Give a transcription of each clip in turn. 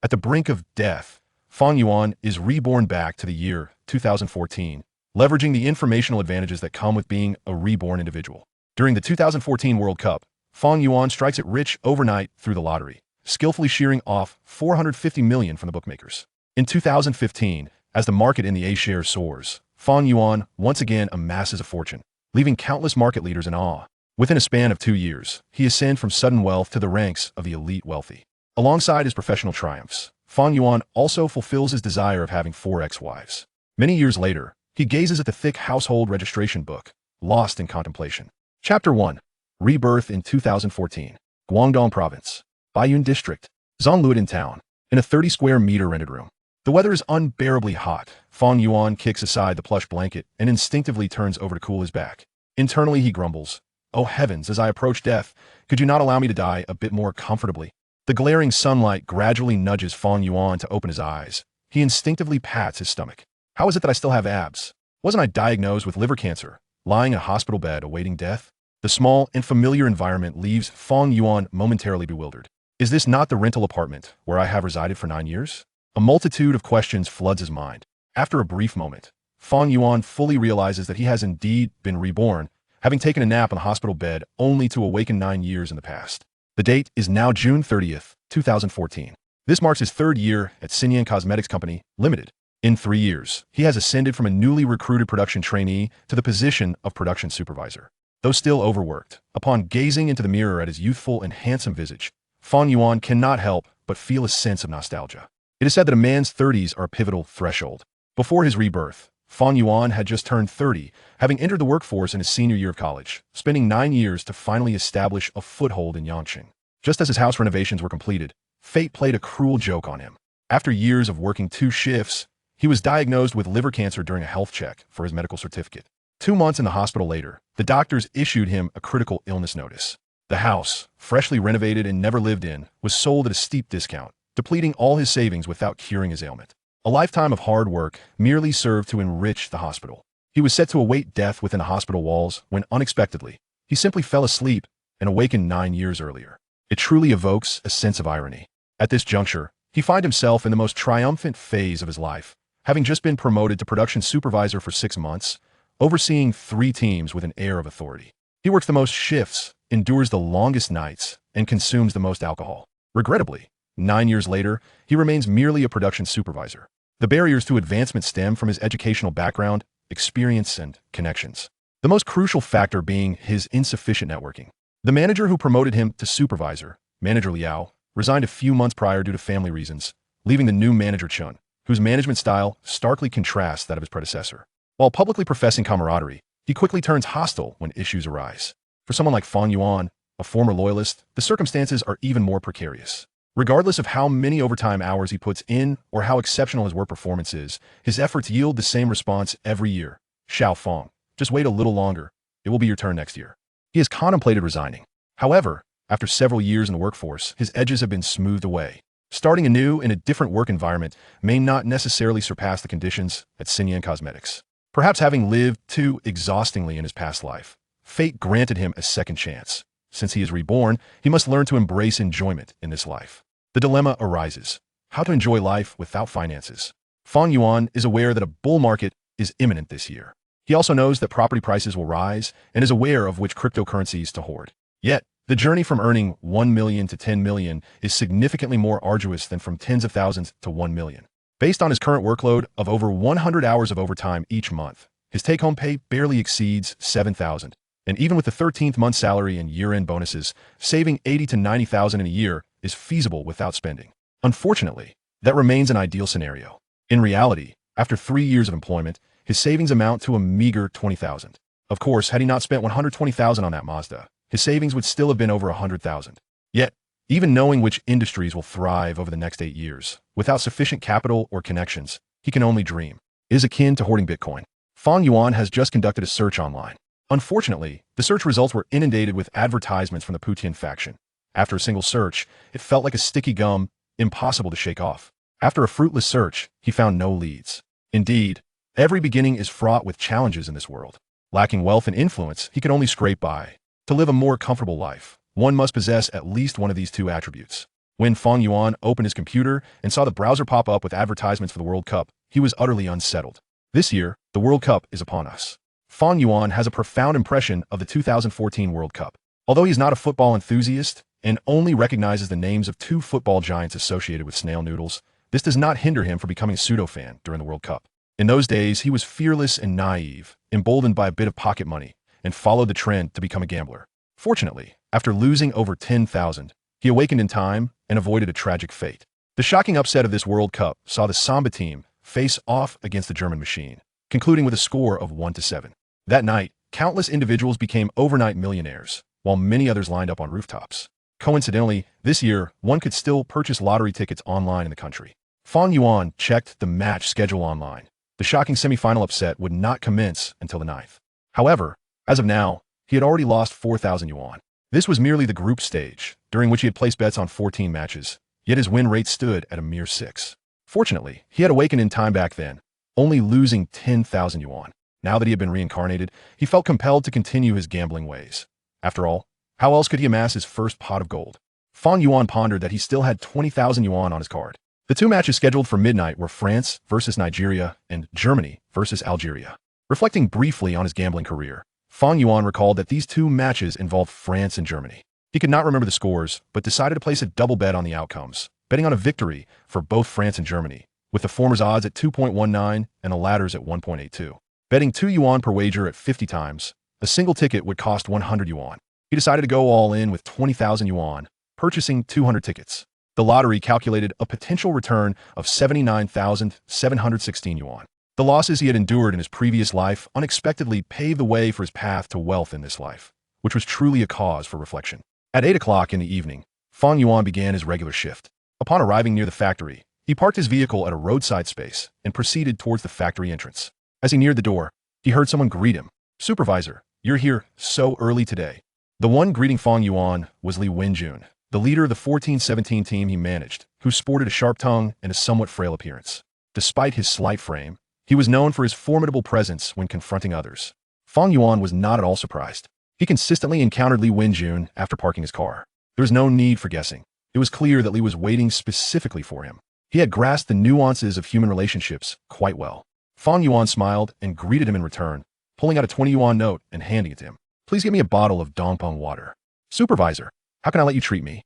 At the brink of death, Fang Yuan is reborn back to the year 2014, leveraging the informational advantages that come with being a reborn individual. During the 2014 World Cup, Fang Yuan strikes it rich overnight through the lottery, skillfully shearing off $450 million from the bookmakers. In 2015, as the market in the A-shares soars, Fang Yuan once again amasses a fortune, leaving countless market leaders in awe. Within a span of 2 years, he ascended from sudden wealth to the ranks of the elite wealthy. Alongside his professional triumphs, Fang Yuan also fulfills his desire of having 4 ex-wives. Many years later, he gazes at the thick household registration book, lost in contemplation. Chapter 1. Rebirth in 2014. Guangdong Province. Baiyun District. Zhongluodin Town. In a 30-square-meter rented room. The weather is unbearably hot. Fang Yuan kicks aside the plush blanket and instinctively turns over to cool his back. Internally, he grumbles, "Oh heavens, as I approach death, could you not allow me to die a bit more comfortably?" The glaring sunlight gradually nudges Fang Yuan to open his eyes. He instinctively pats his stomach. How is it that I still have abs? Wasn't I diagnosed with liver cancer, lying in a hospital bed awaiting death? The small and familiar environment leaves Fang Yuan momentarily bewildered. Is this not the rental apartment where I have resided for 9 years? A multitude of questions floods his mind. After a brief moment, Fang Yuan fully realizes that he has indeed been reborn, having taken a nap on a hospital bed only to awaken 9 years in the past. The date is now June 30th, 2014. This marks his 3rd year at Xinyan Cosmetics Company, Limited. In 3 years, he has ascended from a newly recruited production trainee to the position of production supervisor. Though still overworked, upon gazing into the mirror at his youthful and handsome visage, Fang Yuan cannot help but feel a sense of nostalgia. It is said that a man's 30s are a pivotal threshold. Before his rebirth, Fang Yuan had just turned 30, having entered the workforce in his senior year of college, spending 9 years to finally establish a foothold in Yangqing. Just as his house renovations were completed, fate played a cruel joke on him. After years of working 2 shifts, he was diagnosed with liver cancer during a health check for his medical certificate. 2 months in the hospital later, the doctors issued him a critical illness notice. The house, freshly renovated and never lived in, was sold at a steep discount, depleting all his savings without curing his ailment. A lifetime of hard work merely served to enrich the hospital. He was set to await death within the hospital walls when, unexpectedly, he simply fell asleep and awakened 9 years earlier. It truly evokes a sense of irony. At this juncture, he finds himself in the most triumphant phase of his life, having just been promoted to production supervisor for 6 months, overseeing 3 teams with an air of authority. He works the most shifts, endures the longest nights, and consumes the most alcohol. Regrettably, 9 years later, he remains merely a production supervisor. The barriers to advancement stem from his educational background, experience, and connections. The most crucial factor being his insufficient networking. The manager who promoted him to supervisor, Manager Liao, resigned a few months prior due to family reasons, leaving the new manager Chun, whose management style starkly contrasts that of his predecessor. While publicly professing camaraderie, he quickly turns hostile when issues arise. For someone like Fang Yuan, a former loyalist, the circumstances are even more precarious. Regardless of how many overtime hours he puts in or how exceptional his work performance is, his efforts yield the same response every year. "Xiao Fang, just wait a little longer. It will be your turn next year." He has contemplated resigning. However, after several years in the workforce, his edges have been smoothed away. Starting anew in a different work environment may not necessarily surpass the conditions at Xinyan Cosmetics. Perhaps having lived too exhaustingly in his past life, fate granted him a second chance. Since he is reborn, he must learn to embrace enjoyment in this life. The dilemma arises: how to enjoy life without finances. Fang Yuan is aware that a bull market is imminent this year. He also knows that property prices will rise and is aware of which cryptocurrencies to hoard. Yet, the journey from earning 1 million to 10 million is significantly more arduous than from tens of thousands to 1 million. Based on his current workload of over 100 hours of overtime each month, his take-home pay barely exceeds 7,000. And even with the 13th month salary and year-end bonuses, saving 80 to 90,000 in a year is feasible without spending. Unfortunately, that remains an ideal scenario. In reality, after 3 years of employment, his savings amount to a meager 20,000. Of course, had he not spent 120,000 on that Mazda, his savings would still have been over 100,000. Yet, even knowing which industries will thrive over the next 8 years, without sufficient capital or connections, he can only dream. It is akin to hoarding Bitcoin. Fang Yuan has just conducted a search online. Unfortunately, the search results were inundated with advertisements from the Putin faction. After a single search, it felt like a sticky gum, impossible to shake off. After a fruitless search, he found no leads. Indeed, every beginning is fraught with challenges in this world. Lacking wealth and influence, he could only scrape by. To live a more comfortable life, one must possess at least one of these 2 attributes. When Fang Yuan opened his computer and saw the browser pop up with advertisements for the World Cup, he was utterly unsettled. This year, the World Cup is upon us. Fang Yuan has a profound impression of the 2014 World Cup. Although he is not a football enthusiast and only recognizes the names of 2 football giants associated with snail noodles, this does not hinder him from becoming a pseudo-fan during the World Cup. In those days, he was fearless and naive, emboldened by a bit of pocket money, and followed the trend to become a gambler. Fortunately, after losing over 10,000, he awakened in time and avoided a tragic fate. The shocking upset of this World Cup saw the Samba team face off against the German machine, concluding with a score of 1-7. That night, countless individuals became overnight millionaires, while many others lined up on rooftops. Coincidentally, this year, one could still purchase lottery tickets online in the country. Fang Yuan checked the match schedule online. The shocking semifinal upset would not commence until the 9th. However, as of now, he had already lost 4,000 yuan. This was merely the group stage, during which he had placed bets on 14 matches, yet his win rate stood at a mere 6. Fortunately, he had awakened in time back then, only losing 10,000 yuan. Now that he had been reincarnated, he felt compelled to continue his gambling ways. After all, how else could he amass his first pot of gold? Fang Yuan pondered that he still had 20,000 yuan on his card. The 2 matches scheduled for midnight were France versus Nigeria and Germany versus Algeria. Reflecting briefly on his gambling career, Fang Yuan recalled that these 2 matches involved France and Germany. He could not remember the scores, but decided to place a double bet on the outcomes, betting on a victory for both France and Germany, with the former's odds at 2.19 and the latter's at 1.82. Betting 2 yuan per wager at 50 times, a single ticket would cost 100 yuan. He decided to go all in with 20,000 yuan, purchasing 200 tickets. The lottery calculated a potential return of 79,716 yuan. The losses he had endured in his previous life unexpectedly paved the way for his path to wealth in this life, which was truly a cause for reflection. At 8 o'clock in the evening, Fang Yuan began his regular shift. Upon arriving near the factory, he parked his vehicle at a roadside space and proceeded towards the factory entrance. As he neared the door, he heard someone greet him. "Supervisor, you're here so early today." The one greeting Fang Yuan was Li Wenjun, the leader of the 14-17 team he managed, who sported a sharp tongue and a somewhat frail appearance. Despite his slight frame, he was known for his formidable presence when confronting others. Fang Yuan was not at all surprised. He consistently encountered Li Wenjun after parking his car. There was no need for guessing. It was clear that Li was waiting specifically for him. He had grasped the nuances of human relationships quite well. Fang Yuan smiled and greeted him in return, pulling out a 20 yuan note and handing it to him. "Please get me a bottle of Dongpeng water." "Supervisor, how can I let you treat me?"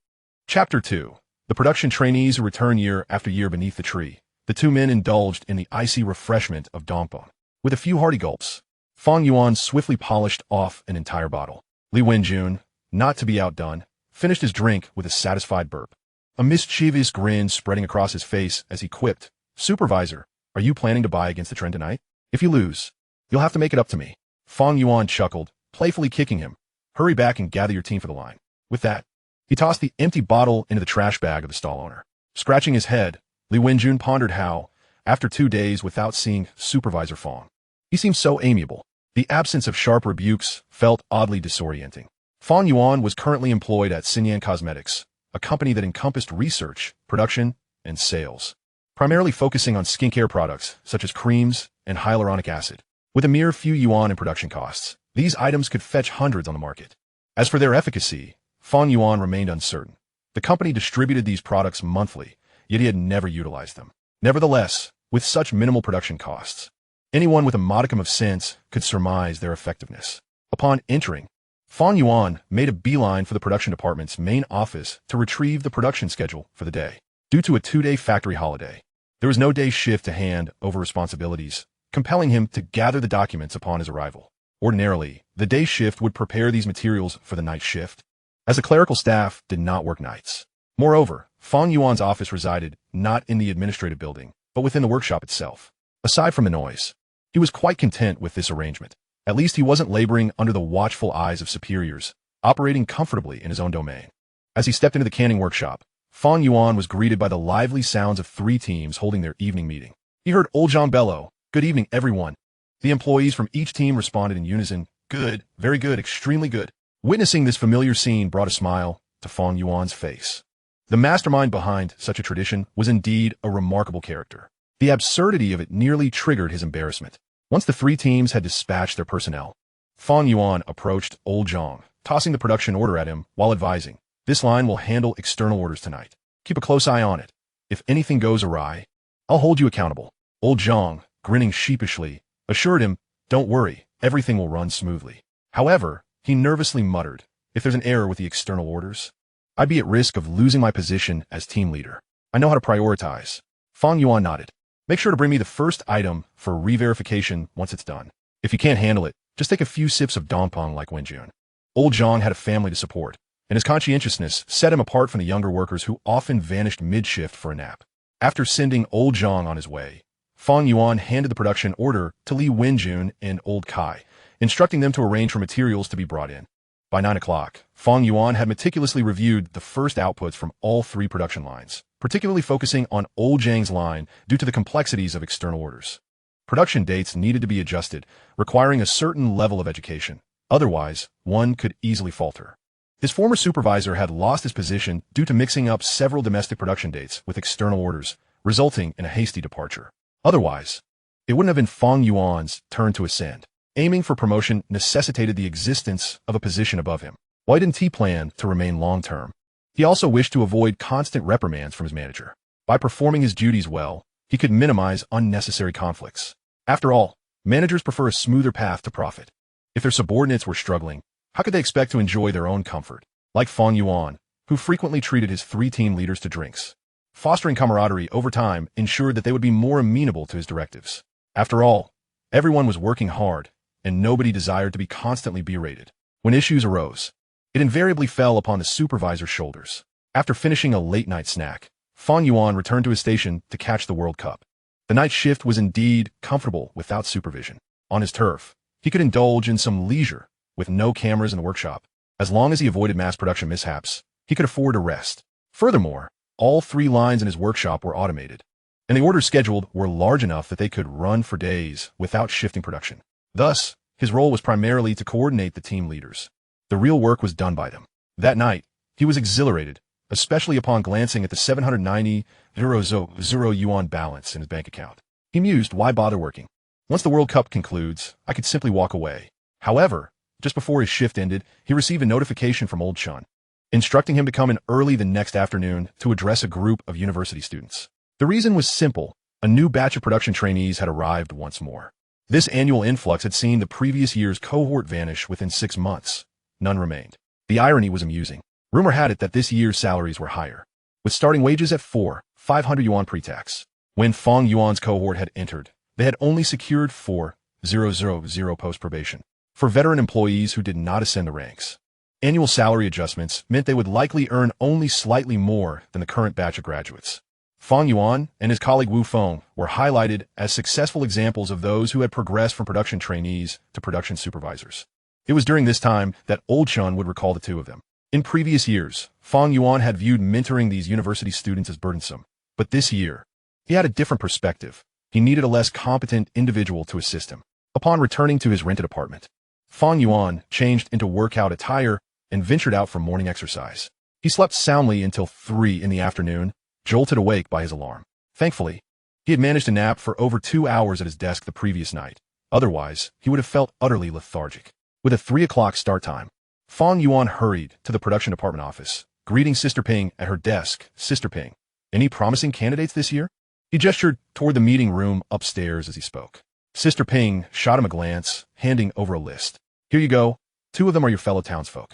Chapter 2. The production trainees who return year after year beneath the tree. The 2 men indulged in the icy refreshment of Dongpeng. With a few hearty gulps, Fang Yuan swiftly polished off an entire bottle. Li Wenjun, not to be outdone, finished his drink with a satisfied burp, a mischievous grin spreading across his face as he quipped, "Supervisor, are you planning to buy against the trend tonight? If you lose, you'll have to make it up to me." Fang Yuan chuckled, playfully kicking him. "Hurry back and gather your team for the line." With that, he tossed the empty bottle into the trash bag of the stall owner. Scratching his head, Li Wenjun pondered how, after 2 days without seeing Supervisor Fang, he seemed so amiable. The absence of sharp rebukes felt oddly disorienting. Fang Yuan was currently employed at Xinyan Cosmetics, a company that encompassed research, production, and sales, primarily focusing on skincare products such as creams and hyaluronic acid. With a mere few yuan in production costs, these items could fetch hundreds on the market. As for their efficacy, Fang Yuan remained uncertain. The company distributed these products monthly, yet he had never utilized them. Nevertheless, with such minimal production costs, anyone with a modicum of sense could surmise their effectiveness. Upon entering, Fang Yuan made a beeline for the production department's main office to retrieve the production schedule for the day. Due to a 2-day factory holiday, there was no day shift to hand over responsibilities, compelling him to gather the documents upon his arrival. Ordinarily, the day shift would prepare these materials for the night shift, as the clerical staff did not work nights. Moreover, Fang Yuan's office resided not in the administrative building, but within the workshop itself. Aside from the noise, he was quite content with this arrangement. At least he wasn't laboring under the watchful eyes of superiors, operating comfortably in his own domain. As he stepped into the canning workshop, Fang Yuan was greeted by the lively sounds of 3 teams holding their evening meeting. He heard Old Zhang bellow, "Good evening, everyone." The employees from each team responded in unison, "Good, very good, extremely good." Witnessing this familiar scene brought a smile to Fang Yuan's face. The mastermind behind such a tradition was indeed a remarkable character. The absurdity of it nearly triggered his embarrassment. Once the 3 teams had dispatched their personnel, Fang Yuan approached Old Zhang, tossing the production order at him while advising, "This line will handle external orders tonight. Keep a close eye on it. If anything goes awry, I'll hold you accountable. Old Zhang, grinning sheepishly, assured him, don't worry, everything will run smoothly. However, he nervously muttered, if there's an error with the external orders, I'd be at risk of losing my position as team leader. I know how to prioritize. Fang Yuan nodded. Make sure to bring me the first item for re-verification once it's done. If you can't handle it, just take a few sips of Dongpeng like Wenjun. Old Zhang had a family to support, and his conscientiousness set him apart from the younger workers who often vanished mid-shift for a nap. After sending Old Zhang on his way, Fang Yuan handed the production order to Li Wenjun and Old Kai, instructing them to arrange for materials to be brought in. By 9 o'clock, Fang Yuan had meticulously reviewed the first outputs from all 3 production lines, particularly focusing on Old Zhang's line due to the complexities of external orders. Production dates needed to be adjusted, requiring a certain level of education. Otherwise, one could easily falter. His former supervisor had lost his position due to mixing up several domestic production dates with external orders, resulting in a hasty departure. Otherwise, it wouldn't have been Fang Yuan's turn to ascend. Aiming for promotion necessitated the existence of a position above him. Why didn't he plan to remain long-term? He also wished to avoid constant reprimands from his manager. By performing his duties well, he could minimize unnecessary conflicts. After all, managers prefer a smoother path to profit. If their subordinates were struggling, how could they expect to enjoy their own comfort? Like Fang Yuan, who frequently treated his 3 team leaders to drinks. Fostering camaraderie over time ensured that they would be more amenable to his directives. After all, everyone was working hard, and nobody desired to be constantly berated. When issues arose, it invariably fell upon the supervisor's shoulders. After finishing a late-night snack, Fang Yuan returned to his station to catch the World Cup. The night shift was indeed comfortable without supervision. On his turf, he could indulge in some leisure, with no cameras in the workshop. As long as he avoided mass production mishaps, he could afford to rest. Furthermore, all 3 lines in his workshop were automated, and the orders scheduled were large enough that they could run for days without shifting production. Thus, his role was primarily to coordinate the team leaders. The real work was done by them. That night, he was exhilarated, especially upon glancing at the 790 yuan balance in his bank account. He mused, why bother working? Once the World Cup concludes, I could simply walk away. However, just before his shift ended, he received a notification from Old Chun, instructing him to come in early the next afternoon to address a group of university students. The reason was simple. A new batch of production trainees had arrived once more. This annual influx had seen the previous year's cohort vanish within 6 months. None remained. The irony was amusing. Rumor had it that this year's salaries were higher, with starting wages at 500 yuan pre-tax. When Fang Yuan's cohort had entered, they had only secured 4,000 post-probation. For veteran employees who did not ascend the ranks, annual salary adjustments meant they would likely earn only slightly more than the current batch of graduates. Fang Yuan and his colleague Wu Feng were highlighted as successful examples of those who had progressed from production trainees to production supervisors. It was during this time that Old Chun would recall the 2 of them. In previous years, Fang Yuan had viewed mentoring these university students as burdensome, but this year, he had a different perspective. He needed a less competent individual to assist him. Upon returning to his rented apartment, Fang Yuan changed into workout attire and ventured out for morning exercise. He slept soundly until 3 in the afternoon, jolted awake by his alarm. Thankfully, he had managed to nap for over 2 hours at his desk the previous night. Otherwise, he would have felt utterly lethargic. With a 3 o'clock start time, Fang Yuan hurried to the production department office, greeting Sister Ping at her desk. Sister Ping, any promising candidates this year? He gestured toward the meeting room upstairs as he spoke. Sister Ping shot him a glance, handing over a list. Here you go. 2 of them are your fellow townsfolk.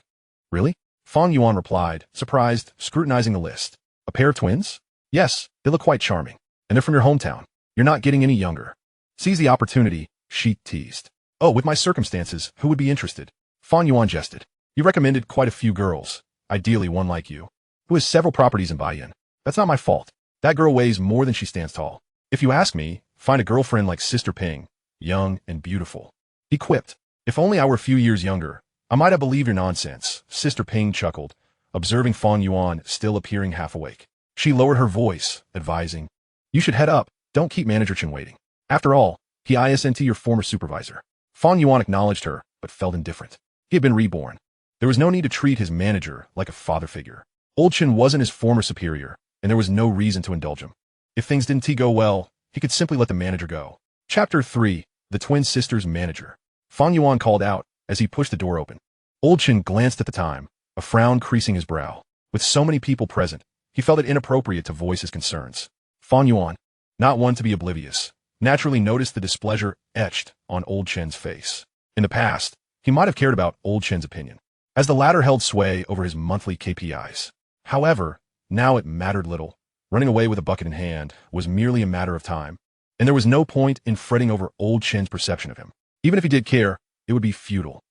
Really? Fang Yuan replied, surprised, scrutinizing the list. A pair of twins? Yes, they look quite charming. And they're from your hometown. You're not getting any younger. Seize the opportunity, she teased. Oh, with my circumstances, who would be interested? Fang Yuan jested. You recommended quite a few girls, ideally one like you, who has several properties in Baiyan. That's not my fault. That girl weighs more than she stands tall. If you ask me, find a girlfriend like Sister Ping, young and beautiful. He quipped. If only I were a few years younger, I might have believed your nonsense. Sister Ping chuckled, observing Fang Yuan still appearing half awake. She lowered her voice, advising, you should head up. Don't keep Manager Chen waiting. After all, he isn't your former supervisor. Fang Yuan acknowledged her, but felt indifferent. He had been reborn. There was no need to treat his manager like a father figure. Old Chen wasn't his former superior, and there was no reason to indulge him. If things didn't go well, he could simply let the manager go. Chapter 3, The Twin Sisters' Manager. Fang Yuan called out as he pushed the door open. Old Chen glanced at the time, a frown creasing his brow. With so many people present, he felt it inappropriate to voice his concerns. Fang Yuan, not one to be oblivious, naturally noticed the displeasure etched on Old Chen's face. In the past, he might have cared about Old Chen's opinion, as the latter held sway over his monthly KPIs. However, now it mattered little. Running away with a bucket in hand was merely a matter of time, and there was no point in fretting over Old Chen's perception of him. Even if he did care, it would be futile.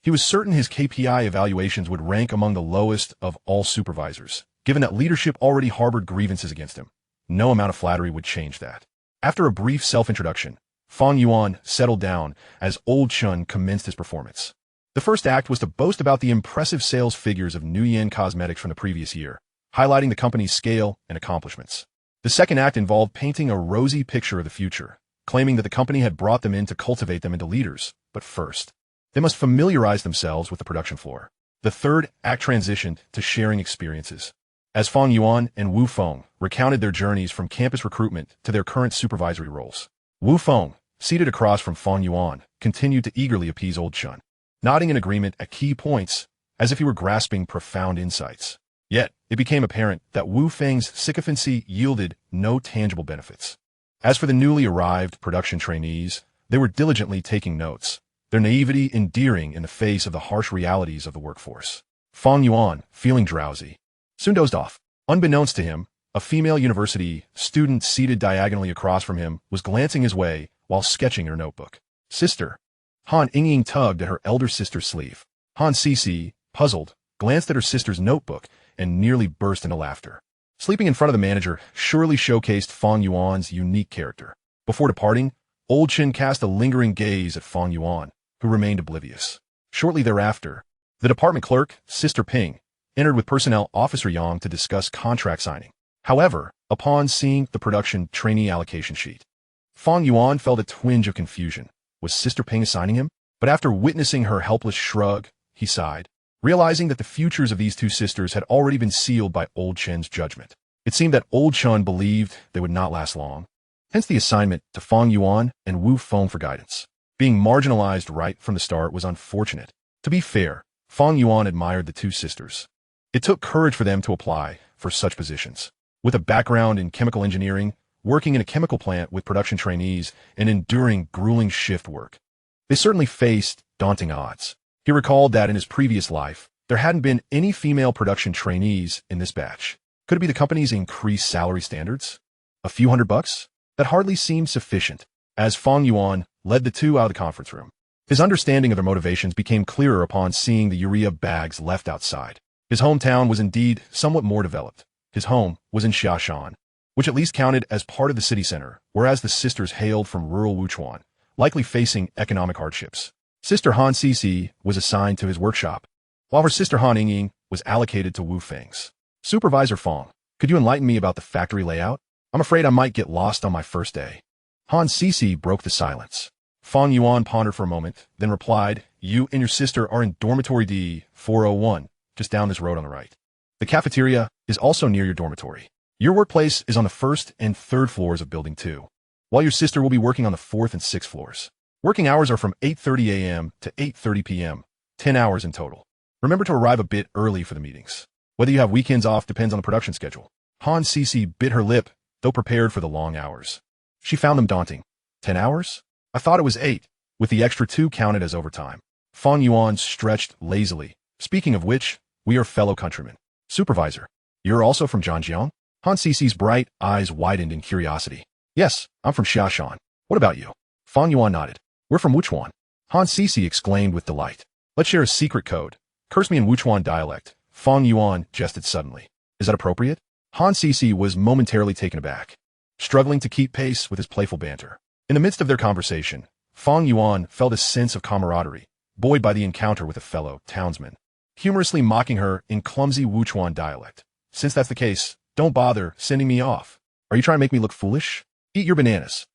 He was certain his KPI evaluations would rank among the lowest of all supervisors, given that leadership already harbored grievances against him. No amount of flattery would change that. After a brief self-introduction, Fang Yuan settled down as Old Chen commenced his performance. The first act was to boast about the impressive sales figures of Nguyen Cosmetics from the previous year, highlighting the company's scale and accomplishments. The second act involved painting a rosy picture of the future, claiming that the company had brought them in to cultivate them into leaders. But first, they must familiarize themselves with the production floor. The third act transitioned to sharing experiences, as Fang Yuan and Wu Feng recounted their journeys from campus recruitment to their current supervisory roles. Wu Feng, seated across from Fang Yuan, continued to eagerly appease Old Chen, nodding in agreement at key points as if he were grasping profound insights. Yet, it became apparent that Wu Feng's sycophancy yielded no tangible benefits. As for the newly arrived production trainees, they were diligently taking notes, their naivety endearing in the face of the harsh realities of the workforce. Fang Yuan, feeling drowsy, soon dozed off. Unbeknownst to him, a female university student seated diagonally across from him was glancing his way while sketching her notebook. Sister. Han Yingying tugged at her elder sister's sleeve. Han Sisi, puzzled, glanced at her sister's notebook and nearly burst into laughter. Sleeping in front of the manager surely showcased Fang Yuan's unique character. Before departing, Old Chen cast a lingering gaze at Fang Yuan, who remained oblivious. Shortly thereafter, the department clerk, Sister Ping, entered with Personnel Officer Yang to discuss contract signing. However, upon seeing the production trainee allocation sheet, Fang Yuan felt a twinge of confusion. Was Sister Ping assigning him? But after witnessing her helpless shrug, he sighed, realizing that the futures of these two sisters had already been sealed by Old Chen's judgment. It seemed that Old Chen believed they would not last long. Hence the assignment to Fang Yuan and Wu Feng for guidance. Being marginalized right from the start was unfortunate. To be fair, Fang Yuan admired the two sisters. It took courage for them to apply for such positions. With a background in chemical engineering, working in a chemical plant with production trainees, and enduring grueling shift work, they certainly faced daunting odds. He recalled that in his previous life, there hadn't been any female production trainees in this batch. Could it be the company's increased salary standards? A few $100? That hardly seemed sufficient, as Fang Yuan led the two out of the conference room. His understanding of their motivations became clearer upon seeing the urea bags left outside. His hometown was indeed somewhat more developed. His home was in Xiashan, which at least counted as part of the city center, whereas the sisters hailed from rural Wuchuan, likely facing economic hardships. Sister Han Sisi was assigned to his workshop, while her sister Han Yingying was allocated to Wu Feng's. Supervisor Fang, could you enlighten me about the factory layout? I'm afraid I might get lost on my first day. Han Sisi broke the silence. Fang Yuan pondered for a moment, then replied, You and your sister are in dormitory D401, just down this road on the right. The cafeteria is also near your dormitory. Your workplace is on the first and third floors of Building 2, while your sister will be working on the fourth and sixth floors. Working hours are from 8:30 a.m. to 8:30 p.m., 10 hours in total. Remember to arrive a bit early for the meetings. Whether you have weekends off depends on the production schedule. Han Sisi bit her lip, though prepared for the long hours. She found them daunting. 10 hours? I thought it was 8, with the extra 2 counted as overtime. Fang Yuan stretched lazily. Speaking of which, we are fellow countrymen. Supervisor, you're also from Zhangjiang? Han Sisi's bright eyes widened in curiosity. Yes, I'm from Xiashan. What about you? Fang Yuan nodded. We're from Wuchuan. Han Sisi exclaimed with delight. Let's share a secret code. Curse me in Wuchuan dialect. Fang Yuan jested suddenly. Is that appropriate? Han Sisi was momentarily taken aback, struggling to keep pace with his playful banter. In the midst of their conversation, Fang Yuan felt a sense of camaraderie, buoyed by the encounter with a fellow townsman, humorously mocking her in clumsy Wuchuan dialect. Since that's the case, don't bother sending me off. Are you trying to make me look foolish? Eat your bananas.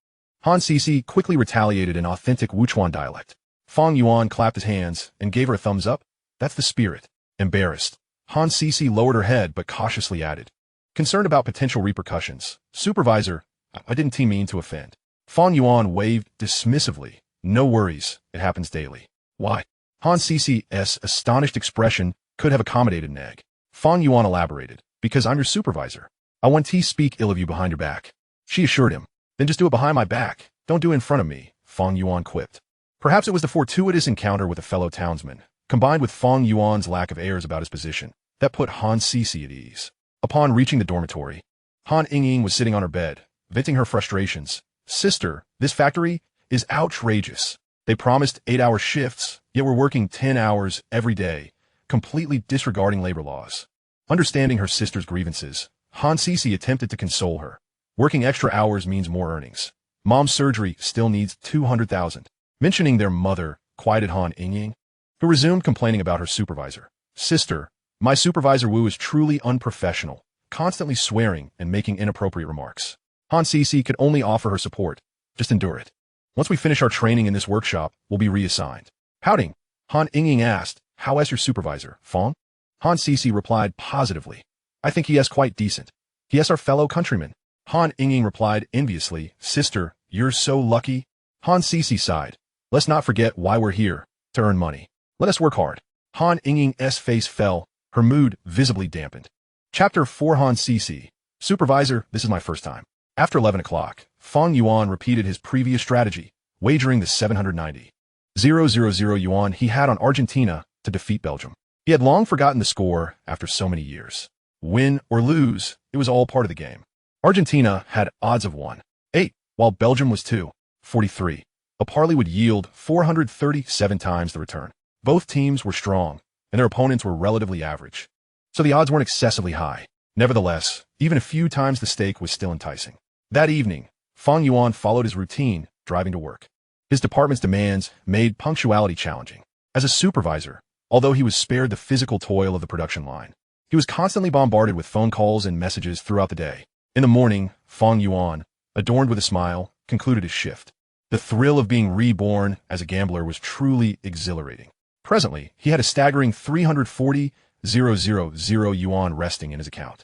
Han Sisi quickly retaliated in authentic Wuchuan dialect. Fang Yuan clapped his hands and gave her a thumbs up. That's the spirit. Embarrassed, Han Sisi lowered her head but cautiously added, concerned about potential repercussions. Supervisor, I didn't mean to offend. Fang Yuan waved dismissively. No worries, it happens daily. Why? Han Sisi's astonished expression could have accommodated an egg. Fang Yuan elaborated. Because I'm your supervisor. I want to speak ill of you behind your back. She assured him. Then just do it behind my back. Don't do it in front of me, Fang Yuan quipped. Perhaps it was the fortuitous encounter with a fellow townsman, combined with Fang Yuan's lack of airs about his position, that put Han Sisi at ease. Upon reaching the dormitory, Han Ying was sitting on her bed, venting her frustrations. Sister, this factory is outrageous. They promised 8-hour shifts, yet we're working 10 hours every day, completely disregarding labor laws. Understanding her sister's grievances, Han Sisi attempted to console her. Working extra hours means more earnings. Mom's surgery still needs 200,000. Mentioning their mother quieted Han Ying, who resumed complaining about her supervisor. Sister, my supervisor Wu is truly unprofessional, constantly swearing and making inappropriate remarks. Han Sisi could only offer her support. Just endure it. Once we finish our training in this workshop, we'll be reassigned. Pouting, Han Ying asked, how is your supervisor, Fang? Han Sisi replied positively. I think he is quite decent. He is our fellow countryman. Han Ying replied enviously, Sister, you're so lucky. Han Sisi sighed. Let's not forget why we're here, to earn money. Let us work hard. Han Ying's face fell, her mood visibly dampened. Chapter 4 Han Sisi. Supervisor, this is my first time. After 11 o'clock, Fang Yuan repeated his previous strategy, wagering the 790,000 yuan he had on Argentina to defeat Belgium. He had long forgotten the score after so many years. Win or lose, it was all part of the game. Argentina had odds of 1.8, while Belgium was 2.43. A parlay would yield 437 times the return. Both teams were strong, and their opponents were relatively average, so the odds weren't excessively high. Nevertheless, even a few times the stake was still enticing. That evening, Fang Yuan followed his routine, driving to work. His department's demands made punctuality challenging. As a supervisor, although he was spared the physical toil of the production line, he was constantly bombarded with phone calls and messages throughout the day. In the morning, Fang Yuan, adorned with a smile, concluded his shift. The thrill of being reborn as a gambler was truly exhilarating. Presently, he had a staggering 340,000 yuan resting in his account,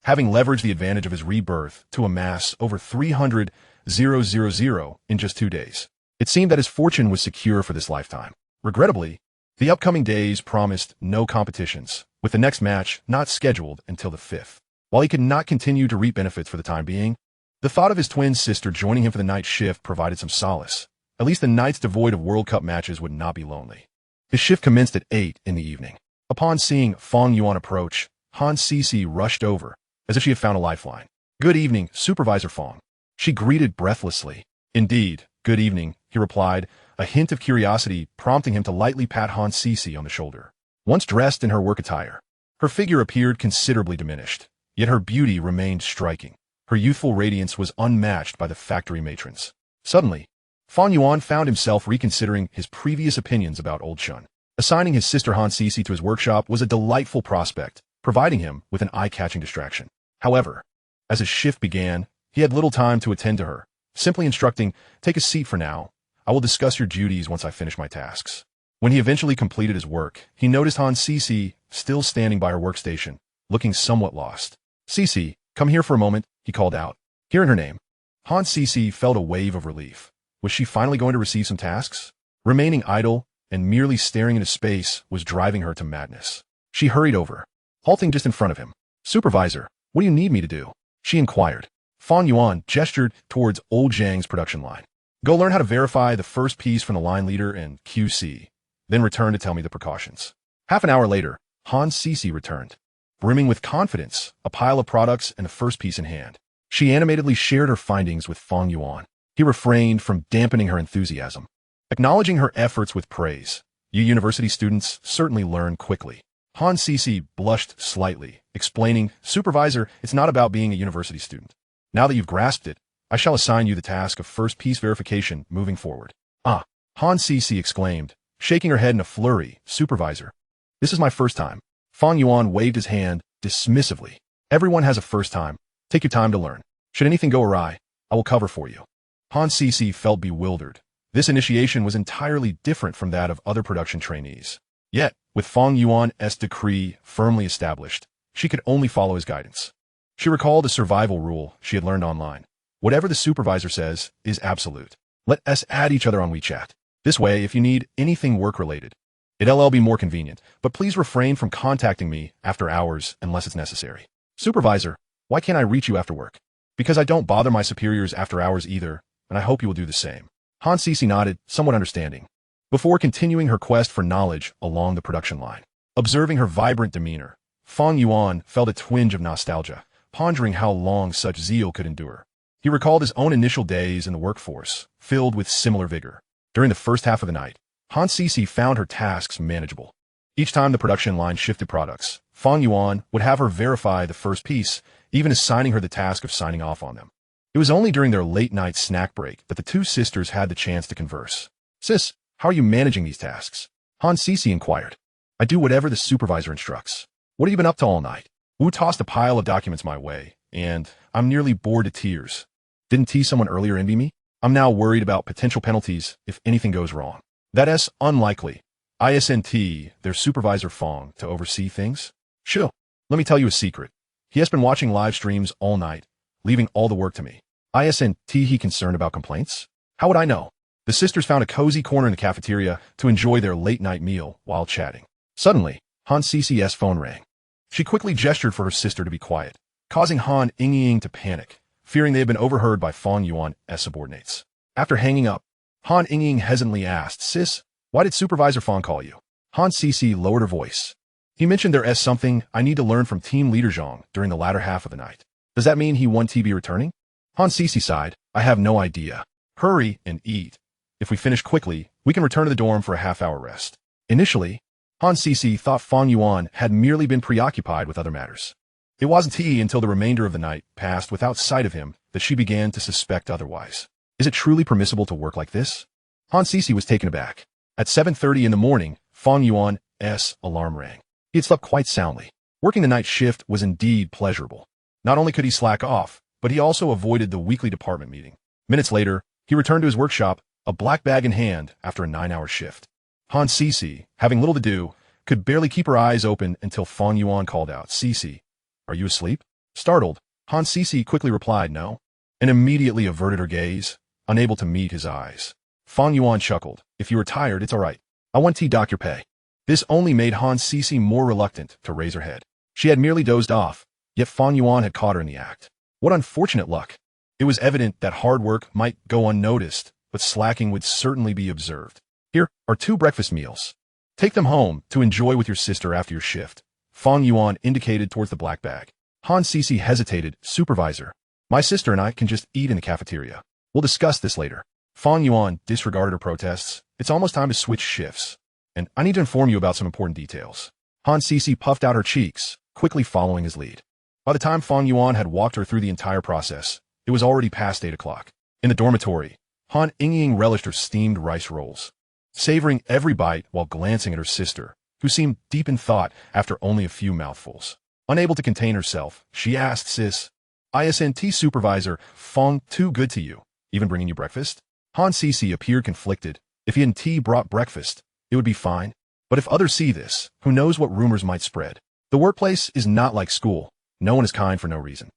having leveraged the advantage of his rebirth to amass over 300,000 in just 2 days. It seemed that his fortune was secure for this lifetime. Regrettably, the upcoming days promised no competitions, with the next match not scheduled until the 5th. While he could not continue to reap benefits for the time being, the thought of his twin sister joining him for the night shift provided some solace. At least the nights devoid of World Cup matches would not be lonely. His shift commenced at 8 in the evening. Upon seeing Fang Yuan approach, Han Sisi rushed over, as if she had found a lifeline. Good evening, Supervisor Fang. She greeted breathlessly. Indeed, good evening, he replied, a hint of curiosity prompting him to lightly pat Han Sisi on the shoulder. Once dressed in her work attire, her figure appeared considerably diminished, yet her beauty remained striking. Her youthful radiance was unmatched by the factory matrons. Suddenly, Fang Yuan found himself reconsidering his previous opinions about Old Shun. Assigning his sister Han Sisi to his workshop was a delightful prospect, providing him with an eye-catching distraction. However, as his shift began, he had little time to attend to her, simply instructing, take a seat for now. I will discuss your duties once I finish my tasks. When he eventually completed his work, he noticed Han Sisi still standing by her workstation, looking somewhat lost. Sisi, come here for a moment, he called out. Hearing her name, Han Sisi felt a wave of relief. Was she finally going to receive some tasks? Remaining idle and merely staring into space was driving her to madness. She hurried over, halting just in front of him. Supervisor, what do you need me to do? She inquired. Fang Yuan gestured towards Old Zhang's production line. Go learn how to verify the first piece from the line leader and QC, then return to tell me the precautions. Half an hour later, Han Sisi returned, brimming with confidence, a pile of products and the first piece in hand. She animatedly shared her findings with Fang Yuan. He refrained from dampening her enthusiasm, acknowledging her efforts with praise. You university students certainly learn quickly. Han Sisi blushed slightly, explaining, Supervisor, it's not about being a university student. Now that you've grasped it, I shall assign you the task of first piece verification moving forward. Ah, Han Sisi exclaimed, shaking her head in a flurry. Supervisor, this is my first time. Fang Yuan waved his hand dismissively. Everyone has a first time. Take your time to learn. Should anything go awry, I will cover for you. Han Sisi felt bewildered. This initiation was entirely different from that of other production trainees. Yet, with Fang Yuan's decree firmly established, she could only follow his guidance. She recalled a survival rule she had learned online. Whatever the supervisor says is absolute. Let us add each other on WeChat. This way, if you need anything work-related, it'll be more convenient, but please refrain from contacting me after hours unless it's necessary. Supervisor, why can't I reach you after work? Because I don't bother my superiors after hours either, and I hope you will do the same. Han Cece nodded, somewhat understanding, before continuing her quest for knowledge along the production line. Observing her vibrant demeanor, Fang Yuan felt a twinge of nostalgia, pondering how long such zeal could endure. He recalled his own initial days in the workforce, filled with similar vigor. During the first half of the night, Han Cece found her tasks manageable. Each time the production line shifted products, Fang Yuan would have her verify the first piece, even assigning her the task of signing off on them. It was only during their late-night snack break that the two sisters had the chance to converse. Sis, how are you managing these tasks? Han Cece inquired. I do whatever the supervisor instructs. What have you been up to all night? Wu tossed a pile of documents my way, and I'm nearly bored to tears. Didn't someone earlier envy me? I'm now worried about potential penalties if anything goes wrong. That's unlikely. Isn't their supervisor Fang to oversee things? Sure. Let me tell you a secret. He has been watching live streams all night, leaving all the work to me. Isn't he concerned about complaints? How would I know? The sisters found a cozy corner in the cafeteria to enjoy their late-night meal while chatting. Suddenly, Han Cece's phone rang. She quickly gestured for her sister to be quiet, causing Han Ying to panic, fearing they had been overheard by Fang Yuan's subordinates. After hanging up, Han Ying hesitantly asked, Sis, why did Supervisor Fang call you? Han Cece lowered her voice. He mentioned there's something I need to learn from Team Leader Zhang during the latter half of the night. Does that mean he won't be returning? Han Cece sighed. I have no idea. Hurry and eat. If we finish quickly, we can return to the dorm for a half-hour rest. Initially, Han Cece thought Fang Yuan had merely been preoccupied with other matters. It wasn't until the remainder of the night passed without sight of him that she began to suspect otherwise. Is it truly permissible to work like this? Han Cece was taken aback. At 7:30 in the morning, Fang Yuan's alarm rang. He had slept quite soundly. Working the night shift was indeed pleasurable. Not only could he slack off, but he also avoided the weekly department meeting. Minutes later, he returned to his workshop, a black bag in hand after a 9-hour shift. Han Cece, having little to do, could barely keep her eyes open until Fang Yuan called out, Cece, are you asleep? Startled, Han Cece quickly replied no, and immediately averted her gaze, unable to meet his eyes. Fang Yuan chuckled, if you are tired, it's all right. I want to dock your pay. This only made Han Cece more reluctant to raise her head. She had merely dozed off, yet Fang Yuan had caught her in the act. What unfortunate luck. It was evident that hard work might go unnoticed, but slacking would certainly be observed. Here are 2 breakfast meals. Take them home to enjoy with your sister after your shift. Fang Yuan indicated towards the black bag. Han Cece hesitated. Supervisor, my sister and I can just eat in the cafeteria. We'll discuss this later. Fang Yuan disregarded her protests. It's almost time to switch shifts, and I need to inform you about some important details. Han Cece puffed out her cheeks, quickly following his lead. By the time Fang Yuan had walked her through the entire process, it was already past 8 o'clock. In the dormitory, Han Ying relished her steamed rice rolls, savoring every bite while glancing at her sister, who seemed deep in thought after only a few mouthfuls. Unable to contain herself, she asked, Sis, isn't Supervisor Fang too good to you, even bringing you breakfast? Han Cece appeared conflicted. If he and brought breakfast, it would be fine. But if others see this, who knows what rumors might spread? The workplace is not like school. No one is kind for no reason.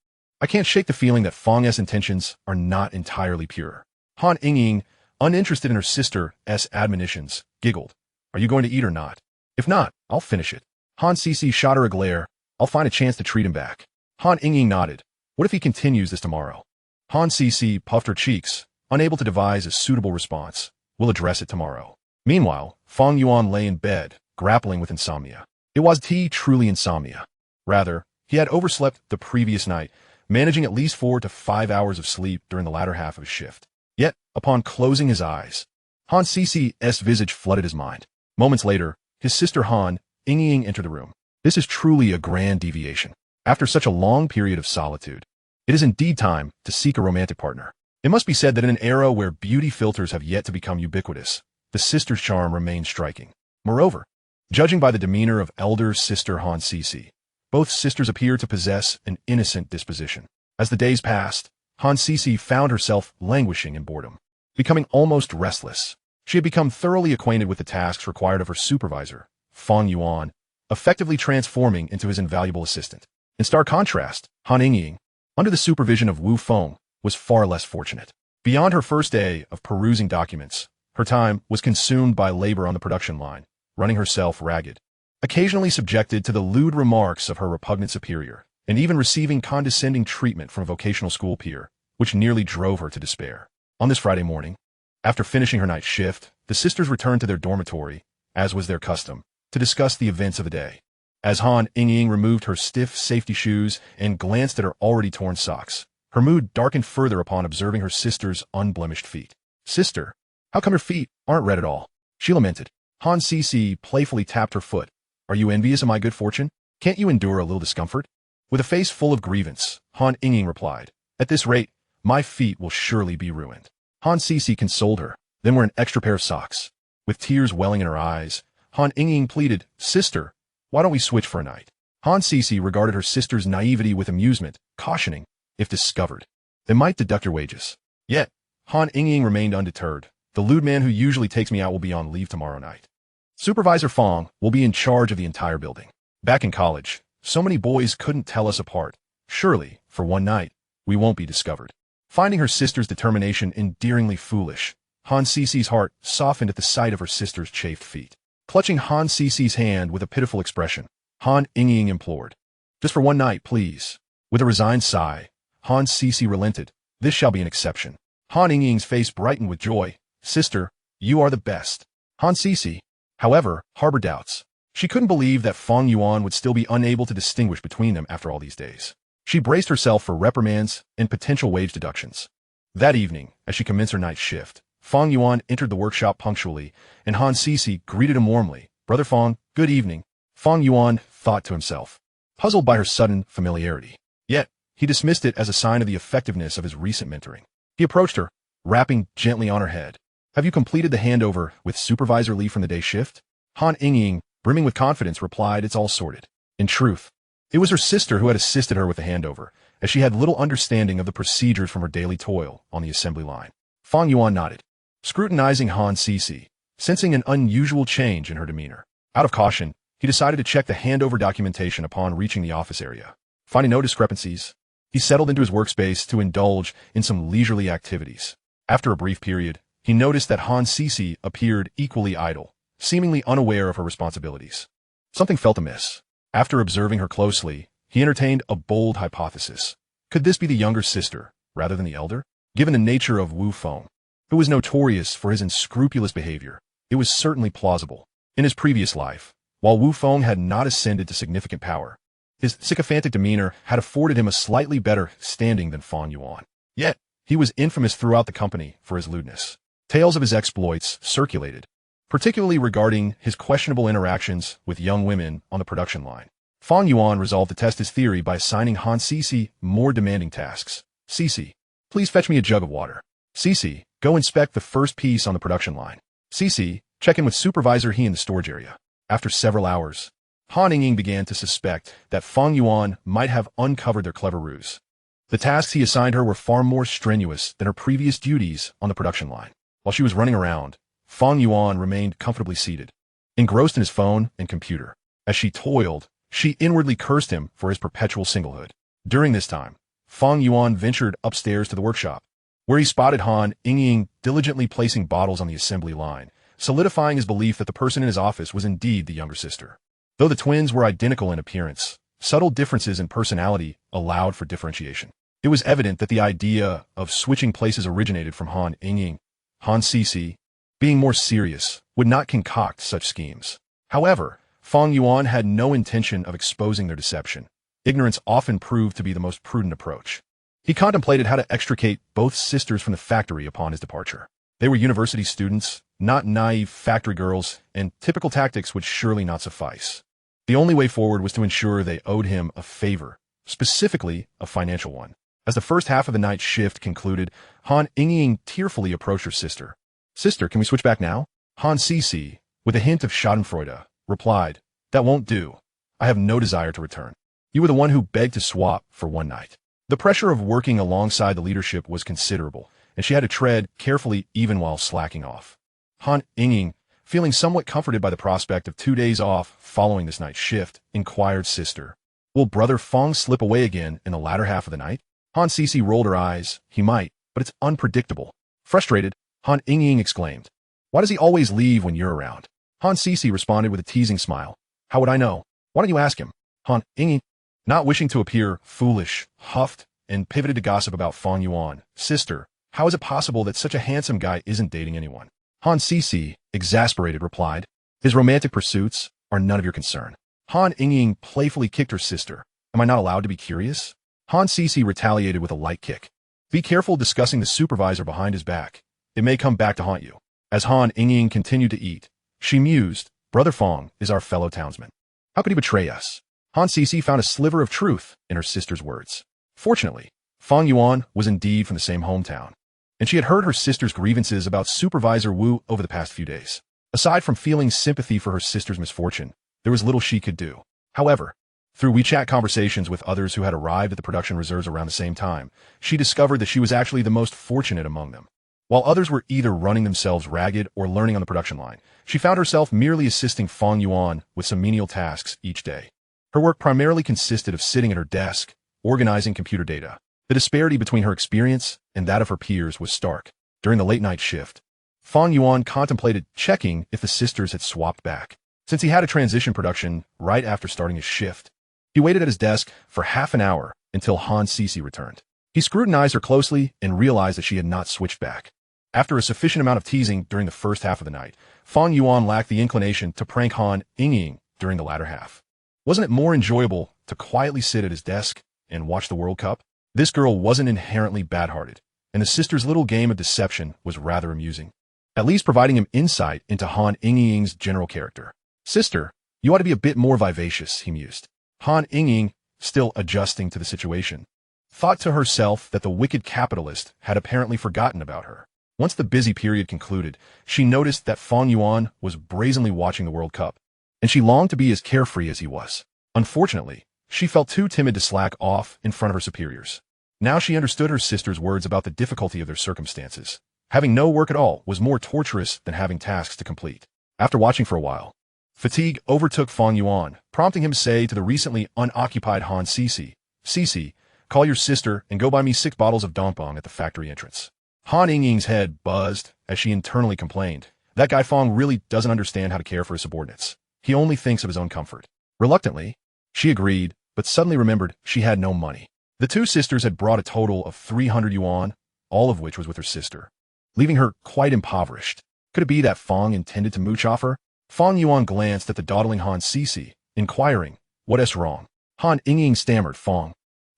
I can't shake the feeling that Fang's intentions are not entirely pure. Han Ying, uninterested in her sister's admonitions, giggled. Are you going to eat or not? If not, I'll finish it. Han Cece shot her a glare. I'll find a chance to treat him back. Han Ying nodded. What if he continues this tomorrow? Han Cece puffed her cheeks, unable to devise a suitable response. We'll address it tomorrow. Meanwhile, Fang Yuan lay in bed, grappling with insomnia. It wasn't truly insomnia. Rather, he had overslept the previous night, managing at least 4 to 5 hours of sleep during the latter half of his shift. Yet, upon closing his eyes, Han Cece's visage flooded his mind. Moments later, his sister Han Ying entered the room. This is truly a grand deviation. After such a long period of solitude, it is indeed time to seek a romantic partner. It must be said that in an era where beauty filters have yet to become ubiquitous, the sister's charm remains striking. Moreover, judging by the demeanor of elder sister Han Cece, both sisters appear to possess an innocent disposition. As the days passed, Han Cece found herself languishing in boredom, becoming almost restless. She had become thoroughly acquainted with the tasks required of her supervisor, Fang Yuan, effectively transforming into his invaluable assistant. In stark contrast, Han Ying, under the supervision of Wu Feng, was far less fortunate. Beyond her first day of perusing documents, her time was consumed by labor on the production line, running herself ragged. Occasionally subjected to the lewd remarks of her repugnant superior, and even receiving condescending treatment from a vocational school peer, which nearly drove her to despair. On this Friday morning, after finishing her night shift, the sisters returned to their dormitory, as was their custom, to discuss the events of the day. As Han Ying removed her stiff safety shoes and glanced at her already torn socks, her mood darkened further upon observing her sister's unblemished feet. "Sister, how come your feet aren't red at all?" she lamented. Han Cici playfully tapped her foot. "Are you envious of my good fortune? Can't you endure a little discomfort?" With a face full of grievance, Han Ying replied, "At this rate, my feet will surely be ruined." Han Cici consoled her, then wear an extra pair of socks. With tears welling in her eyes, Han Ying pleaded, "Sister, why don't we switch for a night?" Han Cici regarded her sister's naivety with amusement, cautioning, "If discovered, they might deduct your wages." Yet, Han Ying remained undeterred. "The lewd man who usually takes me out will be on leave tomorrow night. Supervisor Fang will be in charge of the entire building. Back in college, so many boys couldn't tell us apart. Surely, for one night, we won't be discovered." Finding her sister's determination endearingly foolish, Han Cici's heart softened at the sight of her sister's chafed feet. Clutching Han Cici's hand with a pitiful expression, Han Ying implored, "Just for one night, please." With a resigned sigh, Han Cici relented. "This shall be an exception." Han Ying's face brightened with joy. "Sister, you are the best." Han Cici, however, harbored doubts. She couldn't believe that Fang Yuan would still be unable to distinguish between them after all these days. She braced herself for reprimands and potential wage deductions. That evening, as she commenced her night shift, Fang Yuan entered the workshop punctually, and Han Cici greeted him warmly. "Brother Fang, good evening." Fang Yuan thought to himself, puzzled by her sudden familiarity. Yet, he dismissed it as a sign of the effectiveness of his recent mentoring. He approached her, rapping gently on her head. "Have you completed the handover with supervisor Li from the day shift?" Han Ying, brimming with confidence, replied, "It's all sorted." In truth, it was her sister who had assisted her with the handover, as she had little understanding of the procedures from her daily toil on the assembly line. Fang Yuan nodded, scrutinizing Han Cici, sensing an unusual change in her demeanor. Out of caution, he decided to check the handover documentation upon reaching the office area. Finding no discrepancies, he settled into his workspace to indulge in some leisurely activities. After a brief period, he noticed that Han Cici appeared equally idle, seemingly unaware of her responsibilities. Something felt amiss. After observing her closely, he entertained a bold hypothesis. Could this be the younger sister, rather than the elder? Given the nature of Wu Feng, who was notorious for his unscrupulous behavior, it was certainly plausible. In his previous life, while Wu Feng had not ascended to significant power, his sycophantic demeanor had afforded him a slightly better standing than Fang Yuan. Yet, he was infamous throughout the company for his lewdness. Tales of his exploits circulated, particularly regarding his questionable interactions with young women on the production line. Fang Yuan resolved to test his theory by assigning Han Cici more demanding tasks. "Cici, please fetch me a jug of water." "Cici, go inspect the first piece on the production line." "Cici, check in with Supervisor He in the storage area." After several hours, Han Ying began to suspect that Fang Yuan might have uncovered their clever ruse. The tasks he assigned her were far more strenuous than her previous duties on the production line. While she was running around, Fang Yuan remained comfortably seated, engrossed in his phone and computer. As she toiled, she inwardly cursed him for his perpetual singlehood. During this time, Fang Yuan ventured upstairs to the workshop, where he spotted Han Ying diligently placing bottles on the assembly line, solidifying his belief that the person in his office was indeed the younger sister. Though the twins were identical in appearance, subtle differences in personality allowed for differentiation. It was evident that the idea of switching places originated from Han Ying. Han Cici, being more serious, would not concoct such schemes. However, Fang Yuan had no intention of exposing their deception. Ignorance often proved to be the most prudent approach. He contemplated how to extricate both sisters from the factory upon his departure. They were university students, not naive factory girls, and typical tactics would surely not suffice. The only way forward was to ensure they owed him a favor, specifically a financial one. As the first half of the night shift concluded, Han Ying tearfully approached her sister. "Sister, can we switch back now?" Han Cici, with a hint of schadenfreude, replied, "That won't do. I have no desire to return. You were the one who begged to swap for one night." The pressure of working alongside the leadership was considerable, and she had to tread carefully even while slacking off. Han Ying, feeling somewhat comforted by the prospect of 2 days off following this night's shift, inquired, "Sister, will Brother Fang slip away again in the latter half of the night?" Han Cici rolled her eyes. "He might, but it's unpredictable." Frustrated, Han Ying exclaimed, "Why does he always leave when you're around?" Han Cici responded with a teasing smile. "How would I know? Why don't you ask him?" Han Ying Not wishing to appear foolish, huffed, and pivoted to gossip about Fang Yuan. Sister, how is it possible that such a handsome guy isn't dating anyone? Han Sisi, exasperated, replied, his romantic pursuits are none of your concern. Han Yingying playfully kicked her sister. Am I not allowed to be curious? Han Sisi retaliated with a light kick. Be careful discussing the supervisor behind his back. It may come back to haunt you. As Han Yingying continued to eat, she mused, Brother Fang is our fellow townsman. How could he betray us? Han Sisi found a sliver of truth in her sister's words. Fortunately, Fang Yuan was indeed from the same hometown, and she had heard her sister's grievances about Supervisor Wu over the past few days. Aside from feeling sympathy for her sister's misfortune, there was little she could do. However, through WeChat conversations with others who had arrived at the production reserves around the same time, she discovered that she was actually the most fortunate among them. While others were either running themselves ragged or learning on the production line, she found herself merely assisting Fang Yuan with some menial tasks each day. Her work primarily consisted of sitting at her desk, organizing computer data. The disparity between her experience and that of her peers was stark. During the late-night shift, Fang Yuan contemplated checking if the sisters had swapped back. Since he had a transition production right after starting his shift, he waited at his desk for half an hour until Han Sisi returned. He scrutinized her closely and realized that she had not switched back. After a sufficient amount of teasing during the first half of the night, Fang Yuan lacked the inclination to prank Han Yingying during the latter half. Wasn't it more enjoyable to quietly sit at his desk and watch the World Cup? This girl wasn't inherently bad-hearted, and the sisters' little game of deception was rather amusing, at least providing him insight into Han Yingying's general character. Sister, you ought to be a bit more vivacious, he mused. Han Yingying, still adjusting to the situation, thought to herself that the wicked capitalist had apparently forgotten about her. Once the busy period concluded, she noticed that Fang Yuan was brazenly watching the World Cup, and she longed to be as carefree as he was. Unfortunately, she felt too timid to slack off in front of her superiors. Now she understood her sister's words about the difficulty of their circumstances. Having no work at all was more torturous than having tasks to complete. After watching for a while, fatigue overtook Fang Yuan, prompting him to say to the recently unoccupied Han Sisi, Sisi, call your sister and go buy me 6 bottles of Dongpong at the factory entrance. Han Yingying's head buzzed as she internally complained. That guy Fang really doesn't understand how to care for his subordinates. He only thinks of his own comfort. Reluctantly, she agreed, but suddenly remembered she had no money. The two sisters had brought a total of 300 yuan, all of which was with her sister, leaving her quite impoverished. Could it be that Fang intended to mooch off her? Fang Yuan glanced at the dawdling Han Sisi, inquiring, what's wrong? Han Yingying stammered, Fang,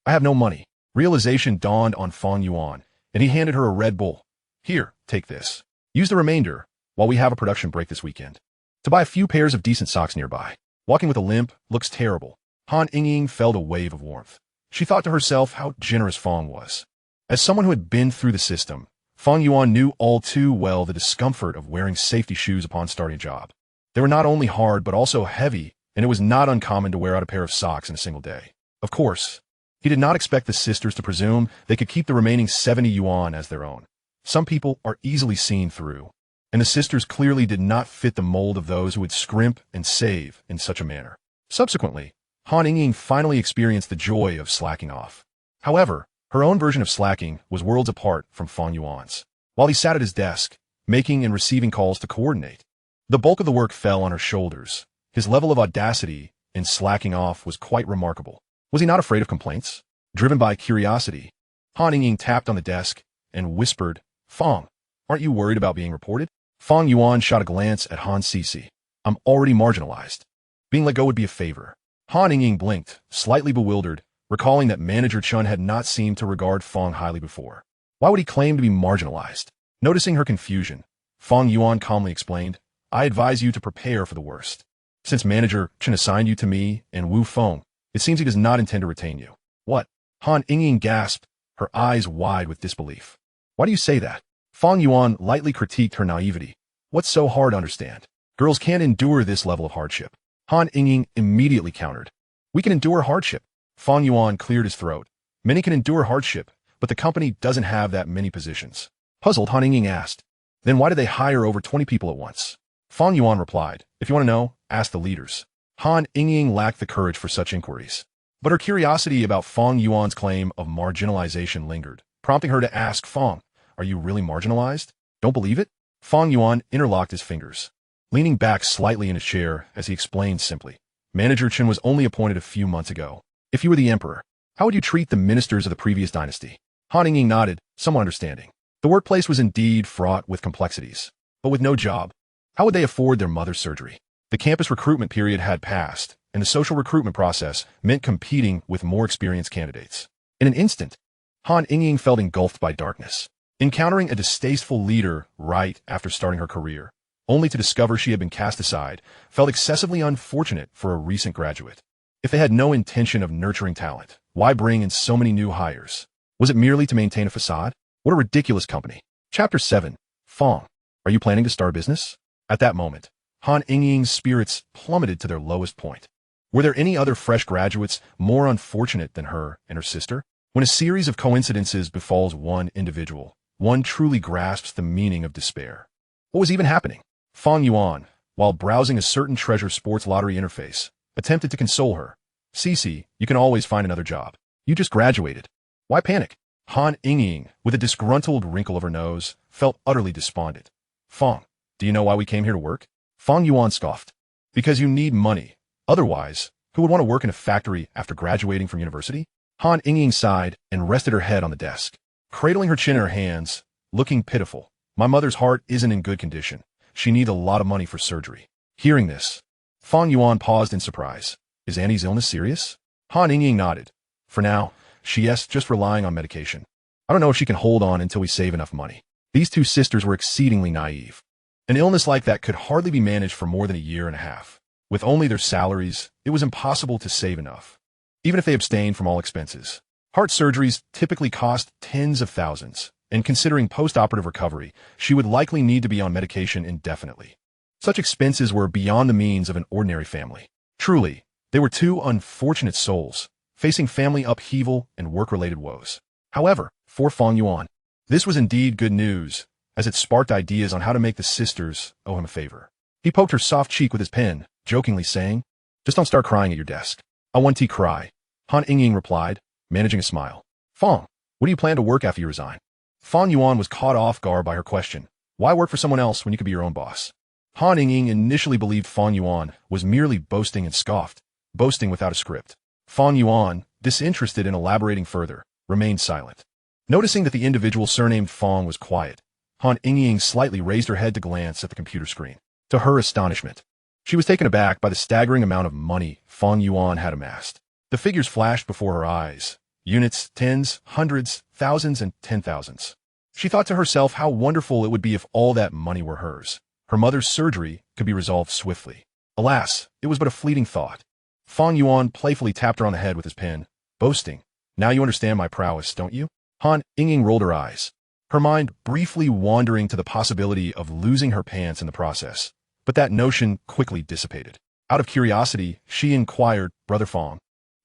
I have no money. Realization dawned on Fang Yuan, and he handed her a Red Bull. Here, take this. Use the remainder while we have a production break this weekend to buy a few pairs of decent socks nearby. Walking with a limp looks terrible. Han Yingying felt a wave of warmth. She thought to herself how generous Fang was. As someone who had been through the system, Fang Yuan knew all too well the discomfort of wearing safety shoes upon starting a job. They were not only hard but also heavy, and it was not uncommon to wear out a pair of socks in a single day. Of course, he did not expect the sisters to presume they could keep the remaining 70 yuan as their own. Some people are easily seen through, and the sisters clearly did not fit the mold of those who would scrimp and save in such a manner. Subsequently, Han Yingying finally experienced the joy of slacking off. However, her own version of slacking was worlds apart from Fang Yuan's. While he sat at his desk, making and receiving calls to coordinate, the bulk of the work fell on her shoulders. His level of audacity in slacking off was quite remarkable. Was he not afraid of complaints? Driven by curiosity, Han Yingying tapped on the desk and whispered, Fang, aren't you worried about being reported? Fang Yuan shot a glance at Han Sisi. I'm already marginalized. Being let go would be a favor. Han Yingying blinked, slightly bewildered, recalling that Manager Chun had not seemed to regard Fang highly before. Why would he claim to be marginalized? Noticing her confusion, Fang Yuan calmly explained, I advise you to prepare for the worst. Since Manager Chun assigned you to me and Wu Feng, it seems he does not intend to retain you. What? Han Yingying gasped, her eyes wide with disbelief. Why do you say that? Fang Yuan lightly critiqued her naivety. What's so hard to understand? Girls can't endure this level of hardship. Han Yingying immediately countered. We can endure hardship. Fang Yuan cleared his throat. Many can endure hardship, but the company doesn't have that many positions. Puzzled, Han Yingying asked, then why did they hire over 20 people at once? Fang Yuan replied, if you want to know, ask the leaders. Han Yingying lacked the courage for such inquiries, but her curiosity about Fang Yuan's claim of marginalization lingered, prompting her to ask Fang, are you really marginalized? Don't believe it? Fang Yuan interlocked his fingers, leaning back slightly in his chair as he explained simply. Manager Chen was only appointed a few months ago. If you were the emperor, how would you treat the ministers of the previous dynasty? Han Ying nodded, somewhat understanding. The workplace was indeed fraught with complexities. But with no job, how would they afford their mother's surgery? The campus recruitment period had passed, and the social recruitment process meant competing with more experienced candidates. In an instant, Han Ying felt engulfed by darkness. Encountering a distasteful leader right after starting her career, only to discover she had been cast aside, felt excessively unfortunate for a recent graduate. If they had no intention of nurturing talent, why bring in so many new hires? Was it merely to maintain a facade? What a ridiculous company. Chapter 7. Fang. Are you planning to start a business? At that moment, Han Ying's spirits plummeted to their lowest point. Were there any other fresh graduates more unfortunate than her and her sister? When a series of coincidences befalls one individual, one truly grasps the meaning of despair. What was even happening? Fang Yuan, while browsing a certain treasure sports lottery interface, attempted to console her. Cece, you can always find another job. You just graduated. Why panic? Han Ying, with a disgruntled wrinkle of her nose, felt utterly despondent. Fang, do you know why we came here to work? Fang Yuan scoffed. Because you need money. Otherwise, who would want to work in a factory after graduating from university? Han Ying sighed and rested her head on the desk, cradling her chin in her hands, looking pitiful. My mother's heart isn't in good condition. She needs a lot of money for surgery. Hearing this, Fang Yuan paused in surprise. Is Annie's illness serious? Han Ying nodded. For now, she is just relying on medication. I don't know if she can hold on until we save enough money. These two sisters were exceedingly naive. An illness like that could hardly be managed for more than a year and a half. With only their salaries, it was impossible to save enough, even if they abstained from all expenses. Heart surgeries typically cost tens of thousands, and considering post-operative recovery, she would likely need to be on medication indefinitely. Such expenses were beyond the means of an ordinary family. Truly, they were two unfortunate souls, facing family upheaval and work-related woes. However, for Fang Yuan, this was indeed good news, as it sparked ideas on how to make the sisters owe him a favor. He poked her soft cheek with his pen, jokingly saying, "Just don't start crying at your desk." "I want to cry," Han Ying replied, managing a smile. "Fang, what do you plan to work after you resign?" Fang Yuan was caught off guard by her question. Why work for someone else when you could be your own boss? Han Ying initially believed Fang Yuan was merely boasting and scoffed, boasting without a script. Fang Yuan, disinterested in elaborating further, remained silent. Noticing that the individual surnamed Fang was quiet, Han Ying slightly raised her head to glance at the computer screen. To her astonishment, she was taken aback by the staggering amount of money Fang Yuan had amassed. The figures flashed before her eyes. Units, tens, hundreds, thousands, and 10,000s. She thought to herself how wonderful it would be if all that money were hers. Her mother's surgery could be resolved swiftly. Alas, it was but a fleeting thought. Fang Yuan playfully tapped her on the head with his pen, boasting, "Now you understand my prowess, don't you?" Han Ying rolled her eyes, her mind briefly wandering to the possibility of losing her pants in the process. But that notion quickly dissipated. Out of curiosity, she inquired, "Brother Fang,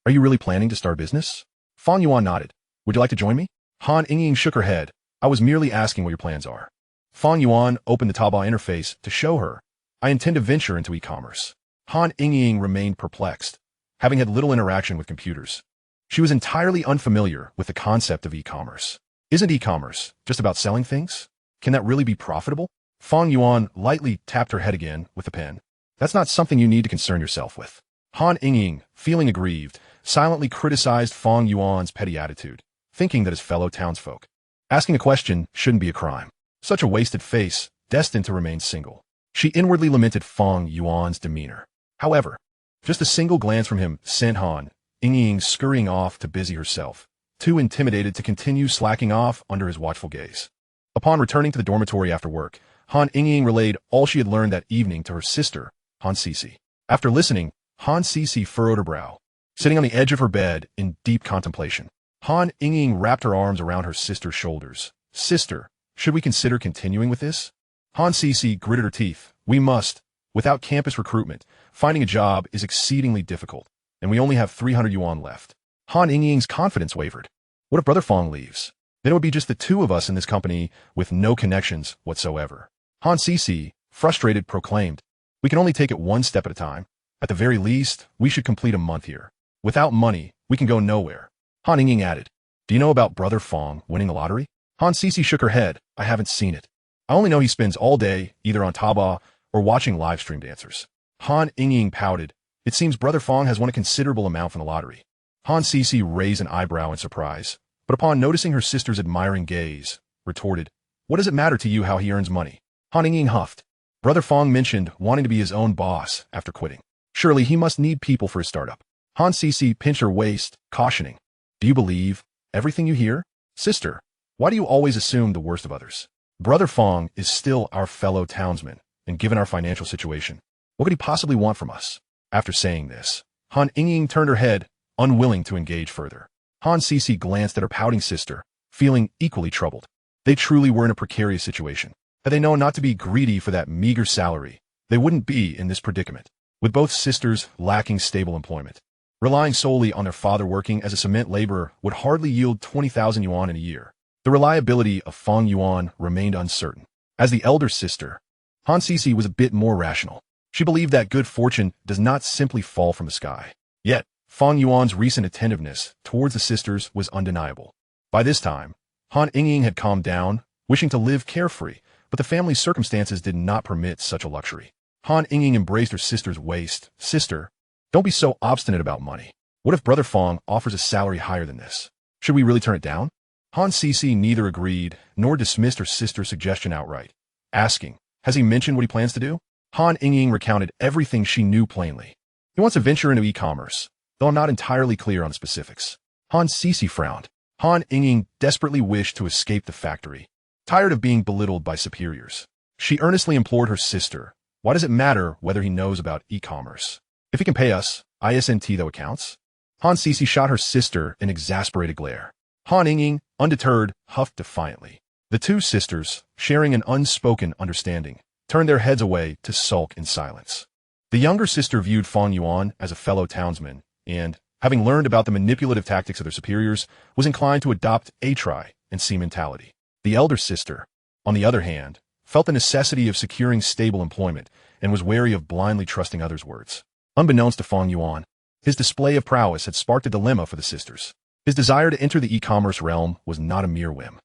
are you really planning to start a business?" Fang Yuan nodded. "Would you like to join me?" Han Ying shook her head. "I was merely asking what your plans are." Fang Yuan opened the Taobao interface to show her, "I intend to venture into e-commerce." Han Ying remained perplexed, having had little interaction with computers. She was entirely unfamiliar with the concept of e-commerce. Isn't e-commerce just about selling things? Can that really be profitable? Fang Yuan lightly tapped her head again with the pen. "That's not something you need to concern yourself with." Han Ying, feeling aggrieved, silently criticized Fang Yuan's petty attitude, thinking that his fellow townsfolk. Asking a question shouldn't be a crime. Such a wasted face, destined to remain single. She inwardly lamented Fang Yuan's demeanor. However, just a single glance from him sent Han Ying scurrying off to busy herself, too intimidated to continue slacking off under his watchful gaze. Upon returning to the dormitory after work, Han Ying relayed all she had learned that evening to her sister, Han Cece. After listening, Han Cece furrowed her brow, sitting on the edge of her bed in deep contemplation. Han Ying wrapped her arms around her sister's shoulders. "Sister, should we consider continuing with this?" Han Cece gritted her teeth. "We must. Without campus recruitment, finding a job is exceedingly difficult, and we only have 300 yuan left." Han Ying's confidence wavered. What if Brother Fang leaves? Then it would be just the two of us in this company with no connections whatsoever. Han Cece, frustrated, proclaimed, "We can only take it one step at a time. At the very least, we should complete a month here. Without money, we can go nowhere." Han Ying added, "Do you know about Brother Fang winning the lottery?" Han Cece shook her head. "I haven't seen it. I only know he spends all day either on Taobao or watching live stream dancers." Han Ying pouted. "It seems Brother Fang has won a considerable amount from the lottery." Han Sisi raised an eyebrow in surprise, but upon noticing her sister's admiring gaze, retorted, "What does it matter to you how he earns money?" Han Ying huffed. Brother Fang mentioned wanting to be his own boss after quitting. Surely he must need people for his startup. Han Sisi pinched her waist, cautioning, "Do you believe everything you hear? Sister, why do you always assume the worst of others? Brother Fang is still our fellow townsman, and given our financial situation, what could he possibly want from us?" After saying this, Han Ying turned her head, unwilling to engage further. Han Sisi glanced at her pouting sister, feeling equally troubled. They truly were in a precarious situation. Had they known not to be greedy for that meager salary, they wouldn't be in this predicament. With both sisters lacking stable employment, relying solely on their father working as a cement laborer would hardly yield 20,000 yuan in a year. The reliability of Fang Yuan remained uncertain. As the elder sister, Han Sisi was a bit more rational. She believed that good fortune does not simply fall from the sky. Yet, Fang Yuan's recent attentiveness towards the sisters was undeniable. By this time, Han Ying had calmed down, wishing to live carefree, but the family's circumstances did not permit such a luxury. Han Ying embraced her sister's waist. "Sister, don't be so obstinate about money. What if Brother Fang offers a salary higher than this? Should we really turn it down?" Han Sisi neither agreed nor dismissed her sister's suggestion outright, asking, "Has he mentioned what he plans to do?" Han Ying recounted everything she knew plainly. "He wants to venture into e-commerce, though I'm not entirely clear on the specifics." Han Sisi frowned. Han Ying desperately wished to escape the factory, tired of being belittled by superiors. She earnestly implored her sister, "Why does it matter whether he knows about e-commerce? If he can pay us, ISNT though accounts?" Han Sisi shot her sister an exasperated glare. Han Ying, undeterred, huffed defiantly. The two sisters, sharing an unspoken understanding, turned their heads away to sulk in silence. The younger sister viewed Fang Yuan as a fellow townsman, and, having learned about the manipulative tactics of their superiors, was inclined to adopt a try-and-see mentality. The elder sister, on the other hand, felt the necessity of securing stable employment and was wary of blindly trusting others' words. Unbeknownst to Fang Yuan, his display of prowess had sparked a dilemma for the sisters. His desire to enter the e-commerce realm was not a mere whim.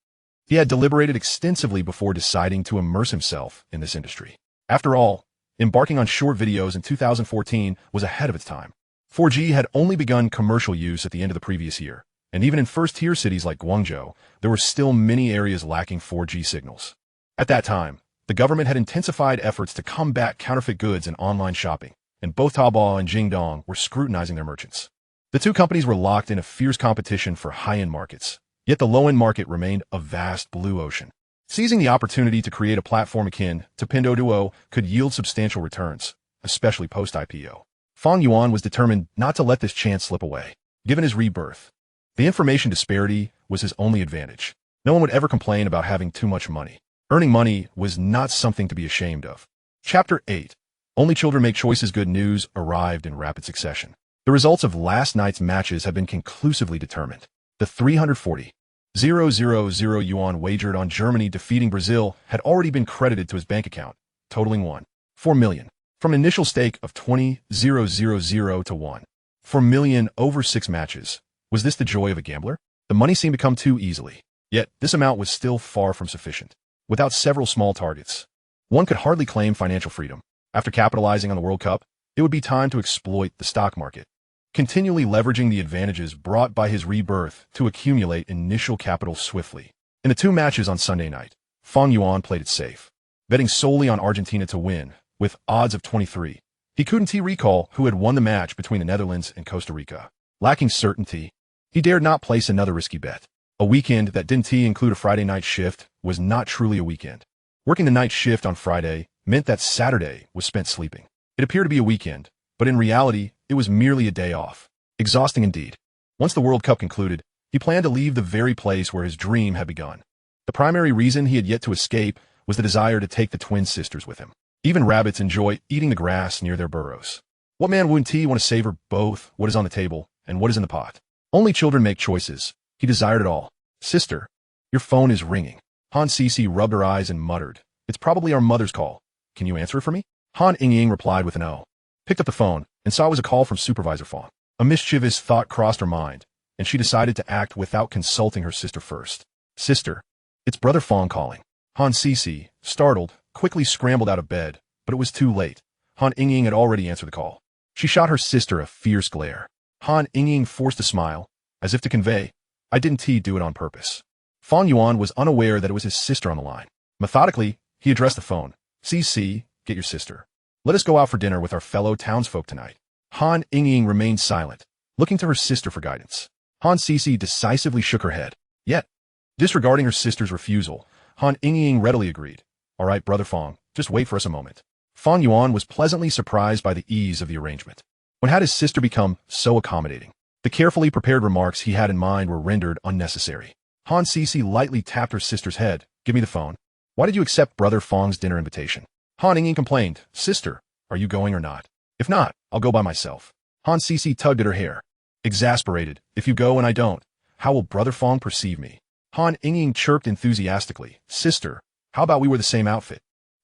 He had deliberated extensively before deciding to immerse himself in this industry. After all, embarking on short videos in 2014 was ahead of its time. 4G had only begun commercial use at the end of the previous year, and even in first-tier cities like Guangzhou, there were still many areas lacking 4G signals. At that time, the government had intensified efforts to combat counterfeit goods and online shopping, and both Taobao and Jingdong were scrutinizing their merchants. The two companies were locked in a fierce competition for high-end markets, yet the low-end market remained a vast blue ocean. Seizing the opportunity to create a platform akin to Pinduoduo could yield substantial returns, especially post-IPO. Fang Yuan was determined not to let this chance slip away. Given his rebirth, the information disparity was his only advantage. No one would ever complain about having too much money. Earning money was not something to be ashamed of. Chapter 8. Only Children Make Choices. Good news arrived in rapid succession. The results of last night's matches have been conclusively determined. The 340,000 yuan wagered on Germany defeating Brazil had already been credited to his bank account, totaling 1.4 million. From an initial stake of 20,000 to 1.4 million over 6 matches. Was this the joy of a gambler? The money seemed to come too easily. Yet, this amount was still far from sufficient. Without several small targets, one could hardly claim financial freedom. After capitalizing on the World Cup, it would be time to exploit the stock market, continually leveraging the advantages brought by his rebirth to accumulate initial capital swiftly. In the 2 matches on Sunday night, Fang Yuan played it safe, betting solely on Argentina to win, with odds of 23. He couldn't recall who had won the match between the Netherlands and Costa Rica. Lacking certainty, he dared not place another risky bet. A weekend that didn't include a Friday night shift was not truly a weekend. Working the night shift on Friday meant that Saturday was spent sleeping. It appeared to be a weekend, but in reality, it was merely a day off. Exhausting indeed. Once the World Cup concluded, he planned to leave the very place where his dream had begun. The primary reason he had yet to escape was the desire to take the twin sisters with him. Even rabbits enjoy eating the grass near their burrows. What man wouldn't want to savor both what is on the table and what is in the pot? Only children make choices. He desired it all. "Sister, your phone is ringing." Han Sisi rubbed her eyes and muttered, "It's probably our mother's call. Can you answer it for me?" Han Ying replied with an O. Picked up the phone and saw it was a call from Supervisor Fang. A mischievous thought crossed her mind, and she decided to act without consulting her sister first. "Sister, it's Brother Fang calling." Han Sisi, startled, quickly scrambled out of bed, but it was too late. Han Ying had already answered the call. She shot her sister a fierce glare. Han Ying forced a smile, as if to convey, I didn't do it on purpose. Fang Yuan was unaware that it was his sister on the line. Methodically, he addressed the phone. CC, get your sister. Let us go out for dinner with our fellow townsfolk tonight. Han Ying remained silent, looking to her sister for guidance. Han Cici decisively shook her head. Yet, disregarding her sister's refusal, Han Ying readily agreed. All right, Brother Fang, just wait for us a moment. Fang Yuan was pleasantly surprised by the ease of the arrangement. When had his sister become so accommodating? The carefully prepared remarks he had in mind were rendered unnecessary. Han Cici lightly tapped her sister's head. Give me the phone. Why did you accept Brother Fang's dinner invitation? Han Ying complained. Sister, are you going or not? If not, I'll go by myself. Han Cici tugged at her hair. Exasperated, if you go and I don't, how will Brother Fang perceive me? Han Ying chirped enthusiastically. Sister, how about we wear the same outfit?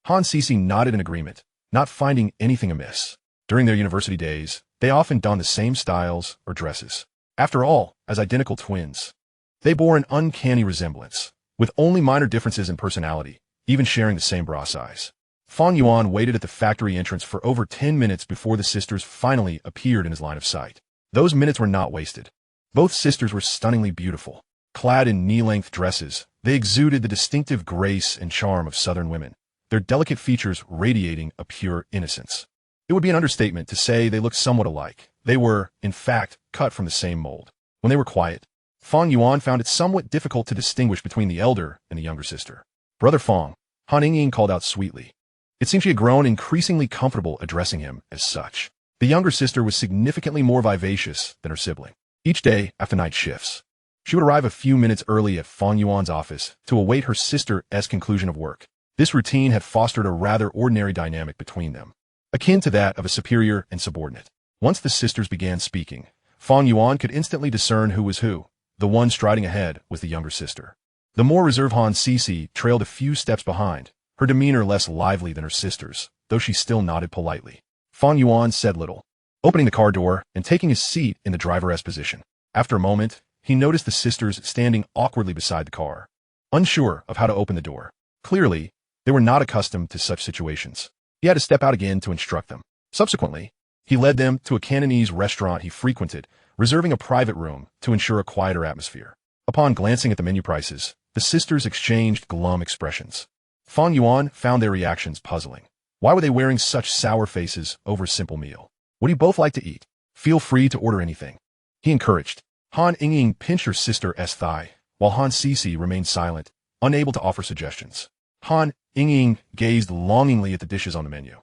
Han Cici nodded in agreement, not finding anything amiss. During their university days, they often donned the same styles or dresses. After all, as identical twins, they bore an uncanny resemblance, with only minor differences in personality, even sharing the same bra size. Fang Yuan waited at the factory entrance for over 10 minutes before the sisters finally appeared in his line of sight. Those minutes were not wasted. Both sisters were stunningly beautiful. Clad in knee-length dresses, they exuded the distinctive grace and charm of Southern women, their delicate features radiating a pure innocence. It would be an understatement to say they looked somewhat alike. They were, in fact, cut from the same mold. When they were quiet, Fang Yuan found it somewhat difficult to distinguish between the elder and the younger sister. Brother Fang, Han Ying called out sweetly. It seemed she had grown increasingly comfortable addressing him as such. The younger sister was significantly more vivacious than her sibling. Each day, after night shifts, she would arrive a few minutes early at Fang Yuan's office to await her sister's conclusion of work. This routine had fostered a rather ordinary dynamic between them, akin to that of a superior and subordinate. Once the sisters began speaking, Fang Yuan could instantly discern who was who. The one striding ahead was the younger sister. The more reserved Han Cici trailed a few steps behind, her demeanor less lively than her sister's, though she still nodded politely. Fang Yuan said little, opening the car door and taking his seat in the driver's position. After a moment, he noticed the sisters standing awkwardly beside the car, unsure of how to open the door. Clearly, they were not accustomed to such situations. He had to step out again to instruct them. Subsequently, he led them to a Cantonese restaurant he frequented, reserving a private room to ensure a quieter atmosphere. Upon glancing at the menu prices, the sisters exchanged glum expressions. Fang Yuan found their reactions puzzling. Why were they wearing such sour faces over a simple meal? Would you both like to eat? Feel free to order anything, he encouraged. Han Ying pinched her sister's thigh, while Han Cici remained silent, unable to offer suggestions. Han Ying gazed longingly at the dishes on the menu.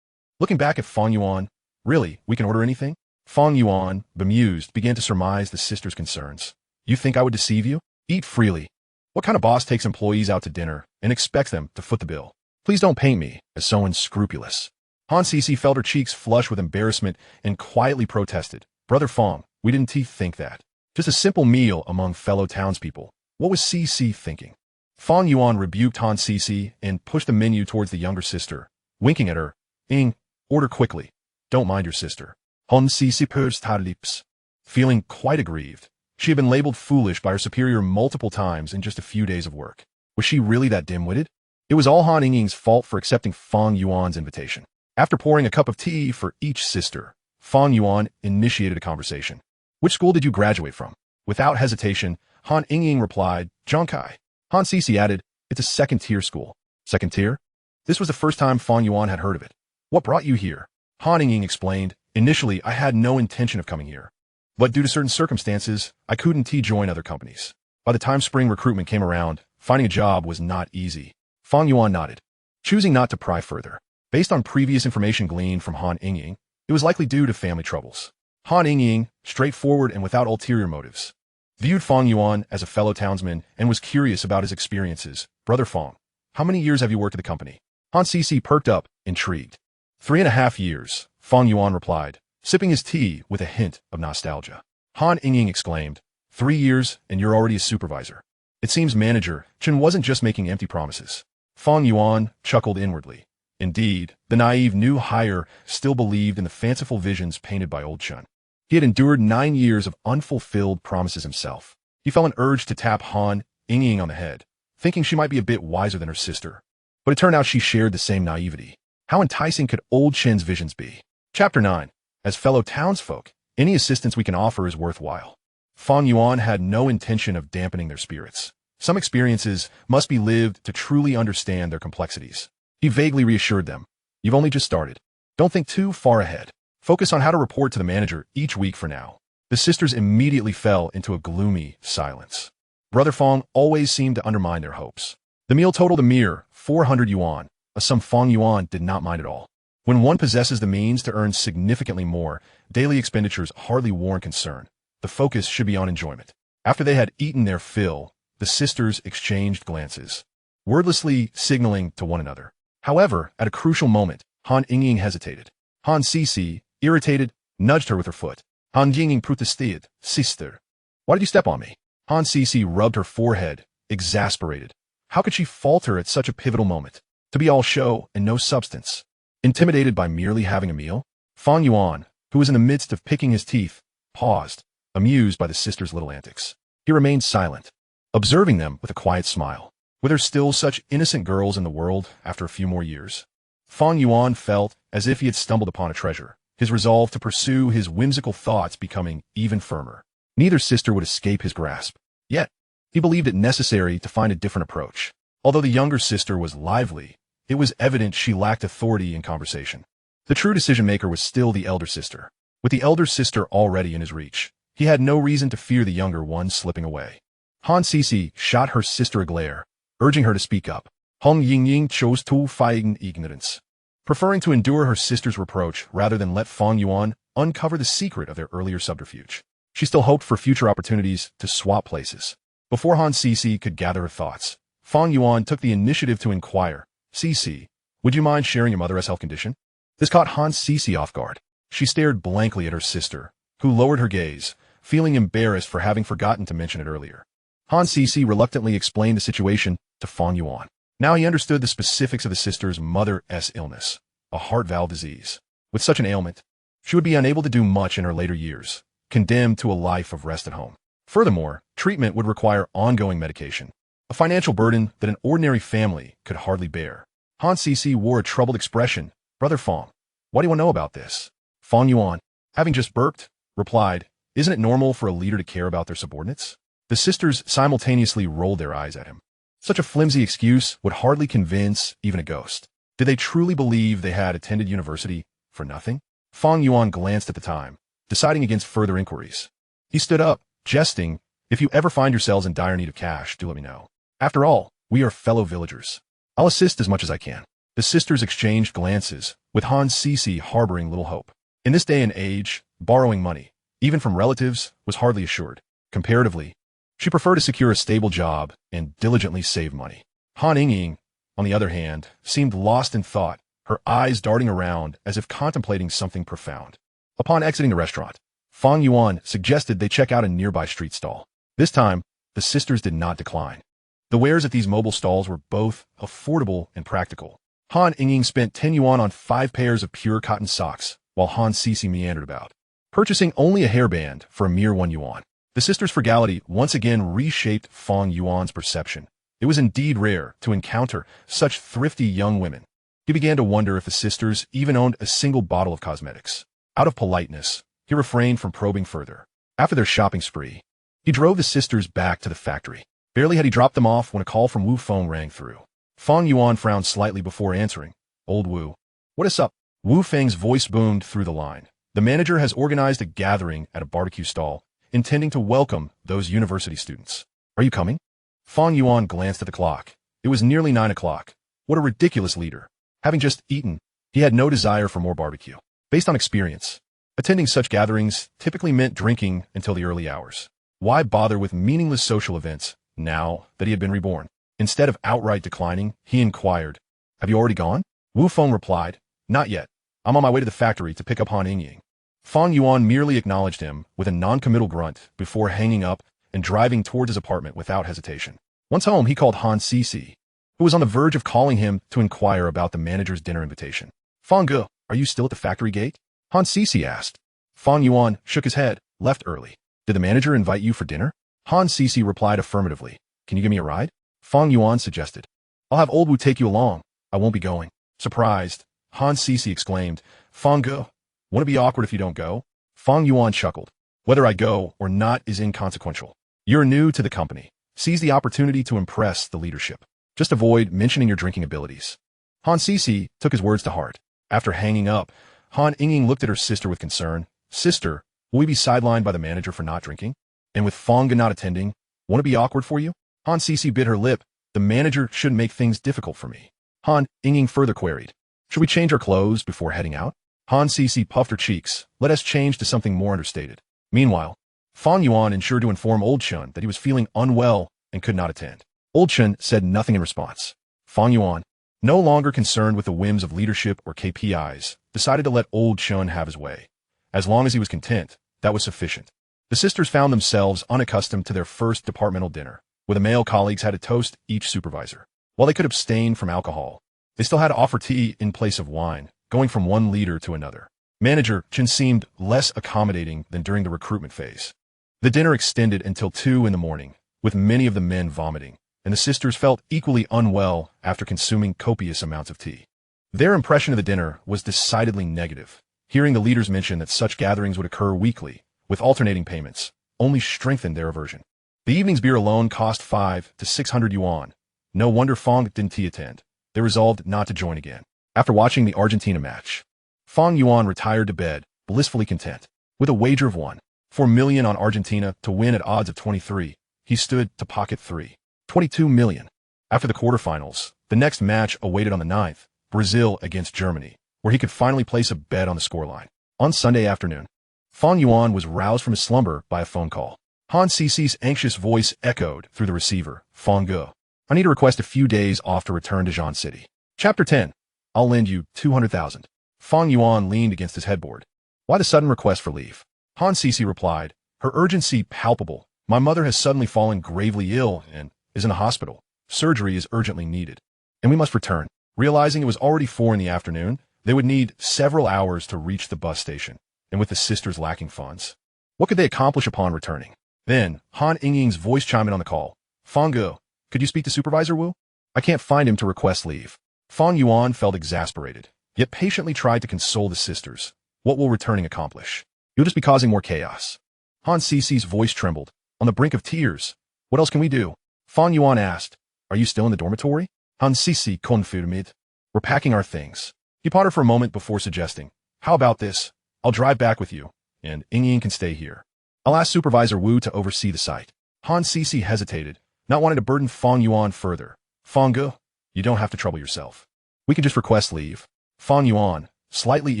Looking back at Fang Yuan, really, we can order anything? Fang Yuan, bemused, began to surmise the sister's concerns. You think I would deceive you? Eat freely. What kind of boss takes employees out to dinner and expects them to foot the bill? Please don't paint me as so unscrupulous. Han Cici felt her cheeks flush with embarrassment and quietly protested. Brother Fang, we didn't think that. Just a simple meal among fellow townspeople. What was Cici thinking? Fang Yuan rebuked Han Cici and pushed the menu towards the younger sister, winking at her. Ying, order quickly. Don't mind your sister. Han Cici pursed her lips, feeling quite aggrieved. She had been labeled foolish by her superior multiple times in just a few days of work. Was she really that dim-witted? It was all Han Ying's fault for accepting Fang Yuan's invitation. After pouring a cup of tea for each sister, Fang Yuan initiated a conversation. Which school did you graduate from? Without hesitation, Han Ying replied, Zhangkai. Han Cici added, it's a second-tier school. Second tier? This was the first time Fang Yuan had heard of it. What brought you here? Han Ying explained, initially I had no intention of coming here. But due to certain circumstances, I couldn't join other companies. By the time spring recruitment came around, finding a job was not easy. Fang Yuan nodded, choosing not to pry further. Based on previous information gleaned from Han Ying, it was likely due to family troubles. Han Ying, straightforward and without ulterior motives, viewed Fang Yuan as a fellow townsman and was curious about his experiences. Brother Fang, how many years have you worked at the company? Han Cici perked up, intrigued. 3.5 years, Fang Yuan replied, sipping his tea with a hint of nostalgia. Han Ying exclaimed, 3 years and you're already a supervisor. It seems manager Chen wasn't just making empty promises. Fang Yuan chuckled inwardly. Indeed, the naive new hire still believed in the fanciful visions painted by old Chen. He had endured 9 years of unfulfilled promises himself. He felt an urge to tap Han Ying on the head, thinking she might be a bit wiser than her sister. But it turned out she shared the same naivety. How enticing could old Chen's visions be? Chapter 9. As fellow townsfolk, Any assistance we can offer is worthwhile. Fang Yuan had no intention of dampening their spirits. Some experiences must be lived to truly understand their complexities. He vaguely reassured them. You've only just started. Don't think too far ahead. Focus on how to report to the manager each week for now. The sisters immediately fell into a gloomy silence. Brother Fang always seemed to undermine their hopes. The meal totaled a mere 400 yuan, a sum Fang Yuan did not mind at all. When one possesses the means to earn significantly more, daily expenditures hardly warrant concern. The focus should be on enjoyment. After they had eaten their fill, the sisters exchanged glances, wordlessly signaling to one another. However, at a crucial moment, Han Yingying hesitated. Han Sisi, irritated, nudged her with her foot. Han Yingying protested. Sister, why did you step on me? Han Sisi rubbed her forehead, exasperated. How could she falter at such a pivotal moment? To be all show and no substance. Intimidated by merely having a meal? Fang Yuan, who was in the midst of picking his teeth, paused, amused by the sisters' little antics. He remained silent, observing them with a quiet smile. Were there still such innocent girls in the world after a few more years? Fang Yuan felt as if he had stumbled upon a treasure, his resolve to pursue his whimsical thoughts becoming even firmer. Neither sister would escape his grasp. Yet, he believed it necessary to find a different approach. Although the younger sister was lively, it was evident she lacked authority in conversation. The true decision-maker was still the elder sister. With the elder sister already in his reach, he had no reason to fear the younger one slipping away. Han Sisi shot her sister a glare, urging her to speak up. Han Yingying chose to feign ignorance, preferring to endure her sister's reproach rather than let Fang Yuan uncover the secret of their earlier subterfuge. She still hoped for future opportunities to swap places. Before Han Sisi could gather her thoughts, Fang Yuan took the initiative to inquire, Sisi, would you mind sharing your mother's health condition? This caught Han Sisi off guard. She stared blankly at her sister, who lowered her gaze, feeling embarrassed for having forgotten to mention it earlier. Han Sisi reluctantly explained the situation to Fang Yuan. Now he understood the specifics of the sister's mother's illness, a heart valve disease. With such an ailment, she would be unable to do much in her later years, condemned to a life of rest at home. Furthermore, treatment would require ongoing medication, a financial burden that an ordinary family could hardly bear. Han Sisi wore a troubled expression. Brother Fang, what do you want to know about this? Fang Yuan, having just burped, replied, isn't it normal for a leader to care about their subordinates? The sisters simultaneously rolled their eyes at him. Such a flimsy excuse would hardly convince even a ghost. Did they truly believe they had attended university for nothing? Fang Yuan glanced at the time, deciding against further inquiries. He stood up, jesting, if you ever find yourselves in dire need of cash, do let me know. After all, we are fellow villagers. I'll assist as much as I can. The sisters exchanged glances, with Han Sisi harboring little hope. In this day and age, borrowing money, even from relatives, was hardly assured. Comparatively, she preferred to secure a stable job and diligently save money. Han Yingying, on the other hand, seemed lost in thought, her eyes darting around as if contemplating something profound. Upon exiting the restaurant, Fang Yuan suggested they check out a nearby street stall. This time, the sisters did not decline. The wares at these mobile stalls were both affordable and practical. Han Yingying spent 10 yuan on 5 pairs of pure cotton socks, while Han Sisi meandered about, purchasing only a hairband for a mere 1 yuan. The sisters' frugality once again reshaped Fang Yuan's perception. It was indeed rare to encounter such thrifty young women. He began to wonder if the sisters even owned a single bottle of cosmetics. Out of politeness, he refrained from probing further. After their shopping spree, he drove the sisters back to the factory. Barely had he dropped them off when a call from Wu phone rang through. Fang Yuan frowned slightly before answering. Old Wu. What is up? Wu Feng's voice boomed through the line. The manager has organized a gathering at a barbecue stall, intending to welcome those university students. Are you coming? Fang Yuan glanced at the clock. It was nearly 9 o'clock. What a ridiculous leader. Having just eaten, he had no desire for more barbecue. Based on experience, attending such gatherings typically meant drinking until the early hours. Why bother with meaningless social events now that he had been reborn? Instead of outright declining, he inquired, have you already gone? Wu Feng replied, not yet. I'm on my way to the factory to pick up Han Yingying. Fang Yuan merely acknowledged him with a non-committal grunt before hanging up and driving towards his apartment without hesitation. Once home, he called Han Sisi, who was on the verge of calling him to inquire about the manager's dinner invitation. Fang Ge, are you still at the factory gate? Han Sisi asked. Fang Yuan shook his head, left early. Did the manager invite you for dinner? Han Sisi replied affirmatively. Can you give me a ride? Fang Yuan suggested. I'll have old Wu take you along. I won't be going. Surprised, Han Sisi exclaimed, Fang Ge, won't it be awkward if you don't go? Fang Yuan chuckled. Whether I go or not is inconsequential. You're new to the company. Seize the opportunity to impress the leadership. Just avoid mentioning your drinking abilities. Han Sisi took his words to heart. After hanging up, Han Yingying looked at her sister with concern. Sister, will we be sidelined by the manager for not drinking? And with Fang not attending, won't it be awkward for you? Han Sisi bit her lip. The manager shouldn't make things difficult for me. Han Yingying further queried. Should we change our clothes before heading out? Han Sisi puffed her cheeks. Let us change to something more understated. Meanwhile, Fang Yuan ensured to inform Old Chun that he was feeling unwell and could not attend. Old Chun said nothing in response. Fang Yuan, no longer concerned with the whims of leadership or KPIs, decided to let Old Chun have his way. As long as he was content, that was sufficient. The sisters found themselves unaccustomed to their first departmental dinner, where the male colleagues had to toast each supervisor. While they could abstain from alcohol, they still had to offer tea in place of wine, going from one leader to another. Manager Chen seemed less accommodating than during the recruitment phase. The dinner extended until 2 in the morning, with many of the men vomiting, and the sisters felt equally unwell after consuming copious amounts of tea. Their impression of the dinner was decidedly negative. Hearing the leaders mention that such gatherings would occur weekly, with alternating payments, only strengthened their aversion. The evening's beer alone cost 500 to 600 yuan. No wonder Fang didn't attend. They resolved not to join again. After watching the Argentina match, Fang Yuan retired to bed, blissfully content. With a wager of 1.4 million on Argentina to win at odds of 23, he stood to pocket 3.22 million. After the quarterfinals, the next match awaited on the 9th, Brazil against Germany, where he could finally place a bet on the scoreline. On Sunday afternoon, Fang Yuan was roused from his slumber by a phone call. Han Sisi's anxious voice echoed through the receiver. Fang Ge, I need to request a few days off to return to Zhan City. Chapter 10. I'll lend you 200,000. Fang Yuan leaned against his headboard. Why the sudden request for leave? Han Sisi replied, her urgency palpable. My mother has suddenly fallen gravely ill and is in a hospital. Surgery is urgently needed, and we must return. Realizing it was already 4 in the afternoon, they would need several hours to reach the bus station, and with the sisters lacking funds, what could they accomplish upon returning? Then, Han Yingying's voice chimed in on the call. Fang Ge, could you speak to Supervisor Wu? I can't find him to request leave. Fang Yuan felt exasperated, yet patiently tried to console the sisters. What will returning accomplish? You'll just be causing more chaos. Han Sisi's voice trembled. On the brink of tears. What else can we do? Fang Yuan asked. Are you still in the dormitory? Han Sisi confirmed. We're packing our things. He pondered for a moment before suggesting. How about this? I'll drive back with you, and Yingying can stay here. I'll ask Supervisor Wu to oversee the site. Han Sisi hesitated, not wanting to burden Fang Yuan further. Fang Ge, you don't have to trouble yourself. We can just request leave. Fang Yuan, slightly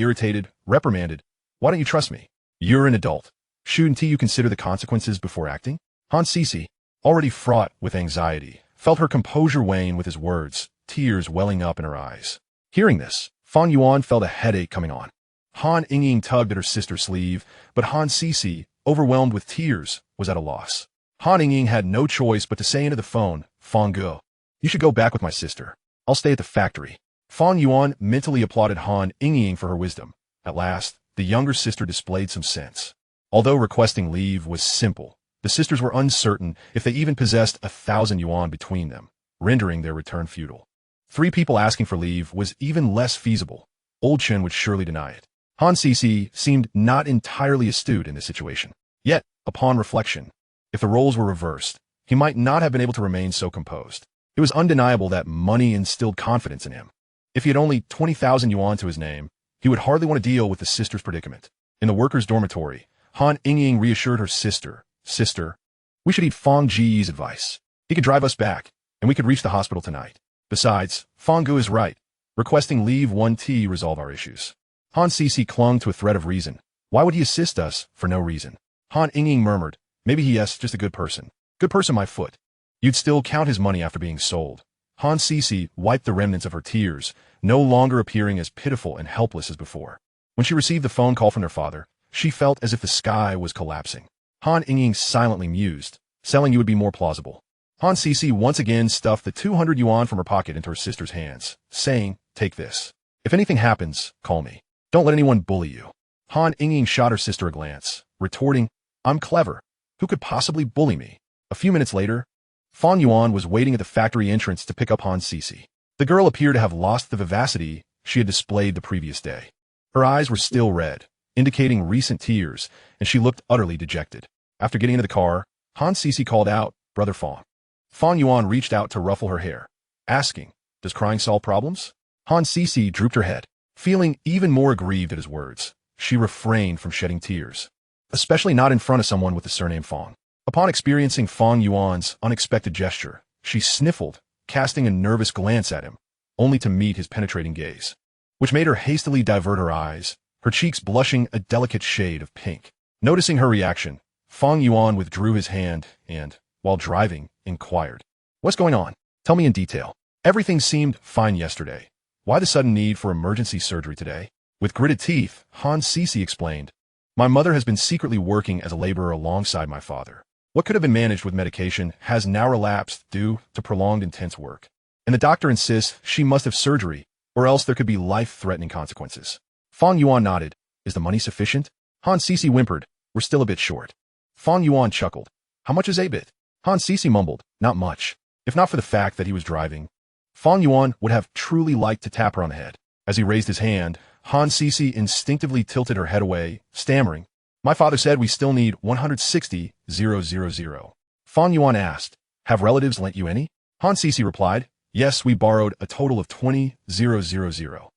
irritated, reprimanded. Why don't you trust me? You're an adult. Shouldn't you consider the consequences before acting? Han Sisi, already fraught with anxiety, felt her composure wane with his words, tears welling up in her eyes. Hearing this, Fang Yuan felt a headache coming on. Han Yingying tugged at her sister's sleeve, but Han Sisi, overwhelmed with tears, was at a loss. Han Yingying had no choice but to say into the phone, Fang Ge, you should go back with my sister. I'll stay at the factory. Fang Yuan mentally applauded Han Yingying for her wisdom. At last, the younger sister displayed some sense. Although requesting leave was simple, the sisters were uncertain if they even possessed 1,000 yuan between them, rendering their return futile. 3 people asking for leave was even less feasible. Old Chen would surely deny it. Han Sisi seemed not entirely astute in this situation. Yet, upon reflection, if the roles were reversed, he might not have been able to remain so composed. It was undeniable that money instilled confidence in him. If he had only 20,000 yuan to his name, he would hardly want to deal with the sister's predicament. In the workers' dormitory, Han Yingying reassured her sister, Sister, we should heed Fang Ji's advice. He could drive us back, and we could reach the hospital tonight. Besides, Fang Ge is right. Requesting leave 1T resolve our issues. Han Sisi clung to a thread of reason. Why would he assist us for no reason? Han Yingying murmured, maybe he is just a good person. Good person, my foot. You'd still count his money after being sold. Han Sisi wiped the remnants of her tears, no longer appearing as pitiful and helpless as before. When she received the phone call from their father, she felt as if the sky was collapsing. Han Yingying silently mused. Selling you would be more plausible. Han Sisi once again stuffed the 200 yuan from her pocket into her sister's hands, saying, take this. If anything happens, call me. Don't let anyone bully you. Han Yingying shot her sister a glance, retorting, I'm clever. Who could possibly bully me? A few minutes later, Fang Yuan was waiting at the factory entrance to pick up Han Sisi. The girl appeared to have lost the vivacity she had displayed the previous day. Her eyes were still red, indicating recent tears, and she looked utterly dejected. After getting into the car, Han Sisi called out, "Brother Fang." Fang Yuan reached out to ruffle her hair, asking, "Does crying solve problems?" Han Sisi drooped her head. Feeling even more aggrieved at his words, she refrained from shedding tears, especially not in front of someone with the surname Fang. Upon experiencing Fang Yuan's unexpected gesture, she sniffled, casting a nervous glance at him, only to meet his penetrating gaze, which made her hastily divert her eyes, her cheeks blushing a delicate shade of pink. Noticing her reaction, Fang Yuan withdrew his hand and, while driving, inquired, "What's going on? Tell me in detail. Everything seemed fine yesterday. Why the sudden need for emergency surgery today?" With gritted teeth, Han Sisi explained, "My mother has been secretly working as a laborer alongside my father. What could have been managed with medication has now relapsed due to prolonged intense work. And the doctor insists she must have surgery, or else there could be life-threatening consequences." Fang Yuan nodded. "Is the money sufficient?" Han Sisi whimpered, "We're still a bit short." Fang Yuan chuckled. "How much is a bit?" Han Sisi mumbled, "Not much. If not for the fact that he was driving." Fang Yuan would have truly liked to tap her on the head. As he raised his hand, Han Sisi instinctively tilted her head away, stammering, "My father said we still need 160,000. Fang Yuan asked, "Have relatives lent you any?" Han Sisi replied, "Yes, we borrowed a total of 20,000.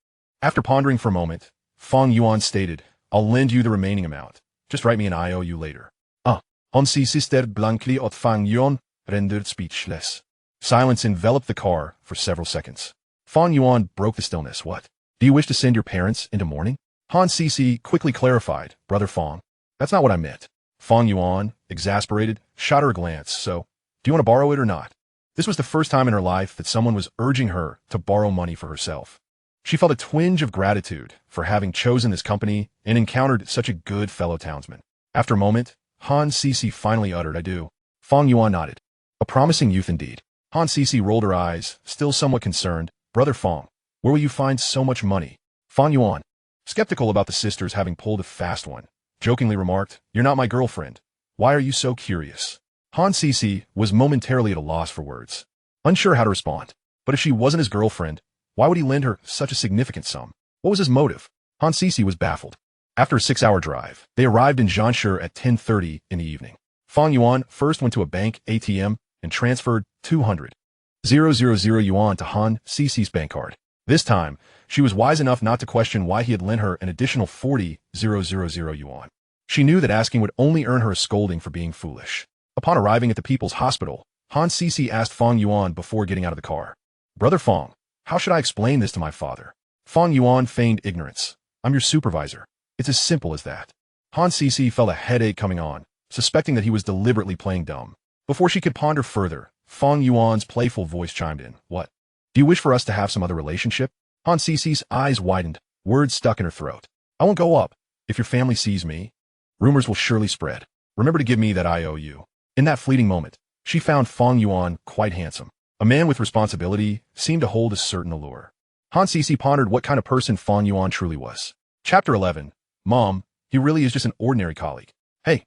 After pondering for a moment, Fang Yuan stated, "I'll lend you the remaining amount. Just write me an IOU later." Han Sisi stared blankly at Fang Yuan, rendered speechless. Silence enveloped the car for several seconds. Fang Yuan broke the stillness. "What? Do you wish to send your parents into mourning?" Han Sisi quickly clarified, "Brother Fang, that's not what I meant." Fang Yuan, exasperated, shot her a glance. "So, do you want to borrow it or not?" This was the first time in her life that someone was urging her to borrow money for herself. She felt a twinge of gratitude for having chosen this company and encountered such a good fellow townsman. After a moment, Han Sisi finally uttered, "I do." Fang Yuan nodded. A promising youth indeed. Han Sisi rolled her eyes, still somewhat concerned. "Brother Fang, where will you find so much money?" Fang Yuan, skeptical about the sisters having pulled a fast one, jokingly remarked, "You're not my girlfriend. Why are you so curious?" Han Sisi was momentarily at a loss for words, unsure how to respond. But if she wasn't his girlfriend, why would he lend her such a significant sum? What was his motive? Han Sisi was baffled. After a 6-hour drive, they arrived in Jiangshi at 10:30 in the evening. Fang Yuan first went to a bank ATM and transferred 200,000 yuan to Han Sisi's bank card. This time, she was wise enough not to question why he had lent her an additional 40,000 yuan. She knew that asking would only earn her a scolding for being foolish. Upon arriving at the People's Hospital, Han Sisi asked Fang Yuan before getting out of the car, "Brother Fang, how should I explain this to my father?" Fang Yuan feigned ignorance. "I'm your supervisor. It's as simple as that." Han Sisi felt a headache coming on, suspecting that he was deliberately playing dumb. Before she could ponder further, Fang Yuan's playful voice chimed in. "What? Do you wish for us to have some other relationship?" Han Sisi's eyes widened, words stuck in her throat. "I won't go up. If your family sees me, rumors will surely spread. Remember to give me that IOU." In that fleeting moment, she found Fang Yuan quite handsome. A man with responsibility seemed to hold a certain allure. Han Sisi pondered what kind of person Fang Yuan truly was. Chapter 11. Mom, he really is just an ordinary colleague. Hey,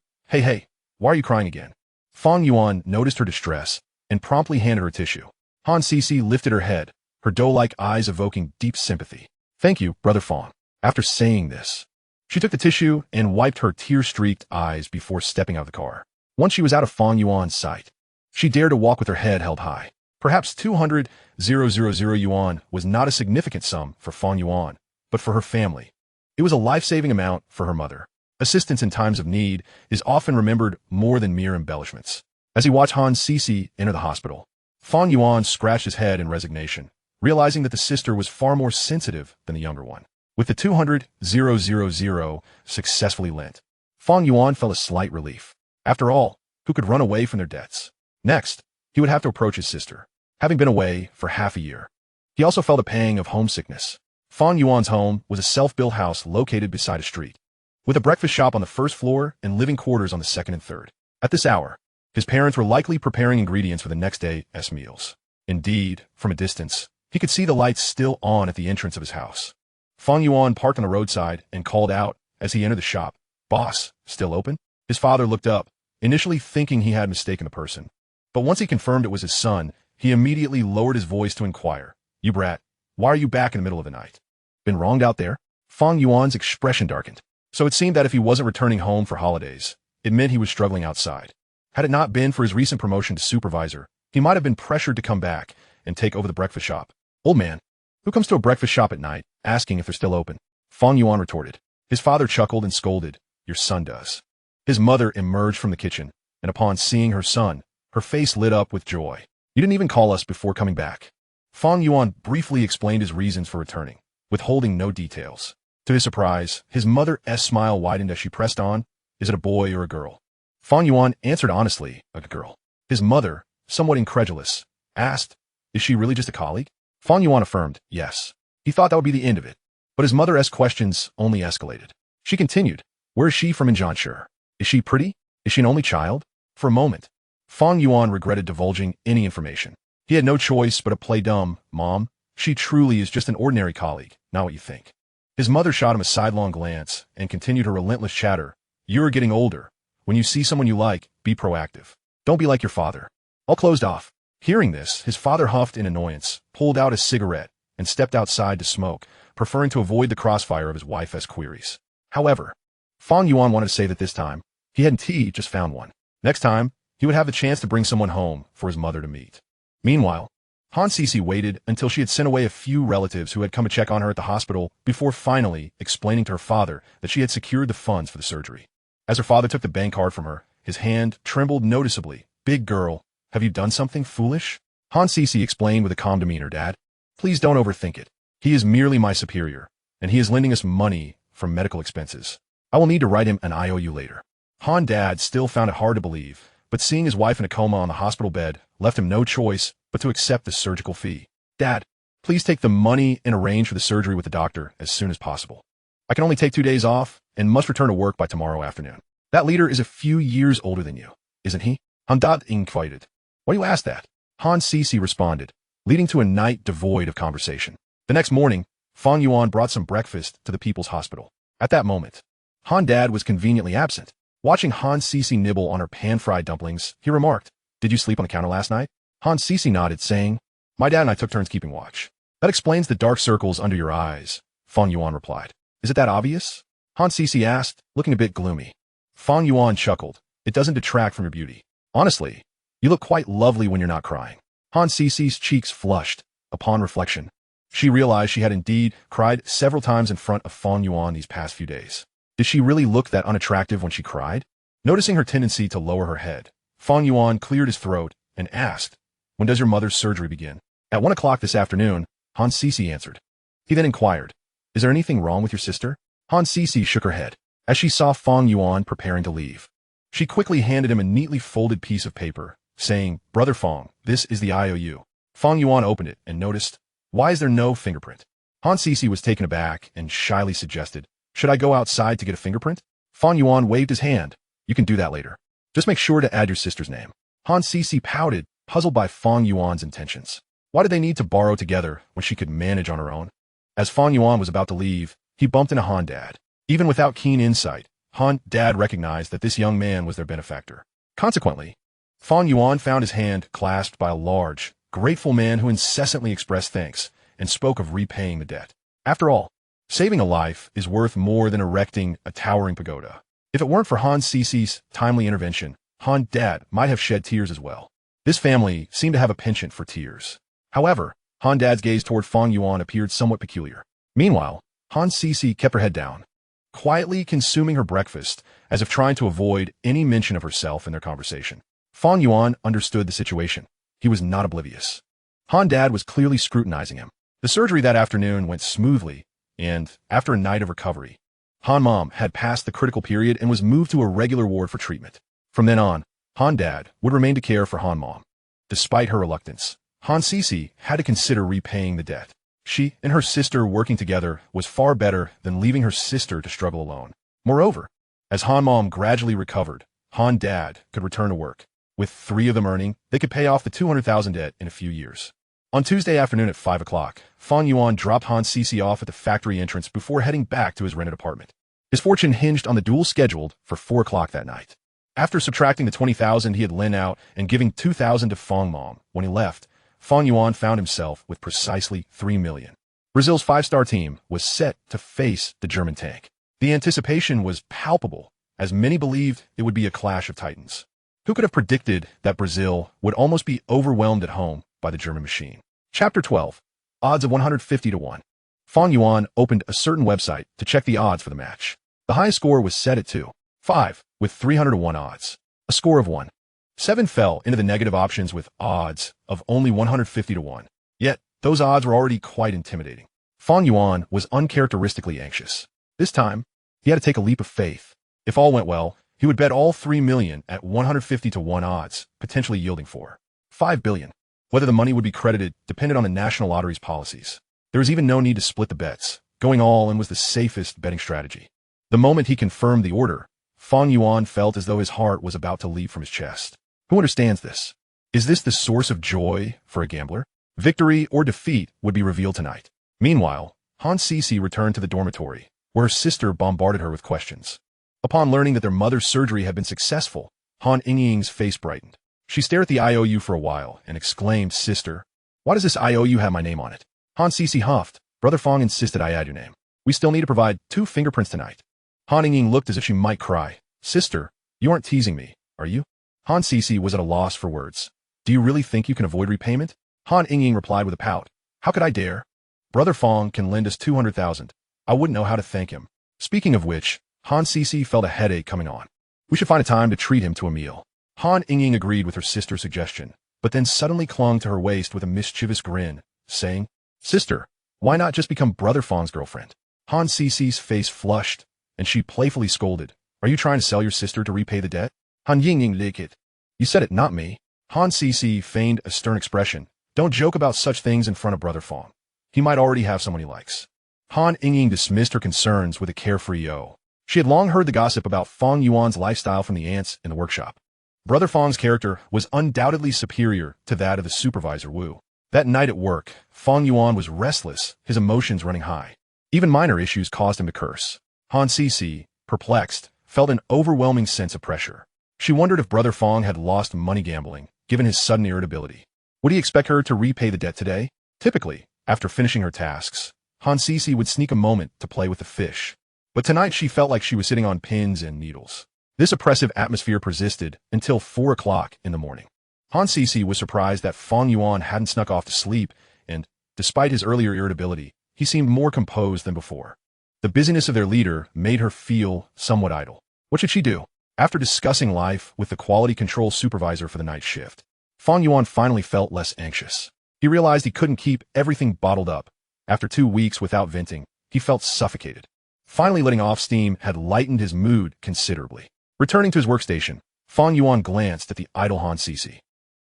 why are you crying again?" Fang Yuan noticed her distress and promptly handed her a tissue. Han Sisi lifted her head, her doe-like eyes evoking deep sympathy. "Thank you, Brother Fang." After saying this, she took the tissue and wiped her tear-streaked eyes before stepping out of the car. Once she was out of Fang Yuan's sight, she dared to walk with her head held high. Perhaps 200,000 yuan was not a significant sum for Fang Yuan, but for her family, it was a life-saving amount for her mother. Assistance in times of need is often remembered more than mere embellishments. As he watched Han Sisi enter the hospital, Fang Yuan scratched his head in resignation, realizing that the sister was far more sensitive than the younger one. With the 200,000 successfully lent, Fang Yuan felt a slight relief. After all, who could run away from their debts? Next, he would have to approach his sister, having been away for half a year. He also felt a pang of homesickness. Fang Yuan's home was a self-built house located beside a street, with a breakfast shop on the first floor and living quarters on the second and third. At this hour, his parents were likely preparing ingredients for the next day's meals. Indeed, from a distance, he could see the lights still on at the entrance of his house. Fang Yuan parked on the roadside and called out as he entered the shop, "Boss, still open?" His father looked up, initially thinking he had mistaken the person. But once he confirmed it was his son, he immediately lowered his voice to inquire, "You brat, why are you back in the middle of the night? Been wronged out there?" Fang Yuan's expression darkened. So it seemed that if he wasn't returning home for holidays, it meant he was struggling outside. Had it not been for his recent promotion to supervisor, he might have been pressured to come back and take over the breakfast shop. Old man, who comes to a breakfast shop at night, asking if they're still open? Fang Yuan retorted. His father chuckled and scolded. Your son does. His mother emerged from the kitchen, and upon seeing her son, her face lit up with joy. You didn't even call us before coming back. Fang Yuan briefly explained his reasons for returning, withholding no details. To his surprise, his mother's smile widened as she pressed on. Is it a boy or a girl? Fang Yuan answered honestly, a girl. His mother, somewhat incredulous, asked, is she really just a colleague? Fang Yuan affirmed, yes. He thought that would be the end of it. But his mother's questions only escalated. She continued, where is she from in Jiangshi? Is she pretty? Is she an only child? For a moment, Fang Yuan regretted divulging any information. He had no choice but to play dumb. Mom, she truly is just an ordinary colleague, not what you think. His mother shot him a sidelong glance and continued her relentless chatter. You're getting older. When you see someone you like, be proactive. Don't be like your father. All closed off. Hearing this, his father huffed in annoyance, pulled out a cigarette, and stepped outside to smoke, preferring to avoid the crossfire of his wife's queries. However, Fang Yuan wanted to say that this time, he hadn't just found one. Next time, he would have the chance to bring someone home for his mother to meet. Meanwhile, Han Sisi waited until she had sent away a few relatives who had come to check on her at the hospital before finally explaining to her father that she had secured the funds for the surgery. As her father took the bank card from her, his hand trembled noticeably. Big girl, have you done something foolish? Han Sisi explained with a calm demeanor, Dad. Please don't overthink it. He is merely my superior, and he is lending us money for medical expenses. I will need to write him an IOU later. Han Dad still found it hard to believe, but seeing his wife in a coma on the hospital bed left him no choice but to accept the surgical fee. Dad, please take the money and arrange for the surgery with the doctor as soon as possible. I can only take 2 days off and must return to work by tomorrow afternoon. That leader is a few years older than you, isn't he? Han Dad inquired. Why do you ask that? Han Sisi responded, leading to a night devoid of conversation. The next morning, Fang Yuan brought some breakfast to the people's hospital. At that moment, Han Dad was conveniently absent. Watching Han Sisi nibble on her pan-fried dumplings, he remarked, Did you sleep on the counter last night? Han Sisi nodded, saying, My dad and I took turns keeping watch. That explains the dark circles under your eyes, Fang Yuan replied. Is it that obvious? Han Sisi asked, looking a bit gloomy. Fang Yuan chuckled. It doesn't detract from your beauty. Honestly, you look quite lovely when you're not crying. Han Sisi's cheeks flushed. Upon reflection, she realized she had indeed cried several times in front of Fang Yuan these past few days. Did she really look that unattractive when she cried? Noticing her tendency to lower her head, Fang Yuan cleared his throat and asked, When does your mother's surgery begin? At 1 o'clock this afternoon, Han Sisi answered. He then inquired, Is there anything wrong with your sister? Han Sisi shook her head as she saw Fang Yuan preparing to leave. She quickly handed him a neatly folded piece of paper, saying, Brother Fang, this is the IOU. Fang Yuan opened it and noticed, Why is there no fingerprint? Han Sisi was taken aback and shyly suggested, Should I go outside to get a fingerprint? Fang Yuan waved his hand. You can do that later. Just make sure to add your sister's name. Han Sisi pouted, puzzled by Fang Yuan's intentions. Why did they need to borrow together when she could manage on her own? As Fang Yuan was about to leave, he bumped into Han Dad. Even without keen insight, Han Dad recognized that this young man was their benefactor. Consequently, Fang Yuan found his hand clasped by a large, grateful man who incessantly expressed thanks and spoke of repaying the debt. After all, saving a life is worth more than erecting a towering pagoda. If it weren't for Han Sisi's timely intervention, Han Dad might have shed tears as well. This family seemed to have a penchant for tears. However, Han Dad's gaze toward Fang Yuan appeared somewhat peculiar. Meanwhile, Han Sisi kept her head down, quietly consuming her breakfast as if trying to avoid any mention of herself in their conversation. Fang Yuan understood the situation. He was not oblivious. Han Dad was clearly scrutinizing him. The surgery that afternoon went smoothly, and after a night of recovery, Han Mom had passed the critical period and was moved to a regular ward for treatment. From then on, Han Dad would remain to care for Han Mom. Despite her reluctance, Han Sisi had to consider repaying the debt. She and her sister working together was far better than leaving her sister to struggle alone. Moreover, as Han Mom gradually recovered, Han Dad could return to work. With 3 of them earning, they could pay off the 200,000 debt in a few years. On Tuesday afternoon at 5 o'clock, Fang Yuan dropped Han Sisi off at the factory entrance before heading back to his rented apartment. His fortune hinged on the duel scheduled for 4 o'clock that night. After subtracting the 20,000 he had lent out and giving 2,000 to Fang Mom when he left, Fang Yuan found himself with precisely 3 million. Brazil's 5-star team was set to face the German tank. The anticipation was palpable, as many believed it would be a clash of titans. Who could have predicted that Brazil would almost be overwhelmed at home by the German machine? Chapter 12. Odds of 150 to 1. Fang Yuan opened a certain website to check the odds for the match. The highest score was set at 2.5, with 300 to 1 odds. A score of 1.7 fell into the negative options with odds of only 150 to 1. Yet, those odds were already quite intimidating. Fang Yuan was uncharacteristically anxious. This time, he had to take a leap of faith. If all went well, he would bet all 3 million at 150 to 1 odds, potentially yielding 4.5 billion. Whether the money would be credited depended on the National Lottery's policies. There was even no need to split the bets. Going all in was the safest betting strategy. The moment he confirmed the order, Fang Yuan felt as though his heart was about to leap from his chest. Who understands this? Is this the source of joy for a gambler? Victory or defeat would be revealed tonight. Meanwhile, Han Sisi returned to the dormitory, where her sister bombarded her with questions. Upon learning that their mother's surgery had been successful, Han Yingying's face brightened. She stared at the IOU for a while and exclaimed, "Sister, why does this IOU have my name on it?" Han Sisi huffed. "Brother Fang insisted I add your name. We still need to provide 2 fingerprints tonight." Han Yingying looked as if she might cry. "Sister, you aren't teasing me, are you?" Han Sisi was at a loss for words. "Do you really think you can avoid repayment?" Han Yingying replied with a pout. "How could I dare? Brother Fang can lend us 200,000. I wouldn't know how to thank him." Speaking of which, Han Sisi felt a headache coming on. "We should find a time to treat him to a meal." Han Yingying agreed with her sister's suggestion, but then suddenly clung to her waist with a mischievous grin, saying, "Sister, why not just become Brother Fang's girlfriend?" Han Sisi's face flushed, and she playfully scolded, "Are you trying to sell your sister to repay the debt?" Han Yingying licked it. "You said it, not me." Han Sisi feigned a stern expression. "Don't joke about such things in front of Brother Fang. He might already have someone he likes." Han Yingying dismissed her concerns with a carefree "oh." She had long heard the gossip about Fang Yuan's lifestyle from the ants in the workshop. Brother Fang's character was undoubtedly superior to that of the supervisor Wu. That night at work, Fang Yuan was restless, his emotions running high. Even minor issues caused him to curse. Han Sisi, perplexed, felt an overwhelming sense of pressure. She wondered if Brother Fang had lost money gambling, given his sudden irritability. Would he expect her to repay the debt today? Typically, after finishing her tasks, Han Sisi would sneak a moment to play with the fish. But tonight she felt like she was sitting on pins and needles. This oppressive atmosphere persisted until 4 o'clock in the morning. Han Sisi was surprised that Fang Yuan hadn't snuck off to sleep, and, despite his earlier irritability, he seemed more composed than before. The busyness of their leader made her feel somewhat idle. What should she do? After discussing life with the quality control supervisor for the night shift, Fang Yuan finally felt less anxious. He realized he couldn't keep everything bottled up. After 2 weeks without venting, he felt suffocated. Finally letting off steam had lightened his mood considerably. Returning to his workstation, Fang Yuan glanced at the idle Han Sisi.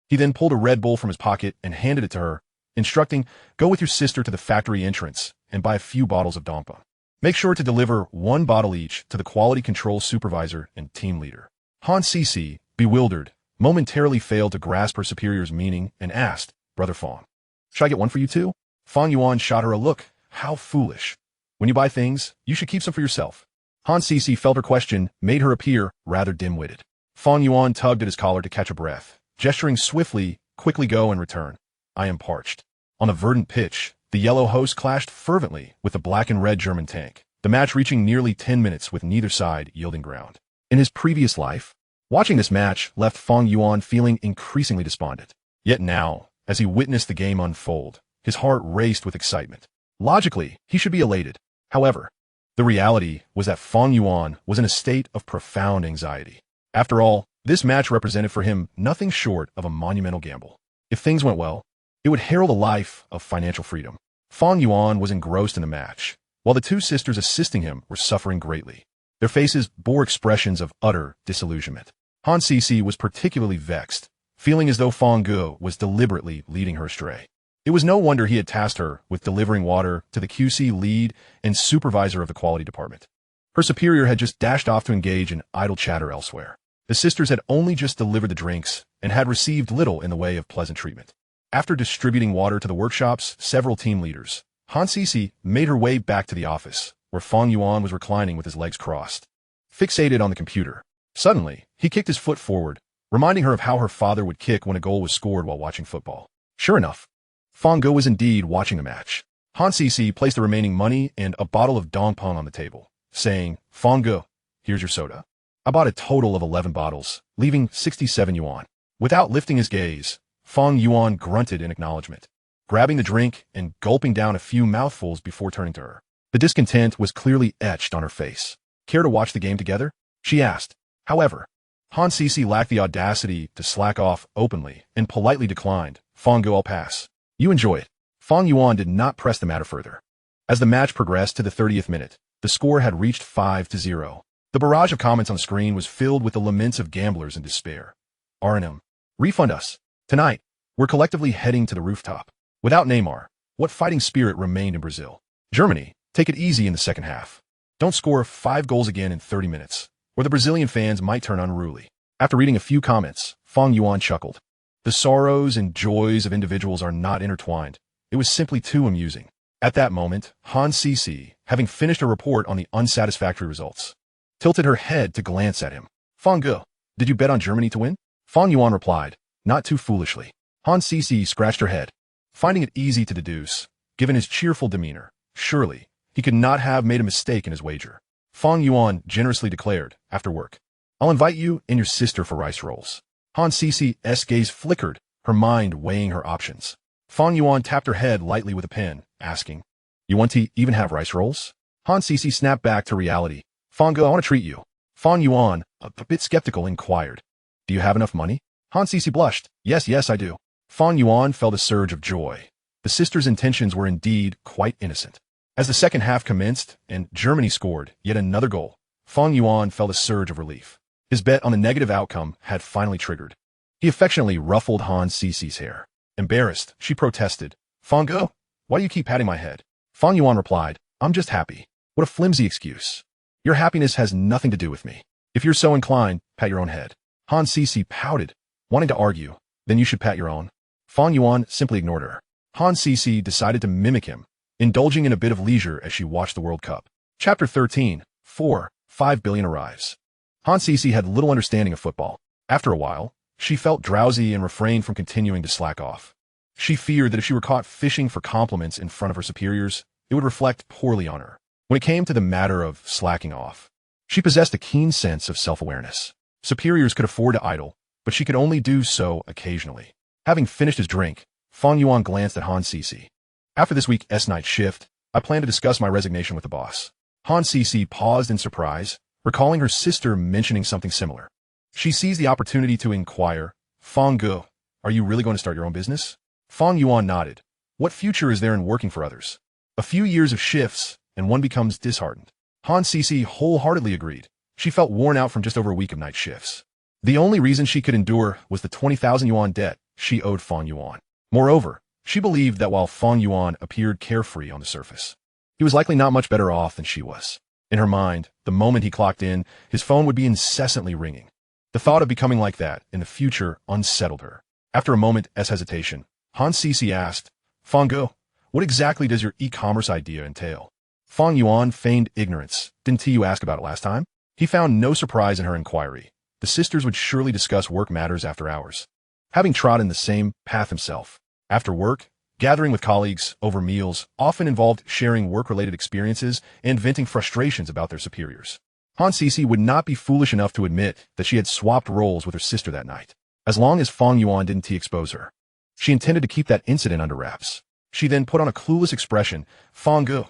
He then pulled a Red Bull from his pocket and handed it to her, instructing, "Go with your sister to the factory entrance and buy a few bottles of Dompa. Make sure to deliver 1 bottle each to the quality control supervisor and team leader." Han Sisi, bewildered, momentarily failed to grasp her superior's meaning and asked, "Brother Fang, should I get one for you too?" Fang Yuan shot her a look. How foolish. When you buy things, you should keep some for yourself. Han Sisi felt her question made her appear rather dim-witted. Fang Yuan tugged at his collar to catch a breath, gesturing swiftly, "Quickly go and return. I am parched." On a verdant pitch, the yellow host clashed fervently with the black and red German tank, the match reaching nearly 10 minutes with neither side yielding ground. In his previous life, watching this match left Fang Yuan feeling increasingly despondent. Yet now, as he witnessed the game unfold, his heart raced with excitement. Logically, he should be elated. However, the reality was that Fang Yuan was in a state of profound anxiety. After all, this match represented for him nothing short of a monumental gamble. If things went well, it would herald a life of financial freedom. Fang Yuan was engrossed in the match, while the 2 sisters assisting him were suffering greatly. Their faces bore expressions of utter disillusionment. Han Sisi was particularly vexed, feeling as though Fang Guo was deliberately leading her astray. It was no wonder he had tasked her with delivering water to the QC lead and supervisor of the quality department. Her superior had just dashed off to engage in idle chatter elsewhere. The sisters had only just delivered the drinks and had received little in the way of pleasant treatment. After distributing water to the workshop's several team leaders, Han Sisi made her way back to the office, where Fang Yuan was reclining with his legs crossed, fixated on the computer. Suddenly, he kicked his foot forward, reminding her of how her father would kick when a goal was scored while watching football. Sure enough, Fang Guo was indeed watching the match. Han Sisi placed the remaining money and a bottle of Dongpeng on the table, saying, Fang Ge, here's your soda. I bought a total of 11 bottles, leaving 67 yuan. Without lifting his gaze, Fang Yuan grunted in acknowledgement, grabbing the drink and gulping down a few mouthfuls before turning to her. The discontent was clearly etched on her face. Care to watch the game together? She asked. However, Han Sisi lacked the audacity to slack off openly and politely declined. Fang Ge, I'll pass. You enjoy it. Fang Yuan did not press the matter further. As the match progressed to the 30th minute, the score had reached 5-0. The barrage of comments on the screen was filled with the laments of gamblers in despair. R&M. Refund us. Tonight, we're collectively heading to the rooftop. Without Neymar, what fighting spirit remained in Brazil? Germany, take it easy in the second half. Don't score 5 goals again in 30 minutes, or the Brazilian fans might turn unruly. After reading a few comments, Fang Yuan chuckled. The sorrows and joys of individuals are not intertwined. It was simply too amusing. At that moment, Han Sisi, having finished a report on the unsatisfactory results, tilted her head to glance at him. Fang Ge, did you bet on Germany to win? Fang Yuan replied, not too foolishly. Han Sisi scratched her head, finding it easy to deduce, given his cheerful demeanor. Surely, he could not have made a mistake in his wager. Fang Yuan generously declared, after work, I'll invite you and your sister for rice rolls. Han Sisi's gaze flickered, her mind weighing her options. Fang Yuan tapped her head lightly with a pen, asking, you want to even have rice rolls? Han Sisi snapped back to reality. Fang Ge, I want to treat you. Fang Yuan, a bit skeptical, inquired, do you have enough money? Han Sisi blushed. Yes, I do. Fang Yuan felt a surge of joy. The sisters' intentions were indeed quite innocent. As the second half commenced and Germany scored yet another goal, Fang Yuan felt a surge of relief. His bet on the negative outcome had finally triggered. He affectionately ruffled Han Sisi's hair. Embarrassed, she protested, Fang Ge, why do you keep patting my head? Fang Yuan replied, I'm just happy. What a flimsy excuse. Your happiness has nothing to do with me. If you're so inclined, pat your own head. Han Sisi pouted, wanting to argue, then you should pat your own. Fang Yuan simply ignored her. Han Sisi decided to mimic him, indulging in a bit of leisure as she watched the World Cup. Chapter 13, 5 billion arrives. Han Sisi had little understanding of football. After a while, she felt drowsy and refrained from continuing to slack off. She feared that if she were caught fishing for compliments in front of her superiors, it would reflect poorly on her. When it came to the matter of slacking off, she possessed a keen sense of self-awareness. Superiors could afford to idle, but she could only do so occasionally. Having finished his drink, Fang Yuan glanced at Han Sisi. After this week's night shift, I plan to discuss my resignation with the boss. Han Sisi paused in surprise, recalling her sister mentioning something similar. She seized the opportunity to inquire, Fang Ge, are you really going to start your own business? Fang Yuan nodded. What future is there in working for others? A few years of shifts, and one becomes disheartened. Han Sisi wholeheartedly agreed. She felt worn out from just over a week of night shifts. The only reason she could endure was the 20,000 yuan debt she owed Fang Yuan. Moreover, she believed that while Fang Yuan appeared carefree on the surface, he was likely not much better off than she was. In her mind, the moment he clocked in, his phone would be incessantly ringing. The thought of becoming like that in the future unsettled her. After a moment's hesitation, Han Sisi asked, Fang Ge, what exactly does your e-commerce idea entail? Fang Yuan feigned ignorance. Didn't you ask about it last time? He found no surprise in her inquiry. The sisters would surely discuss work matters after hours. Having trodden the same path himself, after work, gathering with colleagues over meals often involved sharing work-related experiences and venting frustrations about their superiors. Han Sisi would not be foolish enough to admit that she had swapped roles with her sister that night. As long as Fang Yuan didn't expose her, she intended to keep that incident under wraps. She then put on a clueless expression, Fang Ge,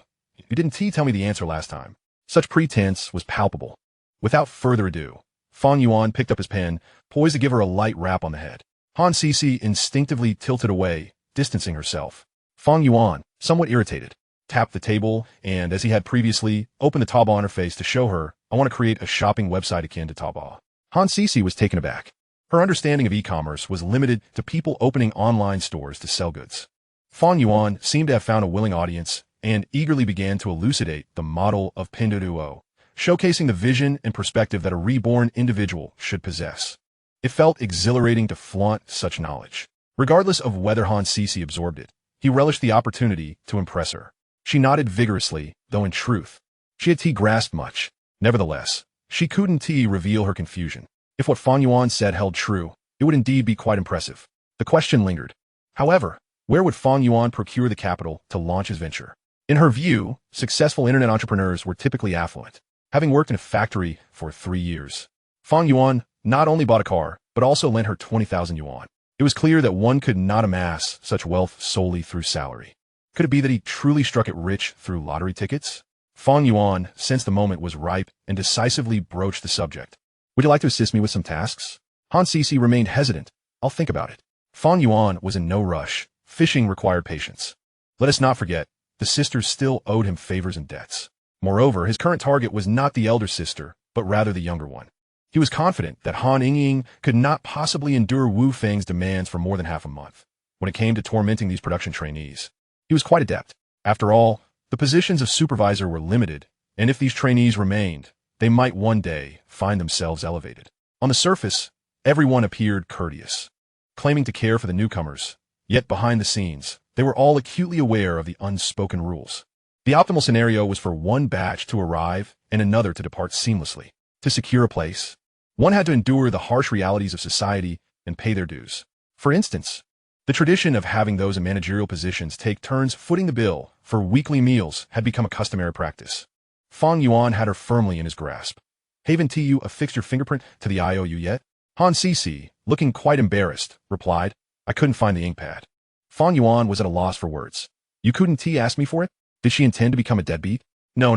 you didn't tell me the answer last time. Such pretense was palpable. Without further ado, Fang Yuan picked up his pen, poised to give her a light rap on the head. Han Sisi instinctively tilted away, distancing herself. Fang Yuan, somewhat irritated, tapped the table and, as he had previously, opened the Taobao interface to show her, I want to create a shopping website akin to Taobao. Han Sisi was taken aback. Her understanding of e-commerce was limited to people opening online stores to sell goods. Fang Yuan seemed to have found a willing audience and eagerly began to elucidate the model of Pinduoduo, showcasing the vision and perspective that a reborn individual should possess. It felt exhilarating to flaunt such knowledge. Regardless of whether Han Sisi absorbed it, he relished the opportunity to impress her. She nodded vigorously, though in truth, she had grasped much. Nevertheless, she couldn't reveal her confusion. If what Fang Yuan said held true, it would indeed be quite impressive. The question lingered. However, where would Fang Yuan procure the capital to launch his venture? In her view, successful internet entrepreneurs were typically affluent. Having worked in a factory for 3 years, Fang Yuan not only bought a car, but also lent her 20,000 yuan. It was clear that one could not amass such wealth solely through salary. Could it be that he truly struck it rich through lottery tickets? Fang Yuan sensed the moment was ripe and decisively broached the subject. Would you like to assist me with some tasks? Han Sisi remained hesitant. I'll think about it. Fang Yuan was in no rush. Fishing required patience. Let us not forget, the sisters still owed him favors and debts. Moreover, his current target was not the elder sister, but rather the younger one. He was confident that Han Yingying could not possibly endure Wu Feng's demands for more than half a month. When it came to tormenting these production trainees, he was quite adept. After all, the positions of supervisor were limited, and if these trainees remained, they might one day find themselves elevated. On the surface, everyone appeared courteous, claiming to care for the newcomers, yet behind the scenes, they were all acutely aware of the unspoken rules. The optimal scenario was for one batch to arrive and another to depart seamlessly. To secure a place, one had to endure the harsh realities of society and pay their dues. For instance, the tradition of having those in managerial positions take turns footing the bill for weekly meals had become a customary practice. Fang Yuan had her firmly in his grasp. Haven't you affixed your fingerprint to the IOU yet? Han Sisi, looking quite embarrassed, replied, I couldn't find the ink pad. Fang Yuan was at a loss for words. You couldn't ask me for it? Did she intend to become a deadbeat? No,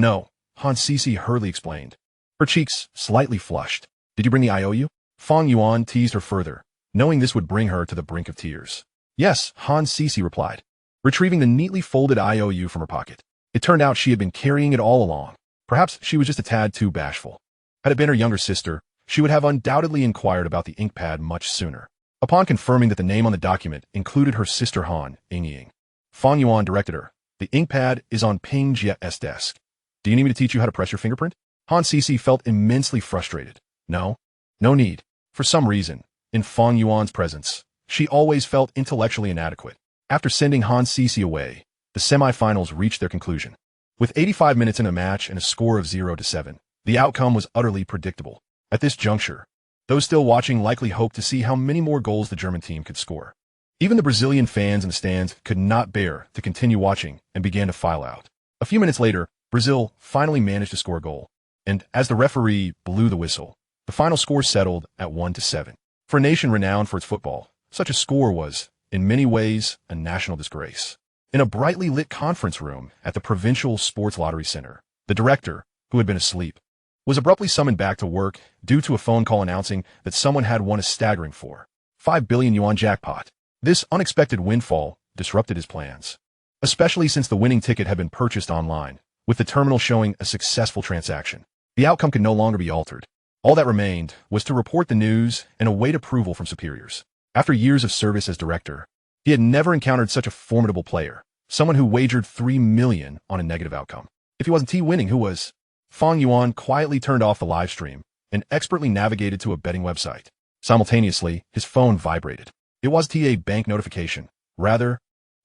Han Sisi hurriedly explained. Her cheeks slightly flushed. Did you bring the IOU? Fang Yuan teased her further, knowing this would bring her to the brink of tears. Yes, Han Sisi replied, retrieving the neatly folded IOU from her pocket. It turned out she had been carrying it all along. Perhaps she was just a tad too bashful. Had it been her younger sister, she would have undoubtedly inquired about the ink pad much sooner. Upon confirming that the name on the document included her sister Han Yingying, Fang Yuan directed her, the ink pad is on Ping Jia's desk. Do you need me to teach you how to press your fingerprint? Han Sisi felt immensely frustrated. No need. For some reason, in Fang Yuan's presence, she always felt intellectually inadequate. After sending Han Sisi away, the semifinals reached their conclusion. With 85 minutes in a match and a score of 0-7, the outcome was utterly predictable. At this juncture, those still watching likely hoped to see how many more goals the German team could score. Even the Brazilian fans in the stands could not bear to continue watching and began to file out. A few minutes later, Brazil finally managed to score a goal, and as the referee blew the whistle, the final score settled at 1-7. For a nation renowned for its football, such a score was, in many ways, a national disgrace. In a brightly lit conference room at the Provincial Sports Lottery Center, the director, who had been asleep, was abruptly summoned back to work due to a phone call announcing that someone had won a staggering 5 billion yuan jackpot. This unexpected windfall disrupted his plans, especially since the winning ticket had been purchased online, with the terminal showing a successful transaction. The outcome could no longer be altered. All that remained was to report the news and await approval from superiors. After years of service as director, he had never encountered such a formidable player, someone who wagered 3 million on a negative outcome. If he wasn't winning, who was? Fang Yuan quietly turned off the live stream and expertly navigated to a betting website. Simultaneously, his phone vibrated. It wasn't a bank notification. Rather,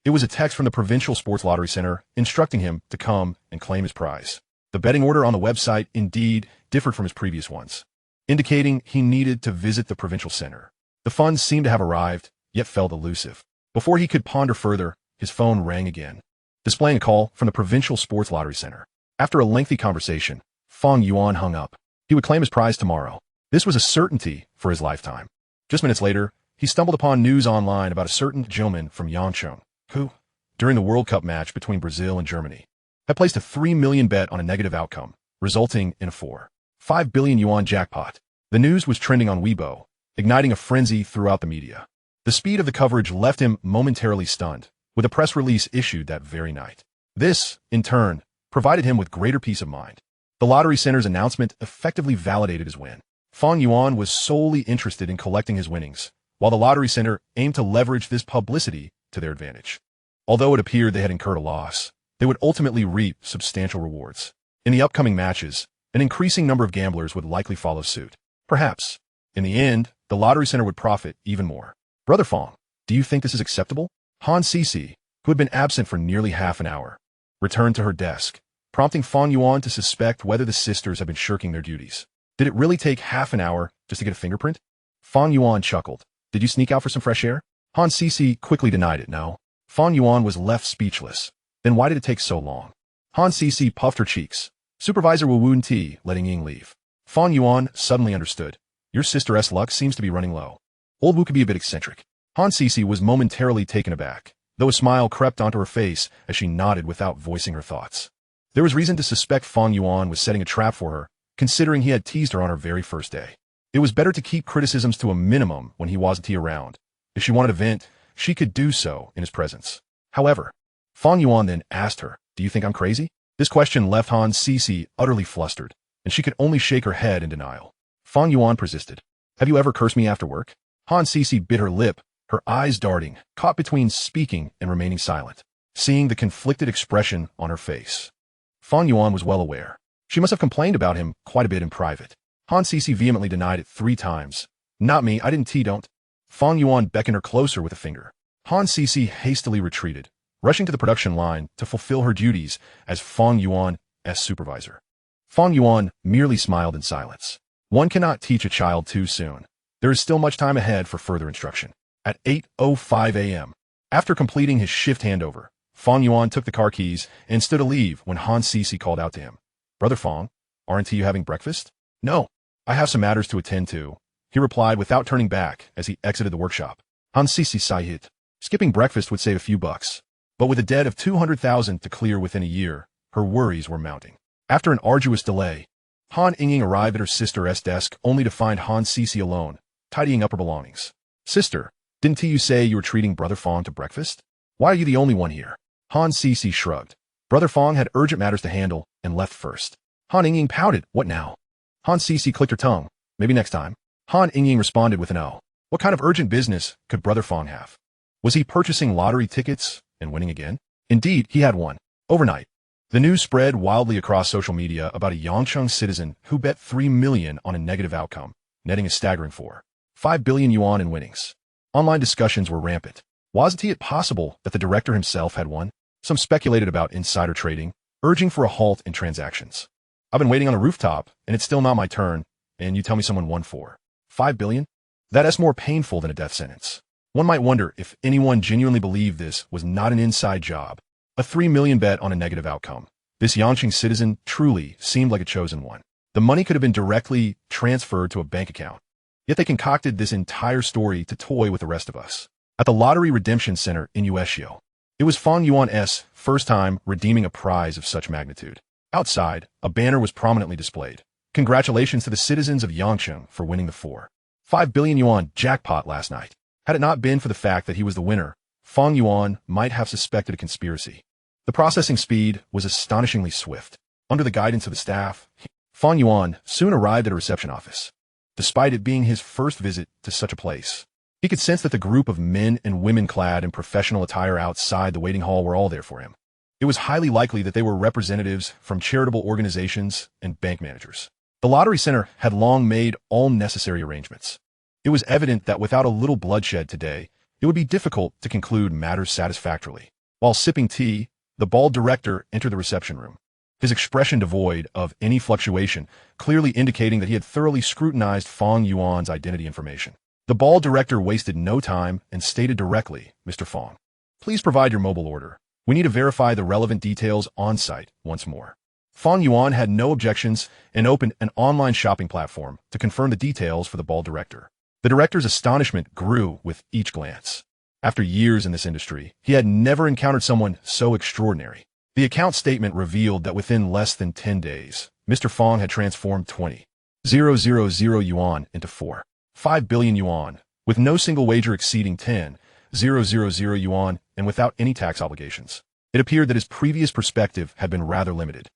it was a text from the Provincial Sports Lottery Center instructing him to come and claim his prize. The betting order on the website indeed differed from his previous ones, indicating he needed to visit the provincial center. The funds seemed to have arrived, yet felt elusive. Before he could ponder further, his phone rang again, displaying a call from the Provincial Sports Lottery Center. After a lengthy conversation, Fang Yuan hung up. He would claim his prize tomorrow. This was a certainty for his lifetime. Just minutes later, he stumbled upon news online about a certain gentleman from Yangcheng, who, during the World Cup match between Brazil and Germany, had placed a 3 million bet on a negative outcome, resulting in a 5 billion yuan jackpot. The news was trending on Weibo, igniting a frenzy throughout the media. The speed of the coverage left him momentarily stunned, with a press release issued that very night. This, in turn, provided him with greater peace of mind. The Lottery Center's announcement effectively validated his win. Fang Yuan was solely interested in collecting his winnings, while the Lottery Center aimed to leverage this publicity to their advantage. Although it appeared they had incurred a loss, they would ultimately reap substantial rewards. In the upcoming matches, an increasing number of gamblers would likely follow suit. Perhaps, in the end, the Lottery Center would profit even more. Brother Fang, do you think this is acceptable? Han Sisi, who had been absent for nearly half an hour, returned to her desk, prompting Fang Yuan to suspect whether the sisters had been shirking their duties. Did it really take half an hour just to get a fingerprint? Fang Yuan chuckled. Did you sneak out for some fresh air? Han Sisi quickly denied it. No. Fang Yuan was left speechless. Then why did it take so long? Han Sisi puffed her cheeks. Supervisor Wu Wun Ti, letting Ying leave. Fang Yuan suddenly understood. Your sister's luck seems to be running low. Old Wu could be a bit eccentric. Han Sisi was momentarily taken aback, though a smile crept onto her face as she nodded without voicing her thoughts. There was reason to suspect Fang Yuan was setting a trap for her, considering he had teased her on her very first day. It was better to keep criticisms to a minimum when he wasn't around. If she wanted to vent, she could do so in his presence. However, Fang Yuan then asked her, "Do you think I'm crazy?" This question left Han Sisi utterly flustered, and she could only shake her head in denial. Fang Yuan persisted. "Have you ever cursed me after work?" Han Sisi bit her lip, her eyes darting, caught between speaking and remaining silent, seeing the conflicted expression on her face. Fang Yuan was well aware. She must have complained about him quite a bit in private. Han Sisi vehemently denied it 3 times. "Not me, I didn't don't." Fang Yuan beckoned her closer with a finger. Han Sisi hastily retreated, rushing to the production line to fulfill her duties as Fang Yuan's supervisor. Fang Yuan merely smiled in silence. One cannot teach a child too soon. There is still much time ahead for further instruction. At 8:05 a.m., after completing his shift handover, Fang Yuan took the car keys and stood to leave when Han Sisi called out to him. "Brother Fang, aren't you having breakfast?" "No, I have some matters to attend to," he replied without turning back as he exited the workshop. Han Sisi sighed. Skipping breakfast would save a few bucks, but with a debt of 200,000 to clear within a year, her worries were mounting. After an arduous delay, Han Ying arrived at her sister's desk only to find Han Sisi alone, tidying up her belongings. "Sister, didn't you say you were treating Brother Fang to breakfast? Why are you the only one here?" Han Sisi shrugged. Brother Fang had urgent matters to handle and left first. Han Ying pouted. "What now?" Han Sisi clicked her tongue. "Maybe next time." Han Ying responded with an "Oh." What kind of urgent business could Brother Fang have? Was he purchasing lottery tickets and winning again? Indeed, he had won. Overnight, the news spread wildly across social media about a Yangcheng citizen who bet 3 million on a negative outcome, netting a staggering 4.5 billion yuan in winnings. Online discussions were rampant. Wasn't it possible that the director himself had won? Some speculated about insider trading, urging for a halt in transactions. "I've been waiting on the rooftop, and it's still not my turn, and you tell me someone won 4.5 billion? That's more painful than a death sentence." One might wonder if anyone genuinely believed this was not an inside job. A 3 million bet on a negative outcome. This Yangcheng citizen truly seemed like a chosen one. The money could have been directly transferred to a bank account. Yet they concocted this entire story to toy with the rest of us. At the Lottery Redemption Center in Ueshio, it was Fang Yuan's first time redeeming a prize of such magnitude. Outside, a banner was prominently displayed. "Congratulations to the citizens of Yangcheng for winning the 4.5 billion yuan jackpot last night." Had it not been for the fact that he was the winner, Fang Yuan might have suspected a conspiracy. The processing speed was astonishingly swift. Under the guidance of the staff, Fang Yuan soon arrived at a reception office. Despite it being his first visit to such a place, he could sense that the group of men and women clad in professional attire outside the waiting hall were all there for him. It was highly likely that they were representatives from charitable organizations and bank managers. The lottery center had long made all necessary arrangements. It was evident that without a little bloodshed today, it would be difficult to conclude matters satisfactorily. While sipping tea, the bald director entered the reception room, his expression devoid of any fluctuation, clearly indicating that he had thoroughly scrutinized Fang Yuan's identity information. The bald director wasted no time and stated directly, "Mr. Fang, please provide your mobile order. We need to verify the relevant details on-site once more." Fang Yuan had no objections and opened an online shopping platform to confirm the details for the bald director. The director's astonishment grew with each glance. After years in this industry, he had never encountered someone so extraordinary. The account statement revealed that within less than 10 days, Mr. Fang had transformed 20,000 yuan into 4.5 billion yuan, with no single wager exceeding 10,000 yuan and without any tax obligations. It appeared that his previous perspective had been rather limited.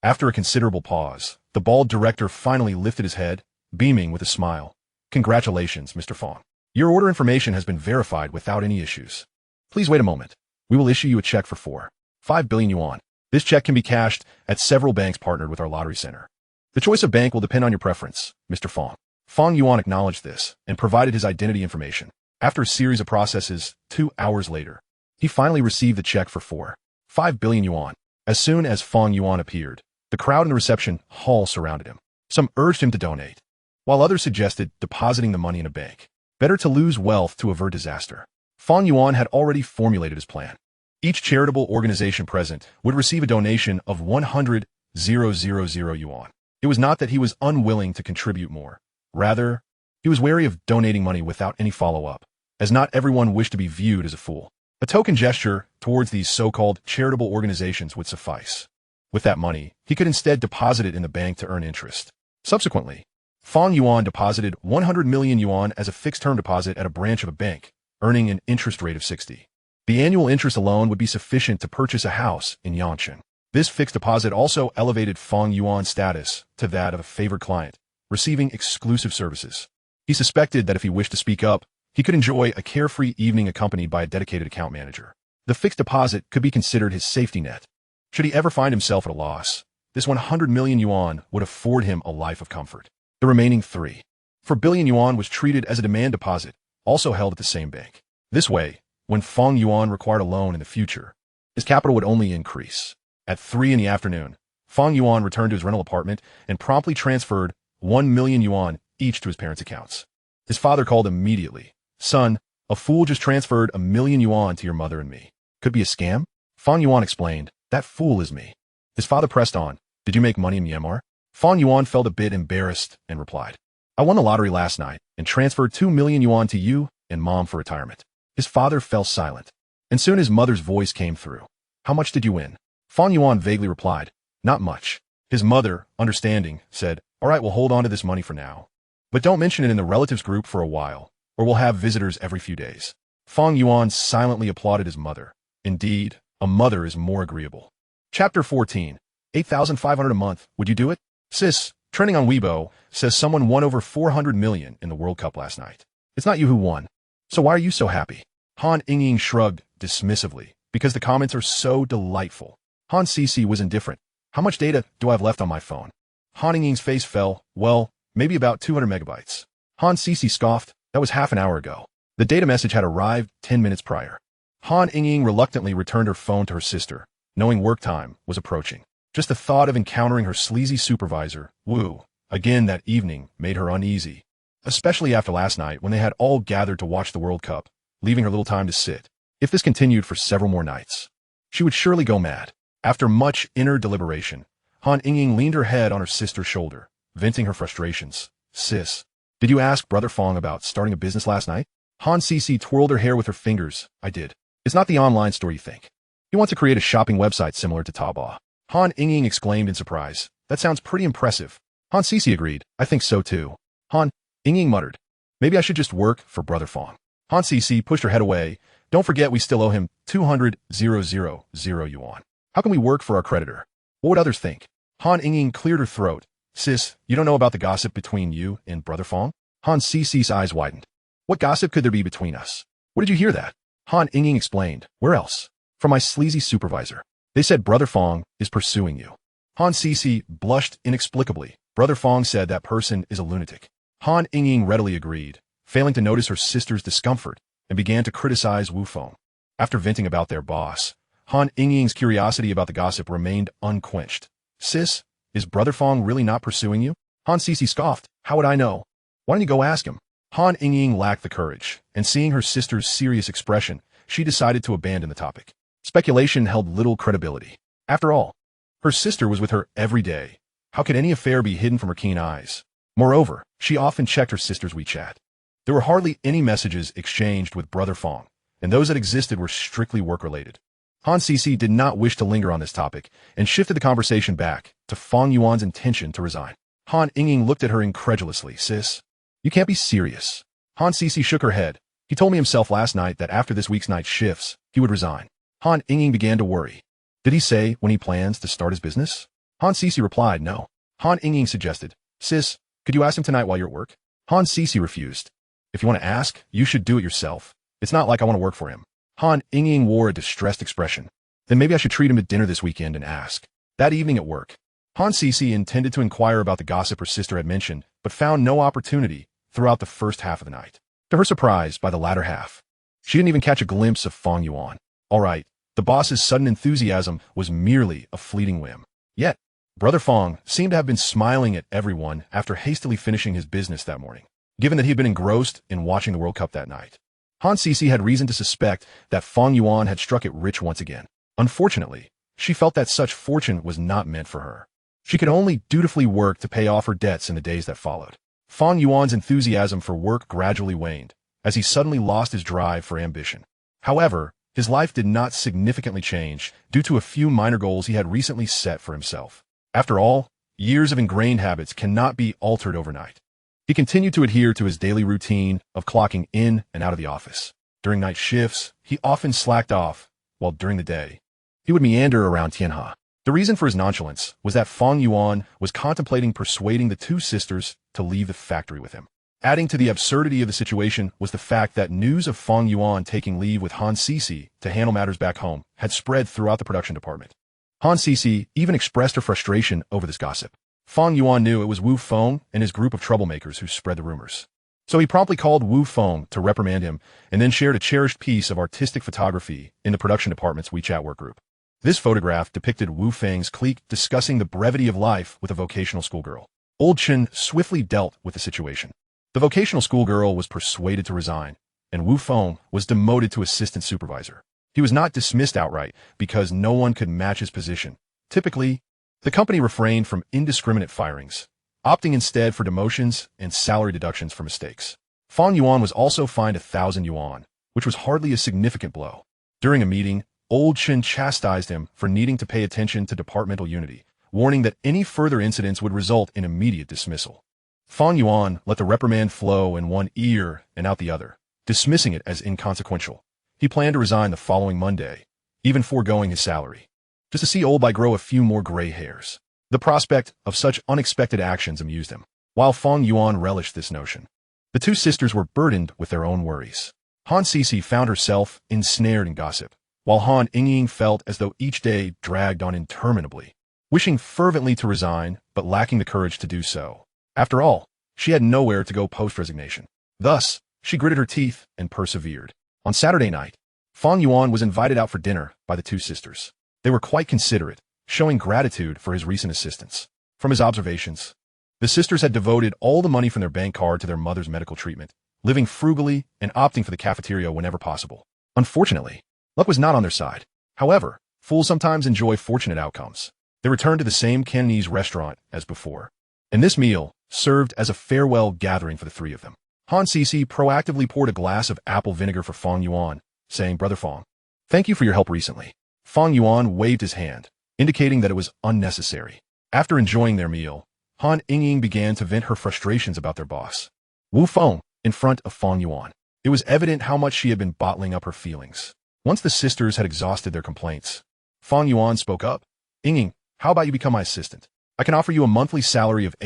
After a considerable pause, the bald director finally lifted his head, beaming with a smile. "Congratulations, Mr. Fang. Your order information has been verified without any issues. Please wait a moment. We will issue you a check for 4.5 billion yuan. This check can be cashed at several banks partnered with our lottery center. The choice of bank will depend on your preference, Mr. Fang." Fang Yuan acknowledged this and provided his identity information. After a series of processes, 2 hours later, he finally received the check for 4.5 billion yuan. As soon as Fang Yuan appeared, the crowd in the reception hall surrounded him. Some urged him to donate, while others suggested depositing the money in a bank. Better to lose wealth to avert disaster. Fang Yuan had already formulated his plan. Each charitable organization present would receive a donation of 100 yuan. It was not that he was unwilling to contribute more. Rather, he was wary of donating money without any follow-up, as not everyone wished to be viewed as a fool. A token gesture towards these so-called charitable organizations would suffice. With that money, he could instead deposit it in the bank to earn interest. Subsequently, Fang Yuan deposited 100 million yuan as a fixed-term deposit at a branch of a bank, earning an interest rate of 60. The annual interest alone would be sufficient to purchase a house in Yanshan. This fixed deposit also elevated Fang Yuan's status to that of a favored client, receiving exclusive services. He suspected that if he wished to speak up, he could enjoy a carefree evening accompanied by a dedicated account manager. The fixed deposit could be considered his safety net. Should he ever find himself at a loss, this 100 million yuan would afford him a life of comfort. The remaining 3.4 billion yuan was treated as a demand deposit, also held at the same bank. This way, when Fang Yuan required a loan in the future, his capital would only increase. At 3 in the afternoon, Fang Yuan returned to his rental apartment and promptly transferred 1 million yuan each to his parents' accounts. His father called immediately. "Son, a fool just transferred 1 million yuan to your mother and me. Could be a scam?" Fang Yuan explained, "That fool is me." His father pressed on, "Did you make money in Myanmar?" Fang Yuan felt a bit embarrassed and replied, "I won the lottery last night and transferred 2 million yuan to you and mom for retirement." His father fell silent, and soon his mother's voice came through. "How much did you win?" Fang Yuan vaguely replied, "Not much." His mother, understanding, said, "All right, we'll hold on to this money for now. But don't mention it in the relatives group for a while, or we'll have visitors every few days." Fang Yuan silently applauded his mother. Indeed, a mother is more agreeable. Chapter 14. 8,500 a month. Would you do it? Sis, trending on Weibo, says someone won over 400 million in the World Cup last night. It's not you who won. So why are you so happy? Han Yingying shrugged dismissively, because the comments are so delightful. Han Cici was indifferent. How much data do I have left on my phone? Han Yingying's face fell. Well, maybe about 200 megabytes. Han Cici scoffed. That was half an hour ago. The data message had arrived 10 minutes prior. Han Yingying reluctantly returned her phone to her sister, knowing work time was approaching. Just the thought of encountering her sleazy supervisor, Wu, again that evening made her uneasy, especially after last night when they had all gathered to watch the World Cup, leaving her little time to sit. If this continued for several more nights, she would surely go mad. After much inner deliberation, Han Yingying leaned her head on her sister's shoulder, venting her frustrations. "Sis, did you ask Brother Fang about starting a business last night?" Han Cici twirled her hair with her fingers. "I did. It's not the online store you think. He wants to create a shopping website similar to Taobao." Han Yingying exclaimed in surprise. "That sounds pretty impressive." Han Cici agreed. "I think so too." Han Yingying muttered, "Maybe I should just work for Brother Fang." Han Cici pushed her head away. "Don't forget we still owe him 200,000 yuan. How can we work for our creditor? What would others think?" Han Yingying cleared her throat. "Sis, you don't know about the gossip between you and Brother Fang?" Han Cici's eyes widened. "What gossip could there be between us? Where did you hear that?" Han Yingying explained. "Where else?" "From my sleazy supervisor. They said Brother Fang is pursuing you." Han Cici blushed inexplicably. "Brother Fang said that person is a lunatic." Han Yingying readily agreed, failing to notice her sister's discomfort, and began to criticize Wu Feng. After venting about their boss, Han Yingying's curiosity about the gossip remained unquenched. "Sis, is Brother Fang really not pursuing you?" Han Cici scoffed. "How would I know? Why don't you go ask him?" Han Yingying lacked the courage, and seeing her sister's serious expression, she decided to abandon the topic. Speculation held little credibility. After all, her sister was with her every day. How could any affair be hidden from her keen eyes? Moreover, she often checked her sister's WeChat. There were hardly any messages exchanged with Brother Fang, and those that existed were strictly work-related. Han Cici did not wish to linger on this topic, and shifted the conversation back to Fang Yuan's intention to resign. Han Yingying looked at her incredulously. "Sis, you can't be serious." Han Cici shook her head. "He told me himself last night that after this week's night shifts, he would resign." Han Yingying began to worry. "Did he say when he plans to start his business?" Han Cici replied, "No." Han Yingying suggested, "Sis, could you ask him tonight while you're at work?" Han Cici refused. "If you want to ask, you should do it yourself. It's not like I want to work for him." Han Yingying wore a distressed expression. "Then maybe I should treat him to dinner this weekend and ask." That evening at work, Han Cici intended to inquire about the gossip her sister had mentioned, but found no opportunity throughout the first half of the night. To her surprise, by the latter half, she didn't even catch a glimpse of Fang Yuan. All right, the boss's sudden enthusiasm was merely a fleeting whim. Yet, Brother Fang seemed to have been smiling at everyone after hastily finishing his business that morning, given that he had been engrossed in watching the World Cup that night. Han Cici had reason to suspect that Fang Yuan had struck it rich once again. Unfortunately, she felt that such fortune was not meant for her. She could only dutifully work to pay off her debts in the days that followed. Fang Yuan's enthusiasm for work gradually waned, as he suddenly lost his drive for ambition. However, his life did not significantly change due to a few minor goals he had recently set for himself. After all, years of ingrained habits cannot be altered overnight. He continued to adhere to his daily routine of clocking in and out of the office. During night shifts, he often slacked off, while during the day, he would meander around Tianhe. The reason for his nonchalance was that Fang Yuan was contemplating persuading the two sisters to leave the factory with him. Adding to the absurdity of the situation was the fact that news of Fang Yuan taking leave with Han Sisi to handle matters back home had spread throughout the production department. Han Sisi even expressed her frustration over this gossip. Fang Yuan knew it was Wu Feng and his group of troublemakers who spread the rumors. So he promptly called Wu Feng to reprimand him and then shared a cherished piece of artistic photography in the production department's WeChat workgroup. This photograph depicted Wu Feng's clique discussing the brevity of life with a vocational schoolgirl. Old Chen swiftly dealt with the situation. The vocational schoolgirl was persuaded to resign, and Wu Feng was demoted to assistant supervisor. He was not dismissed outright because no one could match his position. Typically, the company refrained from indiscriminate firings, opting instead for demotions and salary deductions for mistakes. Fang Yuan was also fined 1,000 yuan, which was hardly a significant blow. During a meeting, Old Chen chastised him for needing to pay attention to departmental unity, warning that any further incidents would result in immediate dismissal. Fang Yuan let the reprimand flow in one ear and out the other, dismissing it as inconsequential. He planned to resign the following Monday, even foregoing his salary, just to see Old Bai grow a few more gray hairs. The prospect of such unexpected actions amused him. While Fang Yuan relished this notion, the two sisters were burdened with their own worries. Han Sisi found herself ensnared in gossip, while Han Yingying felt as though each day dragged on interminably, wishing fervently to resign but lacking the courage to do so. After all, she had nowhere to go post-resignation. Thus, she gritted her teeth and persevered. On Saturday night, Fang Yuan was invited out for dinner by the two sisters. They were quite considerate, showing gratitude for his recent assistance. From his observations, the sisters had devoted all the money from their bank card to their mother's medical treatment, living frugally and opting for the cafeteria whenever possible. Unfortunately, luck was not on their side. However, fools sometimes enjoy fortunate outcomes. They returned to the same Cantonese restaurant as before, and this meal served as a farewell gathering for the three of them. Han Sisi proactively poured a glass of apple vinegar for Fang Yuan, saying, "Brother Fang, thank you for your help recently." Fang Yuan waved his hand, indicating that it was unnecessary. After enjoying their meal, Han Yingying began to vent her frustrations about their boss, Wu Feng, in front of Fang Yuan. It was evident how much she had been bottling up her feelings. Once the sisters had exhausted their complaints, Fang Yuan spoke up. "Yingying, how about you become my assistant? I can offer you a monthly salary of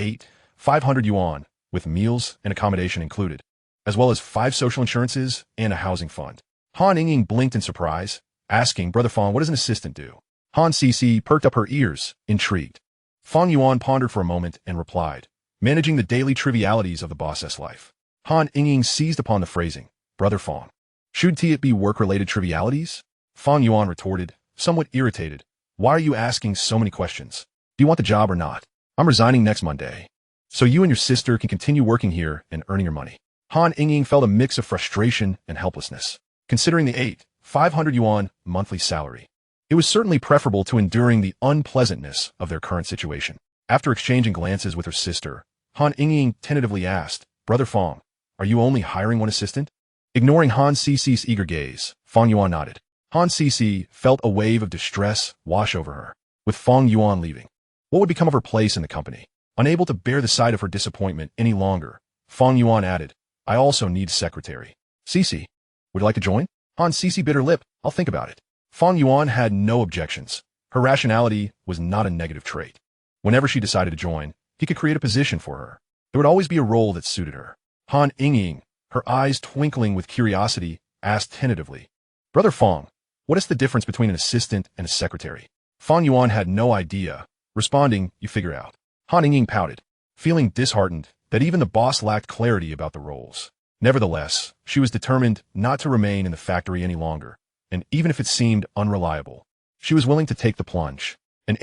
500 yuan, with meals and accommodation included, as well as 5 social insurances and a housing fund." Han Yingying blinked in surprise, asking, "Brother Fang, what does an assistant do?" Han Sisi perked up her ears, intrigued. Fang Yuan pondered for a moment and replied, "Managing the daily trivialities of the boss's life." Han Yingying seized upon the phrasing, "Brother Fang, shouldn't it be work-related trivialities?" Fang Yuan retorted, somewhat irritated, "Why are you asking so many questions? Do you want the job or not? I'm resigning next Monday, so you and your sister can continue working here and earning your money." Han Yingying felt a mix of frustration and helplessness. Considering the 500 yuan monthly salary, it was certainly preferable to enduring the unpleasantness of their current situation. After exchanging glances with her sister, Han Yingying tentatively asked, "Brother Fang, are you only hiring one assistant?" Ignoring Han Sisi's eager gaze, Fang Yuan nodded. Han Sisi felt a wave of distress wash over her. With Fang Yuan leaving, what would become of her place in the company? Unable to bear the sight of her disappointment any longer, Fang Yuan added, "I also need a secretary. Sisi, would you like to join?" Han Sisi bit her lip. "I'll think about it." Fang Yuan had no objections. Her rationality was not a negative trait. Whenever she decided to join, he could create a position for her. There would always be a role that suited her. Han Yingying, her eyes twinkling with curiosity, asked tentatively, "Brother Fang, what is the difference between an assistant and a secretary?" Fang Yuan had no idea, responding, "You figure out." Han Yingying pouted, feeling disheartened that even the boss lacked clarity about the roles. Nevertheless, she was determined not to remain in the factory any longer, and even if it seemed unreliable, she was willing to take the plunge. An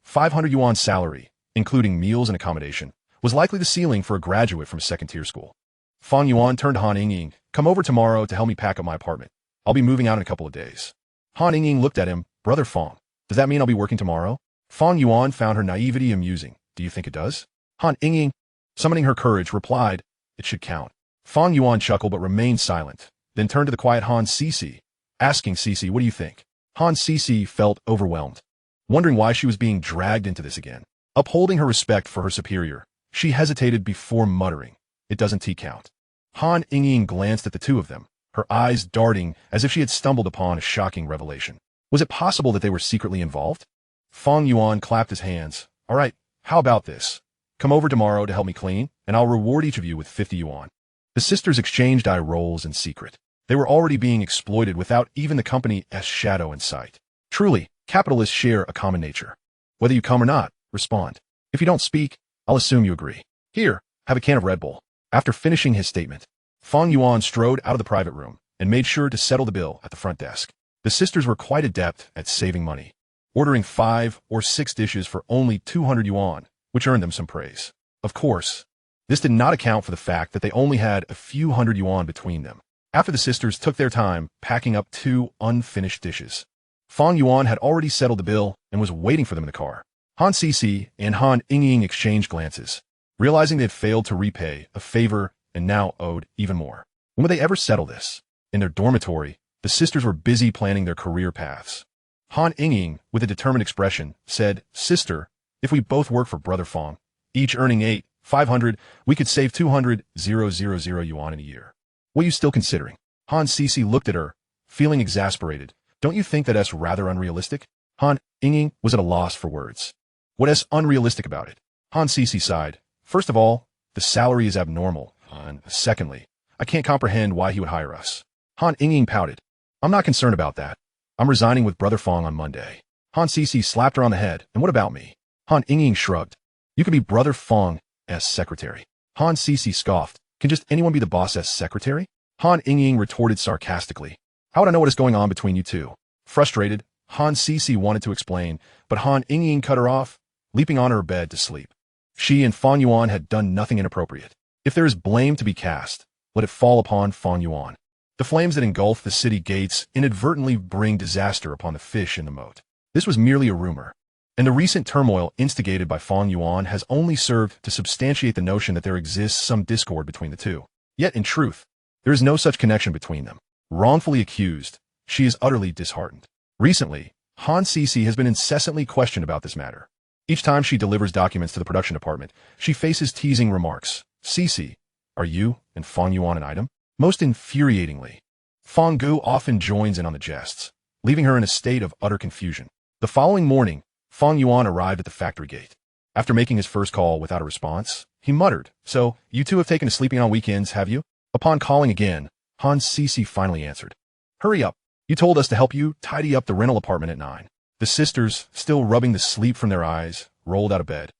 500 yuan salary, including meals and accommodation, was likely the ceiling for a graduate from a second-tier school. Fang Yuan turned to Han Yingying, "Come over tomorrow to help me pack up my apartment. I'll be moving out in a couple of days." Han Yingying looked at him, "Brother Fang, does that mean I'll be working tomorrow?" Fang Yuan found her naivety amusing. Do you think it does? Han Yingying, summoning her courage, replied, it should count. Fang Yuan chuckled but remained silent, then turned to the quiet Han Cici, asking Cici, what do you think? Han Cici felt overwhelmed, wondering why she was being dragged into this again. Upholding her respect for her superior, she hesitated before muttering, it doesn't count. Han Yingying glanced at the two of them, her eyes darting as if she had stumbled upon a shocking revelation. Was it possible that they were secretly involved? Fang Yuan clapped his hands. All right, how about this? Come over tomorrow to help me clean, and I'll reward each of you with 50 yuan. The sisters exchanged eye rolls in secret. They were already being exploited without even the company's shadow in sight. Truly, capitalists share a common nature. Whether you come or not, respond. If you don't speak, I'll assume you agree. Here, have a can of Red Bull. After finishing his statement, Fang Yuan strode out of the private room and made sure to settle the bill at the front desk. The sisters were quite adept at saving money, ordering 5 or 6 dishes for only 200 yuan, which earned them some praise. Of course, this did not account for the fact that they only had a few hundred yuan between them. After the sisters took their time packing up 2 unfinished dishes, Fang Yuan had already settled the bill and was waiting for them in the car. Han Cici and Han Yingying exchanged glances, realizing they had failed to repay a favor and now owed even more. When would they ever settle this? In their dormitory, the sisters were busy planning their career paths. Han Yingying, with a determined expression, said, Sister, if we both work for Brother Fang, each earning 500, we could save 200,000 yuan in a year. What are you still considering? Han Cici looked at her, feeling exasperated. Don't you think that's rather unrealistic? Han Yingying was at a loss for words. What is unrealistic about it? Han Cici sighed. First of all, the salary is abnormal, and secondly, I can't comprehend why he would hire us. Han Yingying pouted. I'm not concerned about that. I'm resigning with Brother Fang on Monday. Han Cici slapped her on the head. And what about me? Han Yingying shrugged. You could be Brother Fang's secretary. Han Cici scoffed. Can just anyone be the boss's secretary? Han Yingying retorted sarcastically. How would I know what is going on between you two? Frustrated, Han Cici wanted to explain, but Han Yingying cut her off, leaping on her bed to sleep. She and Fang Yuan had done nothing inappropriate. If there is blame to be cast, let it fall upon Fang Yuan. The flames that engulf the city gates inadvertently bring disaster upon the fish in the moat. This was merely a rumor, and the recent turmoil instigated by Fang Yuan has only served to substantiate the notion that there exists some discord between the two. Yet, in truth, there is no such connection between them. Wrongfully accused, she is utterly disheartened. Recently, Han Cici has been incessantly questioned about this matter. Each time she delivers documents to the production department, she faces teasing remarks. Cici, are you and Fang Yuan an item? Most infuriatingly, Fang Gu often joins in on the jests, leaving her in a state of utter confusion. The following morning, Fang Yuan arrived at the factory gate. After making his first call without a response, he muttered, So, you two have taken to sleeping on weekends, have you? Upon calling again, Han Cici finally answered. Hurry up. You told us to help you tidy up the rental apartment at 9. The sisters, still rubbing the sleep from their eyes, rolled out of bed.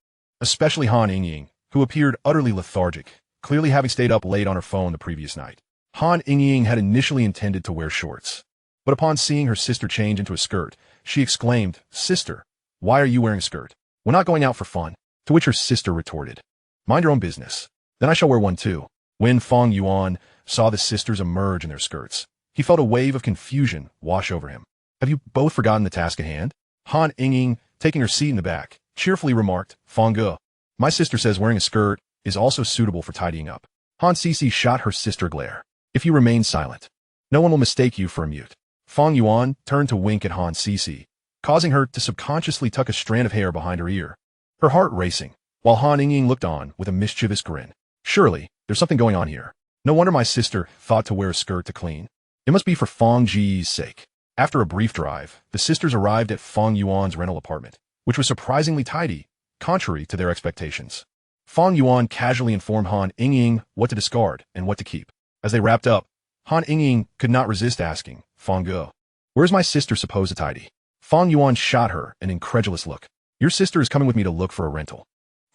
Especially Han Yingying, who appeared utterly lethargic, clearly having stayed up late on her phone the previous night. Han Yingying had initially intended to wear shorts, but upon seeing her sister change into a skirt, she exclaimed, Sister, why are you wearing a skirt? We're not going out for fun. To which her sister retorted, Mind your own business. Then I shall wear one too. When Fang Yuan saw the sisters emerge in their skirts, he felt a wave of confusion wash over him. Have you both forgotten the task at hand? Han Yingying, taking her seat in the back, cheerfully remarked, Fang Gu, my sister says wearing a skirt is also suitable for tidying up. Han Cici shot her sister a glare. If you remain silent, no one will mistake you for a mute. Fang Yuan turned to wink at Han Cici, causing her to subconsciously tuck a strand of hair behind her ear, her heart racing, while Han Yingying looked on with a mischievous grin. Surely, there's something going on here. No wonder my sister thought to wear a skirt to clean. It must be for Fang Ji's sake. After a brief drive, the sisters arrived at Fang Yuan's rental apartment, which was surprisingly tidy, contrary to their expectations. Fang Yuan casually informed Han Yingying what to discard and what to keep. As they wrapped up, Han Yingying could not resist asking, Fang Gu, where's my sister supposed to tidy? Fang Yuan shot her an incredulous look. Your sister is coming with me to look for a rental.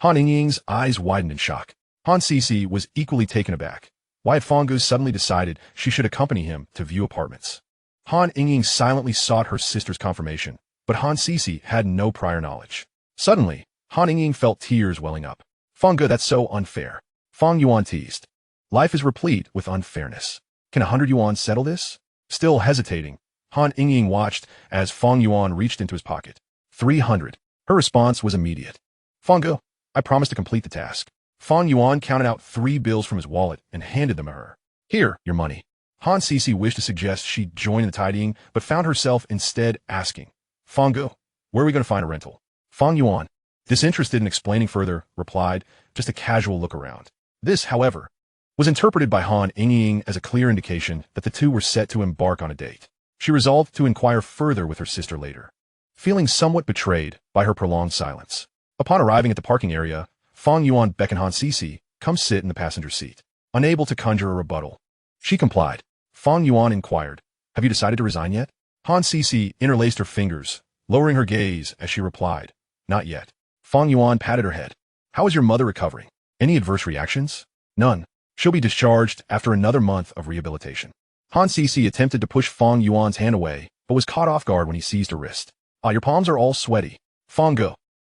Han Yingying's eyes widened in shock. Han Cici was equally taken aback. Why had Fang Gu suddenly decided she should accompany him to view apartments? Han Yingying silently sought her sister's confirmation, but Han Cici had no prior knowledge. Suddenly, Han Yingying felt tears welling up. Fang Gu, that's so unfair. Fang Yuan teased. Life is replete with unfairness. Can 100 yuan settle this? Still hesitating, Han Yingying watched as Fang Yuan reached into his pocket. 300. Her response was immediate. Fang, I promised to complete the task. Fang Yuan counted out 3 bills from his wallet and handed them to her. Here, your money. Han Sisi wished to suggest she join in the tidying, but found herself instead asking, Fang, where are we going to find a rental? Fang Yuan, disinterested in explaining further, replied, just a casual look around. This, however, was interpreted by Han Ying as a clear indication that the two were set to embark on a date. She resolved to inquire further with her sister later, feeling somewhat betrayed by her prolonged silence. Upon arriving at the parking area, Fang Yuan beckoned Han Sisi, come sit in the passenger seat. Unable to conjure a rebuttal, she complied. Fang Yuan inquired, have you decided to resign yet? Han Sisi interlaced her fingers, lowering her gaze as she replied, not yet. Fang Yuan patted her head. How is your mother recovering? Any adverse reactions? None. She'll be discharged after another month of rehabilitation. Han Sisi attempted to push Fang Yuan's hand away, but was caught off guard when he seized her wrist. Your palms are all sweaty. Fang,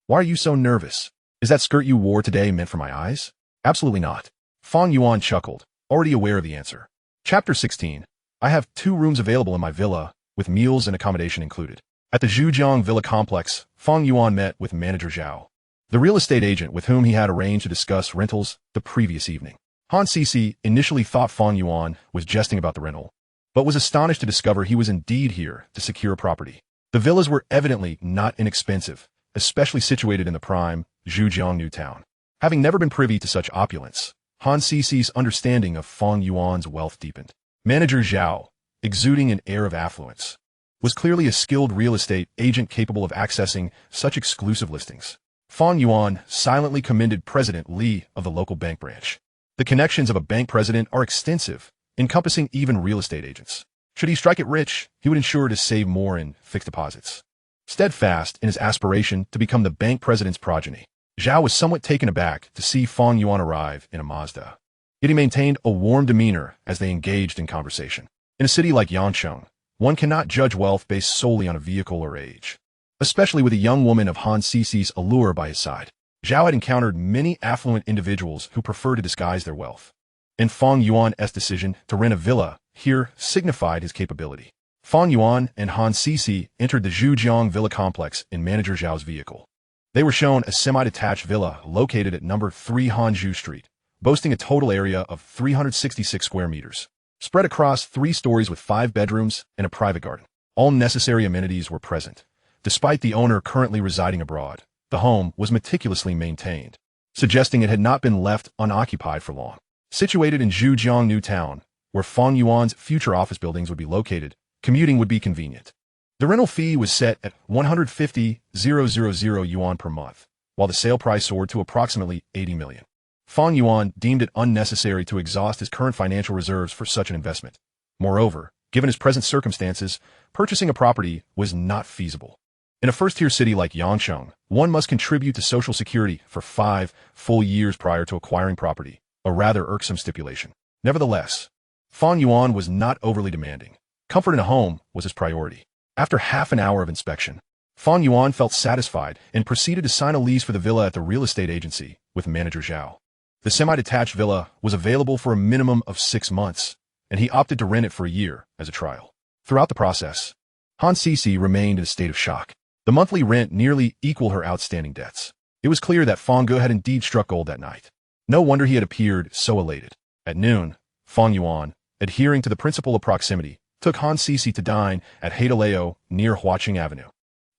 why are you so nervous? Is that skirt you wore today meant for my eyes? Absolutely not. Fang Yuan chuckled, already aware of the answer. Chapter 16. I have 2 rooms available in my villa, with meals and accommodation included. At the Zhujiang Villa complex, Fang Yuan met with manager Zhao, the real estate agent with whom he had arranged to discuss rentals the previous evening. Han Sisi initially thought Fang Yuan was jesting about the rental, but was astonished to discover he was indeed here to secure a property. The villas were evidently not inexpensive, especially situated in the prime Zhujiang New Town. Having never been privy to such opulence, Han Sisi's understanding of Fang Yuan's wealth deepened. Manager Zhao, exuding an air of affluence, was clearly a skilled real estate agent capable of accessing such exclusive listings. Fang Yuan silently commended President Li of the local bank branch. The connections of a bank president are extensive, encompassing even real estate agents. Should he strike it rich, he would ensure to save more in fixed deposits. Steadfast in his aspiration to become the bank president's progeny, Zhao was somewhat taken aback to see Fang Yuan arrive in a Mazda. Yet he maintained a warm demeanor as they engaged in conversation. In a city like Yancheng, one cannot judge wealth based solely on a vehicle or age, especially with a young woman of Han Sisi's allure by his side. Zhao had encountered many affluent individuals who prefer to disguise their wealth, and Fang Yuan's decision to rent a villa here signified his capability. Fang Yuan and Han Sisi entered the Zhujiang Villa complex in manager Zhao's vehicle. They were shown a semi-detached villa located at number 3 Hanzhou Street, boasting a total area of 366 square meters, spread across 3 stories with 5 bedrooms and a private garden. All necessary amenities were present. Despite the owner currently residing abroad, the home was meticulously maintained, suggesting it had not been left unoccupied for long. Situated in Zhujiang New Town, where Fang Yuan's future office buildings would be located, commuting would be convenient. The rental fee was set at 150,000 yuan per month, while the sale price soared to approximately 80 million. Fang Yuan deemed it unnecessary to exhaust his current financial reserves for such an investment. Moreover, given his present circumstances, purchasing a property was not feasible. In a first-tier city like Yancheng, one must contribute to Social Security for 5 full years prior to acquiring property, a rather irksome stipulation. Nevertheless, Fang Yuan was not overly demanding. Comfort in a home was his priority. After half an hour of inspection, Fang Yuan felt satisfied and proceeded to sign a lease for the villa at the real estate agency with manager Zhao. The semi-detached villa was available for a minimum of 6 months, and he opted to rent it for a year as a trial. Throughout the process, Han Sisi remained in a state of shock. The monthly rent nearly equaled her outstanding debts. It was clear that Fang had indeed struck gold that night. No wonder he had appeared so elated. At noon, Fang Yuan, adhering to the principle of proximity, took Han Sisi to dine at Heideleo near Huaqing Avenue.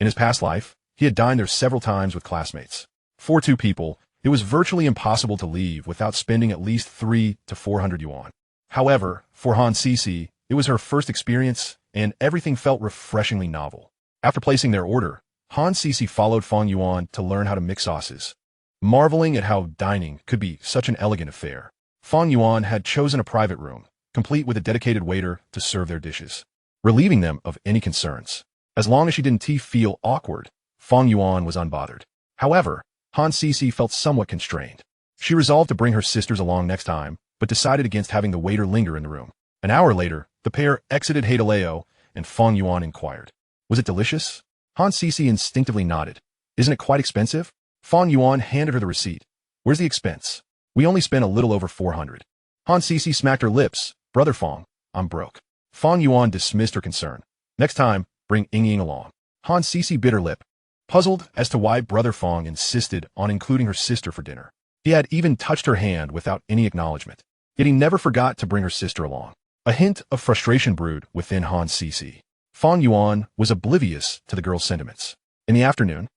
In his past life, he had dined there several times with classmates. For 2 people, it was virtually impossible to leave without spending at least 300 to 400 yuan. However, for Han Sisi, it was her first experience, and everything felt refreshingly novel. After placing their order, Han Sisi followed Fang Yuan to learn how to mix sauces, marveling at how dining could be such an elegant affair. Fang Yuan had chosen a private room, complete with a dedicated waiter to serve their dishes, relieving them of any concerns. As long as she didn't feel awkward, Fang Yuan was unbothered. However, Han Sisi felt somewhat constrained. She resolved to bring her sisters along next time, but decided against having the waiter linger in the room. An hour later, the pair exited Heideleo, and Fang Yuan inquired, "Was it delicious?" Han Sisi instinctively nodded. "Isn't it quite expensive?" Fang Yuan handed her the receipt. "Where's the expense?" "We only spent a little over 400. Han Sisi smacked her lips. "Brother Fang, I'm broke." Fang Yuan dismissed her concern. "Next time, bring Ying along." Han Sisi bit her lip. puzzled as to why Brother Fang insisted on including her sister for dinner. He had even touched her hand without any acknowledgement, yet he never forgot to bring her sister along. A hint of frustration brewed within Han Sisi. Fang Yuan was oblivious to the girl's sentiments. In the afternoon,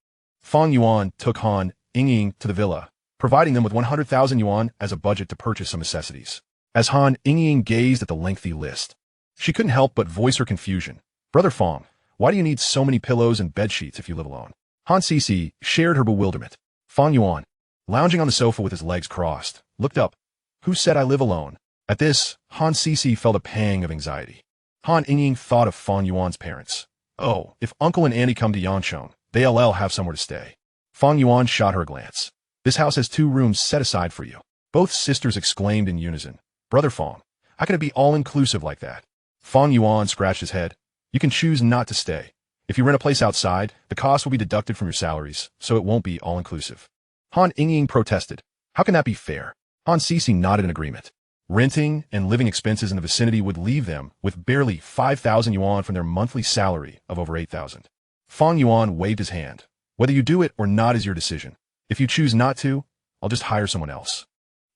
Fang Yuan took Han Ying to the villa, providing them with 100,000 yuan as a budget to purchase some necessities. As Han Ying gazed at the lengthy list, she couldn't help but voice her confusion. Brother Fang, why do you need so many pillows and bedsheets if you live alone? Han Sisi shared her bewilderment. Fang Yuan, lounging on the sofa with his legs crossed, looked up. Who said I live alone? At this, Han Sisi felt a pang of anxiety. Han Ying thought of Fang Yuan's parents. Oh, if Uncle and Auntie come to Yancheng, they'll have somewhere to stay. Fang Yuan shot her a glance. This house has 2 rooms set aside for you. Both sisters exclaimed in unison. Brother Fang, how can it be all-inclusive like that? Fang Yuan scratched his head. You can choose not to stay. If you rent a place outside, the cost will be deducted from your salaries, so it won't be all-inclusive. Han Ying protested. How can that be fair? Han Sisi nodded in agreement. Renting and living expenses in the vicinity would leave them with barely 5,000 yuan from their monthly salary of over 8,000. Fang Yuan waved his hand. Whether you do it or not is your decision. If you choose not to, I'll just hire someone else.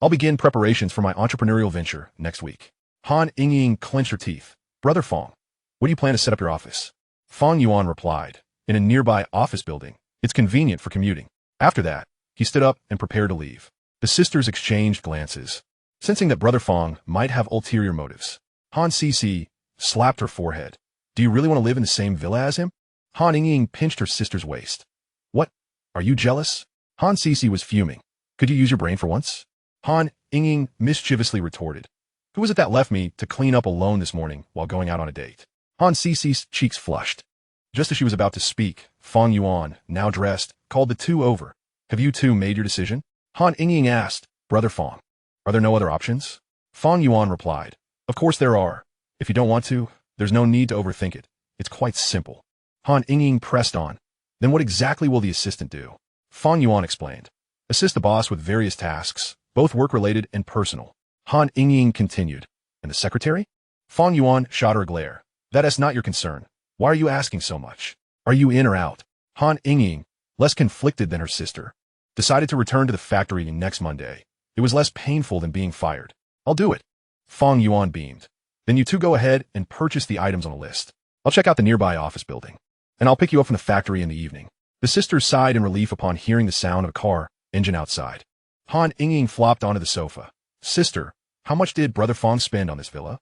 I'll begin preparations for my entrepreneurial venture next week. Han Ying clenched her teeth. Brother Fang, where do you plan to set up your office? Fang Yuan replied. In a nearby office building. It's convenient for commuting. After that, he stood up and prepared to leave. The sisters exchanged glances, sensing that Brother Fang might have ulterior motives. Han Sisi slapped her forehead. Do you really want to live in the same villa as him? Han Ying pinched her sister's waist. What? Are you jealous? Han Sisi was fuming. Could you use your brain for once? Han Ying mischievously retorted. Who was it that left me to clean up alone this morning while going out on a date? Han Sisi's cheeks flushed. Just as she was about to speak, Fang Yuan, now dressed, called the two over. Have you two made your decision? Han Ying asked. Brother Fang, are there no other options? Fang Yuan replied. Of course there are. If you don't want to, there's no need to overthink it. It's quite simple. Han Ying pressed on. Then what exactly will the assistant do? Fang Yuan explained. Assist the boss with various tasks, both work-related and personal. Han Ying continued. And the secretary? Fang Yuan shot her a glare. That is not your concern. Why are you asking so much? Are you in or out? Han Ying, less conflicted than her sister, decided to return to the factory next Monday. It was less painful than being fired. I'll do it. Fang Yuan beamed. Then you two go ahead and purchase the items on a list. I'll check out the nearby office building, and I'll pick you up from the factory in the evening. The sisters sighed in relief upon hearing the sound of a car engine outside. Han Ying flopped onto the sofa. Sister, how much did Brother Fang spend on this villa?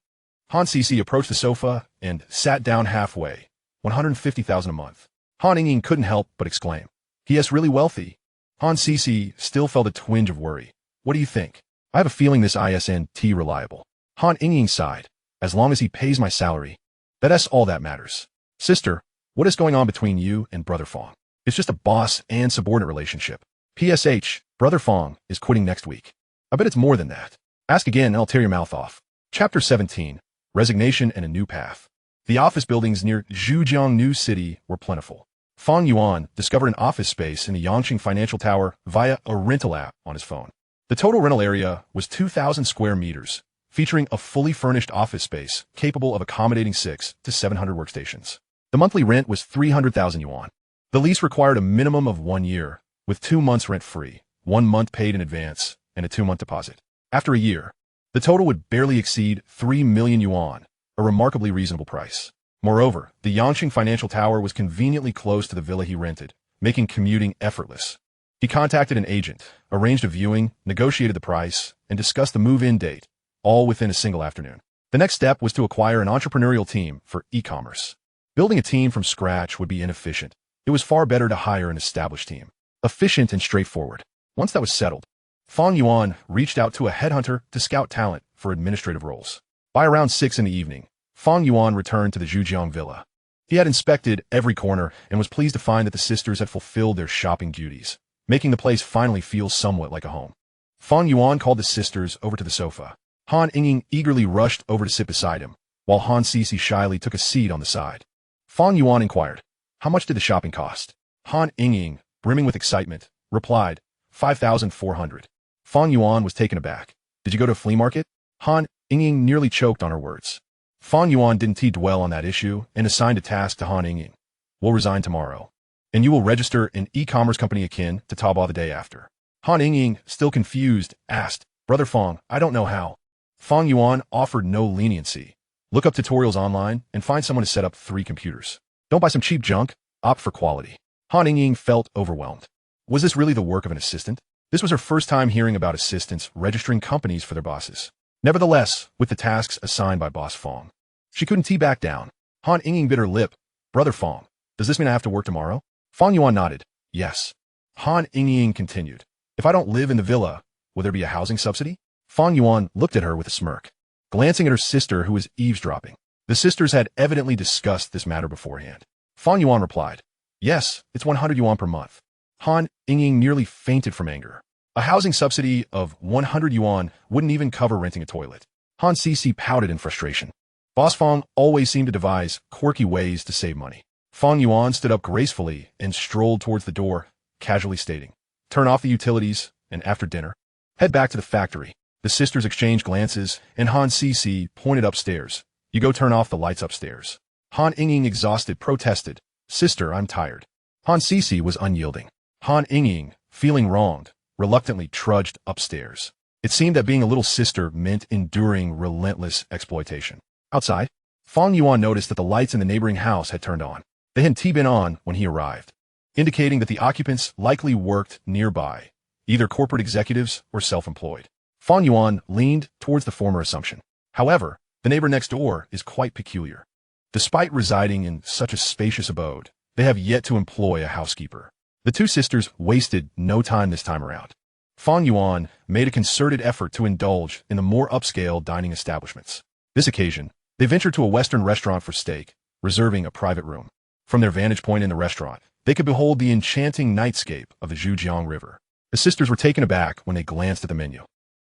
Han Sisi approached the sofa and sat down halfway. 150,000 a month. Han Ying couldn't help but exclaim. He is really wealthy. Han Sisi still felt a twinge of worry. What do you think? I have a feeling this isn't reliable. Han Ying sighed. As long as he pays my salary, that's all that matters. Sister, what is going on between you and Brother Fang? It's just a boss and subordinate relationship. PSH, Brother Fang is quitting next week. I bet it's more than that. Ask again and I'll tear your mouth off. Chapter 17. Resignation and a New Path. The office buildings near Zhujiang New City were plentiful. Fang Yuan discovered an office space in the Yangqing Financial Tower via a rental app on his phone. The total rental area was 2,000 square meters, featuring a fully furnished office space capable of accommodating 600 to 700 workstations. The monthly rent was 300,000 yuan. The lease required a minimum of 1 year, with 2 months rent-free, 1 month paid in advance, and a 2-month deposit. After a year, the total would barely exceed 3 million yuan, a remarkably reasonable price. Moreover, the Yangqing Financial Tower was conveniently close to the villa he rented, making commuting effortless. He contacted an agent, arranged a viewing, negotiated the price, and discussed the move-in date, all within a single afternoon. The next step was to acquire an entrepreneurial team for e-commerce. Building a team from scratch would be inefficient. It was far better to hire an established team, efficient and straightforward. Once that was settled, Fang Yuan reached out to a headhunter to scout talent for administrative roles. By around 6 in the evening, Fang Yuan returned to the Zhujiang villa. He had inspected every corner and was pleased to find that the sisters had fulfilled their shopping duties, making the place finally feel somewhat like a home. Fang Yuan called the sisters over to the sofa. Han Ying eagerly rushed over to sit beside him, while Han Sisi shyly took a seat on the side. Fang Yuan inquired, how much did the shopping cost? Han Ying, brimming with excitement, replied, 5,400. Fang Yuan was taken aback. Did you go to a flea market? Han Ying nearly choked on her words. Fang Yuan didn't dwell on that issue and assigned a task to Han Ying. We'll resign tomorrow. and you will register an e-commerce company akin to Taobao the day after. Han Yingying, still confused, asked, Brother Fang, I don't know how. Fang Yuan offered no leniency. Look up tutorials online and find someone to set up 3 computers. Don't buy some cheap junk, opt for quality. Han Yingying felt overwhelmed. Was this really the work of an assistant? This was her first time hearing about assistants registering companies for their bosses. Nevertheless, with the tasks assigned by Boss Fang, she couldn't back down. Han Yingying bit her lip. Brother Fang, does this mean I have to work tomorrow? Fang Yuan nodded. Yes. Han Yingying continued. If I don't live in the villa, will there be a housing subsidy? Fang Yuan looked at her with a smirk, glancing at her sister who was eavesdropping. The sisters had evidently discussed this matter beforehand. Fang Yuan replied, Yes, it's 100 yuan per month. Han Yingying nearly fainted from anger. A housing subsidy of 100 yuan wouldn't even cover renting a toilet. Han Cece pouted in frustration. Boss Fang always seemed to devise quirky ways to save money. Fang Yuan stood up gracefully and strolled towards the door, casually stating, Turn off the utilities, and after dinner, head back to the factory. The sisters exchanged glances, and Han Cece pointed upstairs. You go turn off the lights upstairs. Han Yingying, exhausted, protested. Sister, I'm tired. Han Cece was unyielding. Han Yingying, feeling wronged, reluctantly trudged upstairs. It seemed that being a little sister meant enduring relentless exploitation. Outside, Fang Yuan noticed that the lights in the neighboring house had turned on. They hadn't been on when he arrived, indicating that the occupants likely worked nearby, either corporate executives or self-employed. Fang Yuan leaned towards the former assumption. However, the neighbor next door is quite peculiar. Despite residing in such a spacious abode, they have yet to employ a housekeeper. The 2 sisters wasted no time this time around. Fang Yuan made a concerted effort to indulge in the more upscale dining establishments. This occasion, they ventured to a Western restaurant for steak, reserving a private room. From their vantage point in the restaurant, they could behold the enchanting nightscape of the Zhujiang River. The sisters were taken aback when they glanced at the menu.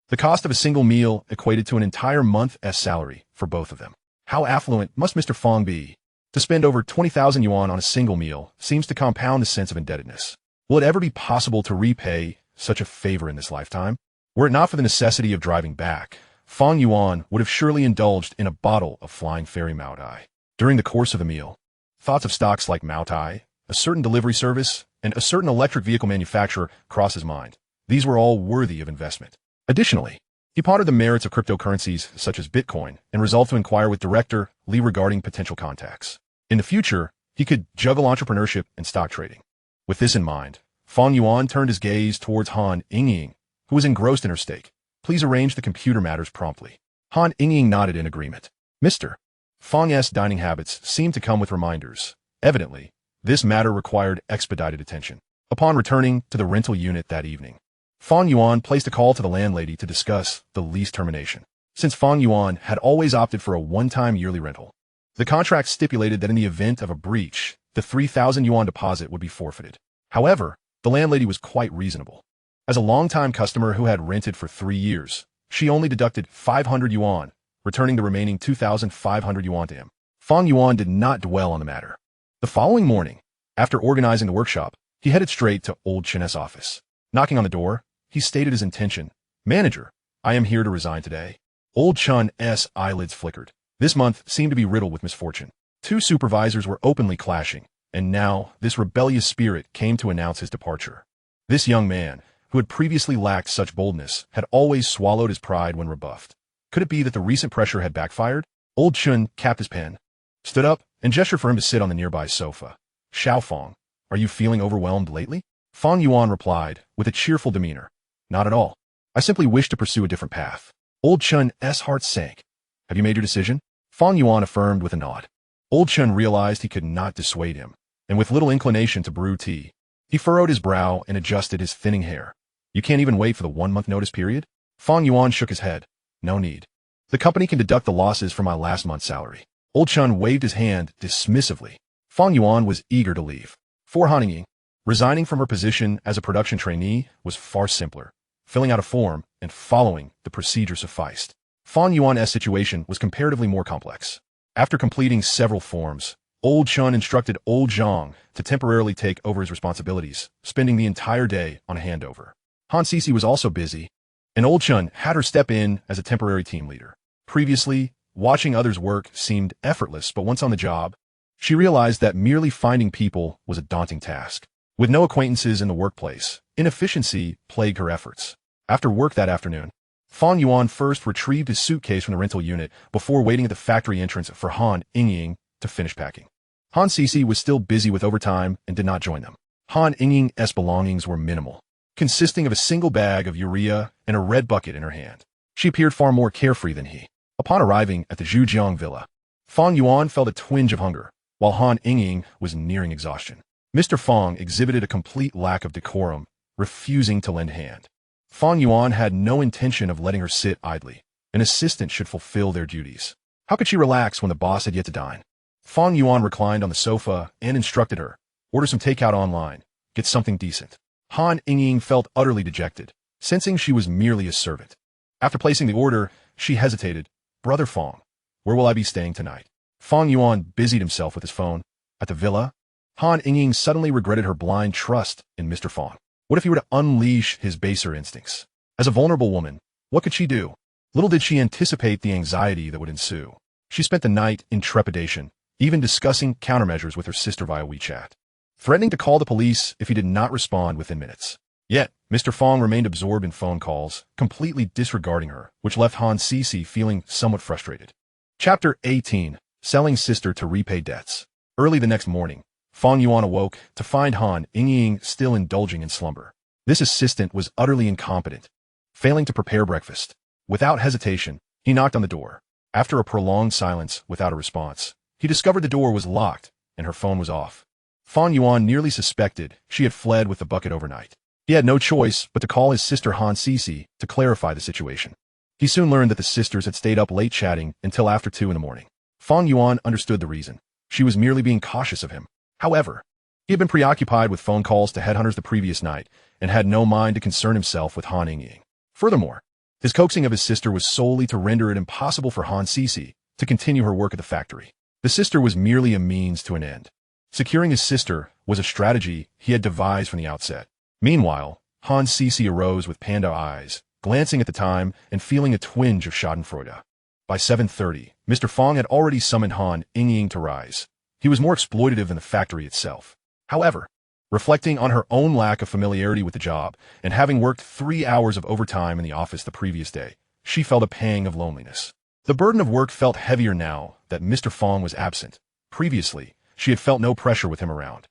The cost of a single meal equated to an entire month's salary for both of them. How affluent must Mr. Fang be? To spend over 20,000 yuan on a single meal seems to compound the sense of indebtedness. Will it ever be possible to repay such a favor in this lifetime? Were it not for the necessity of driving back, Fang Yuan would have surely indulged in a bottle of Flying Fairy Maotai. During the course of the meal, thoughts of stocks like Maotai, a certain delivery service, and a certain electric vehicle manufacturer crossed his mind. These were all worthy of investment. Additionally, he pondered the merits of cryptocurrencies such as Bitcoin and resolved to inquire with Director Li regarding potential contacts. In the future, he could juggle entrepreneurship and stock trading. With this in mind, Fang Yuan turned his gaze towards Han Yingying, who was engrossed in her steak. Please arrange the computer matters promptly. Han Yingying nodded in agreement. Mr. Fang's dining habits seemed to come with reminders. Evidently, this matter required expedited attention. Upon returning to the rental unit that evening, Fang Yuan placed a call to the landlady to discuss the lease termination. Since Fang Yuan had always opted for a one-time yearly rental, the contract stipulated that in the event of a breach, the 3,000 yuan deposit would be forfeited. However, the landlady was quite reasonable. As a long-time customer who had rented for 3 years, she only deducted 500 yuan, returning the remaining 2,500 yuan to him. Fang Yuan did not dwell on the matter. The following morning, after organizing the workshop, he headed straight to Old Chen's office. Knocking on the door, he stated his intention. Manager, I am here to resign today. Old Chen's eyelids flickered. This month seemed to be riddled with misfortune. 2 supervisors were openly clashing, and now this rebellious spirit came to announce his departure. This young man, who had previously lacked such boldness, had always swallowed his pride when rebuffed. Could it be that the recent pressure had backfired? Old Chen capped his pen, stood up, and gestured for him to sit on the nearby sofa. Xiao Fang, are you feeling overwhelmed lately? Fang Yuan replied, with a cheerful demeanor. Not at all. I simply wish to pursue a different path. Old Chen's heart sank. Have you made your decision? Fang Yuan affirmed with a nod. Old Chen realized he could not dissuade him, and with little inclination to brew tea, he furrowed his brow and adjusted his thinning hair. You can't even wait for the 1-month notice period? Fang Yuan shook his head. No need. The company can deduct the losses from my last month's salary. Old Chen waved his hand dismissively. Fang Yuan was eager to leave. For Han Yingying, resigning from her position as a production trainee was far simpler. Filling out a form and following the procedure sufficed. Fang Yuan's situation was comparatively more complex. After completing several forms, Old Chen instructed Old Zhang to temporarily take over his responsibilities, spending the entire day on a handover. Han Cece was also busy, and Old Chen had her step in as a temporary team leader. Previously, watching others work seemed effortless, but once on the job, She realized that merely finding people was a daunting task. With no acquaintances in the workplace, inefficiency plagued her efforts. After work that afternoon, Fang Yuan first retrieved his suitcase from the rental unit before waiting at the factory entrance for Han Yingying to finish packing. Han Cece was still busy with overtime and did not join them. Han Yingying's belongings were minimal, consisting of a single bag of urea and a red bucket in her hand. She appeared far more carefree than he. Upon arriving at the Zhujiang villa, Fang Yuan felt a twinge of hunger, while Han Yingying was nearing exhaustion. Mr. Fang exhibited a complete lack of decorum, refusing to lend a hand. Fang Yuan had no intention of letting her sit idly. An assistant should fulfill their duties. How could she relax when the boss had yet to dine? Fang Yuan reclined on the sofa and instructed her, order some takeout online, get something decent. Han Yingying felt utterly dejected, sensing she was merely a servant. After placing the order, she hesitated. Brother Fang, where will I be staying tonight? Fang Yuan busied himself with his phone. At the villa? Han Yingying suddenly regretted her blind trust in Mr. Fang. What if he were to unleash his baser instincts? As a vulnerable woman, what could she do? Little did she anticipate the anxiety that would ensue. She spent the night in trepidation, even discussing countermeasures with her sister via WeChat, threatening to call the police if he did not respond within minutes. Yet, Mr. Fang remained absorbed in phone calls, completely disregarding her, which left Han Cece feeling somewhat frustrated. Chapter 18. Selling Sister to Repay Debts. Early the next morning, Fang Yuan awoke to find Han Yingying still indulging in slumber. This assistant was utterly incompetent, failing to prepare breakfast. Without hesitation, he knocked on the door. After a prolonged silence without a response, he discovered the door was locked and her phone was off. Fang Yuan nearly suspected she had fled with the bucket overnight. He had no choice but to call his sister Han Cece to clarify the situation. He soon learned that the sisters had stayed up late chatting until after 2 in the morning. Fang Yuan understood the reason. She was merely being cautious of him. However, he had been preoccupied with phone calls to headhunters the previous night and had no mind to concern himself with Han Yingying. Furthermore, his coaxing of his sister was solely to render it impossible for Han Cece to continue her work at the factory. The sister was merely a means to an end. Securing his sister was a strategy he had devised from the outset. Meanwhile, Han Cece arose with panda eyes, glancing at the time and feeling a twinge of schadenfreude. By 7:30, Mr. Fang had already summoned Han Yingying to rise. He was more exploitative than the factory itself. However, reflecting on her own lack of familiarity with the job and having worked 3 hours of overtime in the office the previous day, she felt a pang of loneliness. The burden of work felt heavier now that Mr. Fang was absent. Previously, she had felt no pressure with him around,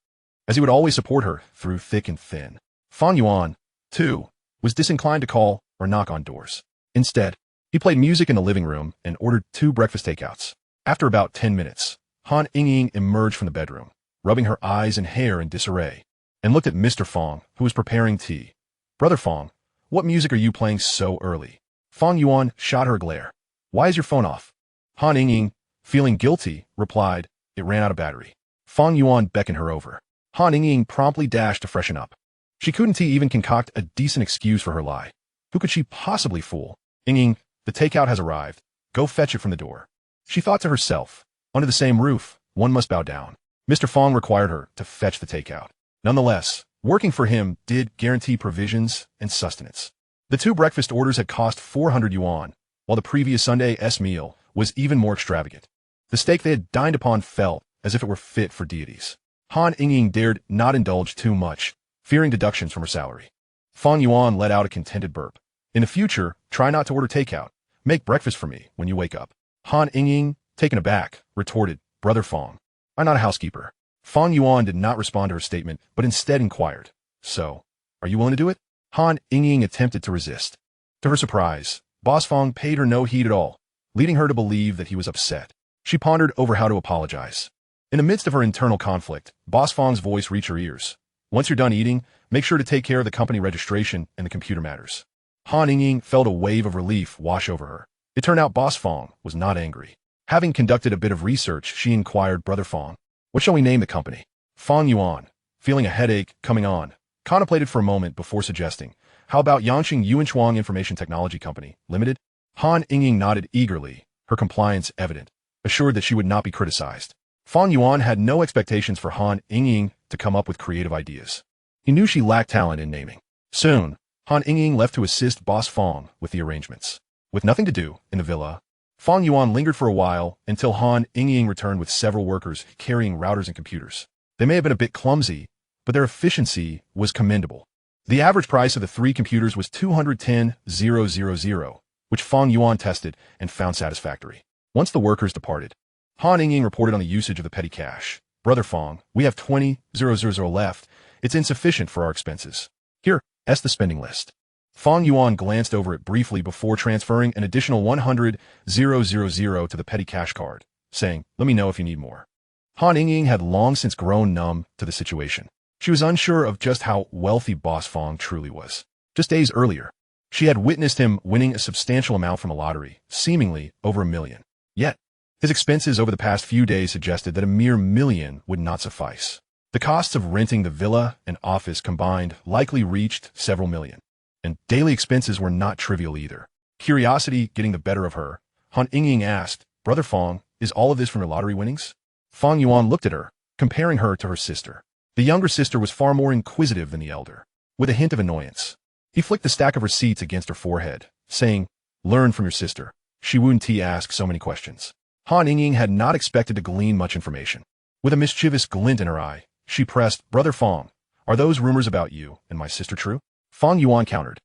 as he would always support her through thick and thin. Fang Yuan, too, was disinclined to call or knock on doors. Instead, he played music in the living room and ordered 2 breakfast takeouts. After about 10 minutes, Han Yingying emerged from the bedroom, rubbing her eyes and hair in disarray, and looked at Mr. Fang, who was preparing tea. Brother Fang, what music are you playing so early? Fang Yuan shot her a glare. Why is your phone off? Han Yingying, feeling guilty, replied, it ran out of battery. Fang Yuan beckoned her over. Han Yingying promptly dashed to freshen up. She couldn't even concoct a decent excuse for her lie. Who could she possibly fool? Yingying, the takeout has arrived. Go fetch it from the door. She thought to herself, under the same roof, one must bow down. Mr. Fang required her to fetch the takeout. Nonetheless, working for him did guarantee provisions and sustenance. The 2 breakfast orders had cost 400 yuan, while the previous Sunday's meal was even more extravagant. The steak they had dined upon felt as if it were fit for deities. Han Yingying dared not indulge too much, fearing deductions from her salary. Fang Yuan let out a contented burp. In the future, try not to order takeout. Make breakfast for me when you wake up. Han Yingying, taken aback, retorted, Brother Fang, I'm not a housekeeper. Fang Yuan did not respond to her statement, but instead inquired, so, are you willing to do it? Han Yingying attempted to resist. To her surprise, Boss Fang paid her no heed at all, leading her to believe that he was upset. She pondered over how to apologize. In the midst of her internal conflict, Boss Fang's voice reached her ears. Once you're done eating, make sure to take care of the company registration and the computer matters. Han Yingying felt a wave of relief wash over her. It turned out Boss Fang was not angry. Having conducted a bit of research, she inquired, Brother Fang, what shall we name the company? Fang Yuan, feeling a headache coming on, contemplated for a moment before suggesting, how about Yanqing Yuanchuang Information Technology Company, Limited? Han Yingying nodded eagerly, her compliance evident, assured that she would not be criticized. Fang Yuan had no expectations for Han Yingying to come up with creative ideas. He knew she lacked talent in naming. Soon, Han Yingying left to assist Boss Fang with the arrangements. With nothing to do in the villa, Fang Yuan lingered for a while until Han Yingying returned with several workers carrying routers and computers. They may have been a bit clumsy, but their efficiency was commendable. The average price of the 3 computers was 210,000, which Fang Yuan tested and found satisfactory. Once the workers departed, Han Yingying reported on the usage of the petty cash. Brother Fang, we have 20,000 left. It's insufficient for our expenses. Here, that's the spending list. Fang Yuan glanced over it briefly before transferring an additional 100,000 to the petty cash card, saying, "Let me know if you need more." Han Yingying had long since grown numb to the situation. She was unsure of just how wealthy Boss Fang truly was. Just days earlier, she had witnessed him winning a substantial amount from a lottery, seemingly over $1 million. Yet, his expenses over the past few days suggested that a mere $1 million would not suffice. The costs of renting the villa and office combined likely reached several million. And daily expenses were not trivial either. Curiosity getting the better of her, Han Yingying asked, "Brother Fang, is all of this from your lottery winnings?" Fang Yuan looked at her, comparing her to her sister. The younger sister was far more inquisitive than the elder, with a hint of annoyance. He flicked the stack of receipts against her forehead, saying, "Learn from your sister. She wouldn't ask so many questions." Han Yingying had not expected to glean much information. With a mischievous glint in her eye, she pressed, "Brother Fang, are those rumors about you and my sister true?" Fang Yuan countered,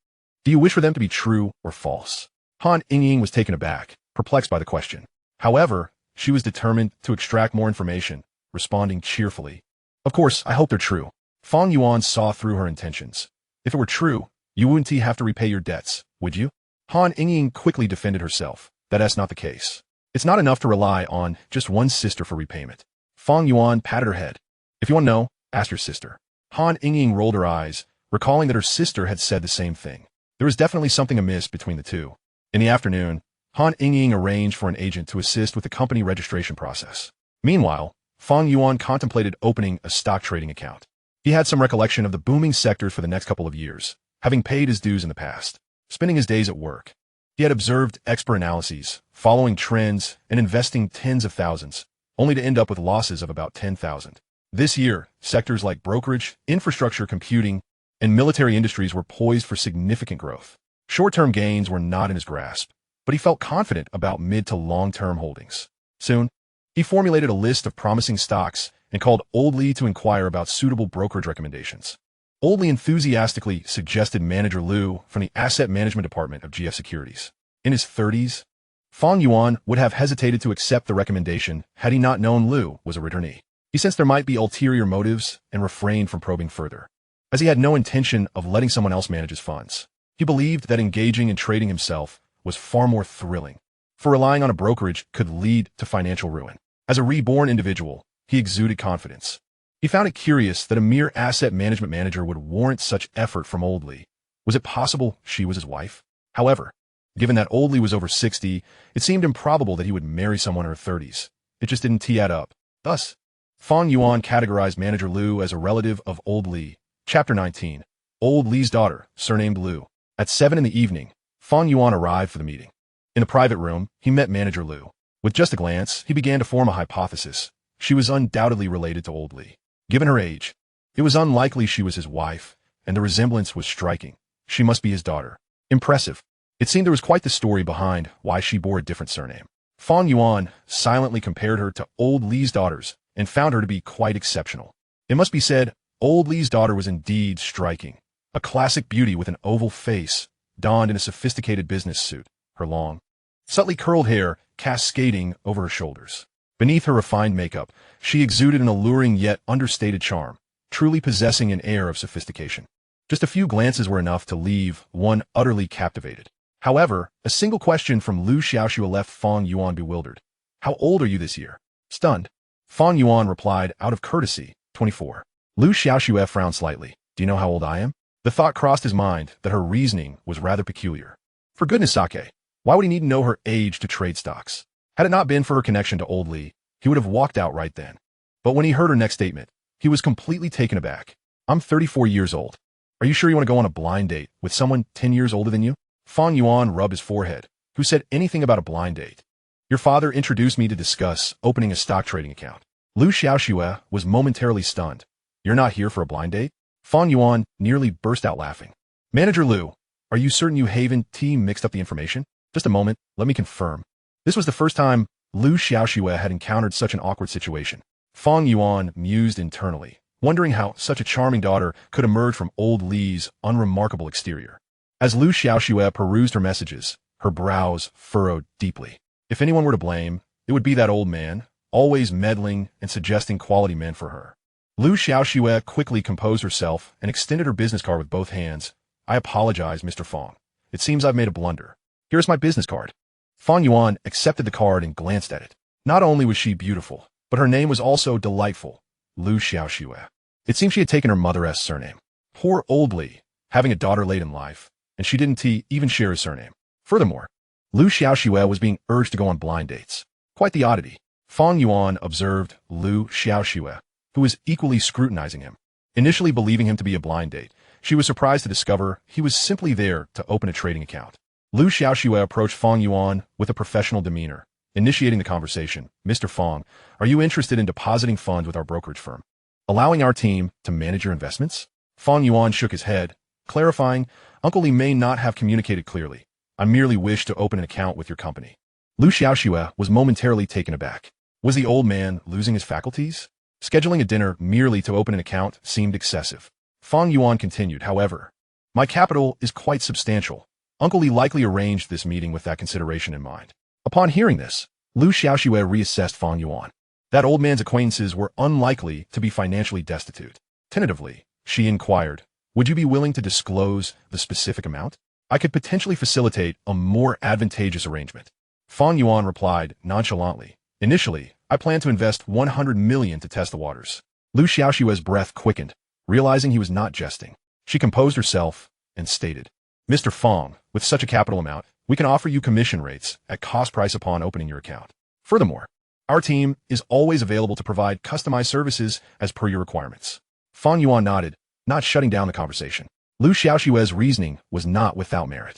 "Do you wish for them to be true or false?" Han Yingying was taken aback, perplexed by the question. However, she was determined to extract more information, responding cheerfully, "Of course, I hope they're true." Fang Yuan saw through her intentions. "If it were true, you wouldn't have to repay your debts, would you?" Han Yingying quickly defended herself. "That's not the case. It's not enough to rely on just one sister for repayment." Fang Yuan patted her head. "If you want to know, ask your sister." Han Yingying rolled her eyes, recalling that her sister had said the same thing. There was definitely something amiss between the two. In the afternoon, Han Yingying arranged for an agent to assist with the company registration process. Meanwhile, Fang Yuan contemplated opening a stock trading account. He had some recollection of the booming sector for the next couple of years, having paid his dues in the past, spending his days at work. He had observed expert analyses, following trends, and investing tens of thousands, only to end up with losses of about 10,000. This year, sectors like brokerage, infrastructure computing, and military industries were poised for significant growth. Short-term gains were not in his grasp, but he felt confident about mid to long-term holdings. Soon, he formulated a list of promising stocks and called Old Lee to inquire about suitable brokerage recommendations. Old Lee enthusiastically suggested Manager Liu from the Asset Management Department of GF Securities. In his 30s, Fang Yuan would have hesitated to accept the recommendation had he not known Liu was a returnee. He sensed there might be ulterior motives and refrained from probing further, as he had no intention of letting someone else manage his funds. He believed that engaging in trading himself was far more thrilling, for relying on a brokerage could lead to financial ruin. As a reborn individual, he exuded confidence. He found it curious that a mere asset management manager would warrant such effort from Old Lee. Was it possible she was his wife? However, given that Old Lee was over 60, it seemed improbable that he would marry someone in her 30s. It just didn't add up. Thus, Fang Yuan categorized Manager Liu as a relative of Old Lee. Chapter 19. Old Lee's daughter, surnamed Liu. At 7 in the evening, Fang Yuan arrived for the meeting. In a private room, he met Manager Liu. With just a glance, he began to form a hypothesis. She was undoubtedly related to Old Lee. Given her age, it was unlikely she was his wife, and the resemblance was striking. She must be his daughter. Impressive. It seemed there was quite the story behind why she bore a different surname. Fang Yuan silently compared her to Old Lee's daughters and found her to be quite exceptional. It must be said, Old Lee's daughter was indeed striking. A classic beauty with an oval face, donned in a sophisticated business suit, her long, subtly curled hair cascading over her shoulders. Beneath her refined makeup, she exuded an alluring yet understated charm, truly possessing an air of sophistication. Just a few glances were enough to leave one utterly captivated. However, a single question from Liu Xiaoxue left Fang Yuan bewildered. "How old are you this year?" Stunned, Fang Yuan replied out of courtesy, 24. Liu Xiaoxue frowned slightly. "Do you know how old I am?" The thought crossed his mind that her reasoning was rather peculiar. For goodness sake, why would he need to know her age to trade stocks? Had it not been for her connection to Old Lee, he would have walked out right then. But when he heard her next statement, he was completely taken aback. "I'm 34 years old. Are you sure you want to go on a blind date with someone 10 years older than you?" Fang Yuan rubbed his forehead. "Who said anything about a blind date?" "Your father introduced me to discuss opening a stock trading account." Liu Xiaoxue was momentarily stunned. "You're not here for a blind date?" Fang Yuan nearly burst out laughing. "Manager Liu, are you certain you haven't mixed up the information?" "Just a moment, let me confirm." This was the first time Lu Xiaoxue had encountered such an awkward situation. Fang Yuan mused internally, wondering how such a charming daughter could emerge from old Li's unremarkable exterior. As Lu Xiaoxue perused her messages, her brows furrowed deeply. If anyone were to blame, it would be that old man, always meddling and suggesting quality men for her. Lu Xiaoxue quickly composed herself and extended her business card with both hands. I apologize, Mr. Fang. It seems I've made a blunder. Here's my business card. Fang Yuan accepted the card and glanced at it. Not only was she beautiful, but her name was also delightful, Lu Xiaoxue. It seemed she had taken her mother's surname. Poor old Li, having a daughter late in life, and she didn't even share his surname. Furthermore, Lu Xiaoxue was being urged to go on blind dates. Quite the oddity. Fang Yuan observed Lu Xiaoxue, who was equally scrutinizing him. Initially believing him to be a blind date, she was surprised to discover he was simply there to open a trading account. Lu Xiaoxue approached Fang Yuan with a professional demeanor, initiating the conversation. Mr. Fang, are you interested in depositing funds with our brokerage firm, allowing our team to manage your investments? Fang Yuan shook his head, clarifying, Uncle Li may not have communicated clearly. I merely wish to open an account with your company. Lu Xiaoxue was momentarily taken aback. Was the old man losing his faculties? Scheduling a dinner merely to open an account seemed excessive. Fang Yuan continued, however, my capital is quite substantial. Uncle Li likely arranged this meeting with that consideration in mind. Upon hearing this, Lu Xiaoxue reassessed Fang Yuan. That old man's acquaintances were unlikely to be financially destitute. Tentatively, she inquired, would you be willing to disclose the specific amount? I could potentially facilitate a more advantageous arrangement. Fang Yuan replied nonchalantly, initially, I plan to invest 100 million to test the waters. Lu Xiaoxue's breath quickened, realizing he was not jesting. She composed herself and stated, Mr. Fang, with such a capital amount, we can offer you commission rates at cost price upon opening your account. Furthermore, our team is always available to provide customized services as per your requirements. Fang Yuan nodded, not shutting down the conversation. Lu Xiaoxue's reasoning was not without merit.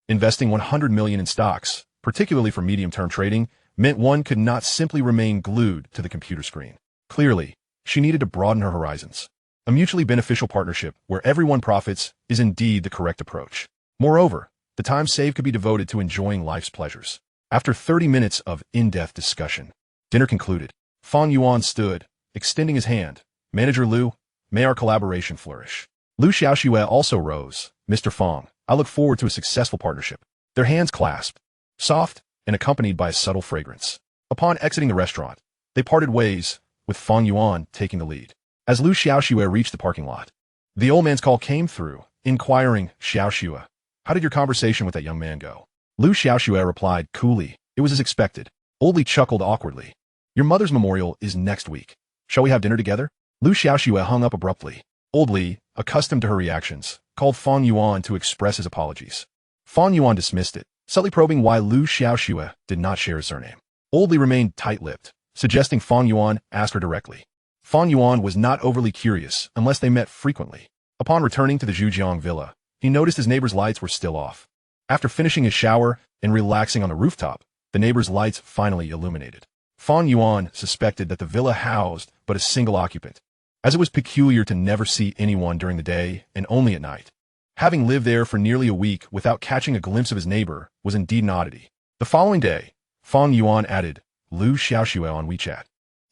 Investing 100 million in stocks, particularly for medium-term trading, meant one could not simply remain glued to the computer screen. Clearly, she needed to broaden her horizons. A mutually beneficial partnership where everyone profits is indeed the correct approach. Moreover, the time saved could be devoted to enjoying life's pleasures. After 30 minutes of in-depth discussion, dinner concluded. Fang Yuan stood, extending his hand. Manager Lu, may our collaboration flourish. Lu Xiaoxue also rose. Mr. Fang, I look forward to a successful partnership. Their hands clasped, soft and accompanied by a subtle fragrance. Upon exiting the restaurant, they parted ways, with Fang Yuan taking the lead. As Lu Xiaoxue reached the parking lot, the old man's call came through, inquiring, Xiaoxue, how did your conversation with that young man go? Lu Xiaoxue replied coolly, it was as expected. Old Li chuckled awkwardly. Your mother's memorial is next week. Shall we have dinner together? Lu Xiaoxue hung up abruptly. Old Li, accustomed to her reactions, called Fang Yuan to express his apologies. Fang Yuan dismissed it, subtly probing why Lu Xiaoxue did not share his surname. Old Li remained tight-lipped, suggesting Fang Yuan ask her directly. Fang Yuan was not overly curious unless they met frequently. Upon returning to the Zhujiang villa, he noticed his neighbor's lights were still off. After finishing his shower and relaxing on the rooftop, the neighbor's lights finally illuminated. Fang Yuan suspected that the villa housed but a single occupant, as it was peculiar to never see anyone during the day and only at night. Having lived there for nearly a week without catching a glimpse of his neighbor was indeed an oddity. The following day, Fang Yuan added Lu Xiaoxue on WeChat,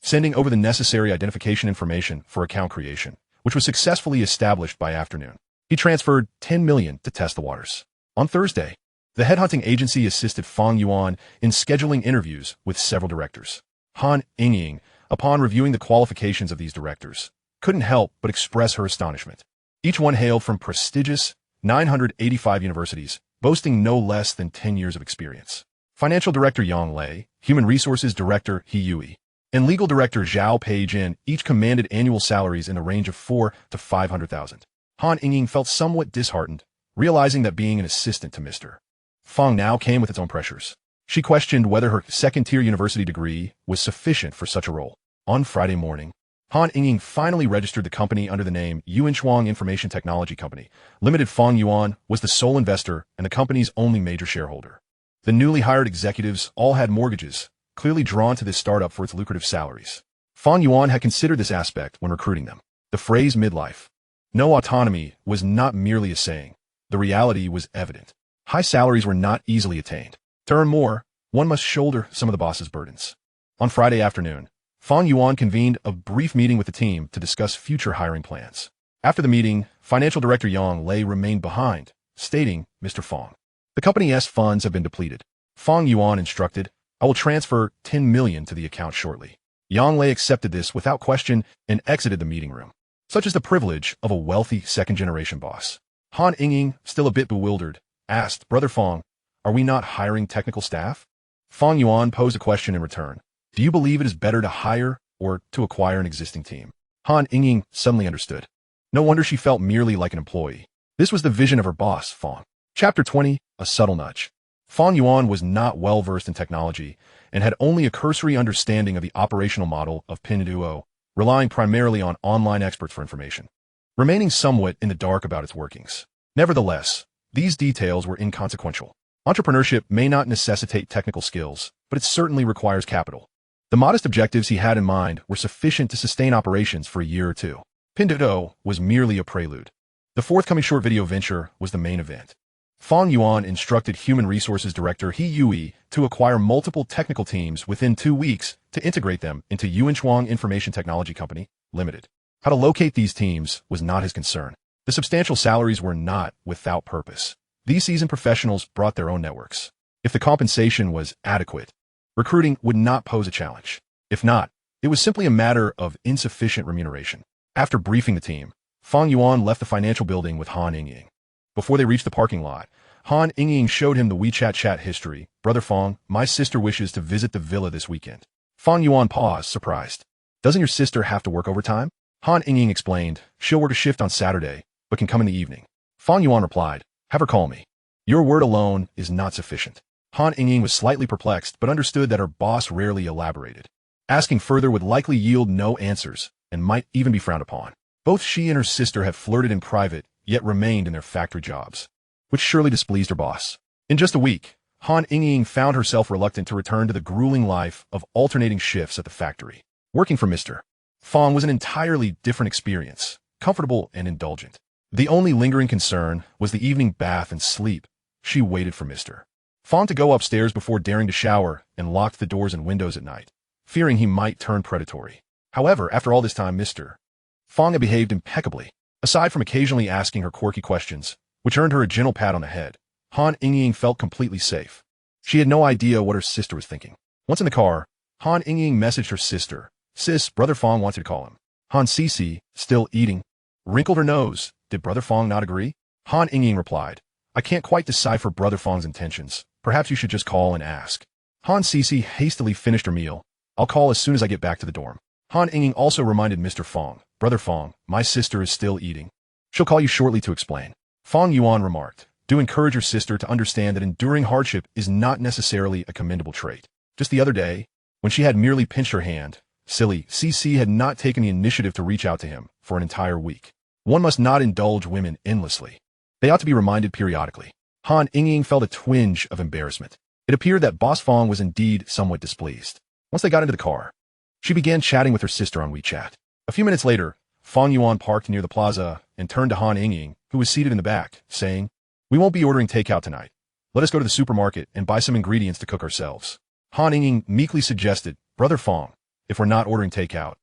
sending over the necessary identification information for account creation, which was successfully established by afternoon. He transferred 10 million to test the waters. On Thursday, the headhunting agency assisted Fang Yuan in scheduling interviews with several directors. Han Yingying, upon reviewing the qualifications of these directors, couldn't help but express her astonishment. Each one hailed from prestigious 985 universities, boasting no less than 10 years of experience. Financial Director Yang Lei, Human Resources Director He Yui, and Legal Director Zhao Peijin each commanded annual salaries in the range of 4 to 500,000. Han Yingying felt somewhat disheartened, realizing that being an assistant to Mr. Fang now came with its own pressures. She questioned whether her second-tier university degree was sufficient for such a role. On Friday morning, Han Yingying finally registered the company under the name Yuanshuang Information Technology Company. Limited. Fang Yuan was the sole investor and the company's only major shareholder. The newly hired executives all had mortgages, clearly drawn to this startup for its lucrative salaries. Fang Yuan had considered this aspect when recruiting them. The phrase midlife, no autonomy, was not merely a saying. The reality was evident. High salaries were not easily attained. To earn more, one must shoulder some of the boss's burdens. On Friday afternoon, Fang Yuan convened a brief meeting with the team to discuss future hiring plans. After the meeting, Financial Director Yang Lei remained behind, stating, "Mr. Fang, the company's funds have been depleted." Fang Yuan instructed, "I will transfer 10 million to the account shortly." Yang Lei accepted this without question and exited the meeting room. Such is the privilege of a wealthy second-generation boss. Han Yingying, still a bit bewildered, asked, "Brother Fang, are we not hiring technical staff?" Fang Yuan posed a question in return. "Do you believe it is better to hire or to acquire an existing team?" Han Yingying suddenly understood. No wonder she felt merely like an employee. This was the vision of her boss, Fang. Chapter 20, A Subtle Nudge. Fang Yuan was not well-versed in technology and had only a cursory understanding of the operational model of Pinduoduo, relying primarily on online experts for information, remaining somewhat in the dark about its workings. Nevertheless, these details were inconsequential. Entrepreneurship may not necessitate technical skills, but it certainly requires capital. The modest objectives he had in mind were sufficient to sustain operations for a year or two. Pinduoduo was merely a prelude. The forthcoming short video venture was the main event. Fang Yuan instructed Human Resources Director He Yui to acquire multiple technical teams within 2 weeks to integrate them into Yuanshuang Information Technology Company, Limited. How to locate these teams was not his concern. The substantial salaries were not without purpose. These seasoned professionals brought their own networks. If the compensation was adequate, recruiting would not pose a challenge. If not, it was simply a matter of insufficient remuneration. After briefing the team, Fang Yuan left the financial building with Han Yingying. Before they reached the parking lot, Han Yingying showed him the WeChat chat history. "Brother Fang, my sister wishes to visit the villa this weekend." Fang Yuan paused, surprised. "Doesn't your sister have to work overtime?" Han Yingying explained, "She'll work a shift on Saturday, but can come in the evening." Fang Yuan replied, "Have her call me. Your word alone is not sufficient." Han Yingying was slightly perplexed, but understood that her boss rarely elaborated. Asking further would likely yield no answers, and might even be frowned upon. Both she and her sister had flirted in private, yet remained in their factory jobs, which surely displeased her boss. In just a week, Han Yingying found herself reluctant to return to the grueling life of alternating shifts at the factory. Working for Mr. Fang was an entirely different experience, comfortable and indulgent. The only lingering concern was the evening bath and sleep. She waited for Mr. Fang to go upstairs before daring to shower and locked the doors and windows at night, fearing he might turn predatory. However, after all this time, Mr. Fang had behaved impeccably. Aside from occasionally asking her quirky questions, which earned her a gentle pat on the head, Han Yingying felt completely safe. She had no idea what her sister was thinking. Once in the car, Han Yingying messaged her sister, "Sis, Brother Fang wants you to call him." Han Cici, still eating, wrinkled her nose. Did Brother Fang not agree? Han Yingying replied, "I can't quite decipher Brother Fang's intentions. Perhaps you should just call and ask." Han Cici hastily finished her meal. "I'll call as soon as I get back to the dorm." Han Yingying also reminded Mr. Fang, "Brother Fang, my sister is still eating. She'll call you shortly to explain." Fang Yuan remarked, "Do encourage your sister to understand that enduring hardship is not necessarily a commendable trait." Just the other day, when she had merely pinched her hand, silly CC had not taken the initiative to reach out to him for an entire week. One must not indulge women endlessly. They ought to be reminded periodically. Han Yingying felt a twinge of embarrassment. It appeared that Boss Fang was indeed somewhat displeased. Once they got into the car, she began chatting with her sister on WeChat. A few minutes later, Fang Yuan parked near the plaza and turned to Han Yingying, who was seated in the back, saying, "We won't be ordering takeout tonight. Let us go to the supermarket and buy some ingredients to cook ourselves." Han Yingying meekly suggested, "Brother Fang, if we're not ordering takeout,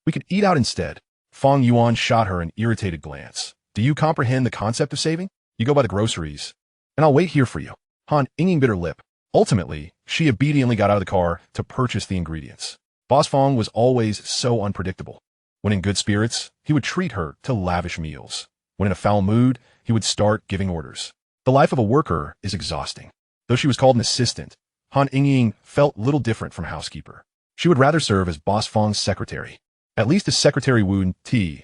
we could eat out instead." Fang Yuan shot her an irritated glance. "Do you comprehend the concept of saving? You go buy the groceries, and I'll wait here for you." Han Yingying bit her lip. Ultimately, she obediently got out of the car to purchase the ingredients. Boss Fang was always so unpredictable. When in good spirits, he would treat her to lavish meals. When in a foul mood, he would start giving orders. The life of a worker is exhausting. Though she was called an assistant, Han Yingying felt little different from housekeeper. She would rather serve as Boss Fang's secretary. At least a secretary wouldn't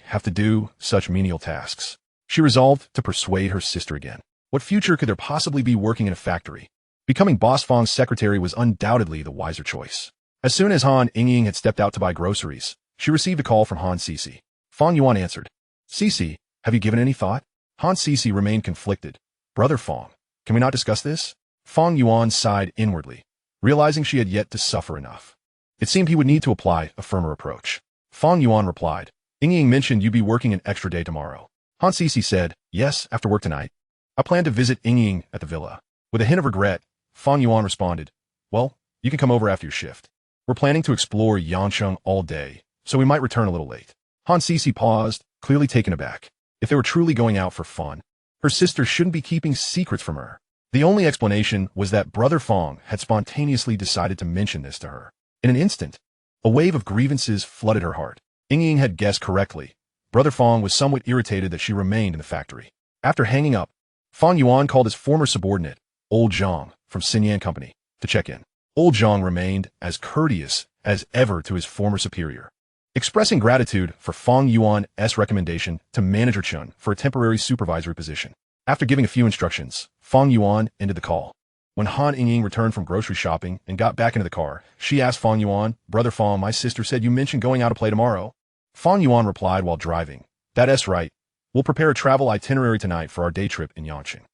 have to do such menial tasks. She resolved to persuade her sister again. What future could there possibly be working in a factory? Becoming Boss Fang's secretary was undoubtedly the wiser choice. As soon as Han Yingying had stepped out to buy groceries, she received a call from Han Cici. Fang Yuan answered. "Cici, have you given any thought?" Han Cici remained conflicted. "Brother Fang, can we not discuss this?" Fang Yuan sighed inwardly, realizing she had yet to suffer enough. It seemed he would need to apply a firmer approach. Fang Yuan replied, "Yingying mentioned you'd be working an extra day tomorrow." Han Cici said, "Yes, after work tonight. I plan to visit Yingying at the villa." With a hint of regret, Fang Yuan responded, "Well, You can come over after your shift. We're planning to explore Yancheng all day, so we might return a little late. Han Sisi paused, clearly taken aback. If they were truly going out for fun, her sister shouldn't be keeping secrets from her. The only explanation was that Brother Fang had spontaneously decided to mention this to her. In an instant, a wave of grievances flooded her heart. Ying had guessed correctly. Brother Fang was somewhat irritated that she remained in the factory. After hanging up, Fang Yuan called his former subordinate, Old Zhang, from Xinyan Company, to check in. Old Zhang remained as courteous as ever to his former superior, expressing gratitude for Fang Yuan's recommendation to Manager Chun for a temporary supervisory position. After giving a few instructions, Fang Yuan ended the call. When Han Ying returned from grocery shopping and got back into the car, she asked Fang Yuan, "Brother Fang, my sister said you mentioned going out to play tomorrow." Fang Yuan replied while driving, "That's right. We'll prepare a travel itinerary tonight for our day trip in Yancheng."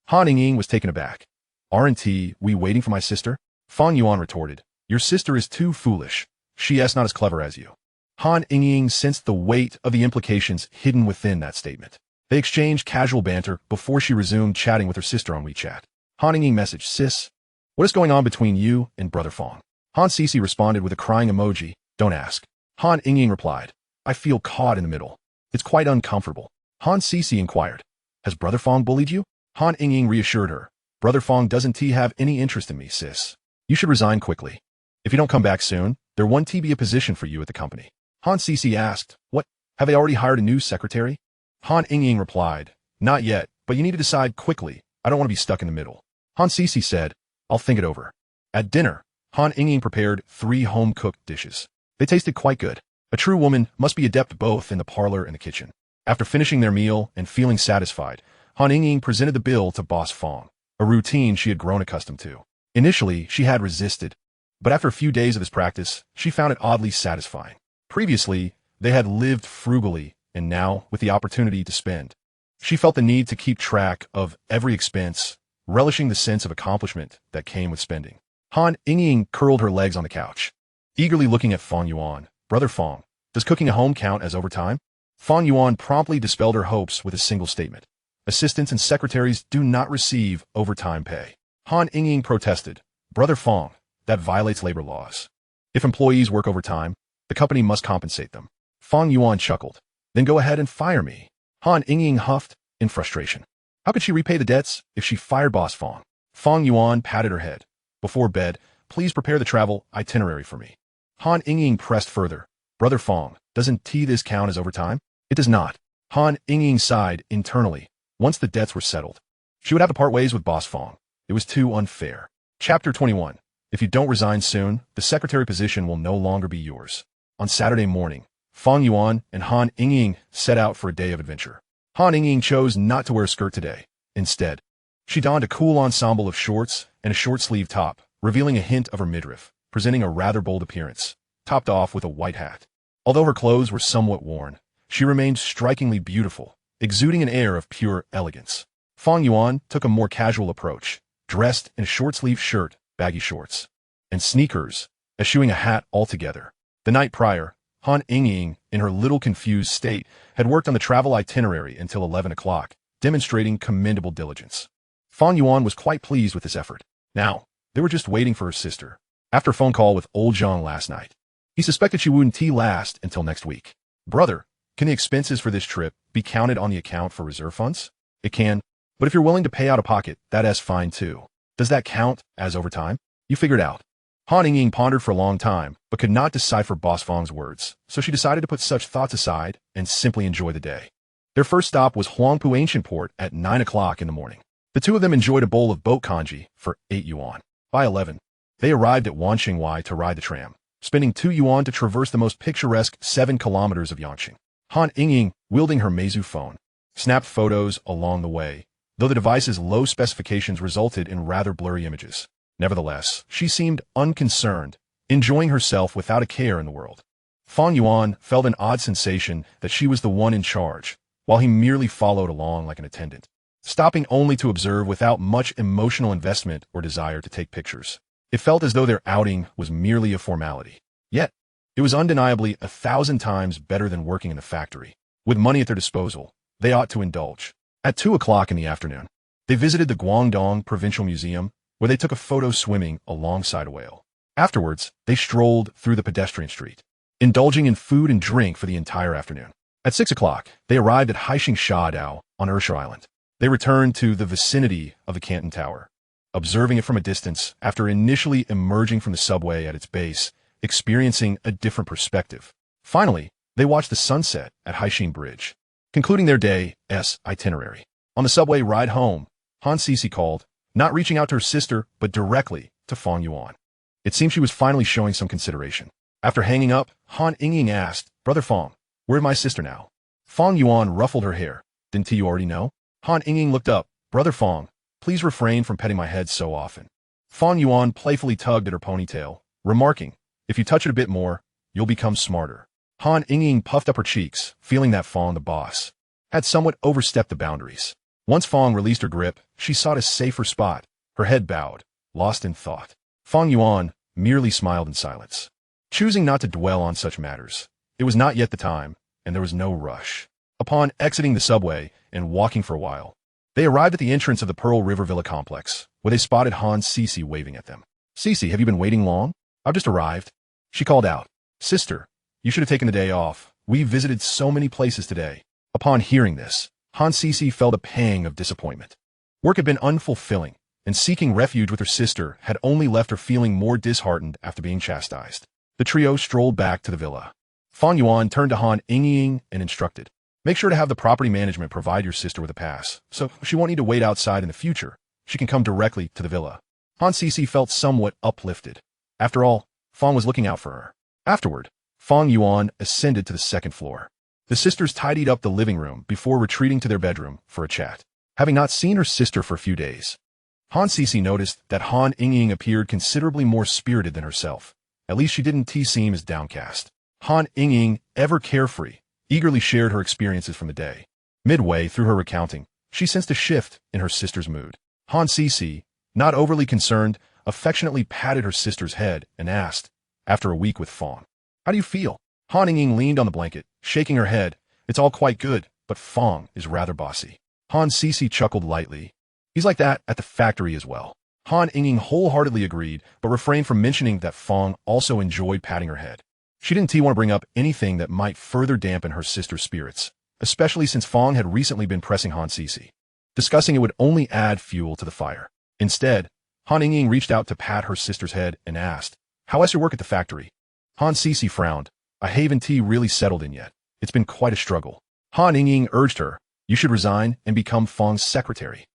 Han Ying was taken aback. "Aren't we waiting for my sister?" Fang Yuan retorted, "Your sister is too foolish. She's not as clever as you." Han Ying sensed the weight of the implications hidden within that statement. They exchanged casual banter before she resumed chatting with her sister on WeChat. Han Ying messaged, "Sis, what is going on between you and Brother Fang?" Han Sisi responded with a crying emoji, "Don't ask." Han Ying replied, "I feel caught in the middle. It's quite uncomfortable." Han Sisi inquired, "Has Brother Fang bullied you?" Han Ying reassured her, "Brother Fang doesn't have any interest in me, sis. You should resign quickly. If you don't come back soon, there won't be a position for you at the company." Han Sisi asked, "What? Have they already hired a new secretary?" Han Ying replied, "Not yet, but you need to decide quickly. I don't want to be stuck in the middle." Han Sisi said, "I'll think it over." At dinner, Han Ying prepared 3 home-cooked dishes. They tasted quite good. A true woman must be adept both in the parlor and the kitchen. After finishing their meal and feeling satisfied, Han Ying presented the bill to Boss Fang, a routine she had grown accustomed to. Initially, she had resisted, but after a few days of this practice, she found it oddly satisfying. Previously, they had lived frugally, and now, with the opportunity to spend, she felt the need to keep track of every expense, relishing the sense of accomplishment that came with spending. Han Ying curled her legs on the couch, eagerly looking at Fang Yuan. "Brother Fang, does cooking at home count as overtime?" Fang Yuan promptly dispelled her hopes with a single statement. "Assistants and secretaries do not receive overtime pay." Han Ying protested, "Brother Fang, that violates labor laws. If employees work overtime, the company must compensate them." Fang Yuan chuckled, "Then go ahead and fire me." Han Ying huffed in frustration. How could she repay the debts if she fired Boss Fang? Fang Yuan patted her head. "Before bed, please prepare the travel itinerary for me." Han Ying pressed further. "Brother Fang, doesn't this count as overtime?" "It does not." Han Ying sighed internally. Once the debts were settled, she would have to part ways with Boss Fang. It was too unfair. Chapter 21. If you don't resign soon, the secretary position will no longer be yours. On Saturday morning, Fang Yuan and Han Ying set out for a day of adventure. Han Ying chose not to wear a skirt today. Instead, she donned a cool ensemble of shorts and a short-sleeved top, revealing a hint of her midriff, presenting a rather bold appearance, topped off with a white hat. Although her clothes were somewhat worn, she remained strikingly beautiful, exuding an air of pure elegance. Fang Yuan took a more casual approach, dressed in a short-sleeved shirt, baggy shorts, and sneakers, eschewing a hat altogether. The night prior, Han Ying, in her little confused state, had worked on the travel itinerary until 11 o'clock, demonstrating commendable diligence. Fang Yuan was quite pleased with this effort. Now, they were just waiting for her sister. After a phone call with Old Zhang last night, he suspected she wouldn't last until next week. "Brother, can the expenses for this trip be counted on the account for reserve funds?" "It can, but if you're willing to pay out of pocket, that's fine too." "Does that count as overtime?" "You figure it out." Han Ying pondered for a long time, but could not decipher Boss Fang's words, so she decided to put such thoughts aside and simply enjoy the day. Their first stop was Huangpu Ancient Port at 9 o'clock in the morning. The two of them enjoyed a bowl of boat congee for 8 yuan. By 11, they arrived at Wanqingwai to ride the tram, spending 2 yuan to traverse the most picturesque 7 kilometers of Yanqing. Han Ying, wielding her Meizu phone, snapped photos along the way, though the device's low specifications resulted in rather blurry images. Nevertheless, she seemed unconcerned, enjoying herself without a care in the world. Fang Yuan felt an odd sensation that she was the one in charge, while he merely followed along like an attendant, stopping only to observe without much emotional investment or desire to take pictures. It felt as though their outing was merely a formality. Yet, it was undeniably 1,000 times better than working in the factory. With money at their disposal, they ought to indulge. At 2 o'clock in the afternoon, they visited the Guangdong Provincial Museum, where they took a photo swimming alongside a whale. Afterwards, they strolled through the pedestrian street, indulging in food and drink for the entire afternoon. At 6 o'clock, they arrived at Haixingshadao on Ursha Island. They returned to the vicinity of the Canton Tower, observing it from a distance after initially emerging from the subway at its base, experiencing a different perspective. Finally, they watched the sunset at Haixing Bridge, concluding their day's itinerary. On the subway ride home, Han Sisi called, not reaching out to her sister, but directly to Fang Yuan. It seemed she was finally showing some consideration. After hanging up, Han Yingying asked, Brother Fang, where's my sister now? Fang Yuan ruffled her hair. Didn't you already know? Han Yingying looked up. Brother Fang, please refrain from petting my head so often. Fang Yuan playfully tugged at her ponytail, remarking, if you touch it a bit more, you'll become smarter. Han Yingying puffed up her cheeks, feeling that Fang, the boss, had somewhat overstepped the boundaries. Once Fang released her grip, she sought a safer spot, her head bowed, lost in thought. Fang Yuan merely smiled in silence, choosing not to dwell on such matters. It was not yet the time, and there was no rush. Upon exiting the subway and walking for a while, they arrived at the entrance of the Pearl River Villa complex, where they spotted Han Sisi waving at them. Sisi, have you been waiting long? I've just arrived. She called out. Sister, you should have taken the day off. We visited so many places today. Upon hearing this, Han Sisi felt a pang of disappointment. Work had been unfulfilling, and seeking refuge with her sister had only left her feeling more disheartened after being chastised. The trio strolled back to the villa. Fang Yuan turned to Han Yingying and instructed, make sure to have the property management provide your sister with a pass, so she won't need to wait outside in the future. She can come directly to the villa. Han Sisi felt somewhat uplifted. After all, Fang was looking out for her. Afterward, Fang Yuan ascended to the second floor. The sisters tidied up the living room before retreating to their bedroom for a chat. Having not seen her sister for a few days, Han Sisi noticed that Han Yingying appeared considerably more spirited than herself. At least she didn't seem as downcast. Han Yingying, ever carefree, eagerly shared her experiences from the day. Midway through her recounting, she sensed a shift in her sister's mood. Han Sisi, not overly concerned, affectionately patted her sister's head and asked, after a week with Fang, how do you feel? Han Yingying leaned on the blanket, shaking her head. It's all quite good, but Fang is rather bossy. Han Sisi chuckled lightly. He's like that at the factory as well. Han Yingying wholeheartedly agreed, but refrained from mentioning that Fang also enjoyed patting her head. She didn't want to bring up anything that might further dampen her sister's spirits, especially since Fang had recently been pressing Han Sisi. Discussing it would only add fuel to the fire. Instead, Han Yingying reached out to pat her sister's head and asked, how is your work at the factory? Han Sisi frowned. I haven't really settled in yet. It's been quite a struggle. Han Yingying urged her, you should resign and become Fang's secretary.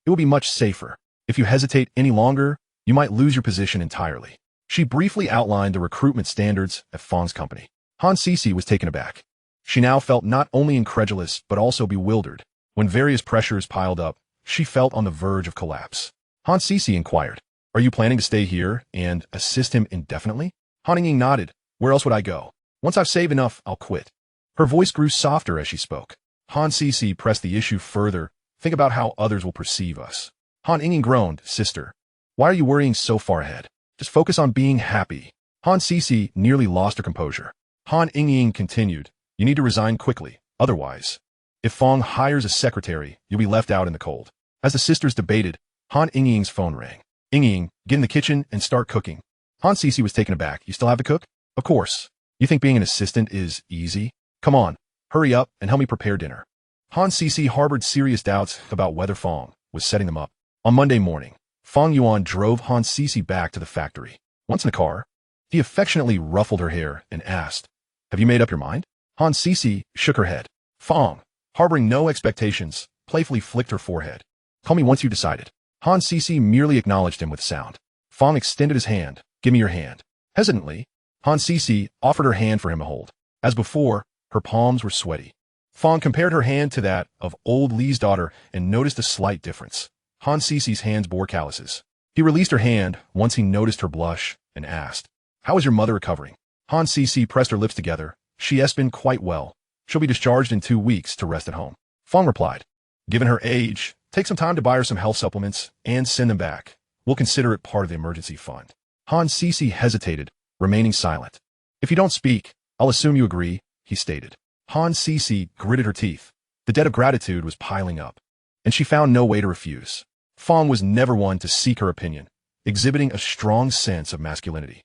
It will be much safer. If you hesitate any longer, you might lose your position entirely. She briefly outlined the recruitment standards at Fang's company. Han Sisi was taken aback. She now felt not only incredulous, but also bewildered. When various pressures piled up, she felt on the verge of collapse. Han Sisi inquired, are you planning to stay here and assist him indefinitely? Han Yingying nodded. Where else would I go? Once I've saved enough, I'll quit. Her voice grew softer as she spoke. Han Sisi pressed the issue further. Think about how others will perceive us. Han Yingying groaned, sister, why are you worrying so far ahead? Just focus on being happy. Han Sisi nearly lost her composure. Han Yingying continued, you need to resign quickly, otherwise, if Fang hires a secretary, you'll be left out in the cold. As the sisters debated, Han Yingying's phone rang. Yingying, get in the kitchen and start cooking. Han Sisi was taken aback. You still have to cook? Of course. You think being an assistant is easy? Come on, hurry up and help me prepare dinner. Han Sisi harbored serious doubts about whether Fang was setting them up. On Monday morning, Fang Yuan drove Han Sisi back to the factory. Once in the car, he affectionately ruffled her hair and asked, have you made up your mind? Han Sisi shook her head. Fang, harboring no expectations, playfully flicked her forehead. Call me once you decided. Han Sisi merely acknowledged him with sound. Fang extended his hand. Give me your hand. Hesitantly, Han Sisi offered her hand for him to hold. As before, her palms were sweaty. Fang compared her hand to that of old Li's daughter and noticed a slight difference. Han Sisi's hands bore calluses. He released her hand once he noticed her blush and asked, how is your mother recovering? Han Sisi pressed her lips together. She has been quite well. She'll be discharged in 2 weeks to rest at home. Fang replied, given her age, take some time to buy her some health supplements and send them back. We'll consider it part of the emergency fund. Han Sisi hesitated, remaining silent. If you don't speak, I'll assume you agree, he stated. Han Sisi gritted her teeth. The debt of gratitude was piling up, and she found no way to refuse. Fang was never one to seek her opinion, exhibiting a strong sense of masculinity.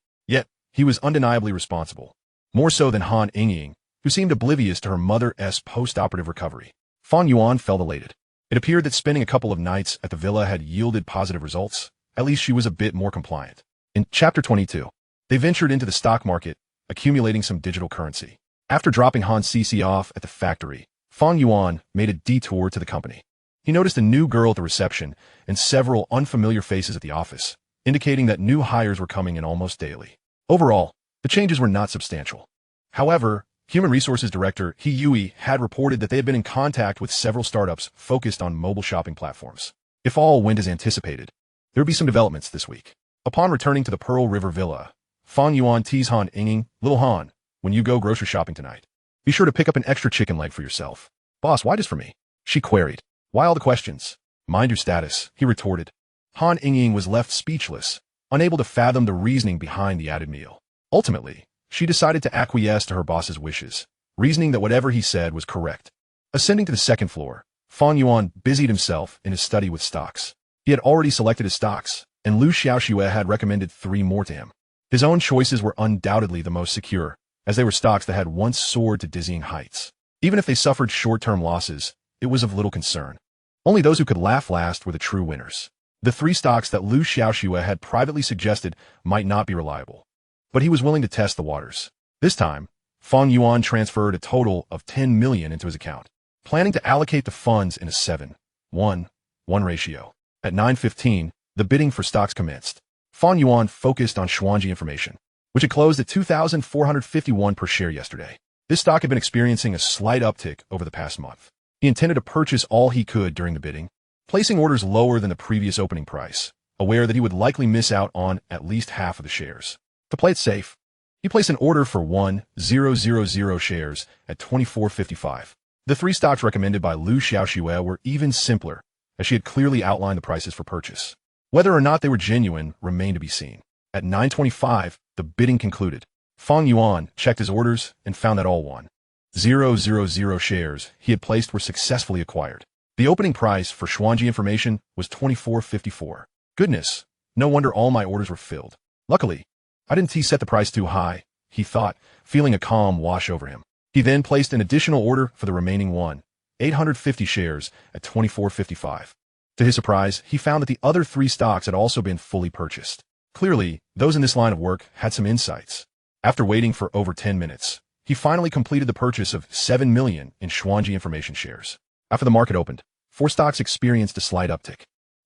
He was undeniably responsible, more so than Han Yingying, who seemed oblivious to her mother's post-operative recovery. Fang Yuan felt elated. It appeared that spending a couple of nights at the villa had yielded positive results. At least she was a bit more compliant. In Chapter 22, they ventured into the stock market, accumulating some digital currency. After dropping Han Cici off at the factory, Fang Yuan made a detour to the company. He noticed a new girl at the reception and several unfamiliar faces at the office, indicating that new hires were coming in almost daily. Overall, the changes were not substantial. However, Human Resources Director He Yui had reported that they had been in contact with several startups focused on mobile shopping platforms. If all went as anticipated, there would be some developments this week. Upon returning to the Pearl River Villa, Fang Yuan teased Han Yingying, "Little Han, when you go grocery shopping tonight, be sure to pick up an extra chicken leg for yourself." "Boss, why just for me?" she queried. "Why all the questions? Mind your status," he retorted. Han Yingying was left speechless, unable to fathom the reasoning behind the added meal. Ultimately, she decided to acquiesce to her boss's wishes, reasoning that whatever he said was correct. Ascending to the second floor, Fang Yuan busied himself in his study with stocks. He had already selected his stocks, and Liu Xiaoxue had recommended 3 more to him. His own choices were undoubtedly the most secure, as they were stocks that had once soared to dizzying heights. Even if they suffered short-term losses, it was of little concern. Only those who could laugh last were the true winners. The 3 stocks that Liu Xiaoxue had privately suggested might not be reliable, but he was willing to test the waters. This time, Fang Yuan transferred a total of 10 million into his account, planning to allocate the funds in a 7:1 ratio. At 9:15, the bidding for stocks commenced. Fang Yuan focused on Xuanji Information, which had closed at 2,451 per share yesterday. This stock had been experiencing a slight uptick over the past month. He intended to purchase all he could during the bidding, placing orders lower than the previous opening price, aware that he would likely miss out on at least half of the shares. To play it safe, he placed an order for 1,000 shares at 24.55. The 3 stocks recommended by Liu Xiaoxue were even simpler, as she had clearly outlined the prices for purchase. Whether or not they were genuine remained to be seen. At 9:25, the bidding concluded. Fang Yuan checked his orders and found that all 1,000 shares he had placed were successfully acquired. The opening price for Xuanji Information was 24.54. Goodness, no wonder all my orders were filled. Luckily, I didn't set the price too high, he thought, feeling a calm wash over him. He then placed an additional order for the remaining 1,850 shares at 24.55. To his surprise, he found that the other 3 stocks had also been fully purchased. Clearly, those in this line of work had some insights. After waiting for over 10 minutes, he finally completed the purchase of 7 million in Xuanji Information shares. After the market opened, 4 stocks experienced a slight uptick.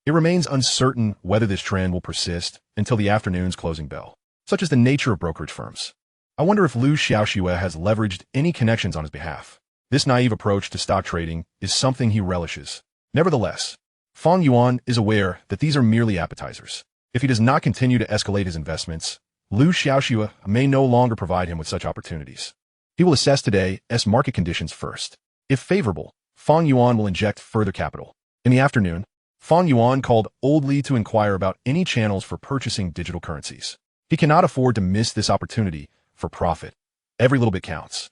It remains uncertain whether this trend will persist until the afternoon's closing bell. Such is the nature of brokerage firms. I wonder if Liu Xiaoxue has leveraged any connections on his behalf. This naive approach to stock trading is something he relishes. Nevertheless, Fang Yuan is aware that these are merely appetizers. If he does not continue to escalate his investments, Liu Xiaoxue may no longer provide him with such opportunities. He will assess today's market conditions first. If favorable, Fang Yuan will inject further capital. In the afternoon, Fang Yuan called Old Li to inquire about any channels for purchasing digital currencies. He cannot afford to miss this opportunity for profit. Every little bit counts.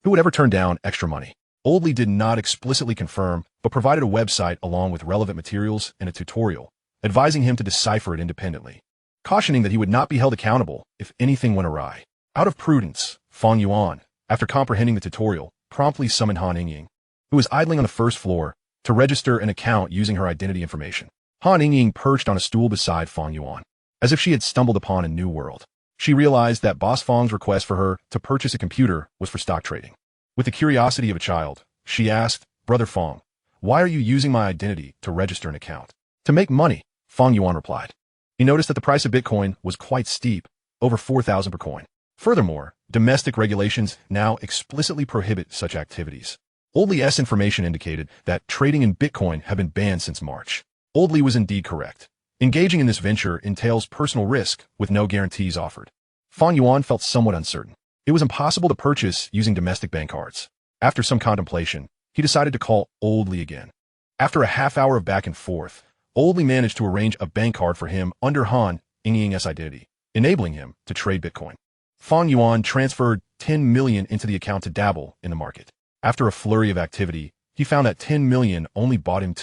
Who would ever turn down extra money? Old Li did not explicitly confirm, but provided a website along with relevant materials and a tutorial, advising him to decipher it independently, cautioning that he would not be held accountable if anything went awry. Out of prudence, Fang Yuan, after comprehending the tutorial, promptly summoned Han Yingying, who was idling on the first floor, to register an account using her identity information. Han Yingying perched on a stool beside Fang Yuan, as if she had stumbled upon a new world. She realized that Boss Fang's request for her to purchase a computer was for stock trading. With the curiosity of a child, she asked, "Brother Fang, why are you using my identity to register an account?" "To make money," Fang Yuan replied. He noticed that the price of Bitcoin was quite steep, over 4,000 per coin. Furthermore, domestic regulations now explicitly prohibit such activities. Old Li's information indicated that trading in Bitcoin had been banned since March. Old Li was indeed correct. Engaging in this venture entails personal risk with no guarantees offered. Fang Yuan felt somewhat uncertain. It was impossible to purchase using domestic bank cards. After some contemplation, he decided to call Old Li again. After a half hour of back and forth, Old Li managed to arrange a bank card for him under Han Yingying's identity, enabling him to trade Bitcoin. Fang Yuan transferred 10 million into the account to dabble in the market. After a flurry of activity, he found that 10 million only bought him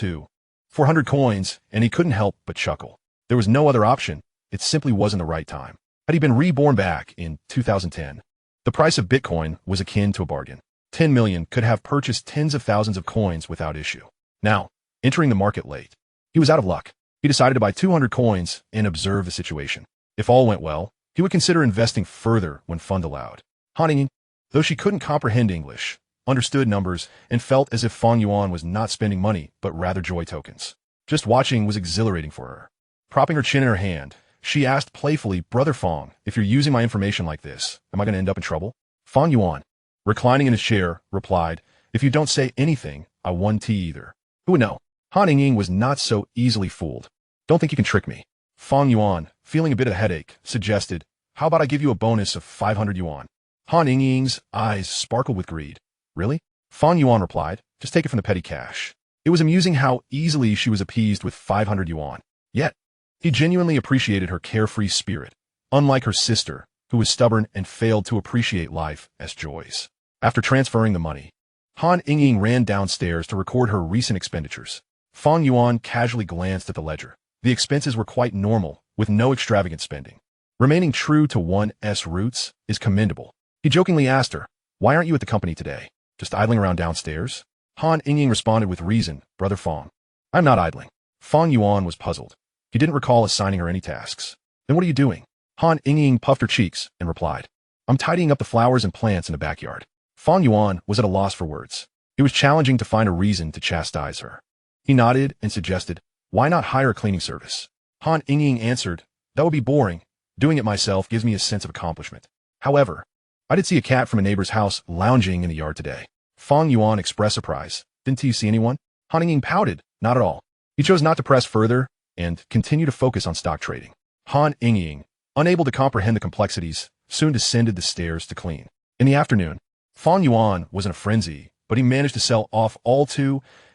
400 coins, and he couldn't help but chuckle. There was no other option. It simply wasn't the right time. Had he been reborn back in 2010, the price of Bitcoin was akin to a bargain. 10 million could have purchased tens of thousands of coins without issue. Now, entering the market late, he was out of luck. He decided to buy 200 coins and observe the situation. If all went well, he would consider investing further when fund allowed. Han Ying, though she couldn't comprehend English, understood numbers and felt as if Fang Yuan was not spending money, but rather joy tokens. Just watching was exhilarating for her. Propping her chin in her hand, she asked playfully, "Brother Fang, if you're using my information like this, am I going to end up in trouble?" Fang Yuan, reclining in his chair, replied, "If you don't say anything, I won't tea either." Who would know? Han Ying was not so easily fooled. "Don't think you can trick me." Fang Yuan, feeling a bit of a headache, suggested, "How about I give you a bonus of 500 yuan?" Han Ying's eyes sparkled with greed. "Really?" Fang Yuan replied, "Just take it from the petty cash." It was amusing how easily she was appeased with 500 yuan. Yet, he genuinely appreciated her carefree spirit, unlike her sister, who was stubborn and failed to appreciate life as joys. After transferring the money, Han Ying ran downstairs to record her recent expenditures. Fang Yuan casually glanced at the ledger. The expenses were quite normal, with no extravagant spending. Remaining true to one's roots is commendable. He jokingly asked her, "Why aren't you at the company today? Just idling around downstairs?" Han Ying responded with reason, "Brother Fang, I'm not idling." Fang Yuan was puzzled. He didn't recall assigning her any tasks. "Then what are you doing?" Han Ying puffed her cheeks and replied, "I'm tidying up the flowers and plants in the backyard." Fang Yuan was at a loss for words. It was challenging to find a reason to chastise her. He nodded and suggested, "Why not hire a cleaning service?" Han Ying answered, "That would be boring. Doing it myself gives me a sense of accomplishment." However, I did see a cat from a neighbor's house lounging in the yard today. Fang Yuan expressed surprise. "Didn't you see anyone?" Han Ying pouted, "Not at all." He chose not to press further and continue to focus on stock trading. Han Ying, unable to comprehend the complexities, soon descended the stairs to clean. In the afternoon, Fang Yuan was in a frenzy, but he managed to sell off all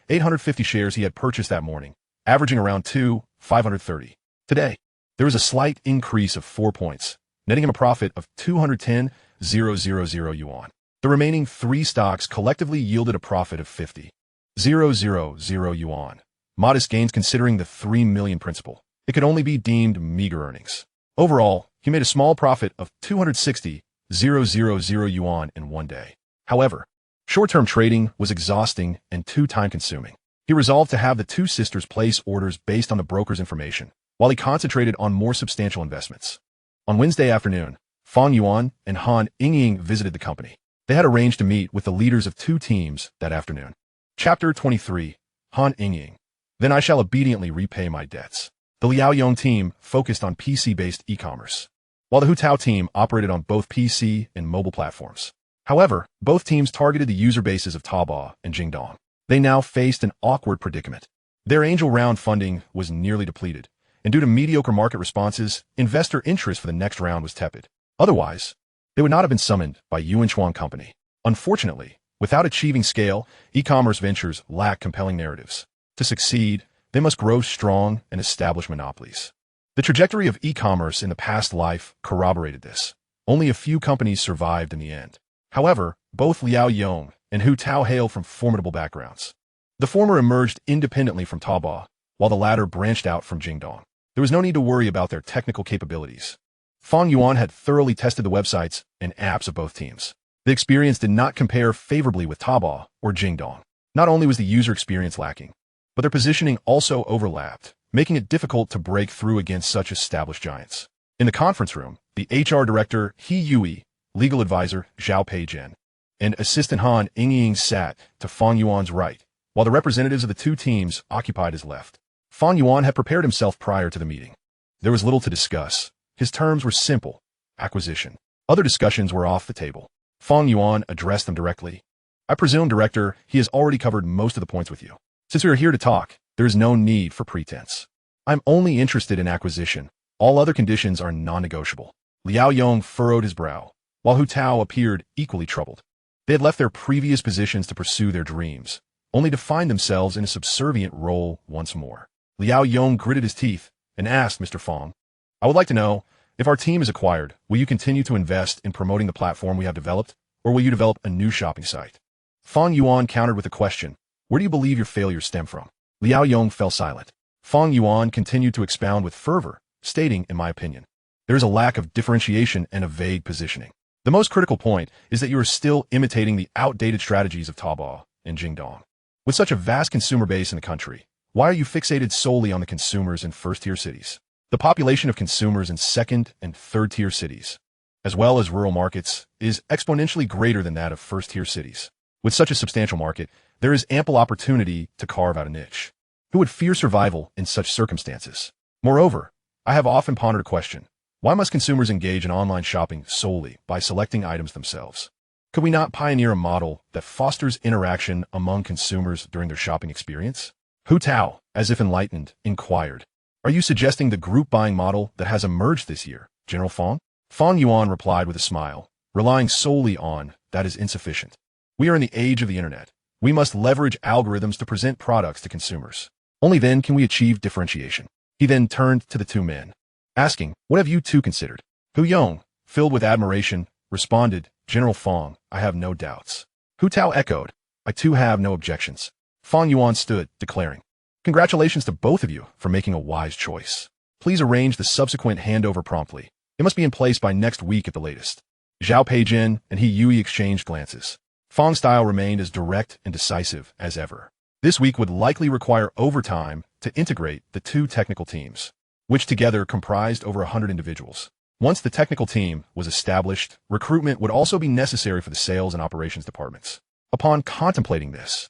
850 shares he had purchased that morning, averaging around 530. Today, there was a slight increase of 4 points, netting him a profit of 210,000 yuan. The remaining 3 stocks collectively yielded a profit of 50,000 yuan. Modest gains considering the 3 million principal. It could only be deemed meager earnings. Overall, he made a small profit of 260,000 yuan in one day. However, short-term trading was exhausting and too time-consuming. He resolved to have the two sisters place orders based on the broker's information, while he concentrated on more substantial investments. On Wednesday afternoon, Fang Yuan and Han Ying visited the company. They had arranged to meet with the leaders of 2 teams that afternoon. Chapter 23, Han Ying. Then I shall obediently repay my debts. The Liaoyong team focused on PC-based e-commerce, while the Hutao team operated on both PC and mobile platforms. However, both teams targeted the user bases of Taobao and Jingdong. They now faced an awkward predicament. Their angel round funding was nearly depleted, and due to mediocre market responses, investor interest for the next round was tepid. Otherwise, they would not have been summoned by Yuanchuan Company. Unfortunately, without achieving scale, e-commerce ventures lack compelling narratives. To succeed, they must grow strong and establish monopolies. The trajectory of e-commerce in the past life corroborated this. Only a few companies survived in the end. However, both Liaoyong and Hutao hail from formidable backgrounds. The former emerged independently from Taobao, while the latter branched out from Jingdong. There was no need to worry about their technical capabilities. Fang Yuan had thoroughly tested the websites and apps of both teams. The experience did not compare favorably with Taobao or Jingdong. Not only was the user experience lacking, but their positioning also overlapped, making it difficult to break through against such established giants. In the conference room, the HR director He Yui, legal advisor Zhao Peizhen, and assistant Han Ying sat to Fang Yuan's right, while the representatives of the 2 teams occupied his left. Fang Yuan had prepared himself prior to the meeting. There was little to discuss. His terms were simple: acquisition. Other discussions were off the table. Fang Yuan addressed them directly. "I presume, Director, he has already covered most of the points with you. Since we are here to talk, there is no need for pretense. I'm only interested in acquisition. All other conditions are non-negotiable." Liaoyong furrowed his brow, while Hutao appeared equally troubled. They had left their previous positions to pursue their dreams, only to find themselves in a subservient role once more. Liaoyong gritted his teeth and asked Mr. Fang, "I would like to know, if our team is acquired, will you continue to invest in promoting the platform we have developed, or will you develop a new shopping site?" Fang Yuan countered with a question, "Where do you believe your failures stem from?" Liaoyong fell silent. Fang Yuan continued to expound with fervor, stating, "In my opinion, There is a lack of differentiation and a vague positioning. The most critical point is that you are still imitating the outdated strategies of Taobao and Jingdong. With such a vast consumer base in the country, why are you fixated solely on the consumers in first-tier cities? The population of consumers in second- and third-tier cities, as well as rural markets, is exponentially greater than that of first-tier cities. With such a substantial market, there is ample opportunity to carve out a niche. Who would fear survival in such circumstances? Moreover, I have often pondered a question. Why must consumers engage in online shopping solely by selecting items themselves? Could we not pioneer a model that fosters interaction among consumers during their shopping experience? Hu Tao, as if enlightened, inquired. Are you suggesting the group buying model that has emerged this year, General Fang? Fang Yuan replied with a smile, relying solely on that is insufficient. We are in the age of the internet. We must leverage algorithms to present products to consumers. Only then can we achieve differentiation. He then turned to the two men, asking, what have you two considered? Hu Yong, filled with admiration, responded, General Fang, I have no doubts. Hu Tao echoed, I too have no objections. Fang Yuan stood, declaring, congratulations to both of you for making a wise choice. Please arrange the subsequent handover promptly. It must be in place by next week at the latest. Zhao Peijin and He Yui exchanged glances. Fang's style remained as direct and decisive as ever. This week would likely require overtime to integrate the two technical teams, which together comprised over 100 individuals. Once the technical team was established, recruitment would also be necessary for the sales and operations departments. Upon contemplating this,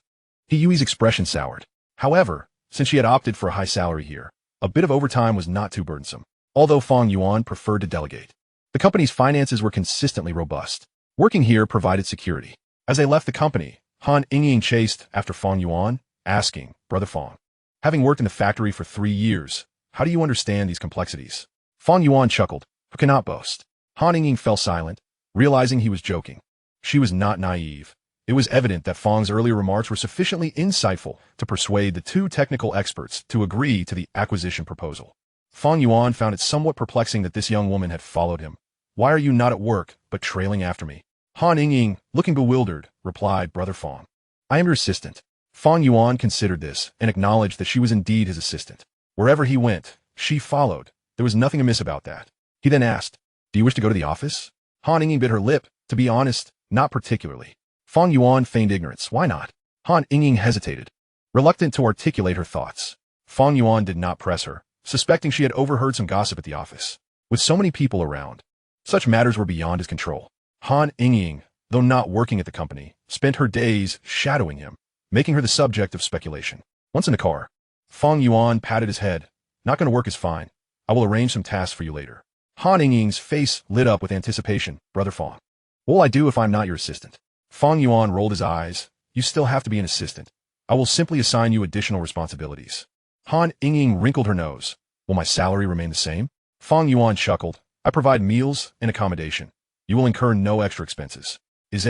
He Yui's expression soured. However, since she had opted for a high salary here, a bit of overtime was not too burdensome, although Fang Yuan preferred to delegate. The company's finances were consistently robust. Working here provided security. As they left the company, Han Yingying chased after Fang Yuan, asking, Brother Fang, having worked in the factory for 3 years, how do you understand these complexities? Fang Yuan chuckled, who cannot boast. Han Yingying fell silent, realizing he was joking. She was not naive. It was evident that Fang's earlier remarks were sufficiently insightful to persuade the two technical experts to agree to the acquisition proposal. Fang Yuan found it somewhat perplexing that this young woman had followed him. Why are you not at work, but trailing after me? Han Yingying, looking bewildered, replied, Brother Fang, I am your assistant. Fang Yuan considered this and acknowledged that she was indeed his assistant. Wherever he went, she followed. There was nothing amiss about that. He then asked, do you wish to go to the office? Han Yingying bit her lip. To be honest, not particularly. Fang Yuan feigned ignorance. Why not? Han Yingying hesitated, reluctant to articulate her thoughts. Fang Yuan did not press her, suspecting she had overheard some gossip at the office. With so many people around, such matters were beyond his control. Han Yingying, though not working at the company, spent her days shadowing him, making her the subject of speculation. Once in the car, Fang Yuan patted his head. Not going to work is fine. I will arrange some tasks for you later. Han Yingying's face lit up with anticipation. Brother Fang, what will I do if I'm not your assistant? Fang Yuan rolled his eyes. You still have to be an assistant. I will simply assign you additional responsibilities. Han Yingying wrinkled her nose. Will my salary remain the same? Fang Yuan chuckled. I provide meals and accommodation. You will incur no extra expenses. Is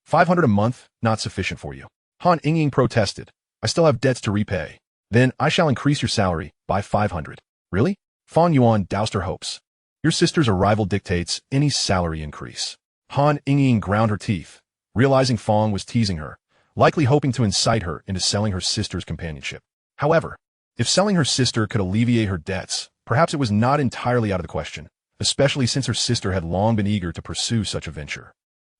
500 a month not sufficient for you? Han Yingying protested. I still have debts to repay. Then I shall increase your salary by 500. Really? Fang Yuan doused her hopes. Your sister's arrival dictates any salary increase. Han Yingying ground her teeth, realizing Fang was teasing her, likely hoping to incite her into selling her sister's companionship. However, if selling her sister could alleviate her debts, perhaps it was not entirely out of the question, especially since her sister had long been eager to pursue such a venture.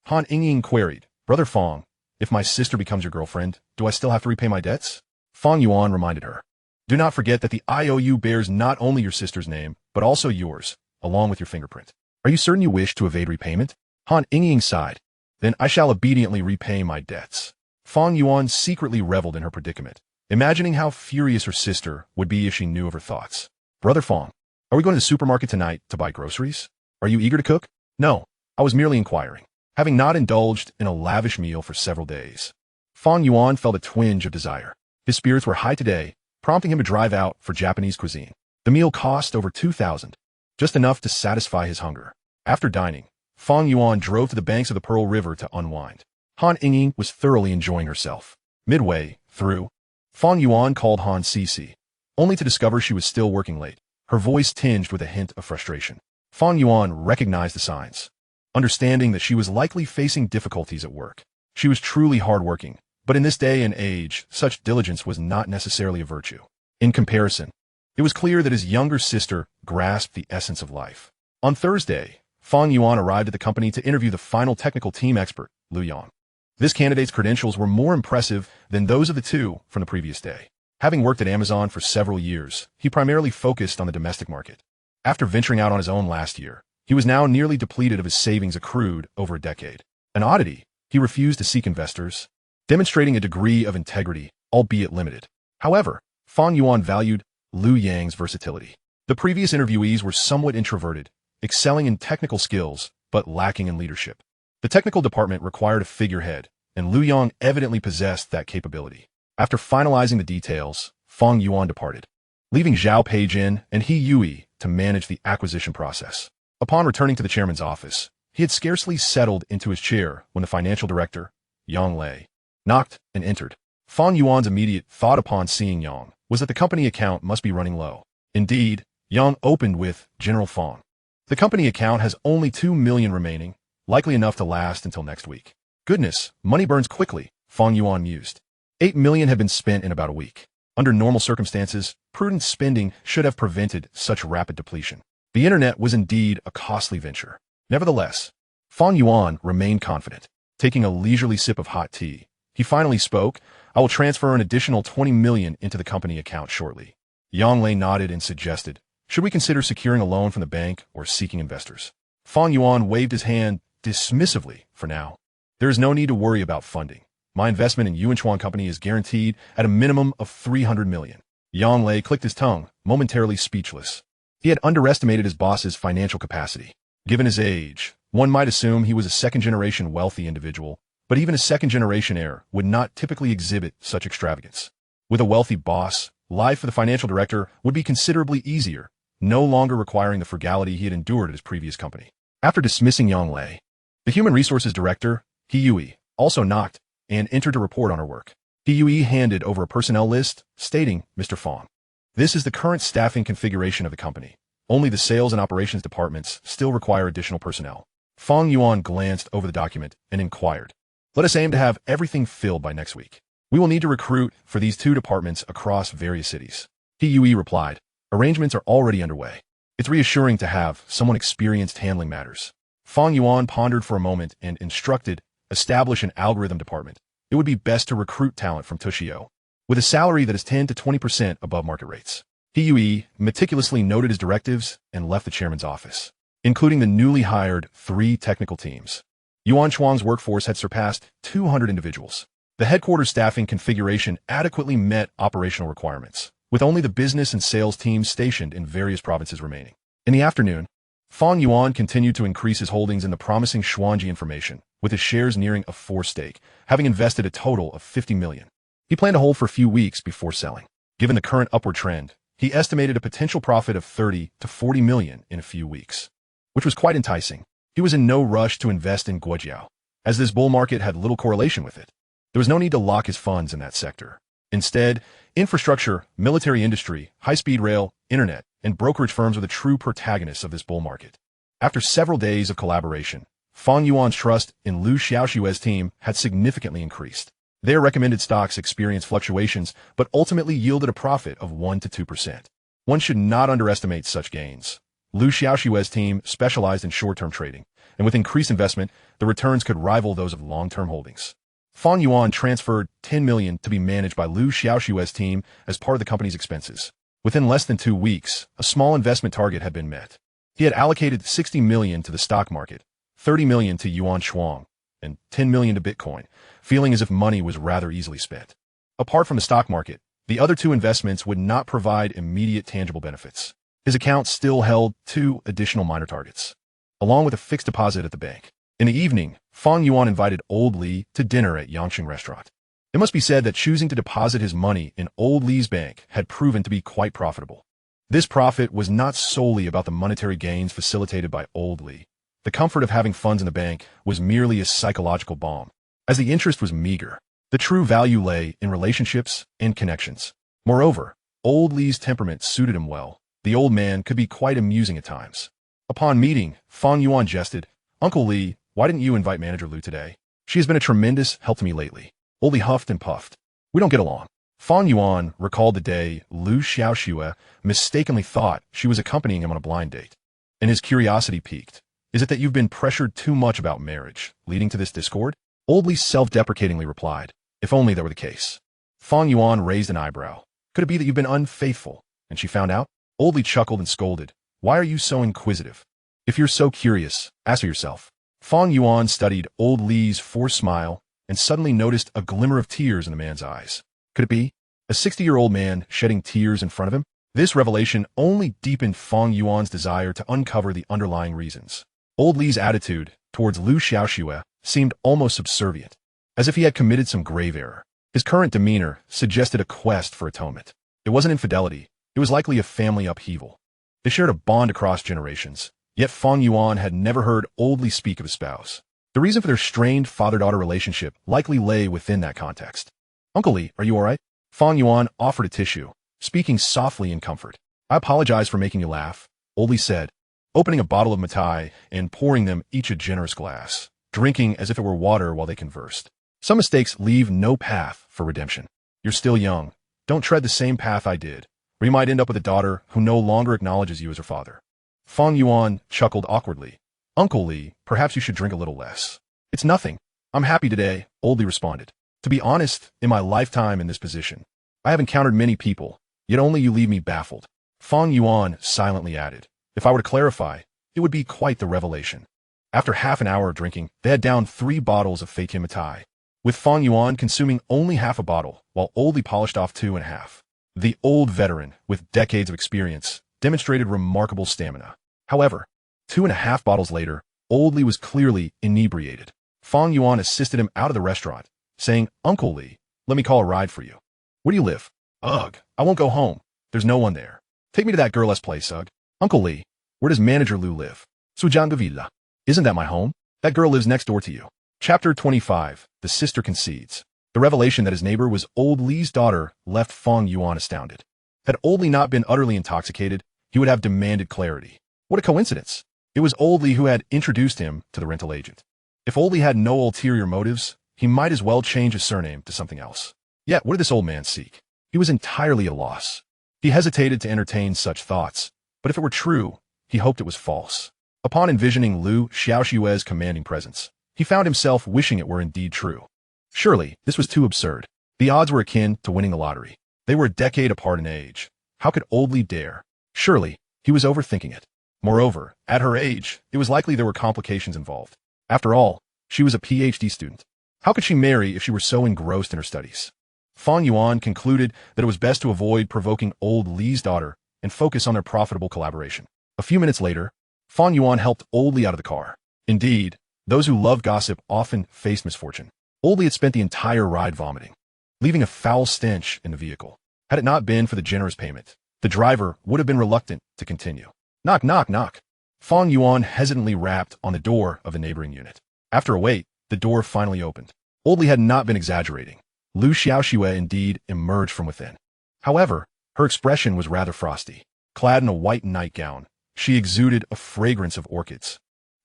Han Yingying queried, Brother Fang, if my sister becomes your girlfriend, do I still have to repay my debts? Fang Yuan reminded her. Do not forget that the IOU bears not only your sister's name, but also yours, along with your fingerprint. Are you certain you wish to evade repayment? Han Yingying sighed. Then I shall obediently repay my debts. Fang Yuan secretly reveled in her predicament, imagining how furious her sister would be if she knew of her thoughts. Brother Fang, are we going to the supermarket tonight to buy groceries? Are you eager to cook? No, I was merely inquiring, having not indulged in a lavish meal for several days. Fang Yuan felt a twinge of desire. His spirits were high today, prompting him to drive out for Japanese cuisine. The meal cost over 2,000, just enough to satisfy his hunger. After dining, Fang Yuan drove to the banks of the Pearl River to unwind. Han Yingying was thoroughly enjoying herself. Midway through, Fang Yuan called Han Cici, only to discover she was still working late, her voice tinged with a hint of frustration. Fang Yuan recognized the signs, understanding that she was likely facing difficulties at work. She was truly hardworking, but in this day and age, such diligence was not necessarily a virtue. In comparison, it was clear that his younger sister grasped the essence of life. On Thursday, Fang Yuan arrived at the company to interview the final technical team expert, Lu Yang. This candidate's credentials were more impressive than those of the two from the previous day. Having worked at Amazon for several years, he primarily focused on the domestic market. After venturing out on his own last year, he was now nearly depleted of his savings accrued over a decade. An oddity, he refused to seek investors, demonstrating a degree of integrity, albeit limited. However, Fang Yuan valued Lu Yang's versatility. The previous interviewees were somewhat introverted, excelling in technical skills, but lacking in leadership. The technical department required a figurehead, and Lu Yang evidently possessed that capability. After finalizing the details, Fang Yuan departed, leaving Zhao Peijin and He Yui to manage the acquisition process. Upon returning to the chairman's office, he had scarcely settled into his chair when the financial director, Yang Lei, knocked and entered. Fang Yuan's immediate thought upon seeing Yang was that the company account must be running low. Indeed, Yang opened with General Fang. The company account has only 2 million remaining, likely enough to last until next week. Goodness, money burns quickly, Fang Yuan mused. 8 million had been spent in about a week. Under normal circumstances, prudent spending should have prevented such rapid depletion. The internet was indeed a costly venture. Nevertheless, Fang Yuan remained confident. Taking a leisurely sip of hot tea, he finally spoke, "I will transfer an additional 20 million into the company account shortly." Yang Lei nodded and suggested, "Should we consider securing a loan from the bank or seeking investors?" Fang Yuan waved his hand dismissively for now. "There is no need to worry about funding. My investment in Yuan Chuan Company is guaranteed at a minimum of 300 million. Yang Lei clicked his tongue, momentarily speechless. He had underestimated his boss's financial capacity. Given his age, one might assume he was a second-generation wealthy individual, but even a second-generation heir would not typically exhibit such extravagance. With a wealthy boss, life for the financial director would be considerably easier, no longer requiring the frugality he had endured at his previous company. After dismissing Yang Lei, the human resources director, He Yui, also knocked and entered to report on her work. He Yui handed over a personnel list, stating, "Mr. Fang, this is the current staffing configuration of the company. Only the sales and operations departments still require additional personnel." Fang Yuan glanced over the document and inquired, "Let us aim to have everything filled by next week. We will need to recruit for these two departments across various cities." He Yui replied, "Arrangements are already underway. It's reassuring to have someone experienced handling matters." Fang Yuan pondered for a moment and instructed, "Establish an algorithm department. It would be best to recruit talent from Tushio, with a salary that is 10 to 20% above market rates." He Yui meticulously noted his directives and left the chairman's office, including the newly hired 3 technical teams. Yuan Chuang's workforce had surpassed 200 individuals. The headquarters staffing configuration adequately met operational requirements, with only the business and sales teams stationed in various provinces remaining. In the afternoon, Fang Yuan continued to increase his holdings in the promising Xuanji Information, with his shares nearing a 4 stake, having invested a total of 50 million. He planned to hold for a few weeks before selling. Given the current upward trend, he estimated a potential profit of 30 to 40 million in a few weeks, which was quite enticing. He was in no rush to invest in Guojiao, as this bull market had little correlation with it. There was no need to lock his funds in that sector. Instead, infrastructure, military industry, high-speed rail, internet, and brokerage firms were the true protagonists of this bull market. After several days of collaboration, Fang Yuan's trust in Lu Xiaoxue's team had significantly increased. Their recommended stocks experienced fluctuations, but ultimately yielded a profit of 1 to 2%. One should not underestimate such gains. Lu Xiaoxue's team specialized in short-term trading, and with increased investment, the returns could rival those of long-term holdings. Fang Yuan transferred 10 million to be managed by Lu Xiaoxue's team as part of the company's expenses. Within less than 2 weeks, a small investment target had been met. He had allocated 60 million to the stock market, 30 million to Yuan Chuang, and 10 million to Bitcoin, feeling as if money was rather easily spent. Apart from the stock market, the other 2 investments would not provide immediate tangible benefits. His account still held 2 additional minor targets, along with a fixed deposit at the bank. In the evening, Fang Yuan invited Old Li to dinner at Yangqing Restaurant. It must be said that choosing to deposit his money in Old Li's bank had proven to be quite profitable. This profit was not solely about the monetary gains facilitated by Old Li. The comfort of having funds in the bank was merely a psychological balm. As the interest was meager, the true value lay in relationships and connections. Moreover, Old Li's temperament suited him well. The old man could be quite amusing at times. Upon meeting, Fang Yuan jested, "Uncle Li, why didn't you invite Manager Lu today? She has been a tremendous help to me lately." Old Li huffed and puffed. "We don't get along." Fang Yuan recalled the day Lu Xiaoxue mistakenly thought she was accompanying him on a blind date. and his curiosity piqued. Is it that you've been pressured too much about marriage, leading to this discord? Old Li self-deprecatingly replied. If only that were the case. Fang Yuan raised an eyebrow. Could it be that you've been unfaithful, and she found out? Old Li chuckled and scolded. Why are you so inquisitive? If you're so curious, answer yourself. Fang Yuan studied Old Li's forced smile and suddenly noticed a glimmer of tears in the man's eyes. Could it be? A 60-year-old man shedding tears in front of him? This revelation only deepened Fang Yuan's desire to uncover the underlying reasons. Old Li's attitude towards Lu Xiaoxue seemed almost subservient, as if he had committed some grave error. His current demeanor suggested a quest for atonement. It wasn't infidelity, it was likely a family upheaval. They shared a bond across generations, yet Fang Yuan had never heard Old Li speak of his spouse. The reason for their strained father-daughter relationship likely lay within that context. Uncle Li, are you all right? Fang Yuan offered a tissue, speaking softly in comfort. I apologize for making you laugh, Old Li said, opening a bottle of matai and pouring them each a generous glass, drinking as if it were water while they conversed. Some mistakes leave no path for redemption. You're still young. Don't tread the same path I did, or you might end up with a daughter who no longer acknowledges you as her father. Fang Yuan chuckled awkwardly. Uncle Li, perhaps you should drink a little less. It's nothing. I'm happy today, Old Li responded. To be honest, in my lifetime in this position, I have encountered many people, yet only you leave me baffled. Fang Yuan silently added. If I were to clarify, it would be quite the revelation. After half an hour of drinking, they had downed 3 bottles of Fei Matai, with Fang Yuan consuming only half a bottle, while Old Li polished off 2.5. The old veteran, with decades of experience, demonstrated remarkable stamina. However, 2.5 bottles later, Old Li was clearly inebriated. Fang Yuan assisted him out of the restaurant, saying, Uncle Li, let me call a ride for you. Where do you live? Ugh, I won't go home. There's no one there. Take me to that girl's place, ugh. Uncle Li, where does Manager Lu live? Sujiang Villa. Isn't that my home? That girl lives next door to you. Chapter 25, The Sister Concedes. The revelation that his neighbor was Old Li's daughter left Fang Yuan astounded. Had Old Li not been utterly intoxicated, he would have demanded clarity. What a coincidence. It was Old Li who had introduced him to the rental agent. If Old Li had no ulterior motives, he might as well change his surname to something else. Yet, what did this old man seek? He was entirely at a loss. He hesitated to entertain such thoughts, but if it were true, he hoped it was false. Upon envisioning Lu Xiaoxue's commanding presence, he found himself wishing it were indeed true. Surely, this was too absurd. The odds were akin to winning the lottery. They were a decade apart in age. How could Old Li dare? Surely, he was overthinking it. Moreover, at her age, it was likely there were complications involved. After all, she was a PhD student. How could she marry if she were so engrossed in her studies? Fang Yuan concluded that it was best to avoid provoking Old Li's daughter and focus on their profitable collaboration. A few minutes later, Fang Yuan helped Old Li out of the car. Indeed, those who love gossip often face misfortune. Old Li had spent the entire ride vomiting, leaving a foul stench in the vehicle. Had it not been for the generous payment, the driver would have been reluctant to continue. Knock, knock, knock. Fang Yuan hesitantly rapped on the door of the neighboring unit. After a wait, the door finally opened. Old Li had not been exaggerating. Lu Xiaoxue indeed emerged from within. However, her expression was rather frosty. Clad in a white nightgown, she exuded a fragrance of orchids.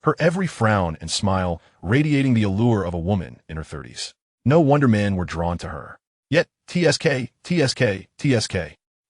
Her every frown and smile radiating the allure of a woman in her 30s. No wonder men were drawn to her. Yet, TSK.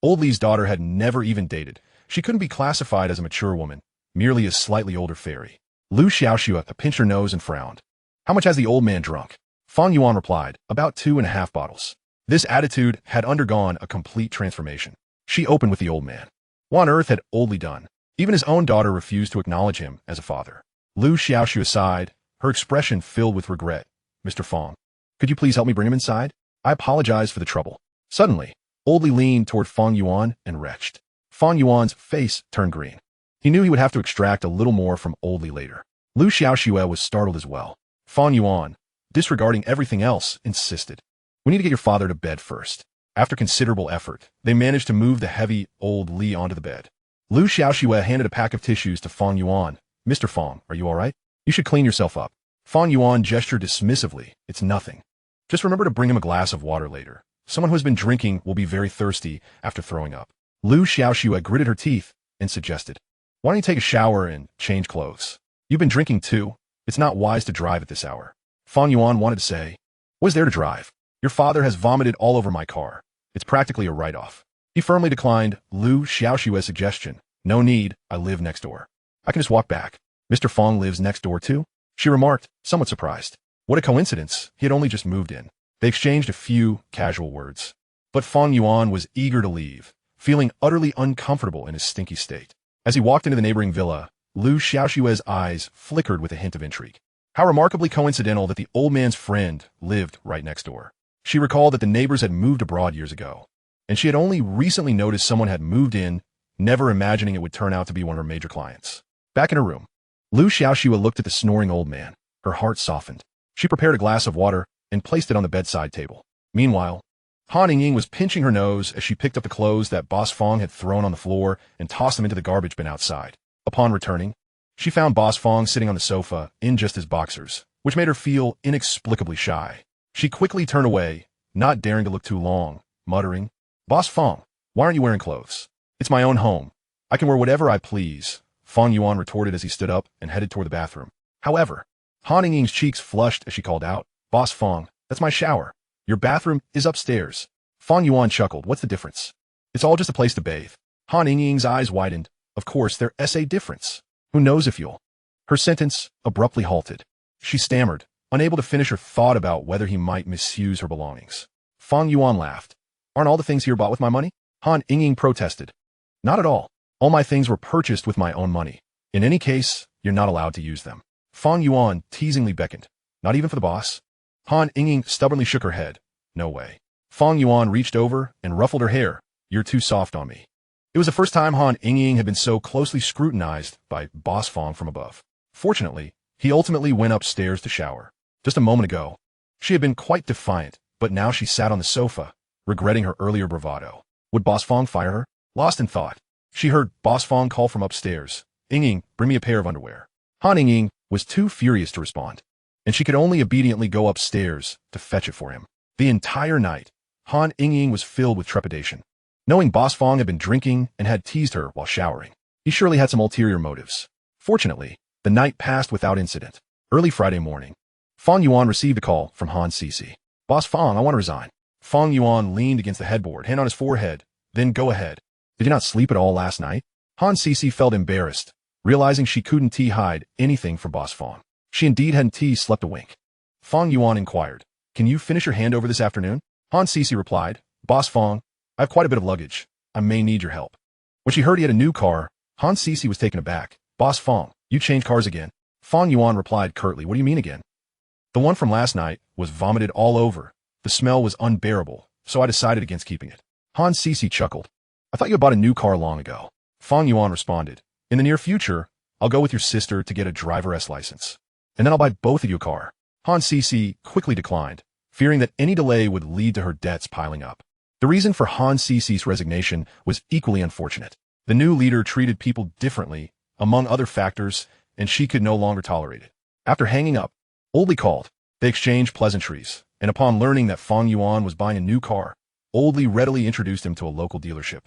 Old Li's daughter had never even dated. She couldn't be classified as a mature woman, merely a slightly older fairy. Lu Xiaoxue pinched her nose and frowned. How much has the old man drunk? Fang Yuan replied, about 2.5 bottles. This attitude had undergone a complete transformation. She opened with the old man. What on earth had Old Li done? Even his own daughter refused to acknowledge him as a father. Lu Xiaoxue sighed, her expression filled with regret. Mr. Fang, could you please help me bring him inside? I apologize for the trouble. Suddenly, Old Li leaned toward Fang Yuan and retched. Fang Yuan's face turned green. He knew he would have to extract a little more from Old Li later. Lu Xiaoxue was startled as well. Fang Yuan, disregarding everything else, insisted. We need to get your father to bed first. After considerable effort, they managed to move the heavy Old Li onto the bed. Lu Xiaoxue handed a pack of tissues to Fang Yuan. Mr. Fang, are you all right? You should clean yourself up. Fang Yuan gestured dismissively. It's nothing. Just remember to bring him a glass of water later. Someone who has been drinking will be very thirsty after throwing up. Lu Xiaoxue gritted her teeth and suggested, why don't you take a shower and change clothes? You've been drinking too. It's not wise to drive at this hour. Fang Yuan wanted to say, what is there to drive? Your father has vomited all over my car. It's practically a write-off. He firmly declined Lu Xiaoxue's suggestion. No need, I live next door. I can just walk back. Mr. Fang lives next door too? She remarked, somewhat surprised. What a coincidence, he had only just moved in. They exchanged a few casual words. But Fang Yuan was eager to leave, feeling utterly uncomfortable in his stinky state. As he walked into the neighboring villa, Liu Xiaoshui's eyes flickered with a hint of intrigue. How remarkably coincidental that the old man's friend lived right next door. She recalled that the neighbors had moved abroad years ago, and she had only recently noticed someone had moved in, never imagining it would turn out to be one of her major clients. Back in her room, Liu Xiaoshua looked at the snoring old man. Her heart softened. She prepared a glass of water and placed it on the bedside table. Meanwhile, Han Ying was pinching her nose as she picked up the clothes that Boss Fang had thrown on the floor and tossed them into the garbage bin outside. Upon returning, she found Boss Fang sitting on the sofa in just his boxers, which made her feel inexplicably shy. She quickly turned away, not daring to look too long, muttering, "Boss Fang, why aren't you wearing clothes? It's my own home. I can wear whatever I please," Fang Yuan retorted as he stood up and headed toward the bathroom. However, Han Ying's cheeks flushed as she called out, "Boss Fang, that's my shower. Your bathroom is upstairs." Fang Yuan chuckled. "What's the difference? It's all just a place to bathe." Han Ying's eyes widened. "Of course, there's a difference. Who knows if you'll—" Her sentence abruptly halted. She stammered, unable to finish her thought about whether he might misuse her belongings. Fang Yuan laughed. "Aren't all the things here bought with my money?" Han Ying protested. "Not at all. All my things were purchased with my own money. In any case, you're not allowed to use them." Fang Yuan teasingly beckoned. "Not even for the boss?" Han Ying stubbornly shook her head. "No way." Fang Yuan reached over and ruffled her hair. "You're too soft on me." It was the first time Han Ying had been so closely scrutinized by Boss Fang from above. Fortunately, he ultimately went upstairs to shower. Just a moment ago, she had been quite defiant, but now she sat on the sofa, regretting her earlier bravado. Would Boss Fang fire her? Lost in thought, she heard Boss Fang call from upstairs, "Ying, bring me a pair of underwear." Han Ying was too furious to respond, and she could only obediently go upstairs to fetch it for him. The entire night, Han Ying was filled with trepidation. Knowing Boss Fang had been drinking and had teased her while showering, he surely had some ulterior motives. Fortunately, the night passed without incident. Early Friday morning, Fang Yuan received a call from Han Cici. "Boss Fang, I want to resign." Fang Yuan leaned against the headboard, hand on his forehead. "Then go ahead. Did you not sleep at all last night?" Han Cici felt embarrassed, realizing she couldn't hide anything from Boss Fang. She indeed hadn't slept a wink. Fang Yuan inquired, "Can you finish your handover this afternoon?" Han Cici replied, "Boss Fang, I have quite a bit of luggage. I may need your help." When she heard he had a new car, Han Cici was taken aback. "Boss Fang, you change cars again?" Fang Yuan replied curtly, "What do you mean again?" "The one from last night was vomited all over. The smell was unbearable, so I decided against keeping it." Han Cici chuckled. "I thought you had bought a new car long ago." Fang Yuan responded, "In the near future, I'll go with your sister to get a driver's license, and then I'll buy both of you a car." Han Cici quickly declined, fearing that any delay would lead to her debts piling up. The reason for Han Cici's resignation was equally unfortunate. The new leader treated people differently, among other factors, and she could no longer tolerate it. After hanging up, Oldly called. They exchanged pleasantries, and upon learning that Fang Yuan was buying a new car, Oldly readily introduced him to a local dealership,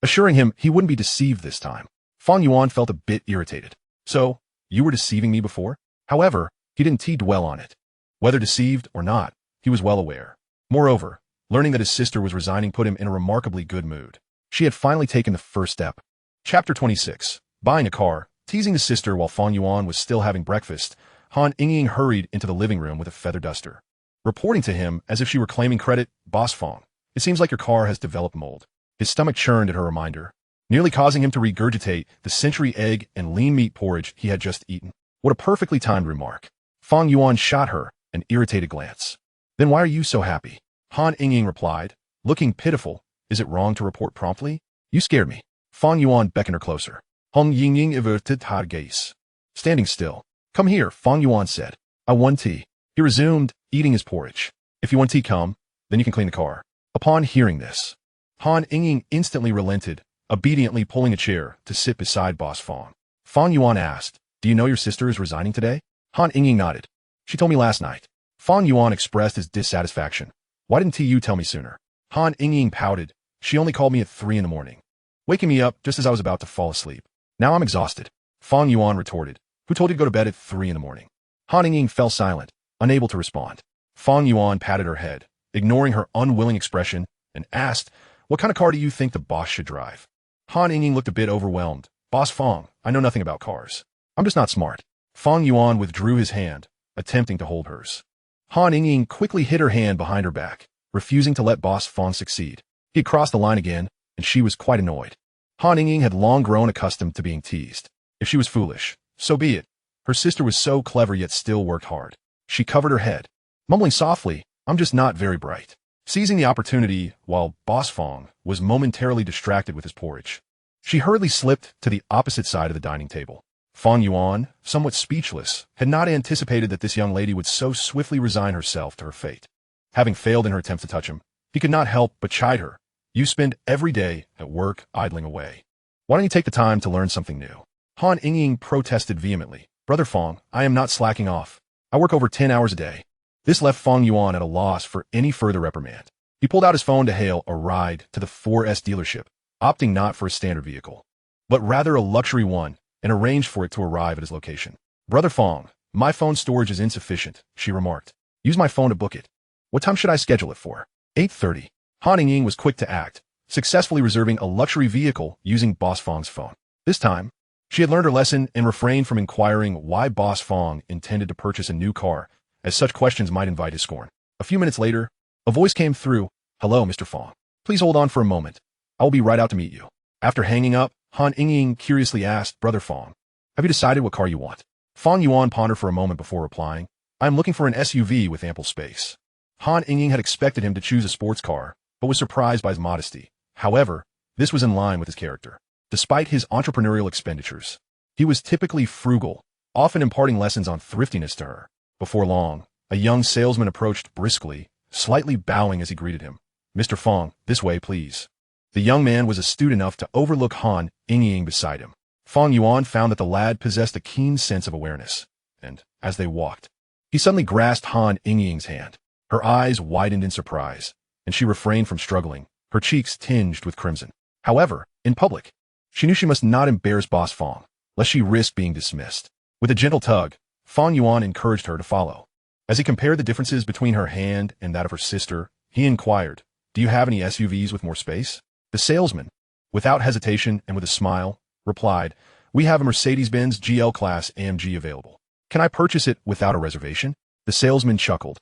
assuring him he wouldn't be deceived this time. Fang Yuan felt a bit irritated. "So, you were deceiving me before?" However, he didn't dwell on it. Whether deceived or not, he was well aware. Moreover, learning that his sister was resigning put him in a remarkably good mood. She had finally taken the first step. Chapter 26. Buying a car. Teasing the sister while Fang Yuan was still having breakfast, Han Ying hurried into the living room with a feather duster. Reporting to him as if she were claiming credit, "Boss Fang, it seems like your car has developed mold." His stomach churned at her reminder, nearly causing him to regurgitate the century egg and lean meat porridge he had just eaten. What a perfectly timed remark. Fang Yuan shot her an irritated glance. "Then why are you so happy?" Han Ying replied, looking pitiful. "Is it wrong to report promptly? You scared me." Fang Yuan beckoned her closer. Han Ying averted her gaze. Standing still. "Come here," Fang Yuan said. "I want tea." He resumed, eating his porridge. "If you want tea, come. Then you can clean the car." Upon hearing this, Han Ying instantly relented, obediently pulling a chair to sit beside Boss Fang. Fang Yuan asked, "Do you know your sister is resigning today?" Han Ying nodded. "She told me last night." Fang Yuan expressed his dissatisfaction. "Why didn't you tell me sooner?" Han Ying pouted. "She only called me at 3 in the morning, waking me up just as I was about to fall asleep. Now I'm exhausted." Fang Yuan retorted. "Who told you to go to bed at 3 in the morning?" Han Ying fell silent, unable to respond. Fang Yuan patted her head, ignoring her unwilling expression, and asked, "What kind of car do you think the boss should drive?" Han Ying looked a bit overwhelmed. "Boss Fang, I know nothing about cars. I'm just not smart. Fang Yuan withdrew his hand, attempting to hold hers. Han Yingying quickly hid her hand behind her back, refusing to let Boss Fang succeed. He had crossed the line again, and she was quite annoyed. Han Yingying had long grown accustomed to being teased. If she was foolish, so be it. Her sister was so clever yet still worked hard. She covered her head, mumbling softly, I'm just not very bright. Seizing the opportunity while Boss Fang was momentarily distracted with his porridge, she hurriedly slipped to the opposite side of the dining table. Fang Yuan, somewhat speechless, had not anticipated that this young lady would so swiftly resign herself to her fate. Having failed in her attempts to touch him, he could not help but chide her. You spend every day at work idling away. Why don't you take the time to learn something new? Han Yingying protested vehemently. Brother Fang, I am not slacking off. I work over 10 hours a day. This left Fang Yuan at a loss for any further reprimand. He pulled out his phone to hail a ride to the 4S dealership, opting not for a standard vehicle, but rather a luxury one, and arranged for it to arrive at his location. Brother Fang, my phone storage is insufficient, she remarked. Use my phone to book it. What time should I schedule it for? 8:30. Han Yingying was quick to act, successfully reserving a luxury vehicle using Boss Fang's phone. This time, she had learned her lesson and refrained from inquiring why Boss Fang intended to purchase a new car, as such questions might invite his scorn. A few minutes later, a voice came through. Hello, Mr. Fang. Please hold on for a moment. I will be right out to meet you. After hanging up, Han Yingying curiously asked, Brother Fang, have you decided what car you want? Fang Yuan pondered for a moment before replying, I am looking for an SUV with ample space. Han Yingying had expected him to choose a sports car, but was surprised by his modesty. However, this was in line with his character. Despite his entrepreneurial expenditures, he was typically frugal, often imparting lessons on thriftiness to her. Before long, a young salesman approached briskly, slightly bowing as he greeted him. Mr. Fang, this way, please. The young man was astute enough to overlook Han Yingying beside him. Fang Yuan found that the lad possessed a keen sense of awareness, and, as they walked, he suddenly grasped Han Yingying's hand. Her eyes widened in surprise, and she refrained from struggling, her cheeks tinged with crimson. However, in public, she knew she must not embarrass Boss Fang, lest she risk being dismissed. With a gentle tug, Fang Yuan encouraged her to follow. As he compared the differences between her hand and that of her sister, he inquired, do you have any SUVs with more space? The salesman, without hesitation and with a smile, replied, we have a Mercedes-Benz GL Class AMG available. Can I purchase it without a reservation? The salesman chuckled.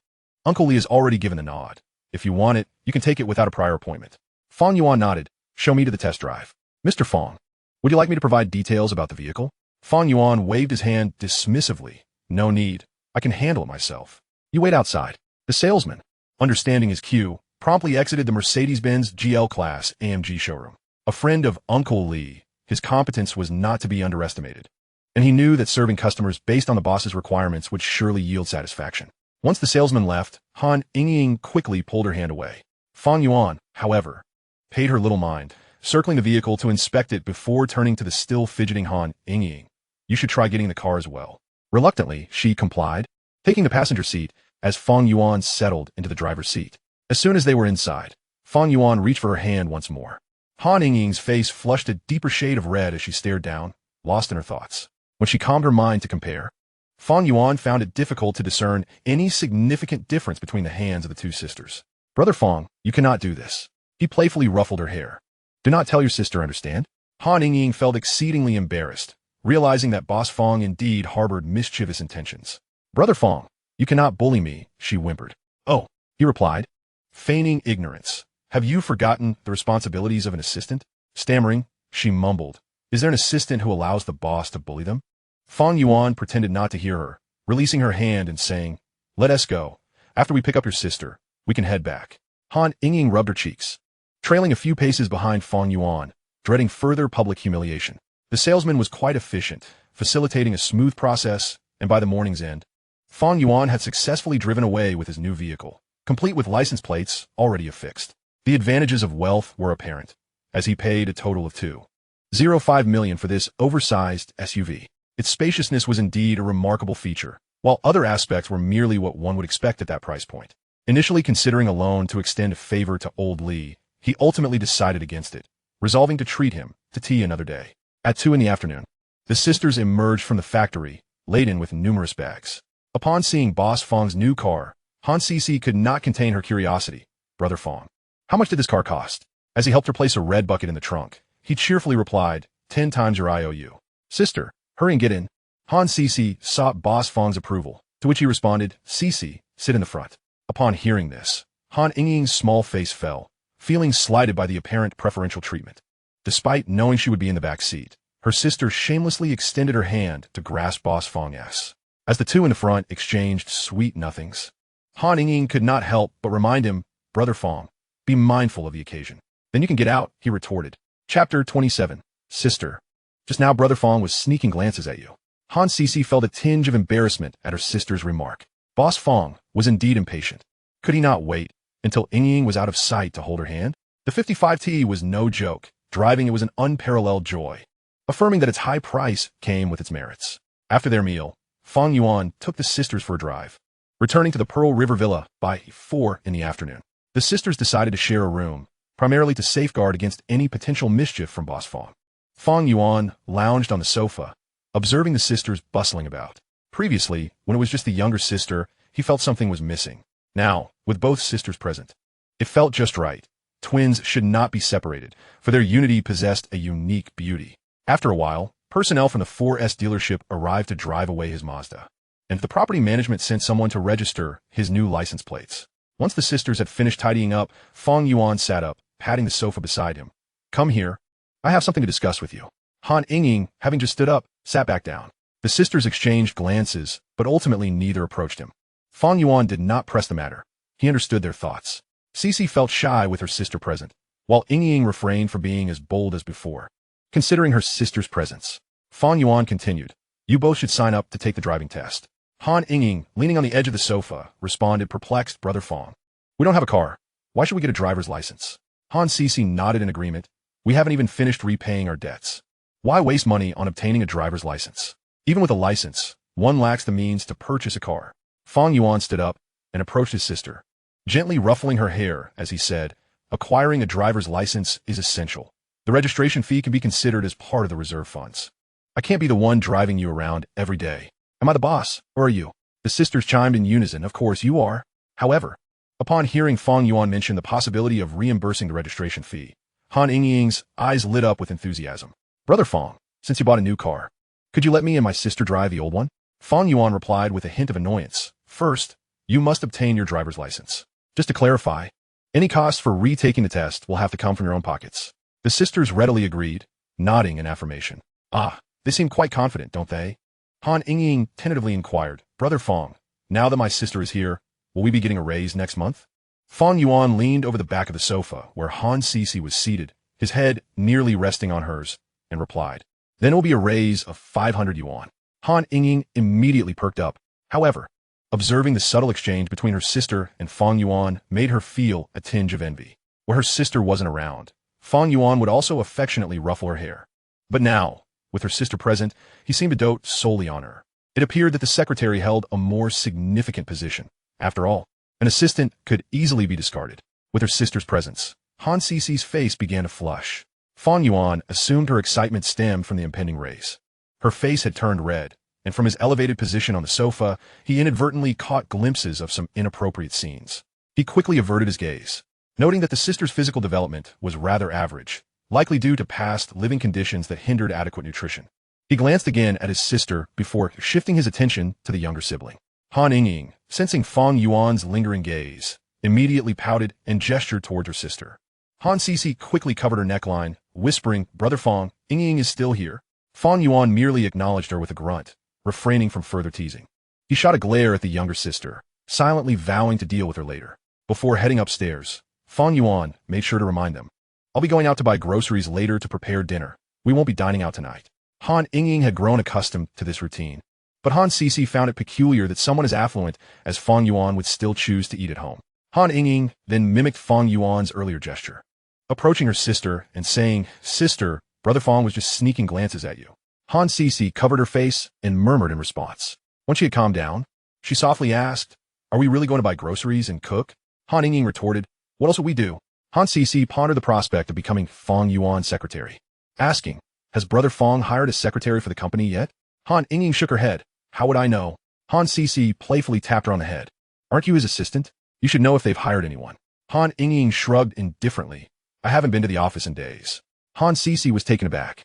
Uncle Lee has already given the nod. If you want it, you can take it without a prior appointment. Fang Yuan nodded. Show me to the test drive. Mr. Fang, would you like me to provide details about the vehicle? Fang Yuan waved his hand dismissively. No need. I can handle it myself. You wait outside. The salesman, understanding his cue, promptly exited the Mercedes-Benz GL Class AMG showroom. A friend of Uncle Lee, his competence was not to be underestimated, and he knew that serving customers based on the boss's requirements would surely yield satisfaction. Once the salesman left, Han Yingying quickly pulled her hand away. Fang Yuan, however, paid her little mind, circling the vehicle to inspect it before turning to the still fidgeting Han Yingying. You should try getting the car as well. Reluctantly, she complied, taking the passenger seat as Fang Yuan settled into the driver's seat. As soon as they were inside, Fang Yuan reached for her hand once more. Han Yingying's face flushed a deeper shade of red as she stared down, lost in her thoughts. When she calmed her mind to compare, Fang Yuan found it difficult to discern any significant difference between the hands of the two sisters. Brother Fang, you cannot do this. He playfully ruffled her hair. Do not tell your sister, understand? Han Yingying felt exceedingly embarrassed, realizing that Boss Fang indeed harbored mischievous intentions. Brother Fang, you cannot bully me, she whimpered. Oh, he replied, feigning ignorance. Have you forgotten the responsibilities of an assistant? Stammering, she mumbled. Is there an assistant who allows the boss to bully them? Fang Yuan pretended not to hear her, releasing her hand and saying, let us go. After we pick up your sister, we can head back. Han Yingying rubbed her cheeks, trailing a few paces behind Fang Yuan, dreading further public humiliation. The salesman was quite efficient, facilitating a smooth process, and by the morning's end, Fang Yuan had successfully driven away with his new vehicle, complete with license plates already affixed. The advantages of wealth were apparent, as he paid a total of $2.05 million for this oversized SUV. Its spaciousness was indeed a remarkable feature, while other aspects were merely what one would expect at that price point. Initially considering a loan to extend a favor to old Lee, he ultimately decided against it, resolving to treat him to tea another day. At 2 p.m, the sisters emerged from the factory, laden with numerous bags. Upon seeing Boss Fang's new car, Han Cici could not contain her curiosity. Brother Fang, how much did this car cost? As he helped her place a red bucket in the trunk, he cheerfully replied, 10 times your IOU. Sister, hurry and get in. Han Cece sought Boss Fang's approval, to which he responded, Cece, sit in the front. Upon hearing this, Han Yingying's small face fell, feeling slighted by the apparent preferential treatment. Despite knowing she would be in the back seat, her sister shamelessly extended her hand to grasp Boss Fang's. As the two in the front exchanged sweet nothings, Han Yingying could not help but remind him, Brother Fang, be mindful of the occasion. Then you can get out, he retorted. Chapter 27. Sister. Just now Brother Fang was sneaking glances at you. Han Cece felt a tinge of embarrassment at her sister's remark. Boss Fang was indeed impatient. Could he not wait until Yingying was out of sight to hold her hand? The 55T was no joke. Driving it was an unparalleled joy, affirming that its high price came with its merits. After their meal, Fang Yuan took the sisters for a drive, returning to the Pearl River Villa by 4 in the afternoon. The sisters decided to share a room, primarily to safeguard against any potential mischief from Boss Fang. Fang Yuan lounged on the sofa, observing the sisters bustling about. Previously, when it was just the younger sister, he felt something was missing. Now, with both sisters present, it felt just right. Twins should not be separated, for their unity possessed a unique beauty. After a while, personnel from the 4S dealership arrived to drive away his Mazda, and the property management sent someone to register his new license plates. Once the sisters had finished tidying up, Fang Yuan sat up, patting the sofa beside him. Come here. I have something to discuss with you. Han Yingying, having just stood up, sat back down. The sisters exchanged glances, but ultimately neither approached him. Fang Yuan did not press the matter. He understood their thoughts. Cece felt shy with her sister present, while Yingying refrained from being as bold as before. Considering her sister's presence, Fang Yuan continued, You both should sign up to take the driving test. Han Yingying, leaning on the edge of the sofa, responded, perplexed, Brother Fang. We don't have a car. Why should we get a driver's license? Han Cece nodded in agreement. We haven't even finished repaying our debts. Why waste money on obtaining a driver's license? Even with a license, one lacks the means to purchase a car. Fang Yuan stood up and approached his sister, gently ruffling her hair as he said, Acquiring a driver's license is essential. The registration fee can be considered as part of the reserve funds. I can't be the one driving you around every day. Am I the boss, or are you? The sisters chimed in unison. Of course you are. However, upon hearing Fang Yuan mention the possibility of reimbursing the registration fee, Han Yingying's eyes lit up with enthusiasm. Brother Fang, since you bought a new car, could you let me and my sister drive the old one? Fang Yuan replied with a hint of annoyance. First, you must obtain your driver's license. Just to clarify, any cost for retaking the test will have to come from your own pockets. The sisters readily agreed, nodding in affirmation. Ah, they seem quite confident, don't they? Han Yingying tentatively inquired, Brother Fang, now that my sister is here, will we be getting a raise next month? Fang Yuan leaned over the back of the sofa where Han Cece was seated, his head nearly resting on hers, and replied, Then it will be a raise of 500 yuan. Han Yingying immediately perked up. However, observing the subtle exchange between her sister and Fang Yuan made her feel a tinge of envy. Where her sister wasn't around, Fang Yuan would also affectionately ruffle her hair. But now, with her sister present, he seemed to dote solely on her. It appeared that the secretary held a more significant position. After all, an assistant could easily be discarded. With her sister's presence, Han Cece's face began to flush. Fang Yuan assumed her excitement stemmed from the impending race. Her face had turned red, and from his elevated position on the sofa, he inadvertently caught glimpses of some inappropriate scenes. He quickly averted his gaze, noting that the sister's physical development was rather average, likely due to past living conditions that hindered adequate nutrition. He glanced again at his sister before shifting his attention to the younger sibling. Han Yingying, sensing Fang Yuan's lingering gaze, immediately pouted and gestured towards her sister. Han Cece quickly covered her neckline, whispering, Brother Fang, Yingying is still here. Fang Yuan merely acknowledged her with a grunt, refraining from further teasing. He shot a glare at the younger sister, silently vowing to deal with her later. Before heading upstairs, Fang Yuan made sure to remind them, I'll be going out to buy groceries later to prepare dinner. We won't be dining out tonight. Han Yingying had grown accustomed to this routine, but Han Cece found it peculiar that someone as affluent as Fang Yuan would still choose to eat at home. Han Yingying then mimicked Fang Yuan's earlier gesture, approaching her sister and saying, Sister, Brother Fang was just sneaking glances at you. Han Cece covered her face and murmured in response. When she had calmed down, she softly asked, Are we really going to buy groceries and cook? Han Yingying retorted, What else would we do? Han Cece pondered the prospect of becoming Fang Yuan's secretary, asking, Has Brother Fang hired a secretary for the company yet? Han Yingying shook her head. How would I know? Han Cece playfully tapped her on the head. Aren't you his assistant? You should know if they've hired anyone. Han Yingying shrugged indifferently. I haven't been to the office in days. Han Cece was taken aback.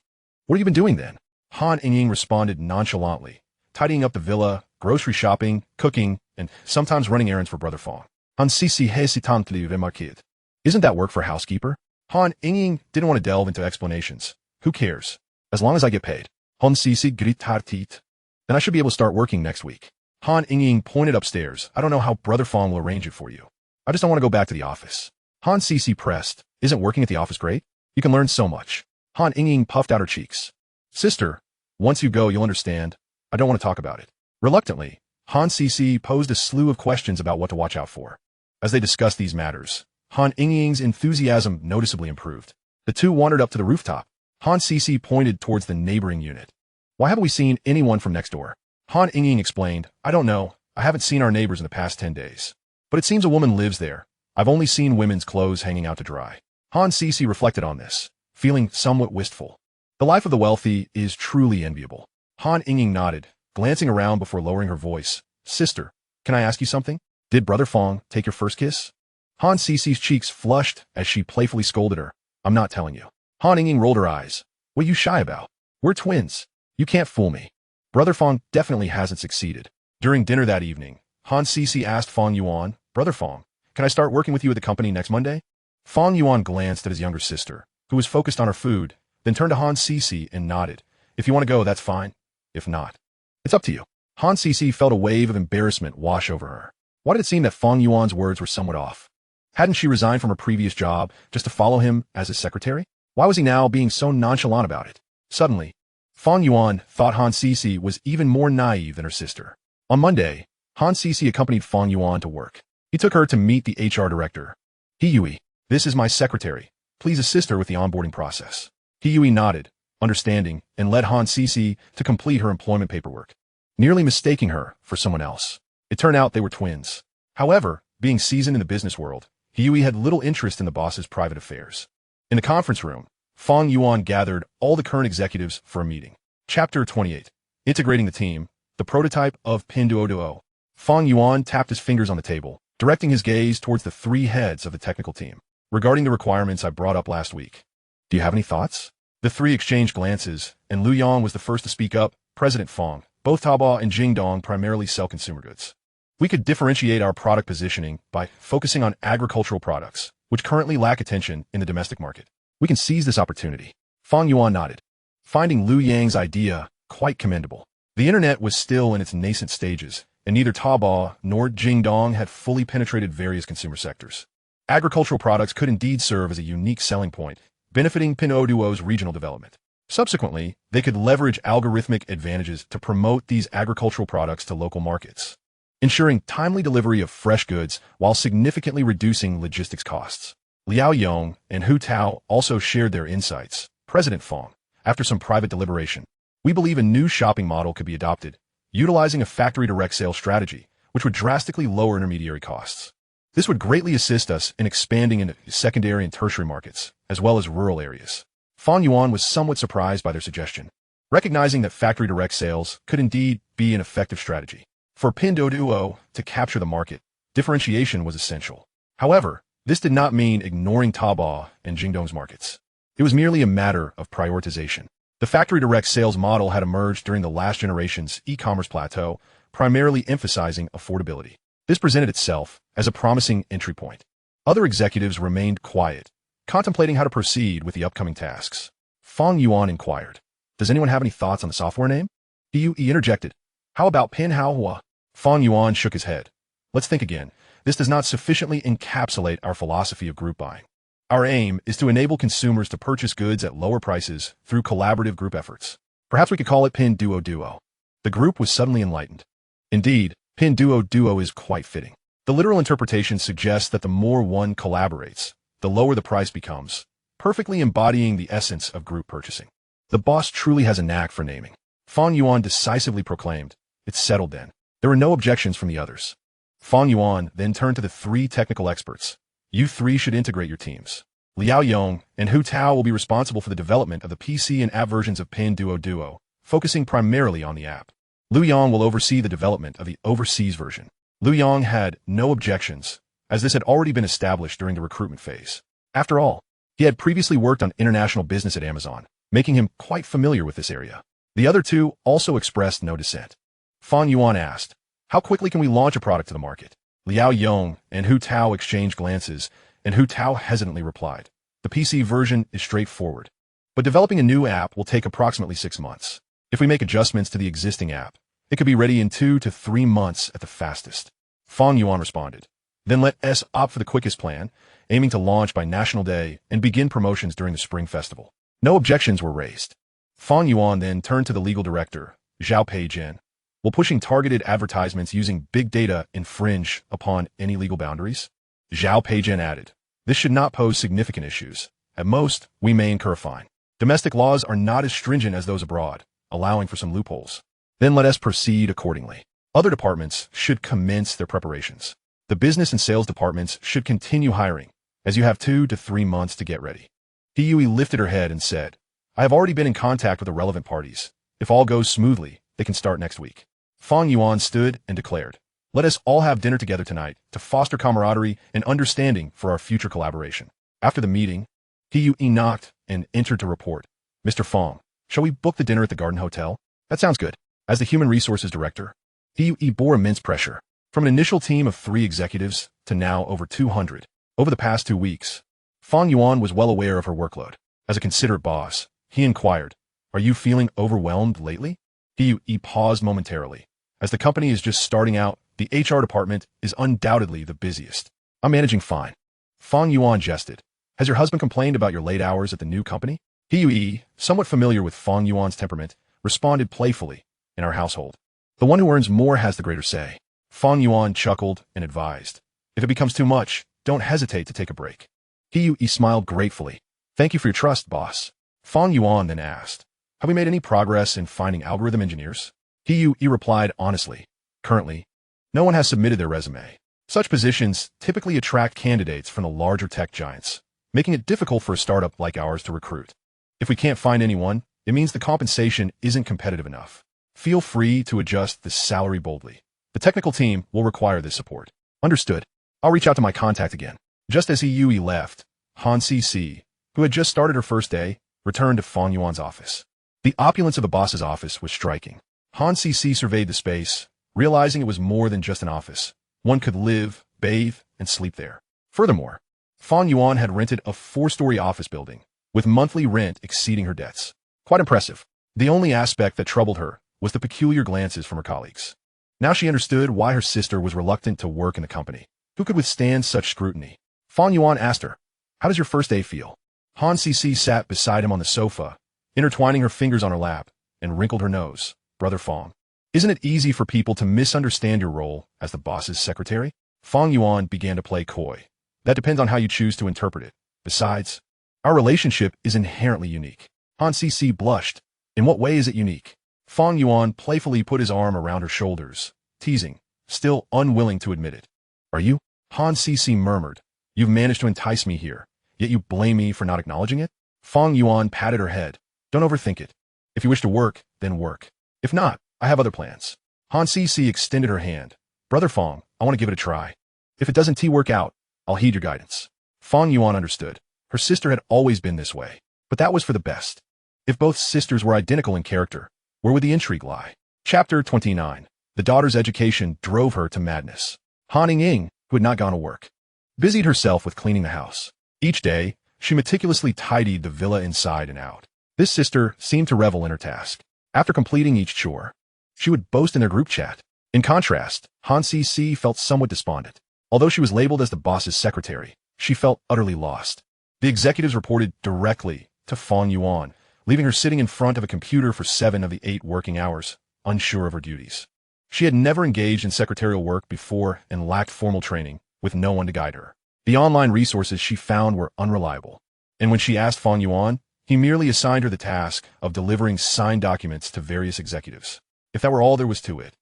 What have you been doing then? Han Ying responded nonchalantly, tidying up the villa, grocery shopping, cooking, and sometimes running errands for Brother Fang. Han Sisi hesitantly remarqued. Isn't that work for a housekeeper? Han Ying didn't want to delve into explanations. Who cares? As long as I get paid. Han Sisi gritartit. Then I should be able to start working next week. Han Ying pointed upstairs. I don't know how Brother Fang will arrange it for you. I just don't want to go back to the office. Han Sisi pressed. Isn't working at the office great? You can learn so much. Han Ying puffed out her cheeks. Sister, once you go, you'll understand. I don't want to talk about it. Reluctantly, Han Sisi posed a slew of questions about what to watch out for. As they discussed these matters, Han Ying's enthusiasm noticeably improved. The two wandered up to the rooftop. Han Sisi pointed towards the neighboring unit. Why haven't we seen anyone from next door? Han Ying explained, I don't know. I haven't seen our neighbors in the past 10 days. But it seems a woman lives there. I've only seen women's clothes hanging out to dry. Han Sisi reflected on this, feeling somewhat wistful. The life of the wealthy is truly enviable. Han Ying nodded, glancing around before lowering her voice. Sister, can I ask you something? Did Brother Fang take your first kiss? Han Sisi's cheeks flushed as she playfully scolded her. I'm not telling you. Han Ying rolled her eyes. What are you shy about? We're twins. You can't fool me. Brother Fang definitely hasn't succeeded. During dinner that evening, Han Sisi asked Fang Yuan, Brother Fang, can I start working with you at the company next Monday? Fang Yuan glanced at his younger sister, who was focused on her food, then turned to Han Sisi and nodded. If you want to go, that's fine. If not, it's up to you. Han Sisi felt a wave of embarrassment wash over her. Why did it seem that Fang Yuan's words were somewhat off? Hadn't she resigned from her previous job just to follow him as his secretary? Why was he now being so nonchalant about it? Suddenly, Fang Yuan thought Han Sisi was even more naive than her sister. On Monday, Han Sisi accompanied Fang Yuan to work. He took her to meet the HR director. Hiyui, this is my secretary. Please assist her with the onboarding process. Hiyui nodded, understanding, and led Han Sisi to complete her employment paperwork, nearly mistaking her for someone else. It turned out they were twins. However, being seasoned in the business world, Hiyui had little interest in the boss's private affairs. In the conference room, Fang Yuan gathered all the current executives for a meeting. Chapter 28. Integrating the team, the prototype of Pinduoduo. Fang Yuan tapped his fingers on the table, directing his gaze towards the three heads of the technical team. Regarding the requirements I brought up last week, do you have any thoughts? The three exchanged glances, and Lu Yang was the first to speak up. President Fang, both Taobao and Jingdong primarily sell consumer goods. We could differentiate our product positioning by focusing on agricultural products, which currently lack attention in the domestic market. We can seize this opportunity. Fang Yuan nodded, finding Lu Yang's idea quite commendable. The internet was still in its nascent stages, and neither Taobao nor Jingdong had fully penetrated various consumer sectors. Agricultural products could indeed serve as a unique selling point, benefiting Pinduoduo's regional development. Subsequently, they could leverage algorithmic advantages to promote these agricultural products to local markets, ensuring timely delivery of fresh goods while significantly reducing logistics costs. Liao Yong and Hu Tao also shared their insights. President Fang, after some private deliberation, we believe a new shopping model could be adopted, utilizing a factory direct sales strategy, which would drastically lower intermediary costs. This would greatly assist us in expanding into secondary and tertiary markets, as well as rural areas. Fang Yuan was somewhat surprised by their suggestion, recognizing that factory direct sales could indeed be an effective strategy. For Pinduoduo to capture the market, differentiation was essential. However, this did not mean ignoring Taobao and Jingdong's markets. It was merely a matter of prioritization. The factory direct sales model had emerged during the last generation's e-commerce plateau, primarily emphasizing affordability. This presented itself as a promising entry point. Other executives remained quiet, contemplating how to proceed with the upcoming tasks. Fang Yuan inquired, does anyone have any thoughts on the software name? He interjected, how about Pinhaohua? Fang Yuan shook his head. Let's think again. This does not sufficiently encapsulate our philosophy of group buying. Our aim is to enable consumers to purchase goods at lower prices through collaborative group efforts. Perhaps we could call it Pinduoduo. The group was suddenly enlightened. Indeed, Pinduoduo is quite fitting. The literal interpretation suggests that the more one collaborates, the lower the price becomes, perfectly embodying the essence of group purchasing. The boss truly has a knack for naming. Fang Yuan decisively proclaimed, it's settled then. There were no objections from the others. Fang Yuan then turned to the three technical experts. You three should integrate your teams. Liao Yong and Hu Tao will be responsible for the development of the PC and app versions of Pinduoduo, focusing primarily on the app. Lu Yang will oversee the development of the overseas version. Lu Yang had no objections, as this had already been established during the recruitment phase. After all, he had previously worked on international business at Amazon, making him quite familiar with this area. The other two also expressed no dissent. Fang Yuan asked, "How quickly can we launch a product to the market?" Liao Yong and Hu Tao exchanged glances, and Hu Tao hesitantly replied, "The PC version is straightforward, but developing a new app will take approximately 6 months. If we make adjustments to the existing app, it could be ready in 2 to 3 months at the fastest." Fang Yuan responded, "Then let us opt for the quickest plan, aiming to launch by National Day and begin promotions during the Spring Festival." No objections were raised. Fang Yuan then turned to the legal director, Zhao Peijin. "Will pushing targeted advertisements using big data infringe upon any legal boundaries?" Zhao Peijin added, "This should not pose significant issues. At most, we may incur a fine. Domestic laws are not as stringent as those abroad, allowing for some loopholes. Then let us proceed accordingly. Other departments should commence their preparations. The business and sales departments should continue hiring, as you have 2 to 3 months to get ready." Yui lifted her head and said, "I have already been in contact with the relevant parties. If all goes smoothly, they can start next week." Fang Yuan stood and declared, "Let us all have dinner together tonight to foster camaraderie and understanding for our future collaboration." After the meeting, Yui knocked and entered to report, "Mr. Fang, shall we book the dinner at the Garden Hotel?" "That sounds good." As the Human Resources Director, Yui bore immense pressure. From an initial team of 3 executives to now over 200, over the past 2 weeks, Fang Yuan was well aware of her workload. As a considerate boss, he inquired, "Are you feeling overwhelmed lately?" Yui paused momentarily. "As the company is just starting out, the HR department is undoubtedly the busiest. I'm managing fine." Fang Yuan jested, "Has your husband complained about your late hours at the new company?" Yui, somewhat familiar with Fang Yuan's temperament, responded playfully, "In our household, the one who earns more has the greater say." Fang Yuan chuckled and advised, "If it becomes too much, don't hesitate to take a break." Yui smiled gratefully. "Thank you for your trust, boss." Fang Yuan then asked, "Have we made any progress in finding algorithm engineers?" Yui replied honestly, "Currently, no one has submitted their resume. Such positions typically attract candidates from the larger tech giants, making it difficult for a startup like ours to recruit. If we can't find anyone, it means the compensation isn't competitive enough. Feel free to adjust the salary boldly. The technical team will require this support." "Understood. I'll reach out to my contact again." Just as Yui left, Han Cc, who had just started her first day, returned to Fang Yuan's office. The opulence of the boss's office was striking. Han Cc surveyed the space, realizing it was more than just an office. One could live, bathe, and sleep there. Furthermore, Fang Yuan had rented a 4-story office building, with monthly rent exceeding her debts. Quite impressive. The only aspect that troubled her was the peculiar glances from her colleagues. Now she understood why her sister was reluctant to work in the company. Who could withstand such scrutiny? Fang Yuan asked her, "How does your first day feel?" Han Cc sat beside him on the sofa, intertwining her fingers on her lap, and wrinkled her nose. "Brother Fang, isn't it easy for people to misunderstand your role as the boss's secretary?" Fang Yuan began to play coy. "That depends on how you choose to interpret it. Besides, our relationship is inherently unique." Han Cc blushed. "In what way is it unique?" Fang Yuan playfully put his arm around her shoulders, teasing, still unwilling to admit it. "Are you?" Han Cc murmured. "You've managed to entice me here, yet you blame me for not acknowledging it?" Fang Yuan patted her head. "Don't overthink it. If you wish to work, then work. If not, I have other plans." Han Cc extended her hand. "Brother Fang, I want to give it a try. If it doesn't work out, I'll heed your guidance." Fang Yuan understood. Her sister had always been this way, but that was for the best. If both sisters were identical in character, where would the intrigue lie? Chapter 29. The daughter's education drove her to madness. Han Ying, who had not gone to work, busied herself with cleaning the house. Each day, she meticulously tidied the villa inside and out. This sister seemed to revel in her task. After completing each chore, she would boast in their group chat. In contrast, Han Cc felt somewhat despondent. Although she was labeled as the boss's secretary, she felt utterly lost. The executives reported directly to Fang Yuan, leaving her sitting in front of a computer for 7 of the 8 working hours, unsure of her duties. She had never engaged in secretarial work before and lacked formal training, with no one to guide her. The online resources she found were unreliable, and when she asked Fang Yuan, he merely assigned her the task of delivering signed documents to various executives. If that were all there was to it,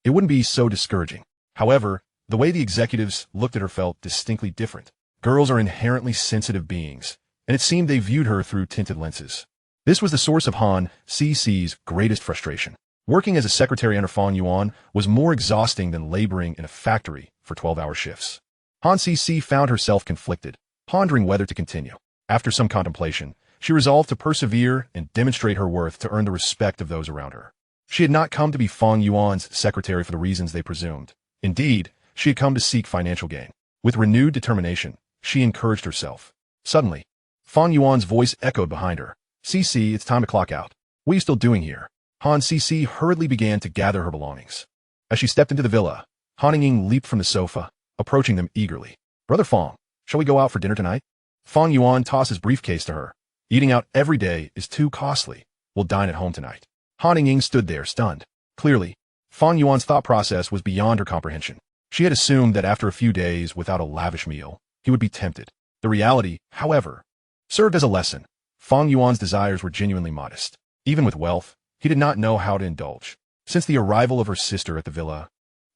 it wouldn't be so discouraging. However, the way the executives looked at her felt distinctly different. Girls are inherently sensitive beings, and it seemed they viewed her through tinted lenses. This was the source of Han Cc's greatest frustration. Working as a secretary under Fang Yuan was more exhausting than laboring in a factory for 12-hour shifts. Han Cc found herself conflicted, pondering whether to continue. After some contemplation, She resolved to persevere and demonstrate her worth to earn the respect of those around her. She had not come to be Fang Yuan's secretary for the reasons they presumed. Indeed, she had come to seek financial gain. With renewed determination, she encouraged herself. Suddenly, Fang Yuan's voice echoed behind her. "Cici, it's time to clock out. What are you still doing here?" Han Cici hurriedly began to gather her belongings. As she stepped into the villa, Han Ying leaped from the sofa, approaching them eagerly. "Brother Fang, shall we go out for dinner tonight?" Fang Yuan tossed his briefcase to her. "Eating out every day is too costly. We'll dine at home tonight." Han Ying stood there, stunned. Clearly, Fang Yuan's thought process was beyond her comprehension. She had assumed that after a few days without a lavish meal, he would be tempted. The reality, however, served as a lesson. Fang Yuan's desires were genuinely modest. Even with wealth, he did not know how to indulge. Since the arrival of her sister at the villa,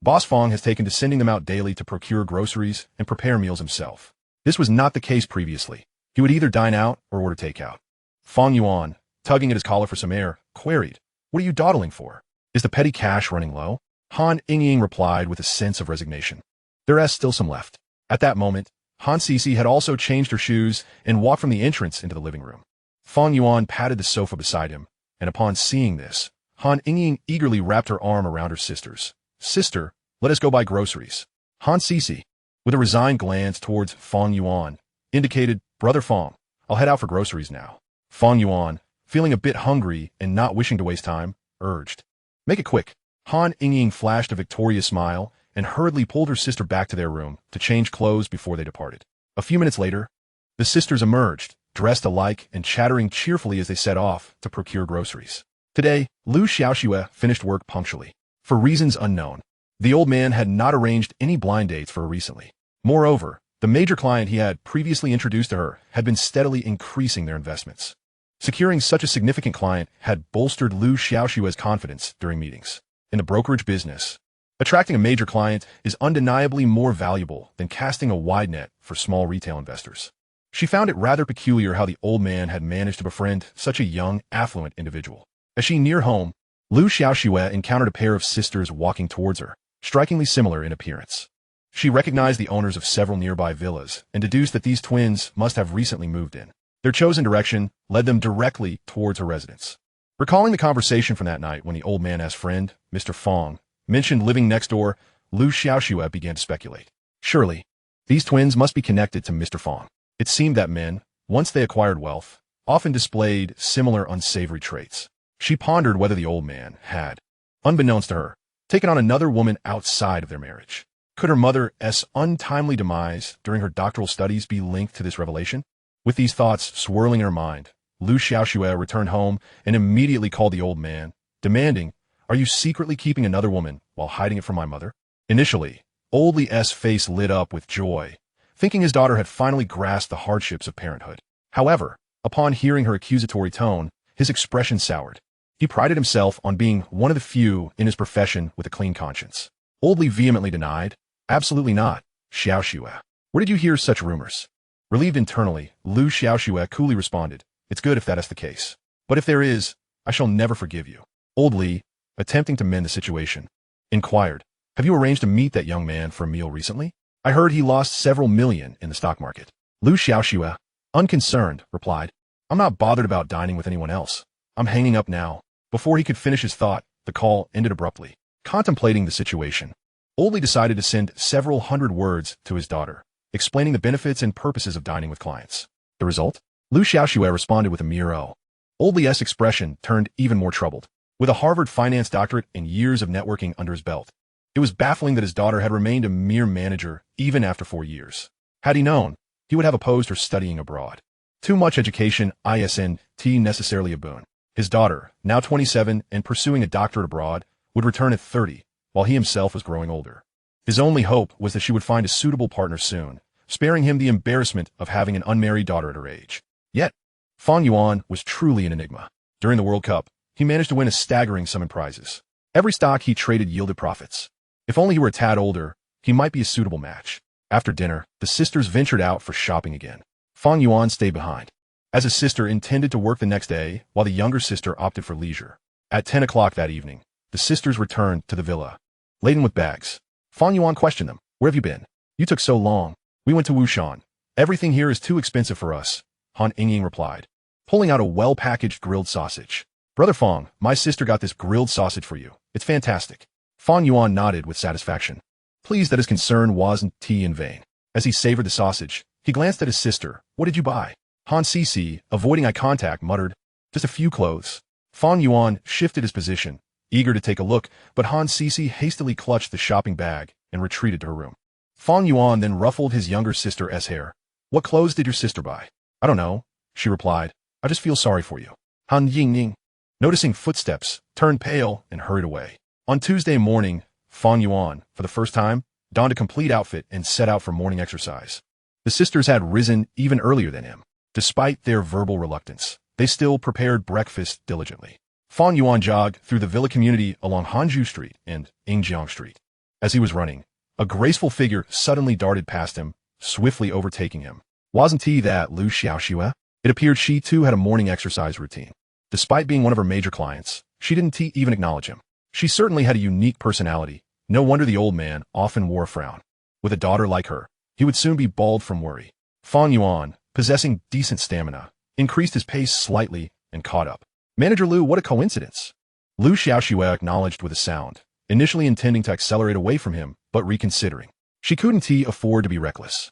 Boss Fang has taken to sending them out daily to procure groceries and prepare meals himself. This was not the case previously. He would either dine out or order takeout. Fang Yuan, tugging at his collar for some air, queried, "What are you dawdling for? Is the petty cash running low?" Han Ying replied with a sense of resignation. "There is still some left." At that moment, Han Cici had also changed her shoes and walked from the entrance into the living room. Fang Yuan patted the sofa beside him, and upon seeing this, Han Ying eagerly wrapped her arm around her sister's. "Sister, let us go buy groceries." Han Cici, with a resigned glance towards Fang Yuan, indicated, "Brother Fang, I'll head out for groceries now." Fang Yuan, feeling a bit hungry and not wishing to waste time, urged, "Make it quick." Han Ying flashed a victorious smile and hurriedly pulled her sister back to their room to change clothes before they departed. A few minutes later, the sisters emerged, dressed alike and chattering cheerfully as they set off to procure groceries. Today, Lu Xiaoxue finished work punctually. For reasons unknown, the old man had not arranged any blind dates for her recently. Moreover, the major client he had previously introduced to her had been steadily increasing their investments. Securing such a significant client had bolstered Lu Xiaoxue's confidence during meetings. In the brokerage business, attracting a major client is undeniably more valuable than casting a wide net for small retail investors. She found it rather peculiar how the old man had managed to befriend such a young, affluent individual. As she neared home, Lu Xiaoxue encountered a pair of sisters walking towards her, strikingly similar in appearance. She recognized the owners of several nearby villas and deduced that these twins must have recently moved in. Their chosen direction led them directly towards her residence. Recalling the conversation from that night when the old man-ass friend, Mr. Fang, mentioned living next door, Lu Xiaoxue began to speculate. Surely, these twins must be connected to Mr. Fang. It seemed that men, once they acquired wealth, often displayed similar unsavory traits. She pondered whether the old man had, unbeknownst to her, taken on another woman outside of their marriage. Could her mother's untimely demise during her doctoral studies be linked to this revelation? With these thoughts swirling in her mind, Lu Xiaoxue returned home and immediately called the old man, demanding, "Are you secretly keeping another woman while hiding it from my mother?" Initially, Old Li's face lit up with joy, thinking his daughter had finally grasped the hardships of parenthood. However, upon hearing her accusatory tone, his expression soured. He prided himself on being one of the few in his profession with a clean conscience. Old Li vehemently denied, "Absolutely not, Xiaoxue. Where did you hear such rumors?" Relieved internally, Lu Xiaoxue coolly responded, "It's good if that is the case. But if there is, I shall never forgive you." Old Li, attempting to mend the situation, inquired, "Have you arranged to meet that young man for a meal recently? I heard he lost several million in the stock market." Lu Xiaoxue, unconcerned, replied, "I'm not bothered about dining with anyone else. I'm hanging up now." Before he could finish his thought, the call ended abruptly. Contemplating the situation, Old Li decided to send several hundred words to his daughter, explaining the benefits and purposes of dining with clients. The result? Lu Xiaoxue responded with a mere "oh." Old Li's expression turned even more troubled. With a Harvard finance doctorate and years of networking under his belt, it was baffling that his daughter had remained a mere manager even after 4 years. Had he known, he would have opposed her studying abroad. Too much education isn't necessarily a boon. His daughter, now 27 and pursuing a doctorate abroad, would return at 30, while he himself was growing older. His only hope was that she would find a suitable partner soon, sparing him the embarrassment of having an unmarried daughter at her age. Yet, Fang Yuan was truly an enigma. During the World Cup, he managed to win a staggering sum in prizes. Every stock he traded yielded profits. If only he were a tad older, he might be a suitable match. After dinner, the sisters ventured out for shopping again. Fang Yuan stayed behind, as his sister intended to work the next day, while the younger sister opted for leisure. At 10 o'clock that evening, the sisters returned to the villa, laden with bags. Fang Yuan questioned them. "Where have you been? You took so long." "We went to Wushan. Everything here is too expensive for us," Han Ying replied. pulling out a well-packaged grilled sausage. "Brother Fang, my sister got this grilled sausage for you. It's fantastic." Fang Yuan nodded with satisfaction, pleased that his concern wasn't in vain. As he savored the sausage, he glanced at his sister. "What did you buy?" Han Cici, avoiding eye contact, muttered, "Just a few clothes." Fang Yuan shifted his position, eager to take a look, but Han Cici hastily clutched the shopping bag and retreated to her room. Fang Yuan then ruffled his younger sister's hair. "What clothes did your sister buy?" "I don't know," she replied. "I just feel sorry for you." Han Yingning, noticing footsteps, turned pale and hurried away. On Tuesday morning, Fang Yuan, for the first time, donned a complete outfit and set out for morning exercise. The sisters had risen even earlier than him. Despite their verbal reluctance, they still prepared breakfast diligently. Fang Yuan jogged through the villa community along Hanju Street and Ingjiang Street. As he was running, a graceful figure suddenly darted past him, swiftly overtaking him. Wasn't he that Lu Xiaoxue? It appeared she too had a morning exercise routine. Despite being one of her major clients, she didn't even acknowledge him. She certainly had a unique personality. No wonder the old man often wore a frown. With a daughter like her, he would soon be bald from worry. Fang Yuan, possessing decent stamina, increased his pace slightly and caught up. "Manager Lu, what a coincidence." Lu Xiaoxue acknowledged with a sound, initially intending to accelerate away from him, but reconsidering. She couldn't afford to be reckless.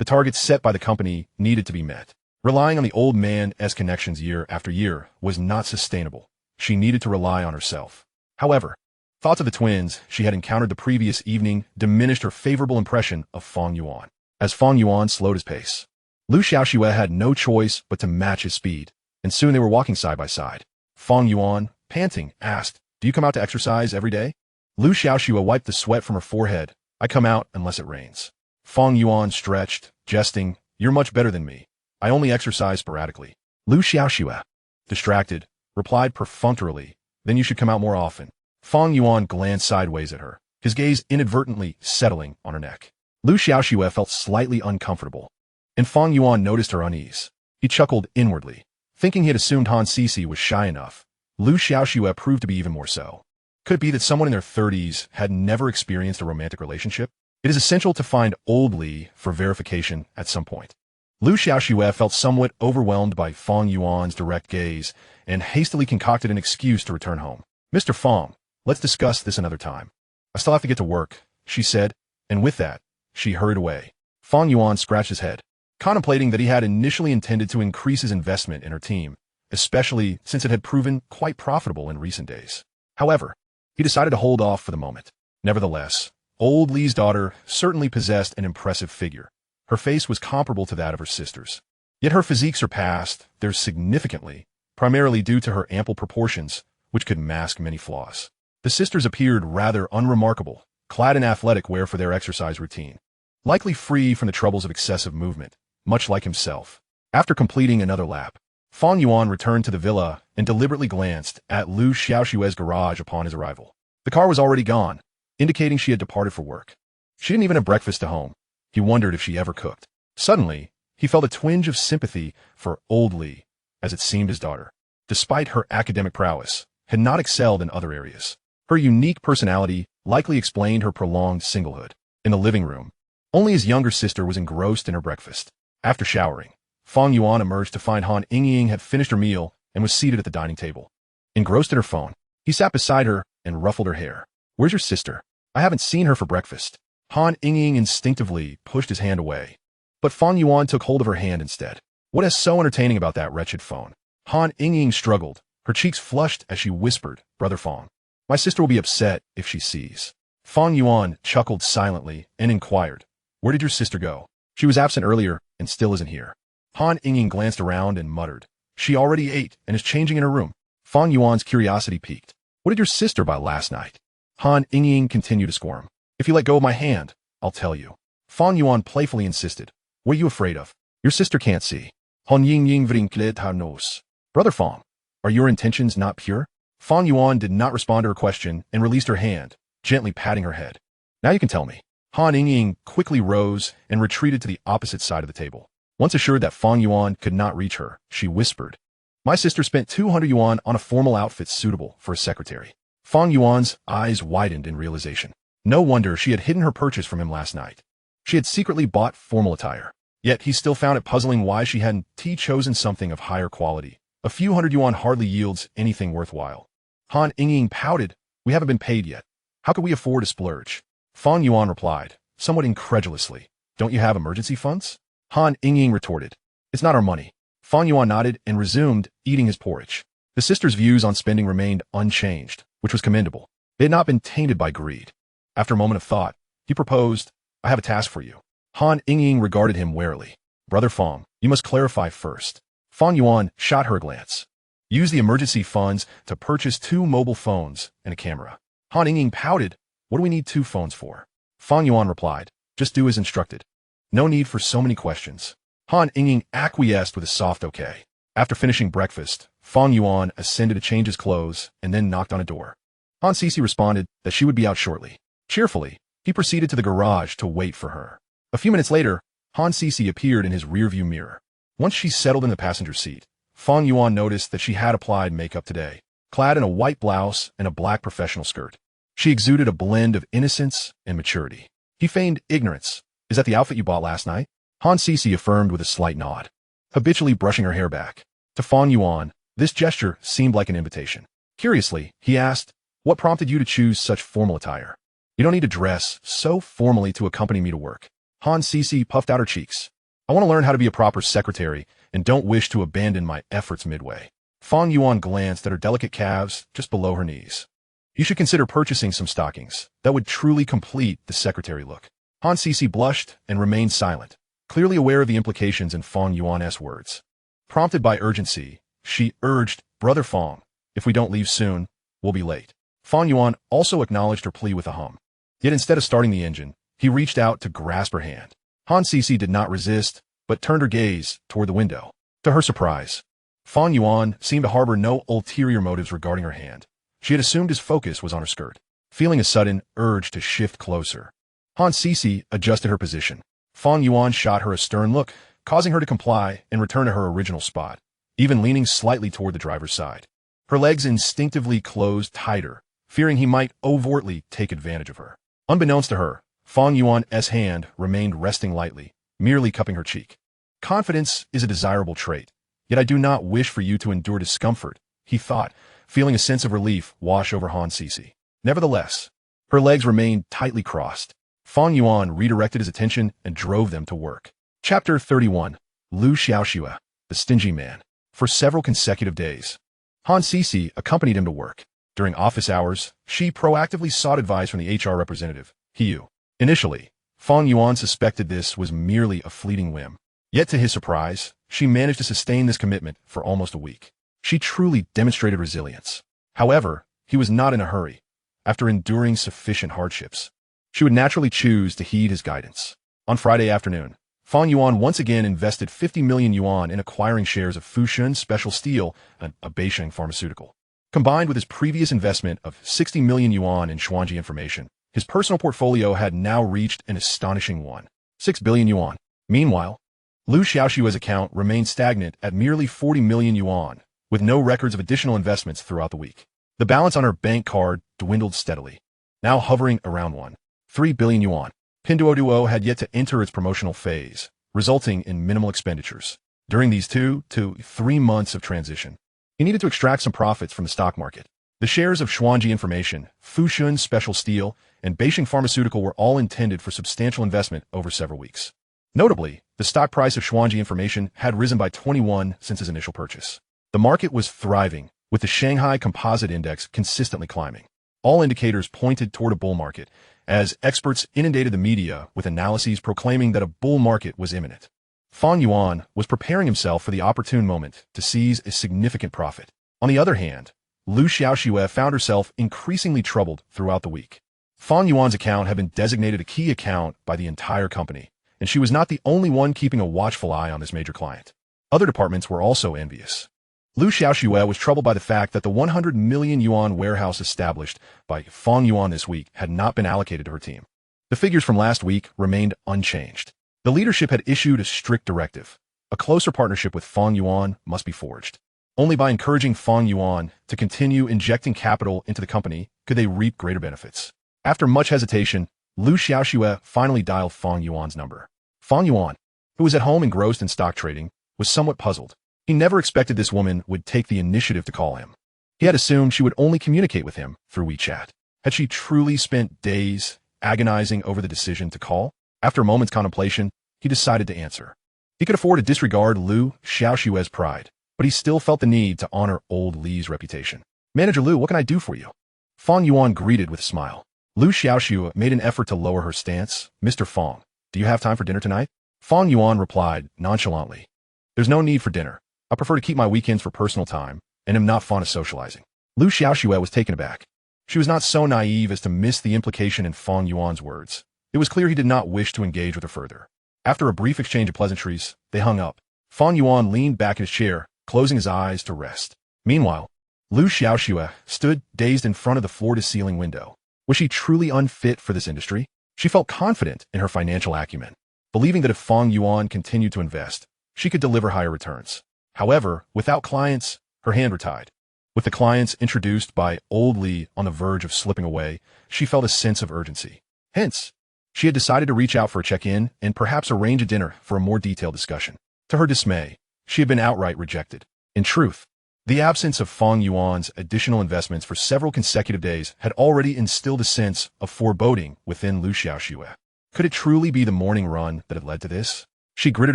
The targets set by the company needed to be met. Relying on the old man's connections year after year was not sustainable. She needed to rely on herself. However, thoughts of the twins she had encountered the previous evening diminished her favorable impression of Fang Yuan. As Fang Yuan slowed his pace, Lu Xiaoxue had no choice but to match his speed, and soon they were walking side by side. Fang Yuan, panting, asked, "Do you come out to exercise every day?" Lu Xiaoxue wiped the sweat from her forehead. "I come out unless it rains." Fang Yuan stretched, jesting, "You're much better than me. I only exercise sporadically." Lu Xiaoxue, distracted, replied perfunctorily, "Then you should come out more often." Fang Yuan glanced sideways at her, his gaze inadvertently settling on her neck. Lu Xiaoxue felt slightly uncomfortable, and Fang Yuan noticed her unease. He chuckled inwardly, thinking he had assumed Han Cici was shy enough. Lu Xiaoxue proved to be even more so. Could it be that someone in their 30s had never experienced a romantic relationship? It is essential to find old Li for verification at some point. Lu Xiaoxue felt somewhat overwhelmed by Fang Yuan's direct gaze and hastily concocted an excuse to return home. "Mr. Fang, let's discuss this another time. I still have to get to work," she said, and with that, she hurried away. Fang Yuan scratched his head, contemplating that he had initially intended to increase his investment in her team, especially since it had proven quite profitable in recent days. However, he decided to hold off for the moment. Nevertheless, old Li's daughter certainly possessed an impressive figure. Her face was comparable to that of her sister's. Yet her physique surpassed theirs significantly, primarily due to her ample proportions, which could mask many flaws. The sisters appeared rather unremarkable, clad in athletic wear for their exercise routine, likely free from the troubles of excessive movement, much like himself. After completing another lap, Fang Yuan returned to the villa and deliberately glanced at Lu Xiaoxue's garage upon his arrival. The car was already gone, indicating she had departed for work. She didn't even have breakfast at home. He wondered if she ever cooked. Suddenly, he felt a twinge of sympathy for old Li, as it seemed his daughter, despite her academic prowess, had not excelled in other areas. Her unique personality likely explained her prolonged singlehood. In the living room, only his younger sister was engrossed in her breakfast. After showering, Fang Yuan emerged to find Han Yingying had finished her meal and was seated at the dining table. Engrossed in her phone, he sat beside her and ruffled her hair. "Where's your sister? I haven't seen her for breakfast." Han Yingying instinctively pushed his hand away, but Fang Yuan took hold of her hand instead. "What is so entertaining about that wretched phone?" Han Yingying struggled, her cheeks flushed as she whispered, "Brother Fang, my sister will be upset if she sees." Fang Yuan chuckled silently and inquired, "Where did your sister go? She was absent earlier and still isn't here." Han Yingying glanced around and muttered, "She already ate and is changing in her room." Fang Yuan's curiosity piqued. "What did your sister buy last night?" Han Yingying continued to squirm. "If you let go of my hand, I'll tell you." Fang Yuan playfully insisted, "What are you afraid of? Your sister can't see." Han Yingying wrinkled her nose. "Brother Fang, are your intentions not pure?" Fang Yuan did not respond to her question and released her hand, gently patting her head. "Now you can tell me." Han Yingying quickly rose and retreated to the opposite side of the table. Once assured that Fang Yuan could not reach her, she whispered, "My sister spent 200 yuan on a formal outfit suitable for a secretary." Fang Yuan's eyes widened in realization. No wonder she had hidden her purchase from him last night. She had secretly bought formal attire. Yet he still found it puzzling why she hadn't chosen something of higher quality. A few hundred yuan hardly yields anything worthwhile. Han Ying pouted, "We haven't been paid yet. How could we afford to splurge?" Fang Yuan replied, somewhat incredulously, "Don't you have emergency funds?" Han Ying retorted, "It's not our money." Fang Yuan nodded and resumed eating his porridge. The sisters' views on spending remained unchanged, which was commendable. They had not been tainted by greed. After a moment of thought, he proposed, "I have a task for you." Han Ying regarded him warily. "Brother Fang, you must clarify first." Fang Yuan shot her a glance. "Use the emergency funds to purchase 2 mobile phones and a camera." Han Ying pouted, "What do we need 2 phones for?" Fang Yuan replied, "Just do as instructed. No need for so many questions." Han Ying acquiesced with a soft okay. After finishing breakfast, Fang Yuan ascended to change his clothes and then knocked on a door. Han Sisi responded that she would be out shortly. Cheerfully, he proceeded to the garage to wait for her. A few minutes later, Han Sisi appeared in his rearview mirror. Once she settled in the passenger seat, Fang Yuan noticed that she had applied makeup today, clad in a white blouse and a black professional skirt. She exuded a blend of innocence and maturity. He feigned ignorance. "Is that the outfit you bought last night?" Han Sisi affirmed with a slight nod, habitually brushing her hair back. To Fang Yuan, this gesture seemed like an invitation. Curiously, he asked, "What prompted you to choose such formal attire?" "You don't need to dress so formally to accompany me to work." Han Sisi puffed out her cheeks. "I want to learn how to be a proper secretary and don't wish to abandon my efforts midway." Fang Yuan glanced at her delicate calves just below her knees. "You should consider purchasing some stockings. That would truly complete the secretary look." Han Sisi blushed and remained silent, clearly aware of the implications in Fang Yuan's words. Prompted by urgency, she urged, "Brother Fang, if we don't leave soon, we'll be late." Fang Yuan also acknowledged her plea with a hum. Yet instead of starting the engine, he reached out to grasp her hand. Han Sisi did not resist, but turned her gaze toward the window. To her surprise, Fang Yuan seemed to harbor no ulterior motives regarding her hand. She had assumed his focus was on her skirt. Feeling a sudden urge to shift closer, Han Sisi adjusted her position. Fang Yuan shot her a stern look, causing her to comply and return to her original spot, even leaning slightly toward the driver's side. Her legs instinctively closed tighter, fearing he might overtly take advantage of her. Unbeknownst to her, Fang Yuan's hand remained resting lightly, merely cupping her cheek. "Confidence is a desirable trait, yet I do not wish for you to endure discomfort," he thought, feeling a sense of relief wash over Han Sisi. Nevertheless, her legs remained tightly crossed. Fang Yuan redirected his attention and drove them to work. Chapter 31. Lu Xiaoxue, the Stingy Man. For several consecutive days, Han Sisi accompanied him to work. During office hours, she proactively sought advice from the HR representative, Hiu. Initially, Fang Yuan suspected this was merely a fleeting whim. Yet to his surprise, she managed to sustain this commitment for almost a week. She truly demonstrated resilience. However, he was not in a hurry. After enduring sufficient hardships, she would naturally choose to heed his guidance. On Friday afternoon, Fang Yuan once again invested 50 million yuan in acquiring shares of Fushun Special Steel, a Beisheng pharmaceutical. Combined with his previous investment of 60 million yuan in Xuanji Information, his personal portfolio had now reached an astonishing 1.6 billion yuan. Meanwhile, Lu Xiaoxue's account remained stagnant at merely 40 million yuan, with no records of additional investments throughout the week. The balance on her bank card dwindled steadily, now hovering around 1.3 billion yuan. Pinduoduo had yet to enter its promotional phase, resulting in minimal expenditures. During these 2 to 3 months of transition, he needed to extract some profits from the stock market. The shares of Xuanji Information, Fushun Special Steel, and Beisheng Pharmaceutical were all intended for substantial investment over several weeks. Notably, the stock price of Xuanji Information had risen by 21 since his initial purchase. The market was thriving, with the Shanghai Composite Index consistently climbing. All indicators pointed toward a bull market, as experts inundated the media with analyses proclaiming that a bull market was imminent. Fang Yuan was preparing himself for the opportune moment to seize a significant profit. On the other hand, Lu Xiaoxue found herself increasingly troubled throughout the week. Fang Yuan's account had been designated a key account by the entire company, and she was not the only one keeping a watchful eye on this major client. Other departments were also envious. Lu Xiaoxue was troubled by the fact that the 100 million yuan warehouse established by Fang Yuan this week had not been allocated to her team. The figures from last week remained unchanged. The leadership had issued a strict directive. A closer partnership with Fang Yuan must be forged. Only by encouraging Fang Yuan to continue injecting capital into the company could they reap greater benefits. After much hesitation, Lu Xiaoxue finally dialed Fang Yuan's number. "Fang Yuan, who was at home engrossed in stock trading, was somewhat puzzled. He never expected this woman would take the initiative to call him. He had assumed she would only communicate with him through WeChat. Had she truly spent days agonizing over the decision to call? After a moment's contemplation, he decided to answer. He could afford to disregard Liu Xiaoxue's pride, but he still felt the need to honor old Li's reputation. "Manager Liu, what can I do for you?" Fang Yuan greeted with a smile. Liu Xiaoxue made an effort to lower her stance. "Mr. Fang, do you have time for dinner tonight?" Fang Yuan replied nonchalantly. "There's no need for dinner. I prefer to keep my weekends for personal time, and am not fond of socializing." Liu Xiaoxue was taken aback. She was not so naive as to miss the implication in Fang Yuan's words. It was clear he did not wish to engage with her further. After a brief exchange of pleasantries, they hung up. Fang Yuan leaned back in his chair, closing his eyes to rest. Meanwhile, Liu Xiaoxue stood dazed in front of the floor-to-ceiling window. Was she truly unfit for this industry? She felt confident in her financial acumen, believing that if Fang Yuan continued to invest, she could deliver higher returns. However, without clients, her hands were tied. With the clients introduced by old Li on the verge of slipping away, she felt a sense of urgency. Hence, she had decided to reach out for a check-in and perhaps arrange a dinner for a more detailed discussion. To her dismay, she had been outright rejected. In truth, the absence of Fang Yuan's additional investments for several consecutive days had already instilled a sense of foreboding within Liu Xiaoxue. Could it truly be the morning run that had led to this? She gritted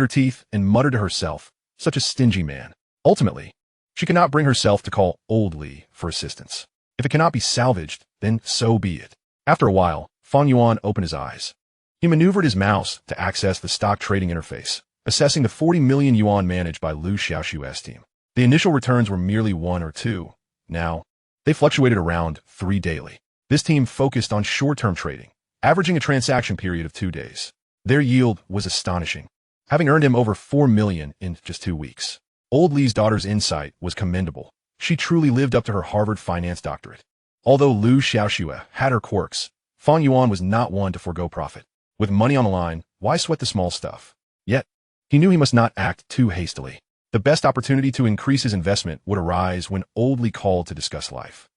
her teeth and muttered to herself, "Such a stingy man." Ultimately, she could not bring herself to call old Li for assistance. If it cannot be salvaged, then so be it. After a while, Fang Yuan opened his eyes. He maneuvered his mouse to access the stock trading interface, assessing the 40 million yuan managed by Liu Xiaoxue's team. The initial returns were merely 1 or 2. Now, they fluctuated around 3 daily. This team focused on short-term trading, averaging a transaction period of 2 days. Their yield was astonishing, having earned him over 4 million in just 2 weeks. Old Li's daughter's insight was commendable. She truly lived up to her Harvard finance doctorate. Although Liu Xiaoxue had her quirks, Fang Yuan was not one to forego profit. With money on the line, why sweat the small stuff? Yet, he knew he must not act too hastily. The best opportunity to increase his investment would arise when old Li called to discuss life.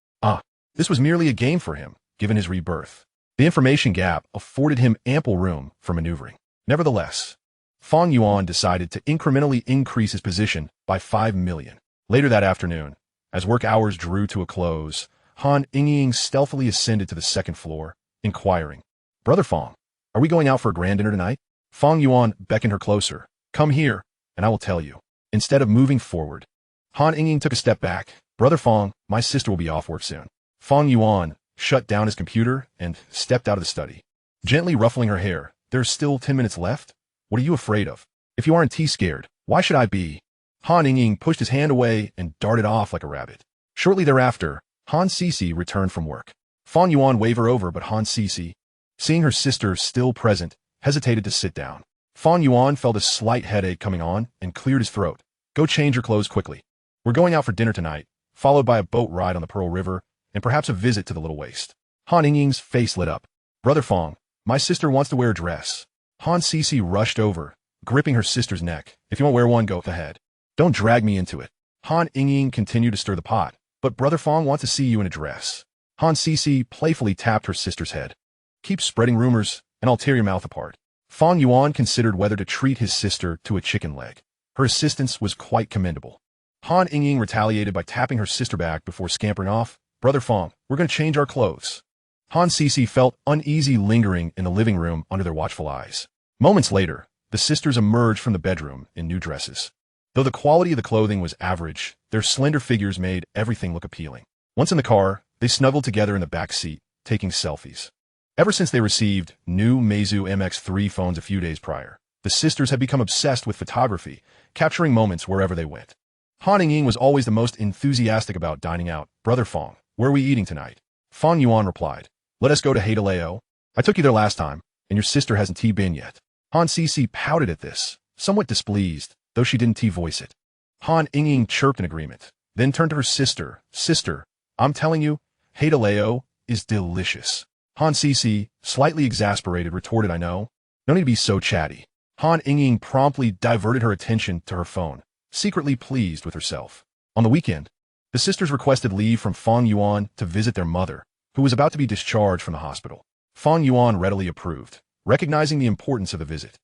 This was merely a game for him, given his rebirth. The information gap afforded him ample room for maneuvering. Nevertheless, Fang Yuan decided to incrementally increase his position by 5 million. Later that afternoon, as work hours drew to a close, Han Yingying stealthily ascended to the second floor, inquiring, "Brother Fang, are we going out for a grand dinner tonight?" Fang Yuan beckoned her closer. "Come here, and I will tell you." Instead of moving forward, Han Yingying took a step back. "Brother Fang, my sister will be off work soon." Fang Yuan shut down his computer and stepped out of the study. Gently ruffling her hair, "There's still 10 minutes left? What are you afraid of? If you aren't scared, why should I be?" Han Yingying pushed his hand away and darted off like a rabbit. Shortly thereafter, Han Sisi returned from work. Fang Yuan waved her over, but Han Sisi, seeing her sister still present, hesitated to sit down. Fang Yuan felt a slight headache coming on and cleared his throat. "Go change your clothes quickly. We're going out for dinner tonight, followed by a boat ride on the Pearl River and perhaps a visit to the Little Waste." Han Yingying's face lit up. "Brother Fang, my sister wants to wear a dress." Han Sisi rushed over, gripping her sister's neck. "If you won't wear one, go ahead. Don't drag me into it." Han Yingying continued to stir the pot. "But Brother Fang wants to see you in a dress." Han Sisi playfully tapped her sister's head. "Keep spreading rumors, and I'll tear your mouth apart." Fang Yuan considered whether to treat his sister to a chicken leg. Her assistance was quite commendable. Han Yingying retaliated by tapping her sister back before scampering off. "Brother Fang, we're going to change our clothes." Han Sisi felt uneasy lingering in the living room under their watchful eyes. Moments later, the sisters emerged from the bedroom in new dresses. Though the quality of the clothing was average, their slender figures made everything look appealing. Once in the car, they snuggled together in the back seat, taking selfies. Ever since they received new Meizu MX3 phones a few days prior, the sisters had become obsessed with photography, capturing moments wherever they went. Han Yingying was always the most enthusiastic about dining out. "Brother Fang, where are we eating tonight?" Fang Yuan replied, "Let us go to Heidaleo. I took you there last time, and your sister hasn't been yet." Han Sisi pouted at this, somewhat displeased, though she didn't voice it. Han Yingying chirped in agreement, then turned to her sister. "Sister, I'm telling you, Heidaleo is delicious." Han Sisi, slightly exasperated, retorted, "I know. No need to be so chatty." Han Yingying promptly diverted her attention to her phone, secretly pleased with herself. On the weekend, the sisters requested leave from Fang Yuan to visit their mother, who was about to be discharged from the hospital. Fang Yuan readily approved, recognizing the importance of the visit.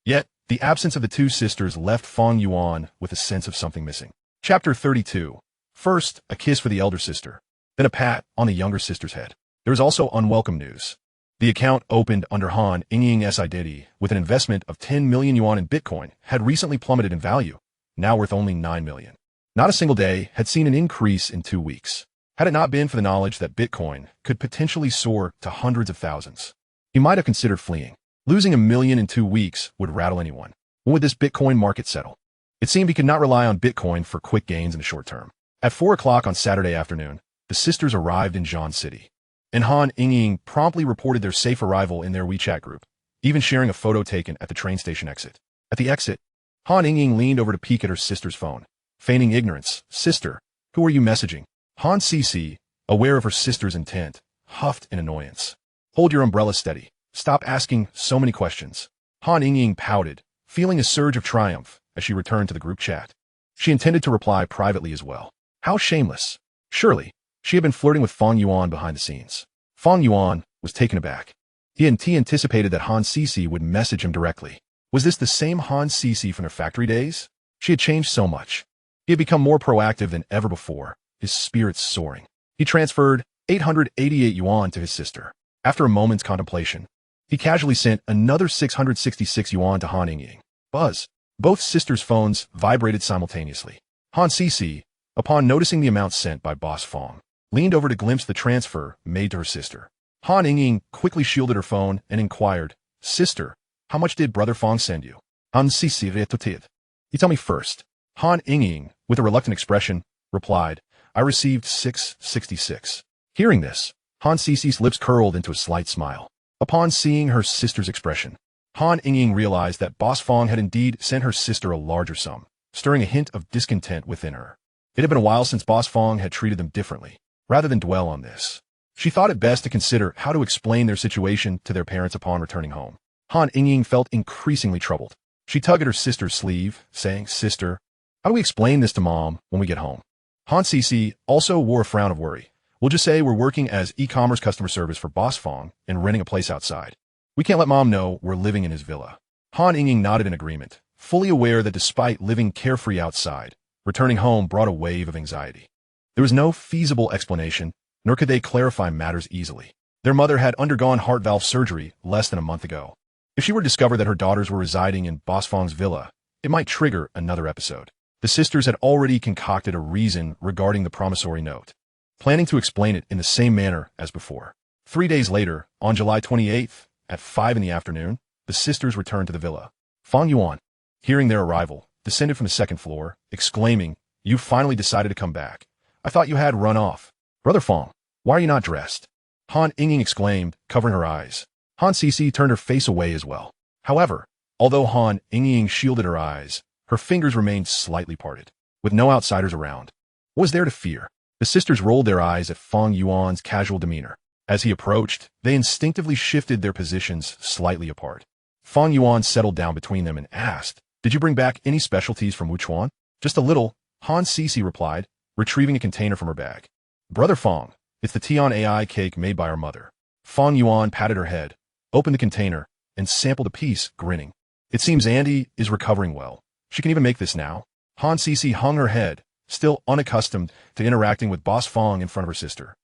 Yet, the absence of the two sisters left Fang Yuan with a sense of something missing. Chapter 32. First, a kiss for the elder sister, then a pat on the younger sister's head. There is also unwelcome news. The account opened under Han Yingying's identity with an investment of 10 million yuan in Bitcoin had recently plummeted in value, now worth only 9 million. Not a single day had seen an increase in 2 weeks. Had it not been for the knowledge that Bitcoin could potentially soar to hundreds of thousands, he might have considered fleeing. Losing 1 million in 2 weeks would rattle anyone. When would this Bitcoin market settle? It seemed he could not rely on Bitcoin for quick gains in the short term. At 4 o'clock on Saturday afternoon, the sisters arrived in Zhan City, and Han Yingying promptly reported their safe arrival in their WeChat group, even sharing a photo taken at the train station exit. At the exit, Han Yingying leaned over to peek at her sister's phone, feigning ignorance. "Sister, who are you messaging?" Han Cece, aware of her sister's intent, huffed in annoyance. "Hold your umbrella steady. Stop asking so many questions." Han Yingying pouted, feeling a surge of triumph as she returned to the group chat. She intended to reply privately as well. How shameless. Surely, she had been flirting with Fang Yuan behind the scenes. Fang Yuan was taken aback. He anticipated that Han Cece would message him directly. Was this the same Han Cece from their factory days? She had changed so much. He had become more proactive than ever before, his spirits soaring. He transferred 888 yuan to his sister. After a moment's contemplation, he casually sent another 666 yuan to Han Yingying. Buzz. Both sisters' phones vibrated simultaneously. Han Cece, upon noticing the amount sent by Boss Fang, leaned over to glimpse the transfer made to her sister. Han Yingying quickly shielded her phone and inquired, "Sister, how much did Brother Fang send you?" Han Cece retorted. "You tell me first." Han Yingying, with a reluctant expression, replied, "I received 666. Hearing this, Han Cece's lips curled into a slight smile. Upon seeing her sister's expression, Han Yingying realized that Boss Fang had indeed sent her sister a larger sum, stirring a hint of discontent within her. It had been a while since Boss Fang had treated them differently. Rather than dwell on this, she thought it best to consider how to explain their situation to their parents upon returning home. Han Yingying felt increasingly troubled. She tugged at her sister's sleeve, saying, "Sister, how do we explain this to Mom when we get home?" Han Cece also wore a frown of worry. "We'll just say we're working as e-commerce customer service for Boss Fang and renting a place outside. We can't let Mom know we're living in his villa." Han Yingying nodded in agreement, fully aware that despite living carefree outside, returning home brought a wave of anxiety. There was no feasible explanation, nor could they clarify matters easily. Their mother had undergone heart valve surgery less than a month ago. If she were to discover that her daughters were residing in Boss Fang's villa, it might trigger another episode. The sisters had already concocted a reason regarding the promissory note, planning to explain it in the same manner as before. 3 days later, on July 28th, at 5 in the afternoon, the sisters returned to the villa. Fang Yuan, hearing their arrival, descended from the second floor, exclaiming, "You finally decided to come back. I thought you had run off. Brother Fang, why are you not dressed?" Han Yingying exclaimed, covering her eyes. Han Cece turned her face away as well. However, although Han Yingying shielded her eyes, her fingers remained slightly parted. With no outsiders around, what was there to fear? The sisters rolled their eyes at Fang Yuan's casual demeanor. As he approached, they instinctively shifted their positions slightly apart. Fang Yuan settled down between them and asked, "Did you bring back any specialties from Wuchuan?" "Just a little," Han Cece replied, retrieving a container from her bag. "Brother Fang, it's the Tian AI cake made by our mother." Fang Yuan patted her head, opened the container, and sampled a piece, grinning. "It seems Andy is recovering well. She can even make this now." Han Cece hung her head, still unaccustomed to interacting with Boss Fang in front of her sister.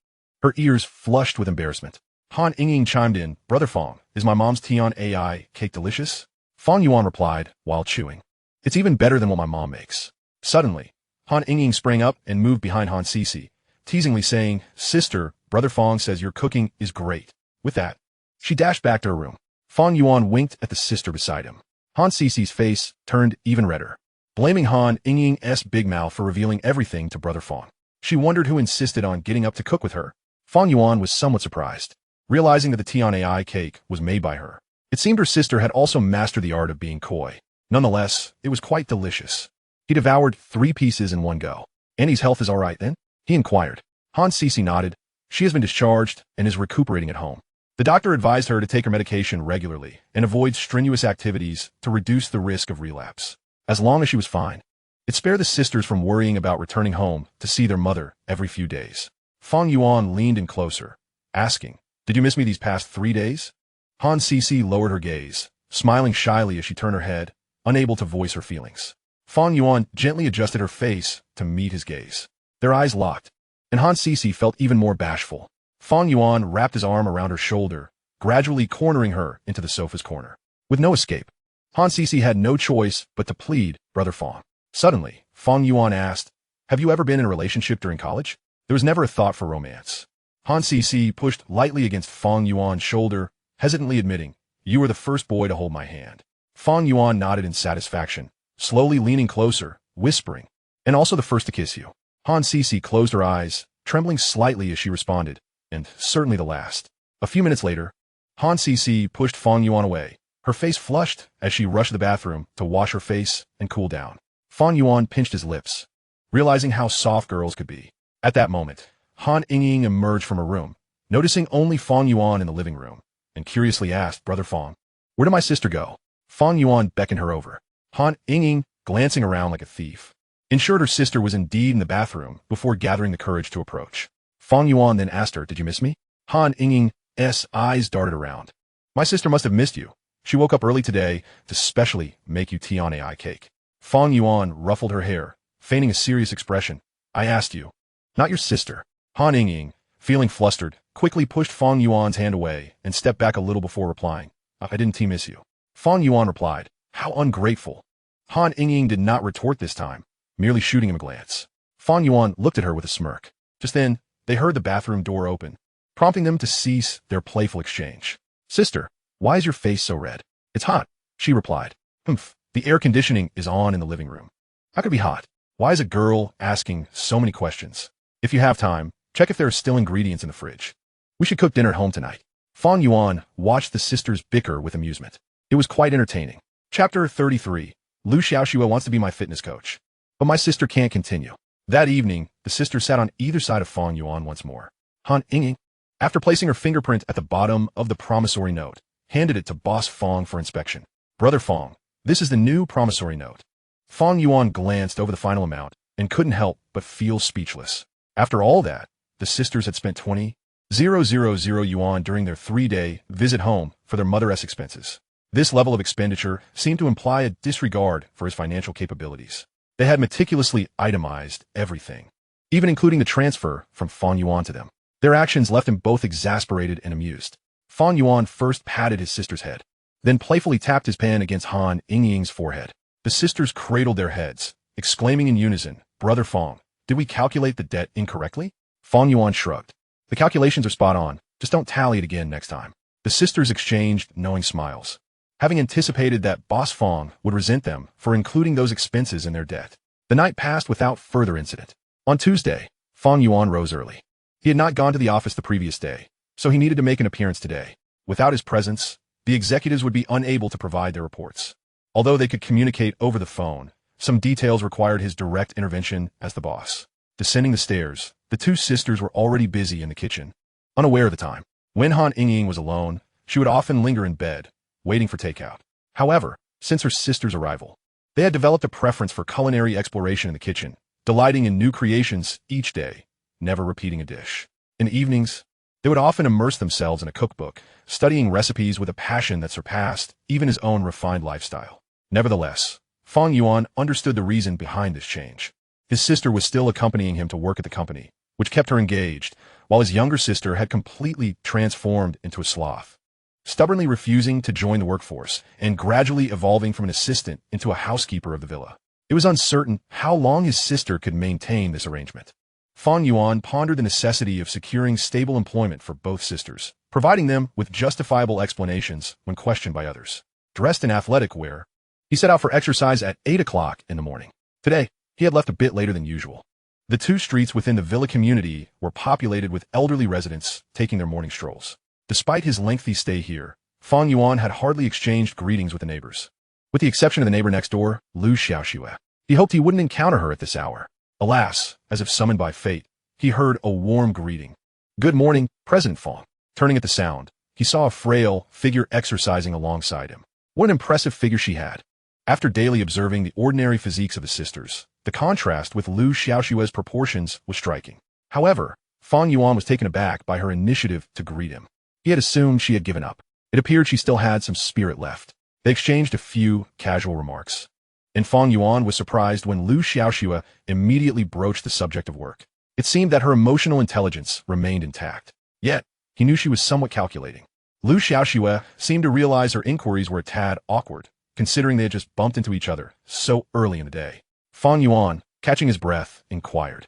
Her ears flushed with embarrassment. Han Yingying chimed in, "Brother Fang, is my mom's Tian AI cake delicious?" Fang Yuan replied, while chewing, "It's even better than what my mom makes." Suddenly, Han Yingying sprang up and moved behind Han Cece, teasingly saying, "Sister, Brother Fang says your cooking is great." With that, she dashed back to her room. Fang Yuan winked at the sister beside him. Han Cece's face turned even redder, blaming Han Yingying's big mouth for revealing everything to Brother Fang. She wondered who insisted on getting up to cook with her. Fang Yuan was somewhat surprised, realizing that the Tian AI cake was made by her. It seemed her sister had also mastered the art of being coy. Nonetheless, it was quite delicious. He devoured 3 pieces in one go. "Annie's health is all right then?" he inquired. Han Cece nodded. "She has been discharged and is recuperating at home. The doctor advised her to take her medication regularly and avoid strenuous activities to reduce the risk of relapse. As long as she was fine, it spared the sisters from worrying about returning home to see their mother every few days." Fang Yuan leaned in closer, asking, "Did you miss me these past 3 days?" Han Cece lowered her gaze, smiling shyly as she turned her head, unable to voice her feelings. Fang Yuan gently adjusted her face to meet his gaze. Their eyes locked, and Han Sisi felt even more bashful. Fang Yuan wrapped his arm around her shoulder, gradually cornering her into the sofa's corner. With no escape, Han Sisi had no choice but to plead, "Brother Fang." Suddenly, Fang Yuan asked, "Have you ever been in a relationship during college?" There was never a thought for romance. Han Sisi pushed lightly against Fang Yuan's shoulder, hesitantly admitting, "You were the first boy to hold my hand." Fang Yuan nodded in satisfaction, slowly leaning closer, whispering, "And also the first to kiss you." Han Sisi closed her eyes, trembling slightly as she responded, "And certainly the last." A few minutes later, Han Sisi pushed Fang Yuan away, her face flushed as she rushed to the bathroom to wash her face and cool down. Fang Yuan pinched his lips, realizing how soft girls could be. At that moment, Han Ying emerged from her room, noticing only Fang Yuan in the living room, and curiously asked, "Brother Fang, where did my sister go?" Fang Yuan beckoned her over. Han Ying, glancing around like a thief, ensured her sister was indeed in the bathroom before gathering the courage to approach. Fang Yuan then asked her, "Did you miss me?" Han Ying's eyes darted around. "My sister must have missed you. She woke up early today to specially make you tea on AI cake." Fang Yuan ruffled her hair, feigning a serious expression. "I asked you, not your sister." Han Ying, feeling flustered, quickly pushed Fang Yuan's hand away and stepped back a little before replying, "I didn't tea miss you." Fang Yuan replied, "How ungrateful." Han Ying did not retort this time, merely shooting him a glance. Fang Yuan looked at her with a smirk. Just then, they heard the bathroom door open, prompting them to cease their playful exchange. "Sister, why is your face so red?" "It's hot," she replied. "Humph, the air conditioning is on in the living room." "How could it be hot? Why is a girl asking so many questions?" "If you have time, check if there are still ingredients in the fridge. We should cook dinner at home tonight." Fang Yuan watched the sisters bicker with amusement. It was quite entertaining. Chapter 33. Lu Xiaoxue wants to be my fitness coach, but my sister can't continue. That evening, the sisters sat on either side of Fang Yuan once more. Han Ying, after placing her fingerprint at the bottom of the promissory note, handed it to Boss Fang for inspection. "Brother Fang, this is the new promissory note." Fang Yuan glanced over the final amount and couldn't help but feel speechless. After all that, the sisters had spent 20,000 yuan during their 3-day visit home for their mother's expenses. This level of expenditure seemed to imply a disregard for his financial capabilities. They had meticulously itemized everything, even including the transfer from Fang Yuan to them. Their actions left him both exasperated and amused. Fang Yuan first patted his sister's head, then playfully tapped his pen against Han Ying's forehead. The sisters cradled their heads, exclaiming in unison, "Brother Fang, did we calculate the debt incorrectly?" Fang Yuan shrugged. "The calculations are spot on, just don't tally it again next time." The sisters exchanged knowing smiles, having anticipated that Boss Fang would resent them for including those expenses in their debt. The night passed without further incident. On Tuesday, Fang Yuan rose early. He had not gone to the office the previous day, so he needed to make an appearance today. Without his presence, the executives would be unable to provide their reports. Although they could communicate over the phone, some details required his direct intervention as the boss. Descending the stairs, the two sisters were already busy in the kitchen, unaware of the time. When Han Ying was alone, she would often linger in bed, waiting for takeout. However, since her sister's arrival, they had developed a preference for culinary exploration in the kitchen, delighting in new creations each day, never repeating a dish. In the evenings, they would often immerse themselves in a cookbook, studying recipes with a passion that surpassed even his own refined lifestyle. Nevertheless, Fang Yuan understood the reason behind this change. His sister was still accompanying him to work at the company, which kept her engaged, while his younger sister had completely transformed into a sloth, stubbornly refusing to join the workforce and gradually evolving from an assistant into a housekeeper of the villa. It was uncertain how long his sister could maintain this arrangement. Fang Yuan pondered the necessity of securing stable employment for both sisters, providing them with justifiable explanations when questioned by others. Dressed in athletic wear, he set out for exercise at 8 o'clock in the morning. Today, he had left a bit later than usual. The two streets within the villa community were populated with elderly residents taking their morning strolls. Despite his lengthy stay here, Fang Yuan had hardly exchanged greetings with the neighbors. With the exception of the neighbor next door, Lu Xiaoxue. He hoped he wouldn't encounter her at this hour. Alas, as if summoned by fate, he heard a warm greeting. "Good morning, President Fang." Turning at the sound, he saw a frail figure exercising alongside him. What an impressive figure she had. After daily observing the ordinary physiques of his sisters, the contrast with Lu Xiaoxue's proportions was striking. However, Fang Yuan was taken aback by her initiative to greet him. He had assumed she had given up. It appeared she still had some spirit left. They exchanged a few casual remarks, and Fang Yuan was surprised when Lu Xiaoxue immediately broached the subject of work. It seemed that her emotional intelligence remained intact. Yet, he knew she was somewhat calculating. Lu Xiaoxue seemed to realize her inquiries were a tad awkward, considering they had just bumped into each other so early in the day. Fang Yuan, catching his breath, inquired,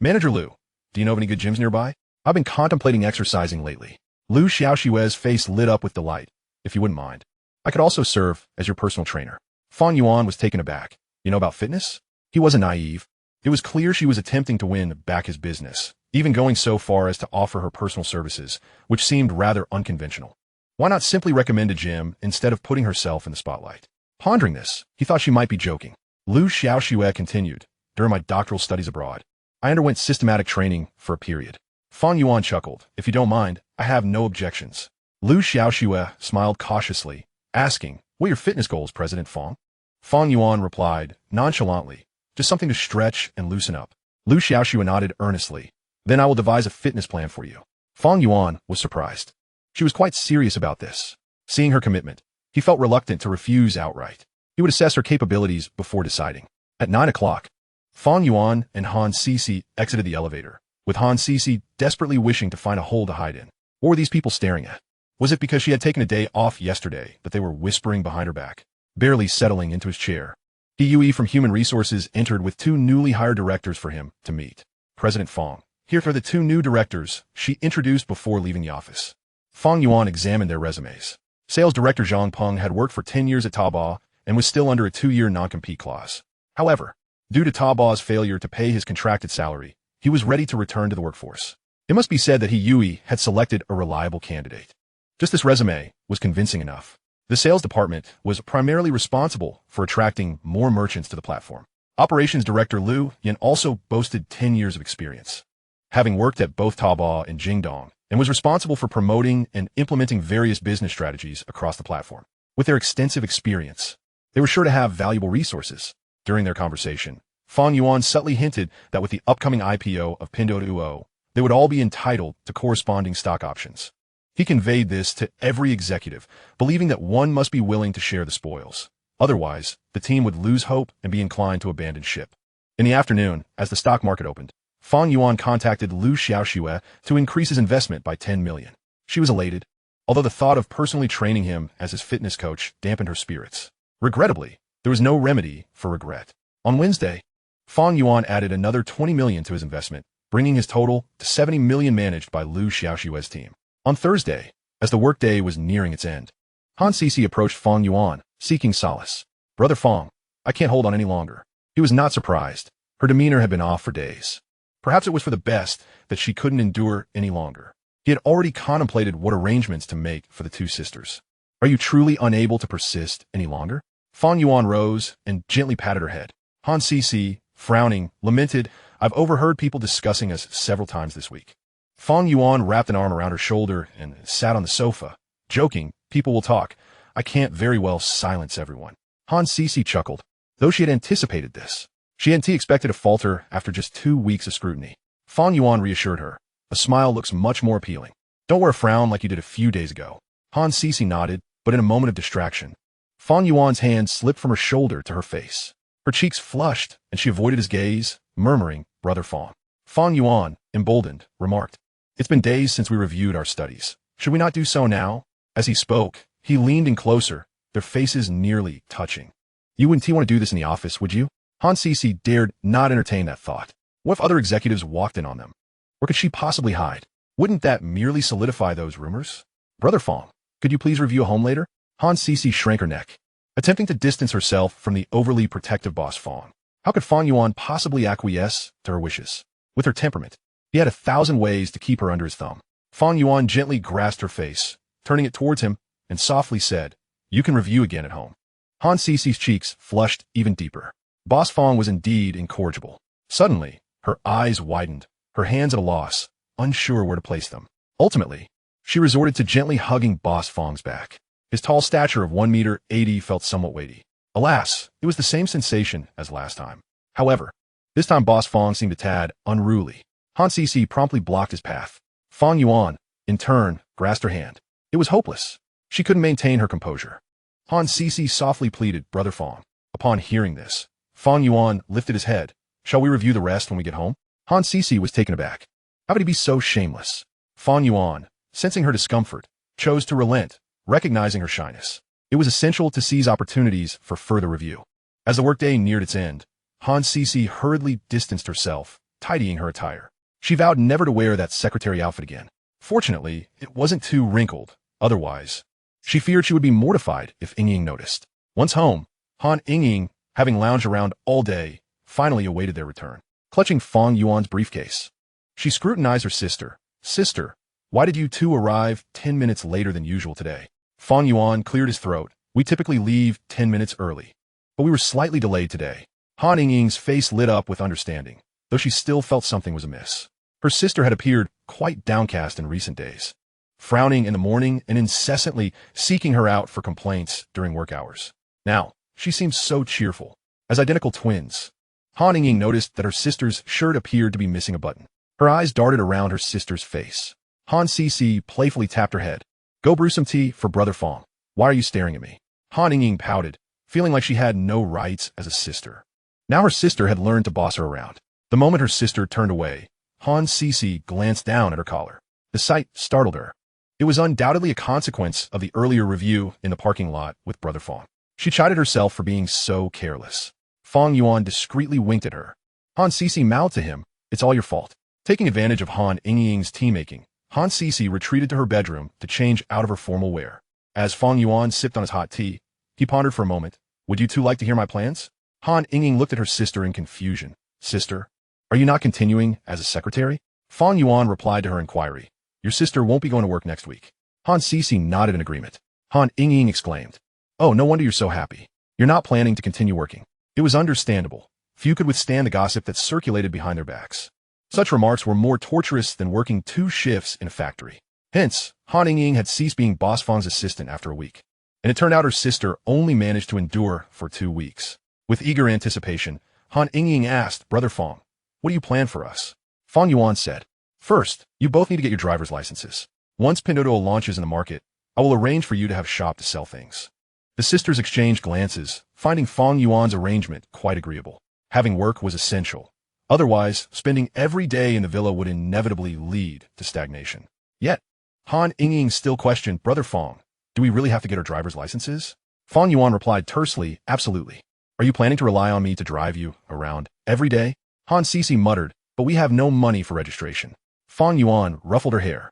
"Manager Lu, do you know of any good gyms nearby? I've been contemplating exercising lately." Lu Xiaoxue's face lit up with delight. "If you wouldn't mind, I could also serve as your personal trainer." Fang Yuan was taken aback. "You know about fitness?" He wasn't naive. It was clear she was attempting to win back his business, even going so far as to offer her personal services, which seemed rather unconventional. Why not simply recommend a gym instead of putting herself in the spotlight? Pondering this, he thought she might be joking. Lu Xiaoxue continued, "During my doctoral studies abroad, I underwent systematic training for a period." Fang Yuan chuckled. "If you don't mind, I have no objections." Lu Xiaoxue smiled cautiously, asking, "What are your fitness goals, President Fang?" Fang Yuan replied, nonchalantly, "Just something to stretch and loosen up." Lu Xiaoxue nodded earnestly. "Then I will devise a fitness plan for you." Fang Yuan was surprised. She was quite serious about this. Seeing her commitment, he felt reluctant to refuse outright. He would assess her capabilities before deciding. At 9 o'clock, Fang Yuan and Han Sisi exited the elevator, with Han Sisi desperately wishing to find a hole to hide in. What were these people staring at? Was it because she had taken a day off yesterday that they were whispering behind her back? Barely settling into his chair, Yui from Human Resources entered with 2 newly hired directors for him to meet. "President Fang, here are the 2 new directors," she introduced before leaving the office. Fang Yuan examined their resumes. Sales Director Zhang Peng had worked for 10 years at Taobao and was still under a 2-year non-compete clause. However, due to Taobao's failure to pay his contracted salary, he was ready to return to the workforce. It must be said that Yui had selected a reliable candidate. Just this resume was convincing enough. The sales department was primarily responsible for attracting more merchants to the platform. Operations Director Liu Yan also boasted 10 years of experience, having worked at both Taobao and Jingdong, and was responsible for promoting and implementing various business strategies across the platform. With their extensive experience, they were sure to have valuable resources. During their conversation, Fang Yuan subtly hinted that with the upcoming IPO of Pinduoduo, they would all be entitled to corresponding stock options. He conveyed this to every executive, believing that one must be willing to share the spoils. Otherwise, the team would lose hope and be inclined to abandon ship. In the afternoon, as the stock market opened, Fang Yuan contacted Lu Xiaoxue to increase his investment by 10 million. She was elated, although the thought of personally training him as his fitness coach dampened her spirits. Regrettably, there was no remedy for regret. On Wednesday, Fang Yuan added another 20 million to his investment, bringing his total to 70 million managed by Lu Xiaoxue's team. On Thursday, as the workday was nearing its end, Han Sisi approached Fang Yuan, seeking solace. "Brother Fang, I can't hold on any longer." He was not surprised. Her demeanor had been off for days. Perhaps it was for the best that she couldn't endure any longer. He had already contemplated what arrangements to make for the 2 sisters. "Are you truly unable to persist any longer?" Fang Yuan rose and gently patted her head. Han Sisi, frowning, lamented, "I've overheard people discussing us several times this week." Fang Yuan wrapped an arm around her shoulder and sat on the sofa, joking, "People will talk. I can't very well silence everyone." Han Sisi chuckled, though she had anticipated this. She hadn't expected a falter after just 2 weeks of scrutiny. Fang Yuan reassured her, "A smile looks much more appealing. Don't wear a frown like you did a few days ago." Han Sisi nodded, but in a moment of distraction, Fang Yuan's hand slipped from her shoulder to her face. Her cheeks flushed, and she avoided his gaze, murmuring, "Brother Fang." Fang Yuan, emboldened, remarked, "It's been days since we reviewed our studies. Should we not do so now?" As he spoke, he leaned in closer, their faces nearly touching. "You wouldn't want to do this in the office, would you?" Han Sisi dared not entertain that thought. What if other executives walked in on them? Or could she possibly hide? Wouldn't that merely solidify those rumors? "Brother Fang, could you please review a home later?" Han Sisi shrank her neck, attempting to distance herself from the overly protective boss Fang. How could Fang Yuan possibly acquiesce to her wishes? With her temperament, he had 1,000 ways to keep her under his thumb. Fang Yuan gently grasped her face, turning it towards him, and softly said, "You can review again at home." Han Sisi's cheeks flushed even deeper. Boss Fang was indeed incorrigible. Suddenly, her eyes widened, her hands at a loss, unsure where to place them. Ultimately, she resorted to gently hugging Boss Fang's back. His tall stature of 1.80 meters felt somewhat weighty. Alas, it was the same sensation as last time. However, this time Boss Fang seemed a tad unruly. Han Sisi promptly blocked his path. Fang Yuan, in turn, grasped her hand. It was hopeless. She couldn't maintain her composure. Han Sisi softly pleaded, Brother Fang. Upon hearing this, Fang Yuan lifted his head. Shall we review the rest when we get home? Han Sisi was taken aback. How could he be so shameless? Fang Yuan, sensing her discomfort, chose to relent, recognizing her shyness. It was essential to seize opportunities for further review. As the workday neared its end, Han Sisi hurriedly distanced herself, tidying her attire. She vowed never to wear that secretary outfit again. Fortunately, it wasn't too wrinkled. Otherwise, she feared she would be mortified if Ying noticed. Once home, Han Ying, having lounged around all day, finally awaited their return. Clutching Fang Yuan's briefcase, she scrutinized her sister. Sister, why did you two arrive 10 minutes later than usual today? Fang Yuan cleared his throat. We typically leave 10 minutes early, but we were slightly delayed today. Han Ying's face lit up with understanding, though she still felt something was amiss. Her sister had appeared quite downcast in recent days, frowning in the morning and incessantly seeking her out for complaints during work hours. Now, she seemed so cheerful. As identical twins, Han Ying noticed that her sister's shirt appeared to be missing a button. Her eyes darted around her sister's face. Han Sisi playfully tapped her head. Go brew some tea for Brother Fang. Why are you staring at me? Han Ying pouted, feeling like she had no rights as a sister. Now her sister had learned to boss her around. The moment her sister turned away, Han Sisi glanced down at her collar. The sight startled her. It was undoubtedly a consequence of the earlier review in the parking lot with Brother Fang. She chided herself for being so careless. Fang Yuan discreetly winked at her. Han Sisi mouthed to him, It's all your fault. Taking advantage of Han Ying's tea-making, Han Sisi retreated to her bedroom to change out of her formal wear. As Fang Yuan sipped on his hot tea, he pondered for a moment. Would you two like to hear my plans? Han Ying looked at her sister in confusion. Sister, are you not continuing as a secretary? Fang Yuan replied to her inquiry. Your sister won't be going to work next week. Han Sisi nodded in agreement. Han Ying exclaimed. Oh, no wonder you're so happy. You're not planning to continue working. It was understandable. Few could withstand the gossip that circulated behind their backs. Such remarks were more torturous than working 2 shifts in a factory. Hence, Han Ying had ceased being Boss Fang's assistant after a week. And it turned out her sister only managed to endure for 2 weeks. With eager anticipation, Han Ying asked, Brother Fang, what do you plan for us? Fang Yuan said, First, you both need to get your driver's licenses. Once Pinduoduo launches in the market, I will arrange for you to have shop to sell things. The sisters exchanged glances, finding Fang Yuan's arrangement quite agreeable. Having work was essential. Otherwise, spending every day in the villa would inevitably lead to stagnation. Yet, Han Ying still questioned, Brother Fang, do we really have to get our driver's licenses? Fang Yuan replied tersely, Absolutely. Are you planning to rely on me to drive you around every day? Han Sisi muttered, But we have no money for registration. Fang Yuan ruffled her hair.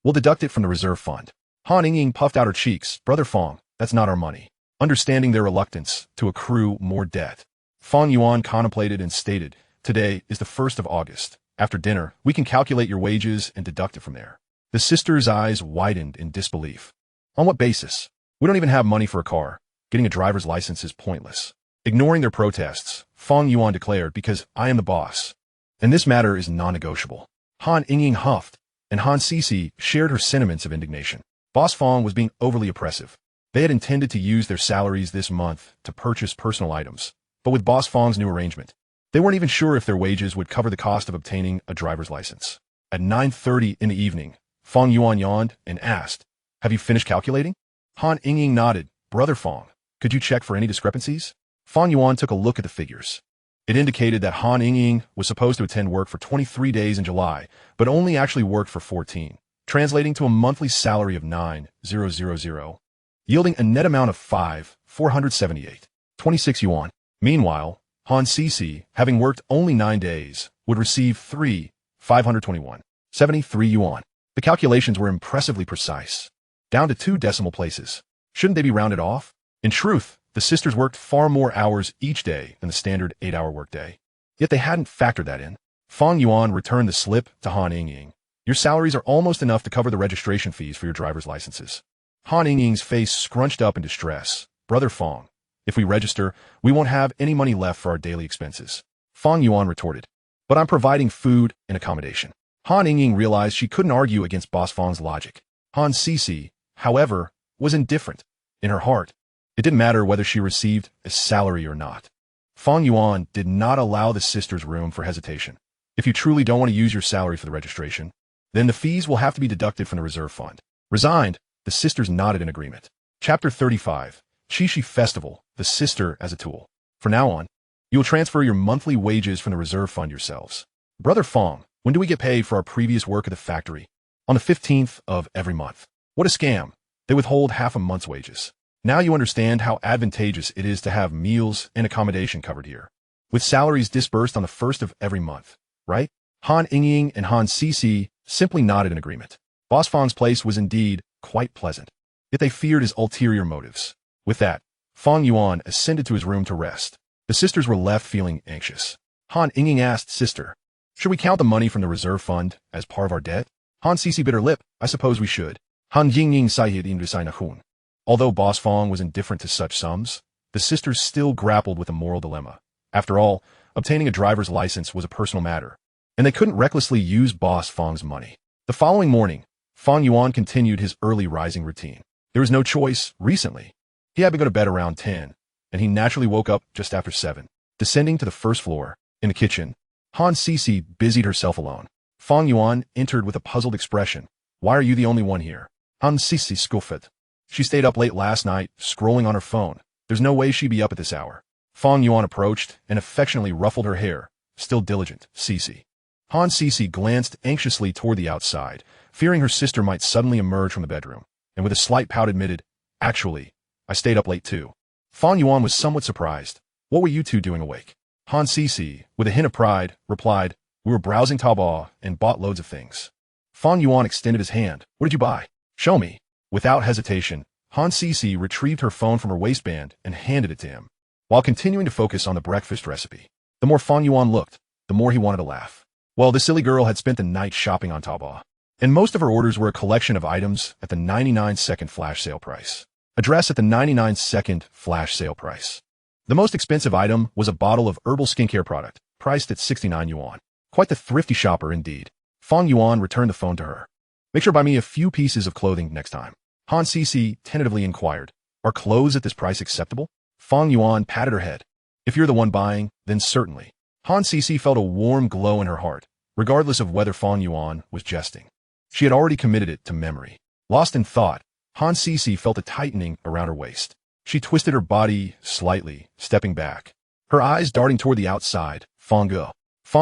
We'll deduct it from the reserve fund. Han Ying puffed out her cheeks. Brother Fang, that's not our money. Understanding their reluctance to accrue more debt, Fang Yuan contemplated and stated, Today is the 1st of August. After dinner, we can calculate your wages and deduct it from there. The sisters' eyes widened in disbelief. On what basis? We don't even have money for a car. Getting a driver's license is pointless. Ignoring their protests, Fang Yuan declared, Because I am the boss, and this matter is non-negotiable. Han Ying huffed, and Han Sisi shared her sentiments of indignation. Boss Fang was being overly oppressive. They had intended to use their salaries this month to purchase personal items, but with Boss Fang's new arrangement, they weren't even sure if their wages would cover the cost of obtaining a driver's license. At 9:30 in the evening, Fang Yuan yawned and asked, Have you finished calculating? Han Ying nodded. Brother Fang, could you check for any discrepancies? Fang Yuan took a look at the figures. It indicated that Han Ying was supposed to attend work for 23 days in July, but only actually worked for 14, translating to a monthly salary of 9,000, yielding a net amount of 5,478.26 yuan. Meanwhile, Han Sisi, having worked only 9 days, would receive 3,521.73 yuan. The calculations were impressively precise, down to 2 decimal places. Shouldn't they be rounded off? In truth, the sisters worked far more hours each day than the standard 8-hour workday. Yet they hadn't factored that in. Fang Yuan returned the slip to Han Ying. Your salaries are almost enough to cover the registration fees for your driver's licenses. Han Ying's face scrunched up in distress. Brother Fang, if we register, we won't have any money left for our daily expenses. Fang Yuan retorted, But I'm providing food and accommodation. Han Ying realized she couldn't argue against Boss Fang's logic. Han Sisi, however, was indifferent. In her heart, it didn't matter whether she received a salary or not. Fang Yuan did not allow the sisters room for hesitation. If you truly don't want to use your salary for the registration, then the fees will have to be deducted from the reserve fund. Resigned, the sisters nodded in agreement. Chapter 35. Qixi Festival, the sister as a tool. From now on, you will transfer your monthly wages from the reserve fund yourselves. Brother Fang, when do we get paid for our previous work at the factory? On the 15th of every month. What a scam. They withhold half a month's wages. Now you understand how advantageous it is to have meals and accommodation covered here, with salaries disbursed on the 1st of every month, right? Han Yingying and Han Cici simply nodded in agreement. Boss Fang's place was indeed quite pleasant, yet they feared his ulterior motives. With that, Fang Yuan ascended to his room to rest. The sisters were left feeling anxious. Han Yingying asked, "Sister, should we count the money from the reserve fund as part of our debt?" Han Cici bit her lip. "I suppose we should." Han Yingying sighed in resignation. Although Boss Fang was indifferent to such sums, the sisters still grappled with a moral dilemma. After all, obtaining a driver's license was a personal matter, and they couldn't recklessly use Boss Fang's money. The following morning, Fang Yuan continued his early rising routine. There was no choice recently. He had to go to bed around 10, and he naturally woke up just after 7. Descending to the first floor, in the kitchen, Han Cici busied herself alone. Fang Yuan entered with a puzzled expression. "Why are you the only one here?" Han Cici scoffed. "She stayed up late last night, scrolling on her phone. There's no way she'd be up at this hour." Fang Yuan approached and affectionately ruffled her hair. "Still diligent, Cici." Han Cici glanced anxiously toward the outside, fearing her sister might suddenly emerge from the bedroom, and with a slight pout admitted, "Actually, I stayed up late too." Fang Yuan was somewhat surprised. "What were you two doing awake?" Han Cici, with a hint of pride, replied, "We were browsing Taobao and bought loads of things." Fang Yuan extended his hand. "What did you buy? Show me." Without hesitation, Han Cici retrieved her phone from her waistband and handed it to him, while continuing to focus on the breakfast recipe. The more Fang Yuan looked, the more he wanted to laugh. Well, the silly girl had spent the night shopping on Taobao, and most of her orders were a collection of items at the 99-second flash sale price. Address at the 99-second flash sale price. The most expensive item was a bottle of herbal skincare product, priced at 69 yuan. Quite the thrifty shopper indeed. Fang Yuan returned the phone to her. "Make sure to buy me a few pieces of clothing next time." Han Cici tentatively inquired, "Are clothes at this price acceptable?" Fang Yuan patted her head. "If you're the one buying, then certainly." Han Cici felt a warm glow in her heart, regardless of whether Fang Yuan was jesting. She had already committed it to memory. Lost in thought, Han Cici felt a tightening around her waist. She twisted her body slightly, stepping back, her eyes darting toward the outside. "Fang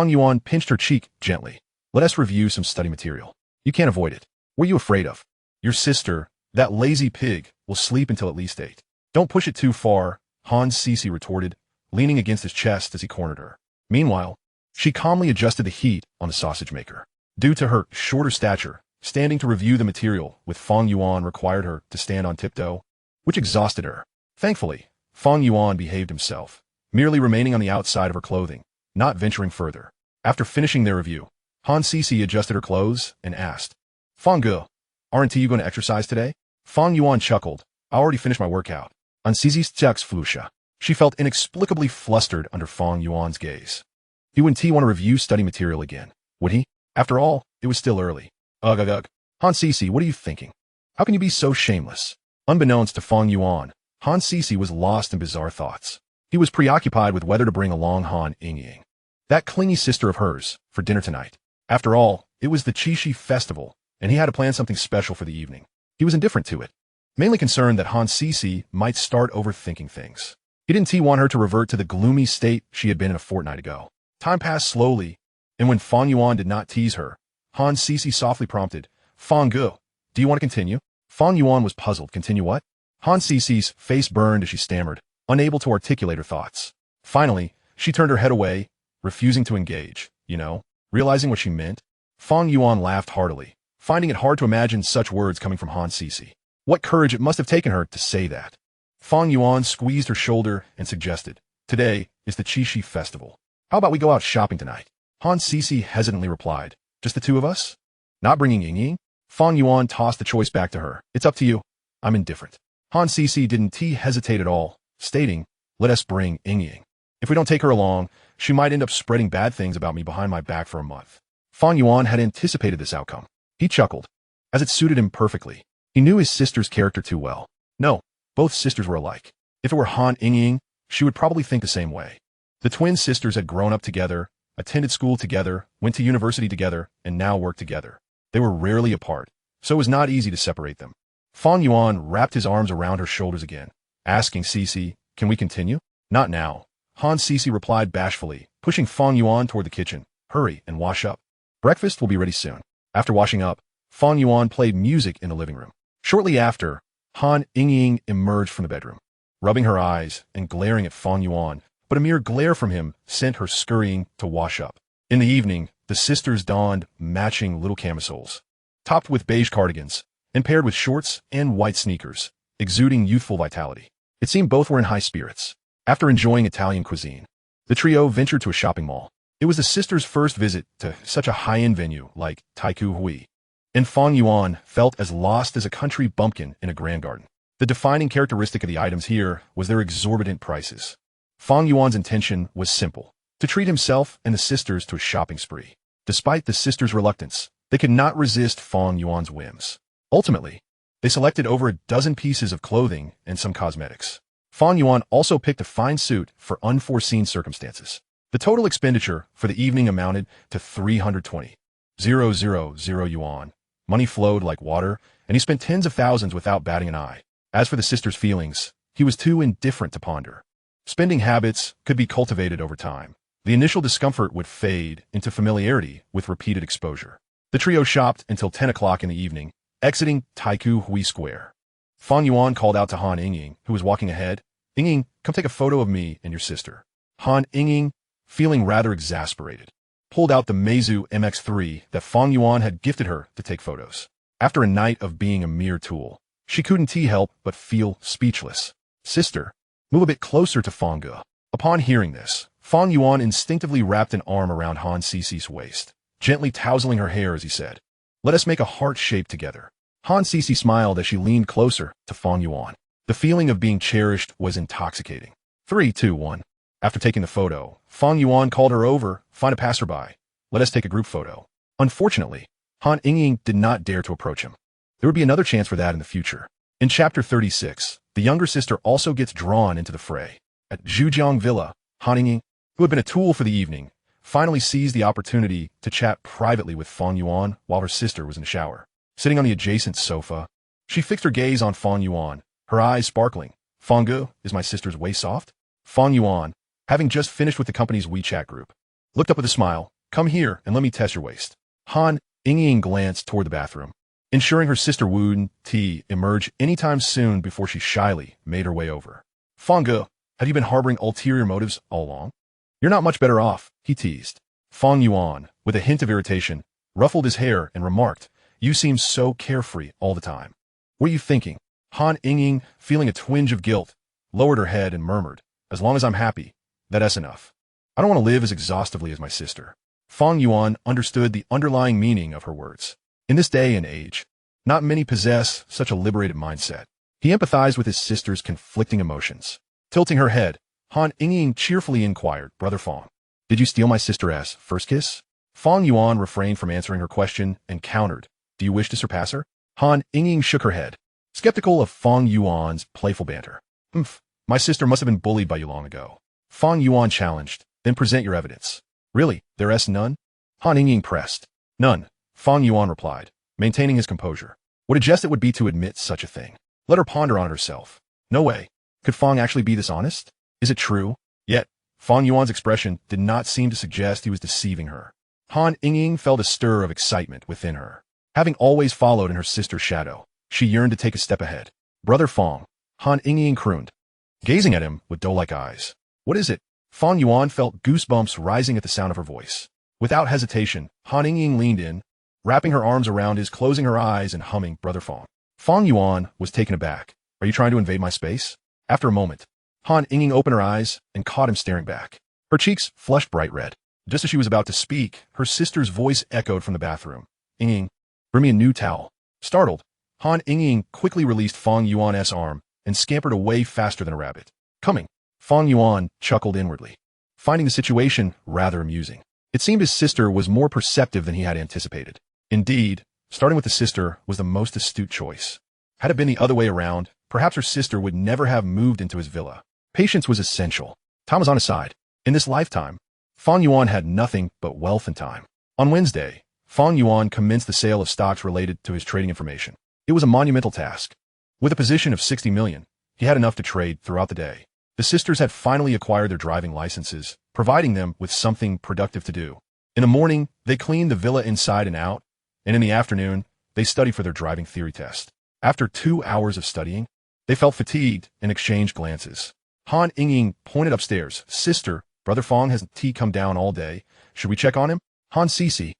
Yuan pinched her cheek gently. "Let us review some study material. You can't avoid it. What are you afraid of?" "Your sister, that lazy pig, will sleep until at least 8. Don't push it too far," Han Cici retorted, leaning against his chest as he cornered her. Meanwhile, she calmly adjusted the heat on the sausage maker. Due to her shorter stature, standing to review the material with Fang Yuan required her to stand on tiptoe, which exhausted her. Thankfully, Fang Yuan behaved himself, merely remaining on the outside of her clothing, not venturing further. After finishing their review, Han Cici adjusted her clothes and asked, "Fang, aren't you going to exercise today?" Fang Yuan chuckled. "I already finished my workout." On Cici's checks flusha. She felt inexplicably flustered under Fang Yuan's gaze. He wouldn't want to review study material again, would he? After all, it was still early. Ugh. Han Cici, what are you thinking? How can you be so shameless? Unbeknownst to Fang Yuan, Han Cici was lost in bizarre thoughts. He was preoccupied with whether to bring along Han Yingying, that clingy sister of hers, for dinner tonight. After all, it was the Qixi Festival, and he had to plan something special for the evening. He was indifferent to it, mainly concerned that Han Cici might start overthinking things. He didn't want her to revert to the gloomy state she had been in a fortnight ago. Time passed slowly, and when Fang Yuan did not tease her, Han Cici softly prompted, "Fang, do you want to continue?" Fang Yuan was puzzled. "Continue what?" Han Cici's face burned as she stammered, unable to articulate her thoughts. Finally, she turned her head away, refusing to engage, realizing what she meant. Fang Yuan laughed heartily, finding it hard to imagine such words coming from Han Cici. What courage it must have taken her to say that. Fang Yuan squeezed her shoulder and suggested, "Today is the Qixi Festival. How about we go out shopping tonight?" Han Cici hesitantly replied, "Just the two of us? Not bringing Yingying?" Fang Yuan tossed the choice back to her. "It's up to you. I'm indifferent." Han Cici didn't hesitate at all, stating, "Let us bring Yingying. If we don't take her along, she might end up spreading bad things about me behind my back for a month." Fang Yuan had anticipated this outcome. He chuckled, as it suited him perfectly. He knew his sister's character too well. No, both sisters were alike. If it were Han Yingying, she would probably think the same way. The twin sisters had grown up together, attended school together, went to university together, and now worked together. They were rarely apart, so it was not easy to separate them. Fang Yuan wrapped his arms around her shoulders again, asking Cece, "Can we continue?" "Not now." Han Cece replied bashfully, pushing Fang Yuan toward the kitchen. "Hurry and wash up. Breakfast will be ready soon." After washing up, Fang Yuan played music in the living room. Shortly after, Han Yingying emerged from the bedroom, rubbing her eyes and glaring at Fang Yuan, but a mere glare from him sent her scurrying to wash up. In the evening, the sisters donned matching little camisoles, topped with beige cardigans, and paired with shorts and white sneakers, exuding youthful vitality. It seemed both were in high spirits. After enjoying Italian cuisine, the trio ventured to a shopping mall. It was the sisters' first visit to such a high-end venue like Taiku Hui, and Fang Yuan felt as lost as a country bumpkin in a grand garden. The defining characteristic of the items here was their exorbitant prices. Fang Yuan's intention was simple: to treat himself and the sisters to a shopping spree. Despite the sisters' reluctance, they could not resist Fang Yuan's whims. Ultimately, they selected over a dozen pieces of clothing and some cosmetics. Fang Yuan also picked a fine suit for unforeseen circumstances. The total expenditure for the evening amounted to 320,000 yuan. Money flowed like water, and he spent tens of thousands without batting an eye. As for the sisters' feelings, he was too indifferent to ponder. Spending habits could be cultivated over time. The initial discomfort would fade into familiarity with repeated exposure. The trio shopped until 10 o'clock in the evening, exiting Taiku Hui Square. Fang Yuan called out to Han Yingying, who was walking ahead. "Yingying, come take a photo of me and your sister." Han Yingying, feeling rather exasperated, pulled out the Meizu MX3 that Fang Yuan had gifted her to take photos. After a night of being a mere tool, she couldn't help but feel speechless. "Sister, move a bit closer to Fang Ge." Upon hearing this, Fang Yuan instinctively wrapped an arm around Han Cece's waist, gently tousling her hair as he said, "Let us make a heart shape together." Han Cece smiled as she leaned closer to Fang Yuan. The feeling of being cherished was intoxicating. 3, 2, 1. After taking the photo, Fang Yuan called her over. "Find a passerby. Let us take a group photo." Unfortunately, Han Yingying did not dare to approach him. There would be another chance for that in the future. In Chapter 36, the younger sister also gets drawn into the fray. At Zhujiang Villa, Han Yingying, who had been a tool for the evening, finally seized the opportunity to chat privately with Fang Yuan while her sister was in the shower. Sitting on the adjacent sofa, she fixed her gaze on Fang Yuan, her eyes sparkling. "Fang Ge, is my sister's waist soft?" Fang Yuan, having just finished with the company's WeChat group, looked up with a smile. "Come here and let me test your waist." Han Yingying glanced toward the bathroom, ensuring her sister wouldn't emerge anytime soon before she shyly made her way over. "Fang Ge, have you been harboring ulterior motives all along?" "You're not much better off," he teased. Fang Yuan, with a hint of irritation, ruffled his hair and remarked, "You seem so carefree all the time. What are you thinking?" Han Yingying, feeling a twinge of guilt, lowered her head and murmured, "As long as I'm happy, that's enough. I don't want to live as exhaustively as my sister." Fang Yuan understood the underlying meaning of her words. In this day and age, not many possess such a liberated mindset. He empathized with his sister's conflicting emotions. Tilting her head, Han Yingying cheerfully inquired, "Brother Fang, did you steal my sister as first kiss?" Fang Yuan refrained from answering her question and countered, "Do you wish to surpass her?" Han Yingying shook her head, skeptical of Fang Yuan's playful banter. My sister must have been bullied by you long ago." Fang Yuan challenged, "Then present your evidence." "Really, there's none?" Han Yingying pressed. "None," Fang Yuan replied, maintaining his composure. What a jest it would be to admit such a thing. Let her ponder on it herself. No way. Could Fang actually be this honest? Is it true? Yet, Fang Yuan's expression did not seem to suggest he was deceiving her. Han Yingying felt a stir of excitement within her. Having always followed in her sister's shadow, she yearned to take a step ahead. "Brother Fang," Han Yingying crooned, gazing at him with doe-like eyes. "What is it?" Fang Yuan felt goosebumps rising at the sound of her voice. Without hesitation, Han Yingying leaned in, wrapping her arms around his, closing her eyes and humming, "Brother Fang." Fang Yuan was taken aback. "Are you trying to invade my space?" After a moment, Han Yingying opened her eyes and caught him staring back. Her cheeks flushed bright red. Just as she was about to speak, her sister's voice echoed from the bathroom. "Yingying, bring me a new towel." Startled, Han Yingying quickly released Fang Yuan's arm and scampered away faster than a rabbit. "Coming." Fang Yuan chuckled inwardly, finding the situation rather amusing. It seemed his sister was more perceptive than he had anticipated. Indeed, starting with the sister was the most astute choice. Had it been the other way around, perhaps her sister would never have moved into his villa. Patience was essential. Time was on his side. In this lifetime, Fang Yuan had nothing but wealth and time. On Wednesday, Fang Yuan commenced the sale of stocks related to his trading information. It was a monumental task. With a position of 60 million, he had enough to trade throughout the day. The sisters had finally acquired their driving licenses, providing them with something productive to do. In the morning, they cleaned the villa inside and out, and in the afternoon, they studied for their driving theory test. After 2 hours of studying, they felt fatigued and exchanged glances. Han Ying pointed upstairs. Sister, Brother Fang hasn't come down all day. Should we check on him? Han Sisi,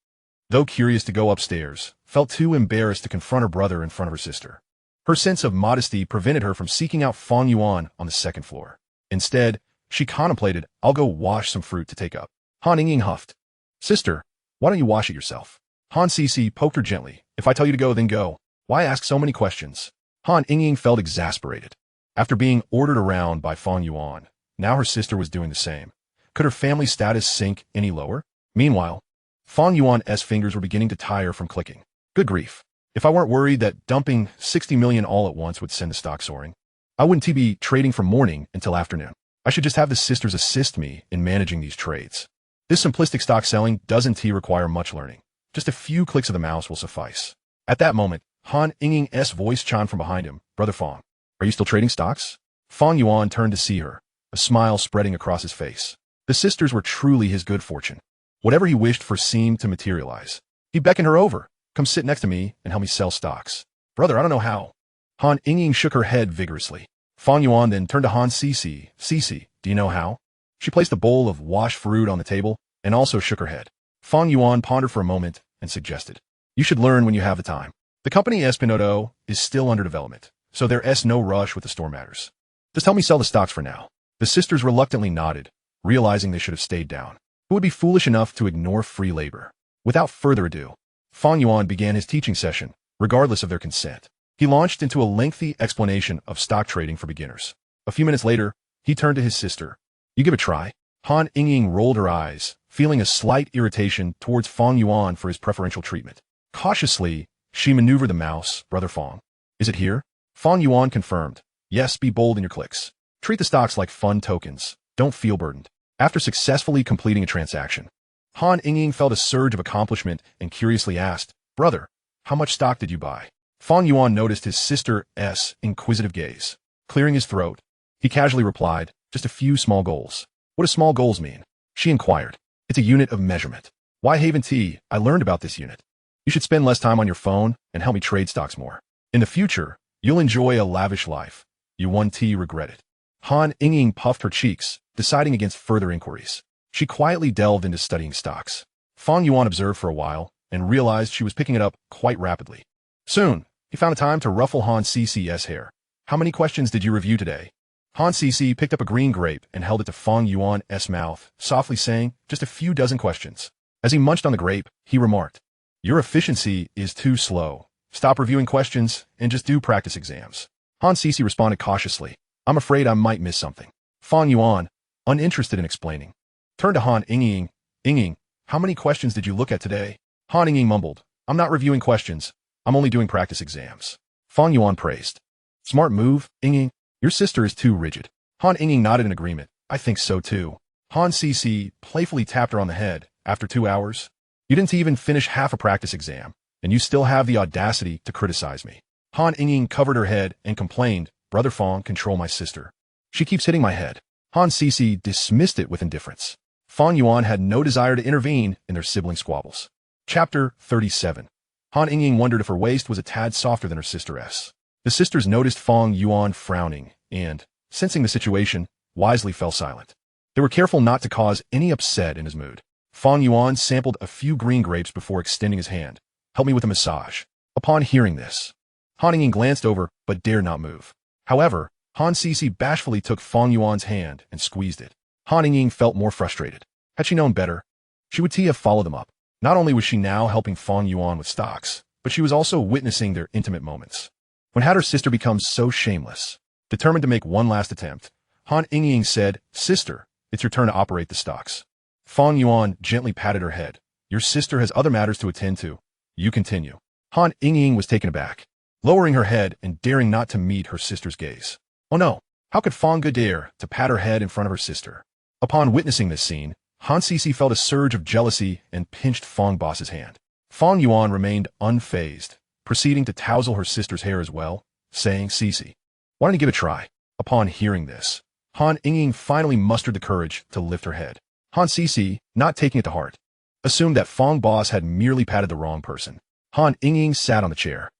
though curious to go upstairs, felt too embarrassed to confront her brother in front of her sister. Her sense of modesty prevented her from seeking out Fang Yuan on the second floor. Instead, she contemplated, I'll go wash some fruit to take up. Han Ying huffed. Sister, why don't you wash it yourself? Han Sisi poked her gently. If I tell you to go, then go. Why ask so many questions? Han Ying felt exasperated. After being ordered around by Fang Yuan, now her sister was doing the same. Could her family status sink any lower? Meanwhile, Fang Yuan's fingers were beginning to tire from clicking. Good grief. If I weren't worried that dumping 60 million all at once would send the stock soaring, I wouldn't be trading from morning until afternoon. I should just have the sisters assist me in managing these trades. This simplistic stock selling doesn't require much learning. Just a few clicks of the mouse will suffice. At that moment, Han Ying's voice chimed from behind him. Brother Fang, are you still trading stocks? Fang Yuan turned to see her, a smile spreading across his face. The sisters were truly his good fortune. Whatever he wished for seemed to materialize. He beckoned her over. Come sit next to me and help me sell stocks. Brother, I don't know how. Han Ying shook her head vigorously. Fang Yuan then turned to Han Sisi. Sisi, do you know how? She placed a bowl of washed fruit on the table and also shook her head. Fang Yuan pondered for a moment and suggested, you should learn when you have the time. The company Espinodo is still under development, so there's no rush with the store matters. Just help me sell the stocks for now. The sisters reluctantly nodded, realizing they should have stayed down. Who would be foolish enough to ignore free labor? Without further ado, Fang Yuan began his teaching session, regardless of their consent. He launched into a lengthy explanation of stock trading for beginners. A few minutes later, he turned to his sister. You give it a try? Han Ying rolled her eyes, feeling a slight irritation towards Fang Yuan for his preferential treatment. Cautiously, she maneuvered the mouse. Brother Fang, is it here? Fang Yuan confirmed. Yes, be bold in your clicks. Treat the stocks like fun tokens. Don't feel burdened. After successfully completing a transaction, Han Ying felt a surge of accomplishment and curiously asked, Brother, how much stock did you buy? Fang Yuan noticed his sister's inquisitive gaze. Clearing his throat, he casually replied, just a few small goals. What do small goals mean? She inquired. It's a unit of measurement. Why Haven T? I learned about this unit. You should spend less time on your phone and help me trade stocks more. In the future, you'll enjoy a lavish life. Yuan T regretted. Han Ying puffed her cheeks, deciding against further inquiries. She quietly delved into studying stocks. Fang Yuan observed for a while and realized she was picking it up quite rapidly. Soon, he found a time to ruffle Han Cc's hair. How many questions did you review today? Han Cc picked up a green grape and held it to Fang Yuan's mouth, softly saying, just a few dozen questions. As he munched on the grape, he remarked, your efficiency is too slow. Stop reviewing questions and just do practice exams. Han Cc responded cautiously. I'm afraid I might miss something. Fang Yuan, uninterested in explaining, turned to Han Ying. Ying, how many questions did you look at today? Han Ying mumbled. I'm not reviewing questions. I'm only doing practice exams. Fang Yuan praised. Smart move, Ying. Your sister is too rigid. Han Ying nodded in agreement. I think so too. Han Cc playfully tapped her on the head. After 2 hours, you didn't even finish half a practice exam, and you still have the audacity to criticize me. Han Ying covered her head and complained, Brother Fang, control my sister. She keeps hitting my head. Han Cc dismissed it with indifference. Fang Yuan had no desire to intervene in their sibling squabbles. Chapter 37. Han Ying wondered if her waist was a tad softer than her sister's. The sisters noticed Fang Yuan frowning and, sensing the situation, wisely fell silent. They were careful not to cause any upset in his mood. Fang Yuan sampled a few green grapes before extending his hand. Help me with a massage. Upon hearing this, Han Ying glanced over but dared not move. However, Han Cc bashfully took Fang Yuan's hand and squeezed it. Han Ying felt more frustrated. Had she known better, she would have followed them up. Not only was she now helping Fang Yuan with stocks, but she was also witnessing their intimate moments. When had her sister become so shameless? Determined to make one last attempt, Han Ying said, Sister, it's your turn to operate the stocks. Fang Yuan gently patted her head. Your sister has other matters to attend to. You continue. Han Ying was taken aback, lowering her head and daring not to meet her sister's gaze. Oh no, how could Fang dare to pat her head in front of her sister? Upon witnessing this scene, Han Cc felt a surge of jealousy and pinched Fang Boss's hand. Fang Yuan remained unfazed, proceeding to tousle her sister's hair as well, saying, Cc, why don't you give it a try? Upon hearing this, Han Yingying finally mustered the courage to lift her head. Han Sisi, not taking it to heart, assumed that Fang Boss had merely patted the wrong person. Han Yingying sat on the chair,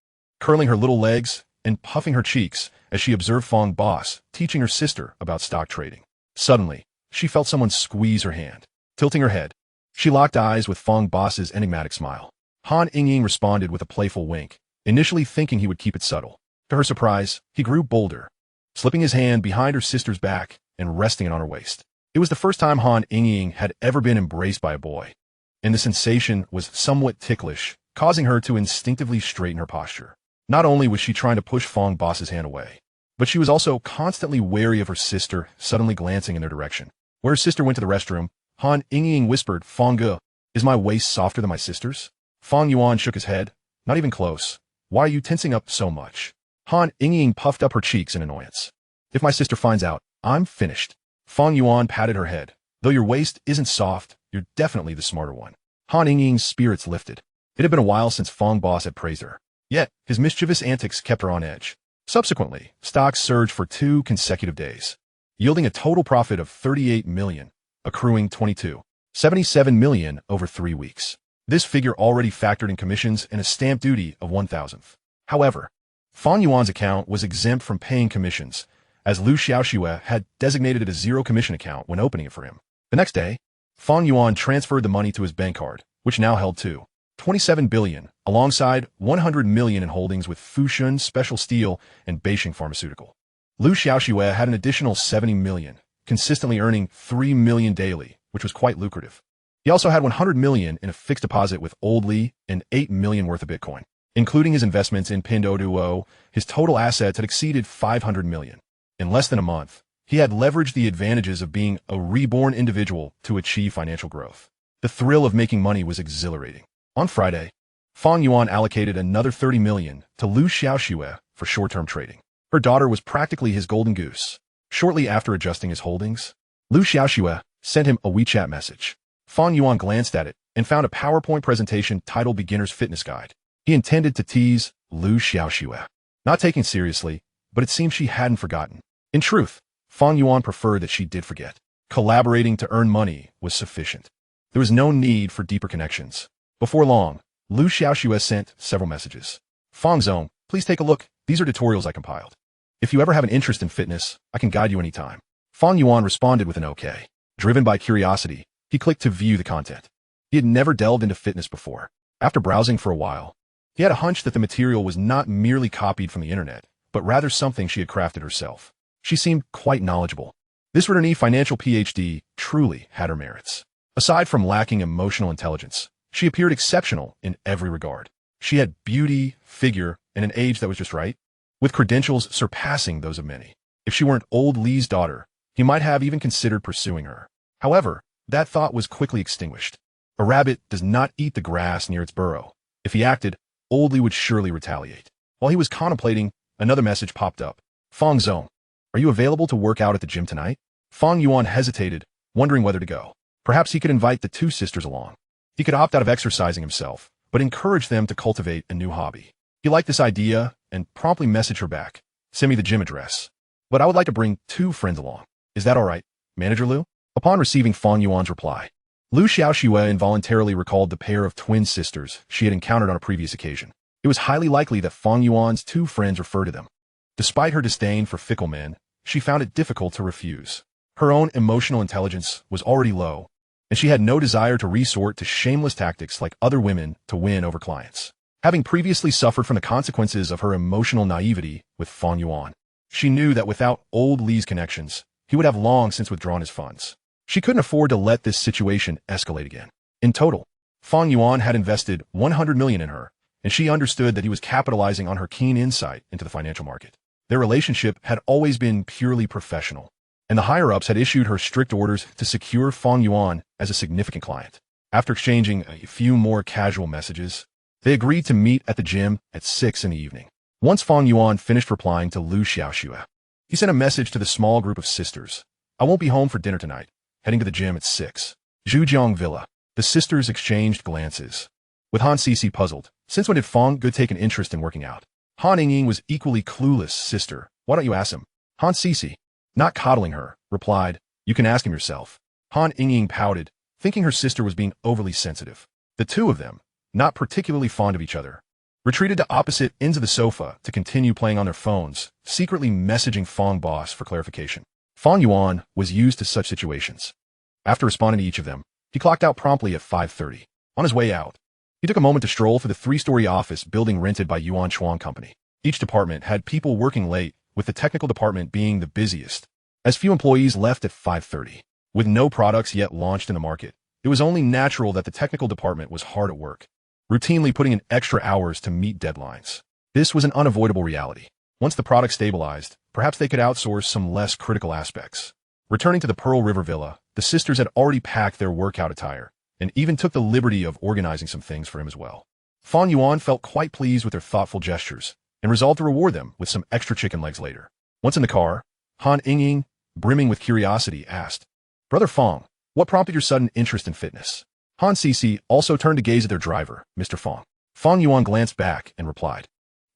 curling her little legs and puffing her cheeks as she observed Fang Boss teaching her sister about stock trading. Suddenly, she felt someone squeeze her hand. Tilting her head, she locked eyes with Fang Boss's enigmatic smile. Han Yingying responded with a playful wink, initially thinking he would keep it subtle. To her surprise, he grew bolder, slipping his hand behind her sister's back and resting it on her waist. It was the first time Han Yingying had ever been embraced by a boy, and the sensation was somewhat ticklish, causing her to instinctively straighten her posture. Not only was she trying to push Fang Boss's hand away, but she was also constantly wary of her sister suddenly glancing in their direction. Where her sister went to the restroom, Han Yingying whispered, "Fang Ge, is my waist softer than my sister's?" Fang Yuan shook his head. "Not even close. Why are you tensing up so much?" Han Yingying puffed up her cheeks in annoyance. "If my sister finds out, I'm finished." Fang Yuan patted her head. "Though your waist isn't soft, you're definitely the smarter one." Han Yingying's spirits lifted. It had been a while since Fang Boss had praised her. Yet, his mischievous antics kept her on edge. Subsequently, stocks surged for 2 consecutive days, yielding a total profit of 38 million, accruing 22.77 million over 3 weeks. This figure already factored in commissions and a stamp duty of 1,000th. However, Fang Yuan's account was exempt from paying commissions, as Liu Xiaoxue had designated it a zero commission account when opening it for him. The next day, Fang Yuan transferred the money to his bank card, which now held 27 billion, alongside 100 million in holdings with Fushun Special Steel and Beijing Pharmaceutical. Liu Xiaoxue had an additional 70 million, consistently earning 3 million daily, which was quite lucrative. He also had 100 million in a fixed deposit with Old Li and 8 million worth of Bitcoin. Including his investments in Pinduoduo, his total assets had exceeded 500 million. In less than a month, he had leveraged the advantages of being a reborn individual to achieve financial growth. The thrill of making money was exhilarating. On Friday, Fang Yuan allocated another 30 million to Liu Xiaoxue for short-term trading. Her daughter was practically his golden goose. Shortly after adjusting his holdings, Liu Xiaoxue sent him a WeChat message. Fang Yuan glanced at it and found a PowerPoint presentation titled Beginner's Fitness Guide. He intended to tease Liu Xiaoxue, not taking seriously, but it seemed she hadn't forgotten. In truth, Fang Yuan preferred that she did forget. Collaborating to earn money was sufficient. There was no need for deeper connections. Before long, Liu Xiaoxue sent several messages. "Fang Zong, please take a look. These are tutorials I compiled. If you ever have an interest in fitness, I can guide you anytime." Fang Yuan responded with an OK. Driven by curiosity, he clicked to view the content. He had never delved into fitness before. After browsing for a while, he had a hunch that the material was not merely copied from the internet, but rather something she had crafted herself. She seemed quite knowledgeable. This Ruderney financial PhD truly had her merits. Aside from lacking emotional intelligence, she appeared exceptional in every regard. She had beauty, figure, and an age that was just right, with credentials surpassing those of many. If she weren't Old Li's daughter, he might have even considered pursuing her. However, that thought was quickly extinguished. A rabbit does not eat the grass near its burrow. If he acted, Old Li would surely retaliate. While he was contemplating, another message popped up. "Fang Zong, are you available to work out at the gym tonight?" Fang Yuan hesitated, wondering whether to go. Perhaps he could invite the 2 sisters along. He could opt out of exercising himself, but encourage them to cultivate a new hobby. He liked this idea and promptly messaged her back. "Send me the gym address. But I would like to bring 2 friends along. Is that all right, Manager Liu?" Upon receiving Fang Yuan's reply, Liu Xiaoxue involuntarily recalled the pair of twin sisters she had encountered on a previous occasion. It was highly likely that Fang Yuan's 2 friends referred to them. Despite her disdain for fickle men, she found it difficult to refuse. Her own emotional intelligence was already low, and she had no desire to resort to shameless tactics like other women to win over clients. Having previously suffered from the consequences of her emotional naivety with Fang Yuan, she knew that without Old Li's connections, he would have long since withdrawn his funds. She couldn't afford to let this situation escalate again. In total, Fang Yuan had invested 100 million in her, and she understood that he was capitalizing on her keen insight into the financial market. Their relationship had always been purely professional, and the higher-ups had issued her strict orders to secure Fang Yuan as a significant client. After exchanging a few more casual messages, they agreed to meet at the gym at 6 in the evening. Once Fang Yuan finished replying to Liu Xiaoxue, he sent a message to the small group of sisters. "I won't be home for dinner tonight. Heading to the gym at 6. Zhujiang Villa." The sisters exchanged glances, with Han Sisi puzzled. Since when did Fang Ge take an interest in working out? Han Yingying was equally clueless. "Sister, why don't you ask him?" Han Sisi, not coddling her, replied, "You can ask him yourself." Han Ying pouted, thinking her sister was being overly sensitive. The two of them, not particularly fond of each other, retreated to opposite ends of the sofa to continue playing on their phones, secretly messaging Fang boss for clarification. Fang Yuan was used to such situations. After responding to each of them, he clocked out promptly at 5:30. On his way out, he took a moment to stroll through the three-story office building rented by Yuan Chuan Company. Each department had people working late, with the technical department being the busiest, as few employees left at 5:30. With no products yet launched in the market, it was only natural that the technical department was hard at work, routinely putting in extra hours to meet deadlines. This was an unavoidable reality. Once the product stabilized, perhaps they could outsource some less critical aspects. Returning to the Pearl River Villa, the sisters had already packed their workout attire, and even took the liberty of organizing some things for him as well. Fang Yuan felt quite pleased with their thoughtful gestures, and resolved to reward them with some extra chicken legs later. Once in the car, Han Ying, brimming with curiosity, asked, "Brother Fang, what prompted your sudden interest in fitness?" Han Sisi also turned to gaze at their driver, Mr. Fang. Fang Yuan glanced back and replied,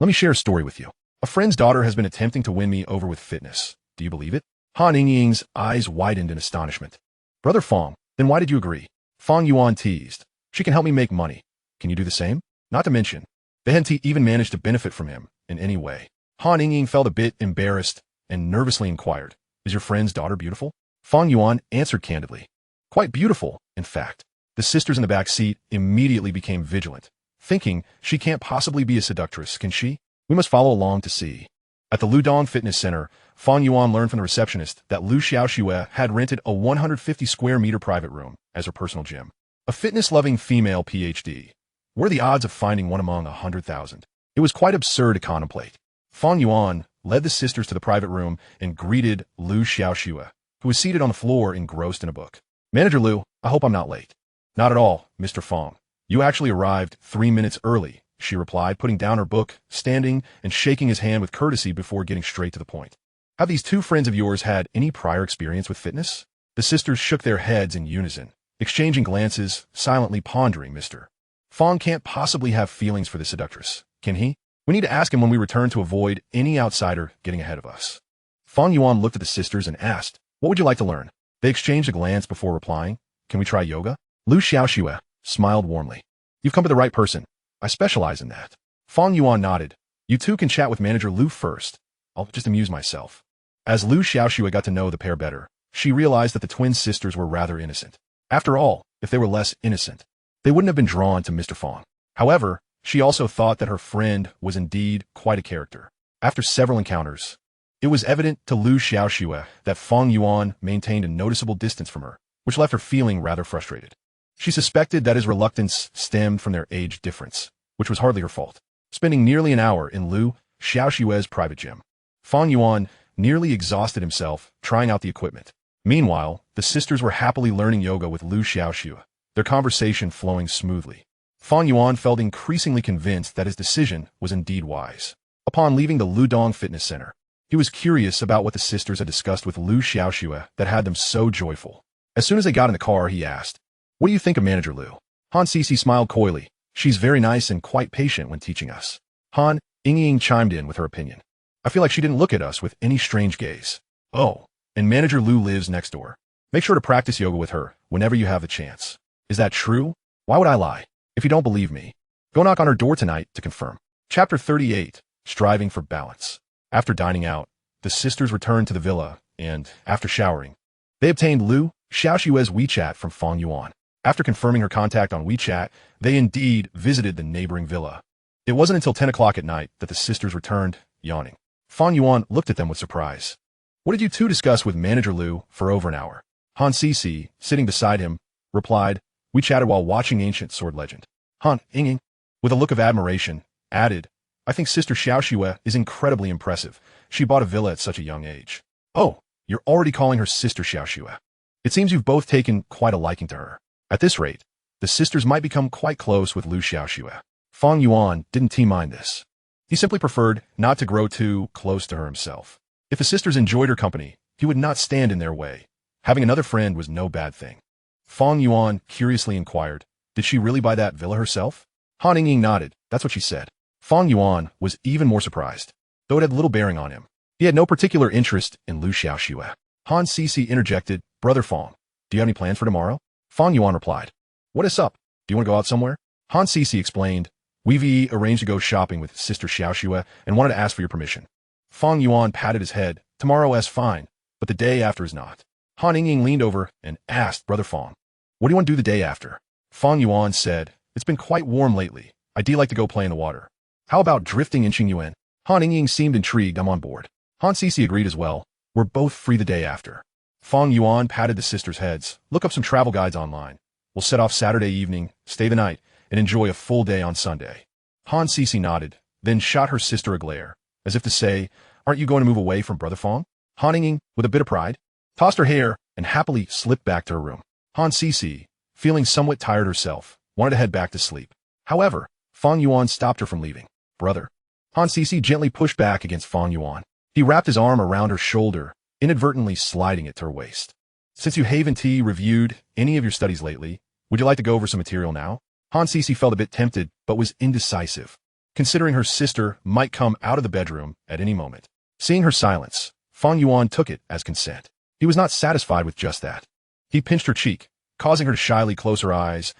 "Let me share a story with you. A friend's daughter has been attempting to win me over with fitness. Do you believe it?" Han Ying's eyes widened in astonishment. "Brother Fang, then why did you agree?" Fang Yuan teased, "She can help me make money. Can you do the same?" Not to mention, they hadn't even managed to benefit from him in any way. Han Ying felt a bit embarrassed and nervously inquired, "Is your friend's daughter beautiful?" Fang Yuan answered candidly, "Quite beautiful, in fact." The sisters in the back seat immediately became vigilant, thinking, "She can't possibly be a seductress, can she? We must follow along to see." At the Ludong Fitness Center, Fang Yuan learned from the receptionist that Lu Xiaoxue had rented a 150 square meter private room as her personal gym. A fitness-loving female PhD. What are the odds of finding one among 100,000? It was quite absurd to contemplate. Fang Yuan led the sisters to the private room and greeted Lu Xiaoxue, who was seated on the floor engrossed in a book. "Manager Lu, I hope I'm not late." "Not at all, Mr. Fang. You actually arrived 3 minutes early," she replied, putting down her book, standing and shaking his hand with courtesy before getting straight to the point. "Have these two friends of yours had any prior experience with fitness?" The sisters shook their heads in unison, exchanging glances, silently pondering. Mr. Fang can't possibly have feelings for the seductress, can he? We need to ask him when we return to avoid any outsider getting ahead of us. Fang Yuan looked at the sisters and asked, "What would you like to learn?" They exchanged a glance before replying, "Can we try yoga?" Lu Xiaoxue smiled warmly. "You've come to the right person. I specialize in that." Fang Yuan nodded. "You two can chat with Manager Lu first. I'll just amuse myself." As Lu Xiaoxue got to know the pair better, she realized that the twin sisters were rather innocent. After all, if they were less innocent, they wouldn't have been drawn to Mr. Fang. However, she also thought that her friend was indeed quite a character. After several encounters, it was evident to Lu Xiaoxue that Fang Yuan maintained a noticeable distance from her, which left her feeling rather frustrated. She suspected that his reluctance stemmed from their age difference, which was hardly her fault. Spending nearly an hour in Lu Xiaoxue's private gym, Fang Yuan nearly exhausted himself trying out the equipment. Meanwhile, the sisters were happily learning yoga with Lu Xiaoxue, their conversation flowing smoothly. Fang Yuan felt increasingly convinced that his decision was indeed wise. Upon leaving the Ludong Fitness Center, he was curious about what the sisters had discussed with Lu Xiaoxue that had them so joyful. As soon as they got in the car, he asked, "What do you think of Manager Lu?" Han Sisi smiled coyly. "She's very nice and quite patient when teaching us." Han Ying chimed in with her opinion. "I feel like she didn't look at us with any strange gaze." "Oh, and Manager Lu lives next door. Make sure to practice yoga with her whenever you have the chance." "Is that true? Why would I lie? If you don't believe me, go knock on her door tonight to confirm." Chapter 38, Striving for Balance. After dining out, the sisters returned to the villa, and, after showering, they obtained Lu Xiaoxue's WeChat from Fang Yuan. After confirming her contact on WeChat, they indeed visited the neighboring villa. It wasn't until 10 o'clock at night that the sisters returned, yawning. Fang Yuan looked at them with surprise. "What did you two discuss with Manager Lu for over an hour?" Han Sisi, sitting beside him, replied, "We chatted while watching Ancient Sword Legend." Han Ying, with a look of admiration, added, "I think Sister Xiaoxue is incredibly impressive. She bought a villa at such a young age." "Oh, you're already calling her Sister Xiaoxue. It seems you've both taken quite a liking to her." At this rate, the sisters might become quite close with Lu Xiaoxue. Fang Yuan didn't mind this. He simply preferred not to grow too close to her himself. If the sisters enjoyed her company, he would not stand in their way. Having another friend was no bad thing. Fang Yuan curiously inquired, "Did she really buy that villa herself?" Han Ying nodded. "That's what she said." Fang Yuan was even more surprised, though it had little bearing on him. He had no particular interest in Lu Xiaoxue. Han Sisi interjected, Brother Fang, do you have any plans for tomorrow? Fang Yuan replied, what is up? Do you want to go out somewhere? Han Sisi explained, we've arranged to go shopping with Sister Xiaoxue and wanted to ask for your permission. Fang Yuan patted his head, tomorrow is fine, but the day after is not. Han Yingying leaned over and asked Brother Fang, what do you want to do the day after? Fang Yuan said, it's been quite warm lately. I'd like to go play in the water. How about drifting in Qingyuan? Han Yingying seemed intrigued. I'm on board. Han Sisi agreed as well. We're both free the day after. Fang Yuan patted the sisters' heads. Look up some travel guides online. We'll set off Saturday evening, stay the night, and enjoy a full day on Sunday. Han Sisi nodded, then shot her sister a glare, as if to say, aren't you going to move away from Brother Fang? Han Yingying, with a bit of pride, tossed her hair and happily slipped back to her room. Han Sisi, feeling somewhat tired herself, wanted to head back to sleep. However, Fang Yuan stopped her from leaving. Brother. Han Sisi gently pushed back against Fang Yuan. He wrapped his arm around her shoulder, inadvertently sliding it to her waist. Since you haven't reviewed any of your studies lately, would you like to go over some material now? Han Sisi felt a bit tempted, but was indecisive, considering her sister might come out of the bedroom at any moment. Seeing her silence, Fang Yuan took it as consent. He was not satisfied with just that. He pinched her cheek, causing her to shyly close her eyes.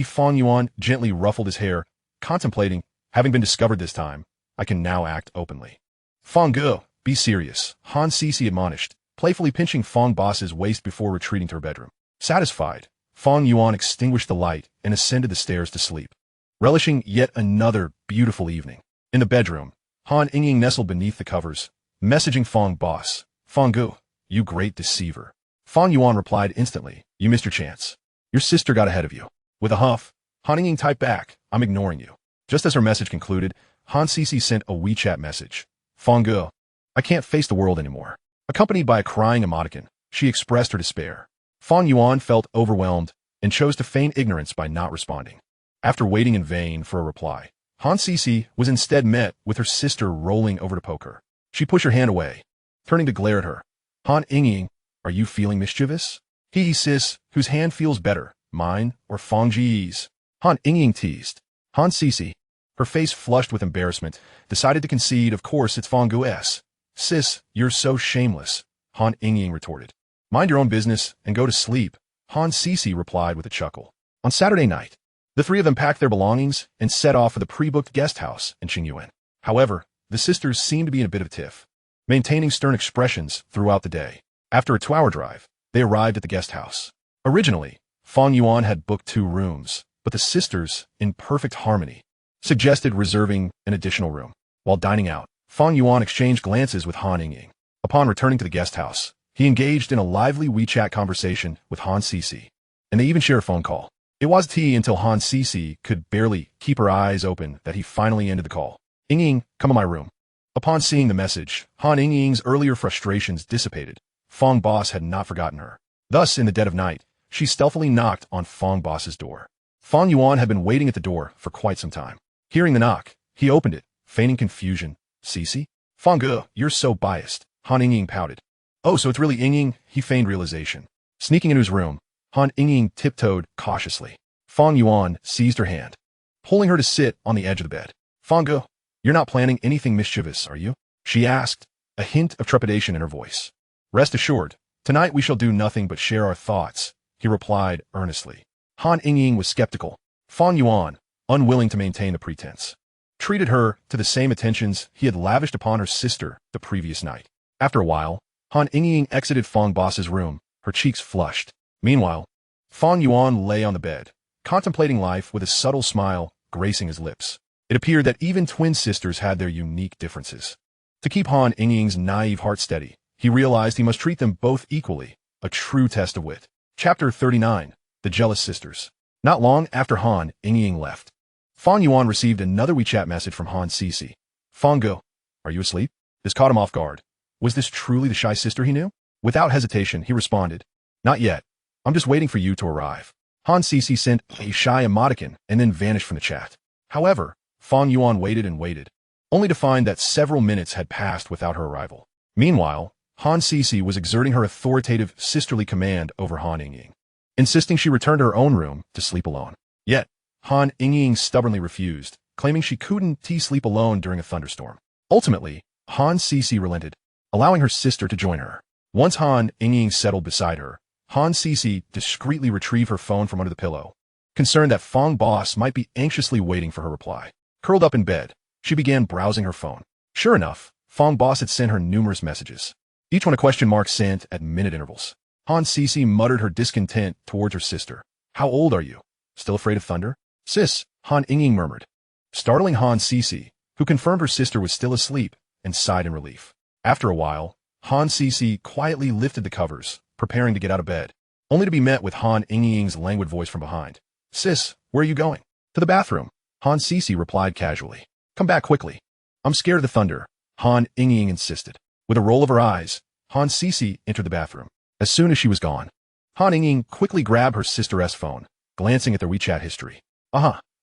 Fang Yuan gently ruffled his hair, contemplating, having been discovered this time, I can now act openly. Fang Ge, be serious, Han Sisi admonished, playfully pinching Fang Boss's waist before retreating to her bedroom. Satisfied, Fang Yuan extinguished the light and ascended the stairs to sleep, relishing yet another beautiful evening. In the bedroom, Han Yingying nestled beneath the covers, messaging Fang Boss, Fang Ge, you great deceiver. Fang Yuan replied instantly, you missed your chance. Your sister got ahead of you. With a huff, Han Yingying typed back, I'm ignoring you. Just as her message concluded, Han Sisi sent a WeChat message. Fang Ge, I can't face the world anymore. Accompanied by a crying emoticon, she expressed her despair. Fang Yuan felt overwhelmed and chose to feign ignorance by not responding. After waiting in vain for a reply, Han Sisi was instead met with her sister rolling over to poke her. She pushed her hand away, turning to glare at her. Han Yingying, are you feeling mischievous? Sis, whose hand feels better, mine or Fang Ji's? Han Yingying teased. Han Sisi, her face flushed with embarrassment, decided to concede, of course it's Fang Gu's. Sis, you're so shameless, Han Yingying retorted. Mind your own business and go to sleep, Han Sisi replied with a chuckle. On Saturday night, the three of them packed their belongings and set off for the pre-booked guest house in Qingyuan. However, the sisters seemed to be in a bit of a tiff, maintaining stern expressions throughout the day. After a 2-hour drive, they arrived at the guest house. Originally, Fang Yuan had booked 2 rooms, but the sisters, in perfect harmony, suggested reserving an additional room. While dining out, Fang Yuan exchanged glances with Han Yingying. Upon returning to the guest house, he engaged in a lively WeChat conversation with Han Sisi, and they even shared a phone call. It was tea until Han Sisi could barely keep her eyes open that he finally ended the call. Yingying, come in my room. Upon seeing the message, Han Yingying's earlier frustrations dissipated. Fang Boss had not forgotten her. Thus, in the dead of night, she stealthily knocked on Fang Boss's door. Fang Yuan had been waiting at the door for quite some time. Hearing the knock, he opened it, feigning confusion. Sisi? Fang Ge, you're so biased. Han Yingying pouted. Oh, so it's really Yingying? He feigned realization. Sneaking into his room, Han Yingying tiptoed cautiously. Fang Yuan seized her hand, pulling her to sit on the edge of the bed. Fang Ge, you're not planning anything mischievous, are you? She asked, a hint of trepidation in her voice. Rest assured, tonight we shall do nothing but share our thoughts, he replied earnestly. Han Yingying was skeptical. Fang Yuan, unwilling to maintain the pretense, treated her to the same attentions he had lavished upon her sister the previous night. After a while, Han Yingying exited Fang Boss's room, her cheeks flushed. Meanwhile, Fang Yuan lay on the bed, contemplating life with a subtle smile gracing his lips. It appeared that even twin sisters had their unique differences. To keep Han Yingying's naive heart steady, he realized he must treat them both equally, a true test of wit. Chapter 39, The Jealous Sisters. Not long after Han Yingying left, Fang Yuan received another WeChat message from Han Sisi. Fang Ge, are you asleep? This caught him off guard. Was this truly the shy sister he knew? Without hesitation, he responded, not yet. I'm just waiting for you to arrive. Han Sisi sent a shy emoticon and then vanished from the chat. However, Fang Yuan waited and waited, only to find that several minutes had passed without her arrival. Meanwhile, Han Sisi was exerting her authoritative sisterly command over Han Yingying, insisting she return to her own room to sleep alone. Yet, Han Yingying stubbornly refused, claiming she couldn't sleep alone during a thunderstorm. Ultimately, Han Sisi relented. allowing her sister to join her. Once Han Ying settled beside her, Han Cece discreetly retrieved her phone from under the pillow, concerned that Fang Boss might be anxiously waiting for her reply. Curled up in bed, she began browsing her phone. Sure enough, Fang Boss had sent her numerous messages, each one a question mark sent at minute intervals. Han Cece muttered her discontent towards her sister. How old are you? Still afraid of thunder? Sis, Han Ying murmured, startling Han Cece, who confirmed her sister was still asleep, and sighed in relief. After a while, Han Cece quietly lifted the covers, preparing to get out of bed, only to be met with Han Ying's languid voice from behind. Sis, where are you going? To the bathroom, Han Cece replied casually. Come back quickly. I'm scared of the thunder, Han Ying insisted. With a roll of her eyes, Han Cece entered the bathroom. As soon as she was gone, Han Ying quickly grabbed her sister's phone, glancing at their WeChat history.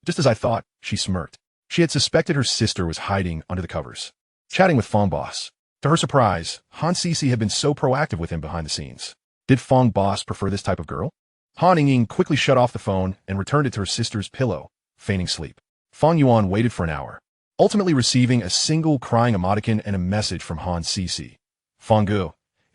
Just as I thought, she smirked. She had suspected her sister was hiding under the covers, chatting with Fang Boss. To her surprise, Han Cece had been so proactive with him behind the scenes. Did Fang Boss prefer this type of girl? Han Ying quickly shut off the phone and returned it to her sister's pillow, feigning sleep. Fang Yuan waited for an hour, ultimately receiving a single crying emoticon and a message from Han Cece. Fang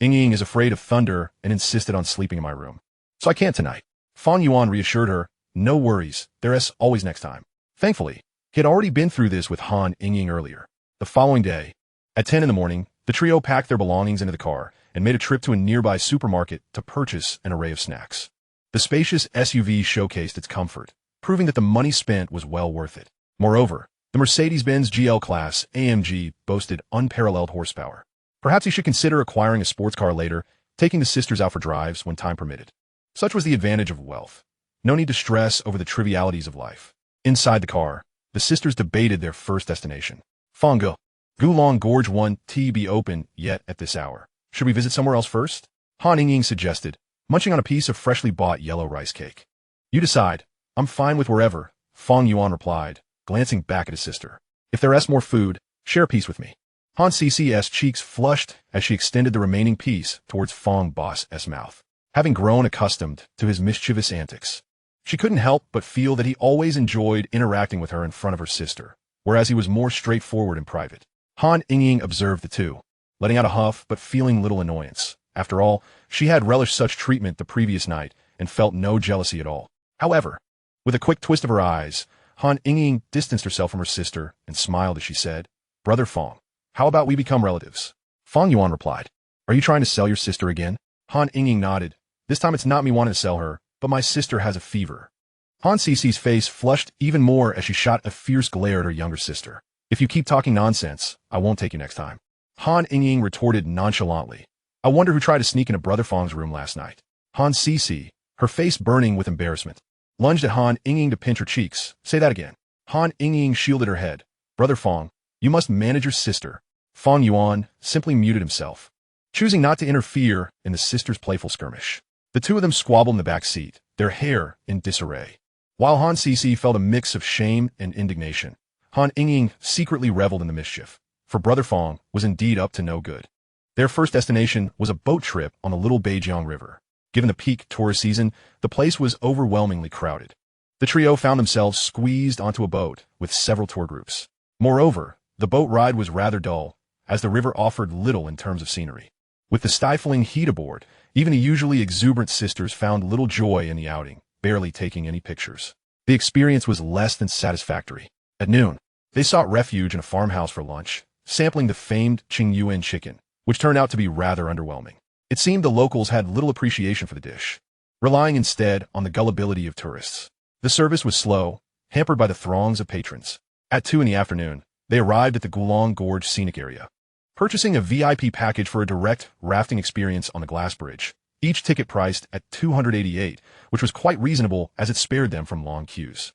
Ying is afraid of thunder and insisted on sleeping in my room. So I can't tonight. Fang Yuan reassured her, no worries, there's always next time. Thankfully, he had already been through this with Han Ying earlier. The following day, at 10 in the morning, the trio packed their belongings into the car and made a trip to a nearby supermarket to purchase an array of snacks. The spacious SUV showcased its comfort, proving that the money spent was well worth it. Moreover, the Mercedes-Benz GL Class AMG boasted unparalleled horsepower. Perhaps he should consider acquiring a sports car later, taking the sisters out for drives when time permitted. Such was the advantage of wealth. No need to stress over the trivialities of life. Inside the car, the sisters debated their first destination. Fang Gulong Gorge 1T be open yet at this hour. Should we visit somewhere else first? Han Ying suggested, munching on a piece of freshly bought yellow rice cake. You decide. I'm fine with wherever, Fang Yuan replied, glancing back at his sister. If there's more food, share a piece with me. Han Cece's cheeks flushed as she extended the remaining piece towards Fang Boss's mouth. Having grown accustomed to his mischievous antics, she couldn't help but feel that he always enjoyed interacting with her in front of her sister, whereas he was more straightforward in private. Han Ying observed the two, letting out a huff but feeling little annoyance. After all, she had relished such treatment the previous night and felt no jealousy at all. However, with a quick twist of her eyes, Han Ying distanced herself from her sister and smiled as she said, Brother Fang, how about we become relatives? Fang Yuan replied, Are you trying to sell your sister again? Han Ying nodded. This time it's not me wanting to sell her, but my sister has a fever. Han Cece's face flushed even more as she shot a fierce glare at her younger sister. If you keep talking nonsense, I won't take you next time. Han Ying retorted nonchalantly. I wonder who tried to sneak into Brother Fang's room last night. Han Cece, her face burning with embarrassment, lunged at Han Ying to pinch her cheeks. Say that again. Han Ying shielded her head. Brother Fang, you must manage your sister. Fang Yuan simply muted himself, choosing not to interfere in the sisters' playful skirmish. The two of them squabbled in the back seat, their hair in disarray. While Han Cece felt a mix of shame and indignation, Han Ying secretly reveled in the mischief, for Brother Fang was indeed up to no good. Their first destination was a boat trip on the Little Beijiang River. Given the peak tourist season, the place was overwhelmingly crowded. The trio found themselves squeezed onto a boat with several tour groups. Moreover, the boat ride was rather dull, as the river offered little in terms of scenery. With the stifling heat aboard, even the usually exuberant sisters found little joy in the outing, barely taking any pictures. The experience was less than satisfactory. At noon, they sought refuge in a farmhouse for lunch, sampling the famed Qingyuan chicken, which turned out to be rather underwhelming. It seemed the locals had little appreciation for the dish, relying instead on the gullibility of tourists. The service was slow, hampered by the throngs of patrons. At 2 in the afternoon, they arrived at the Gulong Gorge scenic area, purchasing a VIP package for a direct rafting experience on the glass bridge, each ticket priced at $288, which was quite reasonable as it spared them from long queues.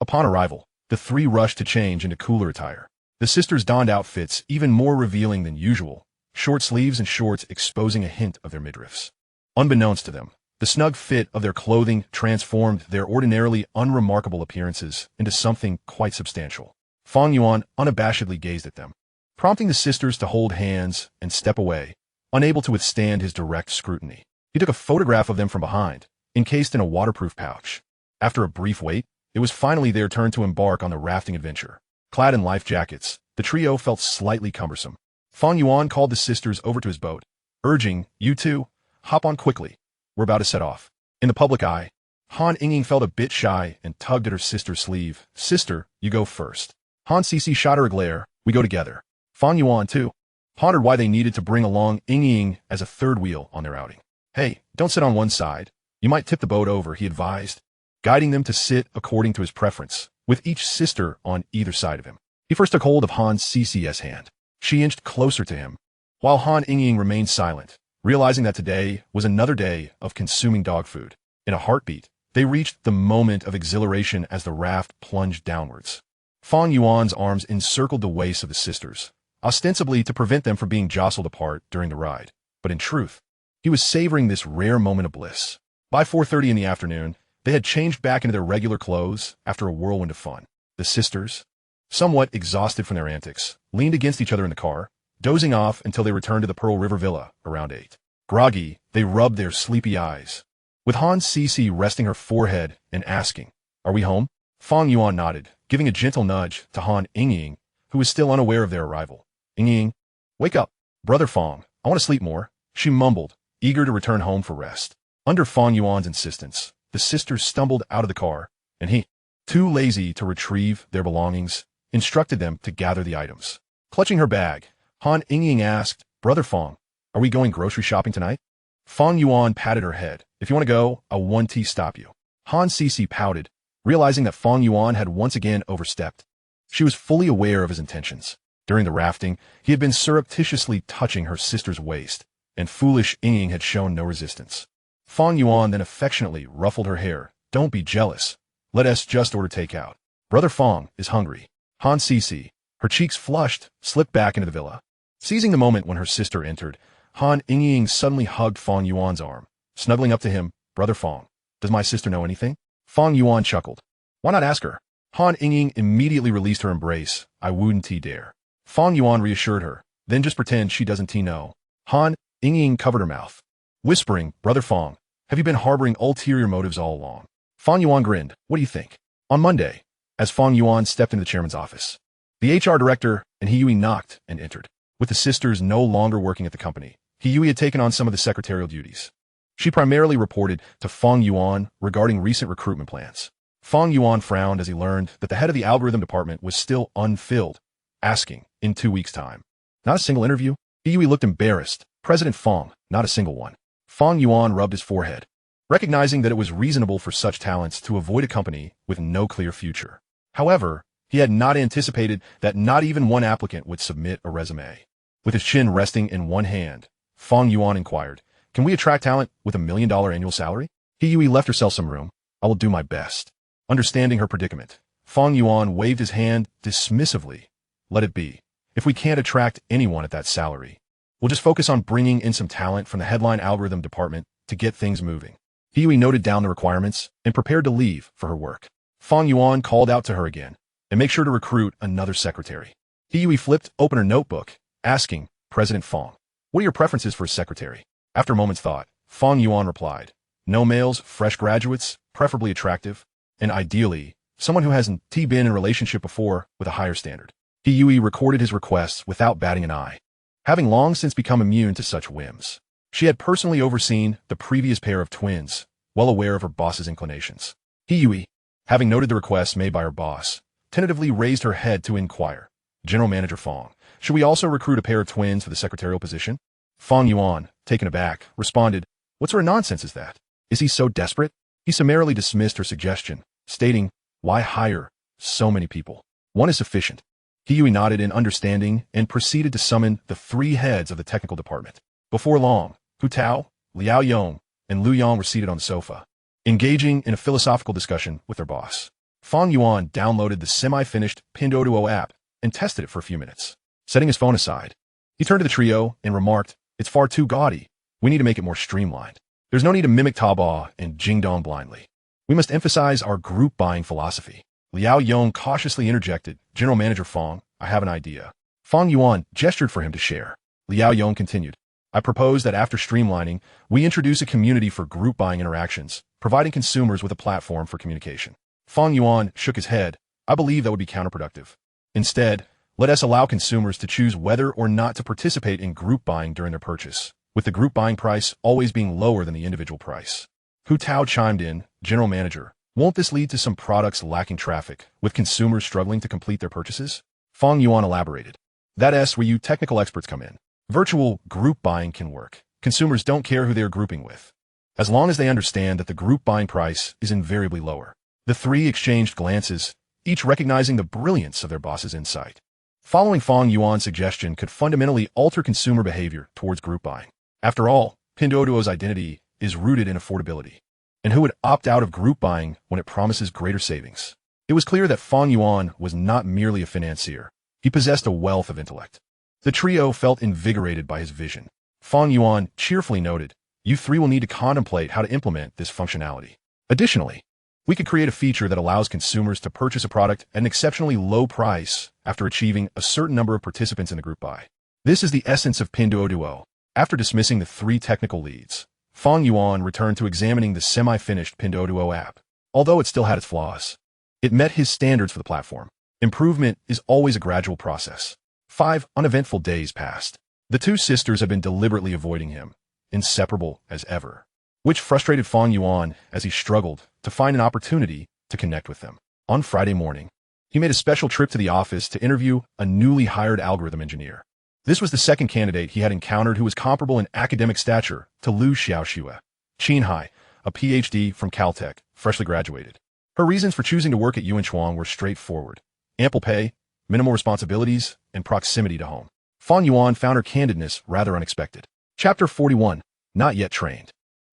Upon arrival, the three rushed to change into cooler attire. The sisters donned outfits even more revealing than usual, short sleeves and shorts exposing a hint of their midriffs. Unbeknownst to them, the snug fit of their clothing transformed their ordinarily unremarkable appearances into something quite substantial. Fang Yuan unabashedly gazed at them, prompting the sisters to hold hands and step away, unable to withstand his direct scrutiny. He took a photograph of them from behind, encased in a waterproof pouch. After a brief wait, it was finally their turn to embark on the rafting adventure. Clad in life jackets, the trio felt slightly cumbersome. Fang Yuan called the sisters over to his boat, urging, "You two, hop on quickly. We're about to set off." In the public eye, Han Yingying felt a bit shy and tugged at her sister's sleeve. "Sister, you go first." Han Cici shot her a glare. "We go together." Fang Yuan, too, pondered why they needed to bring along Yingying as a third wheel on their outing. "Hey, don't sit on one side. You might tip the boat over," he advised, guiding them to sit according to his preference, with each sister on either side of him. He first took hold of Han Cici's hand. She inched closer to him, while Han Yingying remained silent, realizing that today was another day of consuming dog food. In a heartbeat, they reached the moment of exhilaration as the raft plunged downwards. Fang Yuan's arms encircled the waists of the sisters, ostensibly to prevent them from being jostled apart during the ride. But in truth, he was savoring this rare moment of bliss. By 4:30 in the afternoon, they had changed back into their regular clothes after a whirlwind of fun. The sisters, somewhat exhausted from their antics, leaned against each other in the car, dozing off until they returned to the Pearl River Villa around 8. Groggy, they rubbed their sleepy eyes, with Han Cici resting her forehead and asking, "Are we home?" Fang Yuan nodded, giving a gentle nudge to Han Yingying, who was still unaware of their arrival. "Yingying, wake up. Brother Fang, I want to sleep more," she mumbled, eager to return home for rest. Under Fang Yuan's insistence, the sisters stumbled out of the car, and he, too lazy to retrieve their belongings, instructed them to gather the items. Clutching her bag, Han Yingying asked, "Brother Fang, are we going grocery shopping tonight?" Fang Yuan patted her head. "If you want to go, I'll 1T stop you." Han Cici pouted, realizing that Fang Yuan had once again overstepped. She was fully aware of his intentions. During the rafting, he had been surreptitiously touching her sister's waist, and foolish Yingying had shown no resistance. Fang Yuan then affectionately ruffled her hair. "Don't be jealous. Let us just order takeout. Brother Fang is hungry." Han Cici, her cheeks flushed, slipped back into the villa. Seizing the moment when her sister entered, Han Yingying suddenly hugged Fang Yuan's arm, snuggling up to him. "Brother Fang, does my sister know anything?" Fang Yuan chuckled. "Why not ask her?" Han Yingying immediately released her embrace. "I wouldn't dare." Fang Yuan reassured her. "Then just pretend she doesn't know." Han Yingying covered her mouth, whispering, "Brother Fang, have you been harboring ulterior motives all along?" Fang Yuan grinned. "What do you think?" On Monday, as Fang Yuan stepped into the chairman's office, the HR director and Hiyui knocked and entered. With the sisters no longer working at the company, Hiyui had taken on some of the secretarial duties. She primarily reported to Fang Yuan regarding recent recruitment plans. Fang Yuan frowned as he learned that the head of the algorithm department was still unfilled, asking, "In 2 weeks' time. Not a single interview?" Hiyui looked embarrassed. "President Fang, not a single one." Fang Yuan rubbed his forehead, recognizing that it was reasonable for such talents to avoid a company with no clear future. However, he had not anticipated that not even one applicant would submit a resume. With his chin resting in one hand, Fang Yuan inquired, "Can we attract talent with $1 million annual salary?" Hiyui left herself some room. "I will do my best." Understanding her predicament, Fang Yuan waved his hand dismissively. "Let it be. If we can't attract anyone at that salary, we'll just focus on bringing in some talent from the headline algorithm department to get things moving." Hiyui noted down the requirements and prepared to leave for her work. Fang Yuan called out to her again, "And make sure to recruit another secretary." Hiyui flipped open her notebook, asking, "President Fang, what are your preferences for a secretary?" After a moment's thought, Fang Yuan replied, "No males, fresh graduates, preferably attractive, and ideally, someone who hasn't been in a relationship before with a higher standard." Hiyui recorded his requests without batting an eye, having long since become immune to such whims. She had personally overseen the previous pair of twins, well aware of her boss's inclinations. Hiyui, having noted the requests made by her boss, tentatively raised her head to inquire, "General Manager Fang, should we also recruit a pair of twins for the secretarial position?" Fang Yuan, taken aback, responded, "What sort of nonsense is that? Is he so desperate?" He summarily dismissed her suggestion, stating, "Why hire so many people? One is sufficient." Hiyui nodded in understanding and proceeded to summon the 3 heads of the technical department. Before long, Hu Tao, Liao Yong, and Lu Yang were seated on the sofa, engaging in a philosophical discussion with their boss. Fang Yuan downloaded the semi-finished Pinduoduo app and tested it for a few minutes. Setting his phone aside, he turned to the trio and remarked, "It's far too gaudy. We need to make it more streamlined. There's no need to mimic Taobao and Jingdong blindly. We must emphasize our group buying philosophy." Liao Yong cautiously interjected, "General Manager Fang, I have an idea." Fang Yuan gestured for him to share. Liao Yong continued, "I propose that after streamlining, we introduce a community for group buying interactions, providing consumers with a platform for communication." Fang Yuan shook his head. "I believe that would be counterproductive. Instead, Let us allow consumers to choose whether or not to participate in group buying during their purchase, with the group buying price always being lower than the individual price. Hu Tao chimed in, General Manager, won't this lead to some products lacking traffic, with consumers struggling to complete their purchases? Fang Yuan elaborated. That's where you technical experts come in. Virtual group buying can work. Consumers don't care who they're grouping with, as long as they understand that the group buying price is invariably lower. The three exchanged glances, each recognizing the brilliance of their boss's insight. Following Fang Yuan's suggestion could fundamentally alter consumer behavior towards group buying. After all, Pinduoduo's identity is rooted in affordability. And who would opt out of group buying when it promises greater savings? It was clear that Fang Yuan was not merely a financier. He possessed a wealth of intellect. The trio felt invigorated by his vision. Fang Yuan cheerfully noted, you three will need to contemplate how to implement this functionality. Additionally, we could create a feature that allows consumers to purchase a product at an exceptionally low price after achieving a certain number of participants in the group buy. This is the essence of Pinduoduo. After dismissing the three technical leads, Fang Yuan returned to examining the semi-finished Pinduoduo app. Although it still had its flaws, it met his standards for the platform. Improvement is always a gradual process. 5 uneventful days passed. The two sisters had been deliberately avoiding him, inseparable as ever, which frustrated Fang Yuan as he struggled to find an opportunity to connect with them. On Friday morning, he made a special trip to the office to interview a newly hired algorithm engineer. This was the second candidate he had encountered who was comparable in academic stature to Lu Xiaoxue, Qinhai, a PhD from Caltech, freshly graduated. Her reasons for choosing to work at Yuanshuang were straightforward: ample pay, minimal responsibilities, and proximity to home. Fang Yuan found her candidness rather unexpected. Chapter 41. Not yet trained.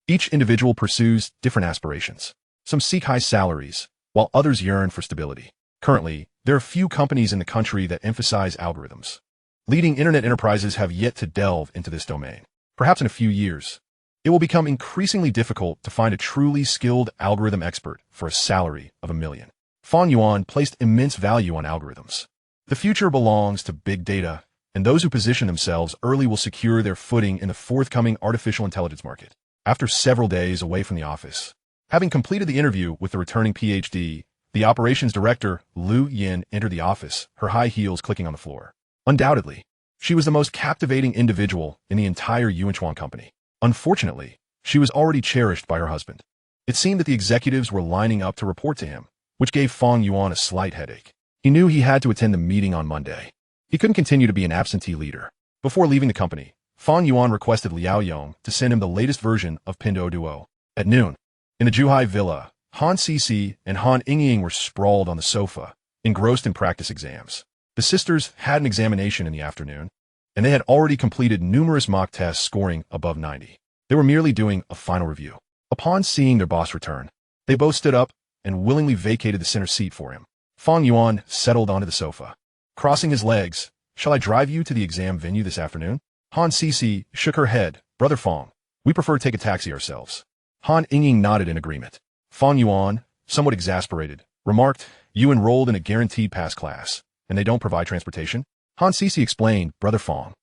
Each individual pursues different aspirations. Some seek high salaries, while others yearn for stability. Currently, there are few companies in the country that emphasize algorithms. Leading internet enterprises have yet to delve into this domain. Perhaps in a few years, it will become increasingly difficult to find a truly skilled algorithm expert for a salary of $1 million. Fang Yuan placed immense value on algorithms. The future belongs to big data, and those who position themselves early will secure their footing in the forthcoming artificial intelligence market. After several days away from the office, having completed the interview with the returning PhD, the operations director, Lu Yin, entered the office, her high heels clicking on the floor. Undoubtedly, she was the most captivating individual in the entire Yuanshuang company. Unfortunately, she was already cherished by her husband. It seemed that the executives were lining up to report to him, which gave Fang Yuan a slight headache. He knew he had to attend the meeting on Monday. He couldn't continue to be an absentee leader. Before leaving the company, Fang Yuan requested Liao Yong to send him the latest version of Pinduoduo. At noon, in the Zhuhai villa, Han Sisi and Han Yingying were sprawled on the sofa, engrossed in practice exams. The sisters had an examination in the afternoon, and they had already completed numerous mock tests scoring above 90. They were merely doing a final review. Upon seeing their boss return, they both stood up and willingly vacated the center seat for him. Fang Yuan settled onto the sofa. Crossing his legs, shall I drive you to the exam venue this afternoon? Han Sisi shook her head. Brother Fang, we prefer to take a taxi ourselves. Han Yingying nodded in agreement. Fang Yuan, somewhat exasperated, remarked, you enrolled in a guaranteed pass class, and they don't provide transportation? Han Sisi explained, Brother Fang,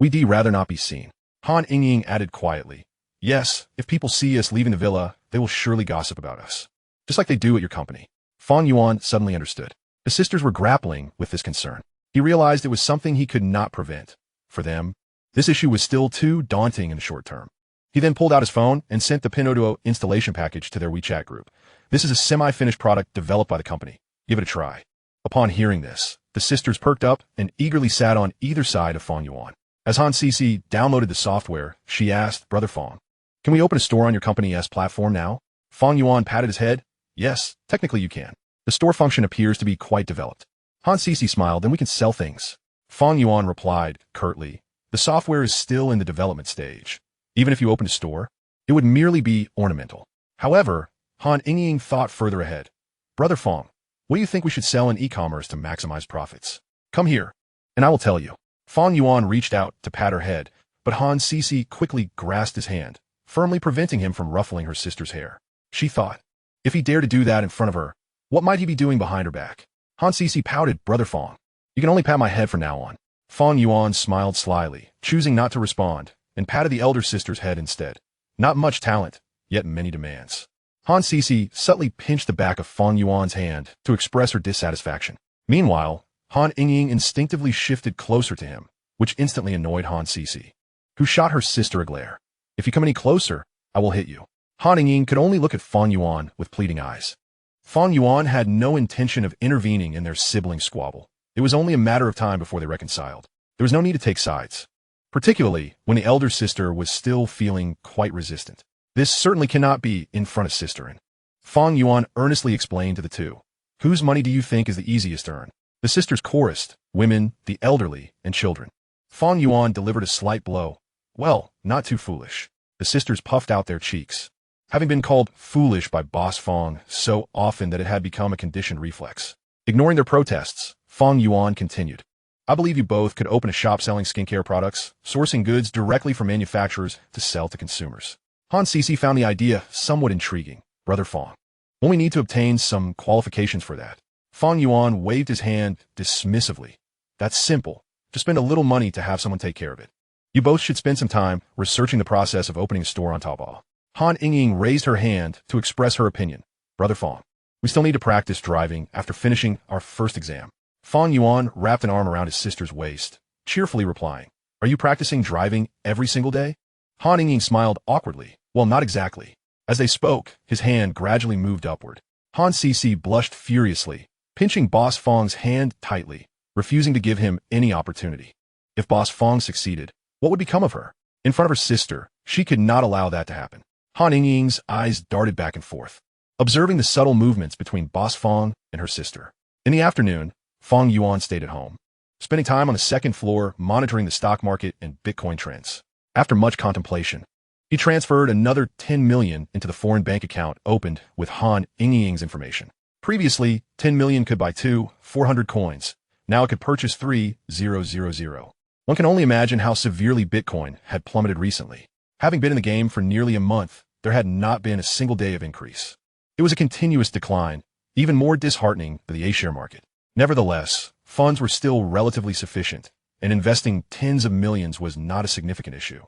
we'd rather not be seen. Han Yingying added quietly, yes, if people see us leaving the villa, they will surely gossip about us, just like they do at your company. Fang Yuan suddenly understood. The sisters were grappling with this concern. He realized it was something he could not prevent. For them, this issue was still too daunting in the short term. He then pulled out his phone and sent the Pinduoduo installation package to their WeChat group. This is a semi-finished product developed by the company. Give it a try. Upon hearing this, the sisters perked up and eagerly sat on either side of Fang Yuan. As Han Sisi downloaded the software, she asked, Brother Fang, can we open a store on your company's platform now? Fang Yuan patted his head. Yes, technically you can. The store function appears to be quite developed. Han Sisi smiled, then we can sell things. Fang Yuan replied, curtly, the software is still in the development stage. Even if you opened a store, it would merely be ornamental. However, Han Yingying thought further ahead. Brother Fang, what do you think we should sell in e-commerce to maximize profits? Come here, and I will tell you. Fang Yuan reached out to pat her head, but Han Sisi quickly grasped his hand, firmly preventing him from ruffling her sister's hair. She thought, if he dared to do that in front of her, what might he be doing behind her back? Han Sisi pouted, Brother Fang, you can only pat my head from now on. Fang Yuan smiled slyly, choosing not to respond, and patted the elder sister's head instead. Not much talent, yet many demands. Han Sisi subtly pinched the back of Fang Yuan's hand to express her dissatisfaction. Meanwhile, Han Yingying instinctively shifted closer to him, which instantly annoyed Han Cici, who shot her sister a glare. If you come any closer, I will hit you. Han Yingying could only look at Fang Yuan with pleading eyes. Fang Yuan had no intention of intervening in their sibling squabble. It was only a matter of time before they reconciled. There was no need to take sides, particularly when the elder sister was still feeling quite resistant. This certainly cannot be in front of sister-in. Fang Yuan earnestly explained to the two. Whose money do you think is the easiest to earn? The sisters chorused, women, the elderly, and children. Fang Yuan delivered a slight blow. Well, not too foolish. The sisters puffed out their cheeks, having been called foolish by Boss Fang so often that it had become a conditioned reflex. Ignoring their protests, Fang Yuan continued. I believe you both could open a shop selling skincare products, sourcing goods directly from manufacturers to sell to consumers. Han Cici found the idea somewhat intriguing. Brother Fang, won't we need to obtain some qualifications for that? Fang Yuan waved his hand dismissively. That's simple. Just spend a little money to have someone take care of it. You both should spend some time researching the process of opening a store on Taobao. Han Yingying raised her hand to express her opinion. Brother Fang, we still need to practice driving after finishing our first exam. Fang Yuan wrapped an arm around his sister's waist, cheerfully replying, Are you practicing driving every single day? Han Yingying smiled awkwardly. Well, not exactly. As they spoke, his hand gradually moved upward. Han Cici blushed furiously, pinching Boss Fang's hand tightly, refusing to give him any opportunity. If Boss Fang succeeded, what would become of her? In front of her sister, she could not allow that to happen. Han Yingying's eyes darted back and forth, observing the subtle movements between Boss Fang and her sister. In the afternoon, Fang Yuan stayed at home, spending time on the second floor monitoring the stock market and Bitcoin trends. After much contemplation, he transferred another 10 million into the foreign bank account opened with Han Yingying's information. Previously, 10 million could buy 400 coins. Now it could purchase 3,000. One can only imagine how severely Bitcoin had plummeted recently. Having been in the game for nearly a month, there had not been a single day of increase. It was a continuous decline, even more disheartening than the A-share market. Nevertheless, funds were still relatively sufficient, and investing tens of millions was not a significant issue,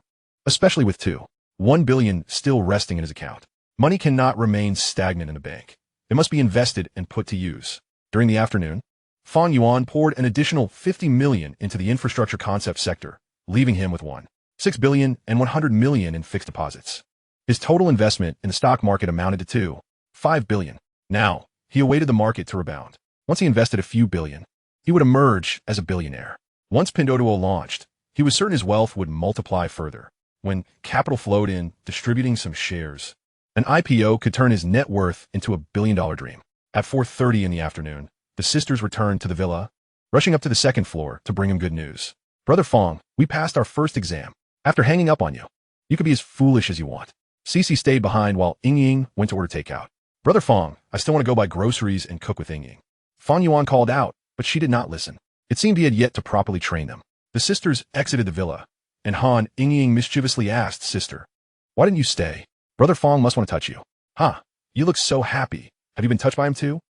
especially with 1 billion still resting in his account. Money cannot remain stagnant in a bank. It must be invested and put to use. During the afternoon, Fang Yuan poured an additional 50 million into the infrastructure concept sector, leaving him with 6 billion and 100 million in fixed deposits. His total investment in the stock market amounted to 5 billion. Now, he awaited the market to rebound. Once he invested a few billion, he would emerge as a billionaire. Once Pinduoduo launched, he was certain his wealth would multiply further. When capital flowed in, distributing some shares, an IPO could turn his net worth into $1 billion dream. At 4:30 in the afternoon, the sisters returned to the villa, rushing up to the second floor to bring him good news. Brother Fang, we passed our first exam. After hanging up on you, you could be as foolish as you want. Cici stayed behind while Yingying went to order takeout. Brother Fang, I still want to go buy groceries and cook with Yingying. Fang Yuan called out, but she did not listen. It seemed he had yet to properly train them. The sisters exited the villa, and Han Yingying mischievously asked, Sister, why didn't you stay? Brother Fang must want to touch you. Huh, you look so happy. Have you been touched by him too?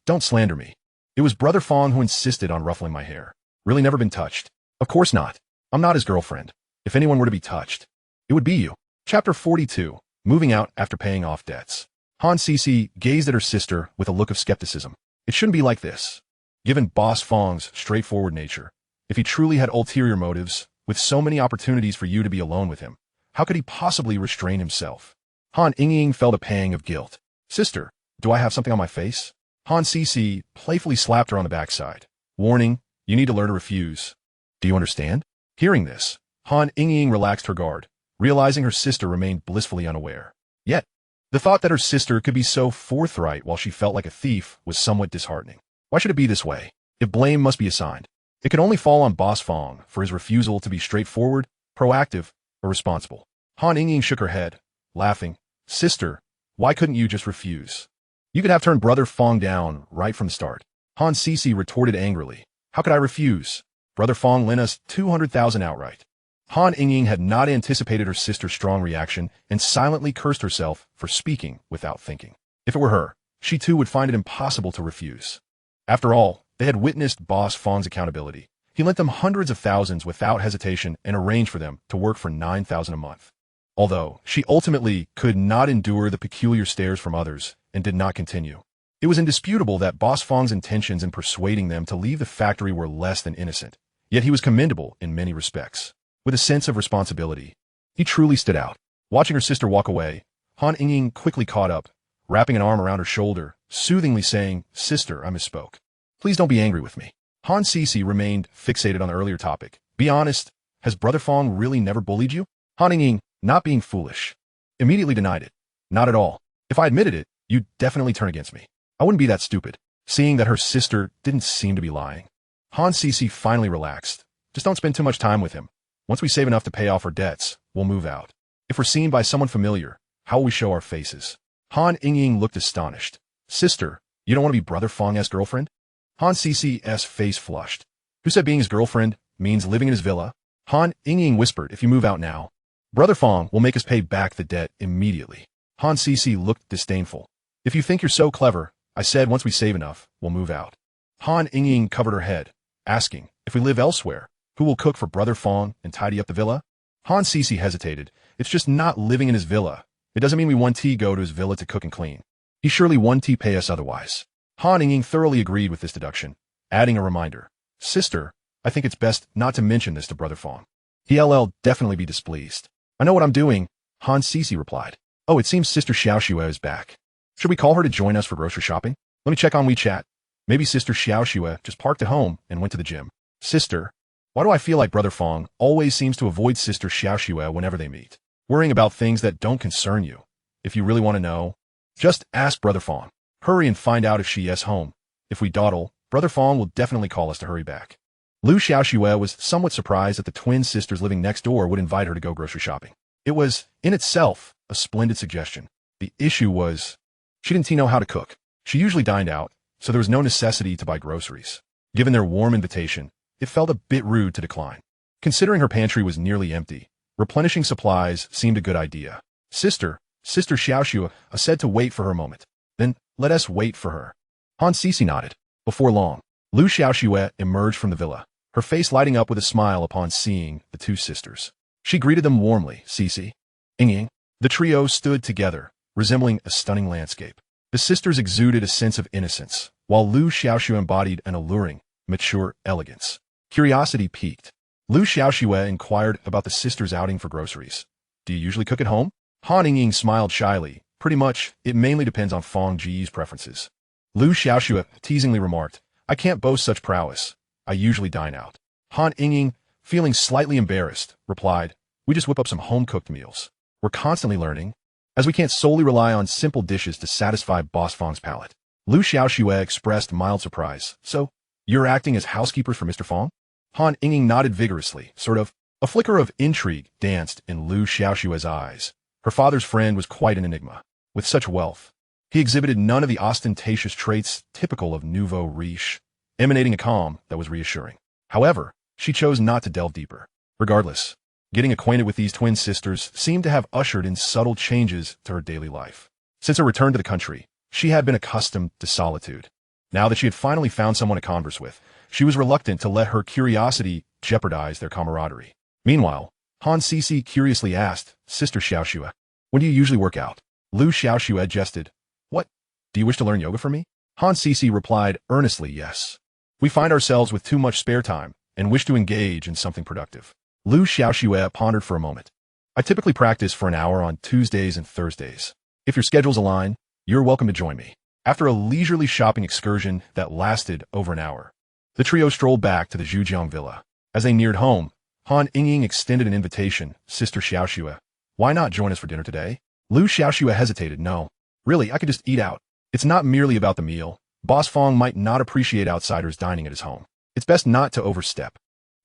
Don't slander me. It was Brother Fang who insisted on ruffling my hair. Really never been touched? Of course not. I'm not his girlfriend. If anyone were to be touched, it would be you. Chapter 42, Moving Out After Paying Off Debts. Han Cici gazed at her sister with a look of skepticism. It shouldn't be like this. Given Boss Fang's straightforward nature, if he truly had ulterior motives, with so many opportunities for you to be alone with him, how could he possibly restrain himself? Han Yingying felt a pang of guilt. Sister, do I have something on my face? Han Cici playfully slapped her on the backside. Warning, you need to learn to refuse. Do you understand? Hearing this, Han Yingying relaxed her guard, realizing her sister remained blissfully unaware. Yet, the thought that her sister could be so forthright while she felt like a thief was somewhat disheartening. Why should it be this way? If blame must be assigned, it could only fall on Boss Fang for his refusal to be straightforward, proactive, or responsible. Han Yingying shook her head, laughing. Sister, why couldn't you just refuse? You could have turned Brother Fang down right from the start. Han Cici retorted angrily. How could I refuse? Brother Fang lent us 200,000 outright. Han Yingying had not anticipated her sister's strong reaction and silently cursed herself for speaking without thinking. If it were her, she too would find it impossible to refuse. After all, they had witnessed Boss Fang's accountability. He lent them hundreds of thousands without hesitation and arranged for them to work for 9,000 a month. Although she ultimately could not endure the peculiar stares from others and did not continue. It was indisputable that Boss Fang's intentions in persuading them to leave the factory were less than innocent, yet he was commendable in many respects. With a sense of responsibility, he truly stood out. Watching her sister walk away, Han Ying quickly caught up, wrapping an arm around her shoulder, soothingly saying, "Sister, I misspoke. Please don't be angry with me." Han Sisi remained fixated on the earlier topic. "Be honest, has Brother Fang really never bullied you?" Han Ying, not being foolish, immediately denied it. "Not at all. If I admitted it, you'd definitely turn against me. I wouldn't be that stupid." Seeing that her sister didn't seem to be lying, Han Sisi finally relaxed. "Just don't spend too much time with him. Once we save enough to pay off our debts, we'll move out. If we're seen by someone familiar, how will we show our faces?" Han Ying looked astonished. "Sister, you don't want to be Brother Fang's girlfriend?" Han Sisi's face flushed. "Who said being his girlfriend means living in his villa?" Han Ying whispered, "If you move out now, Brother Fang will make us pay back the debt immediately." Han Sisi looked disdainful. "If you think you're so clever, I said once we save enough, we'll move out." Han Ying covered her head, asking, "If we live elsewhere, who will cook for Brother Fang and tidy up the villa?" Han Sisi hesitated. "It's just not living in his villa. It doesn't mean we want to go to his villa to cook and clean. He surely want to pay us otherwise." Han Ying thoroughly agreed with this deduction, adding a reminder. "Sister, I think it's best not to mention this to Brother Fang. He'll definitely be displeased." "I know what I'm doing," Han Sisi replied. "Oh, it seems Sister Xiaoxue is back. Should we call her to join us for grocery shopping? Let me check on WeChat. Maybe Sister Xiaoxue just parked at home and went to the gym." "Sister, why do I feel like Brother Fang always seems to avoid Sister Xiaoxue whenever they meet? Worrying about things that don't concern you. If you really want to know, just ask Brother Fang. Hurry and find out if she is home. If we dawdle, Brother Fang will definitely call us to hurry back." Lu Xiaoxue was somewhat surprised that the twin sisters living next door would invite her to go grocery shopping. It was, in itself, a splendid suggestion. The issue was, she didn't know how to cook. She usually dined out, so there was no necessity to buy groceries. Given their warm invitation, it felt a bit rude to decline. Considering her pantry was nearly empty, replenishing supplies seemed a good idea. Sister Xiaoxue said to wait for her a moment. "Then let us wait for her." Han Sisi nodded. Before long, Lu Xiaoxue emerged from the villa, her face lighting up with a smile upon seeing the two sisters. She greeted them warmly. "Sisi, Ying." The trio stood together, resembling a stunning landscape. The sisters exuded a sense of innocence, while Lu Xiaoxue embodied an alluring, mature elegance. Curiosity piqued. Lu Xiaoxue inquired about the sisters' outing for groceries. "Do you usually cook at home?" Han Ying smiled shyly. "Pretty much, it mainly depends on Fang Ji's preferences." Lu Xiaoxue teasingly remarked, "I can't boast such prowess. I usually dine out." Han Ying, feeling slightly embarrassed, replied, "We just whip up some home-cooked meals. We're constantly learning, as we can't solely rely on simple dishes to satisfy Boss Fang's palate." Lu Xiaoxue expressed mild surprise. "So, you're acting as housekeepers for Mr. Fang?" Han Ying nodded vigorously, sort of. A flicker of intrigue danced in Lu Xiaoxue's eyes. Her father's friend was quite an enigma. With such wealth, he exhibited none of the ostentatious traits typical of nouveau riche, emanating a calm that was reassuring. However, she chose not to delve deeper. Regardless, getting acquainted with these twin sisters seemed to have ushered in subtle changes to her daily life. Since her return to the country, she had been accustomed to solitude. Now that she had finally found someone to converse with, she was reluctant to let her curiosity jeopardize their camaraderie. Meanwhile, Han Sisi curiously asked, "Sister Xiaoxue, when do you usually work out?" Lu Xiaoxue jested, "What? Do you wish to learn yoga from me?" Han Sisi replied earnestly, "Yes. We find ourselves with too much spare time and wish to engage in something productive." Lu Xiaoxue pondered for a moment. "I typically practice for an hour on Tuesdays and Thursdays. If your schedules align, you're welcome to join me." After a leisurely shopping excursion that lasted over an hour, the trio strolled back to the Zhujiang villa. As they neared home, Han Ying extended an invitation. "Sister Xiaoxue, why not join us for dinner today?" Lu Xiaoxue hesitated. "No, really, I could just eat out. It's not merely about the meal. Boss Fang might not appreciate outsiders dining at his home. It's best not to overstep."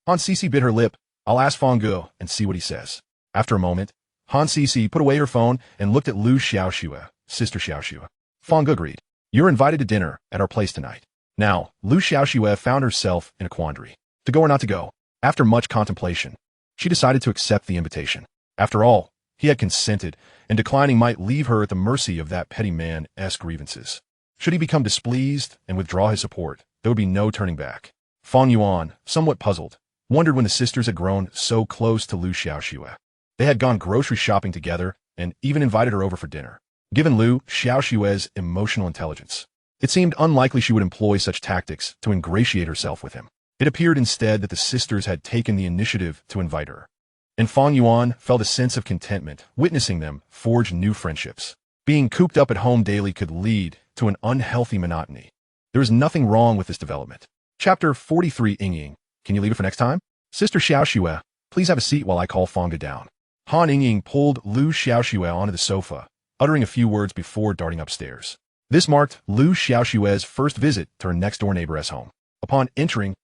Han Sisi bit her lip. "I'll ask Fang Gu and see what he says." After a moment, Han Sisi put away her phone and looked at Lu Xiaoxue. "Sister Xiaoxue." Fang Gu agreed. "You're invited to dinner at our place tonight." Now, Lu Xiaoxue found herself in a quandary. To go or not to go? After much contemplation, she decided to accept the invitation. After all, he had consented, and declining might leave her at the mercy of that petty man's grievances. Should he become displeased and withdraw his support, there would be no turning back. Fang Yuan, somewhat puzzled, wondered when the sisters had grown so close to Lu Xiaoxue. They had gone grocery shopping together and even invited her over for dinner. Given Lu Xiaoxue's emotional intelligence, It seemed unlikely she would employ such tactics to ingratiate herself with him. It appeared instead that the sisters had taken the initiative to invite her. And Fang Yuan felt a sense of contentment, witnessing them forge new friendships. Being cooped up at home daily could lead to an unhealthy monotony. There is nothing wrong with this development. Chapter 43 Yingying. Can you leave it for next time? Sister Xiaoxue, please have a seat while I call Fanga down. Han Yingying pulled Lu Xiaoxue onto the sofa, uttering a few words before darting upstairs. This marked Lu Xiaoxue's first visit to her next-door neighbor's home. Upon entering,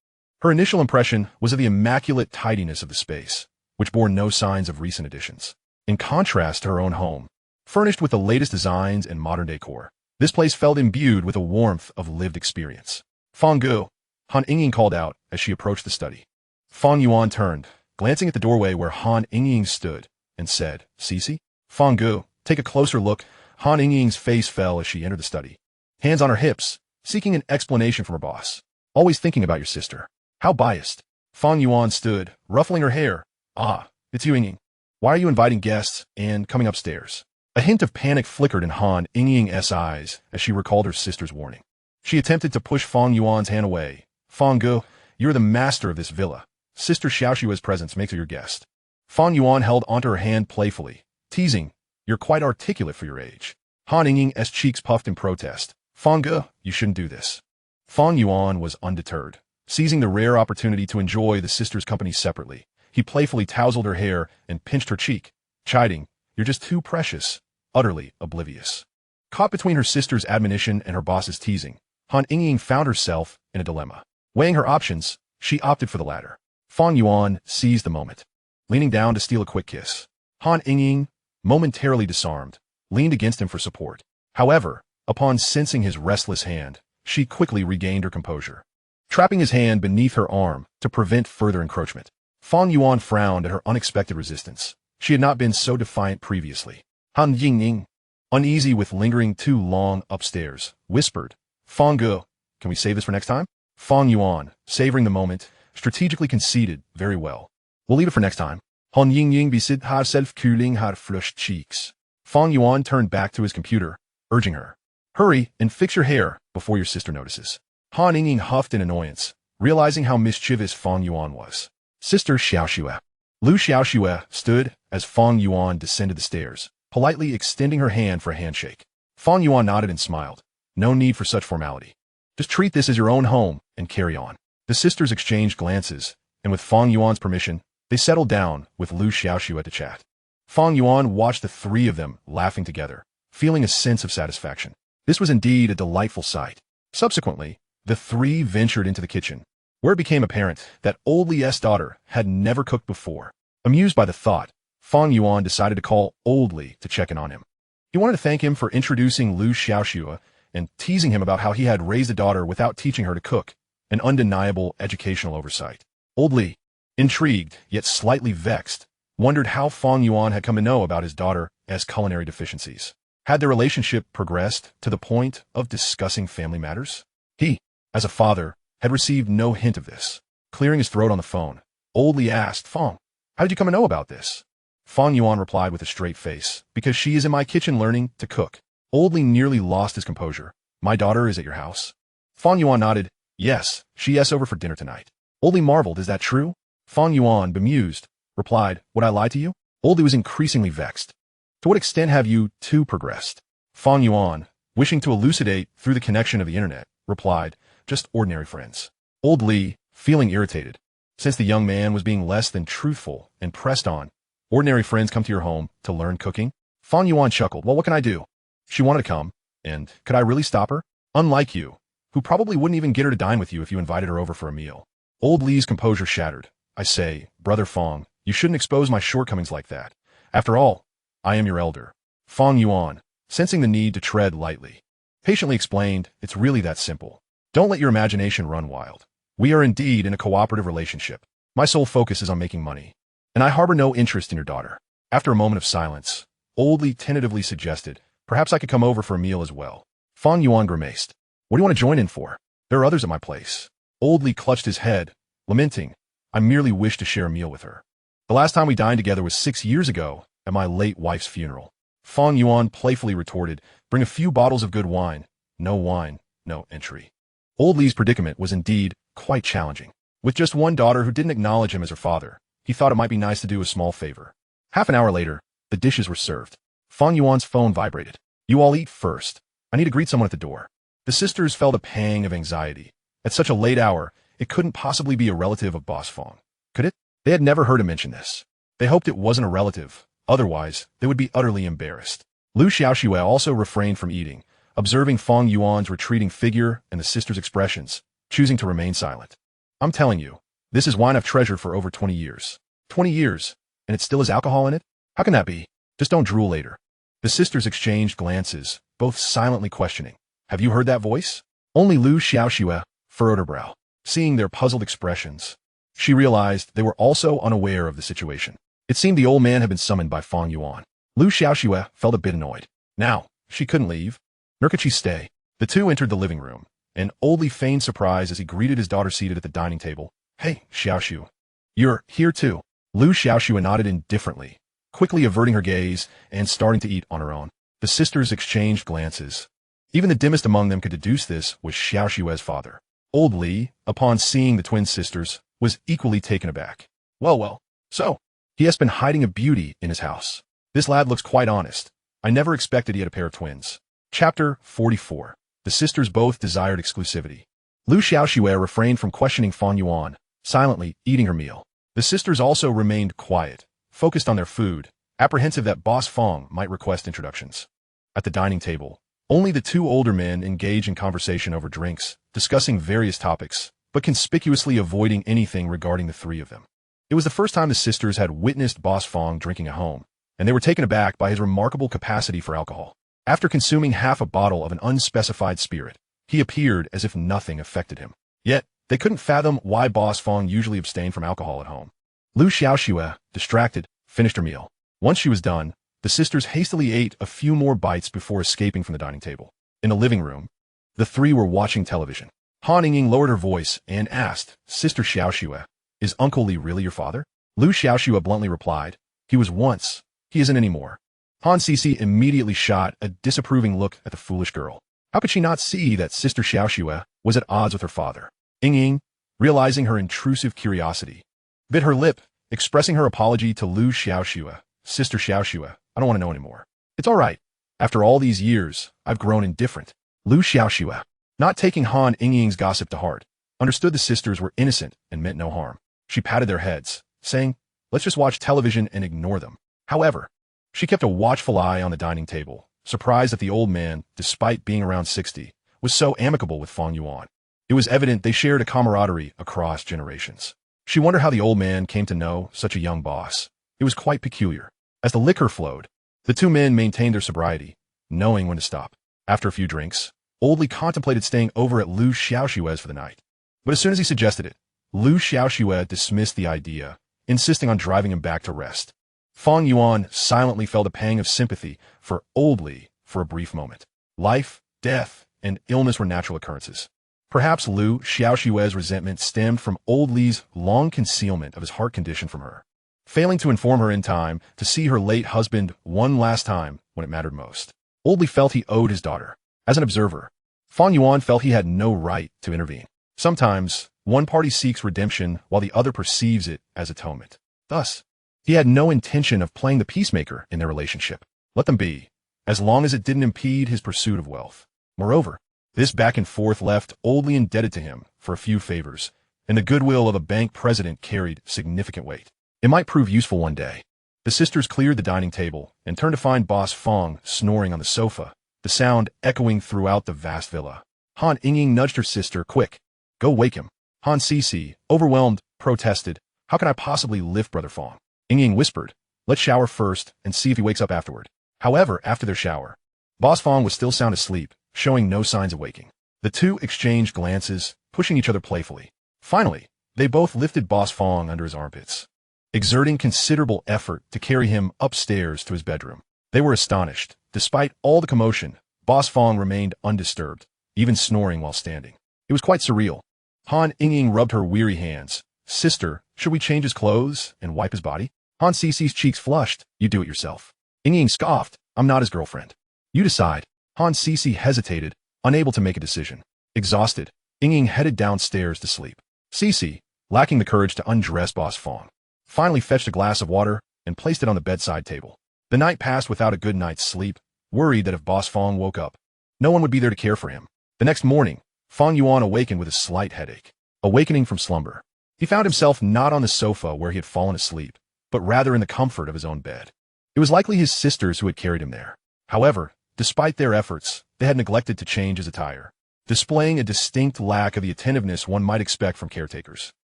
her initial impression was of the immaculate tidiness of the space, which bore no signs of recent additions. In contrast to her own home, furnished with the latest designs and modern decor, this place felt imbued with a warmth of lived experience. Fang Gu, Han Yingying called out as she approached the study. Fang Yuan turned, glancing at the doorway where Han Yingying stood, and said, Cici? Fang Gu, take a closer look. Han Yingying's face fell as she entered the study, hands on her hips, seeking an explanation from her boss. Always thinking about your sister. How biased. Fang Yuan stood, ruffling her hair. Ah, it's you, Yingying. Why are you inviting guests and coming upstairs? A hint of panic flickered in Han Yingying's eyes as she recalled her sister's warning. She attempted to push Fang Yuan's hand away. Fang Gu, you are the master of this villa. Sister Xiaoxue's presence makes her your guest. Fang Yuan held onto her hand playfully, teasing, you're quite articulate for your age. Han Yingying's cheeks puffed in protest. Fang Gu, you shouldn't do this. Fang Yuan was undeterred. Seizing the rare opportunity to enjoy the sisters' company separately, he playfully tousled her hair and pinched her cheek, chiding, you're just too precious, utterly oblivious. Caught between her sister's admonition and her boss's teasing, Han Yingying found herself in a dilemma. Weighing her options, she opted for the latter. Fang Yuan seized the moment, leaning down to steal a quick kiss. Han Yingying, momentarily disarmed, leaned against him for support. However, upon sensing his restless hand, she quickly regained her composure, trapping his hand beneath her arm to prevent further encroachment. Fang Yuan frowned at her unexpected resistance. She had not been so defiant previously. Han Yingying, uneasy with lingering too long upstairs, whispered, Fang Gu, can we save this for next time? Fang Yuan, savoring the moment, strategically conceded, very well. We'll leave it for next time. Han Yingying besid herself cooling her flushed cheeks. Fang Yuan turned back to his computer, urging her, hurry and fix your hair before your sister notices. Han Yingying huffed in annoyance, realizing how mischievous Fang Yuan was. Sister Xiaoxue. Lu Xiaoxue stood as Fang Yuan descended the stairs, politely extending her hand for a handshake. Fang Yuan nodded and smiled. No need for such formality. Just treat this as your own home and carry on. The sisters exchanged glances, and with Fang Yuan's permission, they settled down with Lu Xiaoxue to chat. Fang Yuan watched the three of them laughing together, feeling a sense of satisfaction. This was indeed a delightful sight. Subsequently, the three ventured into the kitchen, where it became apparent that Old Li's daughter had never cooked before. Amused by the thought, Fang Yuan decided to call Old Li to check in on him. He wanted to thank him for introducing Lu Xiaoxue and teasing him about how he had raised a daughter without teaching her to cook, an undeniable educational oversight. Old Li, intrigued yet slightly vexed, wondered how Fang Yuan had come to know about his daughter's culinary deficiencies. Had their relationship progressed to the point of discussing family matters? He, as a father, had received no hint of this. Clearing his throat on the phone, Old Li asked, Fang, how did you come to know about this? Fang Yuan replied with a straight face, because she is in my kitchen learning to cook. Old Li nearly lost his composure. My daughter is at your house? Fang Yuan nodded. Yes, she is over for dinner tonight. Old Li marveled, is that true? Fang Yuan, bemused, replied, would I lie to you? Old Li was increasingly vexed. To what extent have you two progressed? Fang Yuan, wishing to elucidate through the connection of the internet, replied, just ordinary friends. Old Li, feeling irritated, since the young man was being less than truthful and pressed on, ordinary friends come to your home to learn cooking? Fang Yuan chuckled, well, what can I do? She wanted to come, and could I really stop her? Unlike you, who probably wouldn't even get her to dine with you if you invited her over for a meal. Old Li's composure shattered. I say, Brother Fang, you shouldn't expose my shortcomings like that. After all, I am your elder. Fang Yuan, sensing the need to tread lightly, patiently explained, it's really that simple. Don't let your imagination run wild. We are indeed in a cooperative relationship. My sole focus is on making money, and I harbor no interest in your daughter. After a moment of silence, Old Li tentatively suggested, perhaps I could come over for a meal as well. Fang Yuan grimaced. What do you want to join in for? There are others at my place. Old Li clutched his head, lamenting, I merely wish to share a meal with her. The last time we dined together was 6 years ago at my late wife's funeral. Fang Yuan playfully retorted, bring a few bottles of good wine. No wine, no entry. Old Li's predicament was indeed quite challenging. With just one daughter who didn't acknowledge him as her father, he thought it might be nice to do a small favor. Half an hour later, the dishes were served. Fang Yuan's phone vibrated. "You all eat first. I need to greet someone at the door." The sisters felt a pang of anxiety. At such a late hour, it couldn't possibly be a relative of Boss Fang. Could it? They had never heard him mention this. They hoped it wasn't a relative. Otherwise, they would be utterly embarrassed. Lu Xiaoxue also refrained from eating, observing Fang Yuan's retreating figure and the sisters' expressions, choosing to remain silent. "I'm telling you, this is wine I've treasured for over 20 years. 20 years, and it still has alcohol in it? How can that be? Just don't drool later." The sisters exchanged glances, both silently questioning. "Have you heard that voice?" Only Lu Xiaoxue furrowed her brow. Seeing their puzzled expressions, she realized they were also unaware of the situation. It seemed the old man had been summoned by Fang Yuan. Lu Xiaoxue felt a bit annoyed. Now, she couldn't leave, nor could she stay. The two entered the living room, and Old Li feigned surprise as he greeted his daughter seated at the dining table. "Hey, Xiaoxue. You're here too." Lu Xiaoxue nodded indifferently, quickly averting her gaze and starting to eat on her own. The sisters exchanged glances. Even the dimmest among them could deduce this was Xiaoxue's father. Old Li, upon seeing the twin sisters, was equally taken aback. Well, so, he has been hiding a beauty in his house. This lad looks quite honest. I never expected he had a pair of twins." Chapter 44. The sisters both desired exclusivity. Lu Xiaoxue refrained from questioning Fang Yuan, silently eating her meal. The sisters also remained quiet, focused on their food, apprehensive that Boss Fang might request introductions. At the dining table, only the two older men engaged in conversation over drinks, discussing various topics, but conspicuously avoiding anything regarding the three of them. It was the first time the sisters had witnessed Boss Fang drinking at home, and they were taken aback by his remarkable capacity for alcohol. After consuming half a bottle of an unspecified spirit, he appeared as if nothing affected him. Yet, they couldn't fathom why Boss Fang usually abstained from alcohol at home. Lu Xiaoxue, distracted, finished her meal. Once she was done, the sisters hastily ate a few more bites before escaping from the dining table. In the living room, the three were watching television. Han Yingying lowered her voice and asked, "Sister Xiaoxue, is Uncle Li really your father?" Lu Xiaoxue bluntly replied, "He was once. He isn't anymore." Han Sisi immediately shot a disapproving look at the foolish girl. How could she not see that Sister Xiaoxue was at odds with her father? Yingying, realizing her intrusive curiosity, bit her lip, expressing her apology to Lu Xiaoxue. "Sister Xiaoxue, I don't want to know anymore. It's all right. After all these years, I've grown indifferent." Lu Xiaoxue, not taking Han Yingying's gossip to heart, understood the sisters were innocent and meant no harm. She patted their heads, saying, "Let's just watch television and ignore them." However, she kept a watchful eye on the dining table, surprised that the old man, despite being around 60, was so amicable with Fang Yuan. It was evident they shared a camaraderie across generations. She wondered how the old man came to know such a young boss. It was quite peculiar. As the liquor flowed, the two men maintained their sobriety, knowing when to stop. After a few drinks, Old Li contemplated staying over at Lu Xiaoxue's for the night. But as soon as he suggested it, Lu Xiaoxue dismissed the idea, insisting on driving him back to rest. Fang Yuan silently felt a pang of sympathy for Old Li for a brief moment. Life, death, and illness were natural occurrences. Perhaps Lu Xiaoxue's resentment stemmed from Old Li's long concealment of his heart condition from her, failing to inform her in time to see her late husband one last time when it mattered most. Old Li felt he owed his daughter. As an observer, Fang Yuan felt he had no right to intervene. Sometimes, one party seeks redemption while the other perceives it as atonement. Thus, he had no intention of playing the peacemaker in their relationship. Let them be, as long as it didn't impede his pursuit of wealth. Moreover, this back and forth left Old Li indebted to him for a few favors, and the goodwill of a bank president carried significant weight. It might prove useful one day. The sisters cleared the dining table and turned to find Boss Fang snoring on the sofa, the sound echoing throughout the vast villa. Han Yingying nudged her sister, "Quick, go wake him." Han Sisi, overwhelmed, protested, "How can I possibly lift Brother Fang?" Yingying whispered, "Let's shower first and see if he wakes up afterward." However, after their shower, Boss Fang was still sound asleep, showing no signs of waking. The two exchanged glances, pushing each other playfully. Finally, they both lifted Boss Fang under his armpits, exerting considerable effort to carry him upstairs to his bedroom. They were astonished. Despite all the commotion, Boss Fang remained undisturbed, even snoring while standing. It was quite surreal. Han Yingying rubbed her weary hands. "Sister, should we change his clothes and wipe his body?" Han Sisi's cheeks flushed. "You do it yourself." Yingying scoffed. "I'm not his girlfriend." "You decide." Han Sisi hesitated, unable to make a decision. Exhausted, Ying headed downstairs to sleep. Cece, lacking the courage to undress Boss Fang, finally fetched a glass of water and placed it on the bedside table. The night passed without a good night's sleep, worried that if Boss Fang woke up, no one would be there to care for him. The next morning, Fang Yuan awakened with a slight headache. Awakening from slumber, he found himself not on the sofa where he had fallen asleep, but rather in the comfort of his own bed. It was likely his sisters who had carried him there. However, despite their efforts, they had neglected to change his attire, displaying a distinct lack of the attentiveness one might expect from caretakers.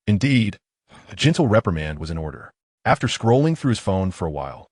Indeed, a gentle reprimand was in order. After scrolling through his phone for a while,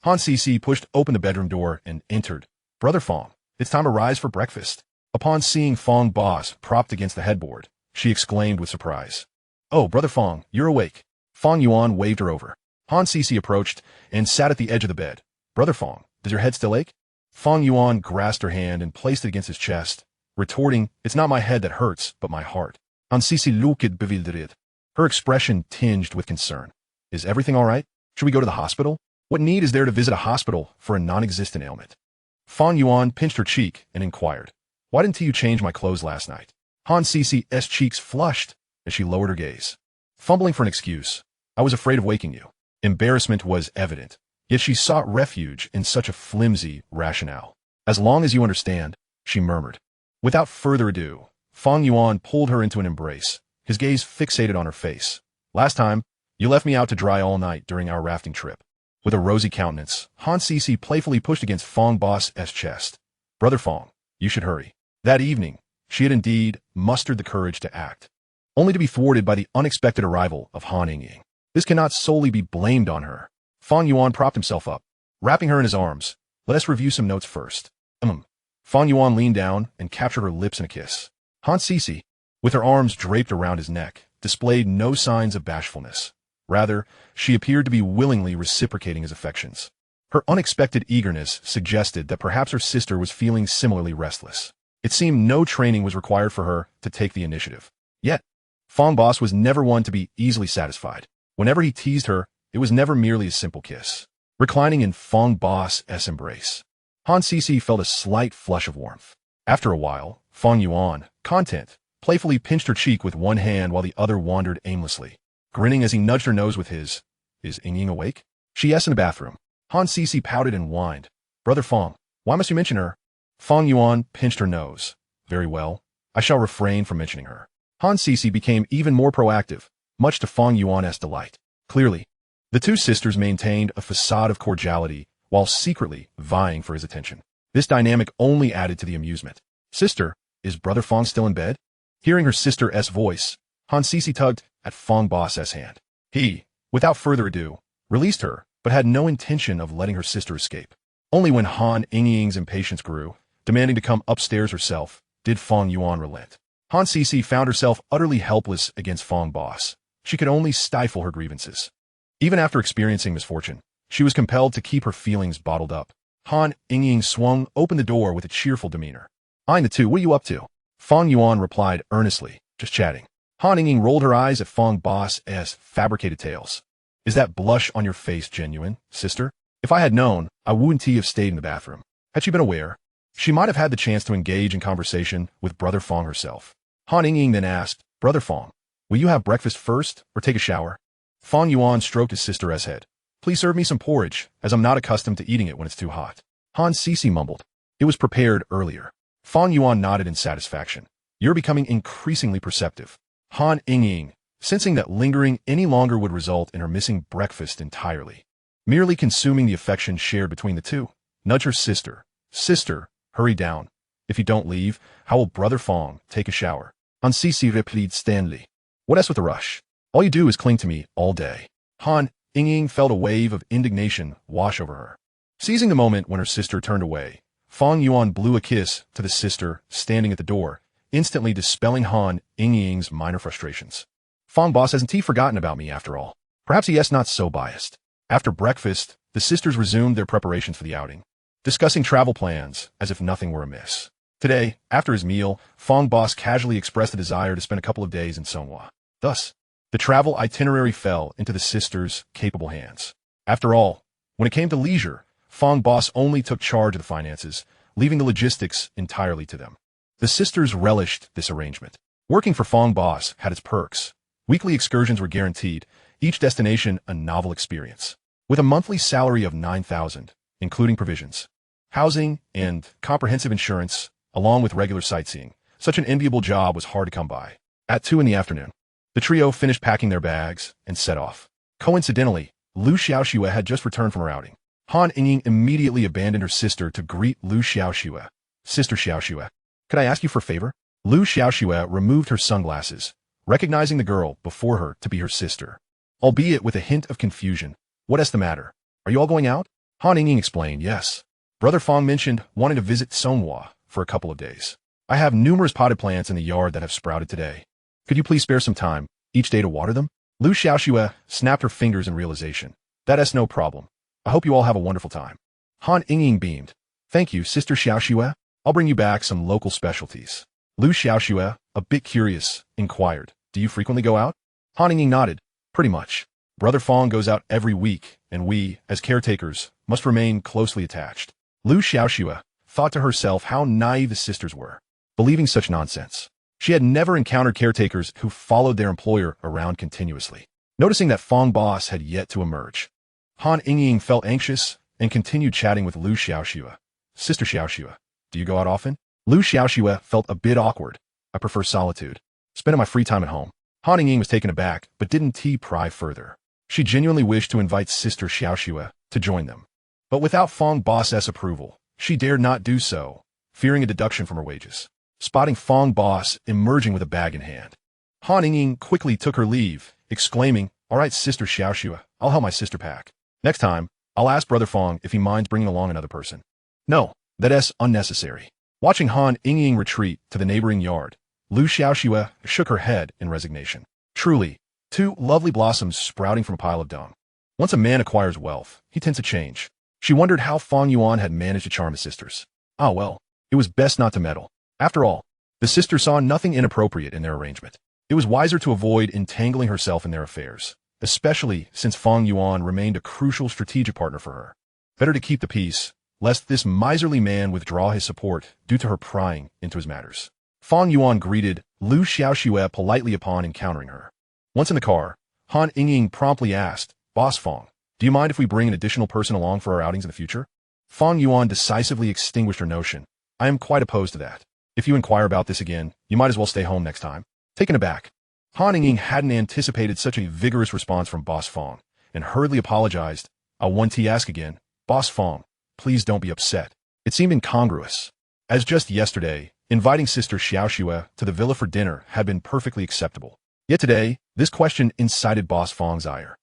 Han Cece pushed open the bedroom door and entered. "Brother Fang, it's time to rise for breakfast." Upon seeing Fang Boss propped against the headboard, she exclaimed with surprise. "Oh, Brother Fang, you're awake." Fang Yuan waved her over. Han Cece approached and sat at the edge of the bed. "Brother Fang, does your head still ache?" Fang Yuan grasped her hand and placed it against his chest, retorting, "It's not my head that hurts, but my heart." Han Cece looked bewildered, her expression tinged with concern. "Is everything all right? Should we go to the hospital? What need is there to visit a hospital for a non-existent ailment?" Fang Yuan pinched her cheek and inquired, "Why didn't you change my clothes last night?" Han Cece's cheeks flushed as she lowered her gaze, fumbling for an excuse. "I was afraid of waking you." Embarrassment was evident, yet she sought refuge in such a flimsy rationale. "As long as you understand," she murmured. Without further ado, Fang Yuan pulled her into an embrace, his gaze fixated on her face. "Last time, you left me out to dry all night during our rafting trip." With a rosy countenance, Han Cece playfully pushed against Fang Boss's chest. "Brother Fang, you should hurry." That evening, she had indeed mustered the courage to act, only to be thwarted by the unexpected arrival of Han Ying. This cannot solely be blamed on her. Fang Yuan propped himself up, wrapping her in his arms. "Let us review some notes first." Fang Yuan leaned down and captured her lips in a kiss. Han Cece, with her arms draped around his neck, displayed no signs of bashfulness. Rather, she appeared to be willingly reciprocating his affections. Her unexpected eagerness suggested that perhaps her sister was feeling similarly restless. It seemed no training was required for her to take the initiative. Yet, Fang Boss was never one to be easily satisfied. Whenever he teased her, it was never merely a simple kiss. Reclining in Fang Boss's embrace, Han Cece felt a slight flush of warmth. After a while, Fang Yuan, content, playfully pinched her cheek with one hand while the other wandered aimlessly, grinning as he nudged her nose with his. "Is Ying awake?" "She is in the bathroom." Han Cece pouted and whined. "Brother Fang, why must you mention her?" Fang Yuan pinched her nose. "Very well, I shall refrain from mentioning her." Han Cece became even more proactive, much to Fang Yuan's delight. Clearly, the two sisters maintained a facade of cordiality while secretly vying for his attention. This dynamic only added to the amusement. "Sister, is Brother Fang still in bed?" Hearing her sister's voice, Han Cece tugged at Fang Boss's hand. He, without further ado, released her, but had no intention of letting her sister escape. Only when Han Ying's impatience grew, demanding to come upstairs herself, did Fang Yuan relent. Han Cece found herself utterly helpless against Fang Boss. She could only stifle her grievances. Even after experiencing misfortune, she was compelled to keep her feelings bottled up. Han Ying swung open the door with a cheerful demeanor. "Eyeing the two, what are you up to?" Fang Yuan replied earnestly, "Just chatting." Han Ying rolled her eyes at Fang Boss's fabricated tales. "Is that blush on your face genuine, sister? If I had known, I wouldn't have stayed in the bathroom." Had she been aware, she might have had the chance to engage in conversation with Brother Fang herself. Han Ying then asked, "Brother Fang, will you have breakfast first or take a shower?" Fang Yuan stroked his sister's head. "Please serve me some porridge, as I'm not accustomed to eating it when it's too hot." Han Cece mumbled, "It was prepared earlier." Fang Yuan nodded in satisfaction. "You're becoming increasingly perceptive." Han Ying, sensing that lingering any longer would result in her missing breakfast entirely, merely consuming the affection shared between the two, nudged her sister. "Sister, hurry down. If you don't leave, how will Brother Fang take a shower?" Han Cece replied sternly. "What else with the rush? All you do is cling to me all day." Han Ying felt a wave of indignation wash over her. Seizing the moment when her sister turned away, Fang Yuan blew a kiss to the sister standing at the door, instantly dispelling Han Ying's minor frustrations. "Fang Boss hasn't he forgotten about me after all? Perhaps he is not so biased." After breakfast, the sisters resumed their preparations for the outing, discussing travel plans as if nothing were amiss. Today, after his meal, Fang Boss casually expressed a desire to spend a couple of days in Songhua. Thus, the travel itinerary fell into the sisters' capable hands. After all, when it came to leisure, Fang Boss only took charge of the finances, leaving the logistics entirely to them. The sisters relished this arrangement. Working for Fang boss had its perks. Weekly excursions were guaranteed, each destination a novel experience. With a monthly salary of 9,000, including provisions, housing, and comprehensive insurance, along with regular sightseeing, such an enviable job was hard to come by. At 2 in the afternoon, the trio finished packing their bags and set off. Coincidentally, Lu Xiaoxue had just returned from her outing. Han Yingying immediately abandoned her sister to greet Lu Xiaoxue. Sister Xiaoxue, could I ask you for a favor? Lu Xiaoxue removed her sunglasses, recognizing the girl before her to be her sister. Albeit with a hint of confusion. What's the matter? Are you all going out? Han Yingying explained, yes. Brother Fang mentioned wanting to visit Songhua for a couple of days. I have numerous potted plants in the yard that have sprouted today. Could you please spare some time each day to water them? Lu Xiaoxue snapped her fingers in realization. That's no problem. I hope you all have a wonderful time. Han Yingying beamed. Thank you, Sister Xiaoxue. I'll bring you back some local specialties. Lu Xiaoxue, a bit curious, inquired, do you frequently go out? Han Yingying nodded. Pretty much. Brother Fang goes out every week, and we, as caretakers, must remain closely attached. Lu Xiaoxue thought to herself how naive the sisters were, believing such nonsense. She had never encountered caretakers who followed their employer around continuously. Noticing that Fang boss had yet to emerge, Han Yingying felt anxious and continued chatting with Lu Xiaoxue. Sister Xiaoxue, do you go out often? Lu Xiaoxue felt a bit awkward. I prefer solitude. Spending my free time at home. Han Yingying was taken aback, but didn't pry further. She genuinely wished to invite Sister Xiaoxue to join them. But without Fang boss's approval, she dared not do so, fearing a deduction from her wages. Spotting Fang boss emerging with a bag in hand, Han Yingying quickly took her leave, exclaiming, all right, Sister Xiaoxue, I'll help my sister pack. Next time, I'll ask Brother Fang if he minds bringing along another person. No, that's unnecessary. Watching Han Yingying retreat to the neighboring yard, Lu Xiaoxue shook her head in resignation. Truly, two lovely blossoms sprouting from a pile of dung. Once a man acquires wealth, he tends to change. She wondered how Fang Yuan had managed to charm his sisters. Ah well, it was best not to meddle. After all, the sisters saw nothing inappropriate in their arrangement. It was wiser to avoid entangling herself in their affairs, especially since Fang Yuan remained a crucial strategic partner for her. Better to keep the peace, lest this miserly man withdraw his support due to her prying into his matters. Fang Yuan greeted Lu Xiaoxue politely upon encountering her. Once in the car, Han Yingying promptly asked, Boss Fang, do you mind if we bring an additional person along for our outings in the future? Fang Yuan decisively extinguished her notion. I am quite opposed to that. If you inquire about this again, you might as well stay home next time. Taken aback, Han Yingying hadn't anticipated such a vigorous response from Boss Fang, and hurriedly apologized. I want to ask again, Boss Fang, please don't be upset. It seemed incongruous, as just yesterday, inviting Sister Xiaoxue to the villa for dinner had been perfectly acceptable. Yet today, this question incited Boss Fang's ire.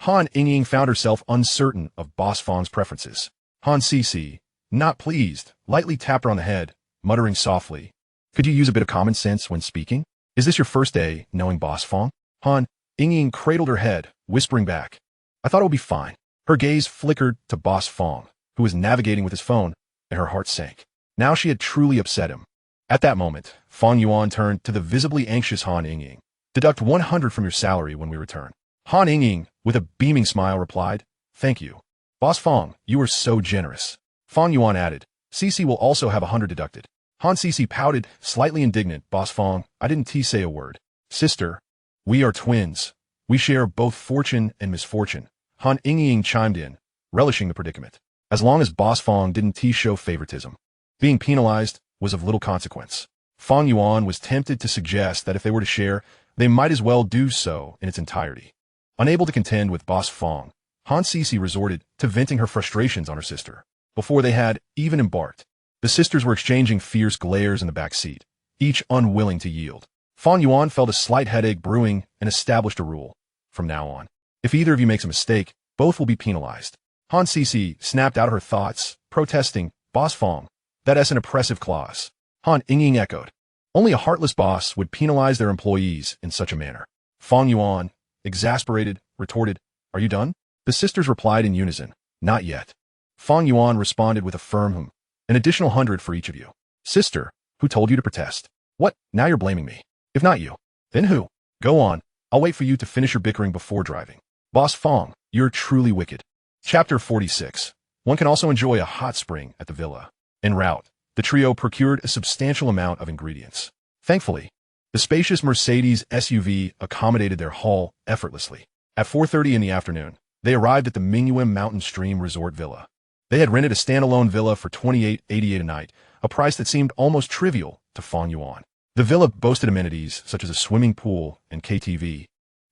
Han Yingying found herself uncertain of Boss Fang's preferences. Han Cece, not pleased, lightly tapped her on the head, muttering softly, could you use a bit of common sense when speaking? Is this your first day knowing Boss Fang? Han Yingying cradled her head, whispering back, I thought it would be fine. Her gaze flickered to Boss Fang, who was navigating with his phone, and her heart sank. Now she had truly upset him. At that moment, Fang Yuan turned to the visibly anxious Han Yingying. Deduct 100 from your salary when we return. Han Yingying, with a beaming smile, replied, thank you. Boss Fang, you are so generous. Fang Yuan added, Cece will also have 100 deducted. Han Cece pouted, slightly indignant. Boss Fang, I didn't say a word. Sister, we are twins. We share both fortune and misfortune. Han Yingying chimed in, relishing the predicament. As long as Boss Fang didn't show favoritism, being penalized was of little consequence. Fang Yuan was tempted to suggest that if they were to share, they might as well do so in its entirety. Unable to contend with Boss Fang, Han Cece resorted to venting her frustrations on her sister. Before they had even embarked, the sisters were exchanging fierce glares in the back seat, each unwilling to yield. Fang Yuan felt a slight headache brewing and established a rule. From now on, if either of you makes a mistake, both will be penalized. Han Cece snapped out her thoughts, protesting, Boss Fang, that's an oppressive clause. Han Yingying echoed. Only a heartless boss would penalize their employees in such a manner. Fang Yuan, exasperated, retorted, are you done? The sisters replied in unison, not yet. Fang Yuan responded with a firm an additional 100 for each of you. Sister, who told you to protest? What, now you're blaming me? If not you, then who? Go on, I'll wait for you to finish your bickering before driving. Boss Fang, you're truly wicked. Chapter 46. One can also enjoy a hot spring at the villa. En route, the trio procured a substantial amount of ingredients. Thankfully, the spacious Mercedes SUV accommodated their haul effortlessly. At 4:30 in the afternoon, they arrived at the Mingyuan Mountain Stream Resort Villa. They had rented a standalone villa for $28.88 a night, a price that seemed almost trivial to Fang Yuan. The villa boasted amenities such as a swimming pool and KTV,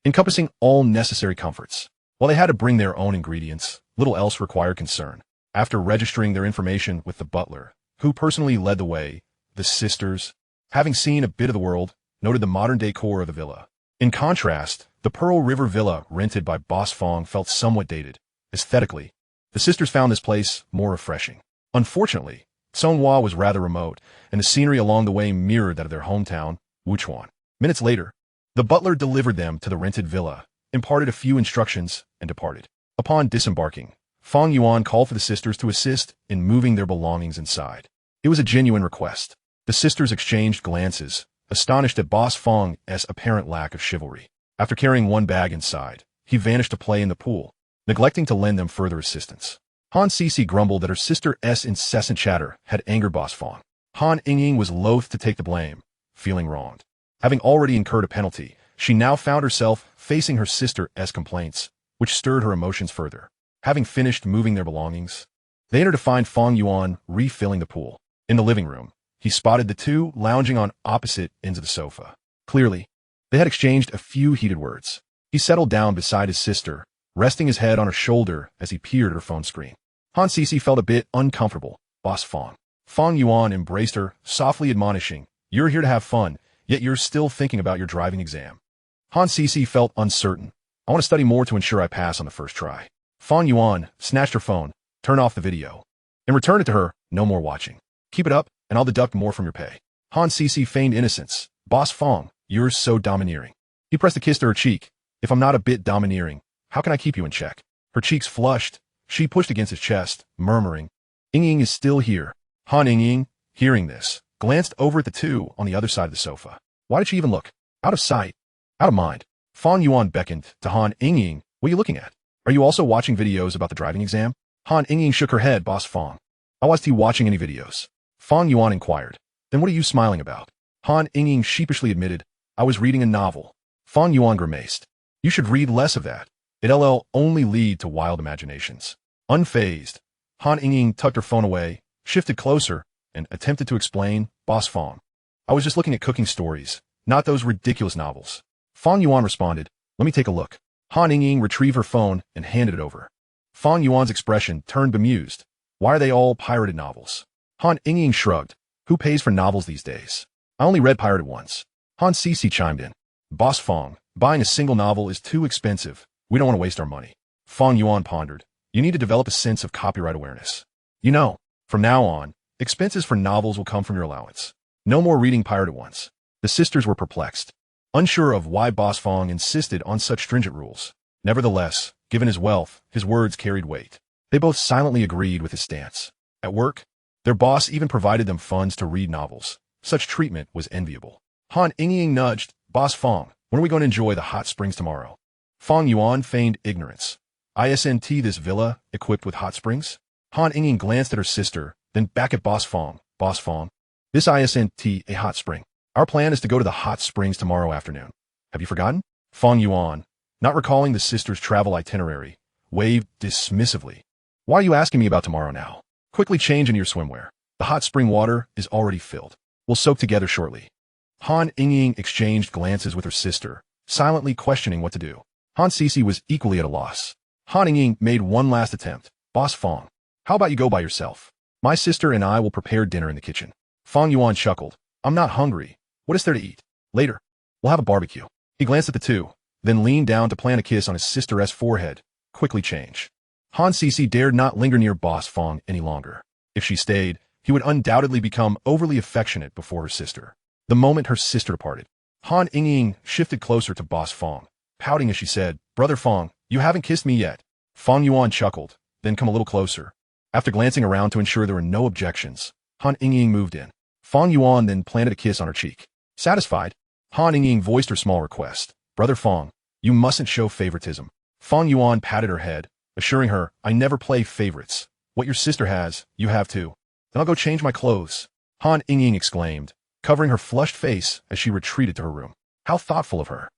encompassing all necessary comforts. While they had to bring their own ingredients, little else required concern. After registering their information with the butler, who personally led the way, the sisters, having seen a bit of the world, noted the modern decor of the villa. In contrast, the Pearl River Villa rented by Boss Fang felt somewhat dated. Aesthetically, the sisters found this place more refreshing. Unfortunately, Songhua was rather remote, and the scenery along the way mirrored that of their hometown, Wuchuan. Minutes later, the butler delivered them to the rented villa, imparted a few instructions, and departed. Upon disembarking, Fang Yuan called for the sisters to assist in moving their belongings inside. It was a genuine request. The sisters exchanged glances, astonished at Boss Fang's apparent lack of chivalry. After carrying one bag inside, he vanished to play in the pool, neglecting to lend them further assistance. Han Sisi grumbled that her sister's incessant chatter had angered Boss Fang. Han Yingying was loath to take the blame, feeling wronged. Having already incurred a penalty, she now found herself facing her sister's complaints, which stirred her emotions further. Having finished moving their belongings, they entered to find Fang Yuan refilling the pool. In the living room, he spotted the two lounging on opposite ends of the sofa. Clearly, they had exchanged a few heated words. He settled down beside his sister, resting his head on her shoulder as he peered at her phone screen. Han Sisi felt a bit uncomfortable. Boss Fang. Fang Yuan embraced her, softly admonishing, "You're here to have fun, yet you're still thinking about your driving exam." Han Sisi felt uncertain. "I want to study more to ensure I pass on the first try." Fang Yuan snatched her phone, turned off the video, and returned it to her. "No more watching. Keep it up, and I'll deduct more from your pay." Han Sisi feigned innocence. "Boss Fang, you're so domineering." He pressed a kiss to her cheek. "If I'm not a bit domineering, how can I keep you in check?" Her cheeks flushed. She pushed against his chest, murmuring, "Yingying is still here." Han Yingying, hearing this, glanced over at the two on the other side of the sofa. Why did she even look? Out of sight, out of mind. Fang Yuan beckoned to Han Yingying. "What are you looking at? Are you also watching videos about the driving exam?" Han Yingying shook her head. "Boss Fang, I wasn't he watching any videos?" Fang Yuan inquired. "Then what are you smiling about?" Han Yingying sheepishly admitted, "I was reading a novel." Fang Yuan grimaced. "You should read less of that. It'll only lead to wild imaginations." Unfazed, Han Yingying tucked her phone away, shifted closer, and attempted to explain, "Boss Fang, I was just looking at cooking stories, not those ridiculous novels." Fang Yuan responded, "Let me take a look." Han Yingying retrieved her phone and handed it over. Fang Yuan's expression turned bemused. "Why are they all pirated novels?" Han Yingying shrugged. "Who pays for novels these days? I only read pirated ones." Han Sisi chimed in. "Boss Fang, buying a single novel is too expensive. We don't want to waste our money." Fang Yuan pondered. "You need to develop a sense of copyright awareness. You know, from now on, expenses for novels will come from your allowance. No more reading pirated ones." The sisters were perplexed, unsure of why Boss Fang insisted on such stringent rules. Nevertheless, given his wealth, his words carried weight. They both silently agreed with his stance. At work, their boss even provided them funds to read novels. Such treatment was enviable. Han Yingying nudged, "Boss Fang, when are we going to enjoy the hot springs tomorrow?" Fang Yuan feigned ignorance. "Isn't this villa equipped with hot springs?" Han Yingying glanced at her sister, then back at Boss Fang. "Boss Fang, this isn't a hot spring. Our plan is to go to the hot springs tomorrow afternoon. Have you forgotten?" Fang Yuan, not recalling the sisters' travel itinerary, waved dismissively. "Why are you asking me about tomorrow now? Quickly change into your swimwear. The hot spring water is already filled. We'll soak together shortly." Han Yingying exchanged glances with her sister, silently questioning what to do. Han Sisi was equally at a loss. Han Yingying made one last attempt. "Boss Fang, how about you go by yourself? My sister and I will prepare dinner in the kitchen." Fang Yuan chuckled. "I'm not hungry. What is there to eat? Later, we'll have a barbecue." He glanced at the two, then leaned down to plant a kiss on his sister's forehead. Quickly change. Han Sisi dared not linger near Boss Fang any longer. If she stayed, he would undoubtedly become overly affectionate before her sister. The moment her sister departed, Han Yingying shifted closer to Boss Fang, pouting as she said, "Brother Fang, you haven't kissed me yet." Fang Yuan chuckled, then come a little closer. After glancing around to ensure there were no objections, Han Yingying moved in. Fang Yuan then planted a kiss on her cheek. Satisfied, Han Yingying voiced her small request. "Brother Fang, you mustn't show favoritism." Fang Yuan patted her head, assuring her, "I never play favorites. What your sister has, you have too." "Then I'll go change my clothes." Han Ying exclaimed, covering her flushed face as she retreated to her room. How thoughtful of her.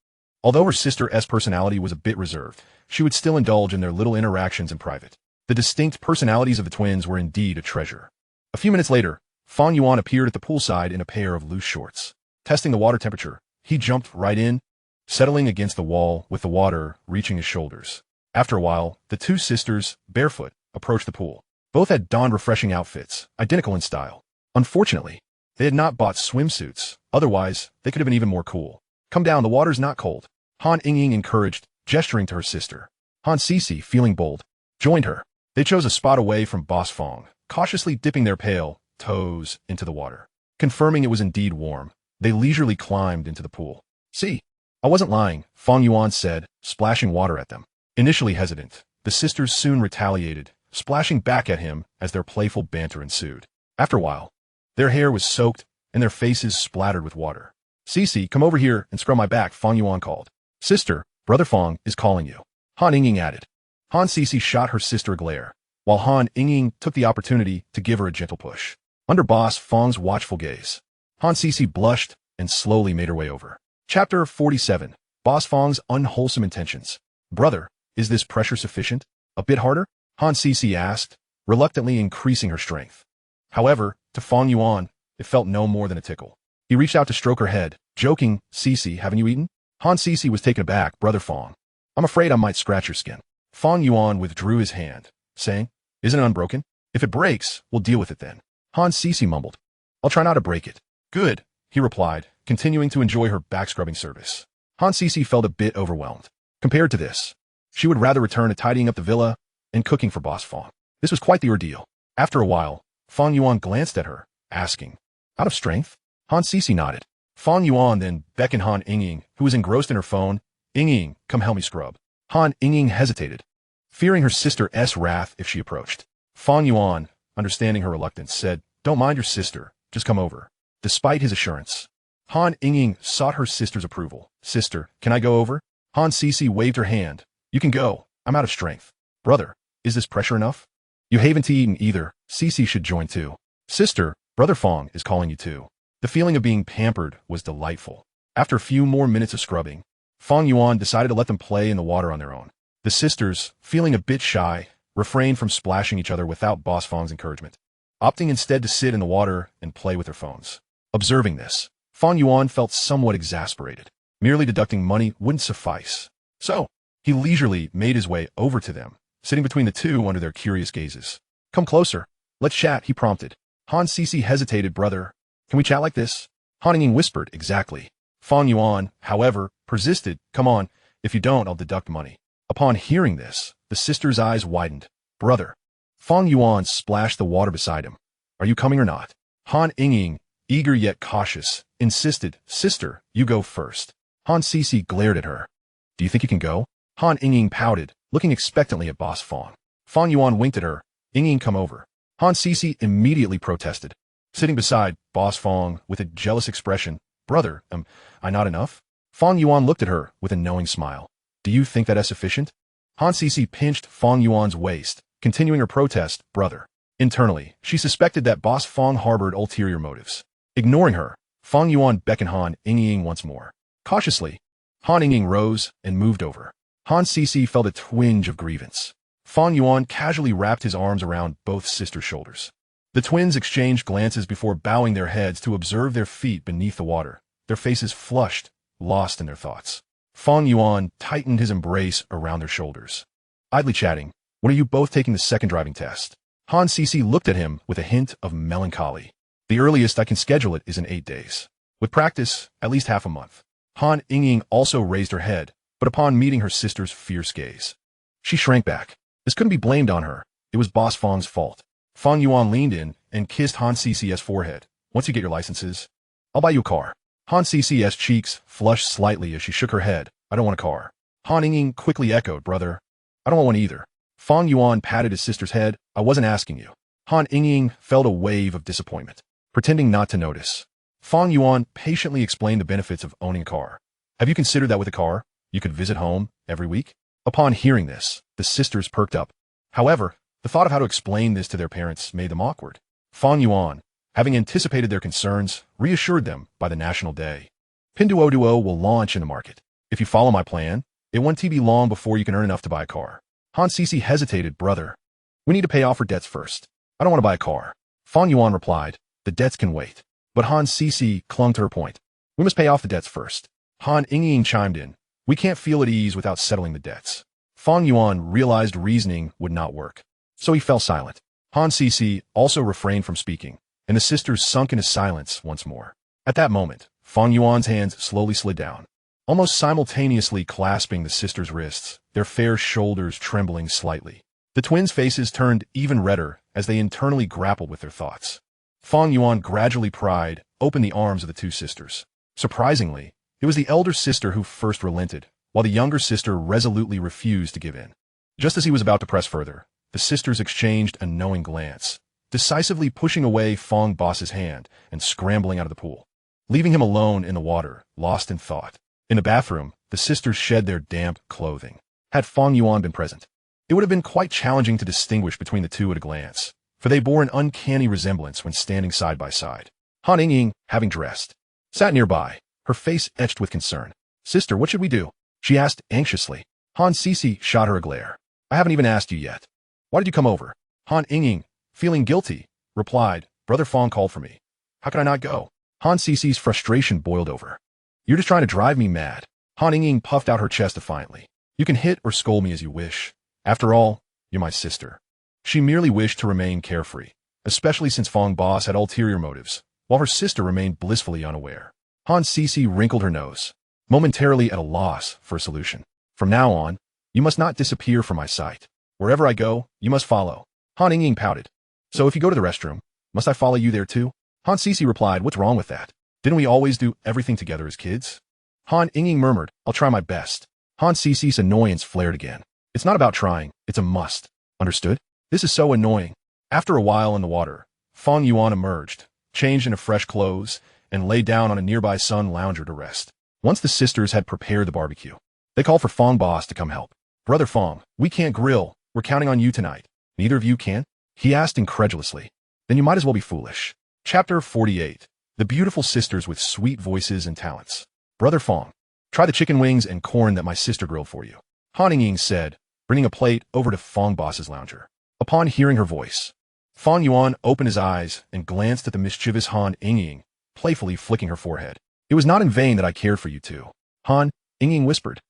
Although her sister's personality was a bit reserved, she would still indulge in their little interactions in private. The distinct personalities of the twins were indeed a treasure. A few minutes later, Fang Yuan appeared at the poolside in a pair of loose shorts. Testing the water temperature, he jumped right in, settling against the wall with the water reaching his shoulders. After a while, the two sisters, barefoot, approached the pool. Both had donned refreshing outfits, identical in style. Unfortunately, they had not bought swimsuits, otherwise they could have been even more cool. Come down, the water's not cold. Han Ying encouraged, gesturing to her sister. Han Sisi, feeling bold, joined her. They chose a spot away from Boss Fong, cautiously dipping their pale toes into the water. Confirming it was indeed warm, they leisurely climbed into the pool. See, I wasn't lying, Fang Yuan said, splashing water at them. Initially hesitant, the sisters soon retaliated, splashing back at him as their playful banter ensued. After a while, their hair was soaked and their faces splattered with water. Sisi, come over here and scrub my back, Fang Yuan called. Sister, Brother Fang is calling you. Han Ying added. Han Sisi shot her sister a glare, while Han Ying took the opportunity to give her a gentle push. Under Boss Fang's watchful gaze, Han Sisi blushed and slowly made her way over. Chapter 47. Boss Fang's unwholesome intentions. Brother, is this pressure sufficient? A bit harder? Han Sisi asked, reluctantly increasing her strength. However, to Fang Yuan, it felt no more than a tickle. He reached out to stroke her head, joking, Sisi, haven't you eaten? Han Sisi was taken aback, Brother Fang. I'm afraid I might scratch your skin. Fang Yuan withdrew his hand, saying, isn't it unbroken? If it breaks, we'll deal with it then. Han Sisi mumbled. I'll try not to break it. Good, he replied, continuing to enjoy her back-scrubbing service. Han Sisi felt a bit overwhelmed. Compared to this, she would rather return to tidying up the villa and cooking for Boss Fang. This was quite the ordeal. After a while, Fang Yuan glanced at her, asking, out of strength? Han Sisi nodded. Fang Yuan then beckoned Han Ying, who was engrossed in her phone. Ying, come help me scrub. Han Ying hesitated, fearing her sister's wrath if she approached. Fang Yuan, understanding her reluctance, said, don't mind your sister, just come over. Despite his assurance, Han Ying sought her sister's approval. Sister, can I go over? Han Sisi waved her hand. You can go, I'm out of strength. Brother, is this pressure enough? You haven't eaten either, Sisi should join too. Sister, Brother Fang is calling you too. The feeling of being pampered was delightful. After a few more minutes of scrubbing, Fang Yuan decided to let them play in the water on their own. The sisters, feeling a bit shy, refrained from splashing each other without Boss Fang's encouragement, opting instead to sit in the water and play with their phones. Observing this, Fang Yuan felt somewhat exasperated. Merely deducting money wouldn't suffice. So, he leisurely made his way over to them, sitting between the two under their curious gazes. Come closer. Let's chat, he prompted. Han Sisi hesitated. Brother, can we chat like this? Han Ying whispered, exactly. Fang Yuan, however, persisted. Come on, if you don't, I'll deduct money. Upon hearing this, the sister's eyes widened. Brother. Fang Yuan splashed the water beside him. Are you coming or not? Han Ying, eager yet cautious, insisted. Sister, you go first. Han Sisi glared at her. Do you think you can go? Han Ying pouted, looking expectantly at Boss Fang. Fang Yuan winked at her. Ying, come over. Han Sisi immediately protested, sitting beside Boss Fang with a jealous expression. Brother, I not enough? Fang Yuan looked at her with a knowing smile. Do you think that is sufficient? Han Sisi pinched Fang Yuan's waist, continuing her protest. Brother. Internally, she suspected that Boss Fang harbored ulterior motives. Ignoring her, Fang Yuan beckoned Han Ying once more. Cautiously, Han Ying rose and moved over. Han Sisi felt a twinge of grievance. Fang Yuan casually wrapped his arms around both sisters' shoulders. The twins exchanged glances before bowing their heads to observe their feet beneath the water, their faces flushed, lost in their thoughts. Fang Yuan tightened his embrace around their shoulders. Idly chatting, when are you both taking the second driving test? Han Sisi looked at him with a hint of melancholy. The earliest I can schedule it is in 8 days. With practice, at least half a month. Han Ying also raised her head, but upon meeting her sister's fierce gaze, she shrank back. This couldn't be blamed on her. It was Boss Fang's fault. Fang Yuan leaned in and kissed Han Sisi's forehead. Once you get your licenses, I'll buy you a car. Han Sisi's cheeks flushed slightly as she shook her head. I don't want a car. Han Ying quickly echoed, brother. I don't want one either. Fang Yuan patted his sister's head. I wasn't asking you. Han Ying felt a wave of disappointment, pretending not to notice. Fang Yuan patiently explained the benefits of owning a car. Have you considered that with a car, you could visit home every week? Upon hearing this, the sisters perked up. However, the thought of how to explain this to their parents made them awkward. Fang Yuan, having anticipated their concerns, reassured them by the national day. Pinduoduo will launch in the market. If you follow my plan, it won't be long before you can earn enough to buy a car. Han Sisi hesitated. Brother, we need to pay off our debts first. I don't want to buy a car. Fang Yuan replied, the debts can wait. But Han Sisi clung to her point. We must pay off the debts first. Han Yingying chimed in. We can't feel at ease without settling the debts. Fang Yuan realized reasoning would not work, so he fell silent. Han Sisi also refrained from speaking, and the sisters sunk into silence once more. At that moment, Fang Yuan's hands slowly slid down, almost simultaneously clasping the sisters' wrists, their fair shoulders trembling slightly. The twins' faces turned even redder as they internally grappled with their thoughts. Fang Yuan gradually pried open the arms of the two sisters. Surprisingly, it was the elder sister who first relented, while the younger sister resolutely refused to give in. Just as he was about to press further, the sisters exchanged a knowing glance, decisively pushing away Fang Boss's hand and scrambling out of the pool, leaving him alone in the water, lost in thought. In the bathroom, the sisters shed their damp clothing. Had Fang Yuan been present, it would have been quite challenging to distinguish between the two at a glance, for they bore an uncanny resemblance when standing side by side. Han Yingying, having dressed, sat nearby, her face etched with concern. Sister, what should we do? She asked anxiously. Han Sisi shot her a glare. I haven't even asked you yet. Why did you come over? Han Yingying, feeling guilty, replied, Brother Fang called for me. How could I not go? Han Sisi's frustration boiled over. You're just trying to drive me mad. Han Yingying puffed out her chest defiantly. You can hit or scold me as you wish. After all, you're my sister. She merely wished to remain carefree, especially since Fang Boss had ulterior motives, while her sister remained blissfully unaware. Han Sisi wrinkled her nose, momentarily at a loss for a solution. From now on, you must not disappear from my sight. Wherever I go, you must follow. Han Yingying pouted. So if you go to the restroom, must I follow you there too? Han Sisi replied, what's wrong with that? Didn't we always do everything together as kids? Han Yingying murmured, I'll try my best. Han Sisi's annoyance flared again. It's not about trying, it's a must. Understood? This is so annoying. After a while in the water, Fang Yuan emerged, changed into fresh clothes, and lay down on a nearby sun lounger to rest. Once the sisters had prepared the barbecue, they called for Fang Boss to come help. Brother Fang, we can't grill. We're counting on you tonight. Neither of you can? He asked incredulously. Then you might as well be foolish. Chapter 48. The Beautiful Sisters with Sweet Voices and Talents. Brother Fang, try the chicken wings and corn that my sister grilled for you. Han Yingying said, bringing a plate over to Fang Boss's lounger. Upon hearing her voice, Fang Yuan opened his eyes and glanced at the mischievous Han Yingying, playfully flicking her forehead. It was not in vain that I cared for you two. Han Yingying whispered.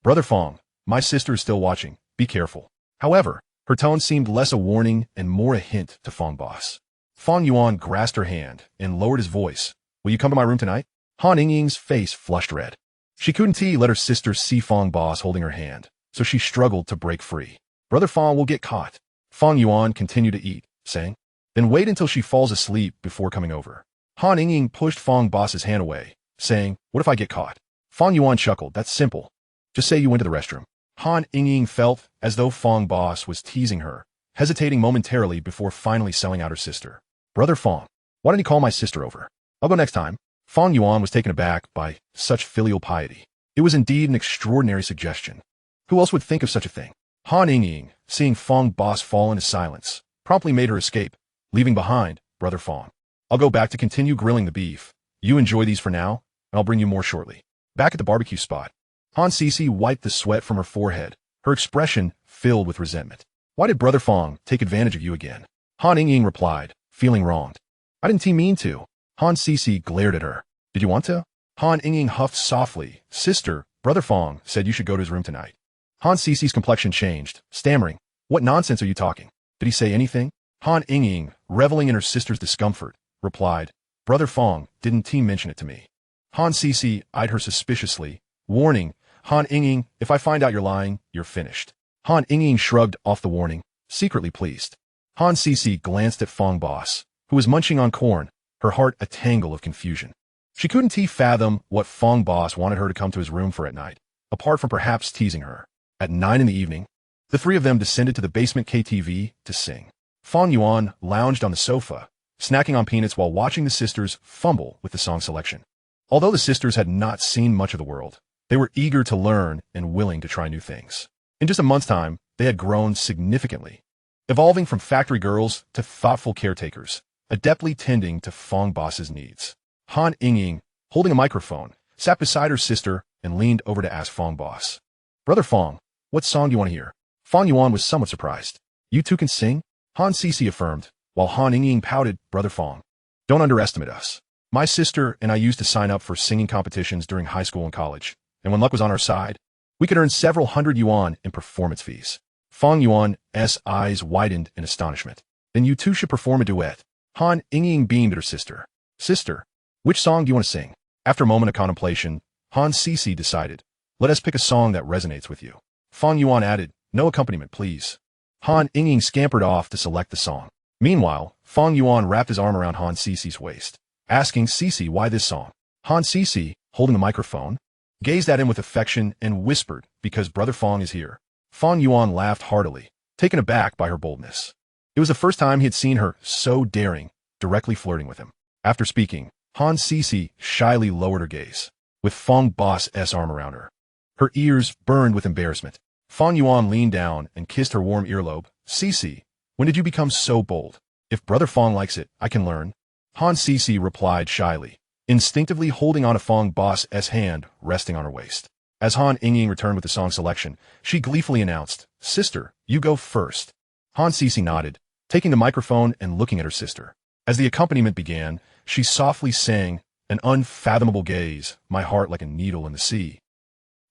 Brother Fang, my sister is still watching. Be careful. However, her tone seemed less a warning and more a hint to Fang Boss. Fang Yuan grasped her hand and lowered his voice. Will you come to my room tonight? Han Yingying's face flushed red. She couldn't let her sister see Fang Boss holding her hand, so she struggled to break free. Brother Fang will get caught. Fang Yuan continued to eat, saying, then wait until she falls asleep before coming over. Han Yingying pushed Fang Boss's hand away, saying, what if I get caught? Fang Yuan chuckled, that's simple. Just say you went to the restroom. Han Yingying felt as though Fang Boss was teasing her, hesitating momentarily before finally selling out her sister. Brother Fang, why don't you call my sister over? I'll go next time. Fang Yuan was taken aback by such filial piety. It was indeed an extraordinary suggestion. Who else would think of such a thing? Han Yingying, seeing Fang Boss fall into silence, promptly made her escape, leaving behind Brother Fang. I'll go back to continue grilling the beef. You enjoy these for now, and I'll bring you more shortly. Back at the barbecue spot, Han Sisi wiped the sweat from her forehead, her expression filled with resentment. Why did Brother Fang take advantage of you again? Han Yingying replied, feeling wronged. I didn't mean to. Han Sisi glared at her. Did you want to? Han Yingying huffed softly. Sister, Brother Fang said you should go to his room tonight. Han Sisi's complexion changed, stammering. What nonsense are you talking? Did he say anything? Han Yingying, reveling in her sister's discomfort, replied, Brother Fang didn't mention it to me. Han Sisi eyed her suspiciously, warning, Han Yingying, if I find out you're lying, you're finished. Han Yingying shrugged off the warning, secretly pleased. Han Sisi glanced at Fang Boss, who was munching on corn, her heart a tangle of confusion. She couldn't fathom what Fang Boss wanted her to come to his room for at night, apart from perhaps teasing her. At 9 p.m, the three of them descended to the basement KTV to sing. Fang Yuan lounged on the sofa, snacking on peanuts while watching the sisters fumble with the song selection. Although the sisters had not seen much of the world, they were eager to learn and willing to try new things. In just a month's time, they had grown significantly, evolving from factory girls to thoughtful caretakers, adeptly tending to Fang Boss's needs. Han Ying, holding a microphone, sat beside her sister and leaned over to ask Fang Boss. Brother Fang, what song do you want to hear? Fang Yuan was somewhat surprised. You two can sing? Han Sisi affirmed, while Han Ying pouted, Brother Fang. Don't underestimate us. My sister and I used to sign up for singing competitions during high school and college, and when luck was on our side, we could earn several hundred yuan in performance fees. Fang Yuan's eyes widened in astonishment. Then you two should perform a duet. Han Ying beamed at her sister. Sister, which song do you want to sing? After a moment of contemplation, Han Sisi decided, let us pick a song that resonates with you. Fang Yuan added, no accompaniment, please. Han Ying scampered off to select the song. Meanwhile, Fang Yuan wrapped his arm around Han Sisi's waist, asking Sisi why this song. Han Sisi, holding the microphone, gazed at him with affection and whispered, because Brother Fang is here. Fang Yuan laughed heartily, taken aback by her boldness. It was the first time he had seen her so daring, directly flirting with him. After speaking, Han Sisi shyly lowered her gaze, with Fang Boss's arm around her. Her ears burned with embarrassment. Fang Yuan leaned down and kissed her warm earlobe. Sisi, when did you become so bold? If Brother Fang likes it, I can learn. Han Sisi replied shyly, instinctively holding on to Fang Boss's hand resting on her waist. As Han Ying returned with the song selection, she gleefully announced, Sister, you go first. Han Sisi nodded, taking the microphone and looking at her sister. As the accompaniment began, she softly sang, an unfathomable gaze, my heart like a needle in the sea.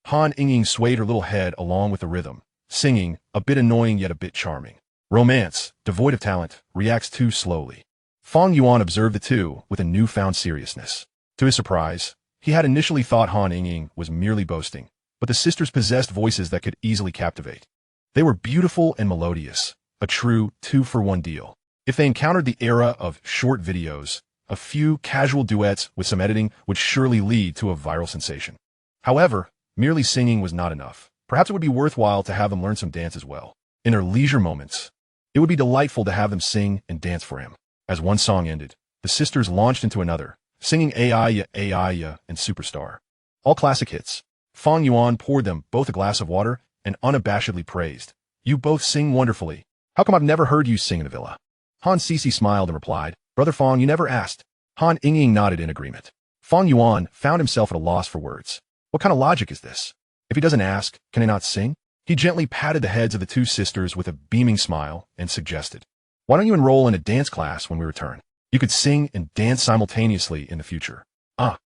Han Ying swayed her little head along with the rhythm, singing, a bit annoying yet a bit charming. Romance, devoid of talent, reacts too slowly. Fang Yuan observed the two with a newfound seriousness. To his surprise, he had initially thought Han Ying was merely boasting, but the sisters possessed voices that could easily captivate. They were beautiful and melodious, a true two-for-one deal. If they encountered the era of short videos, a few casual duets with some editing would surely lead to a viral sensation. However, merely singing was not enough. Perhaps it would be worthwhile to have them learn some dance as well. In their leisure moments, it would be delightful to have them sing and dance for him. As one song ended, the sisters launched into another, singing Aiya, and Superstar. All classic hits. Fang Yuan poured them both a glass of water and unabashedly praised. You both sing wonderfully. How come I've never heard you sing in a villa? Han Sisi smiled and replied, Brother Fang, you never asked. Han Ying nodded in agreement. Fang Yuan found himself at a loss for words. What kind of logic is this? If he doesn't ask, can he not sing? He gently patted the heads of the two sisters with a beaming smile and suggested, why don't you enroll in a dance class when we return? You could sing and dance simultaneously in the future.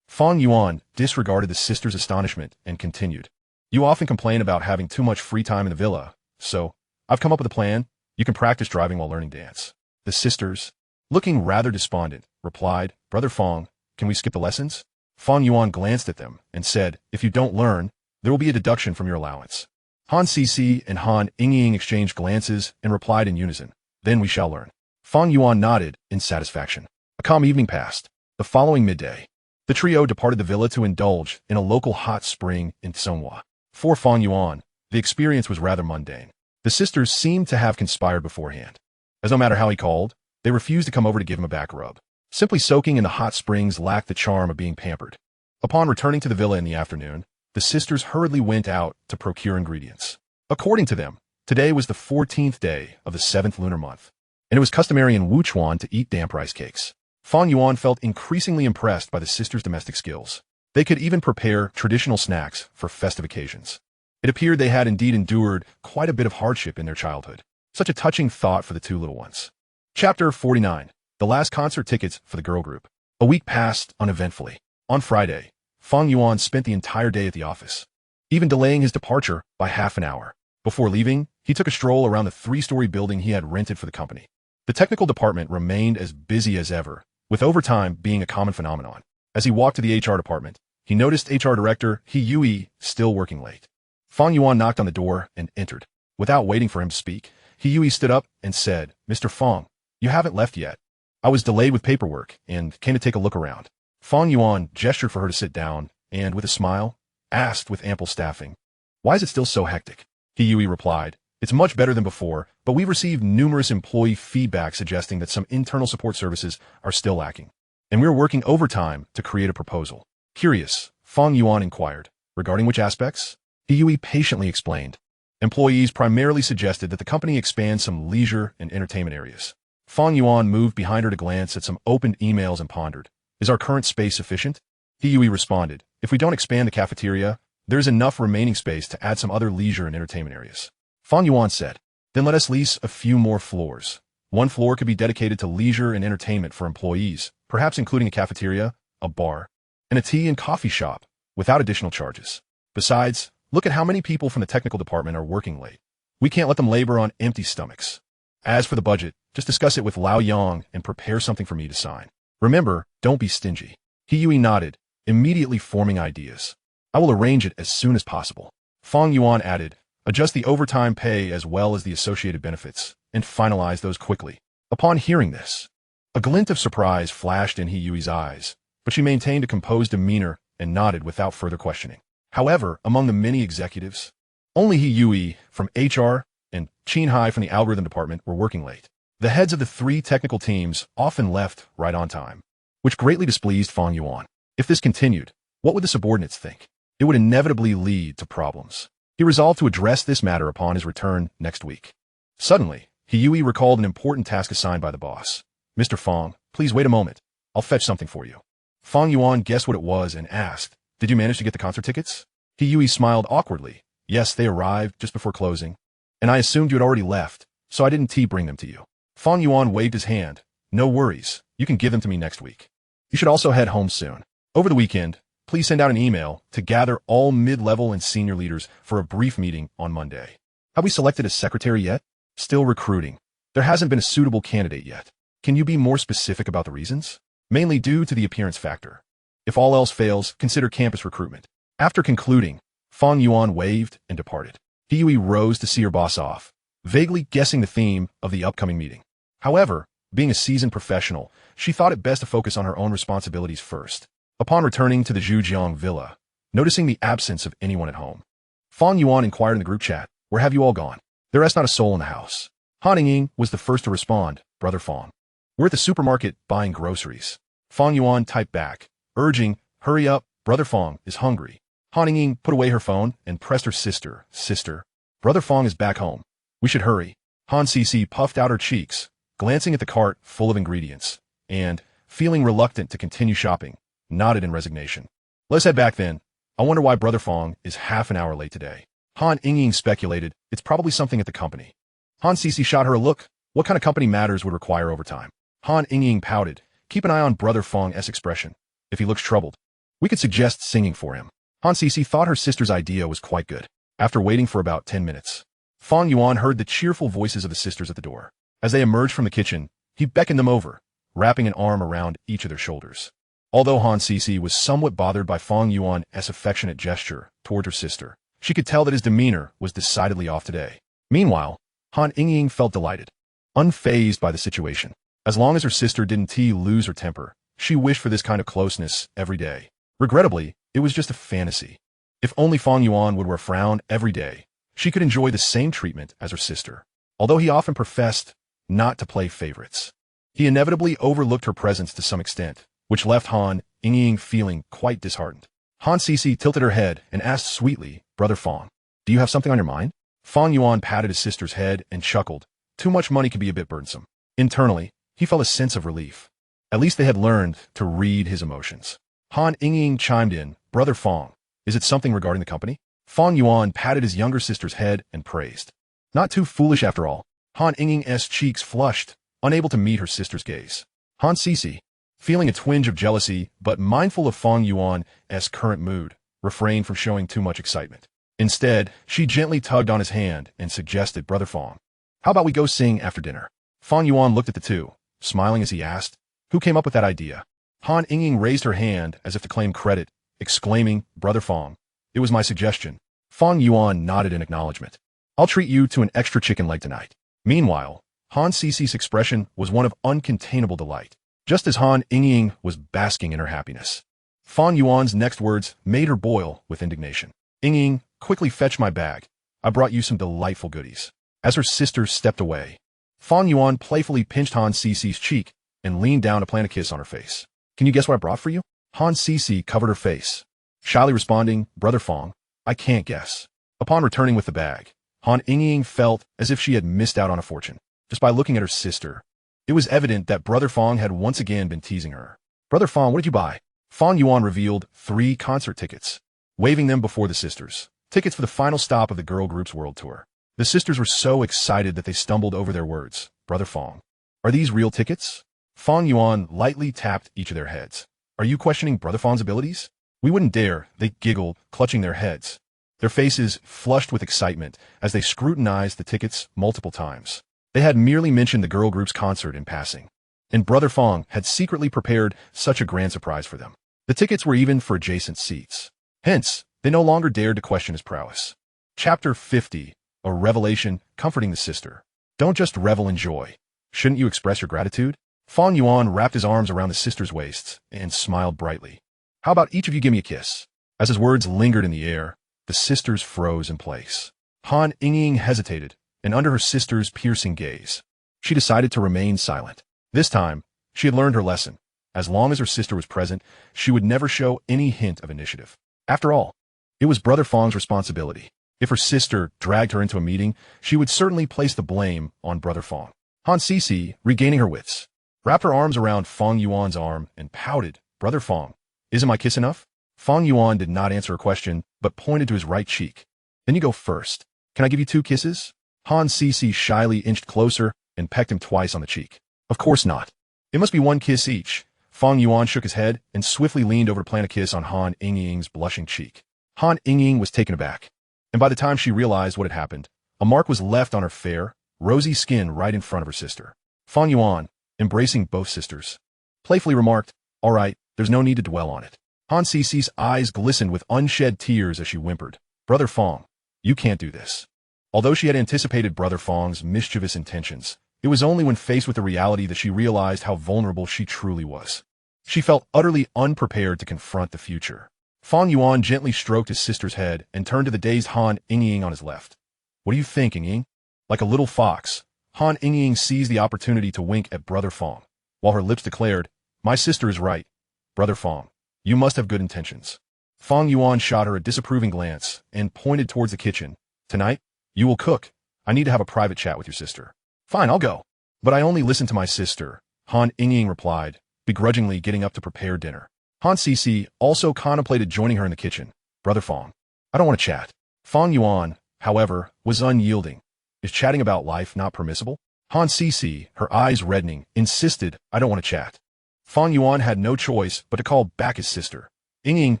Fang Yuan disregarded the sisters' astonishment and continued. You often complain about having too much free time in the villa, so I've come up with a plan. You can practice driving while learning dance. The sisters, looking rather despondent, replied, Brother Fang, can we skip the lessons? Fang Yuan glanced at them and said, if you don't learn, there will be a deduction from your allowance. Han Sisi and Han Ying exchanged glances and replied in unison, then we shall learn. Fang Yuan nodded in satisfaction. A calm evening passed. The following midday, the trio departed the villa to indulge in a local hot spring in Songhua. For Fang Yuan, the experience was rather mundane. The sisters seemed to have conspired beforehand, as no matter how he called, they refused to come over to give him a back rub. Simply soaking in the hot springs lacked the charm of being pampered. Upon returning to the villa in the afternoon, the sisters hurriedly went out to procure ingredients. According to them, today was the 14th day of the 7th lunar month, and it was customary in Wuchuan to eat damp rice cakes. Fang Yuan felt increasingly impressed by the sisters' domestic skills. They could even prepare traditional snacks for festive occasions. It appeared they had indeed endured quite a bit of hardship in their childhood. Such a touching thought for the two little ones. Chapter 49. The last concert tickets for the girl group. A week passed uneventfully. On Friday, Fang Yuan spent the entire day at the office, even delaying his departure by half an hour. Before leaving, he took a stroll around the 3-story building he had rented for the company. The technical department remained as busy as ever, with overtime being a common phenomenon. As he walked to the HR department, he noticed HR Director He Yui still working late. Fang Yuan knocked on the door and entered. Without waiting for him to speak, He Yui stood up and said, Mr. Fang, you haven't left yet. I was delayed with paperwork and came to take a look around. Fang Yuan gestured for her to sit down and, with a smile, asked with ample staffing, why is it still so hectic? He Yui replied, it's much better than before, but we've received numerous employee feedback suggesting that some internal support services are still lacking, and we're working overtime to create a proposal. Curious, Fang Yuan inquired, regarding which aspects? He Yui patiently explained. Employees primarily suggested that the company expand some leisure and entertainment areas. Fang Yuan moved behind her to glance at some opened emails and pondered. Is our current space sufficient? Yui responded. If we don't expand the cafeteria, there is enough remaining space to add some other leisure and entertainment areas. Fang Yuan said. Then let us lease a few more floors. One floor could be dedicated to leisure and entertainment for employees, perhaps including a cafeteria, a bar, and a tea and coffee shop, without additional charges. Besides, look at how many people from the technical department are working late. We can't let them labor on empty stomachs. As for the budget, just discuss it with Lao Yang and prepare something for me to sign. Remember, don't be stingy. Yui nodded, immediately forming ideas. I will arrange it as soon as possible. Fang Yuan added, adjust the overtime pay as well as the associated benefits, and finalize those quickly. Upon hearing this, a glint of surprise flashed in Yui's eyes, but she maintained a composed demeanor and nodded without further questioning. However, among the many executives, only Yui from HR and Qin Hai from the algorithm department were working late. The heads of the three technical teams often left right on time, which greatly displeased Fang Yuan. If this continued, what would the subordinates think? It would inevitably lead to problems. He resolved to address this matter upon his return next week. Suddenly, Yui recalled an important task assigned by the boss. Mr. Fang, please wait a moment. I'll fetch something for you. Fang Yuan guessed what it was and asked, did you manage to get the concert tickets? Yui smiled awkwardly. Yes, they arrived just before closing, and I assumed you had already left, so I didn't bring them to you. Fang Yuan waved his hand. No worries, you can give them to me next week. You should also head home soon. Over the weekend, please send out an email to gather all mid-level and senior leaders for a brief meeting on Monday. Have we selected a secretary yet? Still recruiting. There hasn't been a suitable candidate yet. Can you be more specific about the reasons? Mainly due to the appearance factor. If all else fails, consider campus recruitment. After concluding, Fang Yuan waved and departed. Yui rose to see her boss off, vaguely guessing the theme of the upcoming meeting. However, being a seasoned professional, she thought it best to focus on her own responsibilities first. Upon returning to the Zhujiang villa, noticing the absence of anyone at home, Fang Yuan inquired in the group chat, where have you all gone? There is not a soul in the house. Han Ying was the first to respond, Brother Fang. We're at the supermarket buying groceries. Fang Yuan typed back, urging, hurry up, Brother Fang is hungry. Han Ying put away her phone and pressed her sister, Brother Fang is back home. We should hurry. Han Cici puffed out her cheeks, glancing at the cart full of ingredients, and, feeling reluctant to continue shopping, nodded in resignation. Let's head back then. I wonder why Brother Fang is half an hour late today. Han Ying speculated, it's probably something at the company. Han Cici shot her a look. What kind of company matters would require overtime? Han Ying pouted. Keep an eye on Brother Fang's expression. If he looks troubled, we could suggest singing for him. Han Cici thought her sister's idea was quite good. After waiting for about 10 minutes, Fang Yuan heard the cheerful voices of the sisters at the door. As they emerged from the kitchen, he beckoned them over, wrapping an arm around each of their shoulders. Although Han Cici was somewhat bothered by Fang Yuan's affectionate gesture toward her sister, she could tell that his demeanor was decidedly off today. Meanwhile, Han Ying felt delighted, unfazed by the situation. As long as her sister didn't lose her temper, she wished for this kind of closeness every day. Regrettably, it was just a fantasy. If only Fang Yuan would wear a frown every day, she could enjoy the same treatment as her sister. Although he often professed not to play favorites, he inevitably overlooked her presence to some extent, which left Han Ying feeling quite disheartened. Han Cici tilted her head and asked sweetly, Brother Fang, do you have something on your mind? Fang Yuan patted his sister's head and chuckled. Too much money can be a bit burdensome. Internally, he felt a sense of relief. At least they had learned to read his emotions. Han Ying chimed in, Brother Fang, is it something regarding the company? Fang Yuan patted his younger sister's head and praised. Not too foolish after all. Han Ying's cheeks flushed, unable to meet her sister's gaze. Han Cici, feeling a twinge of jealousy but mindful of Fang Yuan's current mood, refrained from showing too much excitement. Instead, she gently tugged on his hand and suggested, Brother Fang, how about we go sing after dinner? Fang Yuan looked at the two, smiling as he asked, who came up with that idea? Han Ying raised her hand as if to claim credit, exclaiming, Brother Fang, it was my suggestion. Fang Yuan nodded in acknowledgement. I'll treat you to an extra chicken leg tonight. Meanwhile, Han Cici's expression was one of uncontainable delight, just as Han Ying was basking in her happiness. Fang Yuan's next words made her boil with indignation. Ying, quickly fetch my bag. I brought you some delightful goodies. As her sister stepped away, Fang Yuan playfully pinched Han Cici's cheek and leaned down to plant a kiss on her face. Can you guess what I brought for you? Han Cici covered her face, shyly responding, Brother Fang, I can't guess. Upon returning with the bag, Han Ying felt as if she had missed out on a fortune. Just by looking at her sister, It was evident that Brother Fang had once again been teasing her. "Brother Fang, what did you buy?" Fang Yuan revealed 3 concert tickets, waving them before the sisters. Tickets for the final stop of the girl group's world tour. The sisters were so excited that they stumbled over their words. "Brother Fang, are these real tickets?" Fang Yuan lightly tapped each of their heads. "Are you questioning Brother Fang's abilities?" "We wouldn't dare," they giggled, clutching their heads. Their faces flushed with excitement as they scrutinized the tickets multiple times. They had merely mentioned the girl group's concert in passing, and Brother Fang had secretly prepared such a grand surprise for them. The tickets were even for adjacent seats. Hence, they no longer dared to question his prowess. Chapter 50, a revelation comforting the sister. Don't just revel in joy. Shouldn't you express your gratitude? Fang Yuan wrapped his arms around the sisters' waists and smiled brightly. "How about each of you give me a kiss?" As his words lingered in the air, the sisters froze in place. Han Ying hesitated, and under her sister's piercing gaze, she decided to remain silent. This time, she had learned her lesson. As long as her sister was present, she would never show any hint of initiative. After all, it was Brother Fang's responsibility. If her sister dragged her into a meeting, she would certainly place the blame on Brother Fang. Han Sisi, regaining her wits, wrapped her arms around Fang Yuan's arm and pouted. "Brother Fang, isn't my kiss enough?" Fang Yuan did not answer her question, but pointed to his right cheek. "Then you go first. Can I give you 2 kisses?" Han Sisi shyly inched closer and pecked him twice on the cheek. "Of course not. It must be 1 kiss each." Fang Yuan shook his head and swiftly leaned over to plant a kiss on Han Ying's blushing cheek. Han Ying was taken aback, and by the time she realized what had happened, a mark was left on her fair, rosy skin right in front of her sister. Fang Yuan, embracing both sisters, playfully remarked, "All right, there's no need to dwell on it." Han Sisi's eyes glistened with unshed tears as she whimpered, "Brother Fang, you can't do this." Although she had anticipated Brother Fang's mischievous intentions, it was only when faced with the reality that she realized how vulnerable she truly was. She felt utterly unprepared to confront the future. Fang Yuan gently stroked his sister's head and turned to the dazed Han Ying on his left. "What do you think, Ying?" Like a little fox, Han Ying seized the opportunity to wink at Brother Fang, while her lips declared, "My sister is right. Brother Fang, you must have good intentions." Fang Yuan shot her a disapproving glance and pointed towards the kitchen. "Tonight, you will cook. I need to have a private chat with your sister." "Fine, I'll go. But I only listen to my sister," Han Ying replied, begrudgingly getting up to prepare dinner. Han Sisi also contemplated joining her in the kitchen. "Brother Fang, I don't want to chat." Fang Yuan, however, was unyielding. "Is chatting about life not permissible?" Han Sisi, her eyes reddening, insisted, "I don't want to chat." Fang Yuan had no choice but to call back his sister. "Ying,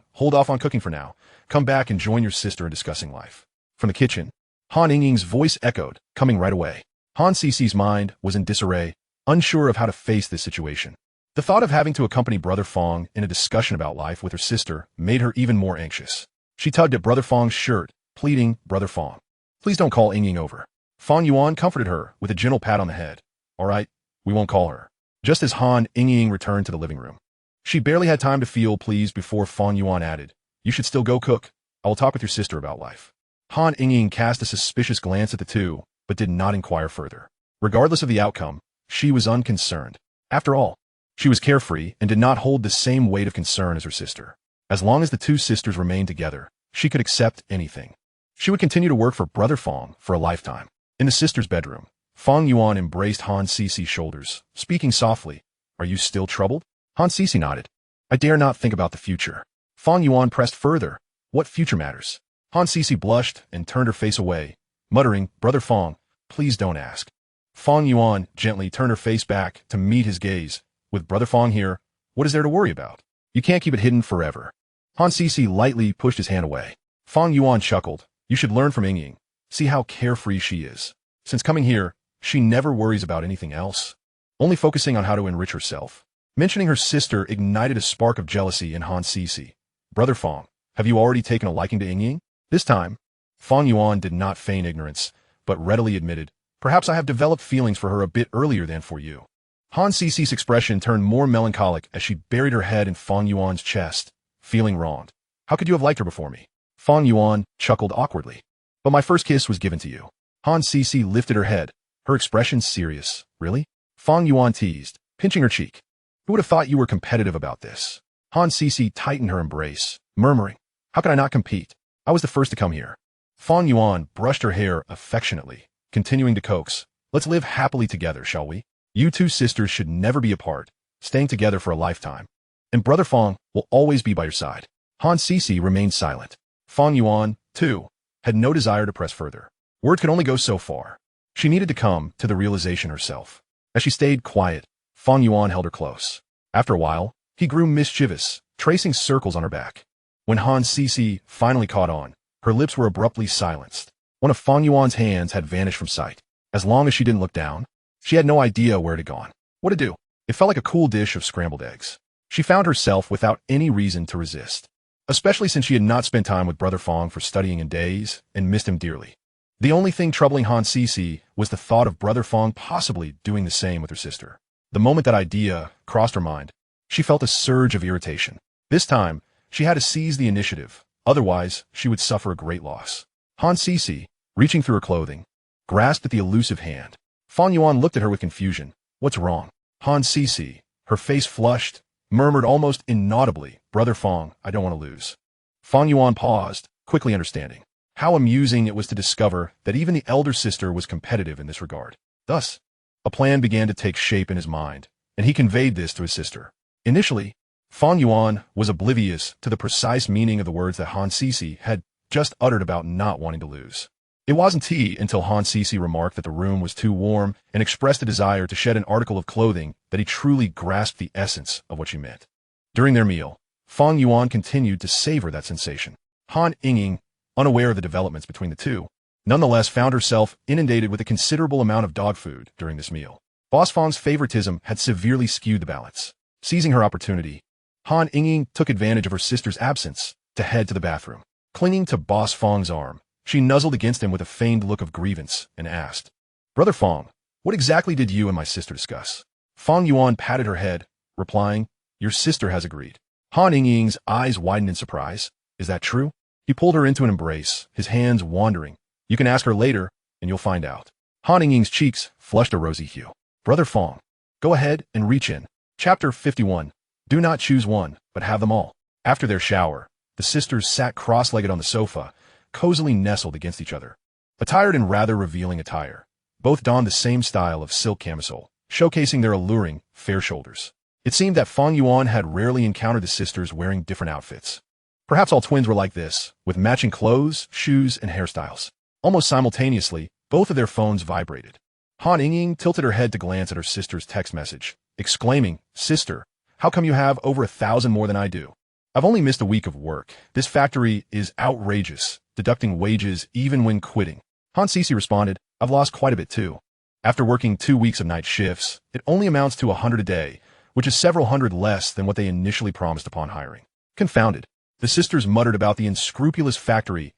hold off on cooking for now. Come back and join your sister in discussing life." From the kitchen, Han Ying's voice echoed, "Coming right away." Han Sisi's mind was in disarray, unsure of how to face this situation. The thought of having to accompany Brother Fang in a discussion about life with her sister made her even more anxious. She tugged at Brother Fang's shirt, pleading, "Brother Fang, please don't call Ying over." Fang Yuan comforted her with a gentle pat on the head. "All right, we won't call her." Just as Han Ying returned to the living room, she barely had time to feel pleased before Fang Yuan added, "You should still go cook. I will talk with your sister about life." Han Ying cast a suspicious glance at the two, but did not inquire further. Regardless of the outcome, she was unconcerned. After all, she was carefree and did not hold the same weight of concern as her sister. As long as the 2 sisters remained together, she could accept anything. She would continue to work for Brother Fang for a lifetime. In the sisters' bedroom, Fang Yuan embraced Han Sisi's shoulders, speaking softly. "Are you still troubled?" Han Sisi nodded. "I dare not think about the future." Fang Yuan pressed further. "What future matters?" Han Sisi blushed and turned her face away, muttering, "Brother Fang, please don't ask." Fang Yuan gently turned her face back to meet his gaze. "With Brother Fang here, what is there to worry about? You can't keep it hidden forever." Han Sisi lightly pushed his hand away. Fang Yuan chuckled. "You should learn from Ying. See how carefree she is. Since coming here, she never worries about anything else, only focusing on how to enrich herself." Mentioning her sister ignited a spark of jealousy in Han Sisi. "Brother Fang, have you already taken a liking to Ying?" This time, Fang Yuan did not feign ignorance, but readily admitted, "Perhaps I have developed feelings for her a bit earlier than for you." Han Sisi's expression turned more melancholic as she buried her head in Fang Yuan's chest, feeling wronged. "How could you have liked her before me?" Fang Yuan chuckled awkwardly. "But my first kiss was given to you." Han Sisi lifted her head, her expression serious. "Really?" Fang Yuan teased, pinching her cheek. "Who would have thought you were competitive about this?" Han Sisi tightened her embrace, murmuring, "How can I not compete? I was the first to come here." Fang Yuan brushed her hair affectionately, continuing to coax, "Let's live happily together, shall we?" You two sisters should never be apart, staying together for a lifetime. And Brother Fang will always be by your side. Han Sisi remained silent. Fang Yuan, too, had no desire to press further. Words could only go so far. She needed to come to the realization herself. As she stayed quiet, Fang Yuan held her close. After a while, he grew mischievous, tracing circles on her back. When Han Sisi finally caught on, her lips were abruptly silenced. One of Fang Yuan's hands had vanished from sight. As long as she didn't look down, she had no idea where it had gone. What to do? It felt like a cool dish of scrambled eggs. She found herself without any reason to resist, especially since she had not spent time with Brother Fang for studying in days and missed him dearly. The only thing troubling Han Sisi was the thought of Brother Fang possibly doing the same with her sister. The moment that idea crossed her mind, she felt a surge of irritation. This time, she had to seize the initiative, otherwise she would suffer a great loss. Han Sisi, reaching through her clothing, grasped at the elusive hand. Fang Yuan looked at her with confusion. What's wrong? Han Sisi, her face flushed, murmured almost inaudibly, Brother Fang, I don't want to lose. Fang Yuan paused, quickly understanding. How amusing it was to discover that even the elder sister was competitive in this regard. Thus, a plan began to take shape in his mind, and he conveyed this to his sister. Initially, Fang Yuan was oblivious to the precise meaning of the words that Han Sisi had just uttered about not wanting to lose. It wasn't until Han Sisi remarked that the room was too warm and expressed a desire to shed an article of clothing that he truly grasped the essence of what she meant. During their meal, Fang Yuan continued to savor that sensation. Han Ying, unaware of the developments between the two, nonetheless found herself inundated with a considerable amount of dog food during this meal. Boss Fang's favoritism had severely skewed the balance. Seizing her opportunity, Han Ying took advantage of her sister's absence to head to the bathroom. Clinging to Boss Fang's arm, she nuzzled against him with a feigned look of grievance and asked, Brother Fang, what exactly did you and my sister discuss? Fang Yuan patted her head, replying, Your sister has agreed. Han Ying's eyes widened in surprise. Is that true? He pulled her into an embrace, his hands wandering. You can ask her later, and you'll find out. Han Ying's cheeks flushed a rosy hue. Brother Fang, go ahead and reach in. Chapter 51. Do not choose one, but have them all. After their shower, the sisters sat cross-legged on the sofa, cozily nestled against each other. Attired in rather revealing attire, both donned the same style of silk camisole, showcasing their alluring, fair shoulders. It seemed that Fang Yuan had rarely encountered the sisters wearing different outfits. Perhaps all twins were like this, with matching clothes, shoes, and hairstyles. Almost simultaneously, both of their phones vibrated. Han Ying tilted her head to glance at her sister's text message, exclaiming, Sister, how come you have over 1,000 more than I do? I've only missed a week of work. This factory is outrageous, deducting wages even when quitting. Han Sisi responded, I've lost quite a bit too. After working 2 weeks of night shifts, it only amounts to 100 a day, which is several hundred less than what they initially promised upon hiring. Confounded, the sisters muttered about the unscrupulous factory's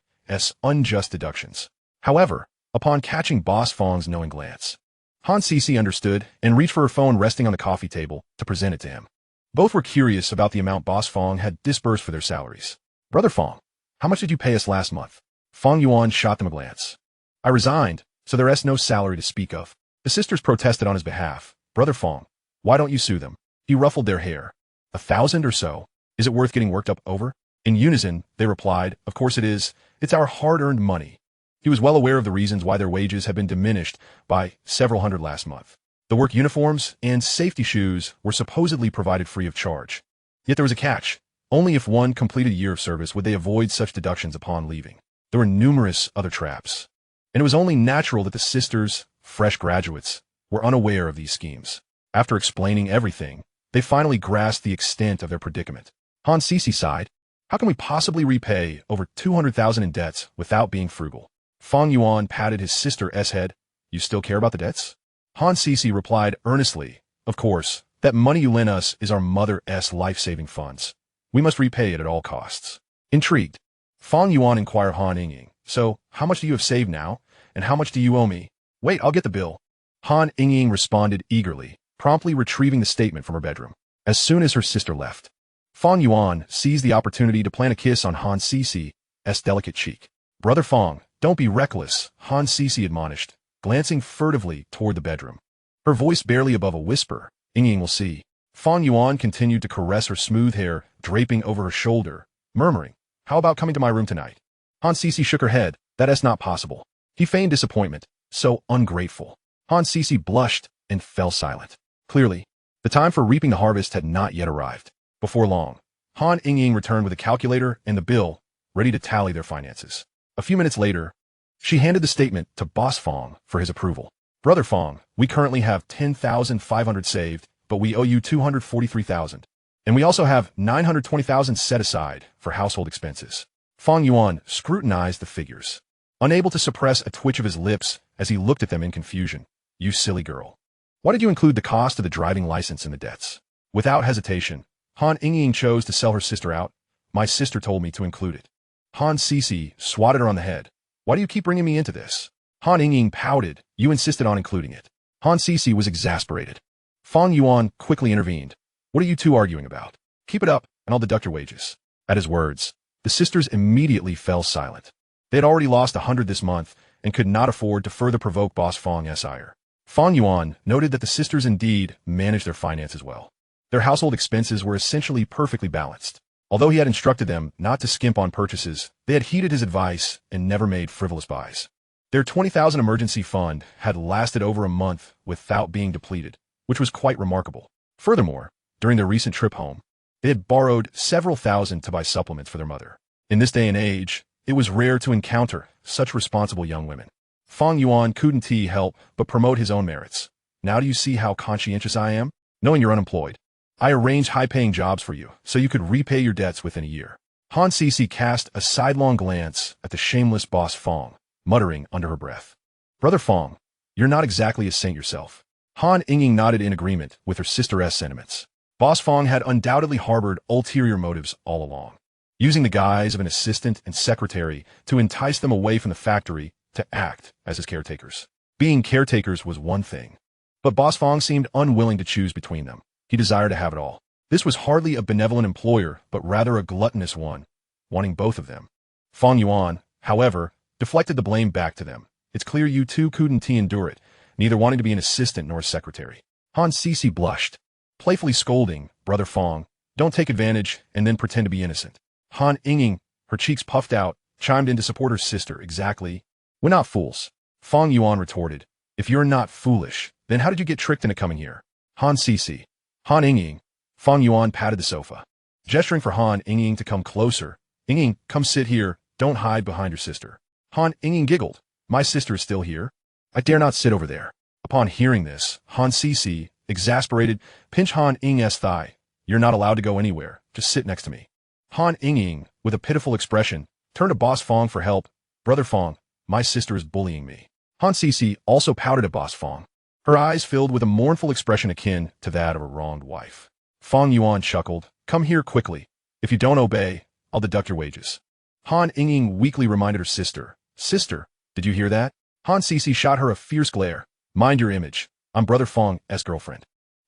unjust deductions. However, upon catching Boss Fang's knowing glance, Han Sisi understood and reached for her phone resting on the coffee table to present it to him. Both were curious about the amount Boss Fang had disbursed for their salaries. Brother Fang, how much did you pay us last month? Fang Yuan shot them a glance. I resigned, so there is no salary to speak of. The sisters protested on his behalf. Brother Fang, why don't you sue them? He ruffled their hair. 1,000 or so? Is it worth getting worked up over? In unison, they replied, Of course it is. It's our hard-earned money. He was well aware of the reasons why their wages had been diminished by several hundred last month. The work uniforms and safety shoes were supposedly provided free of charge. Yet there was a catch. Only if one completed a year of service would they avoid such deductions upon leaving. There were numerous other traps. And it was only natural that the sisters, fresh graduates, were unaware of these schemes. After explaining everything, they finally grasped the extent of their predicament. Han Sisi sighed. How can we possibly repay over 200,000 in debts without being frugal? Fang Yuan patted his sister's head. You still care about the debts? Han Sisi replied earnestly, Of course, that money you lent us is our mother's life-saving funds. We must repay it at all costs. Intrigued, Fang Yuan inquired Han Ying, So, how much do you have saved now, and how much do you owe me? Wait, I'll get the bill. Han Ying responded eagerly, promptly retrieving the statement from her bedroom. As soon as her sister left, Fang Yuan seized the opportunity to plant a kiss on Han Sisi's delicate cheek. Brother Fang, don't be reckless, Han Sisi admonished, glancing furtively toward the bedroom. Her voice barely above a whisper, Ying will see. Fang Yuan continued to caress her smooth hair draping over her shoulder, murmuring, How about coming to my room tonight? Han Sisi shook her head. That is not possible. He feigned disappointment. So ungrateful. Han Sisi blushed and fell silent. Clearly, the time for reaping the harvest had not yet arrived. Before long, Han Ying returned with a calculator and the bill, ready to tally their finances. A few minutes later, she handed the statement to Boss Fang for his approval. Brother Fang, we currently have 10,500 saved, but we owe you 243,000. And we also have 920,000 set aside for household expenses. Fang Yuan scrutinized the figures, unable to suppress a twitch of his lips as he looked at them in confusion. You silly girl. Why did you include the cost of the driving license in the debts? Without hesitation, Han Ying chose to sell her sister out. My sister told me to include it. Han Sisi swatted her on the head. Why do you keep bringing me into this? Han Ying pouted. You insisted on including it. Han Sisi was exasperated. Fang Yuan quickly intervened. What are you two arguing about? Keep it up, and I'll deduct your wages. At his words, the sisters immediately fell silent. They had already lost 100 this month and could not afford to further provoke Boss Fang's ire. Fang Yuan noted that the sisters indeed managed their finances well. Their household expenses were essentially perfectly balanced. Although he had instructed them not to skimp on purchases, they had heeded his advice and never made frivolous buys. Their 20,000 emergency fund had lasted over a month without being depleted, which was quite remarkable. Furthermore, during their recent trip home, they had borrowed several thousand to buy supplements for their mother. In this day and age, it was rare to encounter such responsible young women. Fang Yuan couldn't help but promote his own merits. Now do you see how conscientious I am? Knowing you're unemployed, I arranged high-paying jobs for you so you could repay your debts within a year. Han Sisi cast a sidelong glance at the shameless Boss Fang, muttering under her breath. Brother Fang, you're not exactly a saint yourself. Han Ying nodded in agreement with her sister's sentiments. Boss Fang had undoubtedly harbored ulterior motives all along, using the guise of an assistant and secretary to entice them away from the factory to act as his caretakers. Being caretakers was one thing, but Boss Fang seemed unwilling to choose between them. He desired to have it all. This was hardly a benevolent employer, but rather a gluttonous one, wanting both of them. Fang Yuan, however, deflected the blame back to them. It's clear you two couldn't endure it, neither wanting to be an assistant nor a secretary. Han Sisi blushed, playfully scolding, Brother Fang, don't take advantage and then pretend to be innocent. Han Ying, her cheeks puffed out, chimed in to support her sister. Exactly. We're not fools. Fang Yuan retorted. If you're not foolish, then how did you get tricked into coming here? Han Sisi. Han Ying. Fang Yuan patted the sofa, gesturing for Han Ying to come closer. Ying, come sit here. Don't hide behind your sister. Han Ying giggled. My sister is still here. I dare not sit over there. Upon hearing this, Han Sisi, exasperated, pinched Han Ying's thigh. You're not allowed to go anywhere. Just sit next to me. Han Ying, with a pitiful expression, turned to Boss Fang for help. Brother Fang, my sister is bullying me. Han Sisi also pouted at Boss Fang, her eyes filled with a mournful expression akin to that of a wronged wife. Fang Yuan chuckled. Come here quickly. If you don't obey, I'll deduct your wages. Han Ying weakly reminded her sister. Sister, did you hear that? Han Sisi shot her a fierce glare. Mind your image. I'm Brother Fang's girlfriend.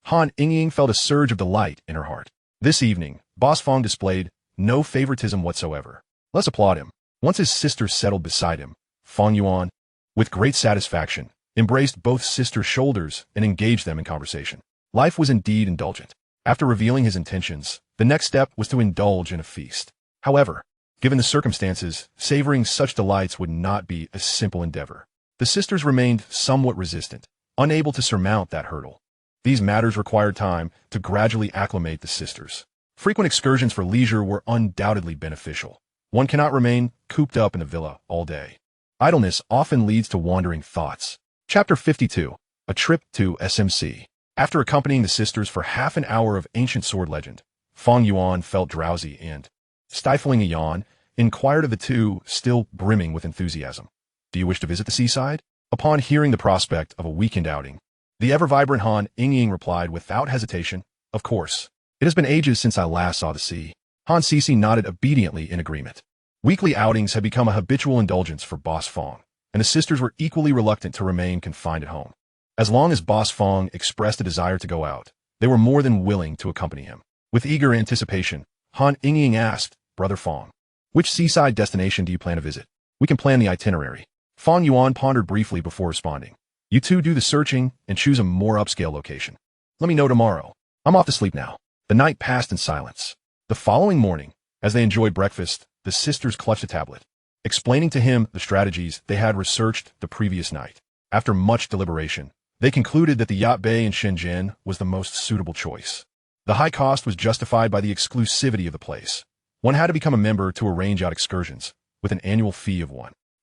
Han Ying felt a surge of delight in her heart. This evening, Boss Fang displayed no favoritism whatsoever. Let's applaud him. Once his sister settled beside him, Fang Yuan, with great satisfaction, embraced both sisters' shoulders and engaged them in conversation. Life was indeed indulgent. After revealing his intentions, the next step was to indulge in a feast. However, given the circumstances, savoring such delights would not be a simple endeavor. The sisters remained somewhat resistant, unable to surmount that hurdle. These matters required time to gradually acclimate the sisters. Frequent excursions for leisure were undoubtedly beneficial. One cannot remain cooped up in the villa all day. Idleness often leads to wandering thoughts. Chapter 52. A Trip to SMC. After accompanying the sisters for half an hour of ancient sword legend, Fang Yuan felt drowsy and, stifling a yawn, inquired of the two, still brimming with enthusiasm. Do you wish to visit the seaside? Upon hearing the prospect of a weekend outing, the ever-vibrant Han Ying replied without hesitation, Of course. It has been ages since I last saw the sea. Han Sisi nodded obediently in agreement. Weekly outings had become a habitual indulgence for Boss Fang, and the sisters were equally reluctant to remain confined at home. As long as Boss Fang expressed a desire to go out, they were more than willing to accompany him. With eager anticipation, Han Ying asked, Brother Fang, which seaside destination do you plan to visit? We can plan the itinerary. Fang Yuan pondered briefly before responding. You two do the searching and choose a more upscale location. Let me know tomorrow. I'm off to sleep now. The night passed in silence. The following morning, as they enjoyed breakfast, the sisters clutched a tablet, explaining to him the strategies they had researched the previous night. After much deliberation, They concluded that the yacht bay in Shenzhen was the most suitable choice. The high cost was justified by the exclusivity of the place. One had to become a member to arrange out excursions, with an annual fee of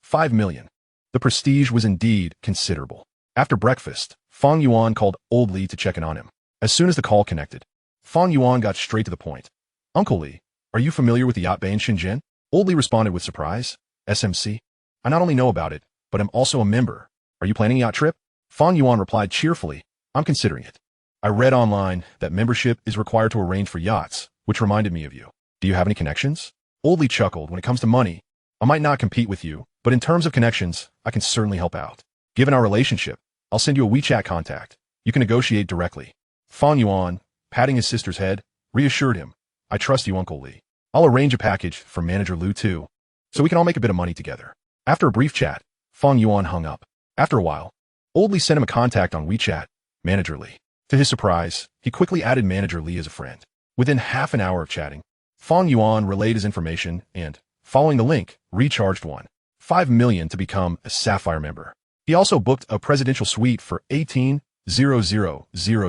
5 million. The prestige was indeed considerable. After breakfast, Fang Yuan called Old Li to check in on him. As soon as the call connected, Fang Yuan got straight to the point. Uncle Li, are you familiar with the yacht bay in Shenzhen? Old Li responded with surprise. SMC? I not only know about it, but am also a member. Are you planning a yacht trip? Fang Yuan replied cheerfully, I'm considering it. I read online that membership is required to arrange for yachts, which reminded me of you. Do you have any connections? Old Li chuckled. When it comes to money, I might not compete with you, but in terms of connections, I can certainly help out. Given our relationship, I'll send you a WeChat contact. You can negotiate directly. Fang Yuan, patting his sister's head, reassured him. I trust you, Uncle Li. I'll arrange a package for Manager Lu too, so we can all make a bit of money together. After a brief chat, Fang Yuan hung up. After a while, Old Li sent him a contact on WeChat, Manager Li. To his surprise, he quickly added Manager Li as a friend. Within half an hour of chatting, Fang Yuan relayed his information and, following the link, recharged 5 million to become a Sapphire member. He also booked a presidential suite for 18,000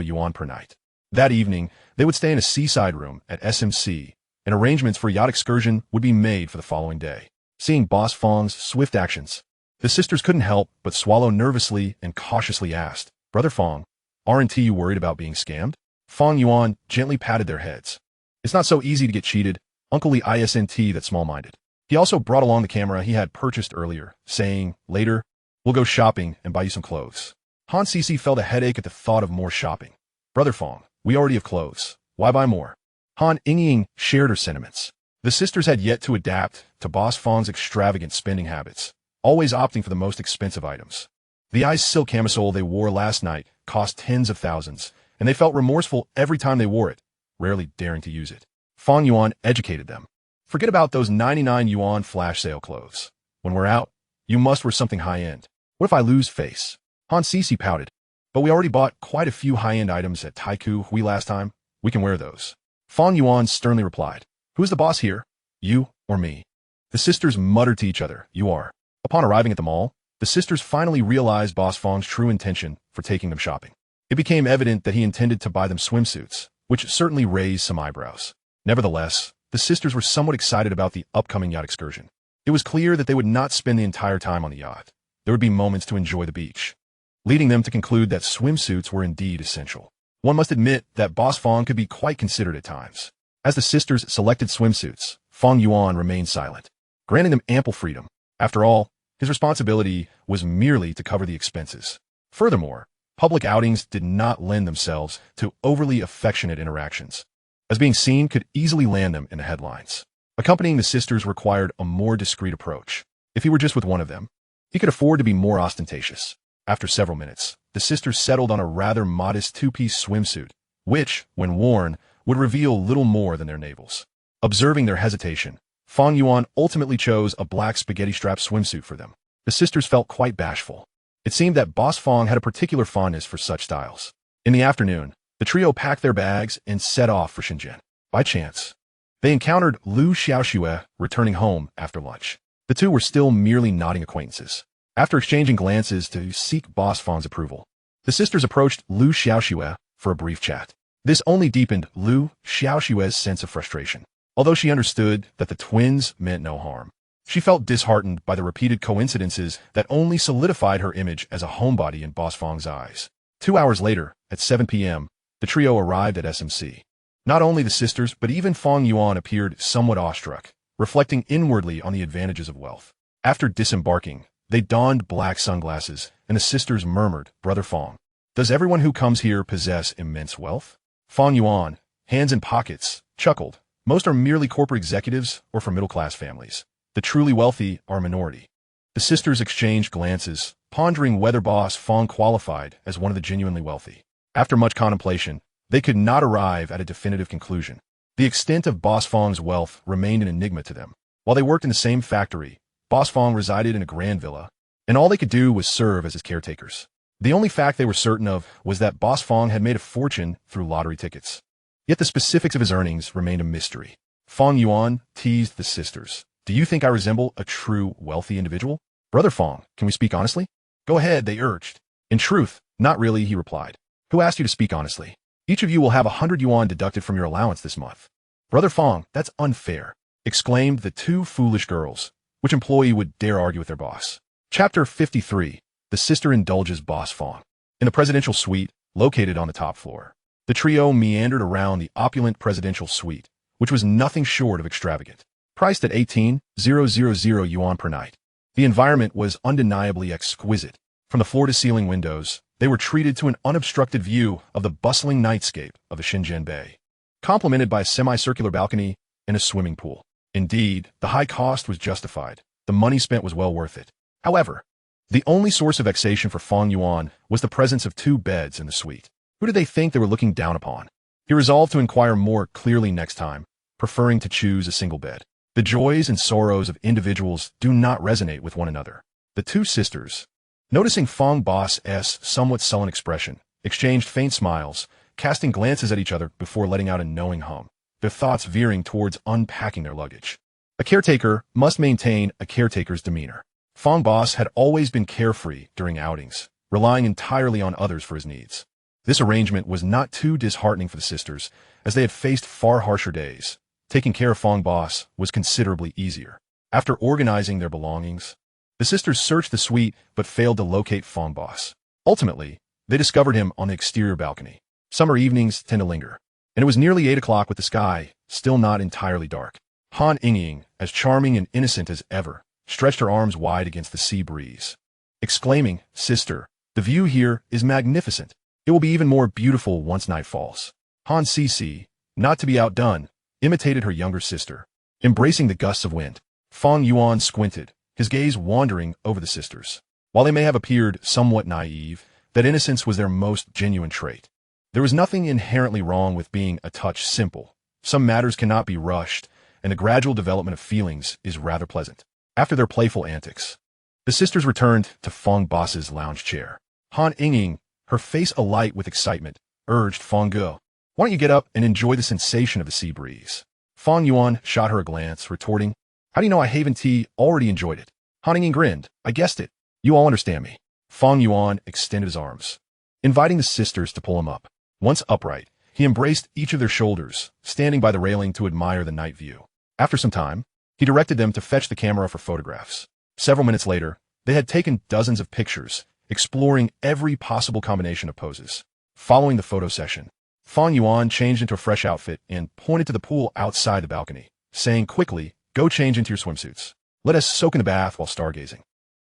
yuan per night. That evening, they would stay in a seaside room at SMC, and arrangements for a yacht excursion would be made for the following day. Seeing Boss Fang's swift actions, the sisters couldn't help but swallow nervously and cautiously asked, Brother Fang, aren't you worried about being scammed? Fang Yuan gently patted their heads. It's not so easy to get cheated. Uncle Li isn't that small-minded. He also brought along the camera he had purchased earlier, saying, later, we'll go shopping and buy you some clothes. Han Sisi felt a headache at the thought of more shopping. Brother Fang, we already have clothes. Why buy more? Han Yingying shared her sentiments. The sisters had yet to adapt to Boss Fang's extravagant spending habits, always opting for the most expensive items. The ice silk camisole they wore last night cost tens of thousands, and they felt remorseful every time they wore it, rarely daring to use it. Fang Yuan educated them. Forget about those 99 yuan flash sale clothes. When we're out, you must wear something high-end. What if I lose face? Han Sisi pouted. But we already bought quite a few high-end items at Taiku Hui last time. We can wear those. Fang Yuan sternly replied. Who's the boss here? You or me? The sisters muttered to each other. You are. Upon arriving at the mall, the sisters finally realized Boss Fang's true intention for taking them shopping. It became evident that he intended to buy them swimsuits, which certainly raised some eyebrows. Nevertheless, the sisters were somewhat excited about the upcoming yacht excursion. It was clear that they would not spend the entire time on the yacht. There would be moments to enjoy the beach, leading them to conclude that swimsuits were indeed essential. One must admit that Boss Fang could be quite considerate at times. As the sisters selected swimsuits, Fang Yuan remained silent, granting them ample freedom. After all, his responsibility was merely to cover the expenses. Furthermore, public outings did not lend themselves to overly affectionate interactions, as being seen could easily land them in the headlines. Accompanying the sisters required a more discreet approach. If he were just with one of them, he could afford to be more ostentatious. After several minutes, the sisters settled on a rather modest two-piece swimsuit, which, when worn, would reveal little more than their navels. Observing their hesitation, Fang Yuan ultimately chose a black spaghetti-strap swimsuit for them. The sisters felt quite bashful. It seemed that Boss Fang had a particular fondness for such styles. In the afternoon, the trio packed their bags and set off for Shenzhen. By chance, they encountered Lu Xiaoxue returning home after lunch. The two were still merely nodding acquaintances. After exchanging glances to seek Boss Fang's approval, the sisters approached Lu Xiaoxue for a brief chat. This only deepened Lu Xiaoxue's sense of frustration. Although she understood that the twins meant no harm, she felt disheartened by the repeated coincidences that only solidified her image as a homebody in Boss Fang's eyes. 2 hours later, at 7 p.m., the trio arrived at SMC. Not only the sisters, but even Fang Yuan appeared somewhat awestruck, reflecting inwardly on the advantages of wealth. After disembarking, they donned black sunglasses, and the sisters murmured, Brother Fang, does everyone who comes here possess immense wealth? Fang Yuan, hands in pockets, chuckled. Most are merely corporate executives or from middle-class families. The truly wealthy are a minority. The sisters exchanged glances, pondering whether Boss Fang qualified as one of the genuinely wealthy. After much contemplation, they could not arrive at a definitive conclusion. The extent of Boss Fang's wealth remained an enigma to them. While they worked in the same factory, Boss Fang resided in a grand villa, and all they could do was serve as his caretakers. The only fact they were certain of was that Boss Fang had made a fortune through lottery tickets. Yet the specifics of his earnings remained a mystery. Fang Yuan teased the sisters. Do you think I resemble a true wealthy individual? Brother Fang, can we speak honestly? Go ahead, they urged. In truth, Not really, he replied. Who asked you to speak honestly? Each of you will have 100 yuan deducted from your allowance this month. Brother Fang, that's unfair, exclaimed the two foolish girls. Which employee would dare argue with their boss? Chapter 53. The sister indulges boss Fang. In the presidential suite, located on the top floor, the trio meandered around the opulent presidential suite, which was nothing short of extravagant. Priced at 18,000 yuan per night. The environment was undeniably exquisite. From the floor-to-ceiling windows, they were treated to an unobstructed view of the bustling nightscape of the Shenzhen Bay, complemented by a semicircular balcony and a swimming pool. Indeed, the high cost was justified. The money spent was well worth it. However, the only source of vexation for Fang Yuan was the presence of 2 beds in the suite. Who did they think they were looking down upon? He resolved to inquire more clearly next time, preferring to choose a single bed. The joys and sorrows of individuals do not resonate with one another. The 2 sisters, noticing Fang Boss's somewhat sullen expression, exchanged faint smiles, casting glances at each other before letting out a knowing hum, their thoughts veering towards unpacking their luggage. A caretaker must maintain a caretaker's demeanor. Fang Boss had always been carefree during outings, relying entirely on others for his needs. This arrangement was not too disheartening for the sisters, as they had faced far harsher days. Taking care of Fang Boss was considerably easier. After organizing their belongings, the sisters searched the suite but failed to locate Fang Boss. Ultimately, they discovered him on the exterior balcony. Summer evenings tend to linger, and it was nearly 8 o'clock with the sky still not entirely dark. Han Yingying, as charming and innocent as ever, stretched her arms wide against the sea breeze, exclaiming, "Sister, the view here is magnificent. It will be even more beautiful once night falls." Han Cici, not to be outdone, imitated her younger sister, embracing the gusts of wind. Fang Yuan squinted, his gaze wandering over the sisters. While they may have appeared somewhat naive, that innocence was their most genuine trait. There was nothing inherently wrong with being a touch simple. Some matters cannot be rushed, and the gradual development of feelings is rather pleasant. After their playful antics, the sisters returned to Fang Boss's lounge chair. Han Yingying, her face alight with excitement, urged Fang Ge, "Why don't you get up and enjoy the sensation of the sea breeze?" Fang Yuan shot her a glance, retorting, "How do you know I haven't already enjoyed it?" Han Yingying grinned, "I guessed it. You all understand me." Fang Yuan extended his arms, inviting the sisters to pull him up. Once upright, he embraced each of their shoulders, standing by the railing to admire the night view. After some time, he directed them to fetch the camera for photographs. Several minutes later, they had taken dozens of pictures, exploring every possible combination of poses. Following the photo session, Fang Yuan changed into a fresh outfit and pointed to the pool outside the balcony, saying quickly, "Go change into your swimsuits. Let us soak in the bath while stargazing."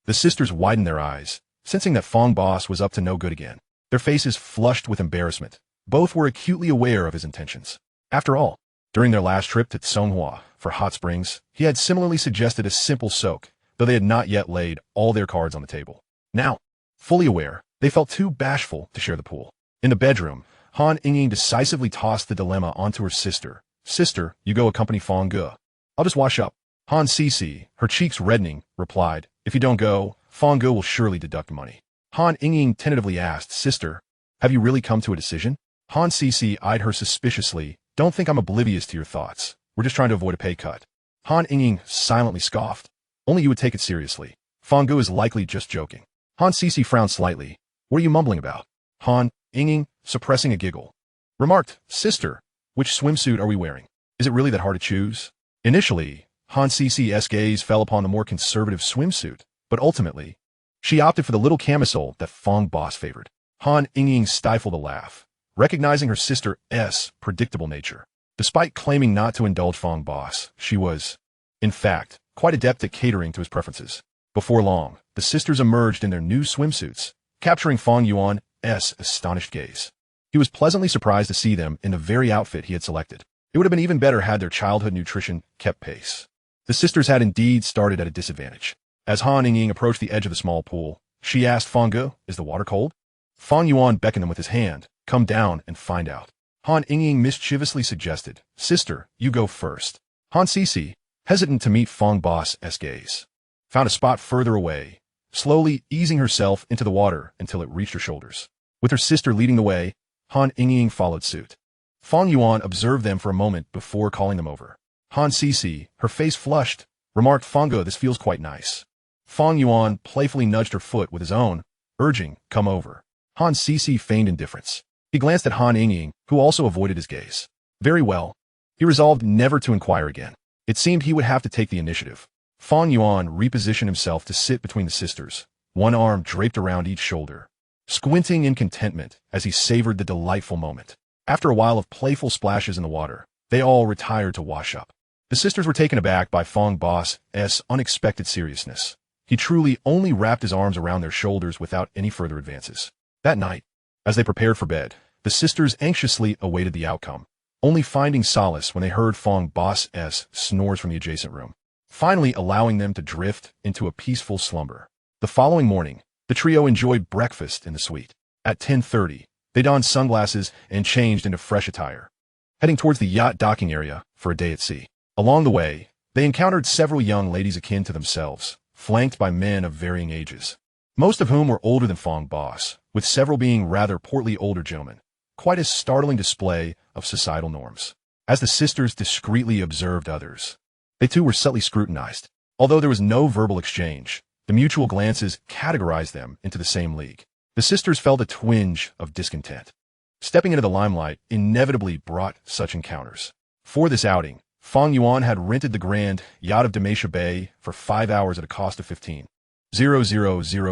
The sisters widened their eyes, sensing that Fang Boss was up to no good again. Their faces flushed with embarrassment. Both were acutely aware of his intentions. After all, during their last trip to Tsonghua for hot springs, he had similarly suggested a simple soak, though they had not yet laid all their cards on the table. Now, fully aware, they felt too bashful to share the pool. In the bedroom, Han Yingying decisively tossed the dilemma onto her sister. "Sister, you go accompany Fang Ge. I'll just wash up." Han Cici, her cheeks reddening, replied, "If you don't go, Fang Ge will surely deduct money." Han Yingying tentatively asked, "Sister, have you really come to a decision?" Han Cici eyed her suspiciously. "Don't think I'm oblivious to your thoughts. We're just trying to avoid a pay cut." Han Yingying silently scoffed. "Only you would take it seriously. Fang Ge is likely just joking." Han Cici frowned slightly. "What are you mumbling about?" Han Yingying, suppressing a giggle, remarked, "Sister, which swimsuit are we wearing? Is it really that hard to choose?" Initially, Han Cici's gaze fell upon the more conservative swimsuit, but ultimately, she opted for the little camisole that Fang Boss favored. Han Yingying stifled a laugh, recognizing her sister's predictable nature. Despite claiming not to indulge Fang Boss, she was, in fact, quite adept at catering to his preferences. Before long, the sisters emerged in their new swimsuits, capturing Fang Yuan's astonished gaze. He was pleasantly surprised to see them in the very outfit he had selected. It would have been even better had their childhood nutrition kept pace. The sisters had indeed started at a disadvantage. As Han Yingying approached the edge of the small pool, she asked Fang Ge, "Is the water cold?" Fang Yuan beckoned them with his hand, "Come down and find out." Han Yingying mischievously suggested, "Sister, you go first." Han Cici, hesitant to meet Fang Boss's gaze, found a spot further away, slowly easing herself into the water until it reached her shoulders. With her sister leading the way, Han Yingying followed suit. Fang Yuan observed them for a moment before calling them over. Han Cici, her face flushed, remarked, "Fang Ge, this feels quite nice." Fang Yuan playfully nudged her foot with his own, urging, "Come over." Han Sisi feigned indifference. He glanced at Han Ying, who also avoided his gaze. Very well. He resolved never to inquire again. It seemed he would have to take the initiative. Fang Yuan repositioned himself to sit between the sisters, one arm draped around each shoulder, squinting in contentment as he savored the delightful moment. After a while of playful splashes in the water, they all retired to wash up. The sisters were taken aback by Fang Boss's unexpected seriousness. He truly only wrapped his arms around their shoulders without any further advances. That night, as they prepared for bed, the sisters anxiously awaited the outcome, only finding solace when they heard Fang Boss's snores from the adjacent room, finally allowing them to drift into a peaceful slumber. The following morning, the trio enjoyed breakfast in the suite. At 10:30, they donned sunglasses and changed into fresh attire, heading towards the yacht docking area for a day at sea. Along the way, they encountered several young ladies akin to themselves, flanked by men of varying ages, most of whom were older than Fang Boss, with several being rather portly older gentlemen. Quite a startling display of societal norms. As the sisters discreetly observed others, they too were subtly scrutinized. Although there was no verbal exchange, the mutual glances categorized them into the same league. The sisters felt a twinge of discontent. Stepping into the limelight inevitably brought such encounters. For this outing, Fang Yuan had rented the grand yacht of Demacia Bay for 5 hours at a cost of 15,000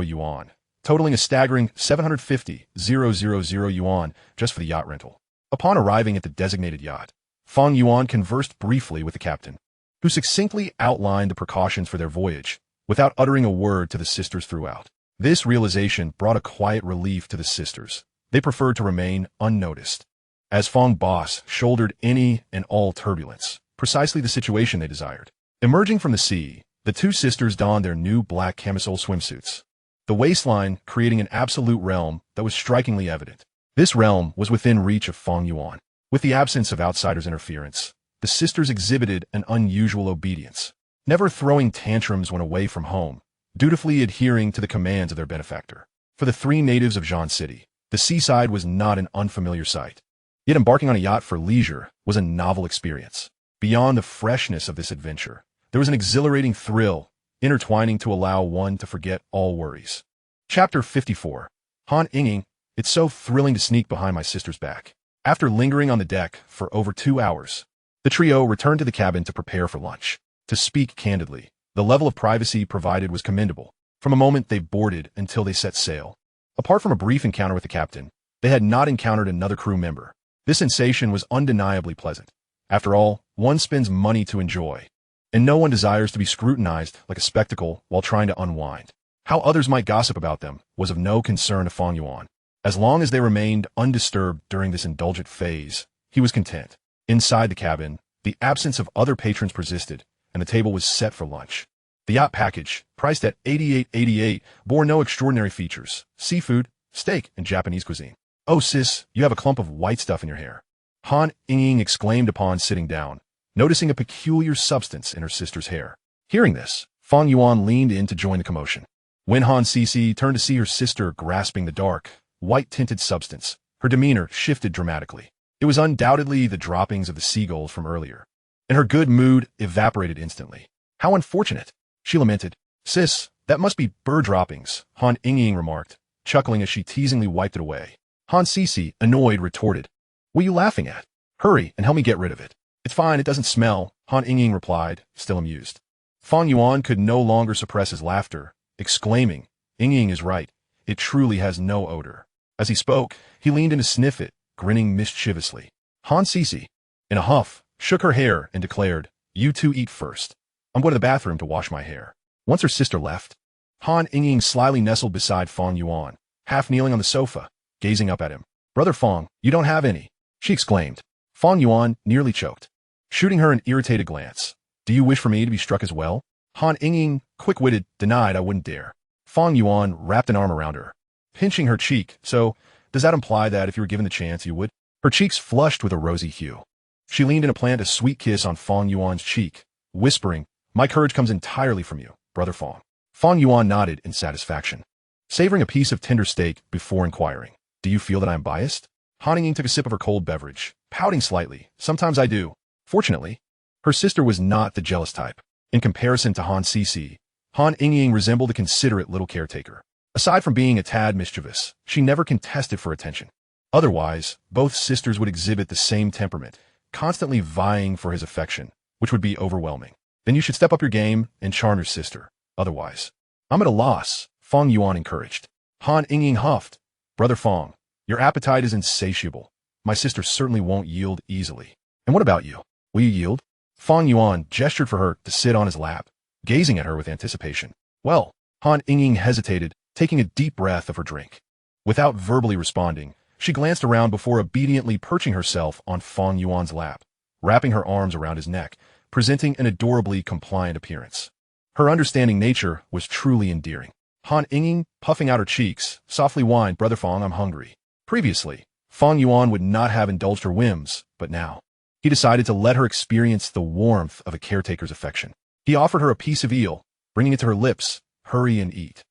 yuan, totaling a staggering 750,000 yuan just for the yacht rental. Upon arriving at the designated yacht, Fang Yuan conversed briefly with the captain, who succinctly outlined the precautions for their voyage, without uttering a word to the sisters throughout. This realization brought a quiet relief to the sisters. They preferred to remain unnoticed, as Fang Boss shouldered any and all turbulence, precisely the situation they desired. Emerging from the sea, the two sisters donned their new black camisole swimsuits, the waistline creating an absolute realm that was strikingly evident. This realm was within reach of Fang Yuan. With the absence of outsiders' interference, the sisters exhibited an unusual obedience, never throwing tantrums when away from home, dutifully adhering to the commands of their benefactor. For the three natives of Zhan City, the seaside was not an unfamiliar sight. Yet embarking on a yacht for leisure was a novel experience. Beyond the freshness of this adventure, there was an exhilarating thrill, intertwining to allow one to forget all worries. Chapter 54. Han Ying, it's so thrilling to sneak behind my sister's back. After lingering on the deck for over 2 hours, the trio returned to the cabin to prepare for lunch. To speak candidly, the level of privacy provided was commendable, from the moment they boarded until they set sail. Apart from a brief encounter with the captain, they had not encountered another crew member. This sensation was undeniably pleasant. After all, one spends money to enjoy, and no one desires to be scrutinized like a spectacle while trying to unwind. How others might gossip about them was of no concern to Fang Yuan. As long as they remained undisturbed during this indulgent phase, he was content. Inside the cabin, the absence of other patrons persisted, and the table was set for lunch. The yacht package, priced at $88.88, bore no extraordinary features: seafood, steak, and Japanese cuisine. "Oh, sis, you have a clump of white stuff in your hair," Han Ying exclaimed upon sitting down, noticing a peculiar substance in her sister's hair. Hearing this, Fang Yuan leaned in to join the commotion. When Han Sisi turned to see her sister grasping the dark, white-tinted substance, her demeanor shifted dramatically. It was undoubtedly the droppings of the seagulls from earlier, and her good mood evaporated instantly. "How unfortunate," she lamented. "Sis, that must be bird droppings," Han Ying remarked, chuckling as she teasingly wiped it away. Han Sisi, annoyed, retorted, "What are you laughing at? Hurry and help me get rid of it." "It's fine, it doesn't smell," Han Ying replied, still amused. Fang Yuan could no longer suppress his laughter, exclaiming, "Ying is right, it truly has no odor." As he spoke, he leaned in to sniff it, grinning mischievously. Han Sisi, in a huff, shook her hair and declared, "You two eat first. I'm going to the bathroom to wash my hair." Once her sister left, Han Ying slyly nestled beside Fang Yuan, half kneeling on the sofa, gazing up at him. "Brother Fang, you don't have any," she exclaimed. Fang Yuan nearly choked, shooting her an irritated glance. "Do you wish for me to be struck as well?" Han Ying, quick-witted, denied. "I wouldn't dare." Fang Yuan wrapped an arm around her, pinching her cheek. "So, does that imply that if you were given the chance, you would?" Her cheeks flushed with a rosy hue. She leaned in to plant a sweet kiss on Fang Yuan's cheek, whispering, "My courage comes entirely from you, Brother Fang." Fang Yuan nodded in satisfaction, savoring a piece of tender steak before inquiring, "Do you feel that I am biased?" Han Ying took a sip of her cold beverage, pouting slightly. "Sometimes I do." Fortunately, her sister was not the jealous type. In comparison to Han Sisi, Han Ying resembled a considerate little caretaker. Aside from being a tad mischievous, she never contested for attention. Otherwise, both sisters would exhibit the same temperament, constantly vying for his affection, which would be overwhelming. Then you should step up your game and charm your sister. Otherwise, I'm at a loss, Fang Yuan encouraged. Han Ying huffed. Brother Fang, your appetite is insatiable. My sister certainly won't yield easily. And what about you? Will you yield? Fang Yuan gestured for her to sit on his lap, gazing at her with anticipation. Well, Han Ying hesitated, taking a deep breath of her drink. Without verbally responding, she glanced around before obediently perching herself on Fang Yuan's lap, wrapping her arms around his neck, presenting an adorably compliant appearance. Her understanding nature was truly endearing. Han Ying, puffing out her cheeks, softly whined, Brother Fang, I'm hungry. Previously, Fang Yuan would not have indulged her whims, but now, he decided to let her experience the warmth of a caretaker's affection. He offered her a piece of eel, bringing it to her lips. Hurry and eat.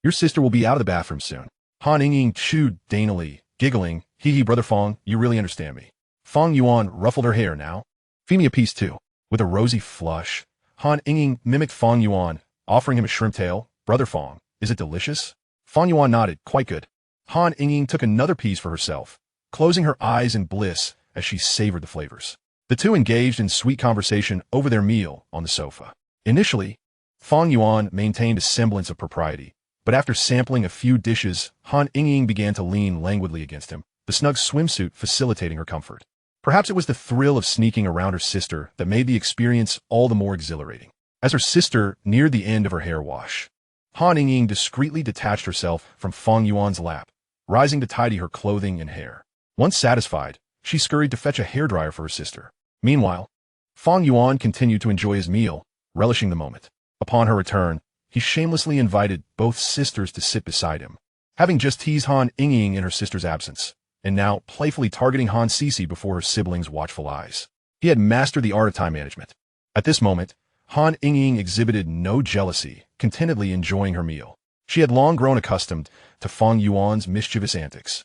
Your sister will be out of the bathroom soon. Han Ying chewed daintily, giggling. Hee, Brother Fang, you really understand me. Fang Yuan ruffled her hair now. Feed me a piece too. With a rosy flush, Han Ying mimicked Fang Yuan, offering him a shrimp tail. Brother Fang, is it delicious? Fang Yuan nodded, quite good. Han Ying took another piece for herself, closing her eyes in bliss as she savored the flavors. The two engaged in sweet conversation over their meal on the sofa. Initially, Fang Yuan maintained a semblance of propriety, but after sampling a few dishes, Han Ying began to lean languidly against him, the snug swimsuit facilitating her comfort. Perhaps it was the thrill of sneaking around her sister that made the experience all the more exhilarating. As her sister neared the end of her hair wash, Han Ying discreetly detached herself from Fang Yuan's lap, rising to tidy her clothing and hair. Once satisfied, she scurried to fetch a hairdryer for her sister. Meanwhile, Fang Yuan continued to enjoy his meal, relishing the moment. Upon her return, he shamelessly invited both sisters to sit beside him, having just teased Han Ying in her sister's absence, and now playfully targeting Han Sisi before her siblings' watchful eyes. He had mastered the art of time management. At this moment, Han Ying exhibited no jealousy, contentedly enjoying her meal. She had long grown accustomed to Fang Yuan's mischievous antics.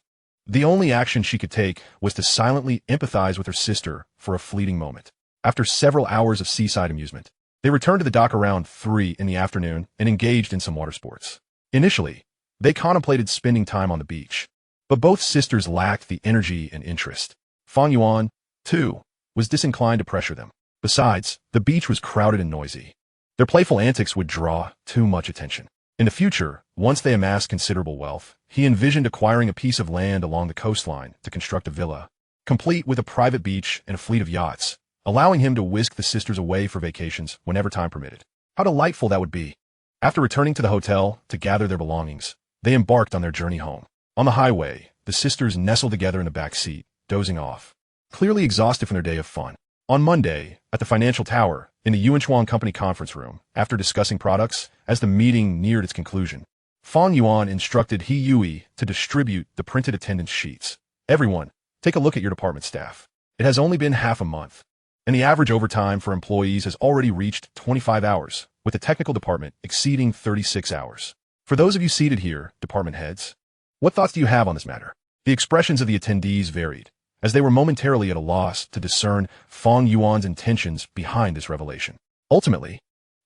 The only action she could take was to silently empathize with her sister for a fleeting moment. After several hours of seaside amusement, they returned to the dock around 3 in the afternoon and engaged in some water sports. Initially, they contemplated spending time on the beach, but both sisters lacked the energy and interest. Fang Yuan, too, was disinclined to pressure them. Besides, the beach was crowded and noisy. Their playful antics would draw too much attention. In the future, once they amassed considerable wealth, he envisioned acquiring a piece of land along the coastline to construct a villa, complete with a private beach and a fleet of yachts, allowing him to whisk the sisters away for vacations whenever time permitted. How delightful that would be! After returning to the hotel to gather their belongings, they embarked on their journey home. On the highway, the sisters nestled together in the back seat, dozing off, clearly exhausted from their day of fun. On Monday, at the financial tower, in the Yuanshuang Company conference room, after discussing products, as the meeting neared its conclusion, Fang Yuan instructed He Yui to distribute the printed attendance sheets. Everyone, take a look at your department staff. It has only been half a month, and the average overtime for employees has already reached 25 hours, with the technical department exceeding 36 hours. For those of you seated here, department heads, what thoughts do you have on this matter? The expressions of the attendees varied, as they were momentarily at a loss to discern Fang Yuan's intentions behind this revelation. Ultimately,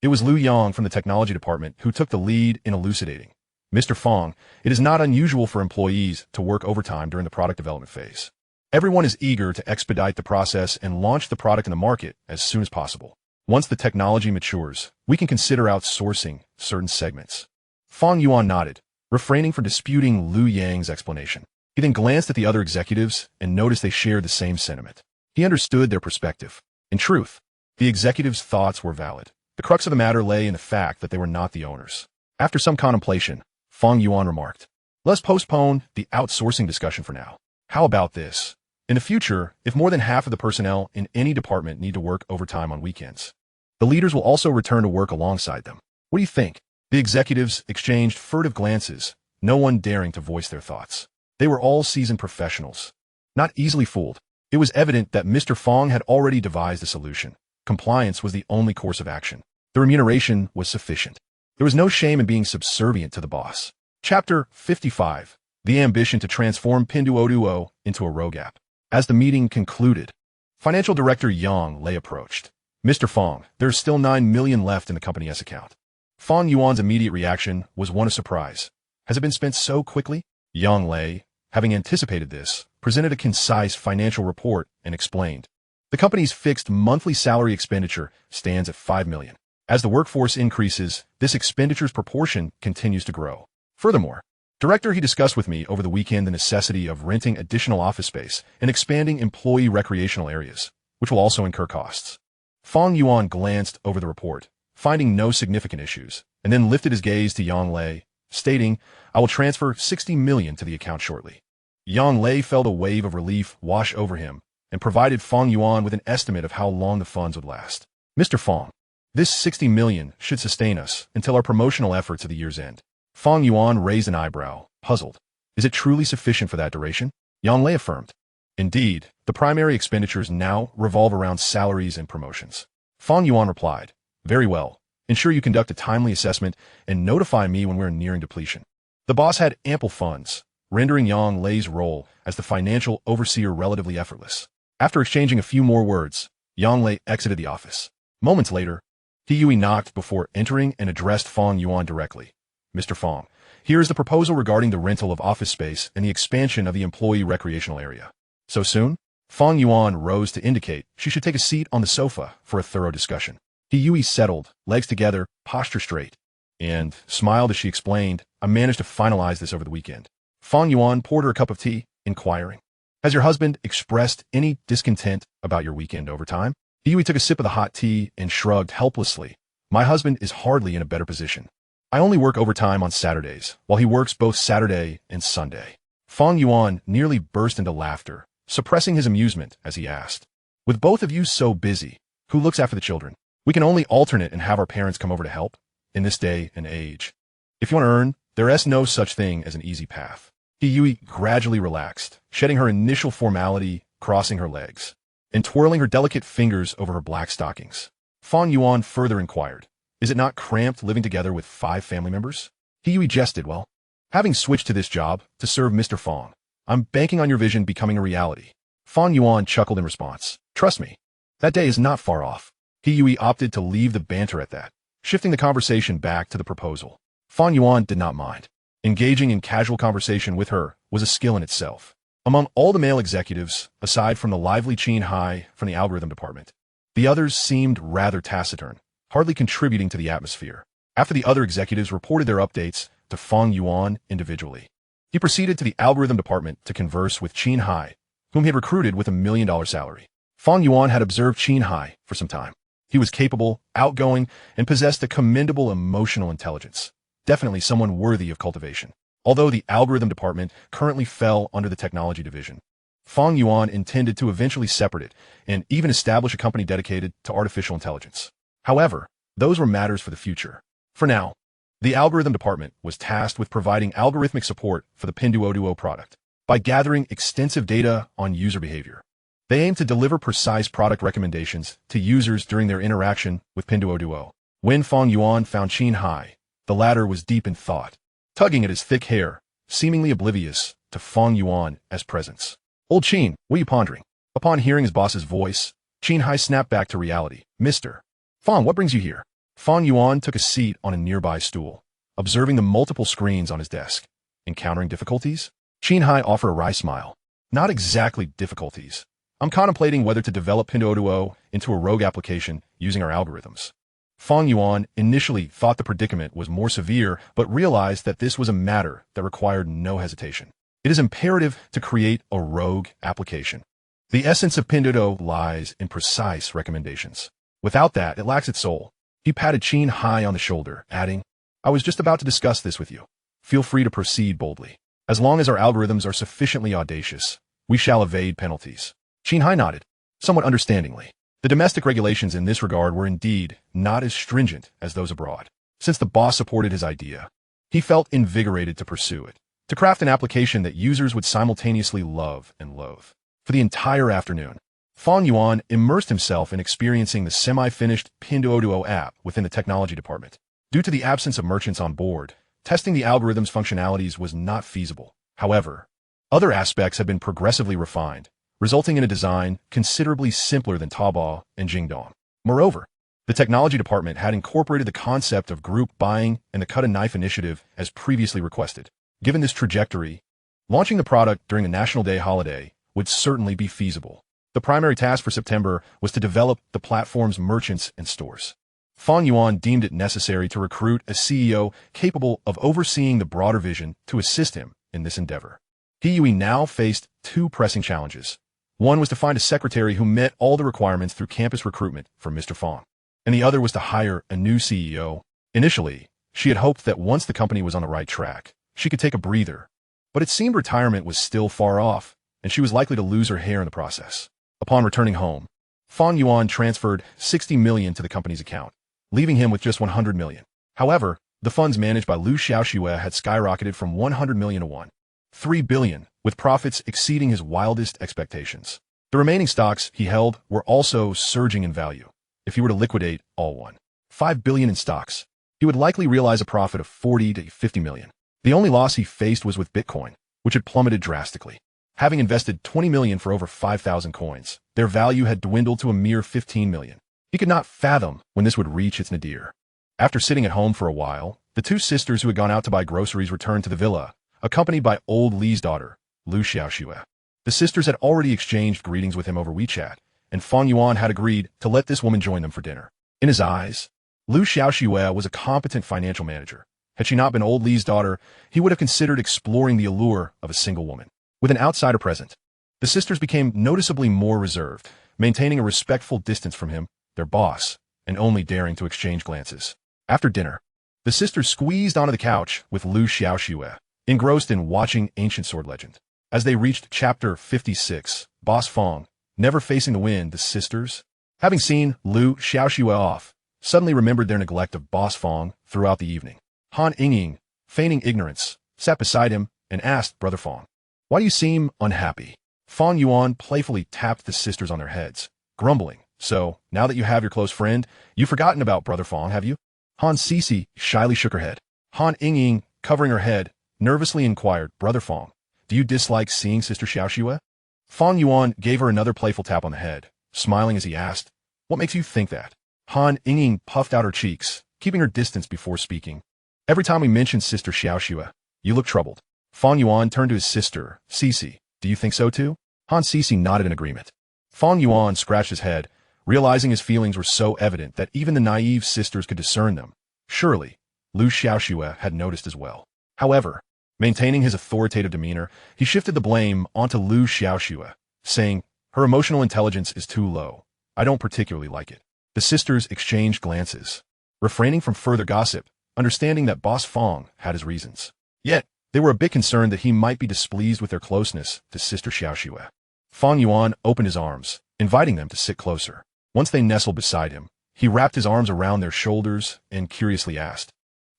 it was Liu Yang from the technology department who took the lead in elucidating. Mr. Fang, it is not unusual for employees to work overtime during the product development phase. Everyone is eager to expedite the process and launch the product in the market as soon as possible. Once the technology matures, we can consider outsourcing certain segments. Fang Yuan nodded, refraining from disputing Liu Yang's explanation. He then glanced at the other executives and noticed they shared the same sentiment. He understood their perspective. In truth, the executives' thoughts were valid. The crux of the matter lay in the fact that they were not the owners. After some contemplation, Fang Yuan remarked, let's postpone the outsourcing discussion for now. How about this? In the future, if more than half of the personnel in any department need to work overtime on weekends, the leaders will also return to work alongside them. What do you think? The executives exchanged furtive glances, no one daring to voice their thoughts. They were all seasoned professionals, not easily fooled. It was evident that Mr. Fang had already devised a solution. Compliance was the only course of action. The remuneration was sufficient. There was no shame in being subservient to the boss. Chapter 55. The ambition to transform Pinduoduo into a rogue app. As the meeting concluded, Financial Director Yang Lei approached. Mr. Fang, there is still 9 million left in the company S account. Fang Yuan's immediate reaction was one of surprise. Has it been spent so quickly? Yang Lei, having anticipated this, presented a concise financial report and explained. The company's fixed monthly salary expenditure stands at $5 million. As the workforce increases, this expenditure's proportion continues to grow. Furthermore, Director, he discussed with me over the weekend the necessity of renting additional office space and expanding employee recreational areas, which will also incur costs. Fang Yuan glanced over the report, finding no significant issues, and then lifted his gaze to Yang Lei, stating, "I will transfer $60 million to the account shortly." Yang Lei felt a wave of relief wash over him and provided Fang Yuan with an estimate of how long the funds would last. "Mr. Fang, this $60 million should sustain us until our promotional efforts at the year's end." Fang Yuan raised an eyebrow, puzzled. "Is it truly sufficient for that duration?" Yang Lei affirmed. "Indeed, the primary expenditures now revolve around salaries and promotions." Fang Yuan replied, "Very well. Ensure you conduct a timely assessment and notify me when we're nearing depletion." The boss had ample funds, rendering Yang Lei's role as the financial overseer relatively effortless. After exchanging a few more words, Yang Lei exited the office. Moments later, Yui knocked before entering and addressed Fang Yuan directly. "Mr. Fang, here is the proposal regarding the rental of office space and the expansion of the employee recreational area." "So soon?" Fang Yuan rose to indicate she should take a seat on the sofa for a thorough discussion. Yui settled, legs together, posture straight, and smiled as she explained, "I managed to finalize this over the weekend." Fang Yuan poured her a cup of tea, inquiring, "Has your husband expressed any discontent about your weekend overtime?" Yui took a sip of the hot tea and shrugged helplessly. "My husband is hardly in a better position. I only work overtime on Saturdays, while he works both Saturday and Sunday." Fang Yuan nearly burst into laughter, suppressing his amusement as he asked, "With both of you so busy, who looks after the children? We can only alternate and have our parents come over to help, in this day and age. If you want to earn, there is no such thing as an easy path." Yui gradually relaxed, shedding her initial formality, crossing her legs, and twirling her delicate fingers over her black stockings. Fang Yuan further inquired, "Is it not cramped living together with 5 family members?" Yui jested, "Well, having switched to this job to serve Mr. Fang, I'm banking on your vision becoming a reality." Fang Yuan chuckled in response, "Trust me, that day is not far off." Yui opted to leave the banter at that, shifting the conversation back to the proposal. Fang Yuan did not mind. Engaging in casual conversation with her was a skill in itself. Among all the male executives, aside from the lively Qin Hai from the algorithm department, the others seemed rather taciturn, hardly contributing to the atmosphere. After the other executives reported their updates to Fang Yuan individually, he proceeded to the algorithm department to converse with Qin Hai, whom he had recruited with $1 million salary. Fang Yuan had observed Qin Hai for some time. He was capable, outgoing, and possessed a commendable emotional intelligence. Definitely someone worthy of cultivation. Although the algorithm department currently fell under the technology division, Fang Yuan intended to eventually separate it and even establish a company dedicated to artificial intelligence. However, those were matters for the future. For now, the algorithm department was tasked with providing algorithmic support for the Pinduoduo product. By gathering extensive data on user behavior, they aim to deliver precise product recommendations to users during their interaction with Pinduoduo. When Fang Yuan found Qin Hai, the latter was deep in thought, tugging at his thick hair, seemingly oblivious to Fang Yuan as presence. "Old Qin, what are you pondering?" Upon hearing his boss's voice, Qin Hai snapped back to reality. "Mr. Fang, what brings you here?" Fang Yuan took a seat on a nearby stool, observing the multiple screens on his desk. "Encountering difficulties?" Qin Hai offered a wry smile. "Not exactly difficulties. I'm contemplating whether to develop Pinduoduo into a rogue application using our algorithms." Fang Yuan initially thought the predicament was more severe, but realized that this was a matter that required no hesitation. It is imperative to create a rogue application. The essence of Pinduoduo lies in precise recommendations. Without that, it lacks its soul. He patted Qin Hai on the shoulder, adding, "I was just about to discuss this with you. Feel free to proceed boldly. As long as our algorithms are sufficiently audacious, we shall evade penalties." Qin Hai nodded, somewhat understandingly. The domestic regulations in this regard were indeed not as stringent as those abroad. Since the boss supported his idea, he felt invigorated to pursue it, to craft an application that users would simultaneously love and loathe. For the entire afternoon, Fang Yuan immersed himself in experiencing the semi-finished Pinduoduo app within the technology department. Due to the absence of merchants on board, testing the algorithm's functionalities was not feasible. However, other aspects have been progressively refined, resulting in a design considerably simpler than Taobao and Jingdong. Moreover, the technology department had incorporated the concept of group buying and the cut-a-knife initiative as previously requested. Given this trajectory, launching the product during a National Day holiday would certainly be feasible. The primary task for September was to develop the platform's merchants and stores. Fang Yuan deemed it necessary to recruit a CEO capable of overseeing the broader vision to assist him in this endeavor. Yui now faced two pressing challenges. One was to find a secretary who met all the requirements through campus recruitment for Mr. Fang, and the other was to hire a new CEO. Initially, she had hoped that once the company was on the right track, she could take a breather, but it seemed retirement was still far off, and she was likely to lose her hair in the process. Upon returning home, Fang Yuan transferred 60 million to the company's account, leaving him with just 100 million. However, the funds managed by Liu Xiaoxue had skyrocketed from 100 million to 1.3 billion, with profits exceeding his wildest expectations. The remaining stocks he held were also surging in value. If he were to liquidate all 1.5 billion in stocks, he would likely realize a profit of 40 to 50 million. The only loss he faced was with Bitcoin, which had plummeted drastically. Having invested 20 million for over 5,000 coins, their value had dwindled to a mere 15 million. He could not fathom when this would reach its nadir. After sitting at home for a while, the two sisters who had gone out to buy groceries returned to the villa, accompanied by old Li's daughter, Liu Xiaoxue. The sisters had already exchanged greetings with him over WeChat, and Fang Yuan had agreed to let this woman join them for dinner. In his eyes, Liu Xiaoxue was a competent financial manager. Had she not been old Li's daughter, he would have considered exploring the allure of a single woman. With an outsider present, the sisters became noticeably more reserved, maintaining a respectful distance from him, their boss, and only daring to exchange glances. After dinner, the sisters squeezed onto the couch with Liu Xiaoxue, engrossed in watching ancient sword legend. As they reached chapter 56, Boss Fang, never facing the wind, the sisters, having seen Liu Xiaoxue off, suddenly remembered their neglect of Boss Fang throughout the evening. Han Yingying, feigning ignorance, sat beside him and asked Brother Fang, "Why do you seem unhappy?" Fang Yuan playfully tapped the sisters on their heads, grumbling, "So, now that you have your close friend, you've forgotten about Brother Fang, have you?" Han Sisi shyly shook her head. Han Yingying, covering her head, nervously inquired, "Brother Fang, do you dislike seeing Sister Xiaoxue?" Fang Yuan gave her another playful tap on the head, smiling as he asked, "What makes you think that?" Han Yingying puffed out her cheeks, keeping her distance before speaking. "Every time we mention Sister Xiaoxue, you look troubled." Fang Yuan turned to his sister, Sisi. "Do you think so too?" Han Sisi nodded in agreement. Fang Yuan scratched his head, realizing his feelings were so evident that even the naive sisters could discern them. Surely, Liu Xiaoxue had noticed as well. However, maintaining his authoritative demeanor, he shifted the blame onto Liu Xiaoxue, saying, "Her emotional intelligence is too low. I don't particularly like it." The sisters exchanged glances, refraining from further gossip, understanding that Boss Fang had his reasons. Yet, they were a bit concerned that he might be displeased with their closeness to Sister Xiaoxue. Fang Yuan opened his arms, inviting them to sit closer. Once they nestled beside him, he wrapped his arms around their shoulders and curiously asked,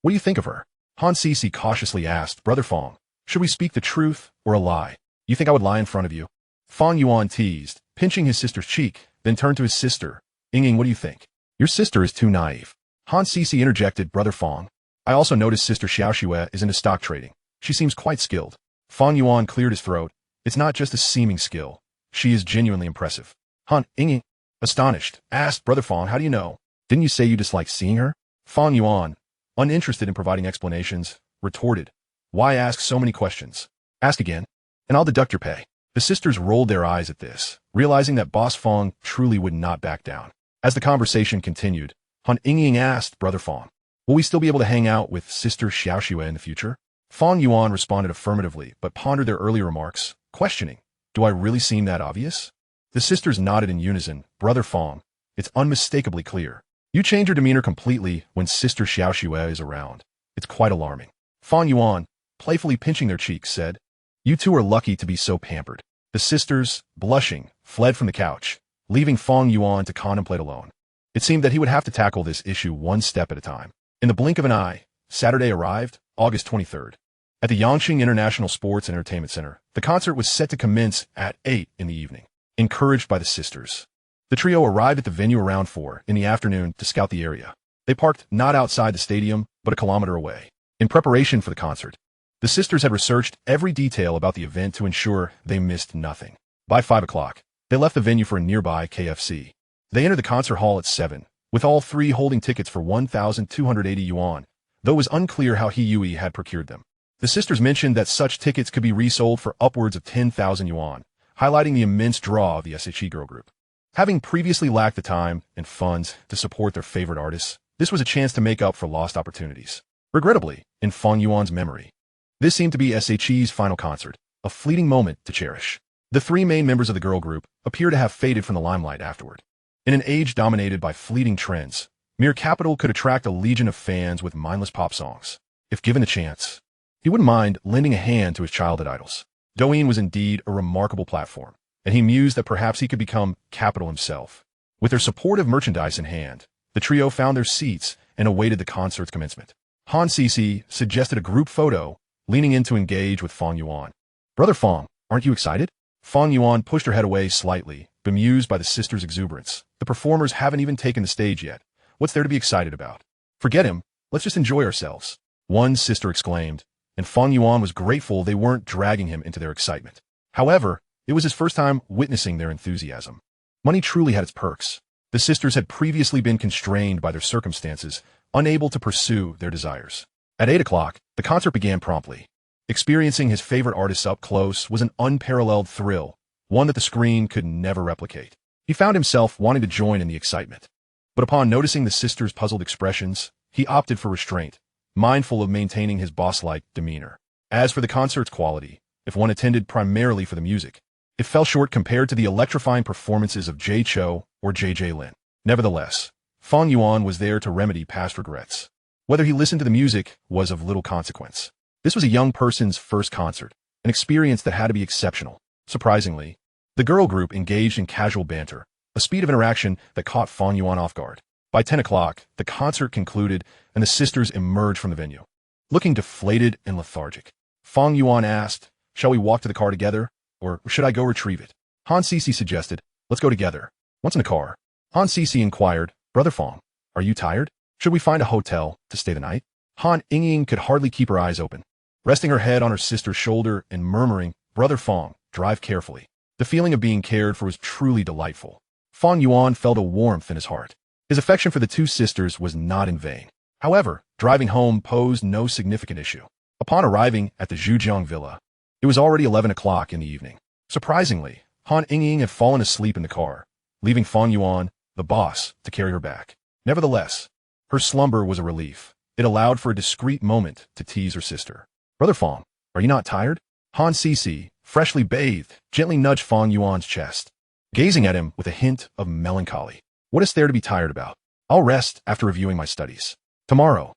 "What do you think of her?" Han Sisi cautiously asked, "Brother Fang, should we speak the truth or a lie? You think I would lie in front of you?" Fang Yuan teased, pinching his sister's cheek, then turned to his sister. "Yingying, what do you think?" "Your sister is too naive." Han Sisi interjected, "Brother Fang, I also noticed Sister Xiaoxue is into stock trading. She seems quite skilled." Fang Yuan cleared his throat. "It's not just a seeming skill. She is genuinely impressive." Han Yingying, astonished, asked, "Brother Fang, how do you know? Didn't you say you disliked seeing her?" Fang Yuan, uninterested in providing explanations, retorted, "Why ask so many questions? Ask again, and I'll deduct your pay." The sisters rolled their eyes at this, realizing that Boss Fang truly would not back down. As the conversation continued, Han Yingying asked, "Brother Fang, will we still be able to hang out with Sister Xiaoxue in the future?" Fang Yuan responded affirmatively, but pondered their earlier remarks, questioning, "Do I really seem that obvious?" The sisters nodded in unison. "Brother Fang, it's unmistakably clear. You change your demeanor completely when Sister Xiaoxue is around. It's quite alarming." Fang Yuan, playfully pinching their cheeks, said, "You two are lucky to be so pampered." The sisters, blushing, fled from the couch, leaving Fang Yuan to contemplate alone. It seemed that he would have to tackle this issue one step at a time. In the blink of an eye, Saturday arrived, August 23rd. At the Yangqing International Sports and Entertainment Center, the concert was set to commence at 8 in the evening. Encouraged by the sisters, the trio arrived at the venue around 4 in the afternoon to scout the area. They parked not outside the stadium, but a kilometer away. In preparation for the concert, the sisters had researched every detail about the event to ensure they missed nothing. By 5 o'clock, they left the venue for a nearby KFC. They entered the concert hall at 7, with all three holding tickets for 1,280 yuan, though it was unclear how Yui had procured them. The sisters mentioned that such tickets could be resold for upwards of 10,000 yuan, highlighting the immense draw of the SHE girl group. Having previously lacked the time and funds to support their favorite artists, this was a chance to make up for lost opportunities. Regrettably, in Fang Yuan's memory, this seemed to be SHE's final concert, a fleeting moment to cherish. The three main members of the girl group appear to have faded from the limelight afterward. In an age dominated by fleeting trends, mere capital could attract a legion of fans with mindless pop songs. If given the chance, he wouldn't mind lending a hand to his childhood idols. Douyin was indeed a remarkable platform, and he mused that perhaps he could become capital himself. With their supportive merchandise in hand, the trio found their seats and awaited the concert's commencement. Han Sisi suggested a group photo, leaning in to engage with Fang Yuan. "Brother Fang, aren't you excited?" Fang Yuan pushed her head away slightly, bemused by the sisters' exuberance. "The performers haven't even taken the stage yet. What's there to be excited about? Forget him, let's just enjoy ourselves," one sister exclaimed, and Fang Yuan was grateful they weren't dragging him into their excitement. However, it was his first time witnessing their enthusiasm. Money truly had its perks. The sisters had previously been constrained by their circumstances, unable to pursue their desires. At 8 o'clock, the concert began promptly. Experiencing his favorite artists up close was an unparalleled thrill, one that the screen could never replicate. He found himself wanting to join in the excitement. But upon noticing the sisters' puzzled expressions, he opted for restraint, mindful of maintaining his boss-like demeanor. As for the concert's quality, if one attended primarily for the music, it fell short compared to the electrifying performances of Jay Cho or JJ Lin. Nevertheless, Fang Yuan was there to remedy past regrets. Whether he listened to the music was of little consequence. This was a young person's first concert, an experience that had to be exceptional. Surprisingly, the girl group engaged in casual banter, a speed of interaction that caught Fang Yuan off guard. By 10 o'clock, the concert concluded and the sisters emerged from the venue. Looking deflated and lethargic, Fang Yuan asked, "Shall we walk to the car together, or should I go retrieve it?" Han Sisi suggested, "Let's go together." Once in the car, Han Sisi inquired, "Brother Fang, are you tired? Should we find a hotel to stay the night?" Han Yingying could hardly keep her eyes open, resting her head on her sister's shoulder and murmuring, "Brother Fang, drive carefully." The feeling of being cared for was truly delightful. Fang Yuan felt a warmth in his heart. His affection for the two sisters was not in vain. However, driving home posed no significant issue. Upon arriving at the Zhujiang villa, it was already 11 o'clock in the evening. Surprisingly, Han Yingying had fallen asleep in the car, leaving Fang Yuan, the boss, to carry her back. Nevertheless, her slumber was a relief. It allowed for a discreet moment to tease her sister. "Brother Fang, are you not tired?" Han Sisi, freshly bathed, gently nudged Fang Yuan's chest, gazing at him with a hint of melancholy. "What is there to be tired about? I'll rest after reviewing my studies. Tomorrow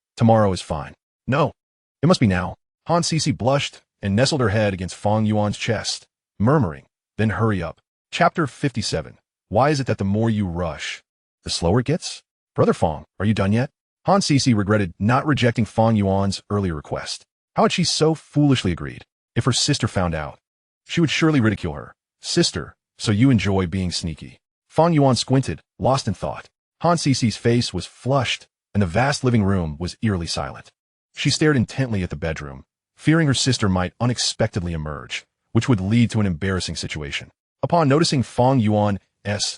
is fine." "No, it must be now." Han Sisi blushed and nestled her head against Fang Yuan's chest, murmuring, "Then hurry up." Chapter 57. Why is it that the more you rush, the slower it gets? "Brother Fang, are you done yet?" Han Sisi regretted not rejecting Fang Yuan's earlier request. How had she so foolishly agreed? If her sister found out, she would surely ridicule her. "Sister, so you enjoy being sneaky." Fang Yuan squinted, lost in thought. Han Sisi's face was flushed, and the vast living room was eerily silent. She stared intently at the bedroom, fearing her sister might unexpectedly emerge, which would lead to an embarrassing situation. Upon noticing Fang Yuan's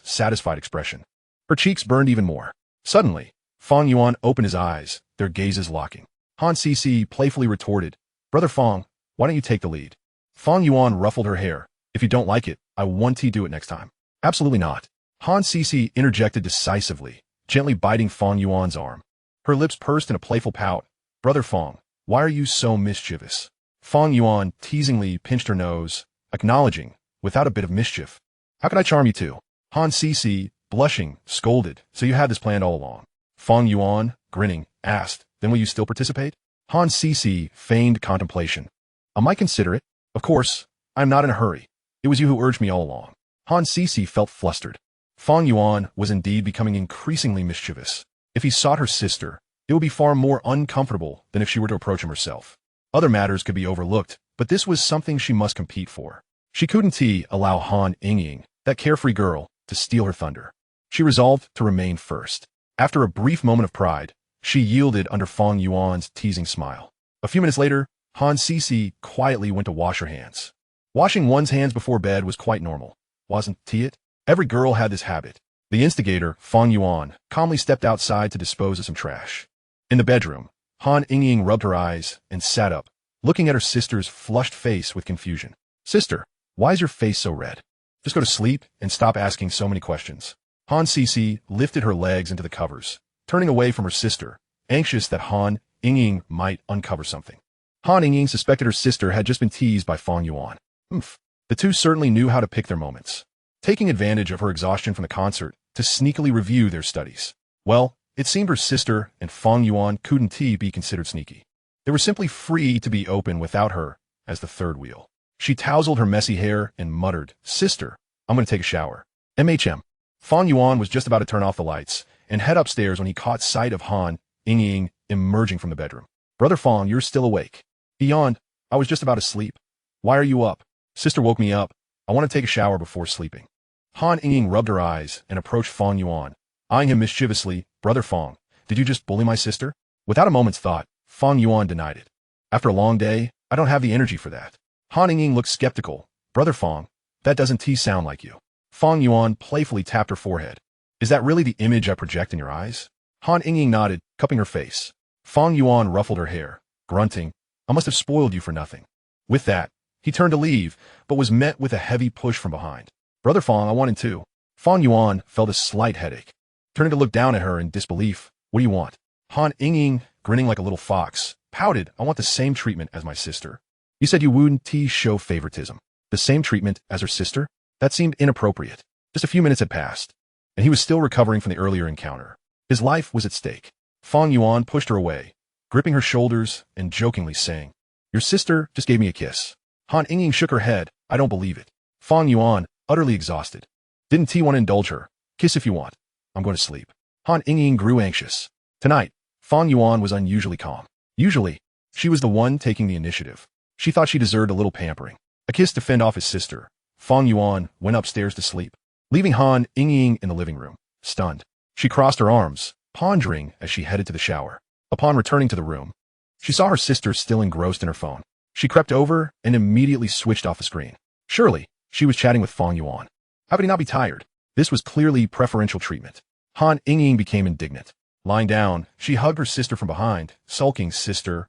satisfied expression, her cheeks burned even more. Suddenly, Fang Yuan opened his eyes, their gazes locking. Han Sisi playfully retorted, "Brother Fang, why don't you take the lead?" Fang Yuan ruffled her hair. "If you don't like it, I want to do it next time." "Absolutely not." Han Sisi interjected decisively, gently biting Fang Yuan's arm. Her lips pursed in a playful pout. "Brother Fang, why are you so mischievous?" Fang Yuan teasingly pinched her nose, acknowledging, without a bit of mischief, "How could I charm you too?" Han Sisi, blushing, scolded, "So you had this planned all along?" Fang Yuan, grinning, asked, "Then will you still participate?" Han Sisi feigned contemplation. "I might consider it. Of course, I am not in a hurry. It was you who urged me all along." Han Sisi felt flustered. Fang Yuan was indeed becoming increasingly mischievous. If he sought her sister, it would be far more uncomfortable than if she were to approach him herself. Other matters could be overlooked, but this was something she must compete for. She couldn't allow Han Yingying, that carefree girl, to steal her thunder. She resolved to remain first. After a brief moment of pride, she yielded under Fang Yuan's teasing smile. A few minutes later, Han Sisi quietly went to wash her hands. Washing one's hands before bed was quite normal, wasn't it? Every girl had this habit. The instigator, Fang Yuan, calmly stepped outside to dispose of some trash. In the bedroom, Han Yingying rubbed her eyes and sat up, looking at her sister's flushed face with confusion. Sister, why is your face so red? Just go to sleep and stop asking so many questions. Han Sisi lifted her legs into the covers, turning away from her sister, anxious that Han Ying might uncover something. Han Ying suspected her sister had just been teased by Fang Yuan. The two certainly knew how to pick their moments, taking advantage of her exhaustion from the concert to sneakily review their studies. Well, it seemed her sister and Fang Yuan couldn't be considered sneaky. They were simply free to be open without her as the third wheel. She tousled her messy hair and muttered, Sister, I'm going to take a shower. Fang Yuan was just about to turn off the lights and head upstairs when he caught sight of Han Ying emerging from the bedroom. Brother Fang, you're still awake. He yawned. I was just about to sleep. Why are you up? Sister woke me up. I want to take a shower before sleeping. Han Ying rubbed her eyes and approached Fang Yuan, eyeing him mischievously. Brother Fang, did you just bully my sister? Without a moment's thought, Fang Yuan denied it. After a long day, I don't have the energy for that. Han Ying looked skeptical. Brother Fang, that doesn't sound like you. Fang Yuan playfully tapped her forehead. Is that really the image I project in your eyes? Han Ying nodded, cupping her face. Fang Yuan ruffled her hair, grunting, I must have spoiled you for nothing. With that, he turned to leave, but was met with a heavy push from behind. Brother Fang, I wanted to. Fang Yuan felt a slight headache, turning to look down at her in disbelief. What do you want? Han Ying, grinning like a little fox, pouted, I want the same treatment as my sister. You said you wouldn't show favoritism. The same treatment as her sister? That seemed inappropriate. Just a few minutes had passed, and he was still recovering from the earlier encounter. His life was at stake. Fang Yuan pushed her away, gripping her shoulders and jokingly saying, Your sister just gave me a kiss. Han Ying shook her head. I don't believe it. Fang Yuan, utterly exhausted. Didn't want to indulge her? Kiss if you want. I'm going to sleep. Han Ying grew anxious. Tonight, Fang Yuan was unusually calm. Usually, she was the one taking the initiative. She thought she deserved a little pampering. A kiss to fend off his sister. Fang Yuan went upstairs to sleep, leaving Han Ying in the living room, stunned. She crossed her arms, pondering as she headed to the shower. Upon returning to the room, she saw her sister still engrossed in her phone. She crept over and immediately switched off the screen. Surely, she was chatting with Fang Yuan. How could he not be tired? This was clearly preferential treatment. Han Ying became indignant. Lying down, she hugged her sister from behind, sulking, Sister,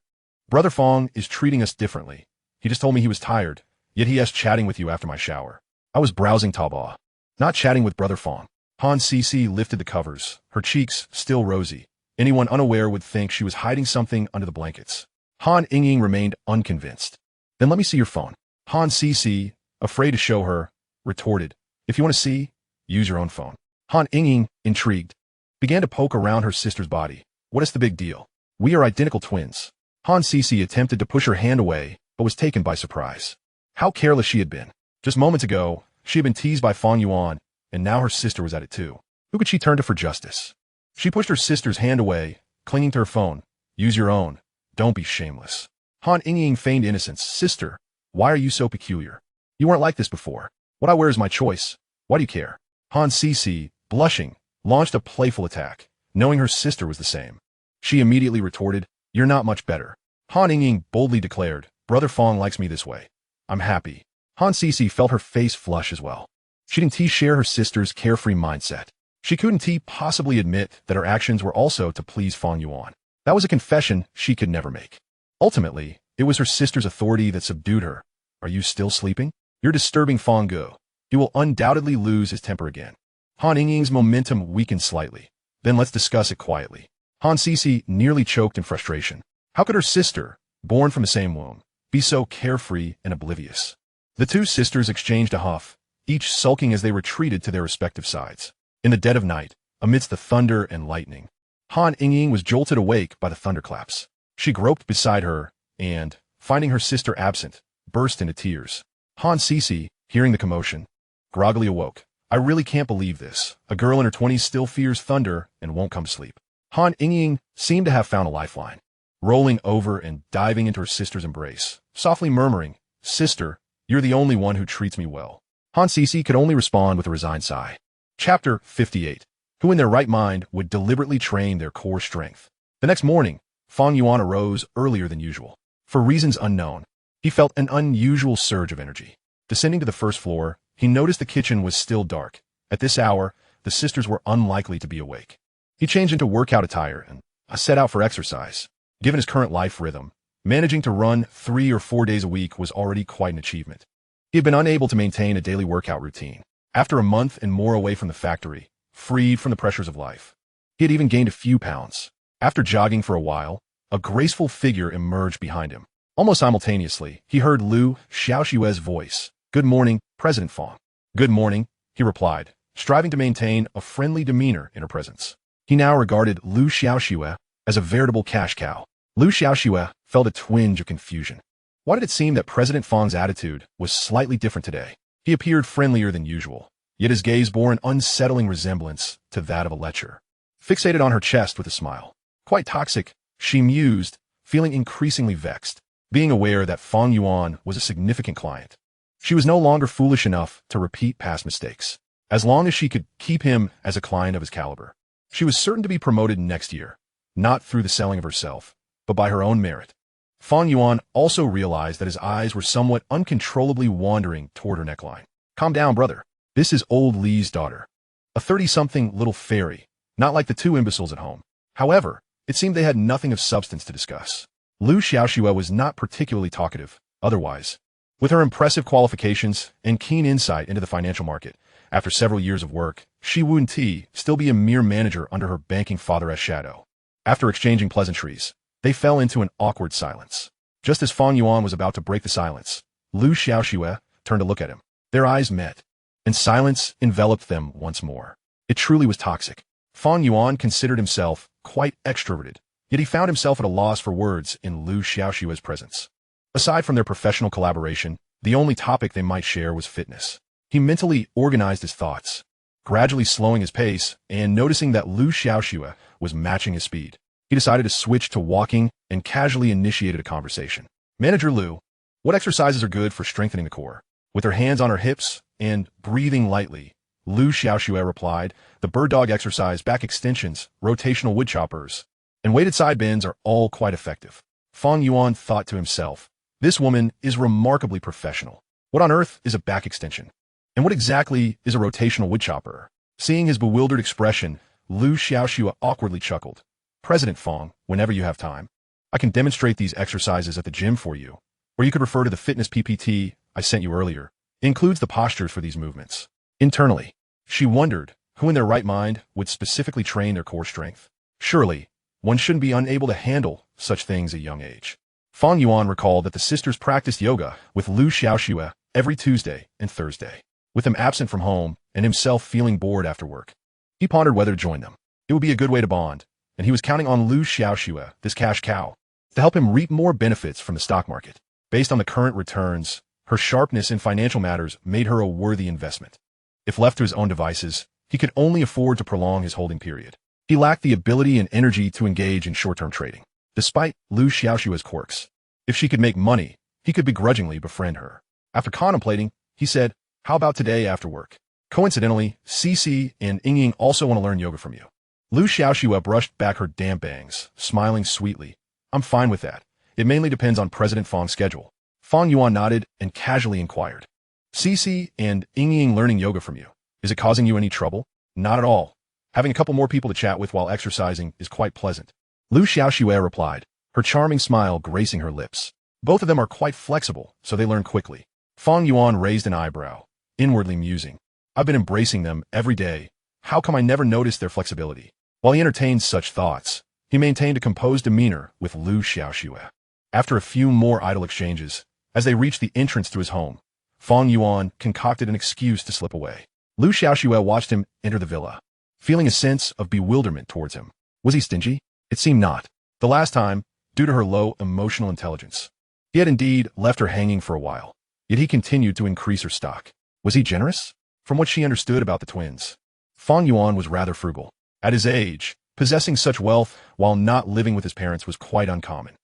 Brother Fang is treating us differently. He just told me he was tired, yet he asked chatting with you after my shower. I was browsing Taobao, not chatting with Brother Fang. Han Sisi lifted the covers, her cheeks still rosy. Anyone unaware would think she was hiding something under the blankets. Han Ying remained unconvinced. Then let me see your phone. Han Sisi, afraid to show her, retorted, If you want to see, use your own phone. Han Ying, intrigued, began to poke around her sister's body. What is the big deal? We are identical twins. Han Sisi attempted to push her hand away, but was taken by surprise. How careless she had been. Just moments ago, she had been teased by Fang Yuan, and now her sister was at it too. Who could she turn to for justice? She pushed her sister's hand away, clinging to her phone. Use your own. Don't be shameless. Han Ying feigned innocence. Sister, why are you so peculiar? You weren't like this before. What I wear is my choice. Why do you care? Han Sisi, blushing, launched a playful attack, knowing her sister was the same. She immediately retorted, You're not much better. Han Ying boldly declared, Brother Fang likes me this way. I'm happy. Han Sisi felt her face flush as well. She didn't share her sister's carefree mindset. She couldn't possibly admit that her actions were also to please Fang Yuan. That was a confession she could never make. Ultimately, it was her sister's authority that subdued her. Are you still sleeping? You're disturbing Fang Go. He will undoubtedly lose his temper again. Han Ying's momentum weakened slightly. Then let's discuss it quietly. Han Sisi nearly choked in frustration. How could her sister, born from the same womb, be so carefree and oblivious? The two sisters exchanged a huff, each sulking as they retreated to their respective sides. In the dead of night, amidst the thunder and lightning, Han Ying was jolted awake by the thunderclaps. She groped beside her and, finding her sister absent, burst into tears. Han Sisi, hearing the commotion, groggily awoke. I really can't believe this. A girl in her 20s still fears thunder and won't come to sleep. Han Ying seemed to have found a lifeline, rolling over and diving into her sister's embrace, softly murmuring, Sister, you're the only one who treats me well. Han Sisi could only respond with a resigned sigh. Chapter 58. Who in their right mind would deliberately train their core strength? The next morning, Fang Yuan arose earlier than usual. For reasons unknown, he felt an unusual surge of energy. Descending to the first floor, he noticed the kitchen was still dark. At this hour, the sisters were unlikely to be awake. He changed into workout attire and set out for exercise. Given his current life rhythm, Managing to run 3 or 4 days a week was already quite an achievement. He had been unable to maintain a daily workout routine. After a month and more away from the factory, freed from the pressures of life, he had even gained a few pounds. After jogging for a while, a graceful figure emerged behind him. Almost simultaneously, he heard Lu Xiaoxue's voice. "Good morning, President Fang." "Good morning," he replied, striving to maintain a friendly demeanor in her presence. He now regarded Lu Xiaoxue as a veritable cash cow. Lu Xiaoxue felt a twinge of confusion. Why did it seem that President Fang's attitude was slightly different today? He appeared friendlier than usual, yet his gaze bore an unsettling resemblance to that of a lecher. Fixated on her chest with a smile. Quite toxic, she mused, feeling increasingly vexed, being aware that Fang Yuan was a significant client. She was no longer foolish enough to repeat past mistakes. As long as she could keep him as a client of his caliber, she was certain to be promoted next year, not through the selling of herself, but by her own merit. Fang Yuan also realized that his eyes were somewhat uncontrollably wandering toward her neckline. "Calm down, brother. This is old Li's daughter. A 30-something little fairy, not like the two imbeciles at home." However, it seemed they had nothing of substance to discuss. Lu Xiaoxue was not particularly talkative, otherwise. With her impressive qualifications and keen insight into the financial market, after several years of work, she wouldn't still be a mere manager under her banking father's shadow. After exchanging pleasantries, they fell into an awkward silence. Just as Fang Yuan was about to break the silence, Lu Xiaoxue turned to look at him. Their eyes met, and silence enveloped them once more. It truly was toxic. Fang Yuan considered himself quite extroverted, yet he found himself at a loss for words in Lu Xiaoxue's presence. Aside from their professional collaboration, the only topic they might share was fitness. He mentally organized his thoughts, gradually slowing his pace and noticing that Lu Xiaoxue was matching his speed. He decided to switch to walking and casually initiated a conversation. "Manager Lu, what exercises are good for strengthening the core?" With her hands on her hips and breathing lightly, Lu Xiaoxue replied, "The bird dog exercise, back extensions, rotational wood choppers, and weighted side bends are all quite effective." Fang Yuan thought to himself, "This woman is remarkably professional. What on earth is a back extension? And what exactly is a rotational wood chopper?" Seeing his bewildered expression, Lu Xiaoxue awkwardly chuckled. "President Fang, whenever you have time, I can demonstrate these exercises at the gym for you, or you could refer to the fitness PPT I sent you earlier. It includes the postures for these movements." Internally, she wondered who in their right mind would specifically train their core strength. Surely, one shouldn't be unable to handle such things at a young age. Fang Yuan recalled that the sisters practiced yoga with Lu Xiaoxue every Tuesday and Thursday. With him absent from home and himself feeling bored after work, he pondered whether to join them. It would be a good way to bond, and he was counting on Lu Xiaoxue, this cash cow, to help him reap more benefits from the stock market. Based on the current returns, her sharpness in financial matters made her a worthy investment. If left to his own devices, he could only afford to prolong his holding period. He lacked the ability and energy to engage in short-term trading. Despite Lu Xiaoxue's quirks, if she could make money, he could begrudgingly befriend her. After contemplating, he said, "How about today after work? Coincidentally, Cici and Ying also want to learn yoga from you." Lu Xiaoxue brushed back her damp bangs, smiling sweetly. "I'm fine with that. It mainly depends on President Fang's schedule." Fang Yuan nodded and casually inquired, "Cici and Ying learning yoga from you. Is it causing you any trouble?" "Not at all. Having a couple more people to chat with while exercising is quite pleasant." Lu Xiaoxue replied, her charming smile gracing her lips. "Both of them are quite flexible, so they learn quickly." Fang Yuan raised an eyebrow, inwardly musing, "I've been embracing them every day. How come I never noticed their flexibility?" While he entertained such thoughts, he maintained a composed demeanor with Lu Xiaoxue. After a few more idle exchanges, as they reached the entrance to his home, Fang Yuan concocted an excuse to slip away. Lu Xiaoxue watched him enter the villa, feeling a sense of bewilderment towards him. Was he stingy? It seemed not. The last time, due to her low emotional intelligence, he had indeed left her hanging for a while, yet he continued to increase her stock. Was he generous? From what she understood about the twins, Fang Yuan was rather frugal. At his age, possessing such wealth while not living with his parents was quite uncommon.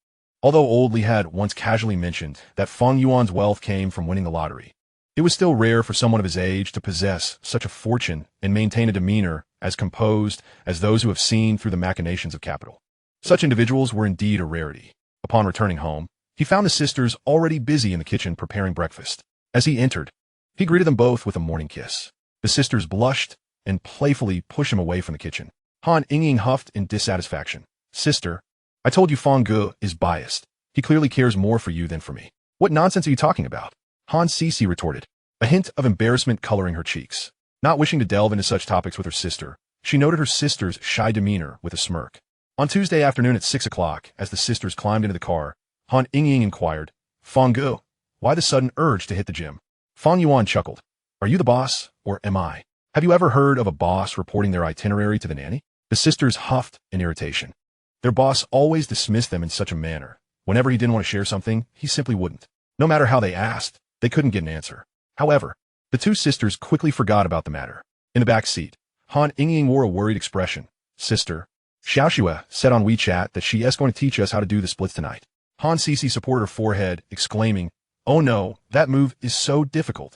Although old Li had once casually mentioned that Fang Yuan's wealth came from winning the lottery, it was still rare for someone of his age to possess such a fortune and maintain a demeanor as composed as those who have seen through the machinations of capital. Such individuals were indeed a rarity. Upon returning home, he found the sisters already busy in the kitchen preparing breakfast. As he entered, he greeted them both with a morning kiss. The sisters blushed and playfully pushed him away from the kitchen. Han Ying huffed in dissatisfaction. "Sister, I told you Fang Ge is biased. He clearly cares more for you than for me. What nonsense are you talking about? Han Sisi retorted, a hint of embarrassment coloring her cheeks. Not wishing to delve into such topics with her sister, she noted her sister's shy demeanor with a smirk. On Tuesday afternoon at 6 o'clock, as the sisters climbed into the car, Han Yingying inquired, Fang Gu, why the sudden urge to hit the gym? Fang Yuan chuckled. Are you the boss, or am I? Have you ever heard of a boss reporting their itinerary to the nanny? The sisters huffed in irritation. Their boss always dismissed them in such a manner. Whenever he didn't want to share something, he simply wouldn't. No matter how they asked, they couldn't get an answer. However, the two sisters quickly forgot about the matter. In the back seat, Han Yingying wore a worried expression. Sister, Xiaoxue said on WeChat that she is going to teach us how to do the splits tonight. Han Sisi supported her forehead, exclaiming, Oh no, that move is so difficult.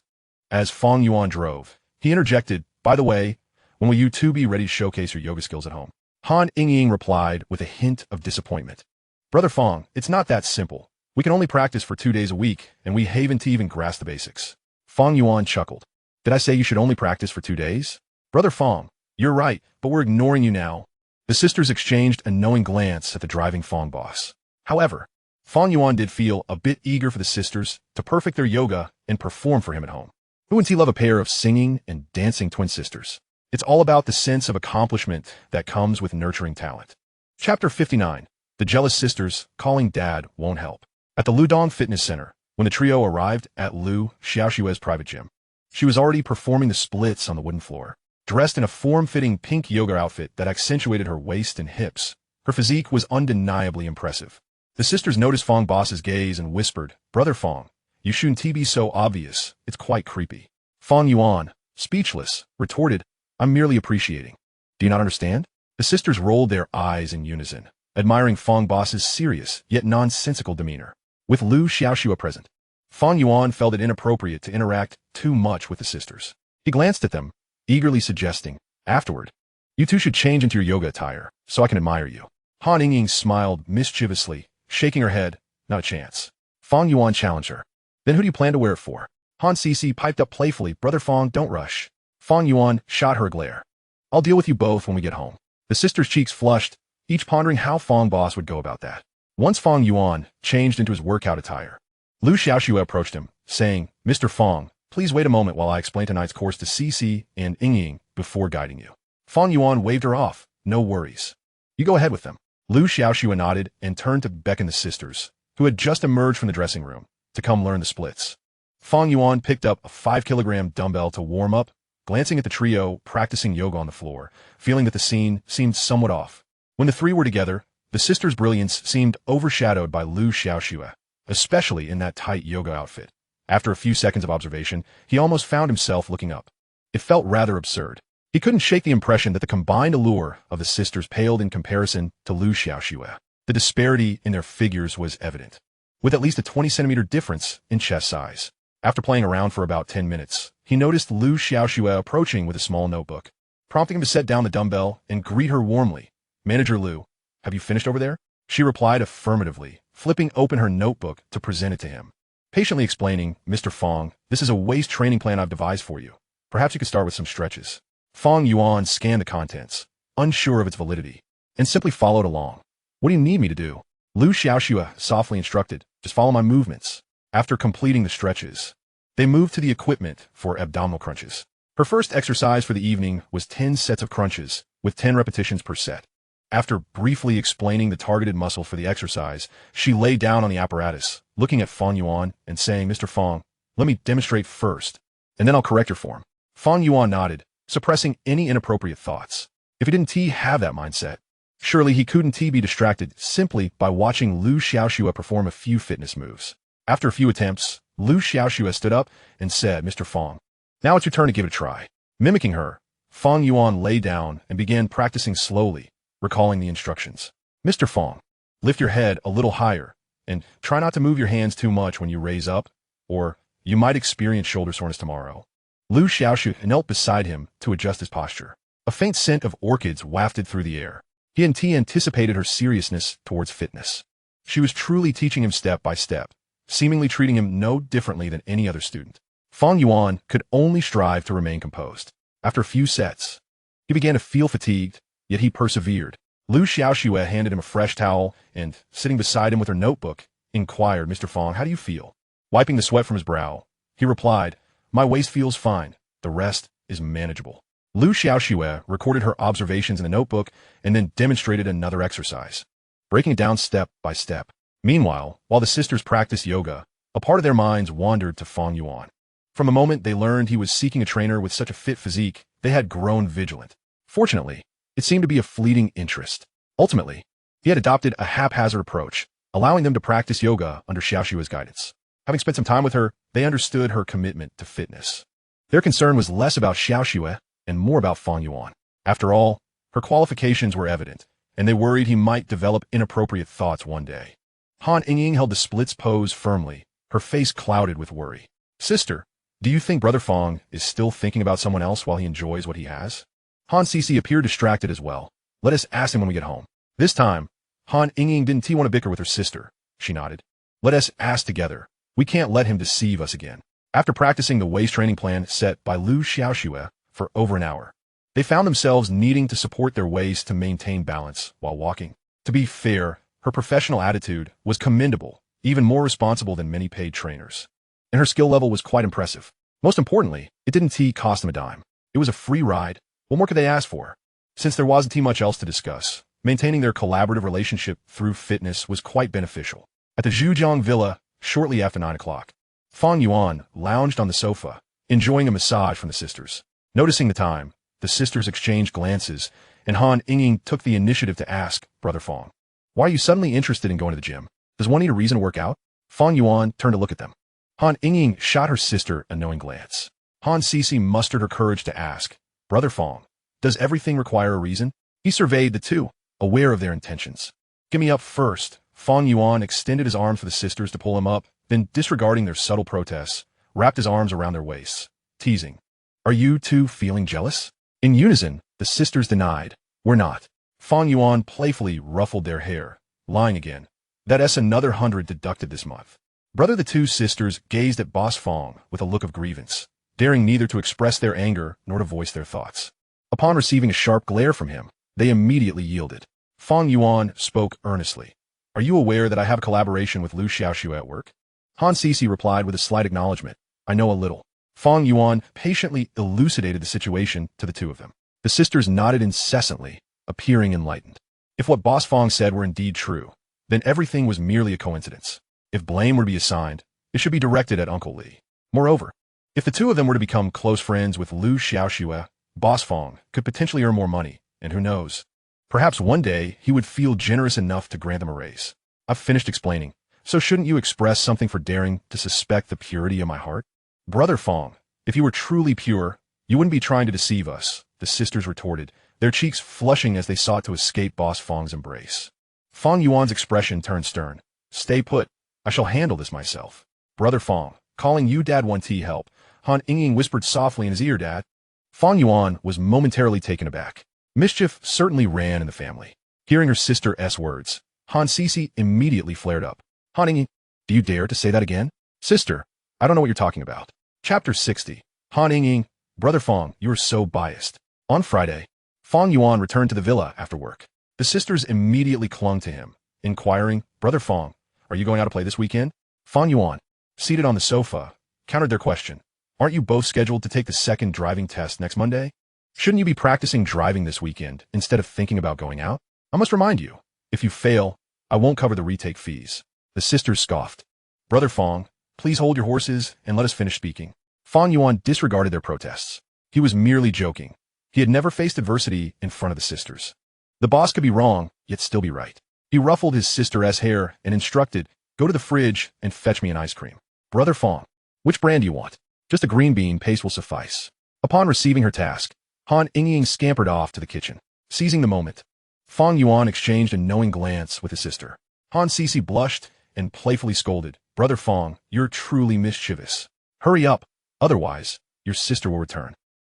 As Fang Yuan drove, he interjected, By the way, when will you two be ready to showcase your yoga skills at home? Han Yingying replied with a hint of disappointment. Brother Fang, it's not that simple. We can only practice for 2 days a week, and we haven't even grasped the basics. Fang Yuan chuckled. Did I say you should only practice for 2 days? Brother Fang, you're right, but we're ignoring you now. The sisters exchanged a knowing glance at the driving Fang boss. However, Fang Yuan did feel a bit eager for the sisters to perfect their yoga and perform for him at home. Who wouldn't he love a pair of singing and dancing twin sisters? It's all about the sense of accomplishment that comes with nurturing talent. Chapter 59. The Jealous Sisters Calling Dad Won't Help. At the Ludong Fitness Center, when the trio arrived at Lu Xiaoxue's private gym, she was already performing the splits on the wooden floor. Dressed in a form-fitting pink yoga outfit that accentuated her waist and hips, her physique was undeniably impressive. The sisters noticed Fang boss's gaze and whispered, Brother Fang, you shouldn't be so obvious, it's quite creepy. Fang Yuan, speechless, retorted, I'm merely appreciating. Do you not understand? The sisters rolled their eyes in unison, admiring Fang boss's serious yet nonsensical demeanor. With Lu Xiaoxue present, Fang Yuan felt it inappropriate to interact too much with the sisters. He glanced at them, eagerly suggesting, afterward, you two should change into your yoga attire, so I can admire you. Han Yingying smiled mischievously, shaking her head, not a chance. Fang Yuan challenged her. Then who do you plan to wear it for? Han Sisi piped up playfully, Brother Fang, don't rush. Fang Yuan shot her a glare. I'll deal with you both when we get home. The sisters' cheeks flushed, each pondering how Fang boss would go about that. Once Fang Yuan changed into his workout attire, Lu Xiaoxue approached him, saying, Mr. Fang, please wait a moment while I explain tonight's course to Sisi and Yingying before guiding you. Fang Yuan waved her off, no worries. You go ahead with them. Lu Xiaoxue nodded and turned to beckon the sisters, who had just emerged from the dressing room, to come learn the splits. Fang Yuan picked up a 5-kilogram dumbbell to warm up, glancing at the trio practicing yoga on the floor, feeling that the scene seemed somewhat off. When the three were together, the sisters' brilliance seemed overshadowed by Lu Xiaoxue, especially in that tight yoga outfit. After a few seconds of observation, he almost found himself looking up. It felt rather absurd. He couldn't shake the impression that the combined allure of the sisters paled in comparison to Lu Xiaoxue. The disparity in their figures was evident, with at least a 20-centimeter difference in chest size. After playing around for about 10 minutes, he noticed Lu Xiaoxue approaching with a small notebook, prompting him to set down the dumbbell and greet her warmly. Manager Lu, have you finished over there? She replied affirmatively, flipping open her notebook to present it to him. Patiently explaining, Mr. Fang, this is a waist training plan I've devised for you. Perhaps you could start with some stretches. Fang Yuan scanned the contents, unsure of its validity, and simply followed along. What do you need me to do? Lu Xiaoxue softly instructed, just follow my movements. After completing the stretches, they moved to the equipment for abdominal crunches. Her first exercise for the evening was 10 sets of crunches, with 10 repetitions per set. After briefly explaining the targeted muscle for the exercise, she lay down on the apparatus, looking at Fang Yuan and saying, Mr. Fang, let me demonstrate first, and then I'll correct your form. Fang Yuan nodded, suppressing any inappropriate thoughts. If he didn't have that mindset, surely he couldn't be distracted simply by watching Lu Xiaoxue perform a few fitness moves. After a few attempts, Lu Xiaoxue stood up and said, Mr. Fang, now it's your turn to give it a try. Mimicking her, Fang Yuan lay down and began practicing slowly, recalling the instructions. Mr. Fang, lift your head a little higher, and try not to move your hands too much when you raise up, or you might experience shoulder soreness tomorrow. Lu Xiaoxue knelt beside him to adjust his posture. A faint scent of orchids wafted through the air. He anticipated her seriousness towards fitness. She was truly teaching him step by step, seemingly treating him no differently than any other student. Fang Yuan could only strive to remain composed. After a few sets, he began to feel fatigued, yet he persevered. Lu Xiaoxue handed him a fresh towel and, sitting beside him with her notebook, inquired Mr. Fang. How do you feel? Wiping the sweat from his brow, he replied, my waist feels fine. The rest is manageable. Lu Xiaoxue recorded her observations in a notebook and then demonstrated another exercise, breaking it down step by step. Meanwhile, while the sisters practiced yoga, a part of their minds wandered to Fang Yuan. From the moment they learned he was seeking a trainer with such a fit physique, they had grown vigilant. Fortunately, it seemed to be a fleeting interest. Ultimately, he had adopted a haphazard approach, allowing them to practice yoga under Xiaoxue's guidance. Having spent some time with her, they understood her commitment to fitness. Their concern was less about Xiaoxue and more about Fang Yuan. After all, her qualifications were evident, and they worried he might develop inappropriate thoughts one day. Han Yingying held the splits pose firmly, her face clouded with worry. Sister, do you think Brother Fang is still thinking about someone else while he enjoys what he has? Han Sisi appeared distracted as well. Let us ask him when we get home. This time, Han Yingying didn't want to bicker with her sister. She nodded. Let us ask together. We can't let him deceive us again. After practicing the waist training plan set by Lu Xiaoxue for over an hour, they found themselves needing to support their waist to maintain balance while walking. To be fair, her professional attitude was commendable, even more responsible than many paid trainers. And her skill level was quite impressive. Most importantly, it didn't cost them a dime. It was a free ride. What more could they ask for? Since there wasn't much else to discuss, maintaining their collaborative relationship through fitness was quite beneficial. At the Zhujiang Villa, shortly after 9 o'clock, Fang Yuan lounged on the sofa, enjoying a massage from the sisters. Noticing the time, the sisters exchanged glances, and Han Yingying took the initiative to ask Brother Fang, why are you suddenly interested in going to the gym? Does one need a reason to work out? Fang Yuan turned to look at them. Han Yingying shot her sister a knowing glance. Han Sisi mustered her courage to ask, Brother Fang, does everything require a reason? He surveyed the two, aware of their intentions. Get me up first. Fang Yuan extended his arms for the sisters to pull him up, then disregarding their subtle protests, wrapped his arms around their waists, teasing. Are you two feeling jealous? In unison, the sisters denied. We're not. Fang Yuan playfully ruffled their hair, lying again. That's another 100 deducted this month. Brother, the two sisters gazed at Boss Fang with a look of grievance, daring neither to express their anger nor to voice their thoughts. Upon receiving a sharp glare from him, they immediately yielded. Fang Yuan spoke earnestly. Are you aware that I have a collaboration with Lu Xiaoxue at work? Han Sisi replied with a slight acknowledgement. I know a little. Fang Yuan patiently elucidated the situation to the two of them. The sisters nodded incessantly, appearing enlightened. If what Boss Fang said were indeed true, then everything was merely a coincidence. If blame were to be assigned, it should be directed at Uncle Li. Moreover, if the two of them were to become close friends with Lu Xiaoxue, Boss Fang could potentially earn more money, and who knows? Perhaps one day he would feel generous enough to grant them a raise. I've finished explaining, so shouldn't you express something for daring to suspect the purity of my heart? Brother Fang, if you were truly pure, you wouldn't be trying to deceive us, the sisters retorted, their cheeks flushing as they sought to escape Boss Fang's embrace. Fang Yuan's expression turned stern. Stay put. I shall handle this myself. Brother Fang, calling you Dad 1T help. Han Yingying whispered softly in his ear, Dad. Fang Yuan was momentarily taken aback. Mischief certainly ran in the family. Hearing her sister's words, Han Sisi immediately flared up. Han Yingying, do you dare to say that again? Sister, I don't know what you're talking about. Chapter 60. Han Yingying, Brother Fang, you are so biased. On Friday, Fang Yuan returned to the villa after work. The sisters immediately clung to him, inquiring, Brother Fang, are you going out to play this weekend? Fang Yuan, seated on the sofa, countered their question. Aren't you both scheduled to take the second driving test next Monday? Shouldn't you be practicing driving this weekend instead of thinking about going out? I must remind you, if you fail, I won't cover the retake fees. The sisters scoffed. Brother Fang, please hold your horses and let us finish speaking. Fang Yuan disregarded their protests. He was merely joking. He had never faced adversity in front of the sisters. The boss could be wrong, yet still be right. He ruffled his sister's hair and instructed, go to the fridge and fetch me an ice cream. Brother Fang, which brand do you want? Just a green bean paste will suffice. Upon receiving her task, Han Yingying scampered off to the kitchen. Seizing the moment, Fang Yuan exchanged a knowing glance with his sister. Han Sisi blushed and playfully scolded, Brother Fang, you're truly mischievous. Hurry up, otherwise, your sister will return.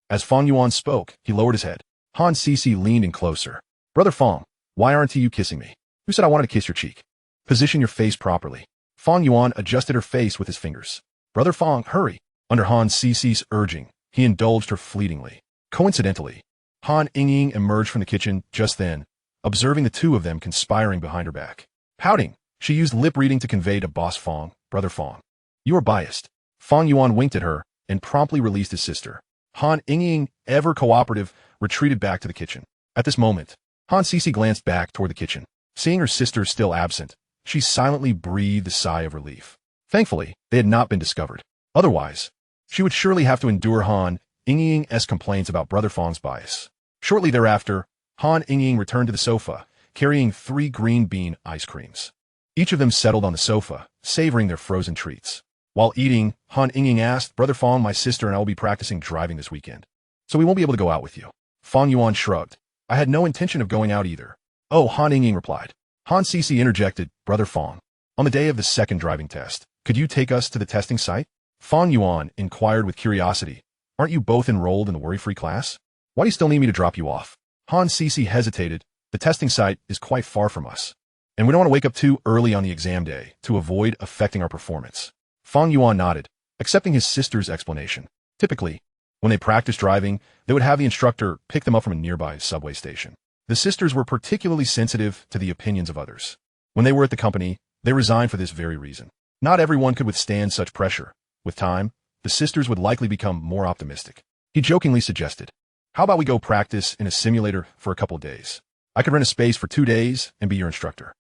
As Fang Yuan spoke, he lowered his head. Han Sisi leaned in closer. Brother Fang, why aren't you kissing me? Who said I wanted to kiss your cheek? Position your face properly. Fang Yuan adjusted her face with his fingers. Brother Fang, hurry. Under Han Sisi's urging, he indulged her fleetingly. Coincidentally, Han Yingying emerged from the kitchen just then, observing the two of them conspiring behind her back. Pouting, She used lip reading to convey to Boss Fang, Brother Fang. You are biased. Fang Yuan winked at her and promptly released his sister. Han Ying, ever cooperative, retreated back to the kitchen. At this moment, Han Sisi glanced back toward the kitchen. Seeing her sister still absent, she silently breathed a sigh of relief. Thankfully, they had not been discovered. Otherwise, she would surely have to endure Han Ying's complaints about Brother Fang's bias. Shortly thereafter, Han Ying returned to the sofa, carrying 3 green bean ice creams. Each of them settled on the sofa, savoring their frozen treats. While eating, Han Ying asked, Brother Fang, my sister and I will be practicing driving this weekend, so we won't be able to go out with you. Fang Yuan shrugged. I had no intention of going out either. Oh, Han Ying replied. Han Sisi interjected, Brother Fang, on the day of the second driving test, could you take us to the testing site? Fang Yuan inquired with curiosity. Aren't you both enrolled in the worry-free class? Why do you still need me to drop you off? Han Sisi hesitated. The testing site is quite far from us, and we don't want to wake up too early on the exam day to avoid affecting our performance. Fang Yuan nodded, accepting his sister's explanation. Typically, when they practiced driving, they would have the instructor pick them up from a nearby subway station. The sisters were particularly sensitive to the opinions of others. When they were at the company, they resigned for this very reason. Not everyone could withstand such pressure. With time, the sisters would likely become more optimistic. He jokingly suggested, how about we go practice in a simulator for a couple of days? I could rent a space for 2 days and be your instructor.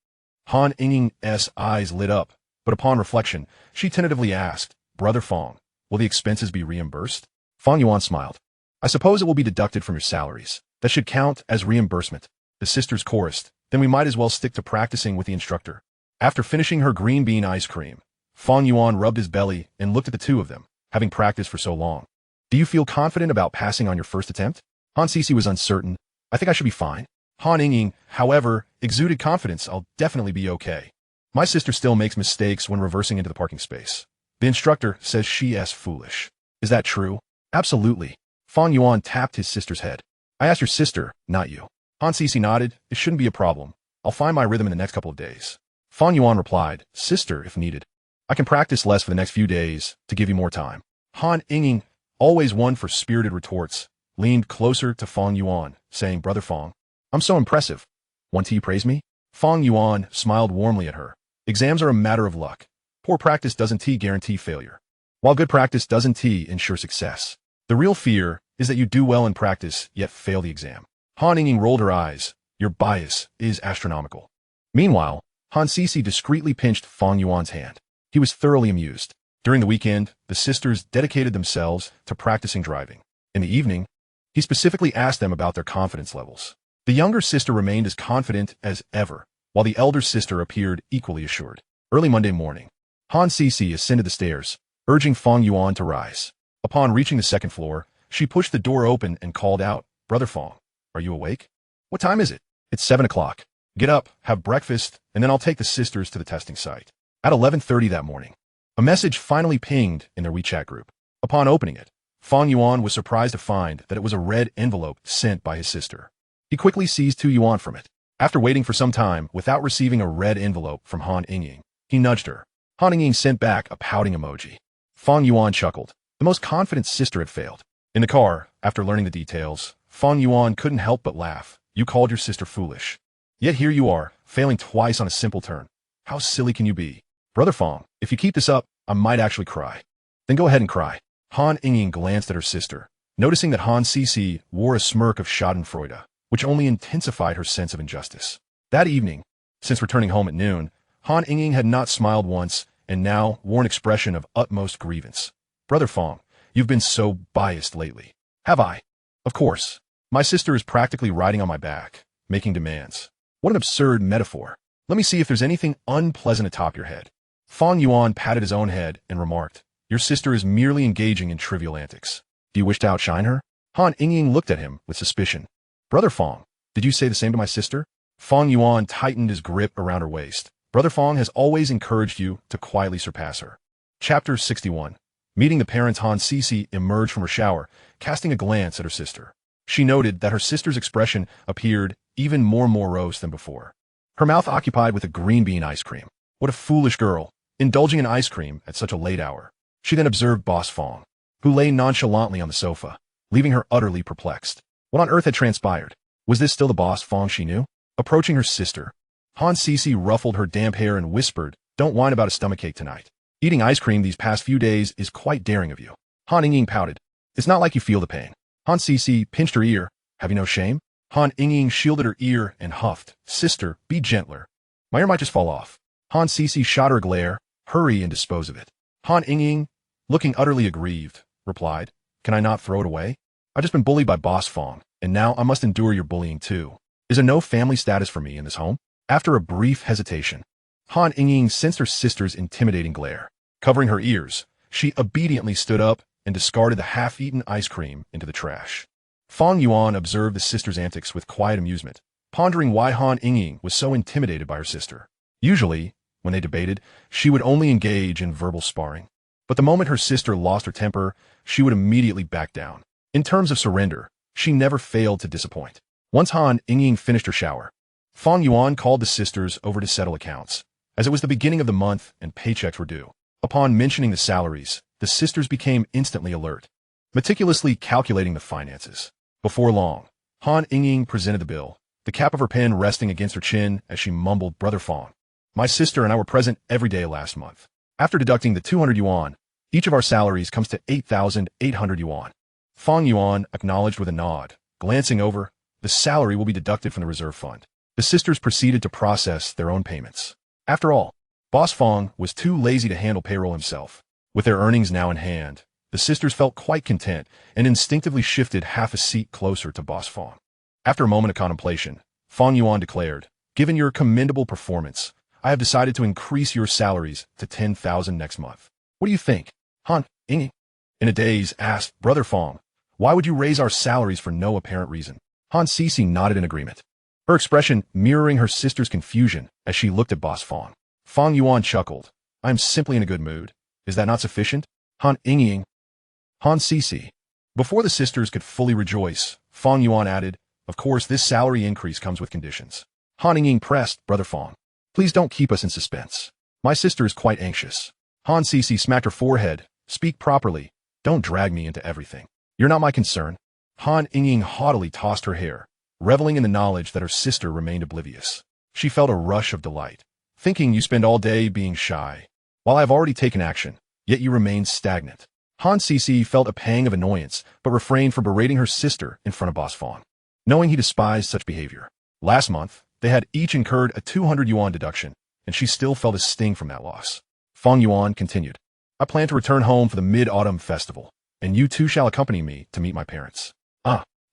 Han Ying's eyes lit up, but upon reflection, she tentatively asked, Brother Fang, will the expenses be reimbursed? Fang Yuan smiled. I suppose it will be deducted from your salaries. That should count as reimbursement. The sisters chorused, then we might as well stick to practicing with the instructor. After finishing her green bean ice cream, Fang Yuan rubbed his belly and looked at the two of them, having practiced for so long. Do you feel confident about passing on your first attempt? Han Sisi was uncertain. I think I should be fine. Han Ying, however, exuded confidence. I'll definitely be okay. My sister still makes mistakes when reversing into the parking space. The instructor says she's foolish. Is that true? Absolutely. Fang Yuan tapped his sister's head. I asked your sister, not you. Han Sisi nodded. It shouldn't be a problem. I'll find my rhythm in the next couple of days. Fang Yuan replied, sister, if needed. I can practice less for the next few days to give you more time. Han Ying, always one for spirited retorts, leaned closer to Fang Yuan, saying, Brother Fang, I'm so impressive. Want to you praise me? Fang Yuan smiled warmly at her. Exams are a matter of luck. Poor practice doesn't guarantee failure, while good practice doesn't ensure success. The real fear is that you do well in practice, yet fail the exam. Han Ying rolled her eyes. Your bias is astronomical. Meanwhile, Han Sisi discreetly pinched Fang Yuan's hand. He was thoroughly amused. During the weekend, the sisters dedicated themselves to practicing driving. In the evening, he specifically asked them about their confidence levels. The younger sister remained as confident as ever, while the elder sister appeared equally assured. Early Monday morning, Han Sisi ascended the stairs, urging Fang Yuan to rise. Upon reaching the second floor, she pushed the door open and called out, Brother Fang, are you awake? What time is it? It's 7 o'clock. Get up, have breakfast, and then I'll take the sisters to the testing site. At 11:30 that morning, a message finally pinged in their WeChat group. Upon opening it, Fang Yuan was surprised to find that it was a red envelope sent by his sister. He quickly seized 2 yuan from it. After waiting for some time without receiving a red envelope from Han Ying, he nudged her. Han Ying sent back a pouting emoji. Fang Yuan chuckled. The most confident sister had failed. In the car, after learning the details, Fang Yuan couldn't help but laugh. You called your sister foolish. Yet here you are, failing twice on a simple turn. How silly can you be? Brother Fang, if you keep this up, I might actually cry. Then go ahead and cry. Han Ying glanced at her sister, noticing that Han Sisi wore a smirk of schadenfreude, which only intensified her sense of injustice. That evening, since returning home at noon, Han Ying had not smiled once and now wore an expression of utmost grievance. Brother Fang, you've been so biased lately. Have I? Of course. My sister is practically riding on my back, making demands. What an absurd metaphor. Let me see if there's anything unpleasant atop your head. Fang Yuan patted his own head and remarked, your sister is merely engaging in trivial antics. Do you wish to outshine her? Han Ying looked at him with suspicion. Brother Fang, did you say the same to my sister? Fang Yuan tightened his grip around her waist. Brother Fang has always encouraged you to quietly surpass her. Chapter 61. Meeting the parents, Han Sisi emerged from her shower, casting a glance at her sister. She noted that her sister's expression appeared even more morose than before. Her mouth occupied with a green bean ice cream. What a foolish girl, indulging in ice cream at such a late hour. She then observed Boss Fang, who lay nonchalantly on the sofa, leaving her utterly perplexed. What on earth had transpired? Was this still the Boss Fang she knew? Approaching her sister, Han Cece ruffled her damp hair and whispered, "Don't whine about a stomachache tonight. Eating ice cream these past few days is quite daring of you." Han Ying pouted. "It's not like you feel the pain." Han Cece pinched her ear. "Have you no shame?" Han Ying shielded her ear and huffed, "Sister, be gentler. My ear might just fall off." Han Cece shot her a glare. "Hurry and dispose of it." Han Ying, looking utterly aggrieved, replied, "Can I not throw it away? I've just been bullied by Boss Fang, and now I must endure your bullying too. Is there no family status for me in this home?" After a brief hesitation, Han Ying sensed her sister's intimidating glare. Covering her ears, she obediently stood up and discarded the half-eaten ice cream into the trash. Fang Yuan observed the sister's antics with quiet amusement, pondering why Han Ying was so intimidated by her sister. Usually, when they debated, she would only engage in verbal sparring. But the moment her sister lost her temper, she would immediately back down. In terms of surrender, she never failed to disappoint. Once Han Ying finished her shower, Fang Yuan called the sisters over to settle accounts, as it was the beginning of the month and paychecks were due. Upon mentioning the salaries, the sisters became instantly alert, meticulously calculating the finances. Before long, Han Ying presented the bill, the cap of her pen resting against her chin as she mumbled, "Brother Fang, my sister and I were present every day last month. After deducting the 200 yuan, each of our salaries comes to 8,800 yuan. Fang Yuan acknowledged with a nod, glancing over, "The salary will be deducted from the reserve fund." The sisters proceeded to process their own payments. After all, Boss Fang was too lazy to handle payroll himself. With their earnings now in hand, the sisters felt quite content and instinctively shifted half a seat closer to Boss Fang. After a moment of contemplation, Fang Yuan declared, "Given your commendable performance, I have decided to increase your salaries to 10,000 next month. What do you think?" Han Ying, in a daze, asked, "Brother Fang, why would you raise our salaries for no apparent reason?" Han Cece nodded in agreement, her expression mirroring her sister's confusion as she looked at Boss Fang. Fang Yuan chuckled, "I am simply in a good mood. Is that not sufficient?" Han Ying, Han Cece. Before the sisters could fully rejoice, Fang Yuan added, "Of course, this salary increase comes with conditions." Han Ying pressed, "Brother Fang, please don't keep us in suspense. My sister is quite anxious." Han Cece smacked her forehead, "Speak properly. Don't drag me into everything. You're not my concern." Han Ying haughtily tossed her hair, reveling in the knowledge that her sister remained oblivious. She felt a rush of delight, thinking, "You spend all day being shy, while I have already taken action, yet you remain stagnant." Han Cece felt a pang of annoyance, but refrained from berating her sister in front of Boss Fang, knowing he despised such behavior. Last month, they had each incurred a 200 yuan deduction, and she still felt a sting from that loss. Fang Yuan continued, "I plan to return home for the Mid-Autumn Festival, and you too shall accompany me to meet my parents."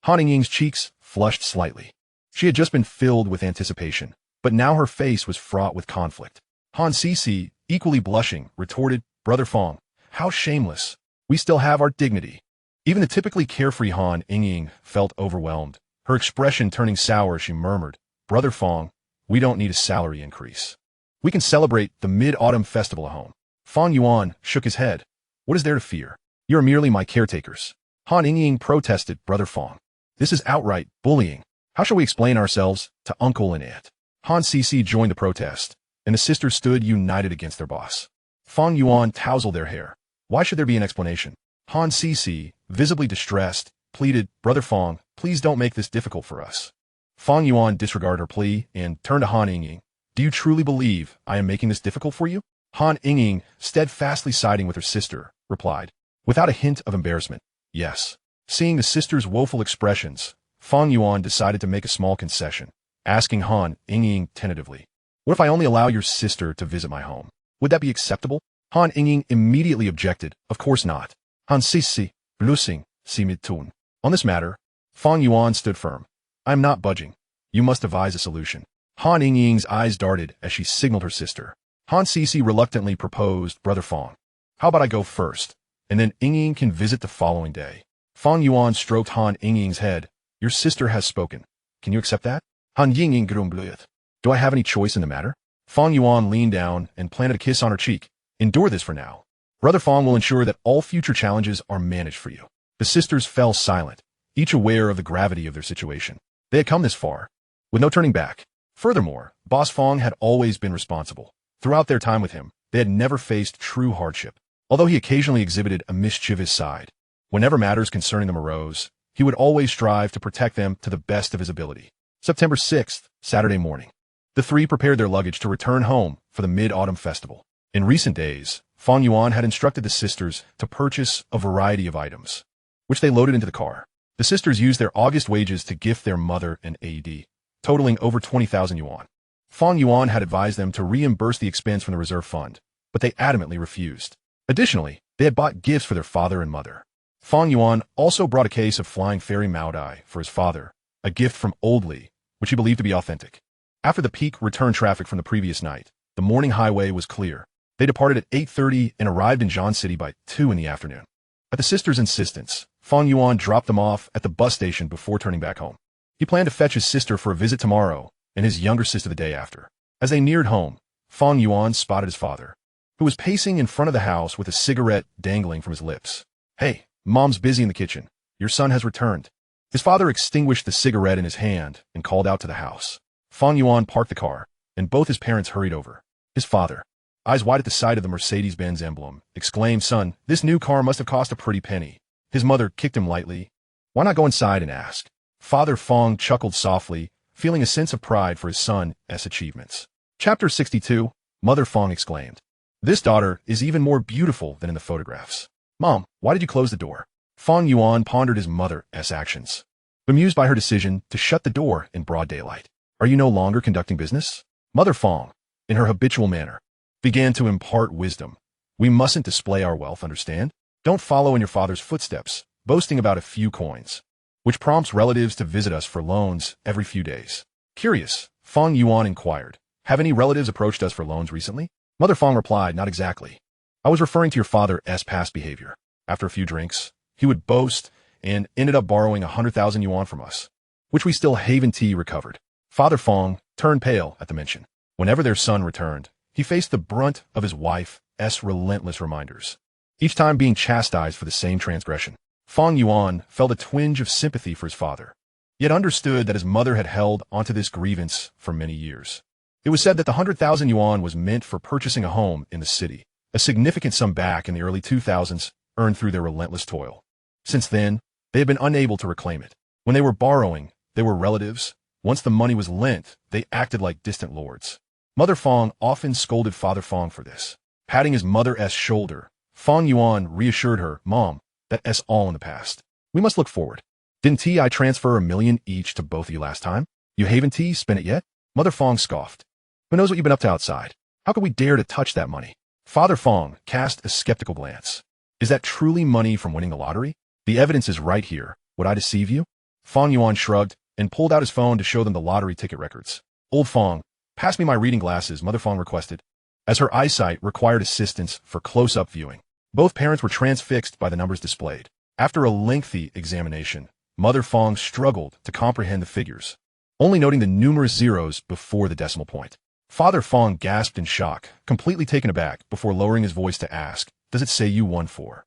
Han Ying's cheeks flushed slightly. She had just been filled with anticipation, but now her face was fraught with conflict. Han Cece, equally blushing, retorted, "Brother Fang, how shameless. We still have our dignity." Even the typically carefree Han Ying felt overwhelmed. Her expression turning sour as she murmured, "Brother Fang, we don't need a salary increase. We can celebrate the Mid-Autumn Festival at home." Fang Yuan shook his head. "What is there to fear? You are merely my caretakers." Han Ying protested, "Brother Fang, this is outright bullying. How shall we explain ourselves to uncle and aunt?" Han Cece joined the protest, and the sisters stood united against their boss. Fang Yuan tousled their hair. "Why should there be an explanation?" Han Cece, visibly distressed, pleaded, "Brother Fang, please don't make this difficult for us." Fang Yuan disregarded her plea and turned to Han Ying. "Do you truly believe I am making this difficult for you?" Han Ying, steadfastly siding with her sister, replied, without a hint of embarrassment, "Yes." Seeing the sisters' woeful expressions, Fang Yuan decided to make a small concession, asking Han Ying tentatively, "What if I only allow your sister to visit my home? Would that be acceptable?" Han Ying immediately objected, "Of course not." Han Cece, blushing, webtoon. On this matter, Fang Yuan stood firm. "I am not budging. You must devise a solution." Han Ying's eyes darted as she signaled her sister. Han Cece reluctantly proposed, "Brother Fang, how about I go first, and then Ying can visit the following day?" Fang Yuan stroked Han Ying's head. "Your sister has spoken. Can you accept that?" Han Ying grumbled. "Do I have any choice in the matter?" Fang Yuan leaned down and planted a kiss on her cheek. "Endure this for now. Brother Fang will ensure that all future challenges are managed for you." The sisters fell silent, each aware of the gravity of their situation. They had come this far, with no turning back. Furthermore, Boss Fang had always been responsible. Throughout their time with him, they had never faced true hardship. Although he occasionally exhibited a mischievous side, whenever matters concerning them arose, he would always strive to protect them to the best of his ability. September 6th, Saturday morning. The three prepared their luggage to return home for the Mid-Autumn Festival. In recent days, Fang Yuan had instructed the sisters to purchase a variety of items, which they loaded into the car. The sisters used their August wages to gift their mother an AED, totaling over 20,000 yuan. Fang Yuan had advised them to reimburse the expense from the reserve fund, but they adamantly refused. Additionally, they had bought gifts for their father and mother. Fang Yuan also brought a case of flying fairy Maodai for his father, a gift from Old Li, which he believed to be authentic. After the peak return traffic from the previous night, the morning highway was clear. They departed at 8:30 and arrived in Zhan City by 2 in the afternoon. At the sisters' insistence, Fang Yuan dropped them off at the bus station before turning back home. He planned to fetch his sister for a visit tomorrow and his younger sister the day after. As they neared home, Fang Yuan spotted his father, who was pacing in front of the house with a cigarette dangling from his lips. "Hey, Mom's busy in the kitchen. Your son has returned." His father extinguished the cigarette in his hand and called out to the house. Fang Yuan parked the car, and both his parents hurried over. His father, eyes wide at the sight of the Mercedes-Benz emblem, exclaimed, "Son, this new car must have cost a pretty penny." His mother kicked him lightly. "Why not go inside and ask?" Father Fang chuckled softly, feeling a sense of pride for his son's achievements. Chapter 62, Mother Fang exclaimed, "This daughter is even more beautiful than in the photographs." "Mom, why did you close the door?" Fang Yuan pondered his mother's actions, bemused by her decision to shut the door in broad daylight. "Are you no longer conducting business?" Mother Fang, in her habitual manner, began to impart wisdom. "We mustn't display our wealth, understand? Don't follow in your father's footsteps, boasting about a few coins, which prompts relatives to visit us for loans every few days." Curious, Fang Yuan inquired, "Have any relatives approached us for loans recently?" Mother Fang replied, "Not exactly. I was referring to your father's past behavior. After a few drinks, he would boast and ended up borrowing 100,000 yuan from us, which we still haven't recovered." Father Fang turned pale at the mention. Whenever their son returned, he faced the brunt of his wife's relentless reminders, each time being chastised for the same transgression. Fang Yuan felt a twinge of sympathy for his father, yet understood that his mother had held onto this grievance for many years. It was said that the 100,000 yuan was meant for purchasing a home in the city, a significant sum back in the early 2000s earned through their relentless toil. Since then, they had been unable to reclaim it. When they were borrowing, they were relatives. Once the money was lent, they acted like distant lords. Mother Fang often scolded Father Fang for this. Patting his mother's shoulder, Fang Yuan reassured her, "Mom, that's all in the past. We must look forward. Didn't I transfer 1 million each to both of you last time? You haven't spent it yet?" Mother Fang scoffed. "Who knows what you've been up to outside? How could we dare to touch that money?" Father Fang cast a skeptical glance. "Is that truly money from winning the lottery? The evidence is right here. Would I deceive you?" Fang Yuan shrugged and pulled out his phone to show them the lottery ticket records. "Old Fang, pass me my reading glasses," Mother Fang requested, as her eyesight required assistance for close-up viewing. Both parents were transfixed by the numbers displayed. After a lengthy examination, Mother Fang struggled to comprehend the figures, only noting the numerous zeros before the decimal point. Father Fang gasped in shock, completely taken aback, before lowering his voice to ask, "Does it say you won for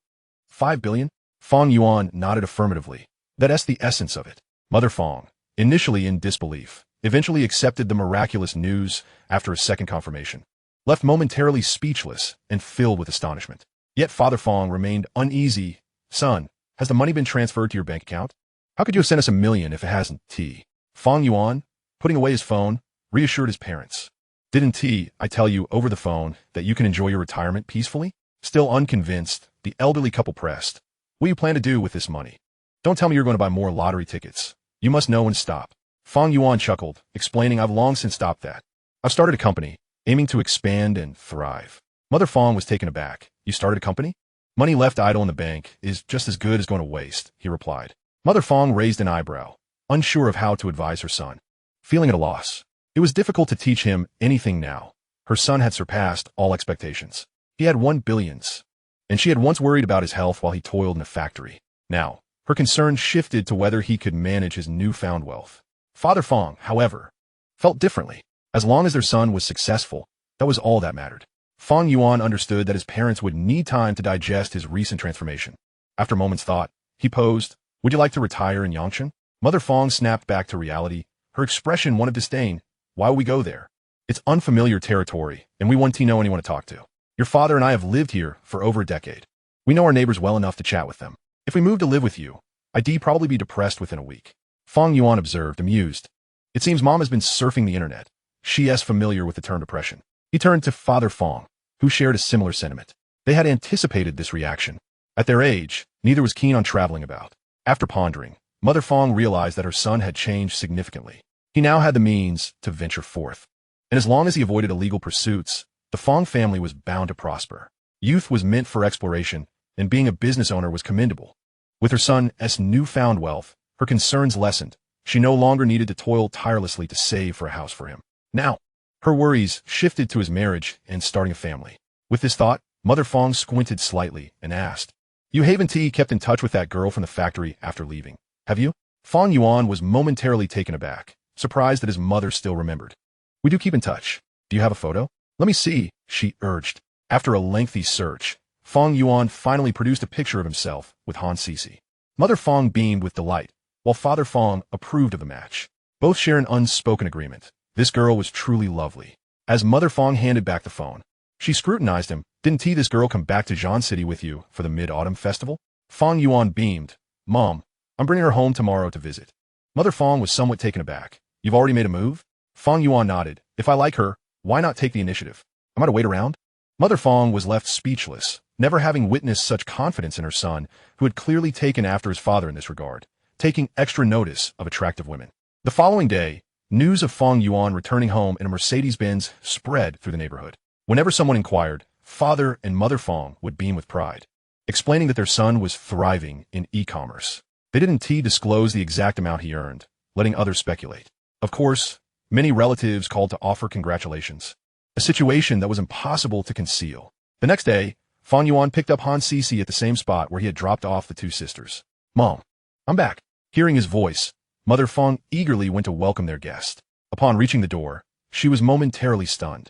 5 billion? Fang Yuan nodded affirmatively. "That's the essence of it." Mother Fang, initially in disbelief, eventually accepted the miraculous news after a second confirmation, left momentarily speechless and filled with astonishment. Yet Father Fang remained uneasy. "Son, has the money been transferred to your bank account? How could you have sent us 1 million if it hasn't?" Fang Yuan, putting away his phone, reassured his parents. "Didn't I tell you over the phone that you can enjoy your retirement peacefully?" Still unconvinced, the elderly couple pressed, "What do you plan to do with this money? Don't tell me you're going to buy more lottery tickets. You must know when to stop." Fang Yuan chuckled, explaining, "I've long since stopped that. I've started a company, aiming to expand and thrive." Mother Fang was taken aback. "You started a company?" "Money left idle in the bank is just as good as going to waste," he replied. Mother Fang raised an eyebrow, unsure of how to advise her son, feeling at a loss. It was difficult to teach him anything now. Her son had surpassed all expectations. He had 1 billion, and she had once worried about his health while he toiled in a factory. Now, her concern shifted to whether he could manage his newfound wealth. Father Fang, however, felt differently. As long as their son was successful, that was all that mattered. Fang Yuan understood that his parents would need time to digest his recent transformation. After a moment's thought, he posed, "Would you like to retire in Yangshan?" Mother Fang snapped back to reality, her expression one of disdain. "Why would we go there? It's unfamiliar territory, and we won't know anyone to talk to. Your father and I have lived here for over a decade. We know our neighbors well enough to chat with them. If we moved to live with you, I'd probably be depressed within a week." Fang Yuan observed, amused. "It seems Mom has been surfing the internet. She is familiar with the term depression. He turned to Father Fang, who shared a similar sentiment. They had anticipated this reaction. At their age, neither was keen on traveling about. After pondering, Mother Fang realized that her son had changed significantly. He now had the means to venture forth. And as long as he avoided illegal pursuits, the Fang family was bound to prosper. Youth was meant for exploration, and being a business owner was commendable. With her son's newfound wealth, her concerns lessened. She no longer needed to toil tirelessly to save for a house for him. Now, her worries shifted to his marriage and starting a family. With this thought, Mother Fang squinted slightly and asked, "You haven't kept in touch with that girl from the factory after leaving, have you?" Fang Yuan was momentarily taken aback, surprised that his mother still remembered. "We do keep in touch. Do you have a photo?" "Let me see," she urged. After a lengthy search, Fang Yuan finally produced a picture of himself with Han Sisi. Mother Fang beamed with delight, while Father Fang approved of the match. Both share an unspoken agreement. This girl was truly lovely. As Mother Fang handed back the phone, she scrutinized him. "Didn't this girl come back to Zhan City with you for the Mid-Autumn Festival?" Fang Yuan beamed. "Mom, I'm bringing her home tomorrow to visit." Mother Fang was somewhat taken aback. "You've already made a move?" Fang Yuan nodded. "If I like her, why not take the initiative? Am I to wait around?" Mother Fang was left speechless, never having witnessed such confidence in her son, who had clearly taken after his father in this regard, taking extra notice of attractive women. The following day, news of Fang Yuan returning home in a Mercedes-Benz spread through the neighborhood. Whenever someone inquired, Father and Mother Fang would beam with pride, explaining that their son was thriving in e-commerce. They didn't disclose the exact amount he earned, letting others speculate. Of course, many relatives called to offer congratulations, a situation that was impossible to conceal. The next day, Fang Yuan picked up Han Sisi at the same spot where he had dropped off the two sisters. "Mom, I'm back." Hearing his voice, Mother Fang eagerly went to welcome their guest. Upon reaching the door, she was momentarily stunned.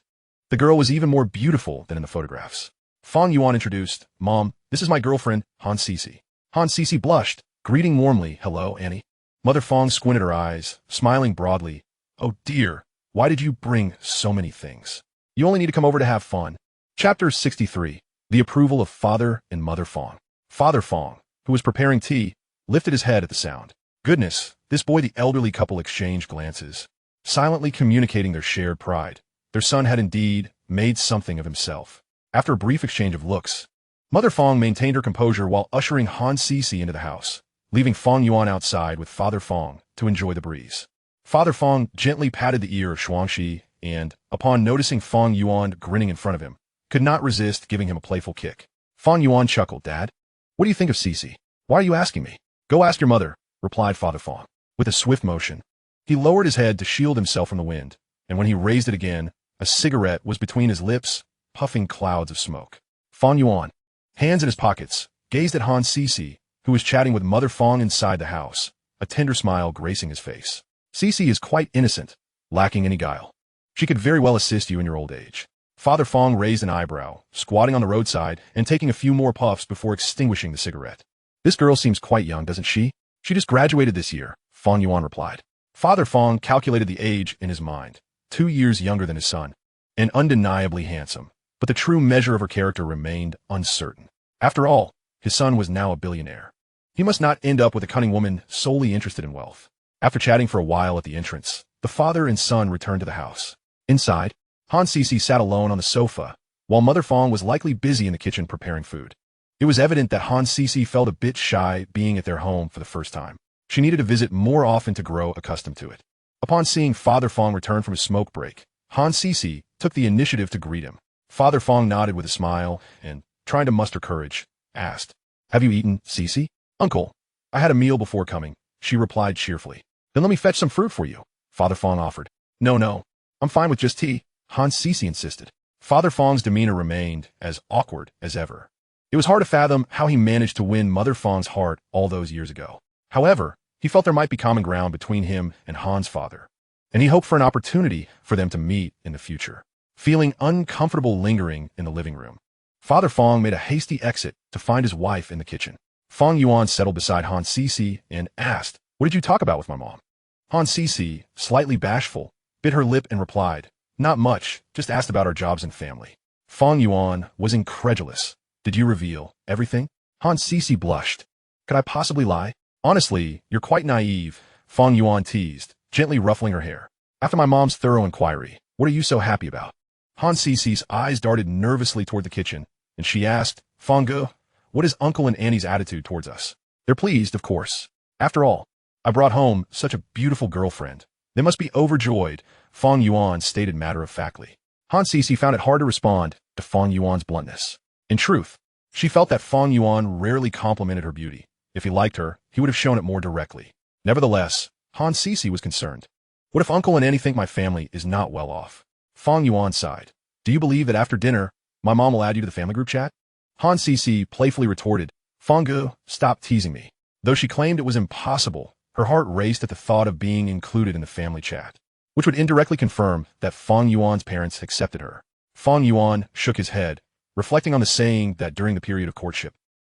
The girl was even more beautiful than in the photographs. Fang Yuan introduced, "Mom, this is my girlfriend, Han Sisi." Han Sisi blushed, greeting warmly, "Hello, Annie." Mother Fang squinted her eyes, smiling broadly. "Oh dear, why did you bring so many things? You only need to come over to have fun." Chapter 63. The approval of Father and Mother Fang. Father Fang, who was preparing tea, lifted his head at the sound. "Goodness, this boy." The elderly couple exchanged glances, silently communicating their shared pride. Their son had indeed made something of himself. After a brief exchange of looks, Mother Fang maintained her composure while ushering Han Sisi into the house, leaving Fang Yuan outside with Father Fang to enjoy the breeze. Father Fang gently patted the ear of Shuangxi and, upon noticing Fang Yuan grinning in front of him, could not resist giving him a playful kick. Fang Yuan chuckled. "Dad, what do you think of Sisi?" "Why are you asking me?" "Go ask your mother," replied Father Fang. With a swift motion, he lowered his head to shield himself from the wind, and when he raised it again, a cigarette was between his lips, puffing clouds of smoke. Fang Yuan, hands in his pockets, gazed at Han Sisi, who was chatting with Mother Fang inside the house, a tender smile gracing his face. "Sisi is quite innocent, lacking any guile. She could very well assist you in your old age." Father Fang raised an eyebrow, squatting on the roadside and taking a few more puffs before extinguishing the cigarette. "This girl seems quite young, doesn't she?" "She just graduated this year," Fang Yuan replied. Father Fang calculated the age in his mind, 2 years younger than his son, and undeniably handsome, but the true measure of her character remained uncertain. After all, his son was now a billionaire. He must not end up with a cunning woman solely interested in wealth. After chatting for a while at the entrance, the father and son returned to the house. Inside, Han Sisi sat alone on the sofa, while Mother Fang was likely busy in the kitchen preparing food. It was evident that Han Sisi felt a bit shy being at their home for the first time. She needed to visit more often to grow accustomed to it. Upon seeing Father Fang return from his smoke break, Han Sisi took the initiative to greet him. Father Fang nodded with a smile and, trying to muster courage, asked, "Have you eaten, Sisi?" "Uncle, I had a meal before coming," she replied cheerfully. "Then let me fetch some fruit for you," Father Fang offered. No, I'm fine with just tea," Han Sisi insisted. Father Fang's demeanor remained as awkward as ever. It was hard to fathom how he managed to win Mother Fang's heart all those years ago. However, he felt there might be common ground between him and Han's father, and he hoped for an opportunity for them to meet in the future. Feeling uncomfortable lingering in the living room, Father Fang made a hasty exit to find his wife in the kitchen. Fang Yuan settled beside Han Sisi and asked, "What did you talk about with my mom?" Han Sisi, slightly bashful, bit her lip and replied, "Not much, just asked about our jobs and family." Fang Yuan was incredulous. "Did you reveal everything?" Han Sisi blushed. "Could I possibly lie?" "Honestly, you're quite naive," Fang Yuan teased, gently ruffling her hair. "After my mom's thorough inquiry, What are you so happy about? Han Cece's eyes darted nervously toward the kitchen, and she asked, Fang Yuan, what is Uncle and Annie's attitude towards us? They're pleased, of course. After all, I brought home such a beautiful girlfriend. They must be overjoyed, Fang Yuan stated matter-of-factly. Han Cece found it hard to respond to Fang Yuan's bluntness. In truth, she felt that Fang Yuan rarely complimented her beauty. If he liked her, he would have shown it more directly. Nevertheless, Han Cece was concerned. What if Uncle and Annie think my family is not well off? Fang Yuan sighed. Do you believe that after dinner, my mom will add you to the family group chat? Han Cece playfully retorted, Fang Yuan, stop teasing me. Though she claimed it was impossible, her heart raced at the thought of being included in the family chat, which would indirectly confirm that Fang Yuan's parents accepted her. Fang Yuan shook his head, reflecting on the saying that during the period of courtship,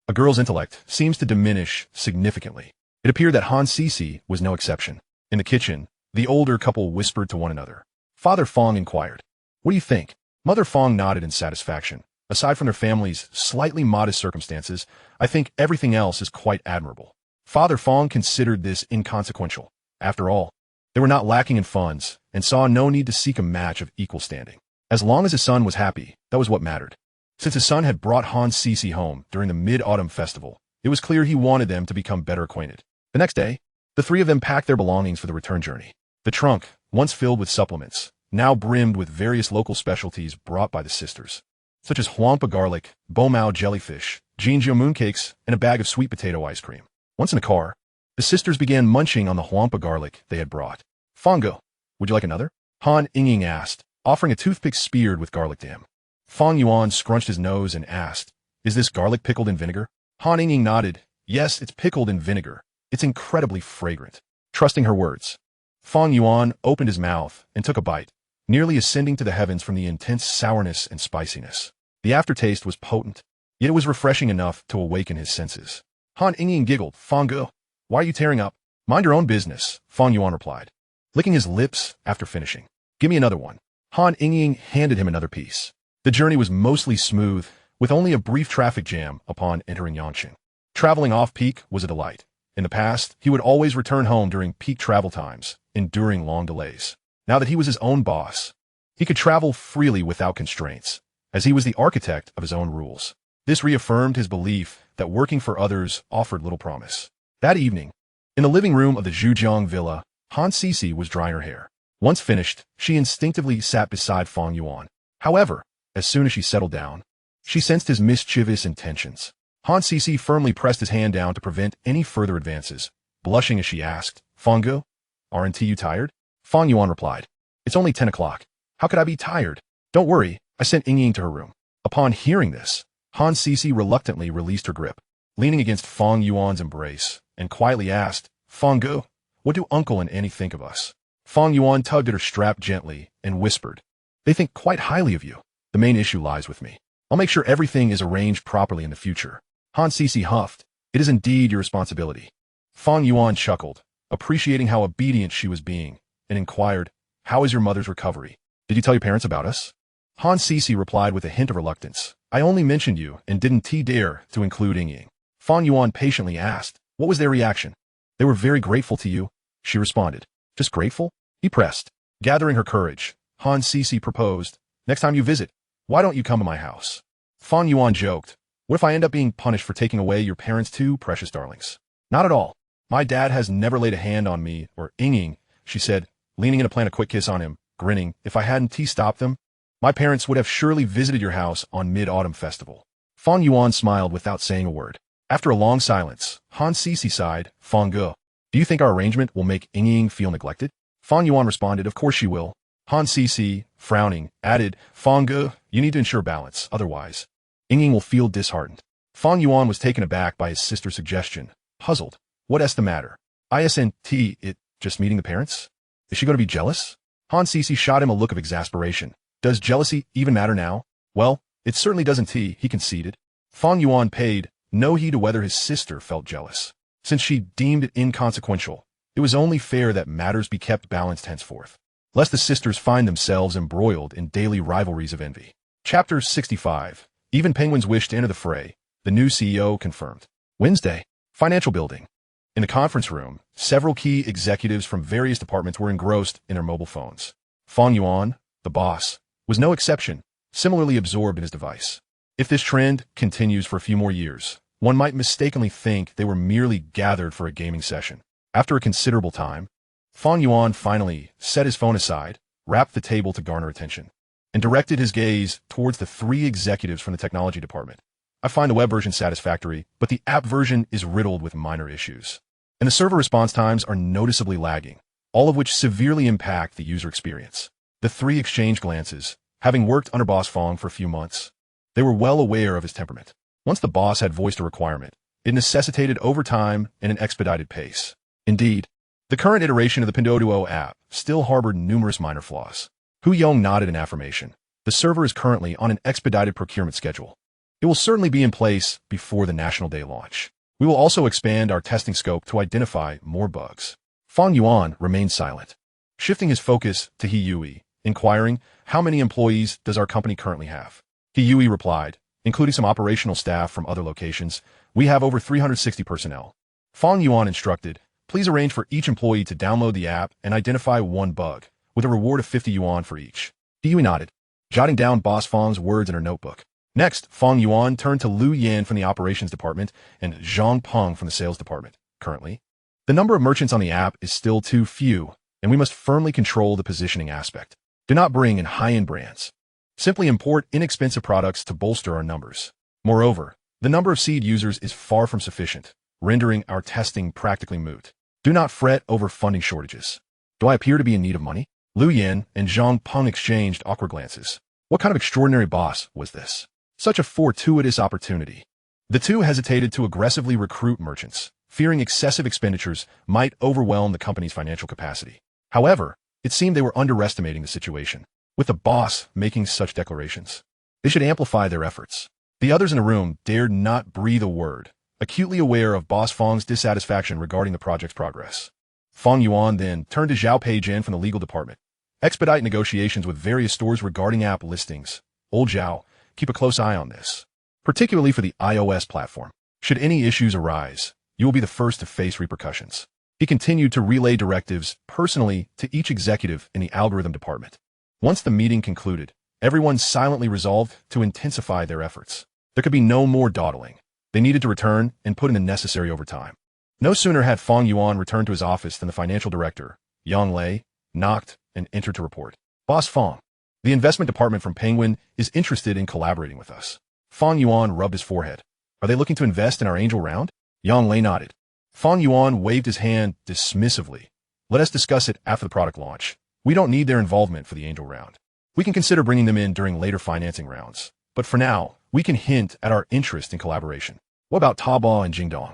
a girl's intellect seems to diminish significantly. It appeared that Han Cece was no exception. In the kitchen, the older couple whispered to one another. Father Fang inquired, What do you think? Mother Fang nodded in satisfaction. Aside from their family's slightly modest circumstances, I think everything else is quite admirable. Father Fang considered this inconsequential. After all, they were not lacking in funds and saw no need to seek a match of equal standing. As long as his son was happy, that was what mattered. Since his son had brought Han Cece home during the Mid-Autumn Festival, it was clear he wanted them to become better acquainted. The next day, the three of them packed their belongings for the return journey. The trunk, once filled with supplements, now brimmed with various local specialties brought by the sisters, such as huampa garlic, bomao jellyfish, jinjiu mooncakes, and a bag of sweet potato ice cream. Once in the car, the sisters began munching on the huampa garlic they had brought. Fang Yuan, would you like another? Han Ying asked, offering a toothpick speared with garlic to him. Fang Yuan scrunched his nose and asked, Is this garlic pickled in vinegar? Han Ying nodded, Yes, it's pickled in vinegar. It's incredibly fragrant. Trusting her words, Fang Yuan opened his mouth and took a bite, nearly ascending to the heavens from the intense sourness and spiciness. The aftertaste was potent, yet it was refreshing enough to awaken his senses. Han Ying giggled, Fang Yuan, why are you tearing up? Mind your own business, Fang Yuan replied, licking his lips after finishing. Give me another one. Han Ying handed him another piece. The journey was mostly smooth, with only a brief traffic jam upon entering Yanqing. Traveling off-peak was a delight. In the past, he would always return home during peak travel times, enduring long delays. Now that he was his own boss, he could travel freely without constraints, as he was the architect of his own rules. This reaffirmed his belief that working for others offered little promise. That evening, in the living room of the Zhujiang villa, Han Cece was drying her hair. Once finished, she instinctively sat beside Fang Yuan. However, as soon as she settled down, she sensed his mischievous intentions. Han Cece firmly pressed his hand down to prevent any further advances, blushing as she asked, Fang Yuan, aren't you tired? Fang Yuan replied, It's only 10 o'clock. How could I be tired? Don't worry, I sent Ying to her room. Upon hearing this, Han Cece reluctantly released her grip, leaning against Fang Yuan's embrace, and quietly asked, Fang Yuan, what do Uncle and Annie think of us? Fang Yuan tugged at her strap gently and whispered, They think quite highly of you. The main issue lies with me. I'll make sure everything is arranged properly in the future. Han Cece huffed, It is indeed your responsibility. Fang Yuan chuckled, appreciating how obedient she was being, and inquired, How is your mother's recovery? Did you tell your parents about us? Han Cece replied with a hint of reluctance, I only mentioned you and didn't dare to include Ying. Fang Yuan patiently asked, What was their reaction? They were very grateful to you, she responded. Just grateful? He pressed. Gathering her courage, Han Cece proposed, Next time you visit, why don't you come to my house? Fang Yuan joked, What if I end up being punished for taking away your parents' two precious darlings? Not at all. My dad has never laid a hand on me or Ying, she said, leaning in to plant a quick kiss on him, grinning. If I hadn't stopped them, my parents would have surely visited your house on Mid-Autumn Festival. Fang Yuan smiled without saying a word. After a long silence, Han Cece sighed, Fang Yuan, do you think our arrangement will make Ying feel neglected? Fang Yuan responded, Of course she will. Han Cece, frowning, added, Fang Yuan, you need to ensure balance, otherwise Ying will feel disheartened. Fang Yuan was taken aback by his sister's suggestion, puzzled. What's the matter? Isn't it just meeting the parents? Is she going to be jealous? Han Cece shot him a look of exasperation. Does jealousy even matter now? Well, it certainly doesn't, he conceded. Fang Yuan paid no heed to whether his sister felt jealous. Since she deemed it inconsequential, it was only fair that matters be kept balanced henceforth, lest the sisters find themselves embroiled in daily rivalries of envy. Chapter 65. Even penguins wish to enter the fray. The new CEO confirmed. Wednesday. Financial building. In the conference room, several key executives from various departments were engrossed in their mobile phones. Fang Yuan, the boss, was no exception, similarly absorbed in his device. If this trend continues for a few more years, one might mistakenly think they were merely gathered for a gaming session. After a considerable time, Fang Yuan finally set his phone aside, rapped the table to garner attention, and directed his gaze towards the three executives from the technology department. I find the web version satisfactory, but the app version is riddled with minor issues, and the server response times are noticeably lagging, all of which severely impact the user experience. The three exchanged glances. Having worked under Boss Fang for a few months, they were well aware of his temperament. Once the boss had voiced a requirement, it necessitated overtime and an expedited pace. Indeed, the current iteration of the Pinduoduo app still harbored numerous minor flaws. Hu Yong nodded in affirmation. The server is currently on an expedited procurement schedule. It will certainly be in place before the National Day launch. We will also expand our testing scope to identify more bugs. Fang Yuan remained silent, shifting his focus to He Yui, inquiring, how many employees does our company currently have? He Yui replied, including some operational staff from other locations, we have over 360 personnel. Fang Yuan instructed, please arrange for each employee to download the app and identify one bug, with a reward of 50 yuan for each. He Yui nodded, jotting down Boss Fang's words in her notebook. Next, Fang Yuan turned to Lu Yan from the operations department and Zhang Peng from the sales department. Currently, the number of merchants on the app is still too few, and we must firmly control the positioning aspect. Do not bring in high-end brands. Simply import inexpensive products to bolster our numbers. Moreover, the number of seed users is far from sufficient, rendering our testing practically moot. Do not fret over funding shortages. Do I appear to be in need of money? Lu Yan and Zhang Peng exchanged awkward glances. What kind of extraordinary boss was this? Such a fortuitous opportunity. The two hesitated to aggressively recruit merchants, fearing excessive expenditures might overwhelm the company's financial capacity. However, it seemed they were underestimating the situation. With the boss making such declarations, they should amplify their efforts. The others in the room dared not breathe a word, acutely aware of Boss Fang's dissatisfaction regarding the project's progress. Fang Yuan then turned to Zhao Peijin from the legal department. Expedite negotiations with various stores regarding app listings. Old Zhao, keep a close eye on this, particularly for the iOS platform. Should any issues arise, you will be the first to face repercussions. He continued to relay directives personally to each executive in the algorithm department. Once the meeting concluded, everyone silently resolved to intensify their efforts. There could be no more dawdling. They needed to return and put in the necessary overtime. No sooner had Fang Yuan returned to his office than the financial director, Yang Lei, knocked and entered to report. Boss Fang, the investment department from Penguin is interested in collaborating with us. Fang Yuan rubbed his forehead. Are they looking to invest in our angel round? Yang Lei nodded. Fang Yuan waved his hand dismissively. Let us discuss it after the product launch. We don't need their involvement for the angel round. We can consider bringing them in during later financing rounds. But for now, we can hint at our interest in collaboration. What about Taobao and Jingdong?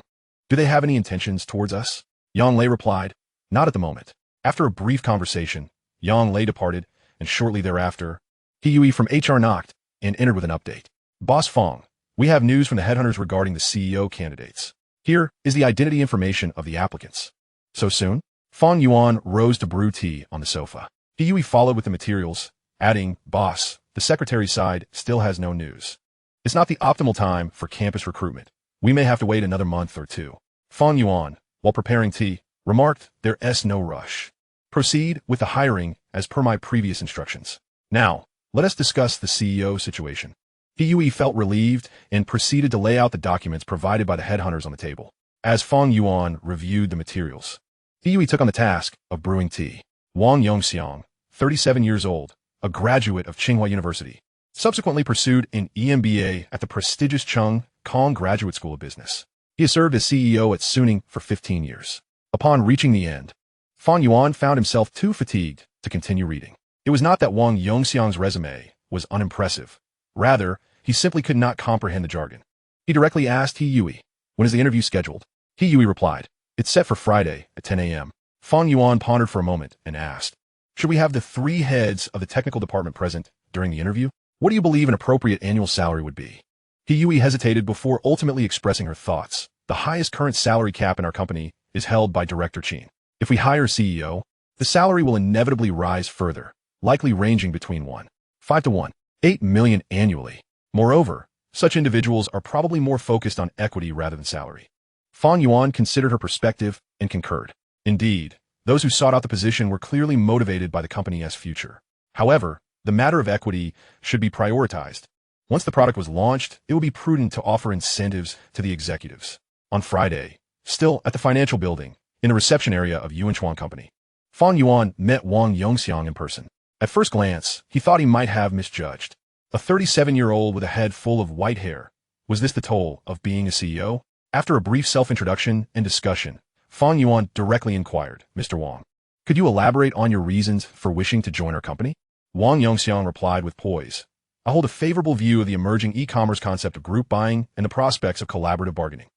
Do they have any intentions towards us? Yang Lei replied, not at the moment. After a brief conversation, Yang Lei departed, and shortly thereafter, He Yui from HR knocked and entered with an update. Boss Fang, we have news from the headhunters regarding the CEO candidates. Here is the identity information of the applicants. So soon? Fang Yuan rose to brew tea on the sofa. He Yui followed with the materials, adding, Boss, the secretary's side still has no news. It's not the optimal time for campus recruitment. We may have to wait another month or two. Fang Yuan, while preparing tea, remarked, there's no rush. Proceed with the hiring as per my previous instructions. Now, let us discuss the CEO situation. He Yui felt relieved and proceeded to lay out the documents provided by the headhunters on the table. As Fang Yuan reviewed the materials, He Yui took on the task of brewing tea. Wang Yongxiang, 37 years old, a graduate of Tsinghua University, subsequently pursued an EMBA at the prestigious Chung Kong Graduate School of Business. He has served as CEO at Suning for 15 years. Upon reaching the end, Fang Yuan found himself too fatigued to continue reading. It was not that Wang Yongxiang's resume was unimpressive. Rather, he simply could not comprehend the jargon. He directly asked He Yui, when is the interview scheduled? He Yui replied, it's set for Friday at 10 a.m. Fang Yuan pondered for a moment and asked, should we have the three heads of the technical department present during the interview? What do you believe an appropriate annual salary would be? He Yui hesitated before ultimately expressing her thoughts. The highest current salary cap in our company is held by Director Qin. If we hire CEO, the salary will inevitably rise further, likely ranging between 1.5 to 1.8 million annually. Moreover, such individuals are probably more focused on equity rather than salary. Fang Yuan considered her perspective and concurred. Indeed, those who sought out the position were clearly motivated by the company's future. However, The matter of equity should be prioritized. Once the product was launched, it would be prudent to offer incentives to the executives. On Friday, still at the financial building, in the reception area of Yuan Company, Fang Yuan met Wang Yongxiang in person. At first glance, he thought he might have misjudged. A 37-year-old with a head full of white hair. Was this the toll of being a CEO? After a brief self-introduction and discussion, Fang Yuan directly inquired, "Mr. Wang, could you elaborate on your reasons for wishing to join our company?" Wang Yongxiang replied with poise, "I hold a favorable view of the emerging e-commerce concept of group buying and the prospects of collaborative bargaining.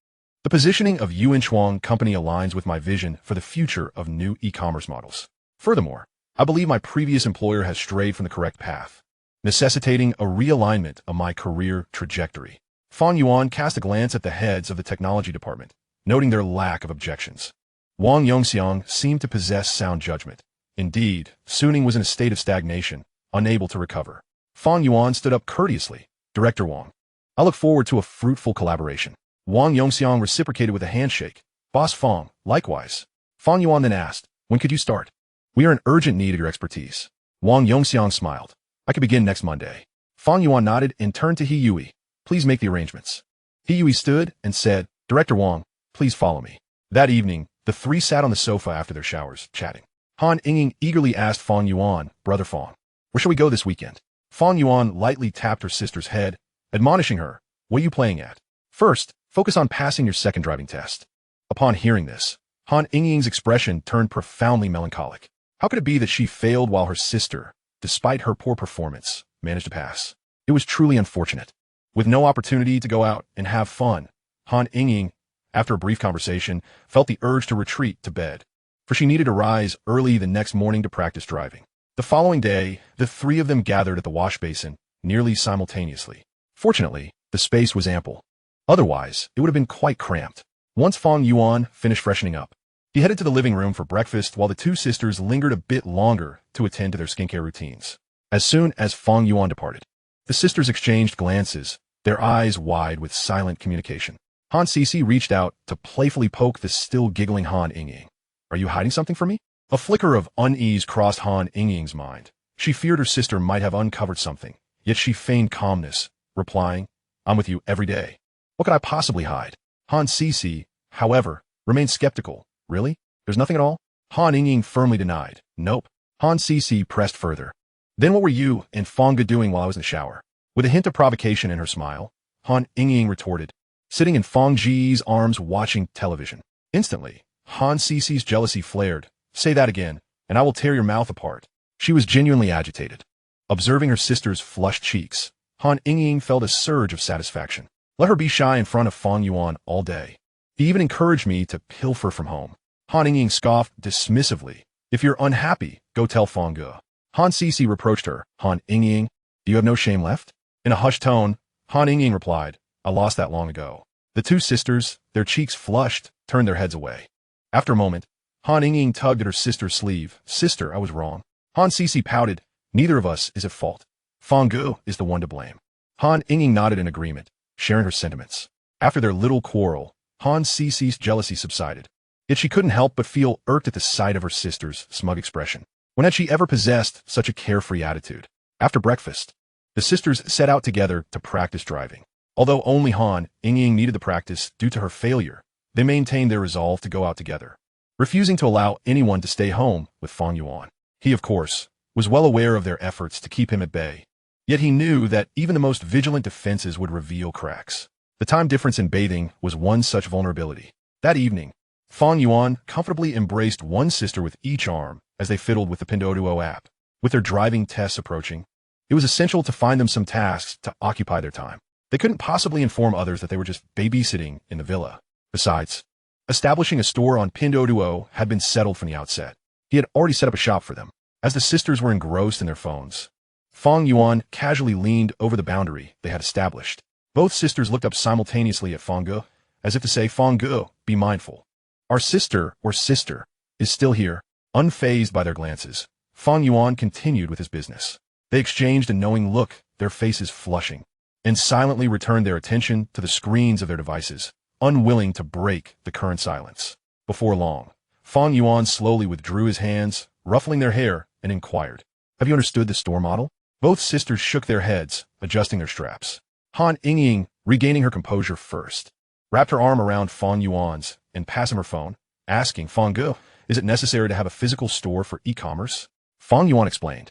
The positioning of Yuan Company aligns with my vision for the future of new e-commerce models. Furthermore, I believe my previous employer has strayed from the correct path, necessitating a realignment of my career trajectory." Fang Yuan cast a glance at the heads of the technology department, noting their lack of objections. Wang Yongxiang seemed to possess sound judgment. Indeed, Suning was in a state of stagnation, unable to recover. Fang Yuan stood up courteously. "Director Wang, I look forward to a fruitful collaboration." Wang Yongxiang reciprocated with a handshake. "Boss Fang, likewise." Fang Yuan then asked, "When could you start? We are in urgent need of your expertise." Wang Yongxiang smiled. "I could begin next Monday." Fang Yuan nodded and turned to He Yui. "Please make the arrangements." He Yui stood and said, "Director Wang, please follow me." That evening, the three sat on the sofa after their showers, chatting. Han Yingying eagerly asked Fang Yuan, "Brother Fang, where shall we go this weekend?" Fang Yuan lightly tapped her sister's head, admonishing her, "What are you playing at? First, focus on passing your second driving test." Upon hearing this, Han Yingying's expression turned profoundly melancholic. How could it be that she failed while her sister, despite her poor performance, managed to pass? It was truly unfortunate. With no opportunity to go out and have fun, Han Yingying, after a brief conversation, felt the urge to retreat to bed, for she needed to rise early the next morning to practice driving. The following day, the three of them gathered at the wash basin, nearly simultaneously. Fortunately, the space was ample. Otherwise, it would have been quite cramped. Once Fang Yuan finished freshening up, he headed to the living room for breakfast while the two sisters lingered a bit longer to attend to their skincare routines. As soon as Fang Yuan departed, the sisters exchanged glances, their eyes wide with silent communication. Han Cici reached out to playfully poke the still giggling Han Yingying. "Are you hiding something from me?" A flicker of unease crossed Han Yingying's mind. She feared her sister might have uncovered something, yet she feigned calmness, replying, "I'm with you every day. What could I possibly hide?" Han Cici, however, remained skeptical. "Really? There's nothing at all?" Han Yingying firmly denied. "Nope." Han Cici pressed further. "Then what were you and Fanga doing while I was in the shower?" With a hint of provocation in her smile, Han Yingying retorted, "Sitting in Fang Ji's arms watching television." Instantly, Han Cici's jealousy flared. "Say that again, and I will tear your mouth apart." She was genuinely agitated. Observing her sister's flushed cheeks, Han Yingying felt a surge of satisfaction. Let her be shy in front of Fang Yuan all day. He even encouraged me to pilfer from home. Han Yingying scoffed dismissively. "If you're unhappy, go tell Fang Ge." Han Cici reproached her. "Han Yingying, do you have no shame left?" In a hushed tone, Han Yingying replied, "I lost that long ago." The two sisters, their cheeks flushed, turned their heads away. After a moment, Han Yingying tugged at her sister's sleeve. "Sister, I was wrong." Han Cici pouted. "Neither of us is at fault. Fang Ge is the one to blame." Han Yingying nodded in agreement, sharing her sentiments. After their little quarrel, Han Cici's jealousy subsided. Yet she couldn't help but feel irked at the sight of her sister's smug expression. When had she ever possessed such a carefree attitude? After breakfast, the sisters set out together to practice driving. Although only Han Yingying needed the practice due to her failure, they maintained their resolve to go out together, refusing to allow anyone to stay home with Fang Yuan. He, of course, was well aware of their efforts to keep him at bay. Yet he knew that even the most vigilant defenses would reveal cracks. The time difference in bathing was one such vulnerability. That evening, Fang Yuan comfortably embraced one sister with each arm as they fiddled with the Pinduoduo app. With their driving tests approaching, it was essential to find them some tasks to occupy their time. They couldn't possibly inform others that they were just babysitting in the villa. Besides, establishing a store on Pinduoduo had been settled from the outset. He had already set up a shop for them. As the sisters were engrossed in their phones, Fang Yuan casually leaned over the boundary they had established. Both sisters looked up simultaneously at Fang Ge, as if to say, "Fang Ge, be mindful. Our sister is still here." Unfazed by their glances, Fang Yuan continued with his business. They exchanged a knowing look, their faces flushing, and silently returned their attention to the screens of their devices, unwilling to break the current silence. Before long, Fang Yuan slowly withdrew his hands, ruffling their hair, and inquired, "Have you understood the store model?" Both sisters shook their heads, adjusting their straps. Han Yingying, regaining her composure first, wrapped her arm around Fang Yuan's and passed him her phone, asking, Fang Gu, is it necessary to have a physical store for e-commerce? Fang Yuan explained.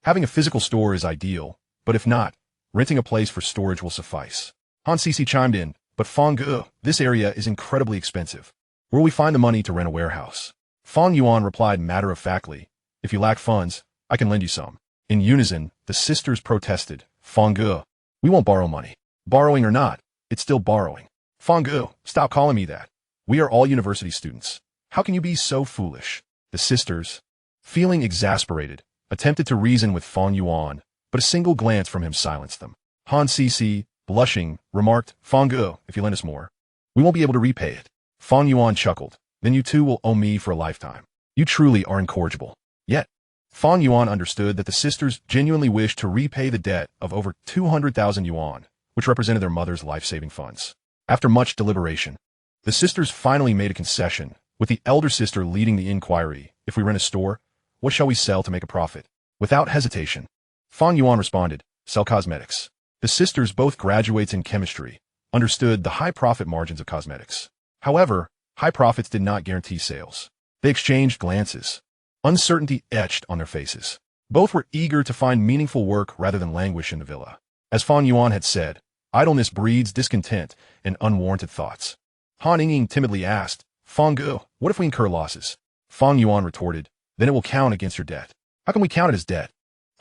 Having a physical store is ideal, but if not, renting a place for storage will suffice. Han Sisi chimed in, but Fang Gu, this area is incredibly expensive. Where will we find the money to rent a warehouse? Fang Yuan replied matter-of-factly, if you lack funds, I can lend you some. In unison, the sisters protested, Fang Gu, we won't borrow money. Borrowing or not, it's still borrowing. Fang Gu, stop calling me that. We are all university students. How can you be so foolish? The sisters, feeling exasperated, attempted to reason with Fang Yuan, but a single glance from him silenced them. Han Sisi, blushing, remarked, Fang Gu, if you lend us more, we won't be able to repay it. Fang Yuan chuckled, then you too will owe me for a lifetime. You truly are incorrigible. Yet, Fang Yuan understood that the sisters genuinely wished to repay the debt of over 200,000 yuan, which represented their mother's life-saving funds. After much deliberation, the sisters finally made a concession, with the elder sister leading the inquiry, if we rent a store, what shall we sell to make a profit? Without hesitation, Fang Yuan responded, sell cosmetics. The sisters, both graduates in chemistry, understood the high profit margins of cosmetics. However, high profits did not guarantee sales. They exchanged glances. Uncertainty etched on their faces. Both were eager to find meaningful work rather than languish in the villa. As Fang Yuan had said, idleness breeds discontent and unwarranted thoughts. Han Yingying timidly asked, Fang Gu, what if we incur losses? Fang Yuan retorted, then it will count against your debt. How can we count it as debt?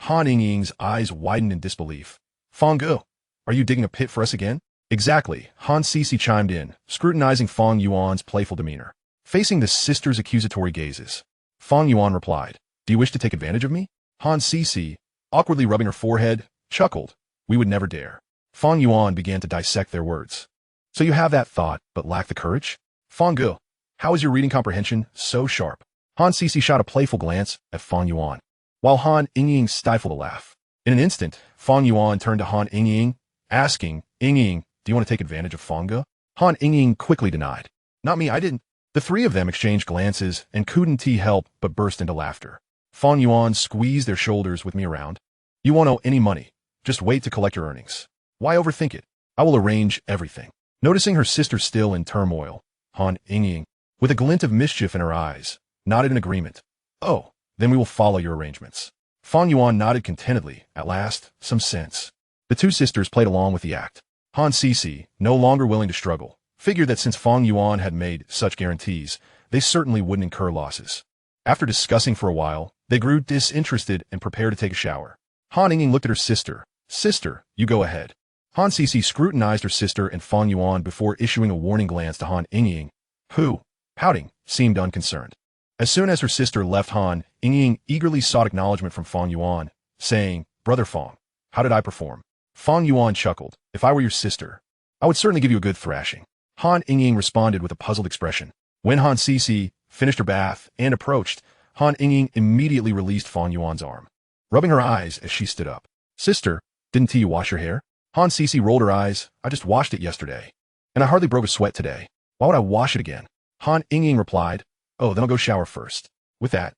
Han Yingying's eyes widened in disbelief. Fang Gu, are you digging a pit for us again? Exactly, Han Sisi chimed in, scrutinizing Fang Yuan's playful demeanor. Facing the sisters' accusatory gazes, Fang Yuan replied, do you wish to take advantage of me? Han Sisi, awkwardly rubbing her forehead, chuckled, we would never dare. Fang Yuan began to dissect their words. So you have that thought, but lack the courage? Fang Gu, how is your reading comprehension so sharp? Han Sisi shot a playful glance at Fang Yuan, while Han Yingying stifled a laugh. In an instant, Fang Yuan turned to Han Yingying, asking, Yingying, do you want to take advantage of Fang Gu? Han Yingying quickly denied. Not me, I didn't. The three of them exchanged glances and couldn't help but burst into laughter. Fang Yuan squeezed their shoulders with me around. You won't owe any money. Just wait to collect your earnings. Why overthink it? I will arrange everything. Noticing her sister still in turmoil, Han Yingying, with a glint of mischief in her eyes, nodded in agreement. Oh, then we will follow your arrangements. Fang Yuan nodded contentedly. At last, some sense. The two sisters played along with the act. Han Sisi, no longer willing to struggle, figured that since Fang Yuan had made such guarantees, they certainly wouldn't incur losses. After discussing for a while, they grew disinterested and prepared to take a shower. Han Yingying looked at her sister. Sister, you go ahead. Han Sisi scrutinized her sister and Fang Yuan before issuing a warning glance to Han Yingying, who, pouting, seemed unconcerned. As soon as her sister left, Han Yingying eagerly sought acknowledgement from Fang Yuan, saying, Brother Fang, how did I perform? Fang Yuan chuckled, if I were your sister, I would certainly give you a good thrashing. Han Yingying responded with a puzzled expression. When Han Sisi finished her bath and approached, Han Yingying immediately released Fang Yuan's arm, rubbing her eyes as she stood up. Sister, didn't you wash your hair? Han Sisi rolled her eyes. I just washed it yesterday, and I hardly broke a sweat today. Why would I wash it again? Han Yingying replied, oh, then I'll go shower first. With that,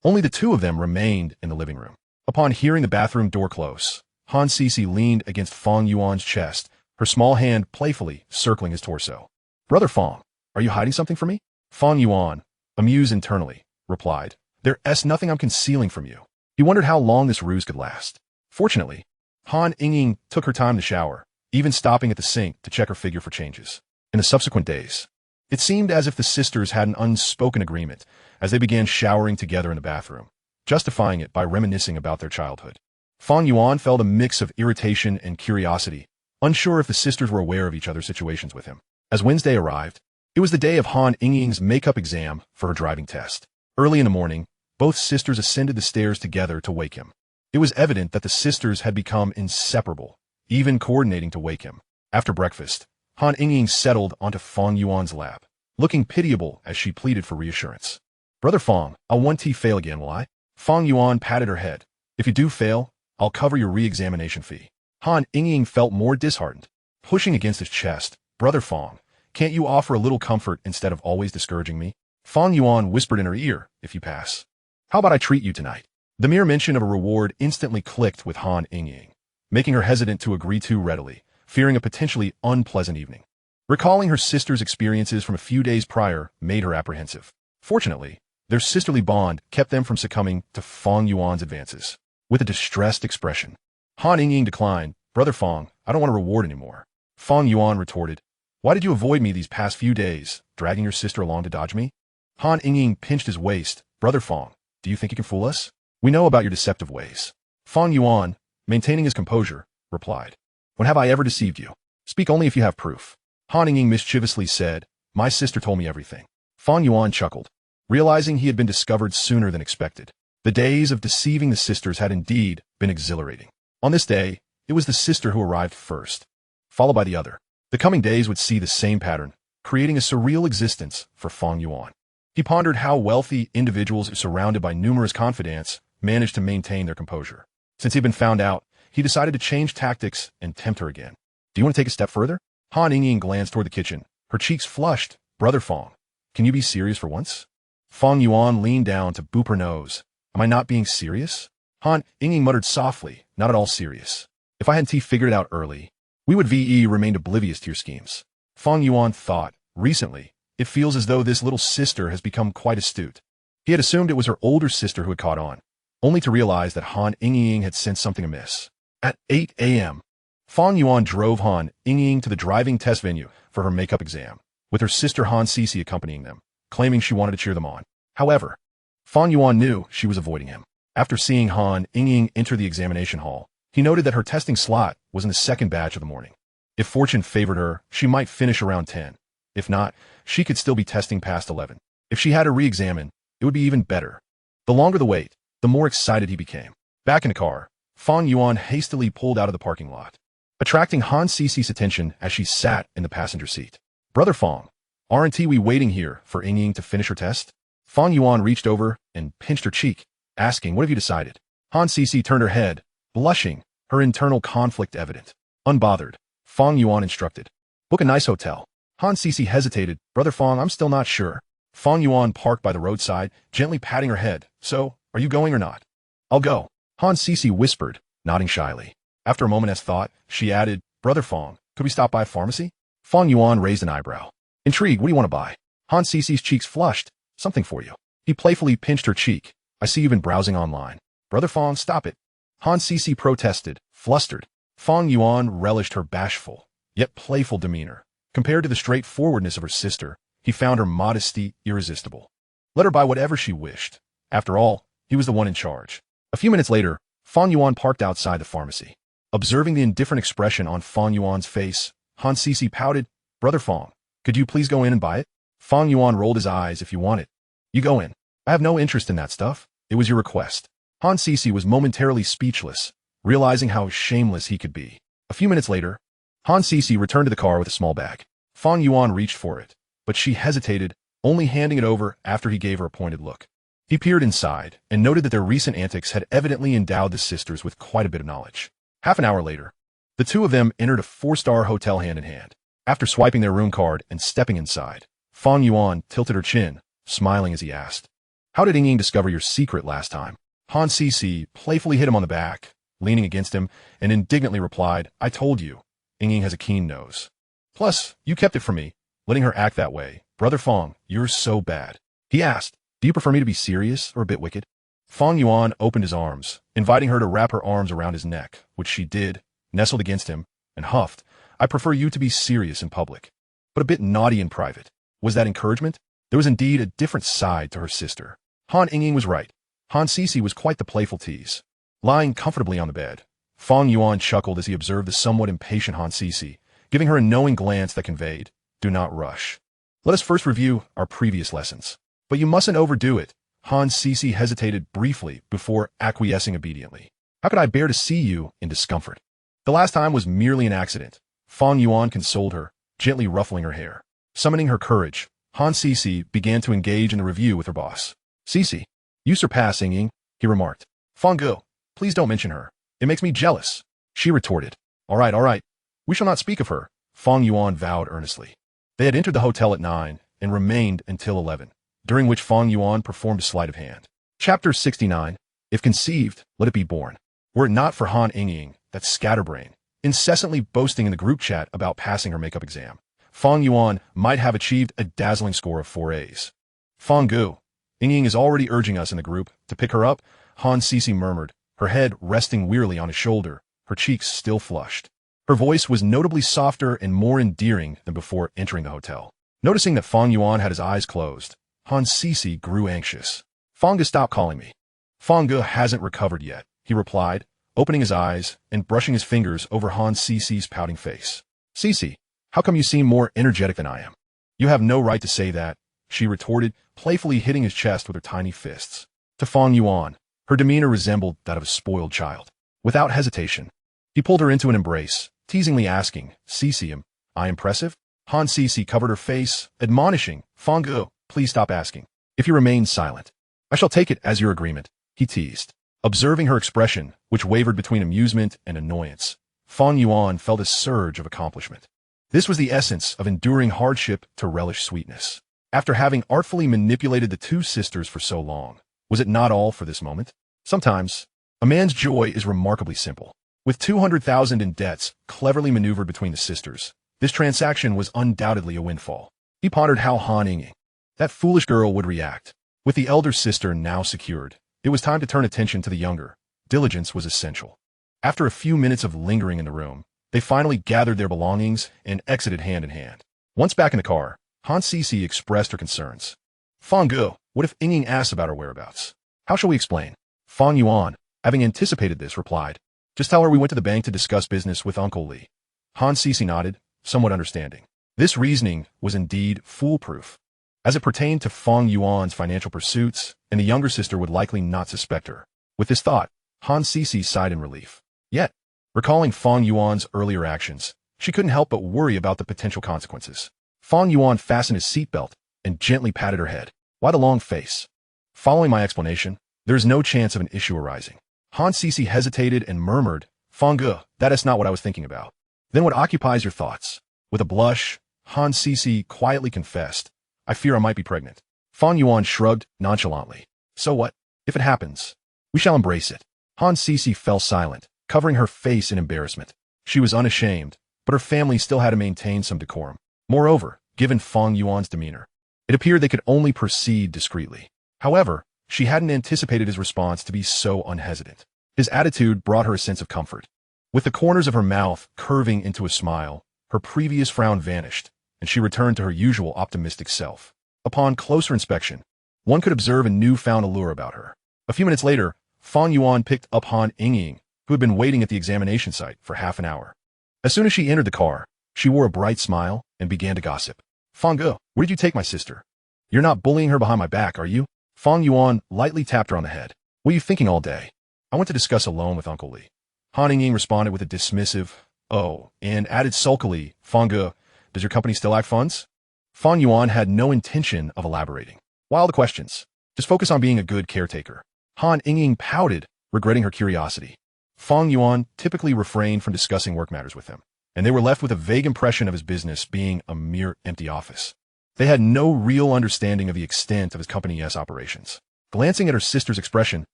only the two of them remained in the living room. Upon hearing the bathroom door close, Han Sisi leaned against Fang Yuan's chest, her small hand playfully circling his torso. Brother Fang, are you hiding something from me? Fang Yuan, amused internally, replied, there's nothing I'm concealing from you. He wondered how long this ruse could last. Fortunately, Han Yingying took her time to shower, even stopping at the sink to check her figure for changes. In the subsequent days, it seemed as if the sisters had an unspoken agreement as they began showering together in the bathroom, justifying it by reminiscing about their childhood. Fang Yuan felt a mix of irritation and curiosity, unsure if the sisters were aware of each other's situations with him. As Wednesday arrived, it was the day of Han Yingying's makeup exam for her driving test. Early in the morning, both sisters ascended the stairs together to wake him. It was evident that the sisters had become inseparable, even coordinating to wake him. After breakfast, Han Yingying settled onto Fang Yuan's lap, looking pitiable as she pleaded for reassurance. Brother Fang, I'll 1T fail again, will I? Fang Yuan patted her head. If you do fail, I'll cover your re-examination fee. Han Yingying felt more disheartened, pushing against his chest. Brother Fang, can't you offer a little comfort instead of always discouraging me? Fang Yuan whispered in her ear, if you pass. How about I treat you tonight? The mere mention of a reward instantly clicked with Han Yingying, making her hesitant to agree too readily, fearing a potentially unpleasant evening. Recalling her sister's experiences from a few days prior made her apprehensive. Fortunately, their sisterly bond kept them from succumbing to Fang Yuan's advances. With a distressed expression, Han Yingying declined. Brother Fang, I don't want a reward anymore. Fang Yuan retorted, why did you avoid me these past few days, dragging your sister along to dodge me? Han Yingying pinched his waist. Brother Fang, do you think you can fool us? We know about your deceptive ways. Fang Yuan, maintaining his composure, replied, when have I ever deceived you? Speak only if you have proof. Han Yingying mischievously said, my sister told me everything. Fang Yuan chuckled, realizing he had been discovered sooner than expected. The days of deceiving the sisters had indeed been exhilarating. On this day, it was the sister who arrived first, followed by the other. The coming days would see the same pattern, creating a surreal existence for Fang Yuan. He pondered how wealthy individuals surrounded by numerous confidants managed to maintain their composure. Since he'd been found out, he decided to change tactics and tempt her again. Do you want to take a step further? Han Yingying glanced toward the kitchen, her cheeks flushed. Brother Fang, can you be serious for once? Fang Yuan leaned down to boop her nose. Am I not being serious? Han Yingying muttered softly, not at all serious. If I hadn't figured it out early, we would remained oblivious to your schemes. Fang Yuan thought, recently, it feels as though this little sister has become quite astute. He had assumed it was her older sister who had caught on, only to realize that Han Yingying had sensed something amiss. At 8 a.m., Fang Yuan drove Han Yingying to the driving test venue for her makeup exam, with her sister Han Sisi accompanying them, claiming she wanted to cheer them on. However, Fang Yuan knew she was avoiding him. After seeing Han Yingying enter the examination hall, he noted that her testing slot was in the second batch of the morning. If fortune favored her, she might finish around 10. If not, she could still be testing past 11. If she had to re-examine, it would be even better. The longer the wait, the more excited he became. Back in the car, Fang Yuan hastily pulled out of the parking lot, attracting Han Sisi's attention as she sat in the passenger seat. Brother Fang, aren't we waiting here for Yingying to finish her test? Fang Yuan reached over and pinched her cheek, asking, what have you decided? Han Sisi turned her head, blushing, her internal conflict evident. Unbothered, Fang Yuan instructed, book a nice hotel. Han Sisi hesitated. Brother Fang, I'm still not sure. Fang Yuan parked by the roadside, gently patting her head. So, are you going or not? I'll go. Han Sisi whispered, nodding shyly. After a moment's thought, she added, Brother Fang, could we stop by a pharmacy? Fang Yuan raised an eyebrow. Intrigued, what do you want to buy? Han Sisi's cheeks flushed. Something for you. He playfully pinched her cheek. I see you've been browsing online. Brother Fang, stop it. Han Sisi protested, flustered. Fang Yuan relished her bashful, yet playful demeanor. Compared to the straightforwardness of her sister, he found her modesty irresistible. Let her buy whatever she wished. After all, he was the one in charge. A few minutes later, Fang Yuan parked outside the pharmacy. Observing the indifferent expression on Fang Yuan's face, Han Sisi pouted, Brother Fang, could you please go in and buy it? Fang Yuan rolled his eyes. If you want it, you go in. I have no interest in that stuff. It was your request. Han Sisi was momentarily speechless, realizing how shameless he could be. A few minutes later, Han Sisi returned to the car with a small bag. Fang Yuan reached for it, but she hesitated, only handing it over after he gave her a pointed look. He peered inside and noted that their recent antics had evidently endowed the sisters with quite a bit of knowledge. Half an hour later, the two of them entered a 4-star hotel hand in hand. After swiping their room card and stepping inside, Fang Yuan tilted her chin, smiling as he asked, how did Yingying discover your secret last time? Han Sisi playfully hit him on the back, leaning against him, and indignantly replied, I told you, Yingying has a keen nose. Plus, you kept it from me, letting her act that way. Brother Fang, you're so bad. He asked, do you prefer me to be serious or a bit wicked? Fang Yuan opened his arms, inviting her to wrap her arms around his neck, which she did, nestled against him, and huffed, I prefer you to be serious in public, but a bit naughty in private. Was that encouragement? There was indeed a different side to her sister. Han Yingying was right. Han Sisi was quite the playful tease. Lying comfortably on the bed, Fang Yuan chuckled as he observed the somewhat impatient Han Sisi, giving her a knowing glance that conveyed, do not rush. Let us first review our previous lessons. But you mustn't overdo it. Han Sisi hesitated briefly before acquiescing obediently. How could I bear to see you in discomfort? The last time was merely an accident. Fang Yuan consoled her, gently ruffling her hair. Summoning her courage, Han Sisi began to engage in the review with her boss. Sisi, you surpass Yingying, he remarked. Fang Gu, please don't mention her. It makes me jealous. She retorted. All right. We shall not speak of her, Fang Yuan vowed earnestly. They had entered the hotel at 9 and remained until 11, during which Fang Yuan performed a sleight of hand. Chapter 69. If conceived, let it be born. Were it not for Han Ying, that scatterbrain, incessantly boasting in the group chat about passing her makeup exam, Fang Yuan might have achieved a dazzling score of 4 A's. Fang Gu, Ying is already urging us in the group to pick her up, Han Sisi murmured, her head resting wearily on his shoulder, her cheeks still flushed. Her voice was notably softer and more endearing than before entering the hotel. Noticing that Fang Yuan had his eyes closed, Han Sisi grew anxious. Fang, stop calling me. Fang Gu hasn't recovered yet, he replied, opening his eyes and brushing his fingers over Han Sisi's pouting face. Sisi, how come you seem more energetic than I am? You have no right to say that, she retorted, playfully hitting his chest with her tiny fists. To Fang Yuan, her demeanor resembled that of a spoiled child. Without hesitation, he pulled her into an embrace, teasingly asking, Sisi, am I impressive? Han Sisi covered her face, admonishing, Fang Gu, please stop asking. If you remain silent, I shall take it as your agreement, he teased. Observing her expression, which wavered between amusement and annoyance, Fang Yuan felt a surge of accomplishment. This was the essence of enduring hardship to relish sweetness. After having artfully manipulated the two sisters for so long, was it not all for this moment? Sometimes, a man's joy is remarkably simple. With 200,000 in debts cleverly maneuvered between the sisters, this transaction was undoubtedly a windfall. He pondered how Han Ying, that foolish girl, would react. With the elder sister now secured, it was time to turn attention to the younger. Diligence was essential. After a few minutes of lingering in the room, they finally gathered their belongings and exited hand in hand. Once back in the car, Han Sisi expressed her concerns. Fang Gu, what if Ying asks about her whereabouts? How shall we explain? Fang Yuan, having anticipated this, replied, just tell her we went to the bank to discuss business with Uncle Li. Han Sisi nodded, somewhat understanding. This reasoning was indeed foolproof, as it pertained to Fang Yuan's financial pursuits, and the younger sister would likely not suspect her. With this thought, Han Sisi sighed in relief. Yet, recalling Fang Yuan's earlier actions, she couldn't help but worry about the potential consequences. Fang Yuan fastened his seatbelt and gently patted her head. Why the long face? Following my explanation, there is no chance of an issue arising. Han Sisi hesitated and murmured, Fang Gu, that is not what I was thinking about. Then what occupies your thoughts? With a blush, Han Sisi quietly confessed, I fear I might be pregnant. Fang Yuan shrugged nonchalantly. So what? If it happens, we shall embrace it. Han Sisi fell silent, covering her face in embarrassment. She was unashamed, but her family still had to maintain some decorum. Moreover, given Fang Yuan's demeanor, it appeared they could only proceed discreetly. However, she hadn't anticipated his response to be so unhesitant. His attitude brought her a sense of comfort. With the corners of her mouth curving into a smile, her previous frown vanished, and she returned to her usual optimistic self. Upon closer inspection, one could observe a newfound allure about her. A few minutes later, Fang Yuan picked up Han Ying, who had been waiting at the examination site for half an hour. As soon as she entered the car, she wore a bright smile and began to gossip. Fang Gu, where did you take my sister? You're not bullying her behind my back, are you? Fang Yuan lightly tapped her on the head. What are you thinking all day? I went to discuss a loan with Uncle Li. Han Ying responded with a dismissive, oh, and added sulkily, Fang Gu, does your company still lack funds? Fang Yuan had no intention of elaborating. Why all the questions? Just focus on being a good caretaker. Han Ying pouted, regretting her curiosity. Fang Yuan typically refrained from discussing work matters with him, and they were left with a vague impression of his business being a mere empty office. They had no real understanding of the extent of his company's operations. Glancing at her sister's expression,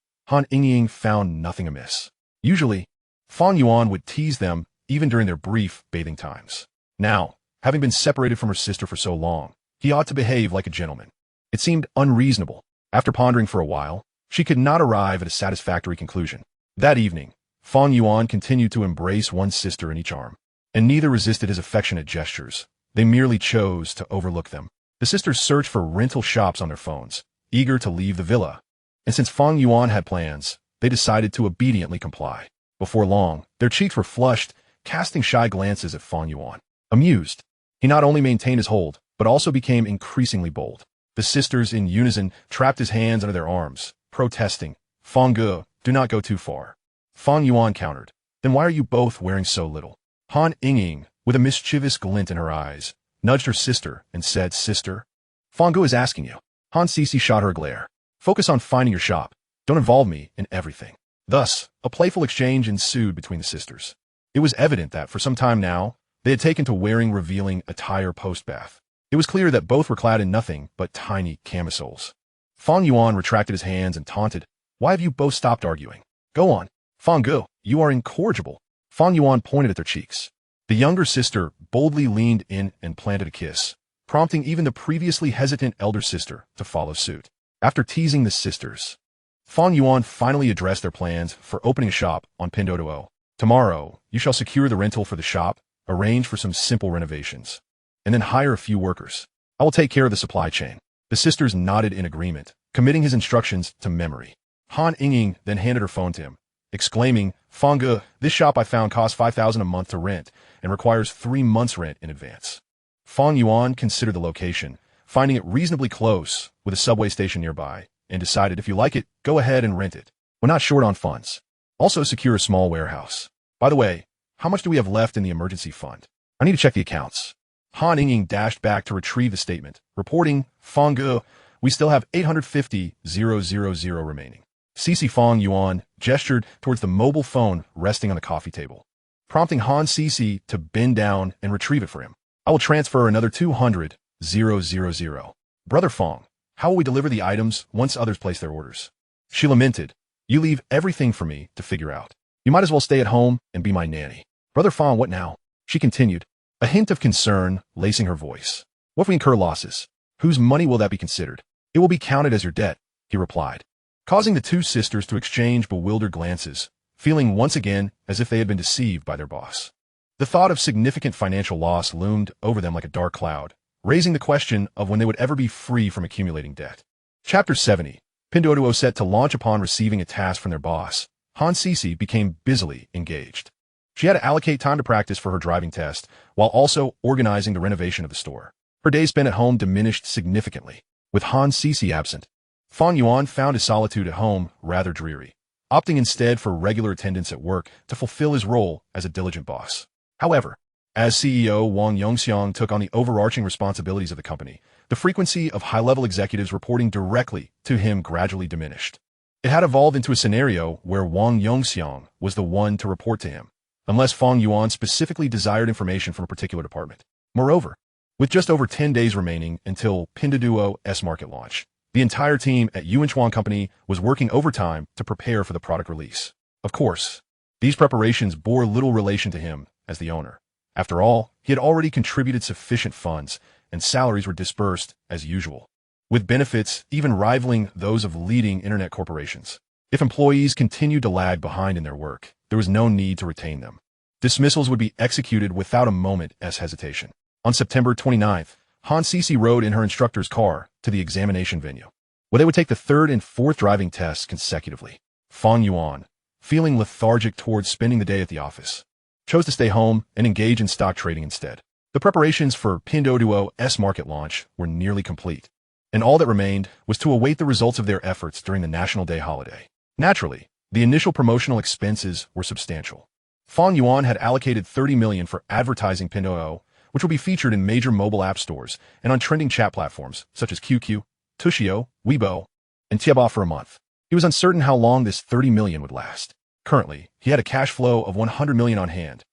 Han Ying found nothing amiss. Usually, Fang Yuan would tease them even during their brief bathing times. Now, having been separated from her sister for so long, he ought to behave like a gentleman. It seemed unreasonable. After pondering for a while, she could not arrive at a satisfactory conclusion. That evening, Fang Yuan continued to embrace one sister in each arm, and neither resisted his affectionate gestures. They merely chose to overlook them. The sisters searched for rental shops on their phones, eager to leave the villa. And since Fang Yuan had plans, they decided to obediently comply. Before long, their cheeks were flushed, casting shy glances at Fang Yuan. Amused, he not only maintained his hold, but also became increasingly bold. The sisters in unison trapped his hands under their arms, protesting, Fang Gu, do not go too far. Fang Yuan countered, then why are you both wearing so little? Han Ying, with a mischievous glint in her eyes, nudged her sister and said, Sister, Fang Gu is asking you. Han Sisi shot her a glare. Focus on finding your shop. Don't involve me in everything. Thus, a playful exchange ensued between the sisters. It was evident that, for some time now, they had taken to wearing revealing attire post-bath. It was clear that both were clad in nothing but tiny camisoles. Fang Yuan retracted his hands and taunted, Why have you both stopped arguing? Go on. Fang Gu, you are incorrigible. Fang Yuan pointed at their cheeks. The younger sister boldly leaned in and planted a kiss, prompting even the previously hesitant elder sister to follow suit. After teasing the sisters, Fang Yuan finally addressed their plans for opening a shop on Pinduoduo. Tomorrow, you shall secure the rental for the shop, arrange for some simple renovations, and then hire a few workers. I will take care of the supply chain. The sisters nodded in agreement, committing his instructions to memory. Han Yingying then handed her phone to him, exclaiming, Fang Gu, this shop I found costs 5,000 a month to rent and requires 3 months' rent in advance. Fang Yuan considered the location, finding it reasonably close with a subway station nearby, and decided if you like it, go ahead and rent it. We're not short on funds. Also secure a small warehouse. By the way, how much do we have left in the emergency fund? I need to check the accounts. Han Yingying dashed back to retrieve the statement, reporting, Fang Gu, we still have 850,000 remaining. Cici Fang Yuan gestured towards the mobile phone resting on the coffee table, prompting Han Cici to bend down and retrieve it for him. I will transfer another 200,000. Brother Fang, how will we deliver the items once others place their orders? She lamented, you leave everything for me to figure out. You might as well stay at home and be my nanny. Brother Fang, what now? She continued, a hint of concern lacing her voice. What if we incur losses? Whose money will that be considered? It will be counted as your debt, he replied, causing the two sisters to exchange bewildered glances, feeling once again as if they had been deceived by their boss. The thought of significant financial loss loomed over them like a dark cloud, raising the question of when they would ever be free from accumulating debt. Chapter 70. Pinduoduo set to launch upon receiving a task from their boss. Han Cici became busily engaged. She had to allocate time to practice for her driving test, while also organizing the renovation of the store. Her days spent at home diminished significantly. With Han Cici absent, Fang Yuan found his solitude at home rather dreary, opting instead for regular attendance at work to fulfill his role as a diligent boss. However, as CEO Wang Yongxiang took on the overarching responsibilities of the company, the frequency of high-level executives reporting directly to him gradually diminished. It had evolved into a scenario where Wang Yongxiang was the one to report to him, unless Fang Yuan specifically desired information from a particular department. Moreover, with just over 10 days remaining until Pinduoduo's market launch, the entire team at Yuanchuan Company was working overtime to prepare for the product release. Of course, these preparations bore little relation to him as the owner. After all, he had already contributed sufficient funds, and salaries were dispersed as usual, with benefits even rivaling those of leading internet corporations. If employees continued to lag behind in their work, there was no need to retain them. Dismissals would be executed without a moment's hesitation. On September 29th, Han Cici rode in her instructor's car to the examination venue, where they would take the third and fourth driving tests consecutively. Fang Yuan, feeling lethargic towards spending the day at the office, chose to stay home and engage in stock trading instead. The preparations for Pinduoduo's market launch were nearly complete, and all that remained was to await the results of their efforts during the National Day holiday. Naturally, the initial promotional expenses were substantial. Fang Yuan had allocated 30 million for advertising Pinduoduo, which will be featured in major mobile app stores and on trending chat platforms such as QQ, Tushio, Weibo, and Tieba for a month. He was uncertain how long this 30 million would last. Currently, he had a cash flow of 100 million on hand,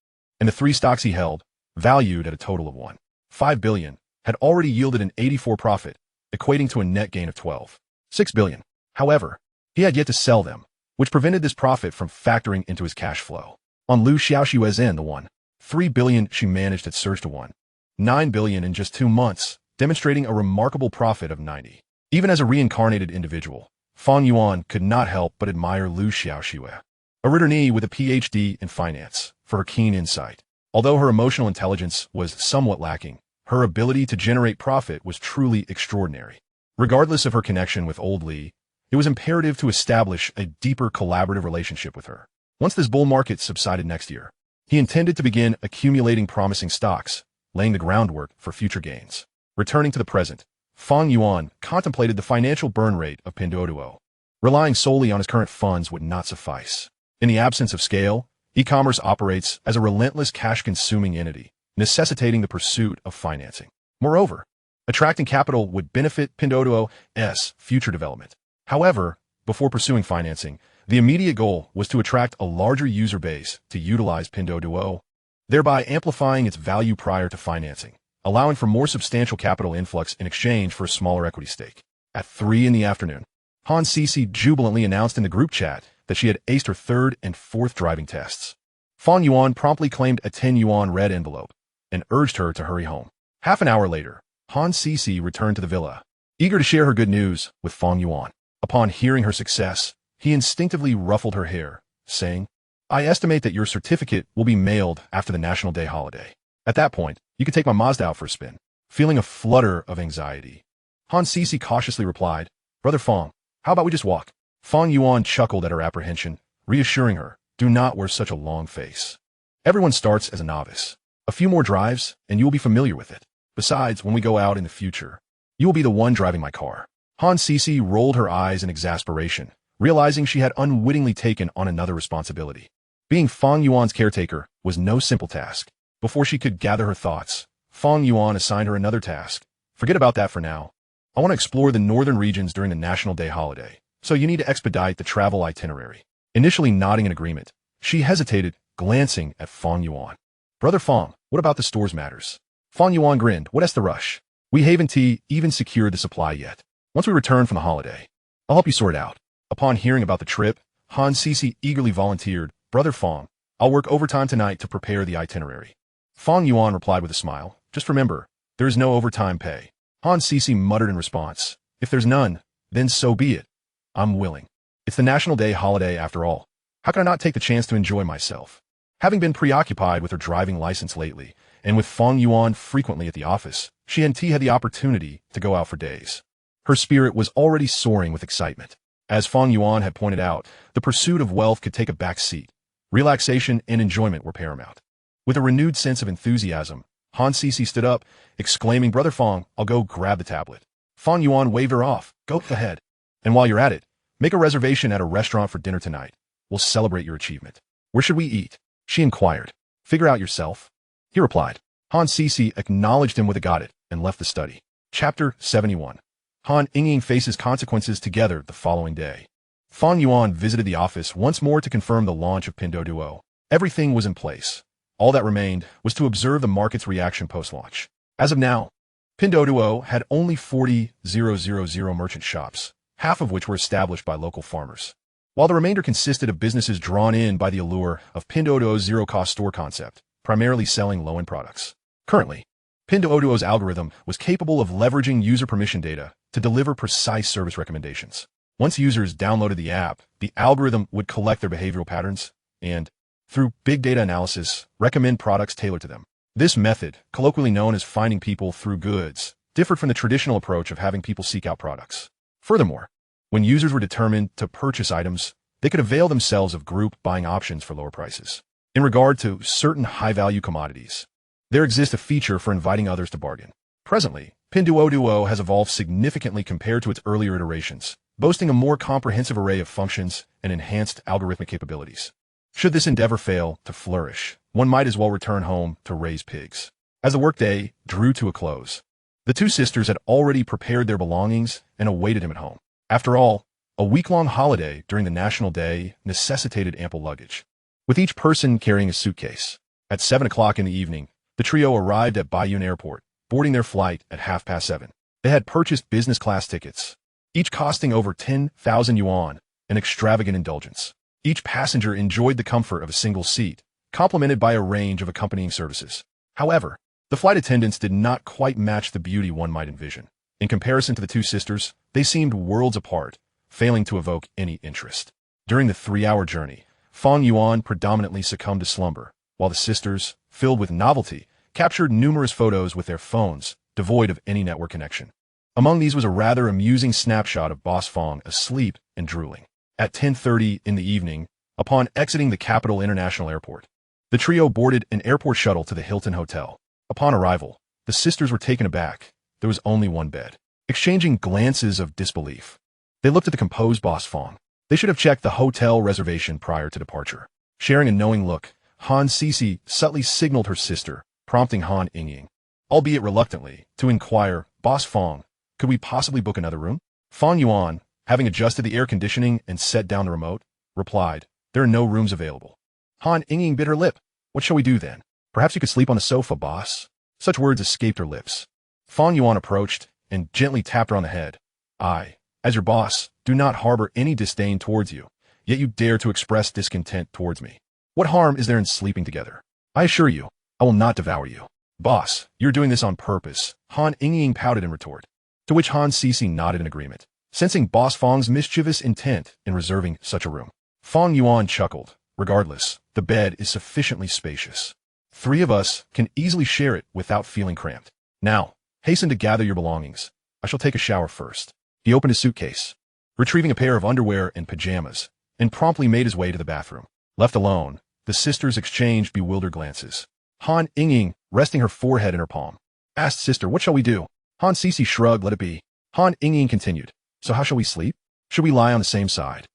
and the 3 stocks he held, valued at a total of 1.5 billion, had already yielded an 84% profit, equating to a net gain of 12.6 billion. However, he had yet to sell them, which prevented this profit from factoring into his cash flow. On Lu Xiaoxiu's end, the 1.3 billion she managed had surged to 1.9 billion in just 2 months, demonstrating a remarkable profit of 90%. Even as a reincarnated individual, Fang Yuan could not help but admire Lu Xiaoxiu, a returnee with a PhD in finance, for her keen insight. Although her emotional intelligence was somewhat lacking, her ability to generate profit was truly extraordinary. Regardless of her connection with old Li, it was imperative to establish a deeper collaborative relationship with her. Once this bull market subsided next year, he intended to begin accumulating promising stocks, laying the groundwork for future gains. Returning to the present, Fang Yuan contemplated the financial burn rate of Pinduoduo. Relying solely on his current funds would not suffice. In the absence of scale, e-commerce operates as a relentless cash-consuming entity, necessitating the pursuit of financing. Moreover, attracting capital would benefit Pinduoduo's future development. However, before pursuing financing, the immediate goal was to attract a larger user base to utilize Pinduoduo, thereby amplifying its value prior to financing, allowing for more substantial capital influx in exchange for a smaller equity stake. At 3 in the afternoon, Han Cece jubilantly announced in the group chat that she had aced her third and fourth driving tests. Fang Yuan promptly claimed a 10 yuan red envelope and urged her to hurry home. Half an hour later, Han Cece returned to the villa, eager to share her good news with Fang Yuan. Upon hearing her success, he instinctively ruffled her hair, saying, "I estimate that your certificate will be mailed after the National Day holiday. At that point, you can take my Mazda out for a spin." Feeling a flutter of anxiety, Han Cece cautiously replied, "Brother Fang, how about we just walk?" Fang Yuan chuckled at her apprehension, reassuring her, "Do not wear such a long face. Everyone starts as a novice. A few more drives, and you will be familiar with it. Besides, when we go out in the future, you will be the one driving my car." Han Cece rolled her eyes in exasperation, realizing she had unwittingly taken on another responsibility. Being Fang Yuan's caretaker was no simple task. Before she could gather her thoughts, Fang Yuan assigned her another task. "Forget about that for now. I want to explore the northern regions during the National Day holiday, so you need to expedite the travel itinerary." Initially nodding in agreement, she hesitated, glancing at Fang Yuan. "Brother Fang, what about the store's matters?" Fang Yuan grinned. "What's the rush? We haven't even secured the supply yet. Once we return from the holiday, I'll help you sort it out." Upon hearing about the trip, Han Cece eagerly volunteered, "Brother Fang, I'll work overtime tonight to prepare the itinerary." Fang Yuan replied with a smile, "Just remember, there is no overtime pay." Han Cece muttered in response, "If there's none, then so be it. I'm willing. It's the National Day holiday after all. How can I not take the chance to enjoy myself?" Having been preoccupied with her driving license lately, and with Fang Yuan frequently at the office, she had the opportunity to go out for days. Her spirit was already soaring with excitement. As Fang Yuan had pointed out, the pursuit of wealth could take a back seat. Relaxation and enjoyment were paramount. With a renewed sense of enthusiasm, Han Cece stood up, exclaiming, "Brother Fang, I'll go grab the tablet." Fang Yuan waved her off. "Go ahead. And while you're at it, make a reservation at a restaurant for dinner tonight. We'll celebrate your achievement." "Where should we eat?" she inquired. "Figure out yourself," he replied. Han Cece acknowledged him with a "got it" and left the study. Chapter 71. Han Ying faces consequences together the following day. Fang Yuan visited the office once more to confirm the launch of Pinduoduo. Everything was in place. All that remained was to observe the market's reaction post-launch. As of now, Pinduoduo had only 40,000 merchant shops, half of which were established by local farmers, while the remainder consisted of businesses drawn in by the allure of Pinduoduo's zero-cost store concept, primarily selling low-end products. Currently, Pinduoduo's algorithm was capable of leveraging user permission data to deliver precise service recommendations. Once users downloaded the app, the algorithm would collect their behavioral patterns and, through big data analysis, recommend products tailored to them. This method, colloquially known as finding people through goods, differed from the traditional approach of having people seek out products. Furthermore, when users were determined to purchase items, they could avail themselves of group buying options for lower prices. In regard to certain high-value commodities, there exists a feature for inviting others to bargain. Presently, Pinduoduo has evolved significantly compared to its earlier iterations, boasting a more comprehensive array of functions and enhanced algorithmic capabilities. Should this endeavor fail to flourish, one might as well return home to raise pigs. As the workday drew to a close, the two sisters had already prepared their belongings and awaited him at home. After all, a week-long holiday during the National Day necessitated ample luggage, with each person carrying a suitcase. At 7 o'clock in the evening, the trio arrived at Baiyun Airport, boarding their flight at 7:30. They had purchased business-class tickets, each costing over 10,000 yuan, an extravagant indulgence. Each passenger enjoyed the comfort of a single seat, complemented by a range of accompanying services. However, the flight attendants did not quite match the beauty one might envision. In comparison to the two sisters, they seemed worlds apart, failing to evoke any interest. During the 3-hour journey, Fang Yuan predominantly succumbed to slumber, while the sisters, filled with novelty, captured numerous photos with their phones, devoid of any network connection. Among these was a rather amusing snapshot of Boss Fang asleep and drooling. At 10:30 in the evening, upon exiting the Capital International Airport, the trio boarded an airport shuttle to the Hilton Hotel. Upon arrival, the sisters were taken aback. There was only one bed. Exchanging glances of disbelief, they looked at the composed Boss Fang. They should have checked the hotel reservation prior to departure. Sharing a knowing look, Han Cece subtly signaled her sister, prompting Han Ying, albeit reluctantly, to inquire, "Boss Fang, could we possibly book another room?" Fang Yuan, having adjusted the air conditioning and set down the remote, replied, "There are no rooms available." Han Ying bit her lip. "What shall we do then? Perhaps you could sleep on the sofa, boss." Such words escaped her lips. Fang Yuan approached and gently tapped her on the head. As your boss, do not harbor any disdain towards you, yet you dare to express discontent towards me. What harm is there in sleeping together? I assure you, I will not devour you. Boss, you're doing this on purpose, Han Ying pouted in retort. To which Han Cece nodded in agreement, sensing Boss Fang's mischievous intent in reserving such a room. Fang Yuan chuckled. Regardless, the bed is sufficiently spacious. 3 of us can easily share it without feeling cramped. Now, hasten to gather your belongings. I shall take a shower first. He opened his suitcase, retrieving a pair of underwear and pajamas, and promptly made his way to the bathroom. Left alone, the sisters exchanged bewildered glances. Han Ying, resting her forehead in her palm, asked Sister, what shall we do? Han Cece shrugged, let it be. Han Ying continued, so how shall we sleep? Should we lie on the same side?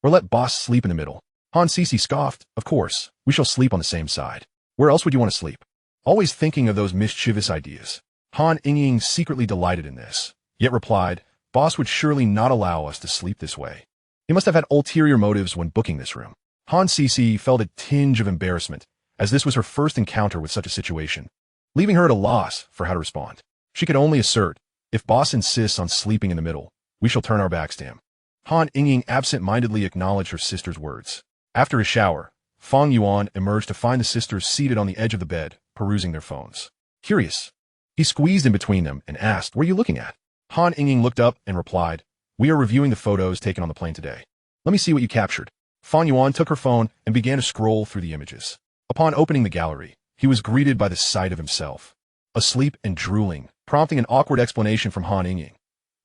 Or let Boss sleep in the middle? Han Cece scoffed, of course, we shall sleep on the same side. Where else would you want to sleep? Always thinking of those mischievous ideas. Han Ying secretly delighted in this, yet replied, Boss would surely not allow us to sleep this way. He must have had ulterior motives when booking this room. Han Cece felt a tinge of embarrassment, as this was her first encounter with such a situation, leaving her at a loss for how to respond. She could only assert, if Boss insists on sleeping in the middle, we shall turn our backs to him. Han Ying absent-mindedly acknowledged her sister's words. After his shower, Fang Yuan emerged to find the sisters seated on the edge of the bed, perusing their phones. Curious, he squeezed in between them and asked, what are you looking at? Han Ying looked up and replied, we are reviewing the photos taken on the plane today. Let me see what you captured. Fang Yuan took her phone and began to scroll through the images. Upon opening the gallery, he was greeted by the sight of himself, asleep and drooling, prompting an awkward explanation from Han Ying.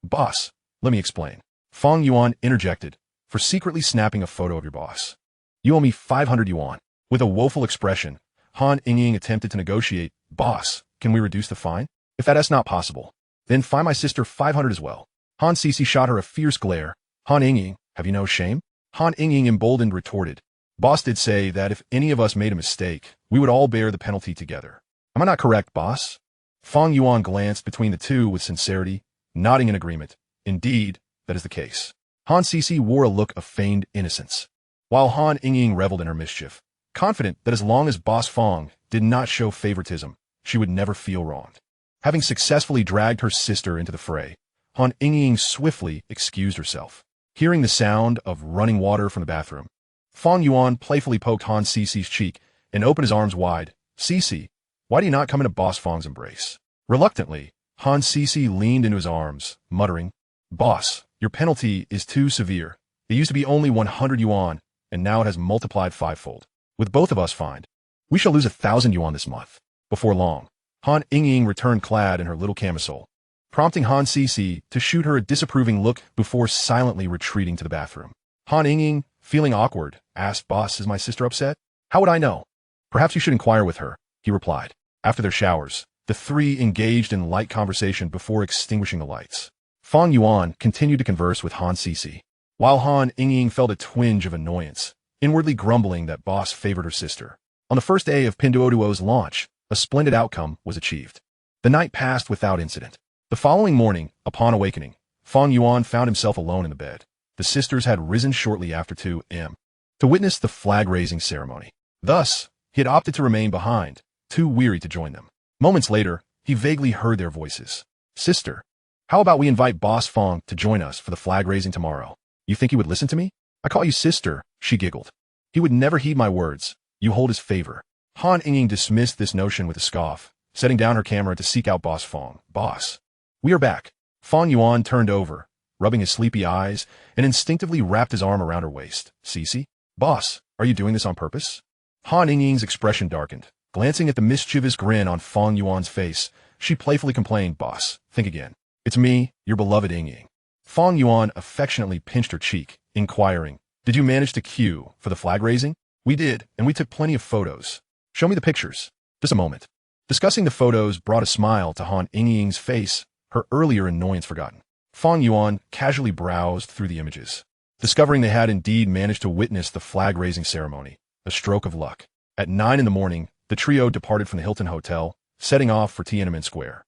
Boss, let me explain. Fang Yuan interjected, for secretly snapping a photo of your boss. You owe me 500 yuan. With a woeful expression, Han Ying attempted to negotiate. Boss, can we reduce the fine? If that is not possible, then fine my sister 500 as well. Han Cece shot her a fierce glare. Han Ying, have you no shame? Han Ying emboldened retorted. Boss did say that if any of us made a mistake, we would all bear the penalty together. Am I not correct, boss? Fang Yuan glanced between the two with sincerity, nodding in agreement. Indeed, that is the case. Han Cece wore a look of feigned innocence, while Han Ying reveled in her mischief, confident that as long as Boss Fang did not show favoritism, she would never feel wronged. Having successfully dragged her sister into the fray, Han Ying swiftly excused herself. Hearing the sound of running water from the bathroom, Fang Yuan playfully poked Han Cece's cheek and opened his arms wide. Cece, why do you not come into Boss Fang's embrace? Reluctantly, Han Cece leaned into his arms, muttering, Boss, your penalty is too severe. It used to be only 100 yuan, and now it has multiplied 5-fold. With both of us fined, we shall lose 1,000 yuan this month. Before long, Han Ying returned clad in her little camisole, prompting Han Cece to shoot her a disapproving look before silently retreating to the bathroom. Han Ying, feeling awkward, asked, Boss, is my sister upset? How would I know? Perhaps you should inquire with her, he replied. After their showers, the 3 engaged in light conversation before extinguishing the lights. Fang Yuan continued to converse with Han Cece, while Han Ying felt a twinge of annoyance, inwardly grumbling that Boss favored her sister. On the first day of Pinduoduo's launch, a splendid outcome was achieved. The night passed without incident. The following morning, upon awakening, Fang Yuan found himself alone in the bed. The sisters had risen shortly after 2 a.m. to witness the flag-raising ceremony. Thus, he had opted to remain behind, too weary to join them. Moments later, he vaguely heard their voices. Sister, how about we invite Boss Fang to join us for the flag-raising tomorrow? You think he would listen to me? I call you sister, she giggled. He would never heed my words. You hold his favor. Han Ying dismissed this notion with a scoff, setting down her camera to seek out Boss Fang. Boss, we are back. Fang Yuan turned over, rubbing his sleepy eyes, and instinctively wrapped his arm around her waist. Cece? Boss, are you doing this on purpose? Han Ying's expression darkened. Glancing at the mischievous grin on Fang Yuan's face, she playfully complained, Boss, think again. It's me, your beloved Ying. Fang Yuan affectionately pinched her cheek, inquiring, did you manage to queue for the flag raising? We did, and we took plenty of photos. Show me the pictures. Just a moment. Discussing the photos brought a smile to Han Ying's face, her earlier annoyance forgotten. Fang Yuan casually browsed through the images, discovering they had indeed managed to witness the flag-raising ceremony, a stroke of luck. At 9 in the morning, the trio departed from the Hilton Hotel, setting off for Tiananmen Square.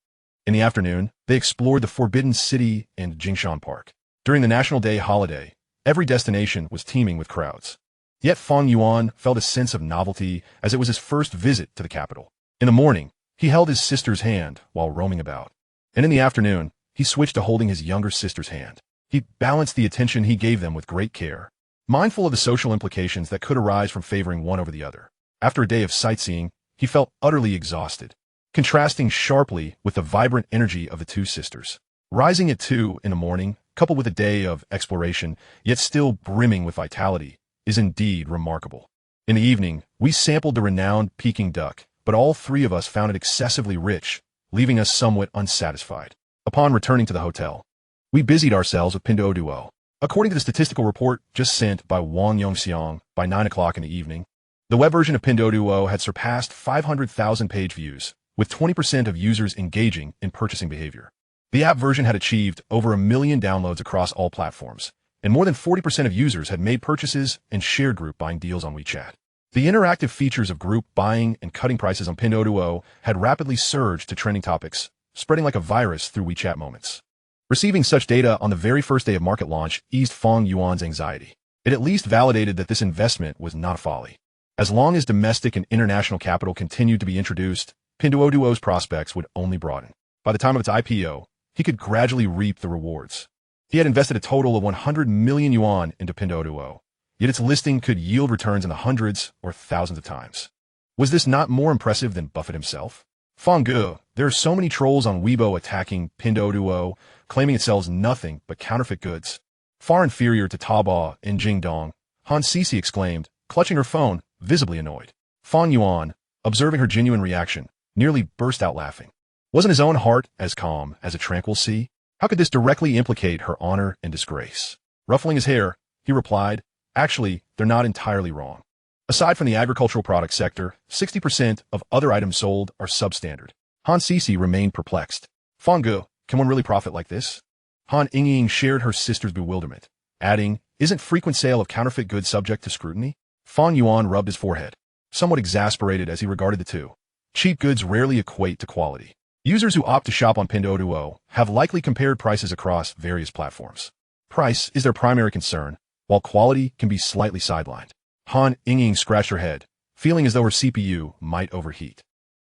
In the afternoon, they explored the Forbidden City and Jingshan Park. During the National Day holiday, every destination was teeming with crowds. Yet Fang Yuan felt a sense of novelty as it was his first visit to the capital. In the morning, he held his sister's hand while roaming about. And in the afternoon, he switched to holding his younger sister's hand. He balanced the attention he gave them with great care, mindful of the social implications that could arise from favoring one over the other. After a day of sightseeing, he felt utterly exhausted, contrasting sharply with the vibrant energy of the two sisters. Rising at 2 in the morning, coupled with a day of exploration, yet still brimming with vitality, is indeed remarkable. In the evening, we sampled the renowned Peking duck, but all three of us found it excessively rich, leaving us somewhat unsatisfied. Upon returning to the hotel, we busied ourselves with Pinduoduo. According to the statistical report just sent by Wang Yongxiang by 9 o'clock in the evening, the web version of Pinduoduo had surpassed 500,000 page views, with 20% of users engaging in purchasing behavior. The app version had achieved over 1 million downloads across all platforms, and more than 40% of users had made purchases and shared group buying deals on WeChat. The interactive features of group buying and cutting prices on Pinduoduo had rapidly surged to trending topics, spreading like a virus through WeChat moments. Receiving such data on the very first day of market launch eased Fang Yuan's anxiety. It at least validated that this investment was not a folly. As long as domestic and international capital continued to be introduced, Pinduoduo's prospects would only broaden. By the time of its IPO, he could gradually reap the rewards. He had invested a total of 100 million yuan into Pinduoduo, yet its listing could yield returns in the hundreds or thousands of times. Was this not more impressive than Buffett himself? Fang Ge, there are so many trolls on Weibo attacking Pinduoduo, claiming it sells nothing but counterfeit goods. Far inferior to Taobao and Jingdong, Han Sisi exclaimed, clutching her phone, visibly annoyed. Fang Yuan, observing her genuine reaction, nearly burst out laughing. Wasn't his own heart as calm as a tranquil sea? How could this directly implicate her honor and disgrace? Ruffling his hair, he replied, actually, they're not entirely wrong. Aside from the agricultural product sector, 60% of other items sold are substandard. Han Sisi remained perplexed. Fang Ge, can one really profit like this? Han Yingying shared her sister's bewilderment, adding, isn't frequent sale of counterfeit goods subject to scrutiny? Fang Yuan rubbed his forehead, somewhat exasperated as he regarded the two. Cheap goods rarely equate to quality. Users who opt to shop on Pinduoduo have likely compared prices across various platforms. Price is their primary concern, while quality can be slightly sidelined. Han Yingying scratched her head, feeling as though her CPU might overheat.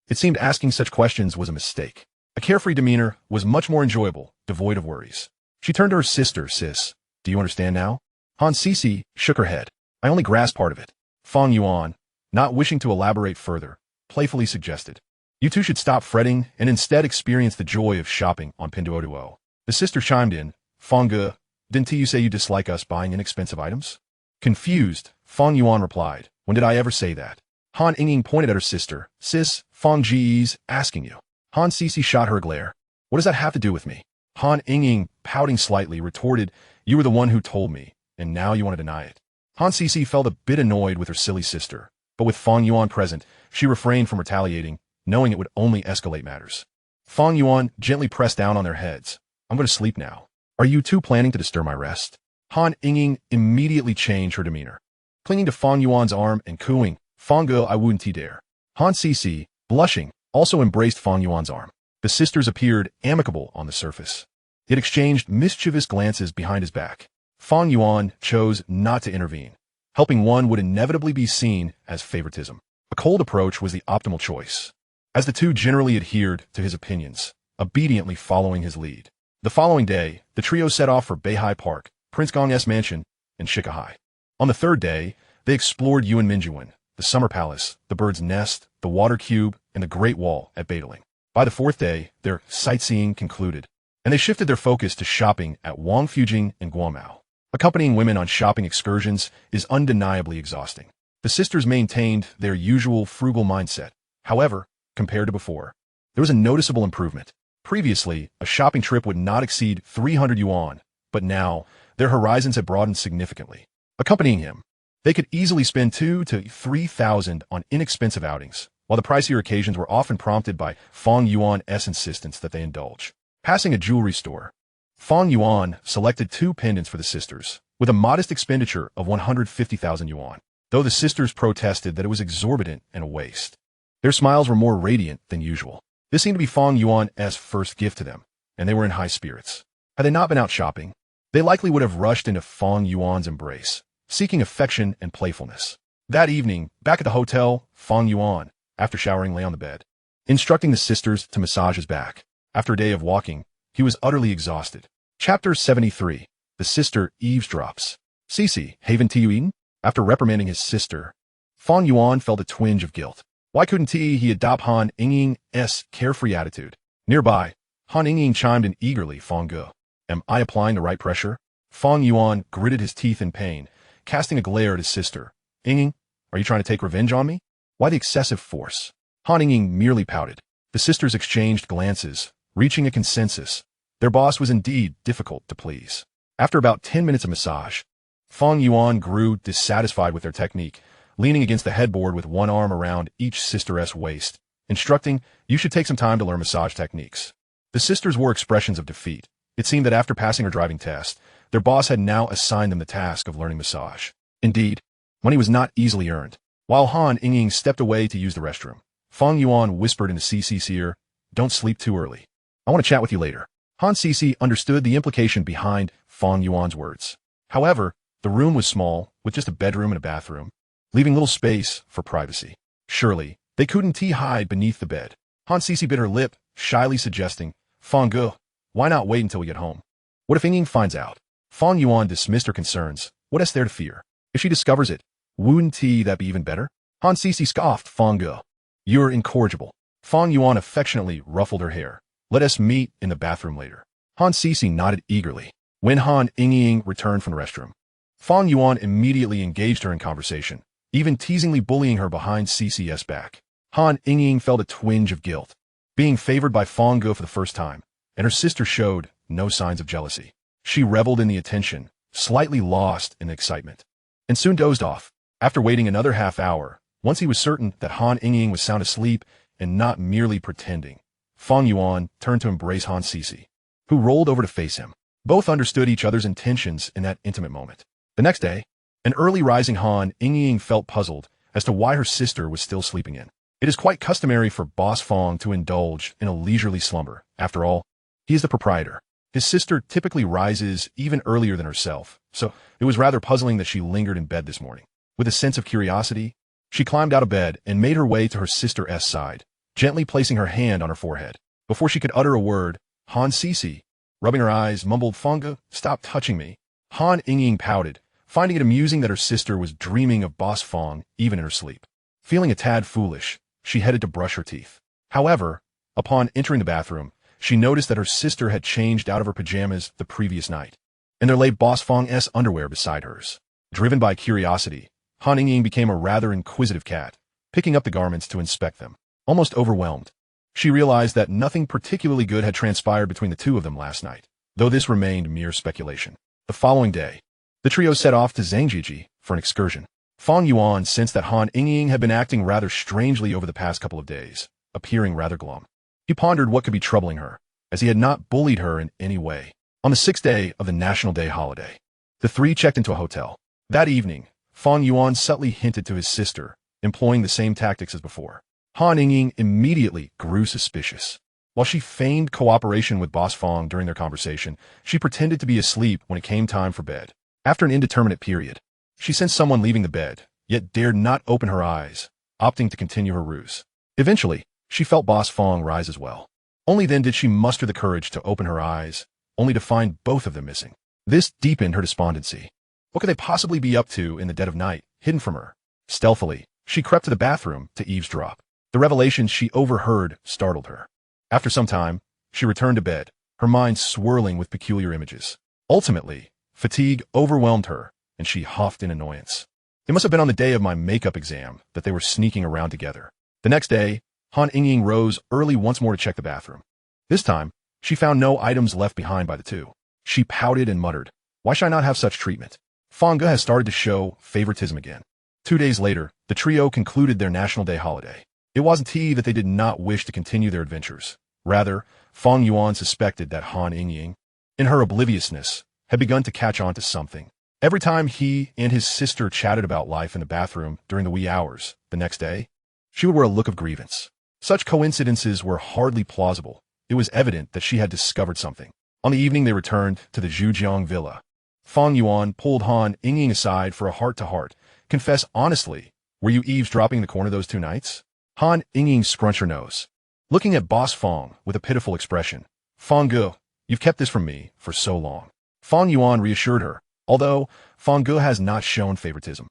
It seemed asking such questions was a mistake. A carefree demeanor was much more enjoyable, devoid of worries. She turned to her sister, sis. Do you understand now? Han Sisi shook her head. I only grasped part of it. Fang Yuan, not wishing to elaborate further, playfully suggested. You two should stop fretting and instead experience the joy of shopping on Pinduoduo. The sister chimed in. Fang Ge, didn't you say you dislike us buying inexpensive items? Confused, Fang Yuan replied. When did I ever say that? Han Yingying pointed at her sister. Sis, Fang Ji's asking you. Han Sisi shot her a glare. What does that have to do with me? Han Yingying, pouting slightly, retorted, you were the one who told me, and now you want to deny it. Han Sisi felt a bit annoyed with her silly sister, but with Fang Yuan present, she refrained from retaliating, knowing it would only escalate matters. Fang Yuan gently pressed down on their heads. I'm going to sleep now. Are you two planning to disturb my rest? Han Yingying immediately changed her demeanor, clinging to Fang Yuan's arm and cooing, Fang Ge, I wouldn't dare. Han Sisi, blushing, also embraced Fang Yuan's arm. The sisters appeared amicable on the surface, yet exchanged mischievous glances behind his back. Fang Yuan chose not to intervene. Helping one would inevitably be seen as favoritism. A cold approach was the optimal choice, as the two generally adhered to his opinions, obediently following his lead. The following day, the trio set off for Beihai Park, Prince Gong's mansion, and Shikahai. On the third day, they explored Yuan Minjuan, the Summer Palace, the Bird's Nest, the Water Cube, and the Great Wall at Badaling. By the fourth day, their sightseeing concluded, and they shifted their focus to shopping at Wangfujing and Guomao. Accompanying women on shopping excursions is undeniably exhausting. The sisters maintained their usual frugal mindset. However, compared to before, there was a noticeable improvement. Previously, a shopping trip would not exceed 300 yuan, but now, their horizons had broadened significantly. Accompanying him, they could easily spend 2,000 to 3,000 on inexpensive outings, while the pricier occasions were often prompted by Fang Yuan's insistence that they indulge. Passing a jewelry store, Fang Yuan selected 2 pendants for the sisters, with a modest expenditure of 150,000 yuan, though the sisters protested that it was exorbitant and a waste. Their smiles were more radiant than usual. This seemed to be Fang Yuan's first gift to them, and they were in high spirits. Had they not been out shopping, they likely would have rushed into Fang Yuan's embrace, seeking affection and playfulness. That evening, back at the hotel, Fang Yuan, after showering, lay on the bed, instructing the sisters to massage his back. After a day of walking, he was utterly exhausted. Chapter 73. The The sister eavesdrops. Cici, haven't you eaten? After reprimanding his sister, Fang Yuan felt a twinge of guilt. Why couldn't he adopt Han Yingying's carefree attitude? Nearby, Han Yingying chimed in eagerly, Fang Ge. Am I applying the right pressure? Fang Yuan gritted his teeth in pain, casting a glare at his sister. Yingying, are you trying to take revenge on me? Why the excessive force? Han Yingying merely pouted. The sisters exchanged glances, reaching a consensus. Their boss was indeed difficult to please. After about 10 minutes of massage, Fang Yuan grew dissatisfied with their technique, leaning against the headboard with one arm around each sister's waist, instructing, you should take some time to learn massage techniques. The sisters wore expressions of defeat. It seemed that after passing her driving test, their boss had now assigned them the task of learning massage. Indeed, money was not easily earned. While Han Yingying stepped away to use the restroom, Fang Yuan whispered into Cici's ear, don't sleep too early. I want to chat with you later. Han Cici understood the implication behind Fang Yuan's words. However, the room was small, with just a bedroom and a bathroom, leaving little space for privacy. Surely, they couldn't hide beneath the bed. Han Cici bit her lip, shyly suggesting, Fang Ge, why not wait until we get home? What if Yingying finds out? Fang Yuan dismissed her concerns. What is there to fear? If she discovers it, wouldn't that be even better? Han Cici scoffed, Fang Ge. You're incorrigible. Fang Yuan affectionately ruffled her hair. Let us meet in the bathroom later. Han Cici nodded eagerly. When Han Yingying returned from the restroom, Fang Yuan immediately engaged her in conversation, even teasingly bullying her behind Cici's back. Han Yingying felt a twinge of guilt, being favored by Fang Ge for the first time, and her sister showed no signs of jealousy. She reveled in the attention, slightly lost in excitement, and soon dozed off. After waiting another half hour, once he was certain that Han Yingying was sound asleep and not merely pretending, Fang Yuan turned to embrace Han Cici, who rolled over to face him. Both understood each other's intentions in that intimate moment. The next day, an early rising Han Yingying felt puzzled as to why her sister was still sleeping in. It is quite customary for Boss Fang to indulge in a leisurely slumber. After all, he is the proprietor. His sister typically rises even earlier than herself, so it was rather puzzling that she lingered in bed this morning. With a sense of curiosity, she climbed out of bed and made her way to her sister's side, gently placing her hand on her forehead. Before she could utter a word, Han Cici, rubbing her eyes, mumbled, Fang Ge, stop touching me. Han Yingying pouted, finding it amusing that her sister was dreaming of Boss Fang even in her sleep. Feeling a tad foolish, she headed to brush her teeth. However, upon entering the bathroom, she noticed that her sister had changed out of her pajamas the previous night, and there lay Boss Fang's underwear beside hers. Driven by curiosity, Han Yingying became a rather inquisitive cat, picking up the garments to inspect them. Almost overwhelmed, she realized that nothing particularly good had transpired between the two of them last night, though this remained mere speculation. The following day, the trio set off to Zhangjiji for an excursion. Fang Yuan sensed that Han Yingying had been acting rather strangely over the past couple of days, appearing rather glum. He pondered what could be troubling her, as he had not bullied her in any way. On the 6th day of the National Day holiday, the three checked into a hotel. That evening, Fang Yuan subtly hinted to his sister, employing the same tactics as before. Han Yingying immediately grew suspicious. While she feigned cooperation with Boss Fang during their conversation, she pretended to be asleep when it came time for bed. After an indeterminate period, she sensed someone leaving the bed, yet dared not open her eyes, opting to continue her ruse. Eventually, she felt Boss Fang rise as well. Only then did she muster the courage to open her eyes, only to find both of them missing. This deepened her despondency. What could they possibly be up to in the dead of night, hidden from her? Stealthily, she crept to the bathroom to eavesdrop. The revelations she overheard startled her. After some time, she returned to bed, her mind swirling with peculiar images. Ultimately, fatigue overwhelmed her, and she huffed in annoyance. It must have been on the day of my makeup exam that they were sneaking around together. The next day, Han Yingying rose early once more to check the bathroom. This time, she found no items left behind by the two. She pouted and muttered, why should I not have such treatment? Fang Ge has started to show favoritism again. 2 days later, the trio concluded their National Day holiday. It wasn't that they did not wish to continue their adventures. Rather, Fang Yuan suspected that Han Yingying, in her obliviousness, had begun to catch on to something. Every time he and his sister chatted about life in the bathroom during the wee hours the next day, she would wear a look of grievance. Such coincidences were hardly plausible. It was evident that she had discovered something. On the evening they returned to the Zhujiang villa, Fang Yuan pulled Han Yingying aside for a heart-to-heart. Confess honestly, were you eavesdropping in the corner those 2 nights? Han Yingying scrunched her nose, looking at Boss Fang with a pitiful expression. Fang Ge, you've kept this from me for so long. Fang Yuan reassured her, although Fang Ge has not shown favoritism.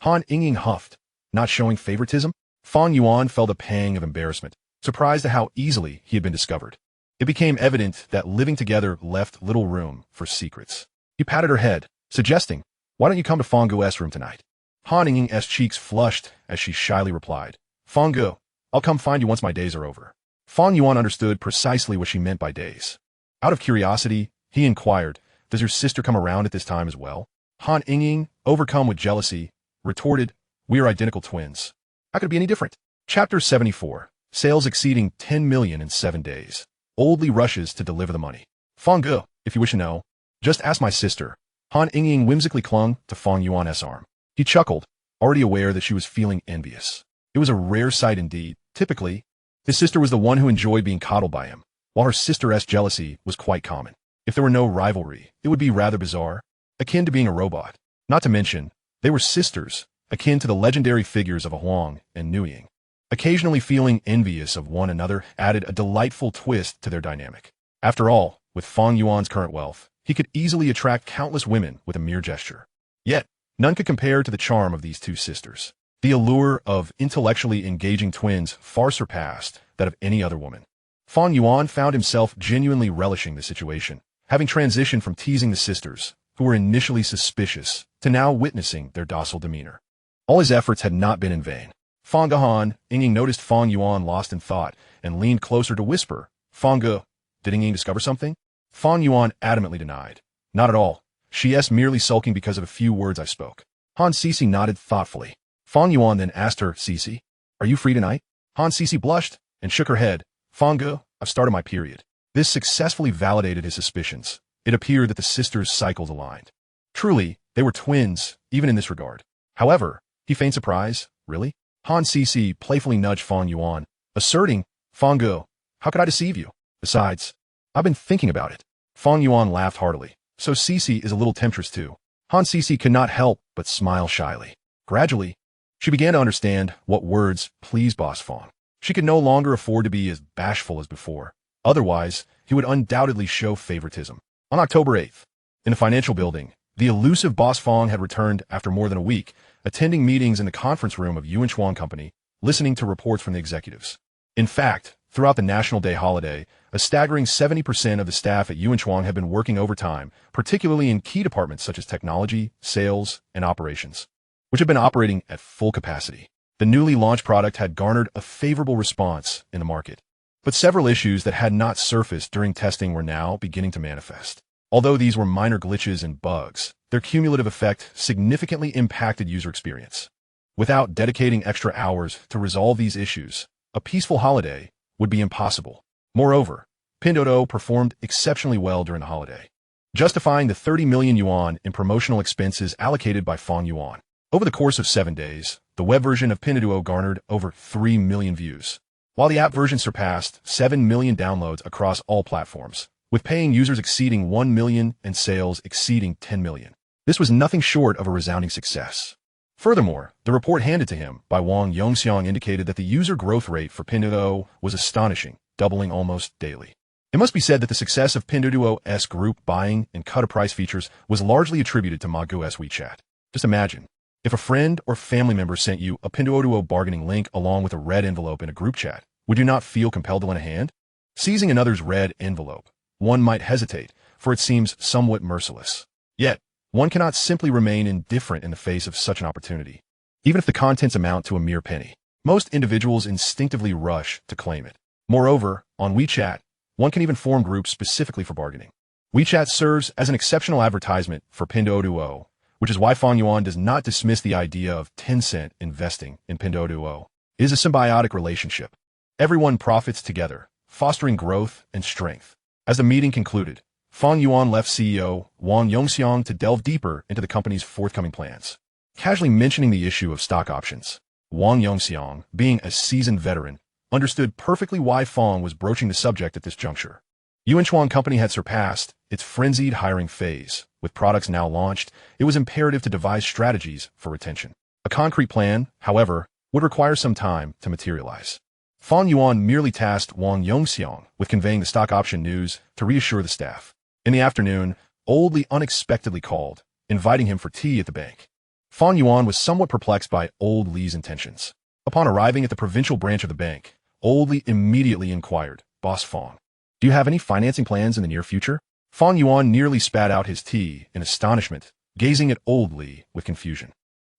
Han Yingying huffed. Not showing favoritism? Fang Yuan felt a pang of embarrassment, surprised at how easily he had been discovered. It became evident that living together left little room for secrets. He patted her head, suggesting, "Why don't you come to Fang Ge's room tonight?" Han Yingying's cheeks flushed as she shyly replied, "Fang Ge, I'll come find you once my days are over." Fang Yuan understood precisely what she meant by days. Out of curiosity, he inquired, "Does your sister come around at this time as well?" Han Yingying, overcome with jealousy, retorted, "We are identical twins. How could it be any different?" Chapter 74. Sales exceeding 10 million in 7 days. Oldly rushes to deliver the money. "Fang Ge, if you wish to know, just ask my sister." Han Yingying whimsically clung to Fang Yuan's arm. He chuckled, already aware that she was feeling envious. It was a rare sight indeed. Typically, his sister was the one who enjoyed being coddled by him, while her sister's jealousy was quite common. If there were no rivalry, it would be rather bizarre, akin to being a robot. Not to mention, they were sisters, akin to the legendary figures of Huang and Nuying. Occasionally feeling envious of one another added a delightful twist to their dynamic. After all, with Fang Yuan's current wealth, he could easily attract countless women with a mere gesture. Yet, none could compare to the charm of these two sisters. The allure of intellectually engaging twins far surpassed that of any other woman. Fang Yuan found himself genuinely relishing the situation, having transitioned from teasing the sisters, who were initially suspicious, to now witnessing their docile demeanor. All his efforts had not been in vain. Fang Han Yingying noticed Fang Yuan lost in thought and leaned closer to whisper, "Fang Ge, did Yingying discover something?" Fang Yuan adamantly denied. "Not at all. She's merely sulking because of a few words I spoke." Han Sisi nodded thoughtfully. Fang Yuan then asked her, "Sisi, are you free tonight?" Han Sisi blushed and shook her head. "Fang Ge, I've started my period." This successfully validated his suspicions. It appeared that the sisters' cycles aligned. Truly, they were twins, even in this regard. However, he feigned surprise. "Really?" Han Sisi playfully nudged Fang Yuan, asserting, "Fang Ge, how could I deceive you? Besides, I've been thinking about it." Fang Yuan laughed heartily. So Sisi is a little temptress too. Han Sisi could not help but smile shyly. Gradually, she began to understand what words pleased Boss Fang. She could no longer afford to be as bashful as before. Otherwise, he would undoubtedly show favoritism. On October 8th, in the financial building, the elusive Boss Fang had returned after more than a week, attending meetings in the conference room of Yuan Chuan Company, listening to reports from the executives. In fact, throughout the National Day holiday, a staggering 70% of the staff at Yuan Chuan had been working overtime, particularly in key departments such as technology, sales, and operations, which had been operating at full capacity. The newly launched product had garnered a favorable response in the market. But several issues that had not surfaced during testing were now beginning to manifest. Although these were minor glitches and bugs, their cumulative effect significantly impacted user experience. Without dedicating extra hours to resolve these issues, a peaceful holiday would be impossible. Moreover, Pinduoduo performed exceptionally well during the holiday, justifying the 30 million yuan in promotional expenses allocated by Fang Yuan. Over the course of 7 days, the web version of Pinduoduo garnered over 3 million views, while the app version surpassed 7 million downloads across all platforms, with paying users exceeding 1 million and sales exceeding 10 million. This was nothing short of a resounding success. Furthermore, the report handed to him by Wang Yongxiang indicated that the user growth rate for Pinduoduo was astonishing, doubling almost daily. It must be said that the success of Pinduoduo's group buying and cut-a-price features was largely attributed to Magu's WeChat. Just imagine, if a friend or family member sent you a Pinduoduo bargaining link along with a red envelope in a group chat, would you not feel compelled to lend a hand? Seizing another's red envelope, one might hesitate, for it seems somewhat merciless. Yet, one cannot simply remain indifferent in the face of such an opportunity, even if the contents amount to a mere penny. Most individuals instinctively rush to claim it. Moreover, on WeChat, one can even form groups specifically for bargaining. WeChat serves as an exceptional advertisement for Pinduoduo, which is why Fang Yuan does not dismiss the idea of Tencent investing in Pinduoduo. It is a symbiotic relationship. Everyone profits together, fostering growth and strength. As the meeting concluded, Fang Yuan left CEO Wang Yongxiang to delve deeper into the company's forthcoming plans, casually mentioning the issue of stock options. Wang Yongxiang, being a seasoned veteran, understood perfectly why Fang was broaching the subject at this juncture. Yuan Chuan Company had surpassed its frenzied hiring phase. With products now launched, it was imperative to devise strategies for retention. A concrete plan, however, would require some time to materialize. Fang Yuan merely tasked Wang Yongxiang with conveying the stock option news to reassure the staff. In the afternoon, Old Li unexpectedly called, inviting him for tea at the bank. Fang Yuan was somewhat perplexed by Old Li's intentions. Upon arriving at the provincial branch of the bank, Old Li immediately inquired, "Boss Fang, do you have any financing plans in the near future?" Fang Yuan nearly spat out his tea in astonishment, gazing at Old Li with confusion.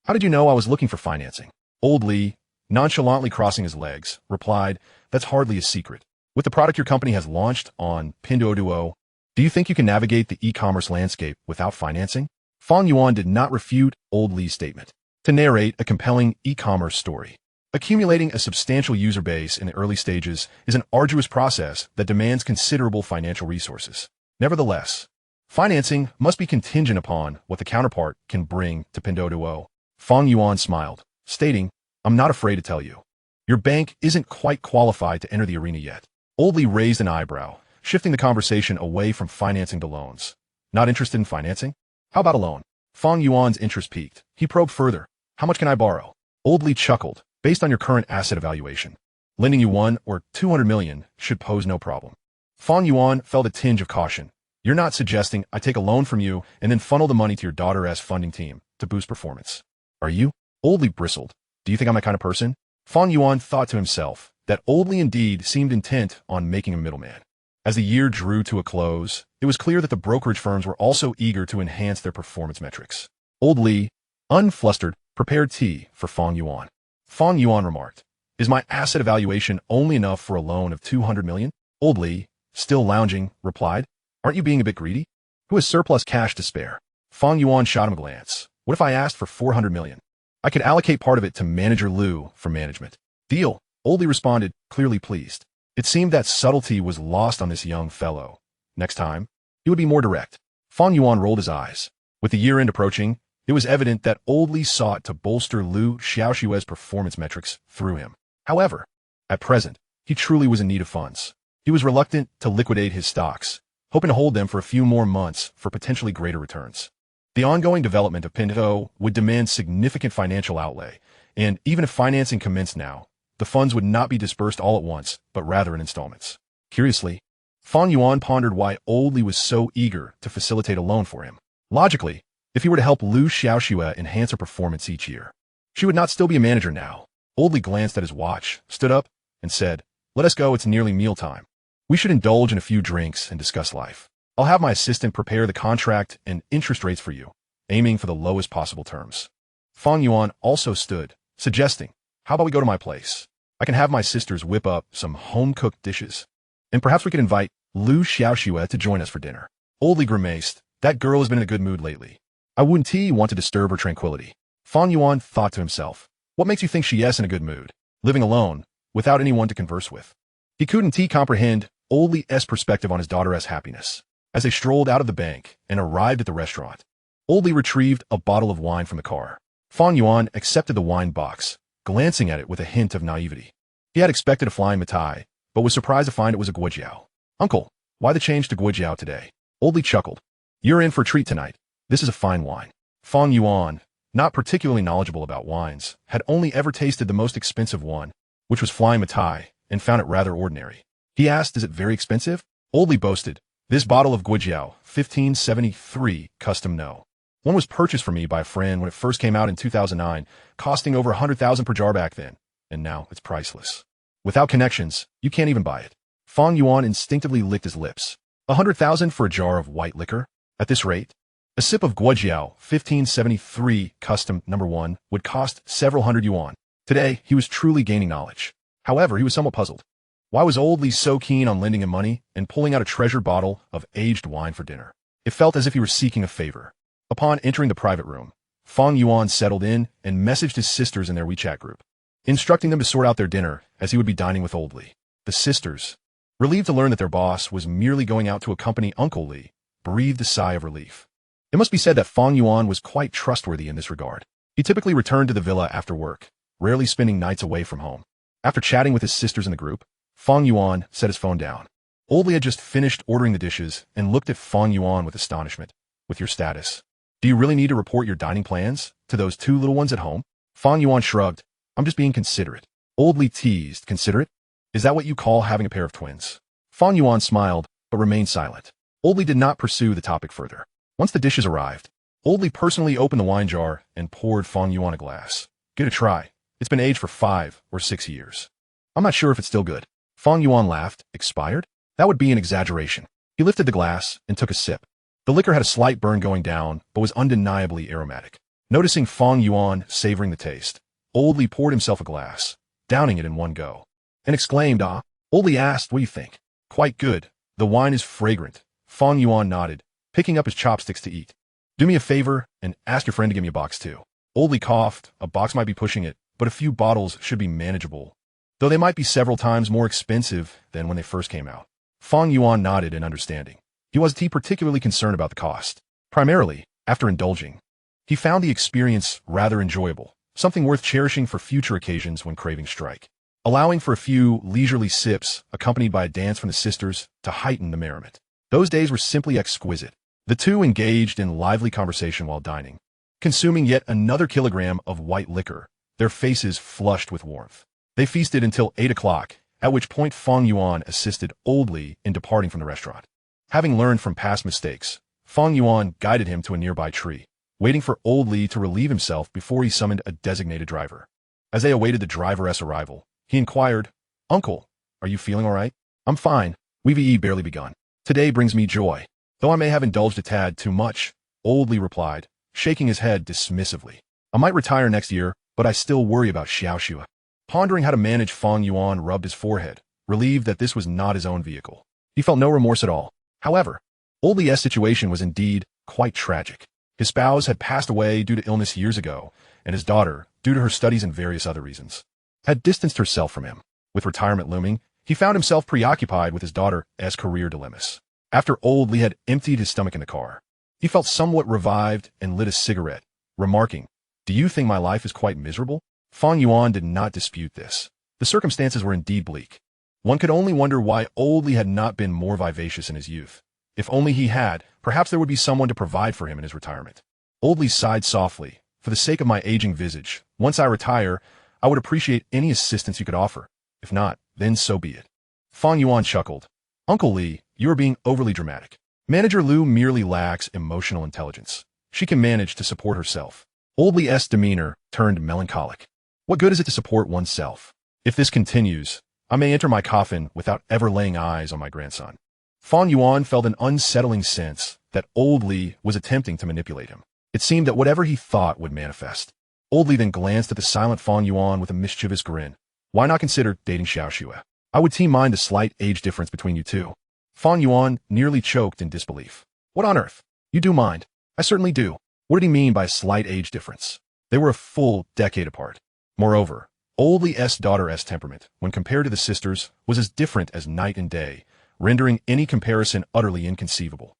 "How did you know I was looking for financing?" Old Li, nonchalantly crossing his legs, replied, "That's hardly a secret. With the product your company has launched on Pinduoduo, do you think you can navigate the e-commerce landscape without financing?" Fang Yuan did not refute Old Li's statement. To narrate a compelling e-commerce story, accumulating a substantial user base in the early stages is an arduous process that demands considerable financial resources. Nevertheless, financing must be contingent upon what the counterpart can bring to Pinduoduo. Fang Yuan smiled, stating, "I'm not afraid to tell you. Your bank isn't quite qualified to enter the arena yet." Old Li raised an eyebrow, shifting the conversation away from financing to loans. "Not interested in financing? How about a loan?" Fang Yuan's interest piqued. He probed further. "How much can I borrow?" Old Li chuckled. "Based on your current asset evaluation, lending you 1 or 200 million should pose no problem." Fang Yuan felt a tinge of caution. "You're not suggesting I take a loan from you and then funnel the money to your daughter's funding team to boost performance, are you?" Old Li bristled. "Do you think I'm that kind of person?" Fang Yuan thought to himself that Old Li indeed seemed intent on making a middleman. As the year drew to a close, it was clear that the brokerage firms were also eager to enhance their performance metrics. Old Li, unflustered, prepared tea for Fang Yuan. Fang Yuan remarked, "Is my asset evaluation only enough for a loan of 200 million? Old Li, still lounging, replied, "Aren't you being a bit greedy? Who has surplus cash to spare?" Fang Yuan shot him a glance. "What if I asked for 400 million? I could allocate part of it to Manager Liu for management." "Deal," Old Li responded, clearly pleased. It seemed that subtlety was lost on this young fellow. Next time, he would be more direct. Fang Yuan rolled his eyes. With the year-end approaching, it was evident that Old Li sought to bolster Liu Xiaoxue's performance metrics through him. However, at present, he truly was in need of funds. He was reluctant to liquidate his stocks, hoping to hold them for a few more months for potentially greater returns. The ongoing development of Pinduoduo would demand significant financial outlay, and even if financing commenced now, the funds would not be dispersed all at once, but rather in installments. Curiously, Fang Yuan pondered why Old Li was so eager to facilitate a loan for him. Logically, if he were to help Liu Xiaoxue enhance her performance each year, she would not still be a manager now. Old Li glanced at his watch, stood up, and said, "Let us go, it's nearly mealtime. We should indulge in a few drinks and discuss life. I'll have my assistant prepare the contract and interest rates for you, aiming for the lowest possible terms." Fang Yuan also stood, suggesting, "How about we go to my place? I can have my sisters whip up some home-cooked dishes, and perhaps we could invite Liu Xiaoxue to join us for dinner." Old Li grimaced. "That girl has been in a good mood lately. I wouldn't want to disturb her tranquility." Fang Yuan thought to himself, "What makes you think she is in a good mood, living alone, without anyone to converse with?" He couldn't comprehend Old Li's perspective on his daughter's happiness. As they strolled out of the bank and arrived at the restaurant, Old Li retrieved a bottle of wine from the car. Fang Yuan accepted the wine box, glancing at it with a hint of naivety. He had expected a flying Matai, but was surprised to find it was a guojiao. "Uncle, why the change to guojiao today?" Old Li chuckled. "You're in for a treat tonight. This is a fine wine." Fang Yuan, not particularly knowledgeable about wines, had only ever tasted the most expensive one, which was flying Matai, and found it rather ordinary. He asked, "Is it very expensive?" Old Li boasted, "This bottle of guojiao, 1573, custom no. One was purchased for me by a friend when it first came out in 2009, costing over 100,000 per jar back then, and now it's priceless. Without connections, you can't even buy it." Fang Yuan instinctively licked his lips. 100,000 for a jar of white liquor? At this rate, a sip of guojiao, 1573, custom number 1, would cost several hundred yuan. Today, he was truly gaining knowledge. However, he was somewhat puzzled. Why was Old Li so keen on lending him money and pulling out a treasured bottle of aged wine for dinner? It felt as if he were seeking a favor. Upon entering the private room, Fang Yuan settled in and messaged his sisters in their WeChat group, instructing them to sort out their dinner as he would be dining with Old Li. The sisters, relieved to learn that their boss was merely going out to accompany Uncle Li, breathed a sigh of relief. It must be said that Fang Yuan was quite trustworthy in this regard. He typically returned to the villa after work, rarely spending nights away from home. After chatting with his sisters in the group, Fang Yuan set his phone down. Old Li had just finished ordering the dishes and looked at Fang Yuan with astonishment. "With your status, do you really need to report your dining plans to those 2 little ones at home?" Fang Yuan shrugged. "I'm just being considerate." Old Li teased. "Considerate? Is that what you call having a pair of twins?" Fang Yuan smiled, but remained silent. Old Li did not pursue the topic further. Once the dishes arrived, Old Li personally opened the wine jar and poured Fang Yuan a glass. Give it a try. It's been aged for 5 or 6 years. I'm not sure if it's still good. Fang Yuan laughed. Expired? That would be an exaggeration. He lifted the glass and took a sip. The liquor had a slight burn going down, but was undeniably aromatic. Noticing Fang Yuan savoring the taste, Old Li poured himself a glass, downing it in one go, and exclaimed, "Ah." Old Li asked, "What do you think?" "Quite good. The wine is fragrant." Fang Yuan nodded, picking up his chopsticks to eat. "Do me a favor and ask your friend to give me a box too." Old Li coughed. A box might be pushing it, but a few bottles should be manageable, though they might be several times more expensive than when they first came out. Fang Yuan nodded in understanding. He wasn't particularly concerned about the cost. Primarily, after indulging, he found the experience rather enjoyable, something worth cherishing for future occasions when cravings strike, allowing for a few leisurely sips accompanied by a dance from the sisters to heighten the merriment. Those days were simply exquisite. The two engaged in lively conversation while dining, consuming yet another kilogram of white liquor, their faces flushed with warmth. They feasted until 8 o'clock, at which point Fang Yuan assisted Old Li in departing from the restaurant. Having learned from past mistakes, Fang Yuan guided him to a nearby tree, waiting for Old Li to relieve himself before he summoned a designated driver. As they awaited the driver's arrival, he inquired, "Uncle, are you feeling all right?" "I'm fine. We've barely begun. Today brings me joy, though I may have indulged a tad too much," Old Li replied, shaking his head dismissively. "I might retire next year, but I still worry about Xiaoxue." Pondering how to manage, Fang Yuan rubbed his forehead, relieved that this was not his own vehicle. He felt no remorse at all. However, Old Li's situation was indeed quite tragic. His spouse had passed away due to illness years ago, and his daughter, due to her studies and various other reasons, had distanced herself from him. With retirement looming, he found himself preoccupied with his daughter's career dilemmas. After Old Li had emptied his stomach in the car, he felt somewhat revived and lit a cigarette, remarking, "Do you think my life is quite miserable?" Fang Yuan did not dispute this. The circumstances were indeed bleak. One could only wonder why Old Li had not been more vivacious in his youth. If only he had, perhaps there would be someone to provide for him in his retirement. Old Li sighed softly. "For the sake of my aging visage, once I retire, I would appreciate any assistance you could offer. If not, then so be it." Fang Yuan chuckled. "Uncle Li, you are being overly dramatic. Manager Lu merely lacks emotional intelligence. She can manage to support herself." Old Li's demeanor turned melancholic. "What good is it to support oneself? If this continues, I may enter my coffin without ever laying eyes on my grandson." Fang Yuan felt an unsettling sense that Old Li was attempting to manipulate him. It seemed that whatever he thought would manifest. Old Li then glanced at the silent Fang Yuan with a mischievous grin. "Why not consider dating Xiaoxue? I would mind the slight age difference between you two." Fang Yuan nearly choked in disbelief. "What on earth? You do mind?" "I certainly do." What did he mean by a slight age difference? They were a full decade apart. Moreover, Old Li's daughter's temperament, when compared to the sisters, was as different as night and day, rendering any comparison utterly inconceivable.